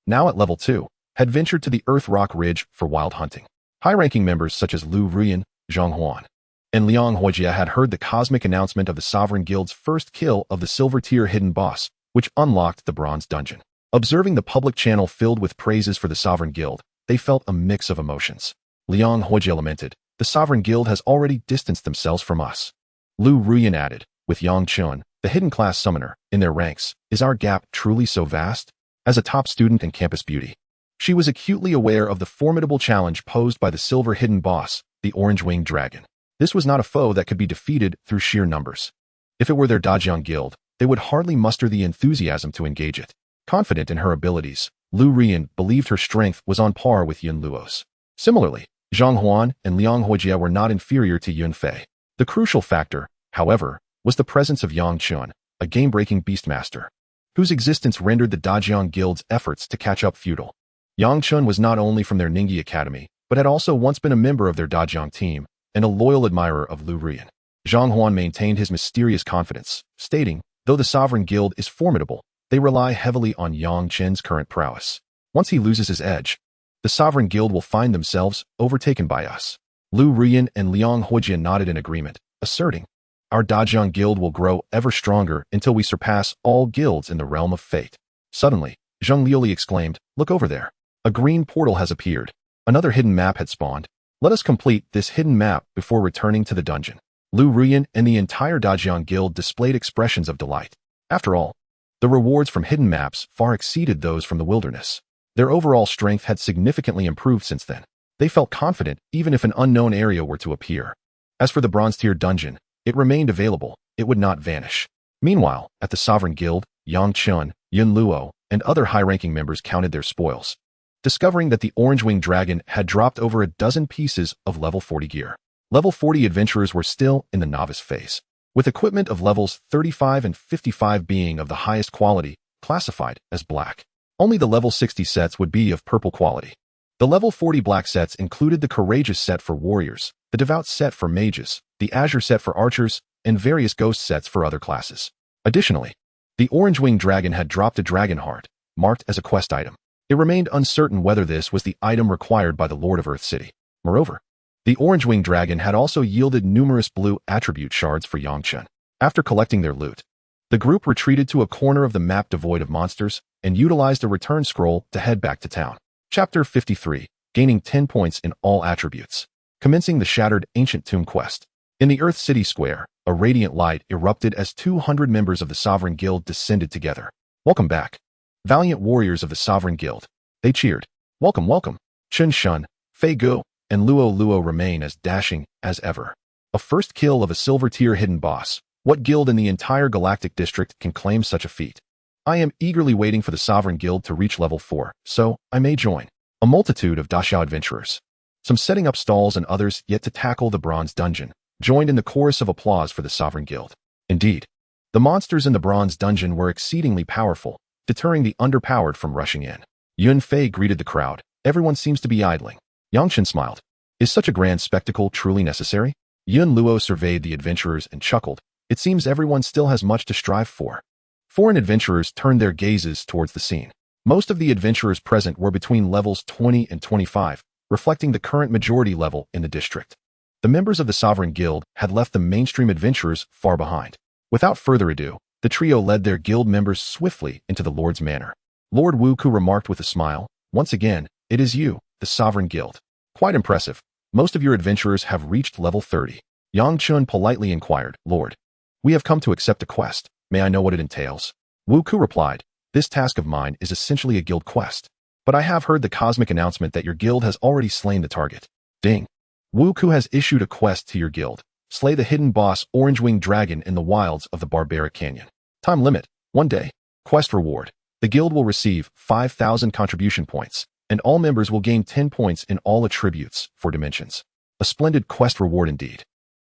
now at level 2, had ventured to the Earth Rock Ridge for wild hunting. High-ranking members such as Lu Ruyan, Zhang Huan, and Liang Huojia had heard the cosmic announcement of the Sovereign Guild's first kill of the silver-tier hidden boss, which unlocked the bronze dungeon. Observing the public channel filled with praises for the Sovereign Guild, they felt a mix of emotions. Liang Huojia lamented, "The Sovereign Guild has already distanced themselves from us." Lu Ruyan added, with Yang Chun, the hidden class summoner, in their ranks, "Is our gap truly so vast?" As a top student and campus beauty, she was acutely aware of the formidable challenge posed by the silver hidden boss, the Orange-Winged Dragon. This was not a foe that could be defeated through sheer numbers. If it were their Dajang Guild, they would hardly muster the enthusiasm to engage it. Confident in her abilities, Lu Ruyan believed her strength was on par with Yun Luo's. Similarly, Zhang Huan and Liang Huojia were not inferior to Yun Fei. The crucial factor, however, was the presence of Yang Chun, a game-breaking Beastmaster, whose existence rendered the Dajang Guild's efforts to catch up futile. Yang Chun was not only from their Ningyi Academy, but had also once been a member of their Dajang team and a loyal admirer of Lu Ruyan. Zhang Huan maintained his mysterious confidence, stating, "Though the Sovereign Guild is formidable, they rely heavily on Yang Chen's current prowess. Once he loses his edge, the Sovereign Guild will find themselves overtaken by us." Lu Ruyan and Liang Huojia nodded in agreement, asserting, "Our Dajang Guild will grow ever stronger until we surpass all guilds in the realm of fate." Suddenly, Zhang Liuli exclaimed, "Look over there. A green portal has appeared. Another hidden map had spawned. Let us complete this hidden map before returning to the dungeon." Lu Ruyan and the entire Dajang Guild displayed expressions of delight. After all, the rewards from hidden maps far exceeded those from the wilderness. Their overall strength had significantly improved since then. They felt confident even if an unknown area were to appear. As for the bronze-tier dungeon, it remained available. It would not vanish. Meanwhile, at the Sovereign Guild, Yang Chun, Yun Luo, and other high-ranking members counted their spoils, discovering that the Orange-Winged Dragon had dropped over a dozen pieces of level 40 gear. Level 40 adventurers were still in the novice phase, with equipment of levels 35 and 55 being of the highest quality, classified as black. Only the level 60 sets would be of purple quality. The level 40 black sets included the Courageous set for warriors, the Devout set for mages, the Azure set for archers, and various Ghost sets for other classes. Additionally, the Orange-Winged Dragon had dropped a Dragon Heart, marked as a quest item. It remained uncertain whether this was the item required by the Lord of Earth City. Moreover, the Orange-Winged Dragon had also yielded numerous blue attribute shards for Yang Chen. After collecting their loot, the group retreated to a corner of the map devoid of monsters and utilized a return scroll to head back to town. Chapter 53, gaining 10 points in all attributes. Commencing the Shattered Ancient Tomb quest. In the Earth City Square, a radiant light erupted as 200 members of the Sovereign Guild descended together. "Welcome back, valiant warriors of the Sovereign Guild," they cheered. "Welcome, welcome." Chen Shun, Fei Guo, and Luo remain as dashing as ever. A first kill of a silver-tier hidden boss. What guild in the entire Galactic District can claim such a feat? I am eagerly waiting for the Sovereign Guild to reach level 4, so I may join. A multitude of Daxia adventurers, some setting up stalls and others yet to tackle the Bronze Dungeon, joined in the chorus of applause for the Sovereign Guild. Indeed, the monsters in the Bronze Dungeon were exceedingly powerful, deterring the underpowered from rushing in. Yun Fei greeted the crowd. Everyone seems to be idling. Yangchen smiled. Is such a grand spectacle truly necessary? Yun Luo surveyed the adventurers and chuckled. It seems everyone still has much to strive for. Foreign adventurers turned their gazes towards the scene. Most of the adventurers present were between levels 20 and 25, reflecting the current majority level in the district. The members of the Sovereign Guild had left the mainstream adventurers far behind. Without further ado, the trio led their guild members swiftly into the Lord's Manor. Lord Wukong remarked with a smile, "Once again, it is you, the Sovereign Guild. Quite impressive. Most of your adventurers have reached level 30. Yang Chun politely inquired, "Lord, we have come to accept a quest. May I know what it entails?" Wukong replied, "This task of mine is essentially a guild quest. But I have heard the cosmic announcement that your guild has already slain the target. Ding. Wukong has issued a quest to your guild. Slay the hidden boss Orange-Winged Dragon in the wilds of the Barbaric Canyon. Time limit, 1 day. Quest reward. The guild will receive 5,000 contribution points, and all members will gain 10 points in all attributes for dimensions. A splendid quest reward indeed."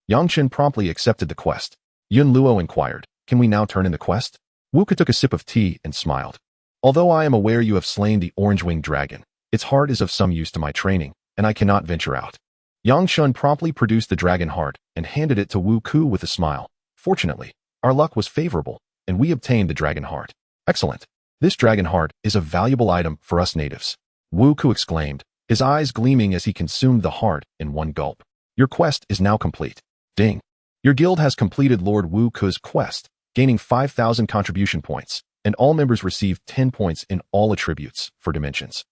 Yang Chen promptly accepted the quest. Yun Luo inquired, "Can we now turn in the quest?" Wukong took a sip of tea and smiled. "Although I am aware you have slain the Orange-Winged Dragon, its heart is of some use to my training, and I cannot venture out." Yang Shun promptly produced the dragon heart and handed it to Wukong with a smile. "Fortunately, our luck was favorable, and we obtained the dragon heart." "Excellent. This dragon heart is a valuable item for us natives," Wukong exclaimed, his eyes gleaming as he consumed the heart in one gulp. "Your quest is now complete." Ding. Your guild has completed Lord Wukong's quest, gaining 5,000 contribution points, and all members received 10 points in all attributes for dimensions.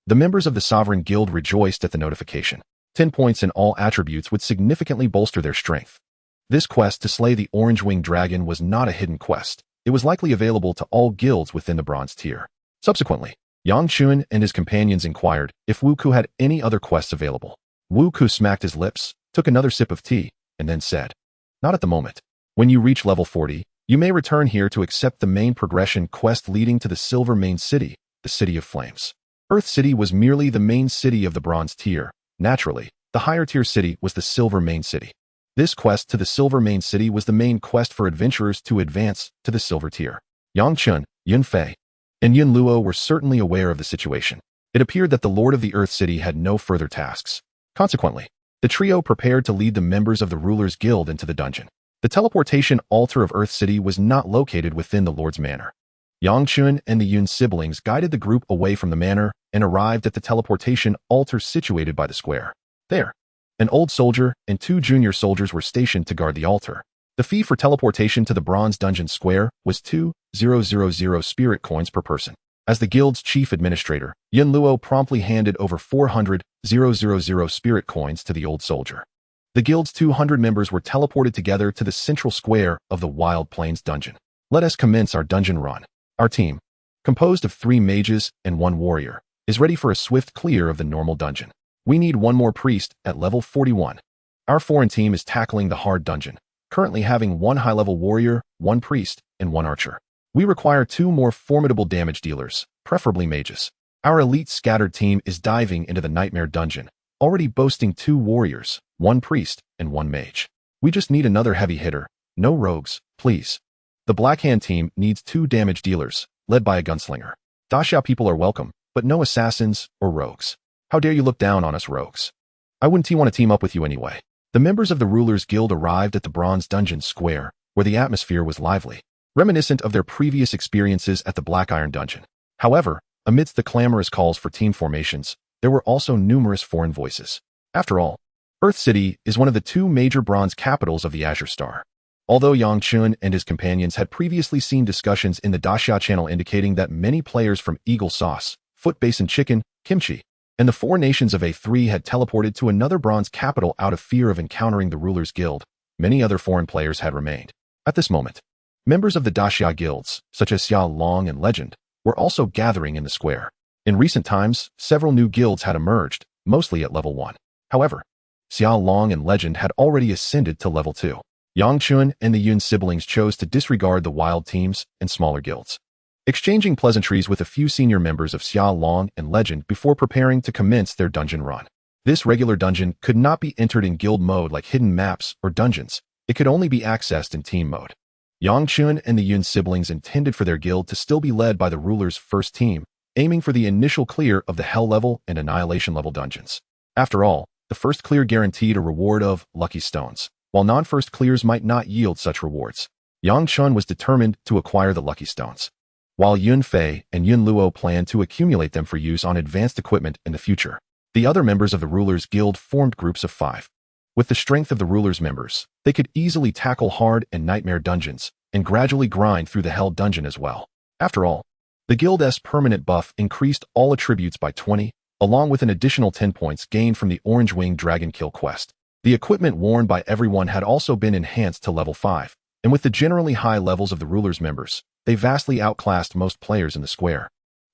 The members of the Sovereign Guild rejoiced at the notification. 10 points in all attributes would significantly bolster their strength. This quest to slay the Orange-Winged Dragon was not a hidden quest. It was likely available to all guilds within the bronze tier. Subsequently, Yang Chun and his companions inquired if Wukong had any other quests available. Wukong smacked his lips, took another sip of tea, and then said, "Not at the moment. When you reach level 40, you may return here to accept the main progression quest leading to the Silver Main City, the City of Flames." Earth City was merely the main city of the bronze tier. Naturally, the higher tier city was the Silver Main City. This quest to the Silver Main City was the main quest for adventurers to advance to the silver tier. Yang Chun, Yun Fei, and Yun Luo were certainly aware of the situation. It appeared that the Lord of the Earth City had no further tasks. Consequently, the trio prepared to lead the members of the Ruler's Guild into the dungeon. The teleportation altar of Earth City was not located within the Lord's Manor. Yang Chun and the Yun siblings guided the group away from the manor and arrived at the teleportation altar situated by the square. There, an old soldier and 2 junior soldiers were stationed to guard the altar. The fee for teleportation to the Bronze Dungeon Square was 2,000 spirit coins per person. As the guild's chief administrator, Yun Luo promptly handed over 400,000 spirit coins to the old soldier. The guild's 200 members were teleported together to the central square of the Wild Plains Dungeon. "Let us commence our dungeon run. Our team, composed of 3 mages and 1 warrior, is ready for a swift clear of the normal dungeon. We need 1 more priest at level 41. Our foreign team is tackling the hard dungeon, currently having 1 high-level warrior, 1 priest, and 1 archer. We require 2 more formidable damage dealers, preferably mages. Our elite scattered team is diving into the Nightmare Dungeon, already boasting 2 warriors, 1 priest, and 1 mage. We just need another heavy hitter. No rogues, please. The Blackhand team needs 2 damage dealers, led by a gunslinger. Daxia people are welcome, but no assassins or rogues. How dare you look down on us rogues? I wouldn't want to team up with you anyway." The members of the Ruler's Guild arrived at the Bronze Dungeon Square, where the atmosphere was lively, reminiscent of their previous experiences at the Black Iron Dungeon. However, amidst the clamorous calls for team formations, there were also numerous foreign voices. After all, Earth City is one of the 2 major bronze capitals of the Azure Star. Although Yang Chun and his companions had previously seen discussions in the Daxia channel indicating that many players from Eagle Sauce, Foot Basin Chicken, Kimchi, and the 4 nations of A3 had teleported to another bronze capital out of fear of encountering the Ruler's Guild, many other foreign players had remained. At this moment, members of the Daxia guilds, such as Xia Long and Legend, were also gathering in the square. In recent times, several new guilds had emerged, mostly at level 1. However, Xiao Long and Legend had already ascended to level 2. Yang Chun and the Yun siblings chose to disregard the wild teams and smaller guilds, exchanging pleasantries with a few senior members of Xiao Long and Legend before preparing to commence their dungeon run. This regular dungeon could not be entered in guild mode like hidden maps or dungeons. It could only be accessed in team mode. Yang Chun and the Yun siblings intended for their guild to still be led by the ruler's first team, aiming for the initial clear of the Hell level and Annihilation level dungeons. After all, the first clear guaranteed a reward of lucky stones, while non-first clears might not yield such rewards. Yang Chun was determined to acquire the lucky stones, while Yun Fei and Yun Luo planned to accumulate them for use on advanced equipment in the future. The other members of the ruler's guild formed groups of 5. With the strength of the ruler's members, they could easily tackle hard and nightmare dungeons and gradually grind through the Hell dungeon as well. After all, the guild's permanent buff increased all attributes by 20, along with an additional 10 points gained from the Orange Wing Dragon Kill quest. The equipment worn by everyone had also been enhanced to level 5, and with the generally high levels of the ruler's members, they vastly outclassed most players in the square,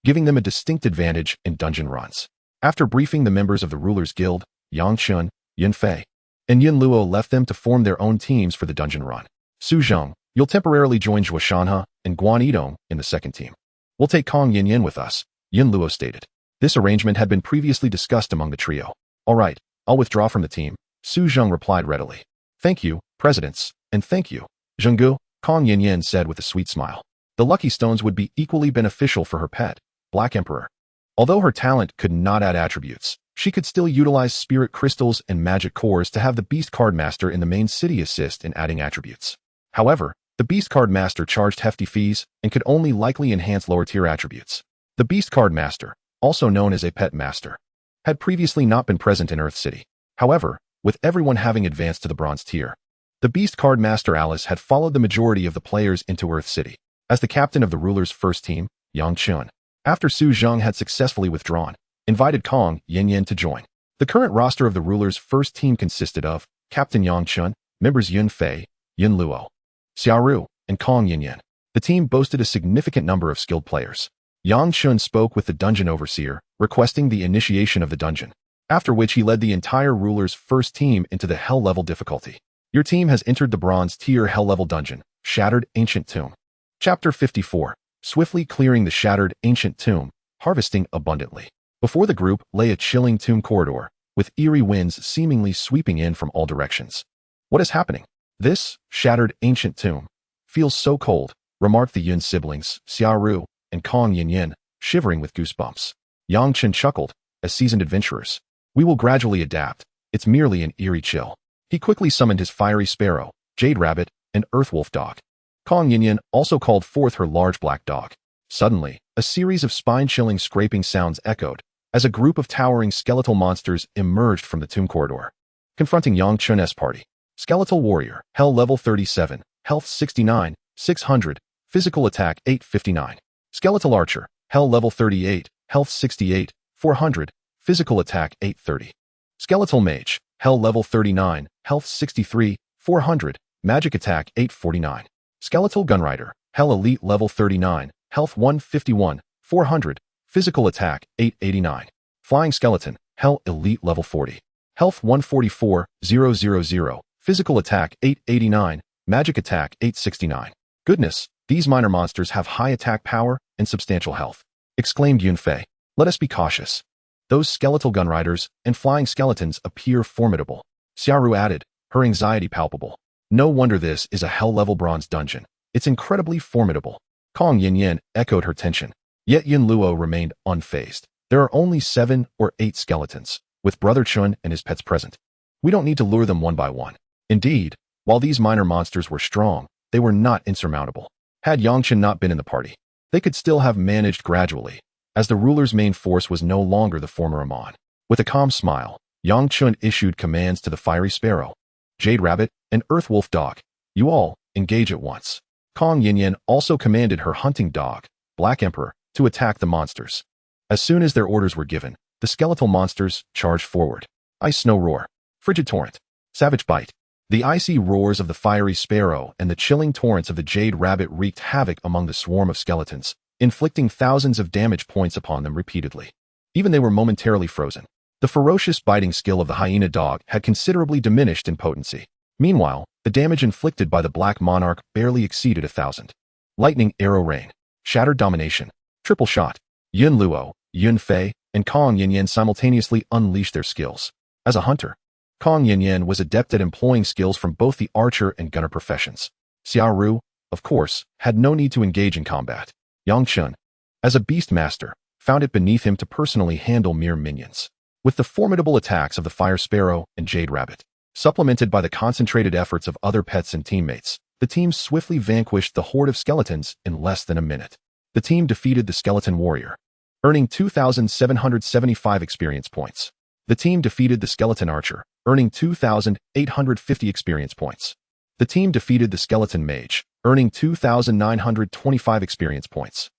giving them a distinct advantage in dungeon runs. After briefing the members of the ruler's guild, Yang Chun, Yun Fei, and Yun Luo left them to form their own teams for the dungeon run. Su Zheng, you'll temporarily join Zhuo Shanhe and Guan Yidong in the second team. We'll take Kong Yin with us, Yun Luo stated. This arrangement had been previously discussed among the trio. All right, I'll withdraw from the team, Su Zheng replied readily. Thank you, presidents, and thank you, Zhenggu, Kong Yin said with a sweet smile. The lucky stones would be equally beneficial for her pet, Black Emperor. Although her talent could not add attributes, she could still utilize spirit crystals and magic cores to have the Beast Card Master in the main city assist in adding attributes. However, the Beast Card Master charged hefty fees and could only likely enhance lower-tier attributes. The Beast Card Master, also known as a Pet Master, had previously not been present in Earth City. However, with everyone having advanced to the Bronze tier, the Beast Card Master Alice had followed the majority of the players into Earth City. As the captain of the ruler's first team, Yang Chun, after Su Zheng had successfully withdrawn, invited Kong Yin to join. The current roster of the ruler's first team consisted of Captain Yang Chun, members Yun Fei, Yun Luo, Xiaoru, and Kong Yin. The team boasted a significant number of skilled players. Yang Chun spoke with the dungeon overseer, requesting the initiation of the dungeon, after which he led the entire ruler's first team into the Hell level difficulty. Your team has entered the Bronze tier Hell level dungeon, Shattered Ancient Tomb. Chapter 54. Swiftly clearing the Shattered Ancient Tomb, harvesting abundantly. Before the group lay a chilling tomb corridor, with eerie winds seemingly sweeping in from all directions. What is happening? This Shattered Ancient Tomb feels so cold, remarked the Yun siblings, Xiaoru and Kong Yin, shivering with goosebumps. Yang Chen chuckled, as seasoned adventurers. We will gradually adapt. It's merely an eerie chill. He quickly summoned his fiery sparrow, Jade Rabbit, and Earthwolf dog. Kong Yin also called forth her large black dog. Suddenly, a series of spine-chilling scraping sounds echoed, as a group of towering skeletal monsters emerged from the tomb corridor, confronting Yang Chun's party. Skeletal Warrior, Hell level 37, Health 69, 600, Physical Attack 859. Skeletal Archer, Hell level 38, Health 68, 400, Physical Attack 830. Skeletal Mage, Hell level 39, Health 63, 400, Magic Attack 849. Skeletal Gunrider, Hell Elite level 39, Health 151, 400, Physical Attack 889. Flying Skeleton, Hell Elite level 40, Health 144, 000, Physical Attack 889, Magic Attack 869. Goodness, these minor monsters have high attack power and substantial health, exclaimed Yun Fei. Let us be cautious. Those skeletal gunriders and flying skeletons appear formidable. Xiaoru added, her anxiety palpable. No wonder this is a Hell-level bronze dungeon. It's incredibly formidable. Kong Yin echoed her tension. Yet Yun Luo remained unfazed. There are only 7 or 8 skeletons, with Brother Chun and his pets present. We don't need to lure them one by one. Indeed, while these minor monsters were strong, they were not insurmountable. Had Yang Chen not been in the party, they could still have managed gradually, as the ruler's main force was no longer the former Amon. With a calm smile, Yang Chun issued commands to the Fiery Sparrow, Jade Rabbit, and Earthwolf Dog. You all, engage at once. Kong Yin also commanded her hunting dog, Black Emperor, to attack the monsters. As soon as their orders were given, the skeletal monsters charged forward. Ice Snow Roar, Frigid Torrent, Savage Bite. The icy roars of the Fiery Sparrow and the chilling torrents of the Jade Rabbit wreaked havoc among the swarm of skeletons, inflicting thousands of damage points upon them repeatedly. Even they were momentarily frozen. The ferocious biting skill of the hyena dog had considerably diminished in potency. Meanwhile, the damage inflicted by the Black Monarch barely exceeded 1,000. Lightning Arrow Rain, Shattered Domination, Triple Shot. Yun Luo, Yun Fei, and Kong Yanyan simultaneously unleashed their skills. As a hunter, Kong Yanyan was adept at employing skills from both the archer and gunner professions. Xiao Ru, of course, had no need to engage in combat. Yang Chen, as a Beastmaster, found it beneath him to personally handle mere minions. With the formidable attacks of the Fire Sparrow and Jade Rabbit, supplemented by the concentrated efforts of other pets and teammates, the team swiftly vanquished the horde of skeletons in less than a minute. The team defeated the Skeleton Warrior, earning 2,775 experience points. The team defeated the Skeleton Archer, earning 2,850 experience points. The team defeated the Skeleton Mage, earning 2,925 experience points.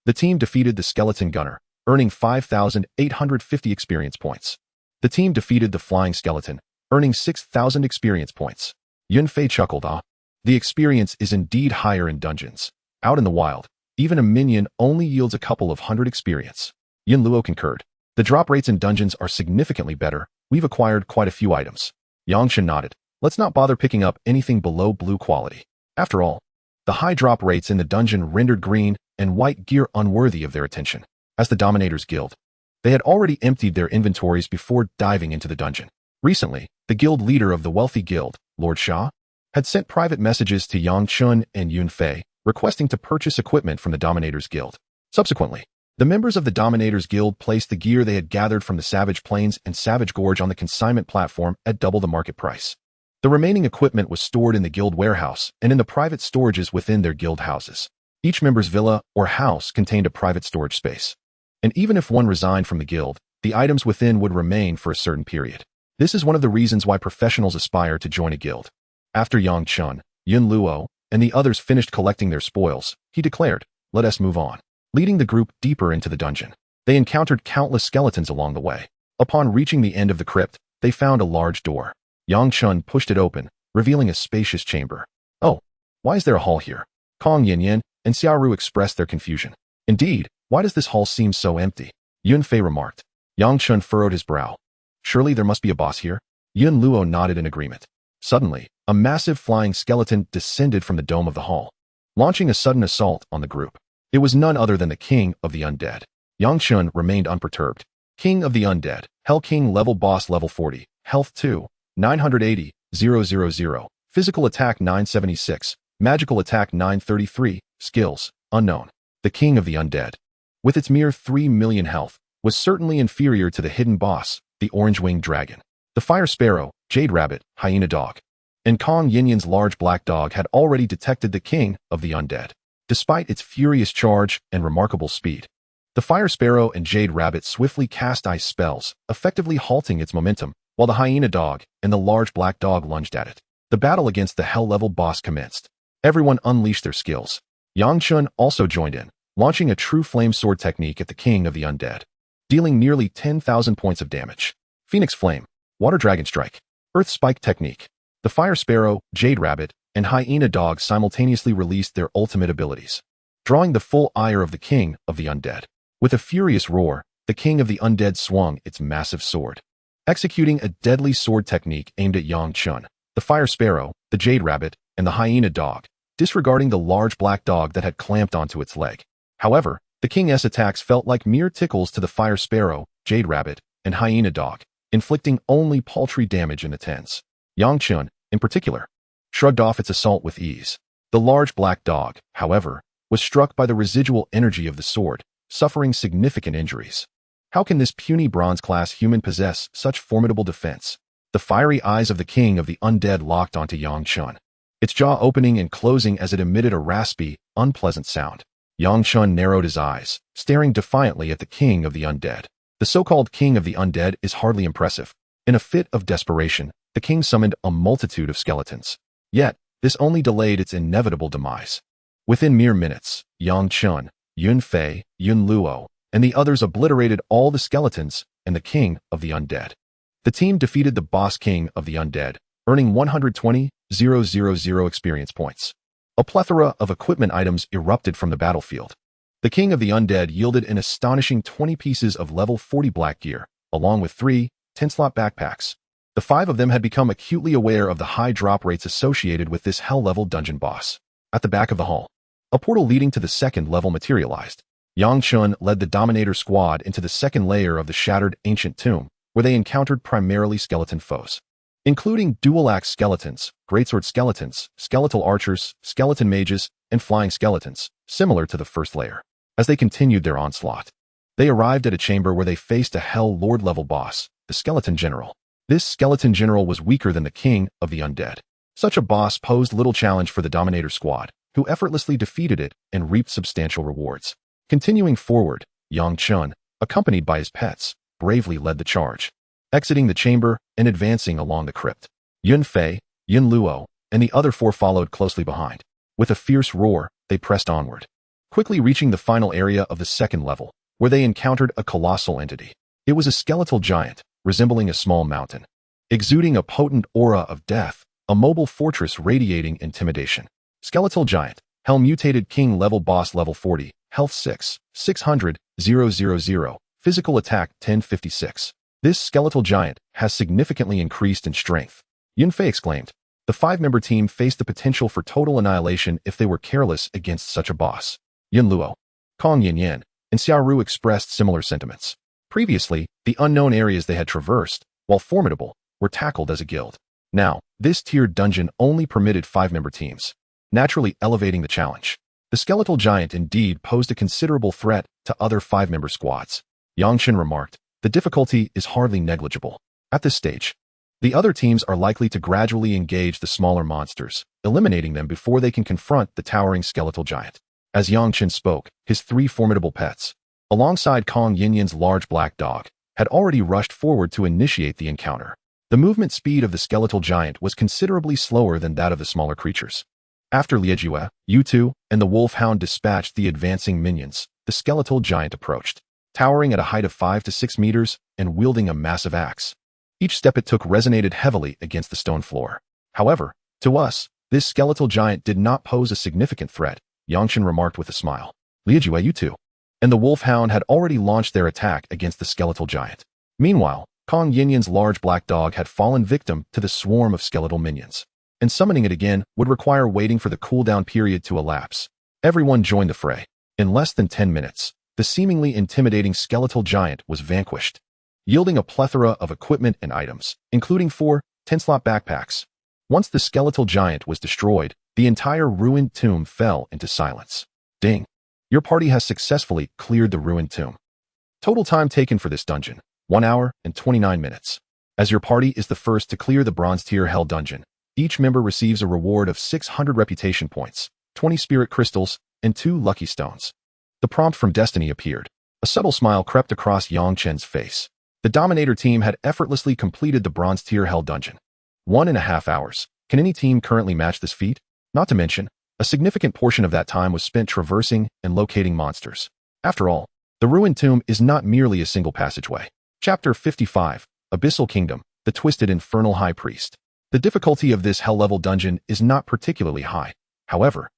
The team defeated the Skeleton Gunner, earning 5,850 experience points. The team defeated the Flying Skeleton, earning 6,000 experience points. Yun Fei chuckled, the experience is indeed higher in dungeons. Out in the wild, even a minion only yields a couple of hundred experience. Yun Luo concurred. The drop rates in dungeons are significantly better. We've acquired quite a few items. Yang Chen nodded. Let's not bother picking up anything below blue quality. After all, the high drop rates in the dungeon rendered green and white gear unworthy of their attention. As the Dominators Guild, they had already emptied their inventories before diving into the dungeon. Recently, the guild leader of the wealthy guild, Lord Xia, had sent private messages to Yang Chen and Yun Fei, requesting to purchase equipment from the Dominators Guild. Subsequently, the members of the Dominators Guild placed the gear they had gathered from the Savage Plains and Savage Gorge on the consignment platform at double the market price. The remaining equipment was stored in the guild warehouse and in the private storages within their guild houses. Each member's villa or house contained a private storage space. And even if one resigned from the guild, the items within would remain for a certain period. This is one of the reasons why professionals aspire to join a guild. After Yang Chen, Yun Luo, and the others finished collecting their spoils, he declared, "Let us move on." Leading the group deeper into the dungeon, they encountered countless skeletons along the way. Upon reaching the end of the crypt, they found a large door. Yang Chen pushed it open, revealing a spacious chamber. Oh, why is there a hall here? Kong Yanyan and Xiao Ru expressed their confusion. Indeed, why does this hall seem so empty? Yun Fei remarked. Yang Chen furrowed his brow. Surely there must be a boss here? Yun Luo nodded in agreement. Suddenly, a massive flying skeleton descended from the dome of the hall, launching a sudden assault on the group. It was none other than the King of the Undead. Yang Chen remained unperturbed. King of the Undead, Hell King level boss level 40, health 2, 980, 000, physical attack 976, magical attack 933, skills, unknown. The King of the Undead, with its mere 3 million health, was certainly inferior to the hidden boss, the Orange-Winged Dragon. The Fire Sparrow, Jade Rabbit, Hyena Dog, and Kong Yanyan's large black dog had already detected the King of the Undead. Despite its furious charge and remarkable speed, the Fire Sparrow and Jade Rabbit swiftly cast ice spells, effectively halting its momentum, while the Hyena Dog and the large black dog lunged at it. The battle against the Hell-level boss commenced. Everyone unleashed their skills. Yang Chen also joined in, launching a true flame sword technique at the King of the Undead, dealing nearly 10,000 points of damage. Phoenix Flame, Water Dragon Strike, Earth Spike Technique. The Fire Sparrow, Jade Rabbit, and Hyena Dog simultaneously released their ultimate abilities, drawing the full ire of the King of the Undead. With a furious roar, the King of the Undead swung its massive sword, executing a deadly sword technique aimed at Yang Chen, the Fire Sparrow, the Jade Rabbit, and the Hyena Dog, disregarding the large black dog that had clamped onto its leg. However, the King's attacks felt like mere tickles to the Fire Sparrow, Jade Rabbit, and Hyena Dog, inflicting only paltry damage in the tens. Yang Chen, in particular, shrugged off its assault with ease. The large black dog, however, was struck by the residual energy of the sword, suffering significant injuries. How can this puny bronze-class human possess such formidable defense? The fiery eyes of the King of the Undead locked onto Yang Chen, its jaw opening and closing as it emitted a raspy, unpleasant sound. Yang Chen narrowed his eyes, staring defiantly at the King of the Undead. The so-called King of the Undead is hardly impressive. In a fit of desperation, the king summoned a multitude of skeletons. Yet, this only delayed its inevitable demise. Within mere minutes, Yang Chen, Yun Fei, Yun Luo, and the others obliterated all the skeletons and the King of the Undead. The team defeated the boss King of the Undead, earning 120,000 experience points. A plethora of equipment items erupted from the battlefield. The king of the undead yielded an astonishing 20 pieces of level 40 black gear, along with 3 10-slot backpacks. The 5 of them had become acutely aware of the high drop rates associated with this hell-level dungeon boss. At the back of the hall, a portal leading to the second level materialized. Yang Chen led the Dominator squad into the second layer of the shattered ancient tomb, where they encountered primarily skeleton foes, including dual-axe skeletons, greatsword skeletons, skeletal archers, skeleton mages, and flying skeletons, similar to the first layer. As they continued their onslaught, they arrived at a chamber where they faced a Hell Lord-level boss, the Skeleton General. This Skeleton General was weaker than the King of the Undead. Such a boss posed little challenge for the Dominator squad, who effortlessly defeated it and reaped substantial rewards. Continuing forward, Yang Chen, accompanied by his pets, bravely led the charge, exiting the chamber and advancing along the crypt. Yun Fei, Yun Luo, and the other 4 followed closely behind. With a fierce roar, they pressed onward, quickly reaching the final area of the second level, where they encountered a colossal entity. It was a skeletal giant, resembling a small mountain, exuding a potent aura of death, a mobile fortress radiating intimidation. Skeletal giant, Hell mutated king level boss level 40, health 6, 600, 000, physical attack 1056. This skeletal giant has significantly increased in strength. Yun Fei exclaimed. The 5-member team faced the potential for total annihilation if they were careless against such a boss. Yun Luo, Kong Yin, and Xiaoru expressed similar sentiments. Previously, the unknown areas they had traversed, while formidable, were tackled as a guild. Now, this tiered dungeon only permitted 5-member teams, naturally elevating the challenge. The skeletal giant indeed posed a considerable threat to other 5-member squads. Yang Chen remarked, the difficulty is hardly negligible. At this stage, the other teams are likely to gradually engage the smaller monsters, eliminating them before they can confront the towering skeletal giant. As Yang Chen spoke, his 3 formidable pets, alongside Kong Yin's large black dog, had already rushed forward to initiate the encounter. The movement speed of the skeletal giant was considerably slower than that of the smaller creatures. After Liejue, Yu2, and the wolfhound dispatched the advancing minions, the skeletal giant approached, towering at a height of 5 to 6 meters and wielding a massive axe. Each step it took resonated heavily against the stone floor. However, to us, this skeletal giant did not pose a significant threat, Yang Chen remarked with a smile. Liejue, Yu2, and the wolfhound had already launched their attack against the skeletal giant. Meanwhile, Kong Yin's large black dog had fallen victim to the swarm of skeletal minions, and summoning it again would require waiting for the cooldown period to elapse. Everyone joined the fray. In less than 10 minutes, the seemingly intimidating skeletal giant was vanquished, yielding a plethora of equipment and items, including 4 10-slot backpacks. Once the skeletal giant was destroyed, the entire ruined tomb fell into silence. Ding! Your party has successfully cleared the ruined tomb. Total time taken for this dungeon, 1 hour and 29 minutes. As your party is the first to clear the bronze tier hell dungeon, each member receives a reward of 600 reputation points, 20 spirit crystals, and 2 lucky stones. The prompt from Destiny appeared. A subtle smile crept across Yang Chen's face. The Dominator team had effortlessly completed the bronze tier hell dungeon. 1.5 hours. Can any team currently match this feat? Not to mention, a significant portion of that time was spent traversing and locating monsters. After all, the ruined tomb is not merely a single passageway. Chapter 55, Abyssal Kingdom, the Twisted Infernal High Priest. The difficulty of this hell-level dungeon is not particularly high. However,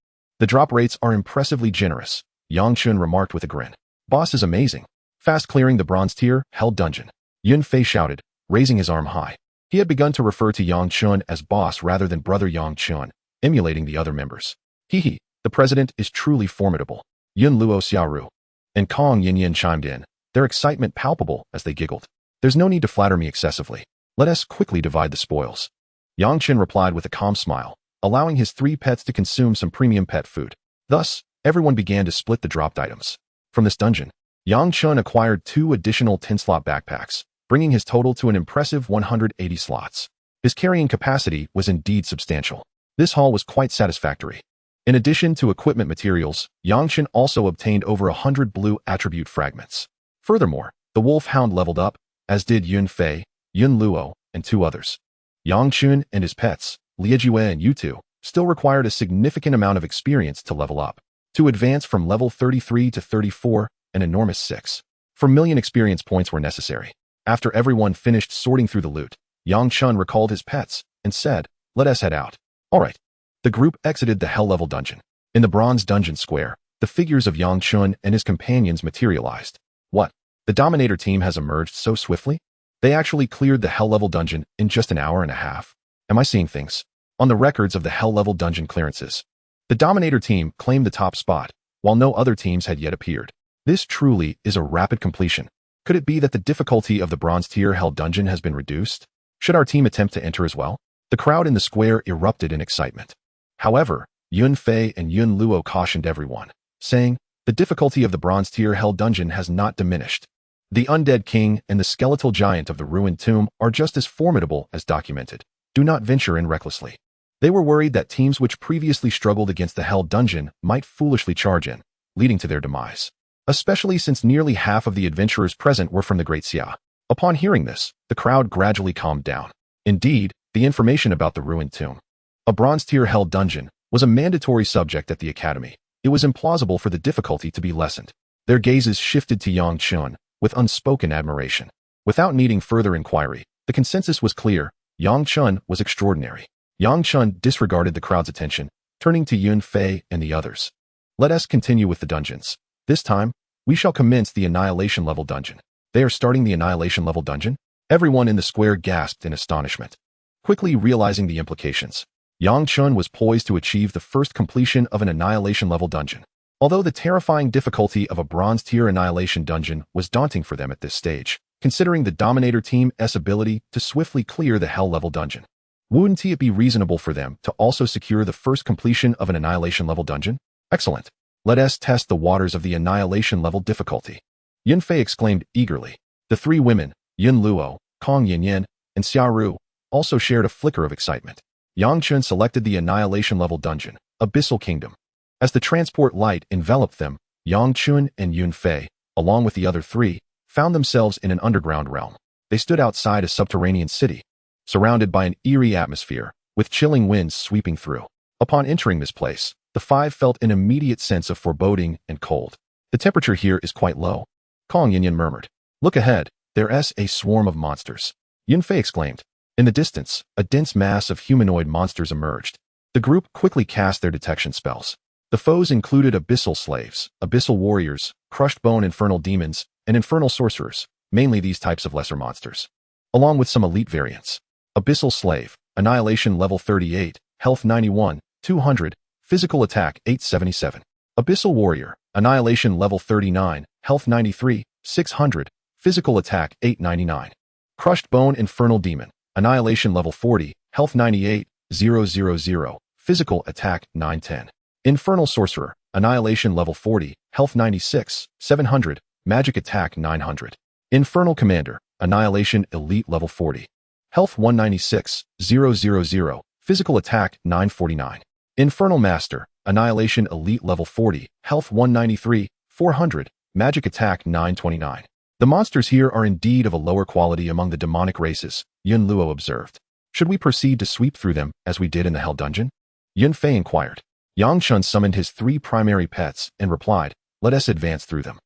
the drop rates are impressively generous, Yang Chen remarked with a grin. Boss is amazing. Fast clearing the bronze tier hell dungeon. Yun Fei shouted, raising his arm high. He had begun to refer to Yang Chen as boss rather than brother Yang Chen, emulating the other members. Hehe, the president is truly formidable. Yun Luo Xiaoru and Kong Yin chimed in, their excitement palpable as they giggled. There's no need to flatter me excessively. Let us quickly divide the spoils. Yang Chen replied with a calm smile, allowing his 3 pets to consume some premium pet food. Thus, everyone began to split the dropped items. From this dungeon, Yang Chen acquired 2 additional 10-slot backpacks, bringing his total to an impressive 180 slots. His carrying capacity was indeed substantial. This haul was quite satisfactory. In addition to equipment materials, Yang Chen also obtained over 100 blue attribute fragments. Furthermore, the wolfhound leveled up, as did Yun Fei, Yun Luo, and 2 others. Yang Chen and his pets, Liejue and Yu2, still required a significant amount of experience to level up. To advance from level 33 to 34, an enormous 6.4 million experience points were necessary. After everyone finished sorting through the loot, Yang Chen recalled his pets and said, let us head out. Alright. The group exited the hell-level dungeon. In the bronze dungeon square, the figures of Yang Chen and his companions materialized. What? The Dominator team has emerged so swiftly? They actually cleared the Hell level dungeon in just an hour and a half. Am I seeing things? On the records of the Hell level dungeon clearances, the Dominator team claimed the top spot, while no other teams had yet appeared. This truly is a rapid completion. Could it be that the difficulty of the bronze tier Hell dungeon has been reduced? Should our team attempt to enter as well? The crowd in the square erupted in excitement. However, Yun Fei and Yun Luo cautioned everyone, saying, the difficulty of the bronze tier Hell dungeon has not diminished. The undead king and the skeletal giant of the ruined tomb are just as formidable as documented. Do not venture in recklessly. They were worried that teams which previously struggled against the Hell dungeon might foolishly charge in, leading to their demise. Especially since nearly half of the adventurers present were from the Great Xia. Upon hearing this, the crowd gradually calmed down. Indeed, the information about the ruined tomb, a bronze tier Hell dungeon, was a mandatory subject at the academy. It was implausible for the difficulty to be lessened. Their gazes shifted to Yang Chen with unspoken admiration. Without needing further inquiry, the consensus was clear. Yang Chen was extraordinary. Yang Chen disregarded the crowd's attention, turning to Yun Fei and the others. Let us continue with the dungeons. This time, we shall commence the Annihilation level dungeon. They are starting the Annihilation level dungeon? Everyone in the square gasped in astonishment. Quickly realizing the implications, Yang Chen was poised to achieve the first completion of an Annihilation level dungeon. Although the terrifying difficulty of a bronze tier Annihilation dungeon was daunting for them at this stage, considering the Dominator team's ability to swiftly clear the Hell level dungeon, wouldn't it be reasonable for them to also secure the first completion of an Annihilation level dungeon? Excellent. Let us test the waters of the Annihilation level difficulty. Yun Fei exclaimed eagerly. The three women, Yun Luo, Kong Yanyan, and Xia Ru, also shared a flicker of excitement. Yang Chen selected the Annihilation level dungeon, Abyssal Kingdom. As the transport light enveloped them, Yang Chen and Yun Fei, along with the other three, found themselves in an underground realm. They stood outside a subterranean city, surrounded by an eerie atmosphere, with chilling winds sweeping through. Upon entering this place, the five felt an immediate sense of foreboding and cold. The temperature here is quite low. Kong Yanyan murmured. Look ahead, there's a swarm of monsters. Yun Fei exclaimed. In the distance, a dense mass of humanoid monsters emerged. The group quickly cast their detection spells. The foes included abyssal slaves, abyssal warriors, crushed bone infernal demons, and infernal sorcerers, mainly these types of lesser monsters, along with some elite variants. Abyssal slave, Annihilation level 38, health 91, 200, physical attack 877. Abyssal warrior, Annihilation level 39, health 93, 600, physical attack 899. Crushed bone infernal demon, Annihilation level 40, health 98, 000, physical attack 910. Infernal sorcerer, Annihilation level 40, health 96, 700, magic attack 900. Infernal commander, Annihilation elite level 40, health 196, 000, physical attack 949. Infernal master, Annihilation elite level 40, health 193, 400, magic attack 929. The monsters here are indeed of a lower quality among the demonic races, Yun Luo observed. Should we proceed to sweep through them as we did in the Hell dungeon? Yun Fei inquired. Yang Chen summoned his three primary pets and replied, let us advance through them.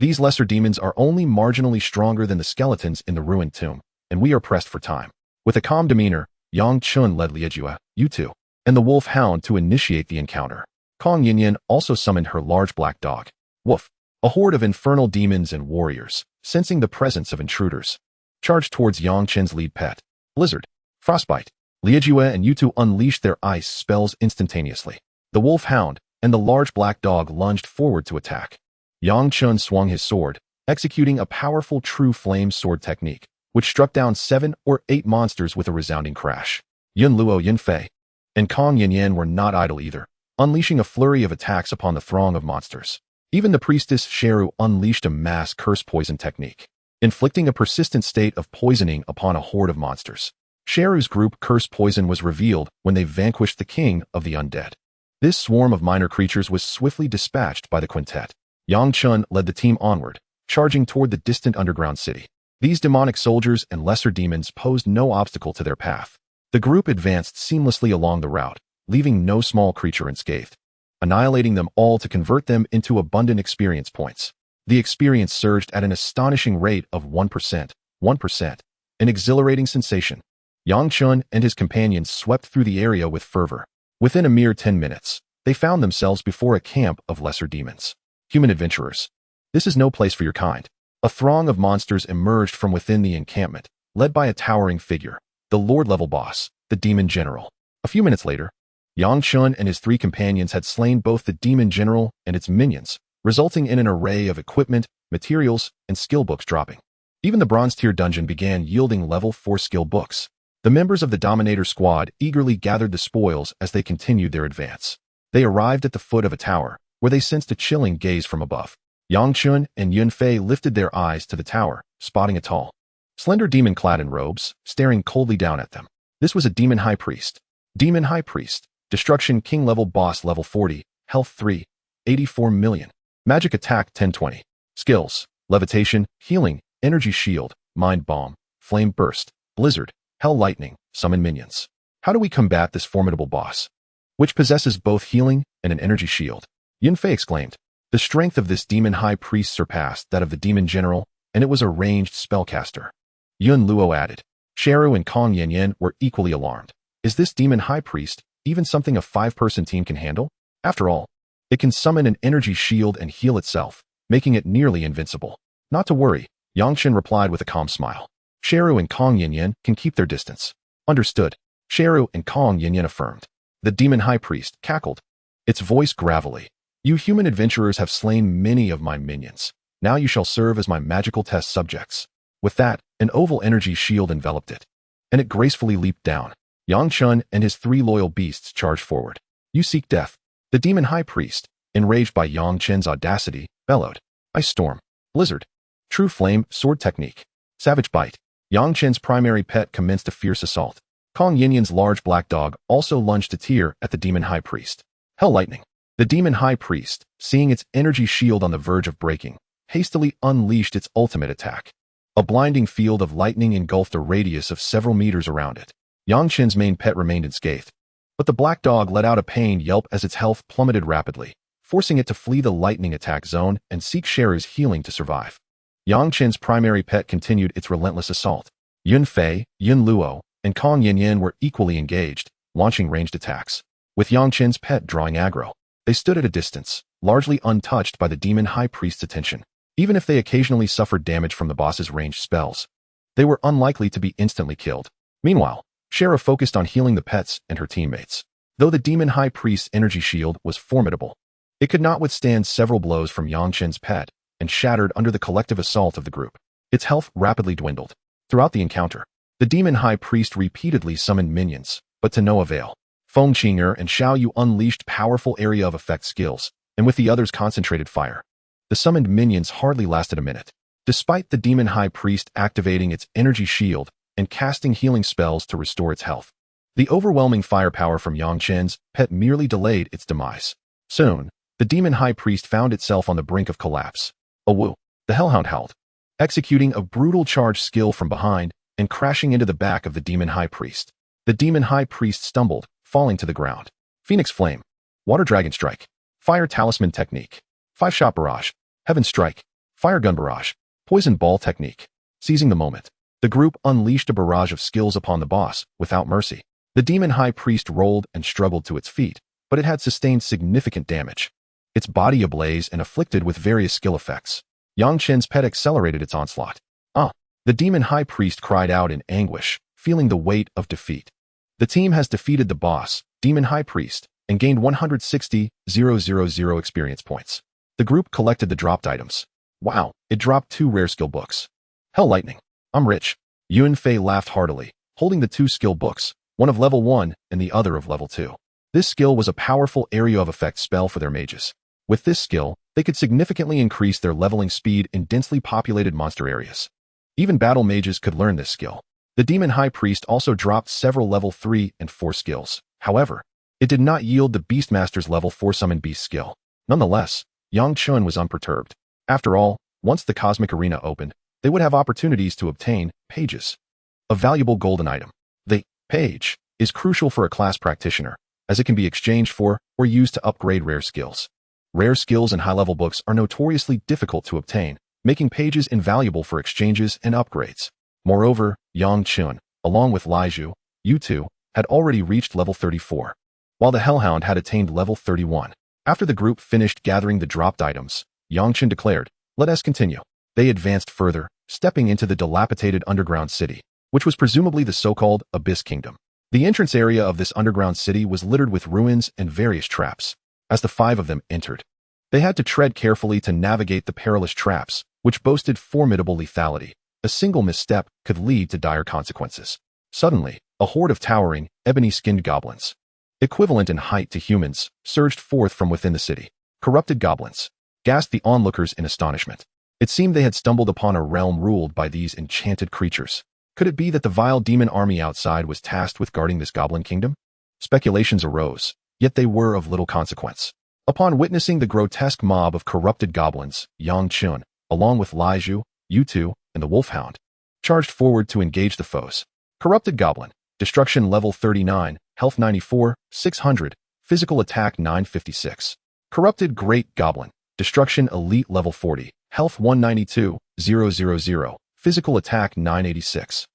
These lesser demons are only marginally stronger than the skeletons in the ruined tomb, and we are pressed for time. With a calm demeanor, Yang Chen led Liejue, Yutu, and the wolf hound to initiate the encounter. Kong Yanyan also summoned her large black dog, Woof. A horde of infernal demons and warriors, sensing the presence of intruders, charged towards Yang Chen's lead pet, Blizzard, Frostbite. Liejue and Yutu unleashed their ice spells instantaneously. The wolf hound and the large black dog lunged forward to attack. Yang Chen swung his sword, executing a powerful true flame sword technique, which struck down 7 or 8 monsters with a resounding crash. Yun Luo, Yun Fei, and Kong Yanyan were not idle either, unleashing a flurry of attacks upon the throng of monsters. Even the priestess Sheru unleashed a mass curse poison technique, inflicting a persistent state of poisoning upon a horde of monsters. Sheru's group curse poison was revealed when they vanquished the king of the undead. This swarm of minor creatures was swiftly dispatched by the quintet. Yang Chen led the team onward, charging toward the distant underground city. These demonic soldiers and lesser demons posed no obstacle to their path. The group advanced seamlessly along the route, leaving no small creature unscathed, annihilating them all to convert them into abundant experience points. The experience surged at an astonishing rate of 1%, an exhilarating sensation. Yang Chen and his companions swept through the area with fervor. Within a mere 10 minutes, they found themselves before a camp of lesser demons. Human adventurers. This is no place for your kind. A throng of monsters emerged from within the encampment, led by a towering figure, the Lord-level boss, the Demon General. A few minutes later, Yang Chen and his 3 companions had slain both the Demon General and its minions, resulting in an array of equipment, materials, and skill books dropping. Even the bronze-tier dungeon began yielding level 4 skill books. The members of the Dominator squad eagerly gathered the spoils as they continued their advance. They arrived at the foot of a tower, where they sensed a chilling gaze from above. Yang Chen and Yun Fei lifted their eyes to the tower, spotting a tall, slender demon clad in robes, staring coldly down at them. This was a Demon High Priest. Demon High Priest. Destruction King level boss level 40, health 3, 84 million. Magic attack 1020. Skills: levitation, healing, energy shield, mind bomb, flame burst, blizzard, hell lightning, summon minions. How do we combat this formidable boss, which possesses both healing and an energy shield? Yun Fei exclaimed. The strength of this Demon High Priest surpassed that of the Demon General, and it was a ranged spellcaster. Yun Luo added. Sheru and Kong Yanyan were equally alarmed. Is this Demon High Priest even something a 5-person team can handle? After all, it can summon an energy shield and heal itself, making it nearly invincible. Not to worry, Yang Chen replied with a calm smile. Sheru and Kong Yanyan can keep their distance. Understood. Sheru and Kong Yanyan affirmed. The Demon High Priest cackled, its voice gravelly. You human adventurers have slain many of my minions. Now you shall serve as my magical test subjects. With that, an oval energy shield enveloped it, and it gracefully leaped down. Yang Chen and his 3 loyal beasts charged forward. You seek death. The Demon High Priest, enraged by Yang Chen's audacity, bellowed. Ice Storm. Blizzard. True Flame, Sword Technique. Savage Bite. Yang Chen's primary pet commenced a fierce assault. Kong Yanyan's large black dog also lunged a tear at the Demon High Priest. Hell Lightning. The Demon High Priest, seeing its energy shield on the verge of breaking, hastily unleashed its ultimate attack. A blinding field of lightning engulfed a radius of several meters around it. Yang Chen's main pet remained unscathed, but the black dog let out a pained yelp as its health plummeted rapidly, forcing it to flee the lightning attack zone and seek Sheru's healing to survive. Yang Chen's primary pet continued its relentless assault. Yun Fei, Yun Luo, and Kong Yanyan were equally engaged, launching ranged attacks. With Yang Chen's pet drawing aggro, they stood at a distance, largely untouched by the Demon High Priest's attention. Even if they occasionally suffered damage from the boss's ranged spells, they were unlikely to be instantly killed. Meanwhile, Sheru focused on healing the pets and her teammates. Though the Demon High Priest's energy shield was formidable, it could not withstand several blows from Yang Chen's pet and shattered under the collective assault of the group. Its health rapidly dwindled. Throughout the encounter, the Demon High Priest repeatedly summoned minions, but to no avail. Feng Qing'er and Xiao Yu unleashed powerful area of effect skills, and with the others concentrated fire. The summoned minions hardly lasted a minute. Despite the Demon High Priest activating its energy shield and casting healing spells to restore its health, the overwhelming firepower from Yang Chen's pet merely delayed its demise. Soon, the Demon High Priest found itself on the brink of collapse. A woo! The Hellhound howled, executing a brutal charge skill from behind and crashing into the back of the Demon High Priest. The Demon High Priest stumbled, falling to the ground. Phoenix Flame, Water Dragon Strike, Fire Talisman Technique, 5-Shot Barrage, Heaven Strike, Fire Gun Barrage, Poison Ball Technique. Seizing the moment, the group unleashed a barrage of skills upon the boss, without mercy. The Demon High Priest rolled and struggled to its feet, but it had sustained significant damage, its body ablaze and afflicted with various skill effects. Yang Chen's pet accelerated its onslaught. The Demon High Priest cried out in anguish, feeling the weight of defeat. The team has defeated the boss, Demon High Priest, and gained 160,000 experience points. The group collected the dropped items. Wow, it dropped 2 rare skill books. Hell Lightning. I'm rich. Yun Fei laughed heartily, holding the 2 skill books, one of level 1 and the other of level 2. This skill was a powerful area of effect spell for their mages. With this skill, they could significantly increase their leveling speed in densely populated monster areas. Even battle mages could learn this skill. The Demon High Priest also dropped several level 3 and 4 skills. However, it did not yield the Beastmaster's level 4 Summon Beast skill. Nonetheless, Yang Chen was unperturbed. After all, once the Cosmic Arena opened, they would have opportunities to obtain pages, a valuable golden item. The page is crucial for a class practitioner, as it can be exchanged for or used to upgrade rare skills. Rare skills and high-level books are notoriously difficult to obtain, making pages invaluable for exchanges and upgrades. Moreover, Yang Chen, along with Liju, you two, had already reached level 34. while the Hellhound had attained level 31. After the group finished gathering the dropped items, Chen declared, "Let us continue." They advanced further, stepping into the dilapidated underground city, which was presumably the so-called Abyss Kingdom. The entrance area of this underground city was littered with ruins and various traps. As the five of them entered, they had to tread carefully to navigate the perilous traps, which boasted formidable lethality. A single misstep could lead to dire consequences. Suddenly, a horde of towering, ebony-skinned goblins, equivalent in height to humans, surged forth from within the city. Corrupted goblins, gasped the onlookers in astonishment. It seemed they had stumbled upon a realm ruled by these enchanted creatures. Could it be that the vile demon army outside was tasked with guarding this goblin kingdom? Speculations arose, yet they were of little consequence. Upon witnessing the grotesque mob of corrupted goblins, Chen, along with Liju, Yutu, and the Wolfhound, charged forward to engage the foes. Corrupted Goblin, Destruction level 39, Health 94, 600, Physical Attack 956. Corrupted Great Goblin, Destruction Elite level 40, Health 192, 000, Physical Attack 986.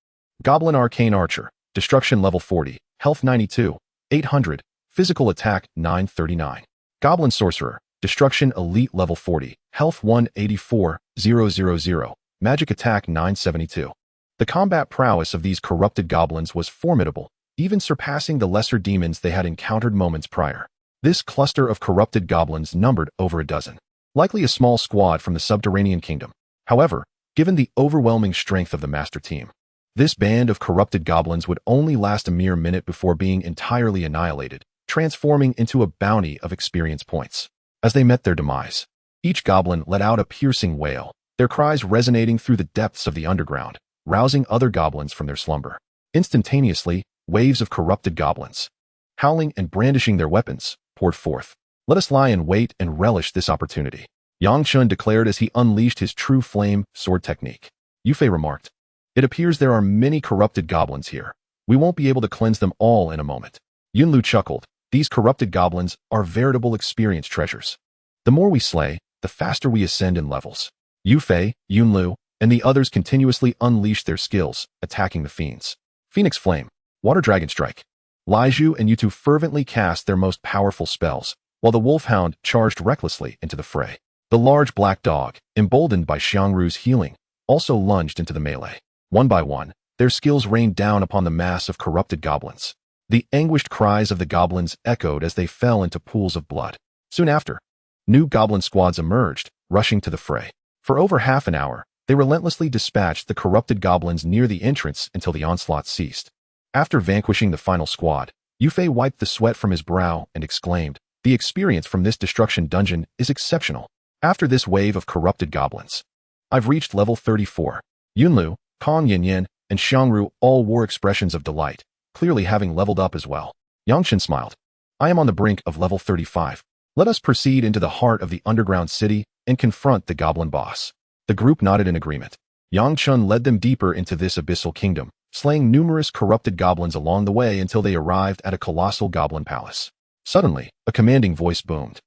Goblin Arcane Archer, Destruction level 40, Health 92, 800, Physical Attack 939. Goblin Sorcerer, Destruction Elite level 40, Health 184, 000, Magic Attack 972. The combat prowess of these corrupted goblins was formidable, even surpassing the lesser demons they had encountered moments prior. This cluster of corrupted goblins numbered over a dozen, likely a small squad from the subterranean kingdom. However, given the overwhelming strength of the master team, this band of corrupted goblins would only last a mere minute before being entirely annihilated, transforming into a bounty of experience points. As they met their demise, each goblin let out a piercing wail, their cries resonating through the depths of the underground, rousing other goblins from their slumber. Instantaneously, waves of corrupted goblins, howling and brandishing their weapons, poured forth. "Let us lie in wait and relish this opportunity," Chen declared as he unleashed his true flame sword technique. Yufei remarked, "It appears there are many corrupted goblins here. We won't be able to cleanse them all in a moment." Yunlu chuckled, "These corrupted goblins are veritable experience treasures. The more we slay, the faster we ascend in levels." Yufei, Yunlu, and the others continuously unleashed their skills, attacking the fiends. Phoenix Flame, Water Dragon Strike. Liju and Yutu fervently cast their most powerful spells, while the Wolfhound charged recklessly into the fray. The large black dog, emboldened by Xiangru's healing, also lunged into the melee. One by one, their skills rained down upon the mass of corrupted goblins. The anguished cries of the goblins echoed as they fell into pools of blood. Soon after, new goblin squads emerged, rushing to the fray. For over half an hour, they relentlessly dispatched the corrupted goblins near the entrance until the onslaught ceased. After vanquishing the final squad, Yufei wiped the sweat from his brow and exclaimed, "The experience from this destruction dungeon is exceptional. After this wave of corrupted goblins, I've reached level 34. Yunlu, Kong Yanyan, and Xiangru all wore expressions of delight, clearly having leveled up as well. Chen smiled. "I am on the brink of level 35. Let us proceed into the heart of the underground city and confront the goblin boss." The group nodded in agreement. Chen led them deeper into this abyssal kingdom, slaying numerous corrupted goblins along the way until they arrived at a colossal goblin palace. Suddenly, a commanding voice boomed.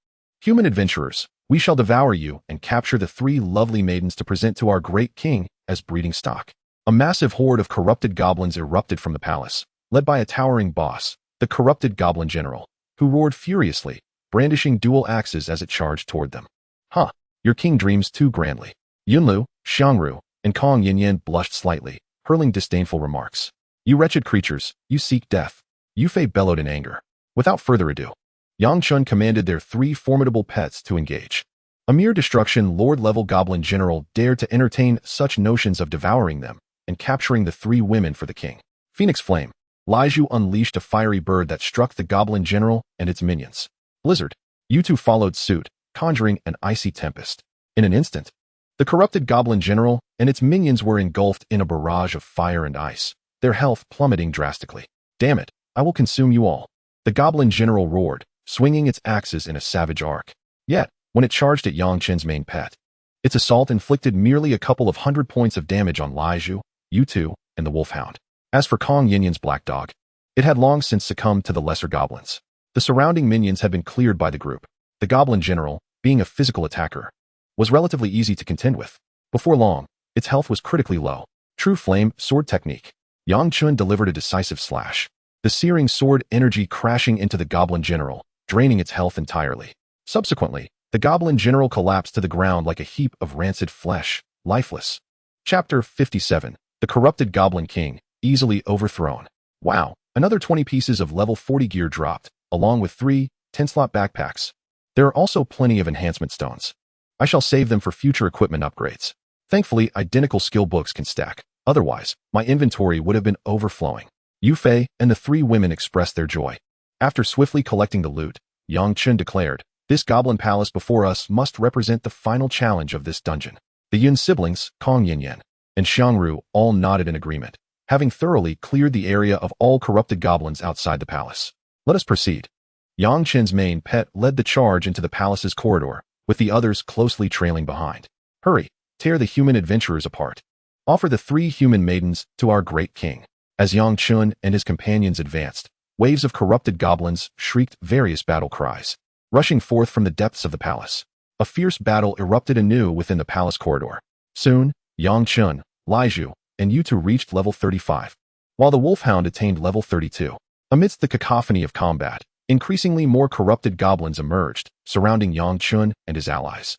"Human adventurers, we shall devour you and capture the 3 lovely maidens to present to our great king as breeding stock." A massive horde of corrupted goblins erupted from the palace, led by a towering boss, the corrupted goblin general, who roared furiously, brandishing dual axes as it charged toward them. "Huh, your king dreams too grandly." Yunlu, Xiangru, and Kong Yanyan blushed slightly, hurling disdainful remarks. "You wretched creatures, you seek death." Yufei bellowed in anger. Without further ado, Chen commanded their 3 formidable pets to engage. A mere destruction Lord-level goblin general dared to entertain such notions of devouring them and capturing the 3 women for the king. Phoenix Flame, Liju unleashed a fiery bird that struck the goblin general and its minions. Blizzard, Yutu followed suit, conjuring an icy tempest. In an instant, the corrupted goblin general and its minions were engulfed in a barrage of fire and ice, their health plummeting drastically. "Damn it, I will consume you all," the goblin general roared, swinging its axes in a savage arc. Yet, when it charged at Chen's main pet, its assault inflicted merely a couple of 100 points of damage on Liju, Yutu, and the Wolfhound. As for Kong Yanyan's black dog, it had long since succumbed to the lesser goblins. The surrounding minions had been cleared by the group. The goblin general, being a physical attacker, was relatively easy to contend with. Before long, its health was critically low. True flame sword technique. Chen delivered a decisive slash. the searing sword energy crashing into the goblin general, draining its health entirely. Subsequently, the goblin general collapsed to the ground like a heap of rancid flesh, lifeless. Chapter 57. The Corrupted Goblin King, easily overthrown. Wow, another 20 pieces of level 40 gear dropped, along with 3 10-slot backpacks. There are also plenty of enhancement stones. I shall save them for future equipment upgrades. Thankfully, identical skill books can stack. Otherwise, my inventory would have been overflowing. Yufei and the 3 women expressed their joy. After swiftly collecting the loot, Chen declared, "This goblin palace before us must represent the final challenge of this dungeon." The Yun siblings, Kong Yinyan and Xiangru, all nodded in agreement, having thoroughly cleared the area of all corrupted goblins outside the palace. Let us proceed. Chen's main pet led the charge into the palace's corridor, with the others closely trailing behind. Hurry, tear the human adventurers apart. Offer the 3 human maidens to our great king. As Chen and his companions advanced, waves of corrupted goblins shrieked various battle cries, rushing forth from the depths of the palace. A fierce battle erupted anew within the palace corridor. Soon, Chen, Liju, and Yutu reached level 35, while the Wolfhound attained level 32. Amidst the cacophony of combat, increasingly more corrupted goblins emerged, surrounding Chen and his allies.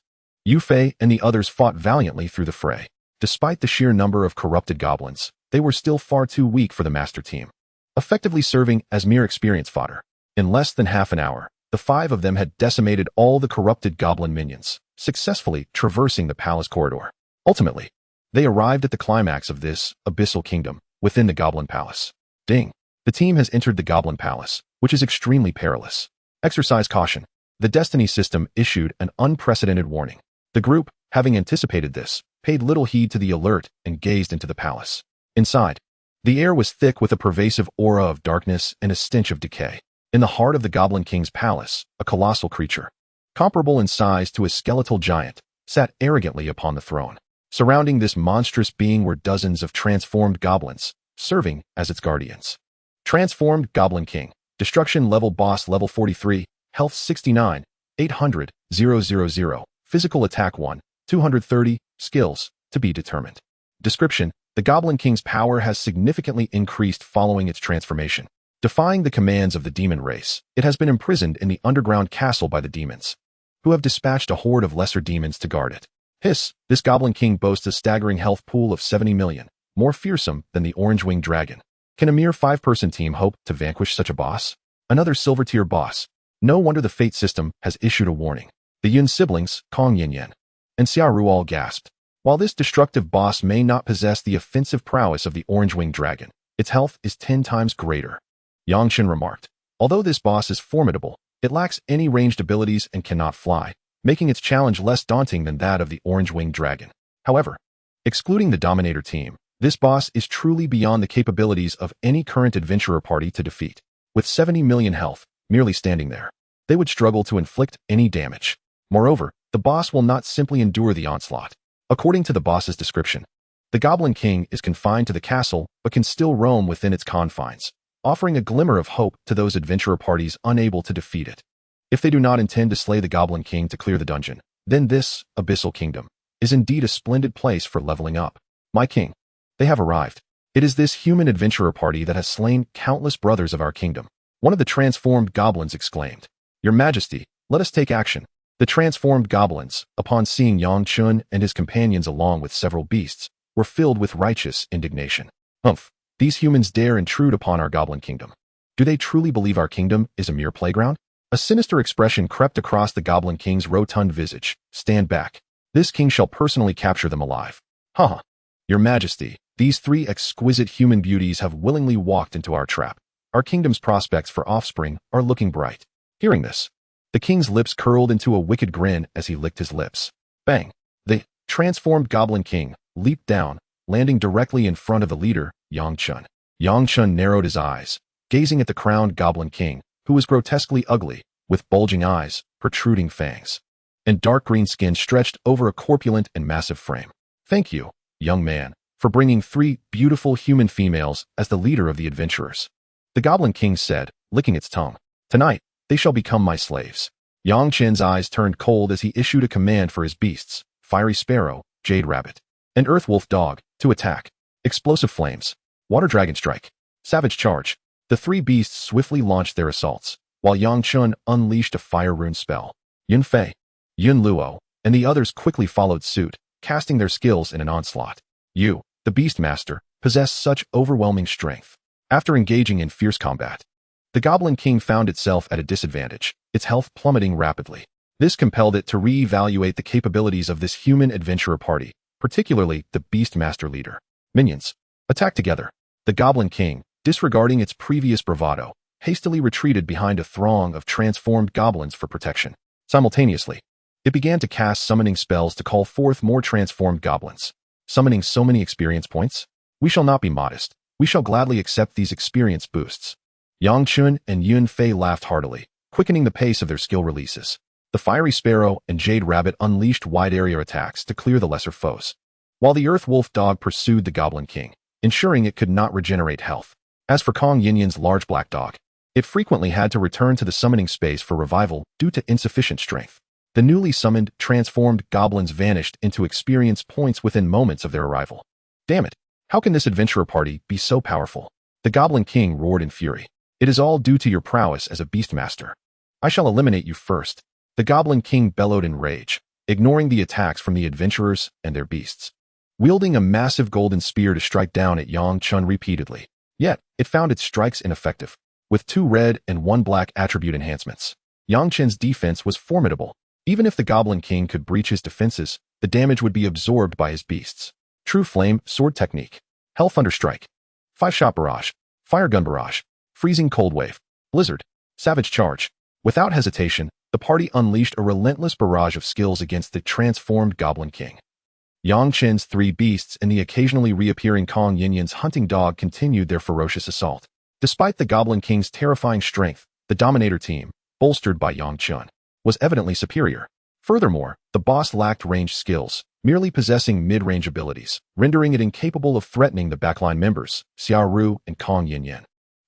Yufei and the others fought valiantly through the fray. Despite the sheer number of corrupted goblins, they were still far too weak for the master team, effectively serving as mere experience fodder. In less than half an hour, the 5 of them had decimated all the corrupted goblin minions, successfully traversing the palace corridor. Ultimately, they arrived at the climax of this abyssal kingdom within the goblin palace. Ding! The team has entered the goblin palace, which is extremely perilous. Exercise caution. The Destiny system issued an unprecedented warning. The group, having anticipated this, paid little heed to the alert and gazed into the palace. Inside, the air was thick with a pervasive aura of darkness and a stench of decay. In the heart of the Goblin King's palace, a colossal creature, comparable in size to a skeletal giant, sat arrogantly upon the throne. Surrounding this monstrous being were dozens of transformed goblins, serving as its guardians. Transformed Goblin King, Destruction Level Boss Level 43, Health 69, 800, 000, Physical Attack 1, 230, Skills, to be determined. Description: the Goblin King's power has significantly increased following its transformation. Defying the commands of the demon race, it has been imprisoned in the underground castle by the demons, who have dispatched a horde of lesser demons to guard it. Hiss, this Goblin King boasts a staggering health pool of 70 million, more fearsome than the orange-winged dragon. Can a mere 5-person team hope to vanquish such a boss? Another silver-tier boss. No wonder the fate system has issued a warning. The Yun siblings, Kong Yinyan and Xiaoru, all gasped. While this destructive boss may not possess the offensive prowess of the orange-winged dragon, its health is 10 times greater. Chen remarked. Although this boss is formidable, it lacks any ranged abilities and cannot fly, making its challenge less daunting than that of the orange-winged dragon. However, excluding the Dominator team, this boss is truly beyond the capabilities of any current adventurer party to defeat. With 70 million health, merely standing there, they would struggle to inflict any damage. Moreover, the boss will not simply endure the onslaught. According to the boss's description, the Goblin King is confined to the castle but can still roam within its confines, offering a glimmer of hope to those adventurer parties unable to defeat it. If they do not intend to slay the Goblin King to clear the dungeon, then this abyssal kingdom is indeed a splendid place for leveling up. My king, they have arrived. It is this human adventurer party that has slain countless brothers of our kingdom. One of the transformed goblins exclaimed. Your Majesty, let us take action. The transformed goblins, upon seeing Chen and his companions along with several beasts, were filled with righteous indignation. Humph, these humans dare intrude upon our goblin kingdom. Do they truly believe our kingdom is a mere playground? A sinister expression crept across the Goblin King's rotund visage. Stand back. This king shall personally capture them alive. Haha. Your Majesty, these 3 exquisite human beauties have willingly walked into our trap. Our kingdom's prospects for offspring are looking bright. Hearing this, the king's lips curled into a wicked grin as he licked his lips. Bang! The transformed Goblin King leaped down, landing directly in front of the leader, Chen. Chen narrowed his eyes, gazing at the crowned Goblin King, who was grotesquely ugly, with bulging eyes, protruding fangs, and dark green skin stretched over a corpulent and massive frame. Thank you, young man, for bringing 3 beautiful human females as the leader of the adventurers. The Goblin King said, licking its tongue. Tonight, they shall become my slaves. Chen's eyes turned cold as he issued a command for his beasts, Fiery Sparrow, Jade Rabbit, and Earth Wolf Dog, to attack. Explosive Flames, Water Dragon Strike, Savage Charge. The three beasts swiftly launched their assaults, while Yang Chen unleashed a fire rune spell. Yun Fei, Yun Luo, and the others quickly followed suit, casting their skills in an onslaught. You, the Beastmaster, possess such overwhelming strength. After engaging in fierce combat, the Goblin King found itself at a disadvantage, its health plummeting rapidly. This compelled it to re-evaluate the capabilities of this human adventurer party, particularly the Beastmaster leader. Minions, attack together. The Goblin King, disregarding its previous bravado, hastily retreated behind a throng of transformed goblins for protection. Simultaneously, it began to cast summoning spells to call forth more transformed goblins. Summoning so many experience points? We shall not be modest. We shall gladly accept these experience boosts. Yang Chen and Yun Fei laughed heartily, quickening the pace of their skill releases. The Fiery Sparrow and Jade Rabbit unleashed wide-area attacks to clear the lesser foes, while the Earth Wolf Dog pursued the Goblin King, ensuring it could not regenerate health. As for Kong Yinyan's large black dog, it frequently had to return to the summoning space for revival due to insufficient strength. The newly summoned, transformed goblins vanished into experience points within moments of their arrival. Damn it! How can this adventurer party be so powerful? The Goblin King roared in fury. It is all due to your prowess as a Beastmaster. I shall eliminate you first. The Goblin King bellowed in rage, ignoring the attacks from the adventurers and their beasts. Wielding a massive golden spear to strike down at Yang Chen repeatedly. Yet, it found its strikes ineffective. With 2 red and 1 black attribute enhancements, Yang Chen's defense was formidable. Even if the Goblin King could breach his defenses, the damage would be absorbed by his beasts. True Flame Sword Technique. Hell Thunder Strike. 5-shot barrage. Fire Gun Barrage. Freezing Cold Wave. Blizzard. Savage Charge. Without hesitation, the party unleashed a relentless barrage of skills against the transformed Goblin King. Yang Chen's 3 beasts and the occasionally reappearing Kong Yinyan's hunting dog continued their ferocious assault. Despite the Goblin King's terrifying strength, the Dominator team, bolstered by Yang Chen, was evidently superior. Furthermore, the boss lacked ranged skills, merely possessing mid-range abilities, rendering it incapable of threatening the backline members, Xiaoru and Kong Yinyan.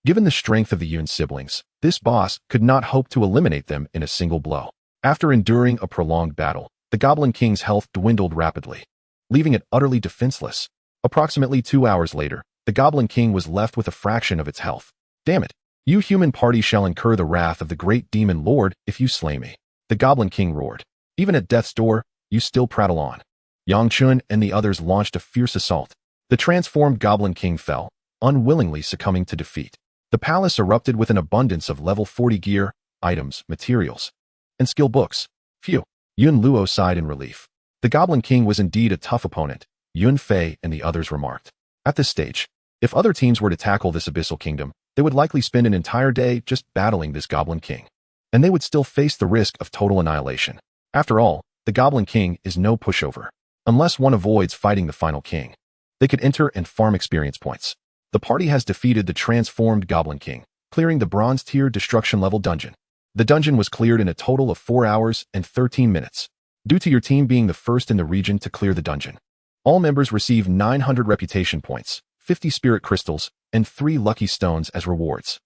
Given the strength of the Yun siblings, this boss could not hope to eliminate them in a single blow. After enduring a prolonged battle, the Goblin King's health dwindled rapidly, leaving it utterly defenseless. Approximately 2 hours later, the Goblin King was left with a fraction of its health. Damn it! You human party shall incur the wrath of the great demon lord if you slay me. The Goblin King roared. Even at death's door, you still prattle on. Yang Chen and the others launched a fierce assault. The transformed Goblin King fell, unwillingly succumbing to defeat. The palace erupted with an abundance of level 40 gear, items, materials, and skill books. Phew! Yun Luo sighed in relief. The Goblin King was indeed a tough opponent, Yun Fei and the others remarked. At this stage, if other teams were to tackle this abyssal kingdom, they would likely spend an entire day just battling this Goblin King. And they would still face the risk of total annihilation. After all, the Goblin King is no pushover. Unless one avoids fighting the final king, they could enter and farm experience points. The party has defeated the transformed Goblin King, clearing the bronze tier destruction level dungeon. The dungeon was cleared in a total of 4 hours and 13 minutes, due to your team being the first in the region to clear the dungeon. All members receive 900 reputation points, 50 spirit crystals, and 3 lucky stones as rewards.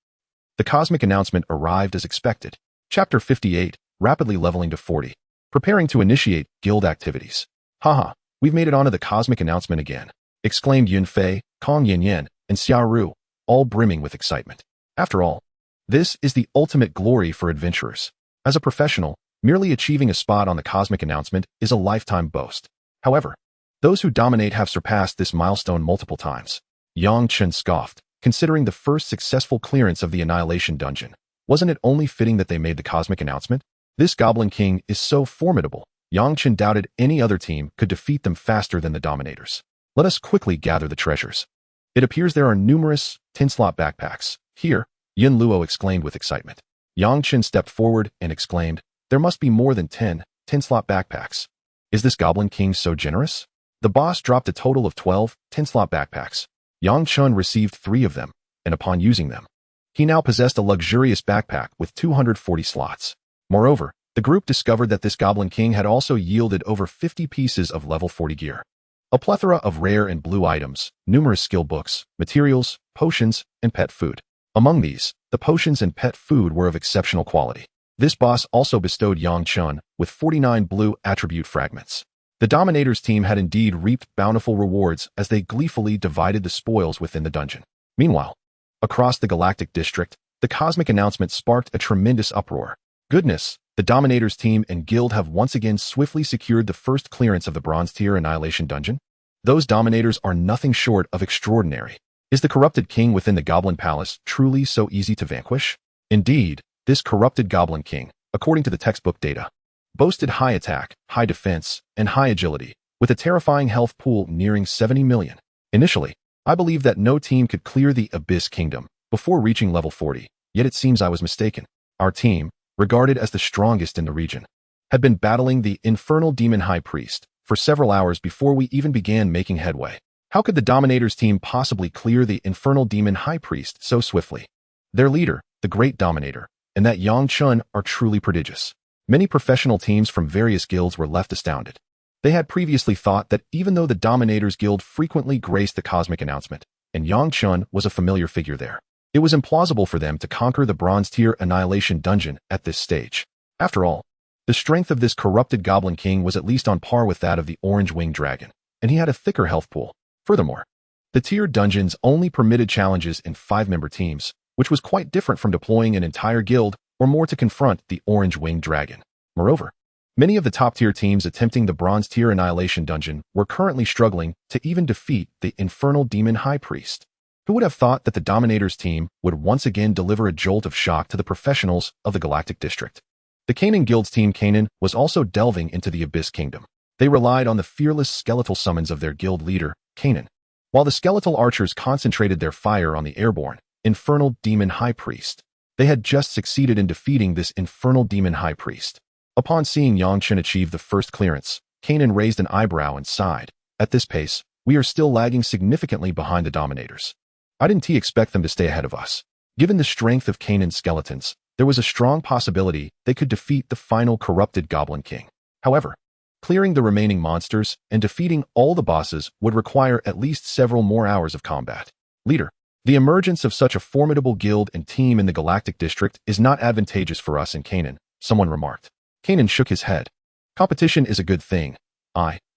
The cosmic announcement arrived as expected. Chapter 58, rapidly leveling to 40. Preparing to initiate guild activities. Haha, we've made it onto the cosmic announcement again, exclaimed Yun Fei, Kong Yinyan, and Xiaoru, all brimming with excitement. After all, this is the ultimate glory for adventurers. As a professional, merely achieving a spot on the cosmic announcement is a lifetime boast. However, those who dominate have surpassed this milestone multiple times. Yang Chen scoffed, considering the first successful clearance of the Annihilation Dungeon. Wasn't it only fitting that they made the cosmic announcement? This Goblin King is so formidable, Yang Chen doubted any other team could defeat them faster than the Dominators. Let us quickly gather the treasures. It appears there are numerous 10-slot backpacks. Here, Yun Luo exclaimed with excitement. Yang Chen stepped forward and exclaimed, there must be more than 10-slot backpacks. Is this Goblin King so generous? The boss dropped a total of 12 10-slot backpacks. Yang Chen received 3 of them, and upon using them, he now possessed a luxurious backpack with 240 slots. Moreover, the group discovered that this Goblin King had also yielded over 50 pieces of level 40 gear. A plethora of rare and blue items, numerous skill books, materials, potions, and pet food. Among these, the potions and pet food were of exceptional quality. This boss also bestowed Yang Chen with 49 blue attribute fragments. The Dominators team had indeed reaped bountiful rewards as they gleefully divided the spoils within the dungeon. Meanwhile, Across the Galactic District, the cosmic announcement sparked a tremendous uproar. Goodness, the Dominators team and guild have once again swiftly secured the first clearance of the Bronze Tier Annihilation Dungeon. Those Dominators are nothing short of extraordinary. Is the corrupted king within the Goblin Palace truly so easy to vanquish? Indeed, this corrupted Goblin King, according to the textbook data, boasted high attack, high defense, and high agility, with a terrifying health pool nearing 70 million. Initially, I believed that no team could clear the Abyss Kingdom before reaching level 40, yet it seems I was mistaken. Our team, regarded as the strongest in the region, had been battling the Infernal Demon High Priest for several hours before we even began making headway. How could the Dominators team possibly clear the Infernal Demon High Priest so swiftly? Their leader, the Great Dominator, and that Chen are truly prodigious. Many professional teams from various guilds were left astounded. They had previously thought that even though the Dominators Guild frequently graced the cosmic announcement, and Chen was a familiar figure there, it was implausible for them to conquer the Bronze Tier Annihilation Dungeon at this stage. After all, the strength of this corrupted Goblin King was at least on par with that of the Orange-Winged Dragon, and he had a thicker health pool. Furthermore, the tiered dungeons only permitted challenges in 5-member teams, which was quite different from deploying an entire guild or more to confront the Orange-Winged Dragon. Moreover, many of the top-tier teams attempting the Bronze Tier Annihilation Dungeon were currently struggling to even defeat the Infernal Demon High Priest. Who would have thought that the Dominators team would once again deliver a jolt of shock to the professionals of the Galactic District? The Kanan Guild's team Kanan was also delving into the Abyss Kingdom. They relied on the fearless skeletal summons of their guild leader, Kanan, while the skeletal archers concentrated their fire on the airborne, Infernal Demon High Priest. They had just succeeded in defeating this Infernal Demon High Priest. Upon seeing Chen achieve the first clearance, Kanan raised an eyebrow and sighed. At this pace, we are still lagging significantly behind the Dominators. I didn't expect them to stay ahead of us. Given the strength of Kanan's skeletons, there was a strong possibility they could defeat the final corrupted Goblin King. However, clearing the remaining monsters and defeating all the bosses would require at least several more hours of combat. Leader, the emergence of such a formidable guild and team in the Galactic District is not advantageous for us in Kanan, someone remarked. Kanan shook his head. Competition is a good thing.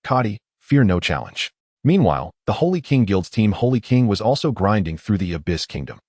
Kadi, fear no challenge. Meanwhile, the Holy King Guild's team Holy King was also grinding through the Abyss Kingdom.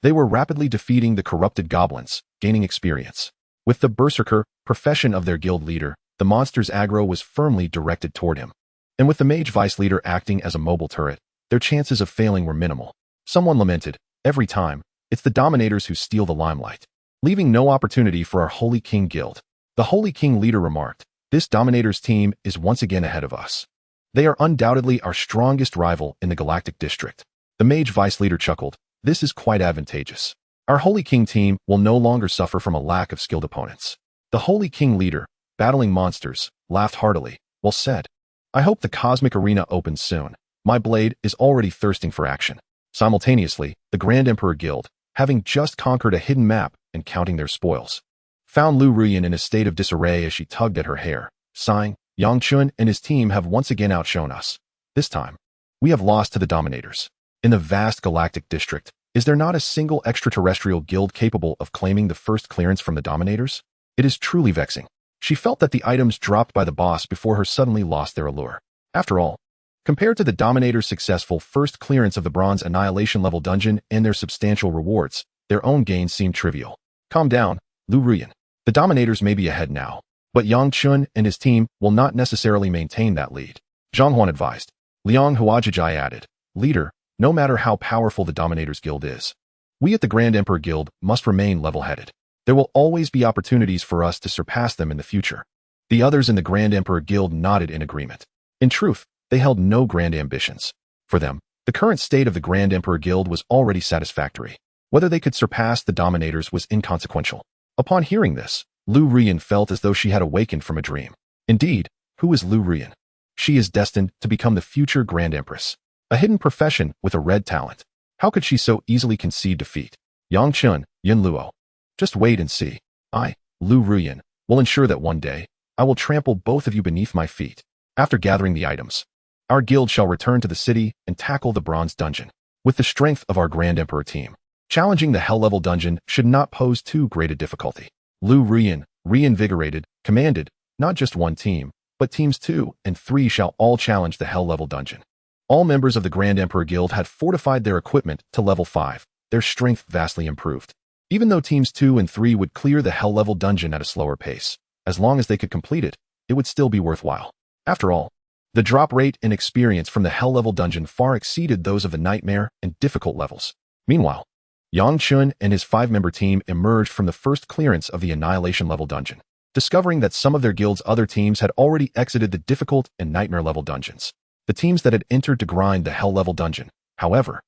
They were rapidly defeating the corrupted goblins, gaining experience. With the berserker profession of their guild leader, the monster's aggro was firmly directed toward him. And with the mage vice leader acting as a mobile turret, their chances of failing were minimal. Someone lamented, every time, it's the Dominators who steal the limelight, leaving no opportunity for our Holy King Guild. The Holy King leader remarked, this Dominators team is once again ahead of us. They are undoubtedly our strongest rival in the Galactic District. The mage vice leader chuckled, this is quite advantageous. Our Holy King team will no longer suffer from a lack of skilled opponents. The Holy King leader, battling monsters, laughed heartily, well said. I hope the cosmic arena opens soon. My blade is already thirsting for action. Simultaneously, the Grand Emperor Guild, having just conquered a hidden map and counting their spoils, found Lu Ruyan in a state of disarray as she tugged at her hair, sighing, Chen and his team have once again outshone us. This time, we have lost to the Dominators. In the vast Galactic District, is there not a single extraterrestrial guild capable of claiming the first clearance from the Dominators? It is truly vexing. She felt that the items dropped by the boss before her suddenly lost their allure. After all, compared to the Dominators' successful first clearance of the Bronze Annihilation level dungeon and their substantial rewards, their own gains seemed trivial. Calm down, Lu Ruyan. The Dominators may be ahead now, but Chen and his team will not necessarily maintain that lead. Zhang Huan advised. Liang Huajijai added, Leader, no matter how powerful the Dominators Guild is, we at the Grand Emperor Guild must remain level-headed. There will always be opportunities for us to surpass them in the future. The others in the Grand Emperor Guild nodded in agreement. In truth, they held no grand ambitions. For them, the current state of the Grand Emperor Guild was already satisfactory. Whether they could surpass the Dominators was inconsequential. Upon hearing this, Lu Ruyan felt as though she had awakened from a dream. Indeed, who is Lu Ruyan? She is destined to become the future Grand Empress. A hidden profession with a red talent. How could she so easily concede defeat? Chen, Yin Luo. Just wait and see. I, Lu Ruyan, will ensure that one day, I will trample both of you beneath my feet. After gathering the items, our guild shall return to the city and tackle the Bronze Dungeon. With the strength of our Grand Emperor team, challenging the Hell level dungeon should not pose too great a difficulty. Lu Ruyan, reinvigorated, commanded, not just one team, but teams 2 and 3 shall all challenge the Hell level dungeon. All members of the Grand Emperor Guild had fortified their equipment to level 5, their strength vastly improved. Even though teams 2 and 3 would clear the Hell level dungeon at a slower pace, as long as they could complete it, it would still be worthwhile. After all, the drop rate and experience from the Hell level dungeon far exceeded those of the Nightmare and difficult levels. Meanwhile, Yang Chen and his 5-member team emerged from the first clearance of the Annihilation level dungeon, discovering that some of their guild's other teams had already exited the difficult and Nightmare level dungeons. The teams that had entered to grind the Hell level dungeon, however,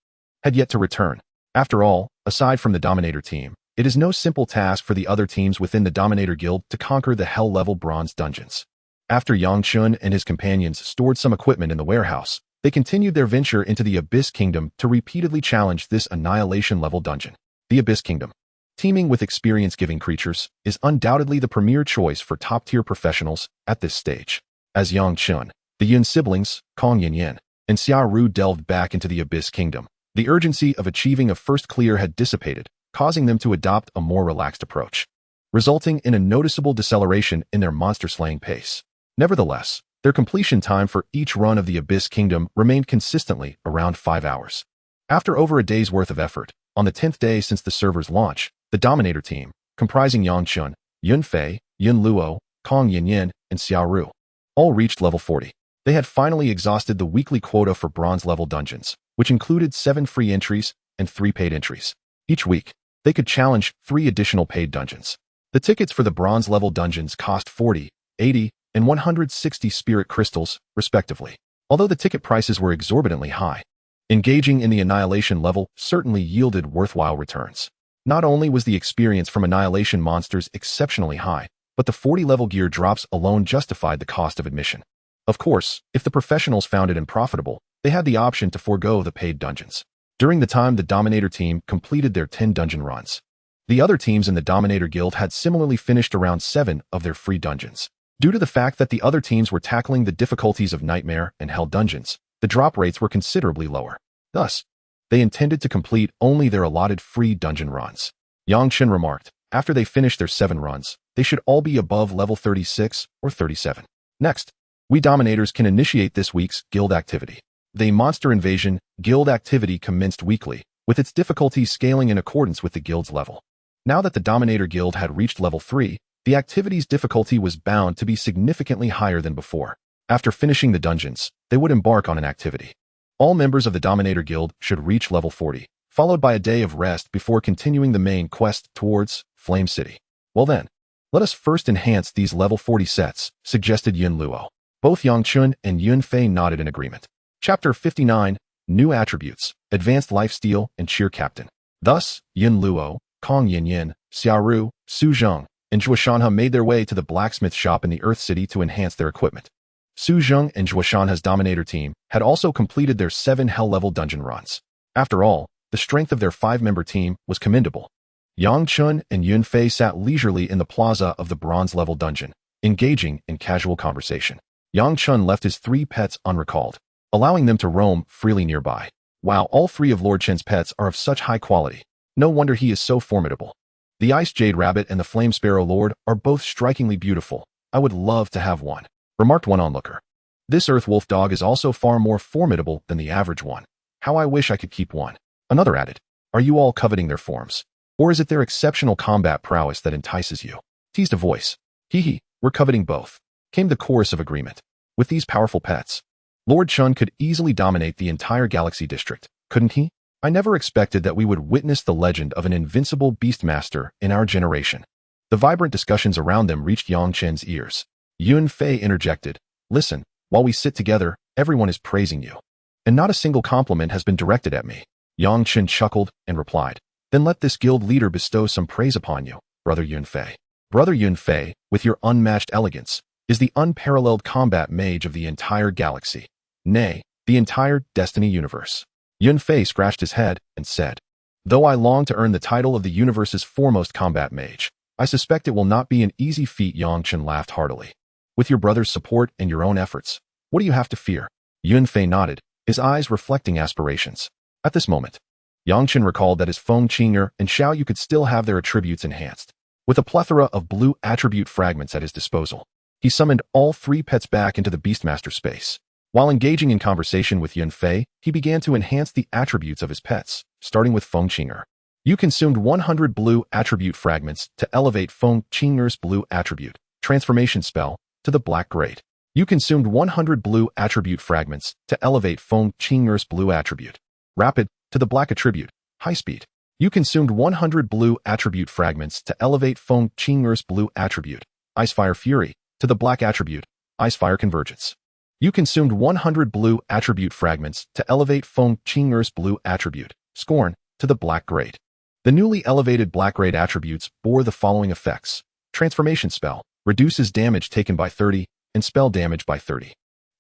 had yet to return. After all, aside from the Dominator team, it is no simple task for the other teams within the Dominator Guild to conquer the Hell level bronze dungeons. After Yang Chen and his companions stored some equipment in the warehouse, they continued their venture into the Abyss Kingdom to repeatedly challenge this Annihilation level dungeon. The Abyss Kingdom, teeming with experience-giving creatures, is undoubtedly the premier choice for top-tier professionals at this stage. As Yang Chen, the Yun siblings, Kong Yin, and Xia Ru delved back into the Abyss Kingdom, the urgency of achieving a first clear had dissipated, causing them to adopt a more relaxed approach, resulting in a noticeable deceleration in their monster-slaying pace. Nevertheless, their completion time for each run of the Abyss Kingdom remained consistently around 5 hours. After over a day's worth of effort, on the 10th day since the server's launch, the Dominator team, comprising Yang Chen, Yun Fei, Yun Luo, Kong Yin, and Xiao Ru, all reached level 40. They had finally exhausted the weekly quota for bronze level dungeons, which included 7 free entries and 3 paid entries. Each week, they could challenge 3 additional paid dungeons. The tickets for the bronze level dungeons cost 40, 80, and 160 spirit crystals, respectively. Although the ticket prices were exorbitantly high, engaging in the Annihilation level certainly yielded worthwhile returns. Not only was the experience from Annihilation monsters exceptionally high, but the 40-level gear drops alone justified the cost of admission. Of course, if the professionals found it unprofitable, they had the option to forego the paid dungeons. During the time the Dominator team completed their 10 dungeon runs, the other teams in the Dominator Guild had similarly finished around 7 of their free dungeons. Due to the fact that the other teams were tackling the difficulties of Nightmare and Hell dungeons, the drop rates were considerably lower. Thus, they intended to complete only their allotted free dungeon runs. Yang Chen remarked, after they finished their 7 runs, they should all be above level 36 or 37. Next, we Dominators can initiate this week's guild activity. The Monster Invasion guild activity commenced weekly, with its difficulty scaling in accordance with the guild's level. Now that the Dominator Guild had reached level 3, the activity's difficulty was bound to be significantly higher than before. After finishing the dungeons, they would embark on an activity. All members of the Dominator Guild should reach level 40, followed by a day of rest before continuing the main quest towards Flame City. Well then, let us first enhance these level 40 sets, suggested Yun Luo. Both Yang Chen and Yun Fei nodded in agreement. Chapter 59, New Attributes, Advanced Lifesteal and Cheer Captain. Thus, Yun Luo, Kong Yin, Xiao Ru, Su Zheng, and Zhuo Shanhe made their way to the blacksmith shop in the Earth City to enhance their equipment. Su Zheng and Zhuo Shanhe's Dominator team had also completed their 7 Hell-level dungeon runs. After all, the strength of their 5-member team was commendable. Yang Chen and Yun Fei sat leisurely in the plaza of the bronze-level dungeon, engaging in casual conversation. Yang Chen left his 3 pets unrecalled, allowing them to roam freely nearby. Wow, all 3 of Lord Chen's pets are of such high quality. No wonder he is so formidable. The Ice Jade Rabbit and the Flame Sparrow Lord are both strikingly beautiful. I would love to have one, remarked one onlooker. This Earth Wolf dog is also far more formidable than the average one. How I wish I could keep one. Another added, are you all coveting their forms? Or is it their exceptional combat prowess that entices you? Teased a voice. Hee, we're coveting both, came the chorus of agreement. With these powerful pets, Lord Chen could easily dominate the entire Galaxy District, couldn't he? I never expected that we would witness the legend of an invincible Beastmaster in our generation. The vibrant discussions around them reached Yang Chen's ears. Yun Fei interjected, listen, while we sit together, everyone is praising you. And not a single compliment has been directed at me. Yang Chen chuckled and replied, then let this guild leader bestow some praise upon you, Brother Yun Fei. Brother Yun Fei, with your unmatched elegance, is the unparalleled combat mage of the entire galaxy. Nay, the entire Destiny universe. Yun Fei scratched his head and said, though I long to earn the title of the universe's foremost combat mage, I suspect it will not be an easy feat. Yang Chen laughed heartily. With your brother's support and your own efforts, what do you have to fear? Yun Fei nodded, his eyes reflecting aspirations. At this moment, Yang Chen recalled that his Feng Qing'er and Xiao Yu could still have their attributes enhanced. With a plethora of blue attribute fragments at his disposal, he summoned all 3 pets back into the Beastmaster space. While engaging in conversation with Yun Fei, he began to enhance the attributes of his pets, starting with Feng Qing'er. You consumed 100 blue attribute fragments to elevate Feng Qing'er's blue attribute transformation spell to the Black Great. You consumed 100 blue attribute fragments to elevate Feng Qing'er's blue attribute rapid to the Black attribute high speed. You consumed 100 blue attribute fragments to elevate Feng Qing'er's blue attribute Icefire Fury to the Black attribute Icefire Convergence. You consumed 100 blue attribute fragments to elevate Feng Qing'er's blue attribute Scorn to the Black Great. The newly elevated Black Great attributes bore the following effects. Transformation spell reduces damage taken by 30 and spell damage by 30.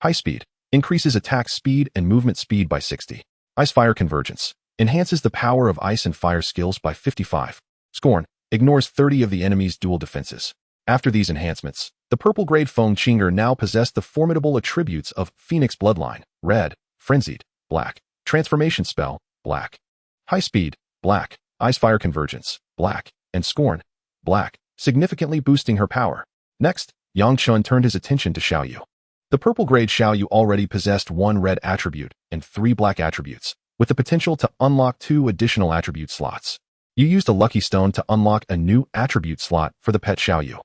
High speed increases attack speed and movement speed by 60. Icefire Convergence enhances the power of ice and fire skills by 55. Scorn ignores 30 of the enemy's dual defenses. After these enhancements, the purple-grade Feng Qing'er now possessed the formidable attributes of Phoenix Bloodline, Red, Frenzied, Black, Transformation Spell, Black, High Speed, Black, Icefire Convergence, Black, and Scorn, Black, significantly boosting her power. Next, Yang Chen turned his attention to Xiaoyu. The purple-grade Xiaoyu already possessed 1 red attribute and 3 black attributes, with the potential to unlock 2 additional attribute slots. You used a lucky stone to unlock a new attribute slot for the pet Xiaoyu.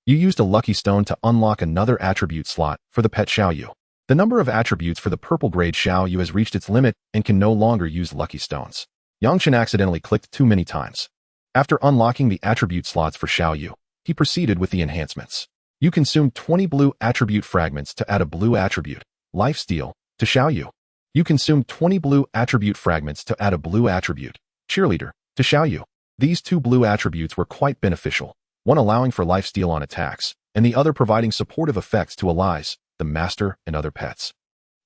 You used a lucky stone to unlock another attribute slot for the pet Xiaoyu. The number of attributes for the purple-grade Xiaoyu has reached its limit and can no longer use lucky stones. Yang Chen accidentally clicked too many times. After unlocking the attribute slots for Xiaoyu, he proceeded with the enhancements. You consumed 20 blue attribute fragments to add a blue attribute, Lifesteal, to Xiaoyu. You consumed 20 blue attribute fragments to add a blue attribute, Cheerleader, to Xiaoyu. These 2 blue attributes were quite beneficial, one allowing for lifesteal on attacks, and the other providing supportive effects to allies, the master, and other pets.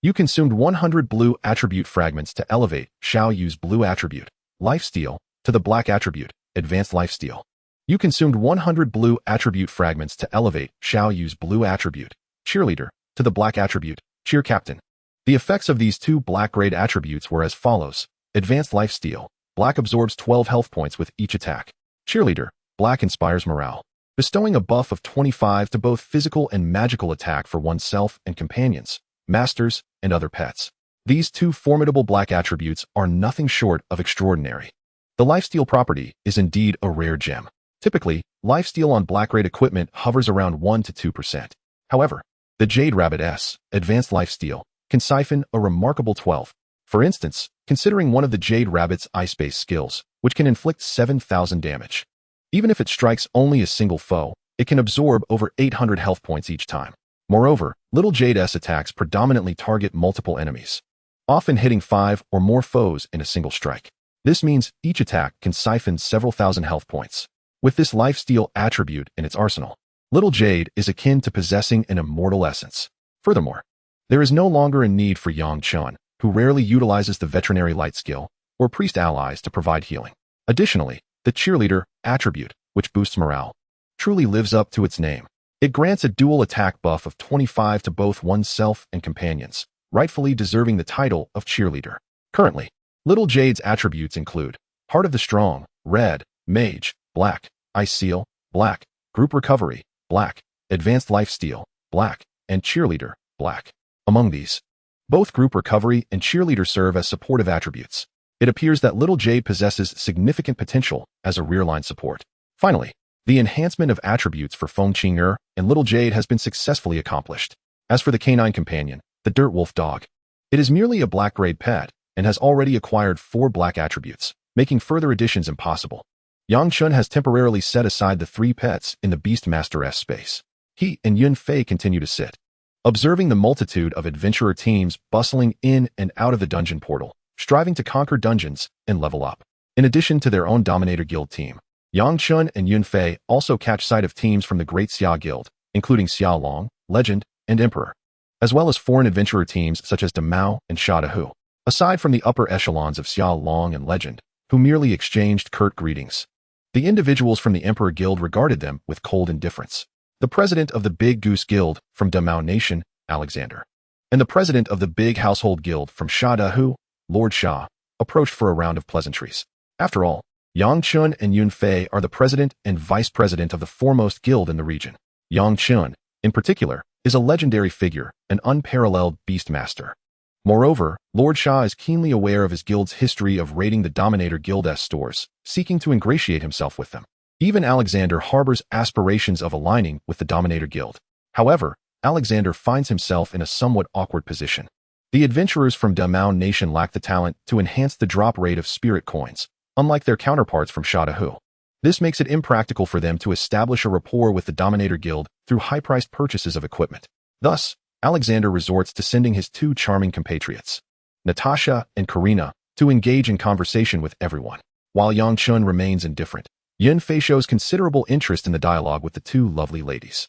You consumed 100 blue attribute fragments to elevate Xiaoyu's blue attribute, Lifesteal, to the black attribute, Advanced Lifesteal. You consumed 100 blue attribute fragments to elevate Xiaoyu's blue attribute, Cheerleader, to the black attribute, Cheer Captain. The effects of these 2 black-grade attributes were as follows. Advanced Lifesteal. Black absorbs 12 health points with each attack. Cheerleader. Black inspires morale, bestowing a buff of 25 to both physical and magical attack for oneself and companions, masters, and other pets. These 2 formidable black attributes are nothing short of extraordinary. The Lifesteal property is indeed a rare gem. Typically, lifesteal on black-grade equipment hovers around 1 to 2%. However, the Jade Rabbit's Advanced Lifesteal can siphon a remarkable 12. For instance, considering one of the Jade Rabbit's ice-based skills, which can inflict 7,000 damage. Even if it strikes only a single foe, it can absorb over 800 health points each time. Moreover, Little Jade's attacks predominantly target multiple enemies, often hitting 5 or more foes in a single strike. This means each attack can siphon several thousand health points. With this lifesteal attribute in its arsenal, Little Jade is akin to possessing an immortal essence. Furthermore, there is no longer a need for Yang Chen, who rarely utilizes the veterinary light skill, or priest allies to provide healing. Additionally, the Cheerleader attribute, which boosts morale, truly lives up to its name. It grants a dual attack buff of 25 to both oneself and companions, rightfully deserving the title of Cheerleader. Currently, Little Jade's attributes include Heart of the Strong, Red, Mage, Black, Ice Seal, Black, Group Recovery, Black, Advanced Lifesteal, Black, and Cheerleader, Black. Among these, both Group Recovery and Cheerleader serve as supportive attributes. It appears that Little Jade possesses significant potential as a rear-line support. Finally, the enhancement of attributes for Feng Qing'er and Little Jade has been successfully accomplished. As for the canine companion, the Dirt Wolf Dog, it is merely a black-grade pet and has already acquired 4 black attributes, making further additions impossible. Yang Chen has temporarily set aside the 3 pets in the Beastmaster's space. He and Yun Fei continue to sit, observing the multitude of adventurer teams bustling in and out of the dungeon portal, striving to conquer dungeons and level up. In addition to their own Dominator Guild team, Yang Chen and Yun Fei also catch sight of teams from the Great Xia Guild, including Xia Long, Legend, and Emperor, as well as foreign adventurer teams such as Damao and Sha Hu. Aside from the upper echelons of Xia Long and Legend, who merely exchanged curt greetings, the individuals from the Emperor Guild regarded them with cold indifference. The president of the Big Goose Guild from Damao Nation, Alexander, and the president of the Big Household Guild from Sha Hu, Lord Sha, approached for a round of pleasantries. After all, Yang Chen and Yun Fei are the president and vice president of the foremost guild in the region. Yang Chen, in particular, is a legendary figure, an unparalleled Beastmaster. Moreover, Lord Shah is keenly aware of his guild's history of raiding the Dominator Guild's stores, seeking to ingratiate himself with them. Even Alexander harbors aspirations of aligning with the Dominator Guild. However, Alexander finds himself in a somewhat awkward position. The adventurers from Damao Nation lack the talent to enhance the drop rate of spirit coins, unlike their counterparts from Shadahu. This makes it impractical for them to establish a rapport with the Dominator Guild through high-priced purchases of equipment. Thus, Alexander resorts to sending his two charming compatriots, Natasha and Karina, to engage in conversation with everyone. While Yang Chun remains indifferent, Yin Fei shows considerable interest in the dialogue with the two lovely ladies.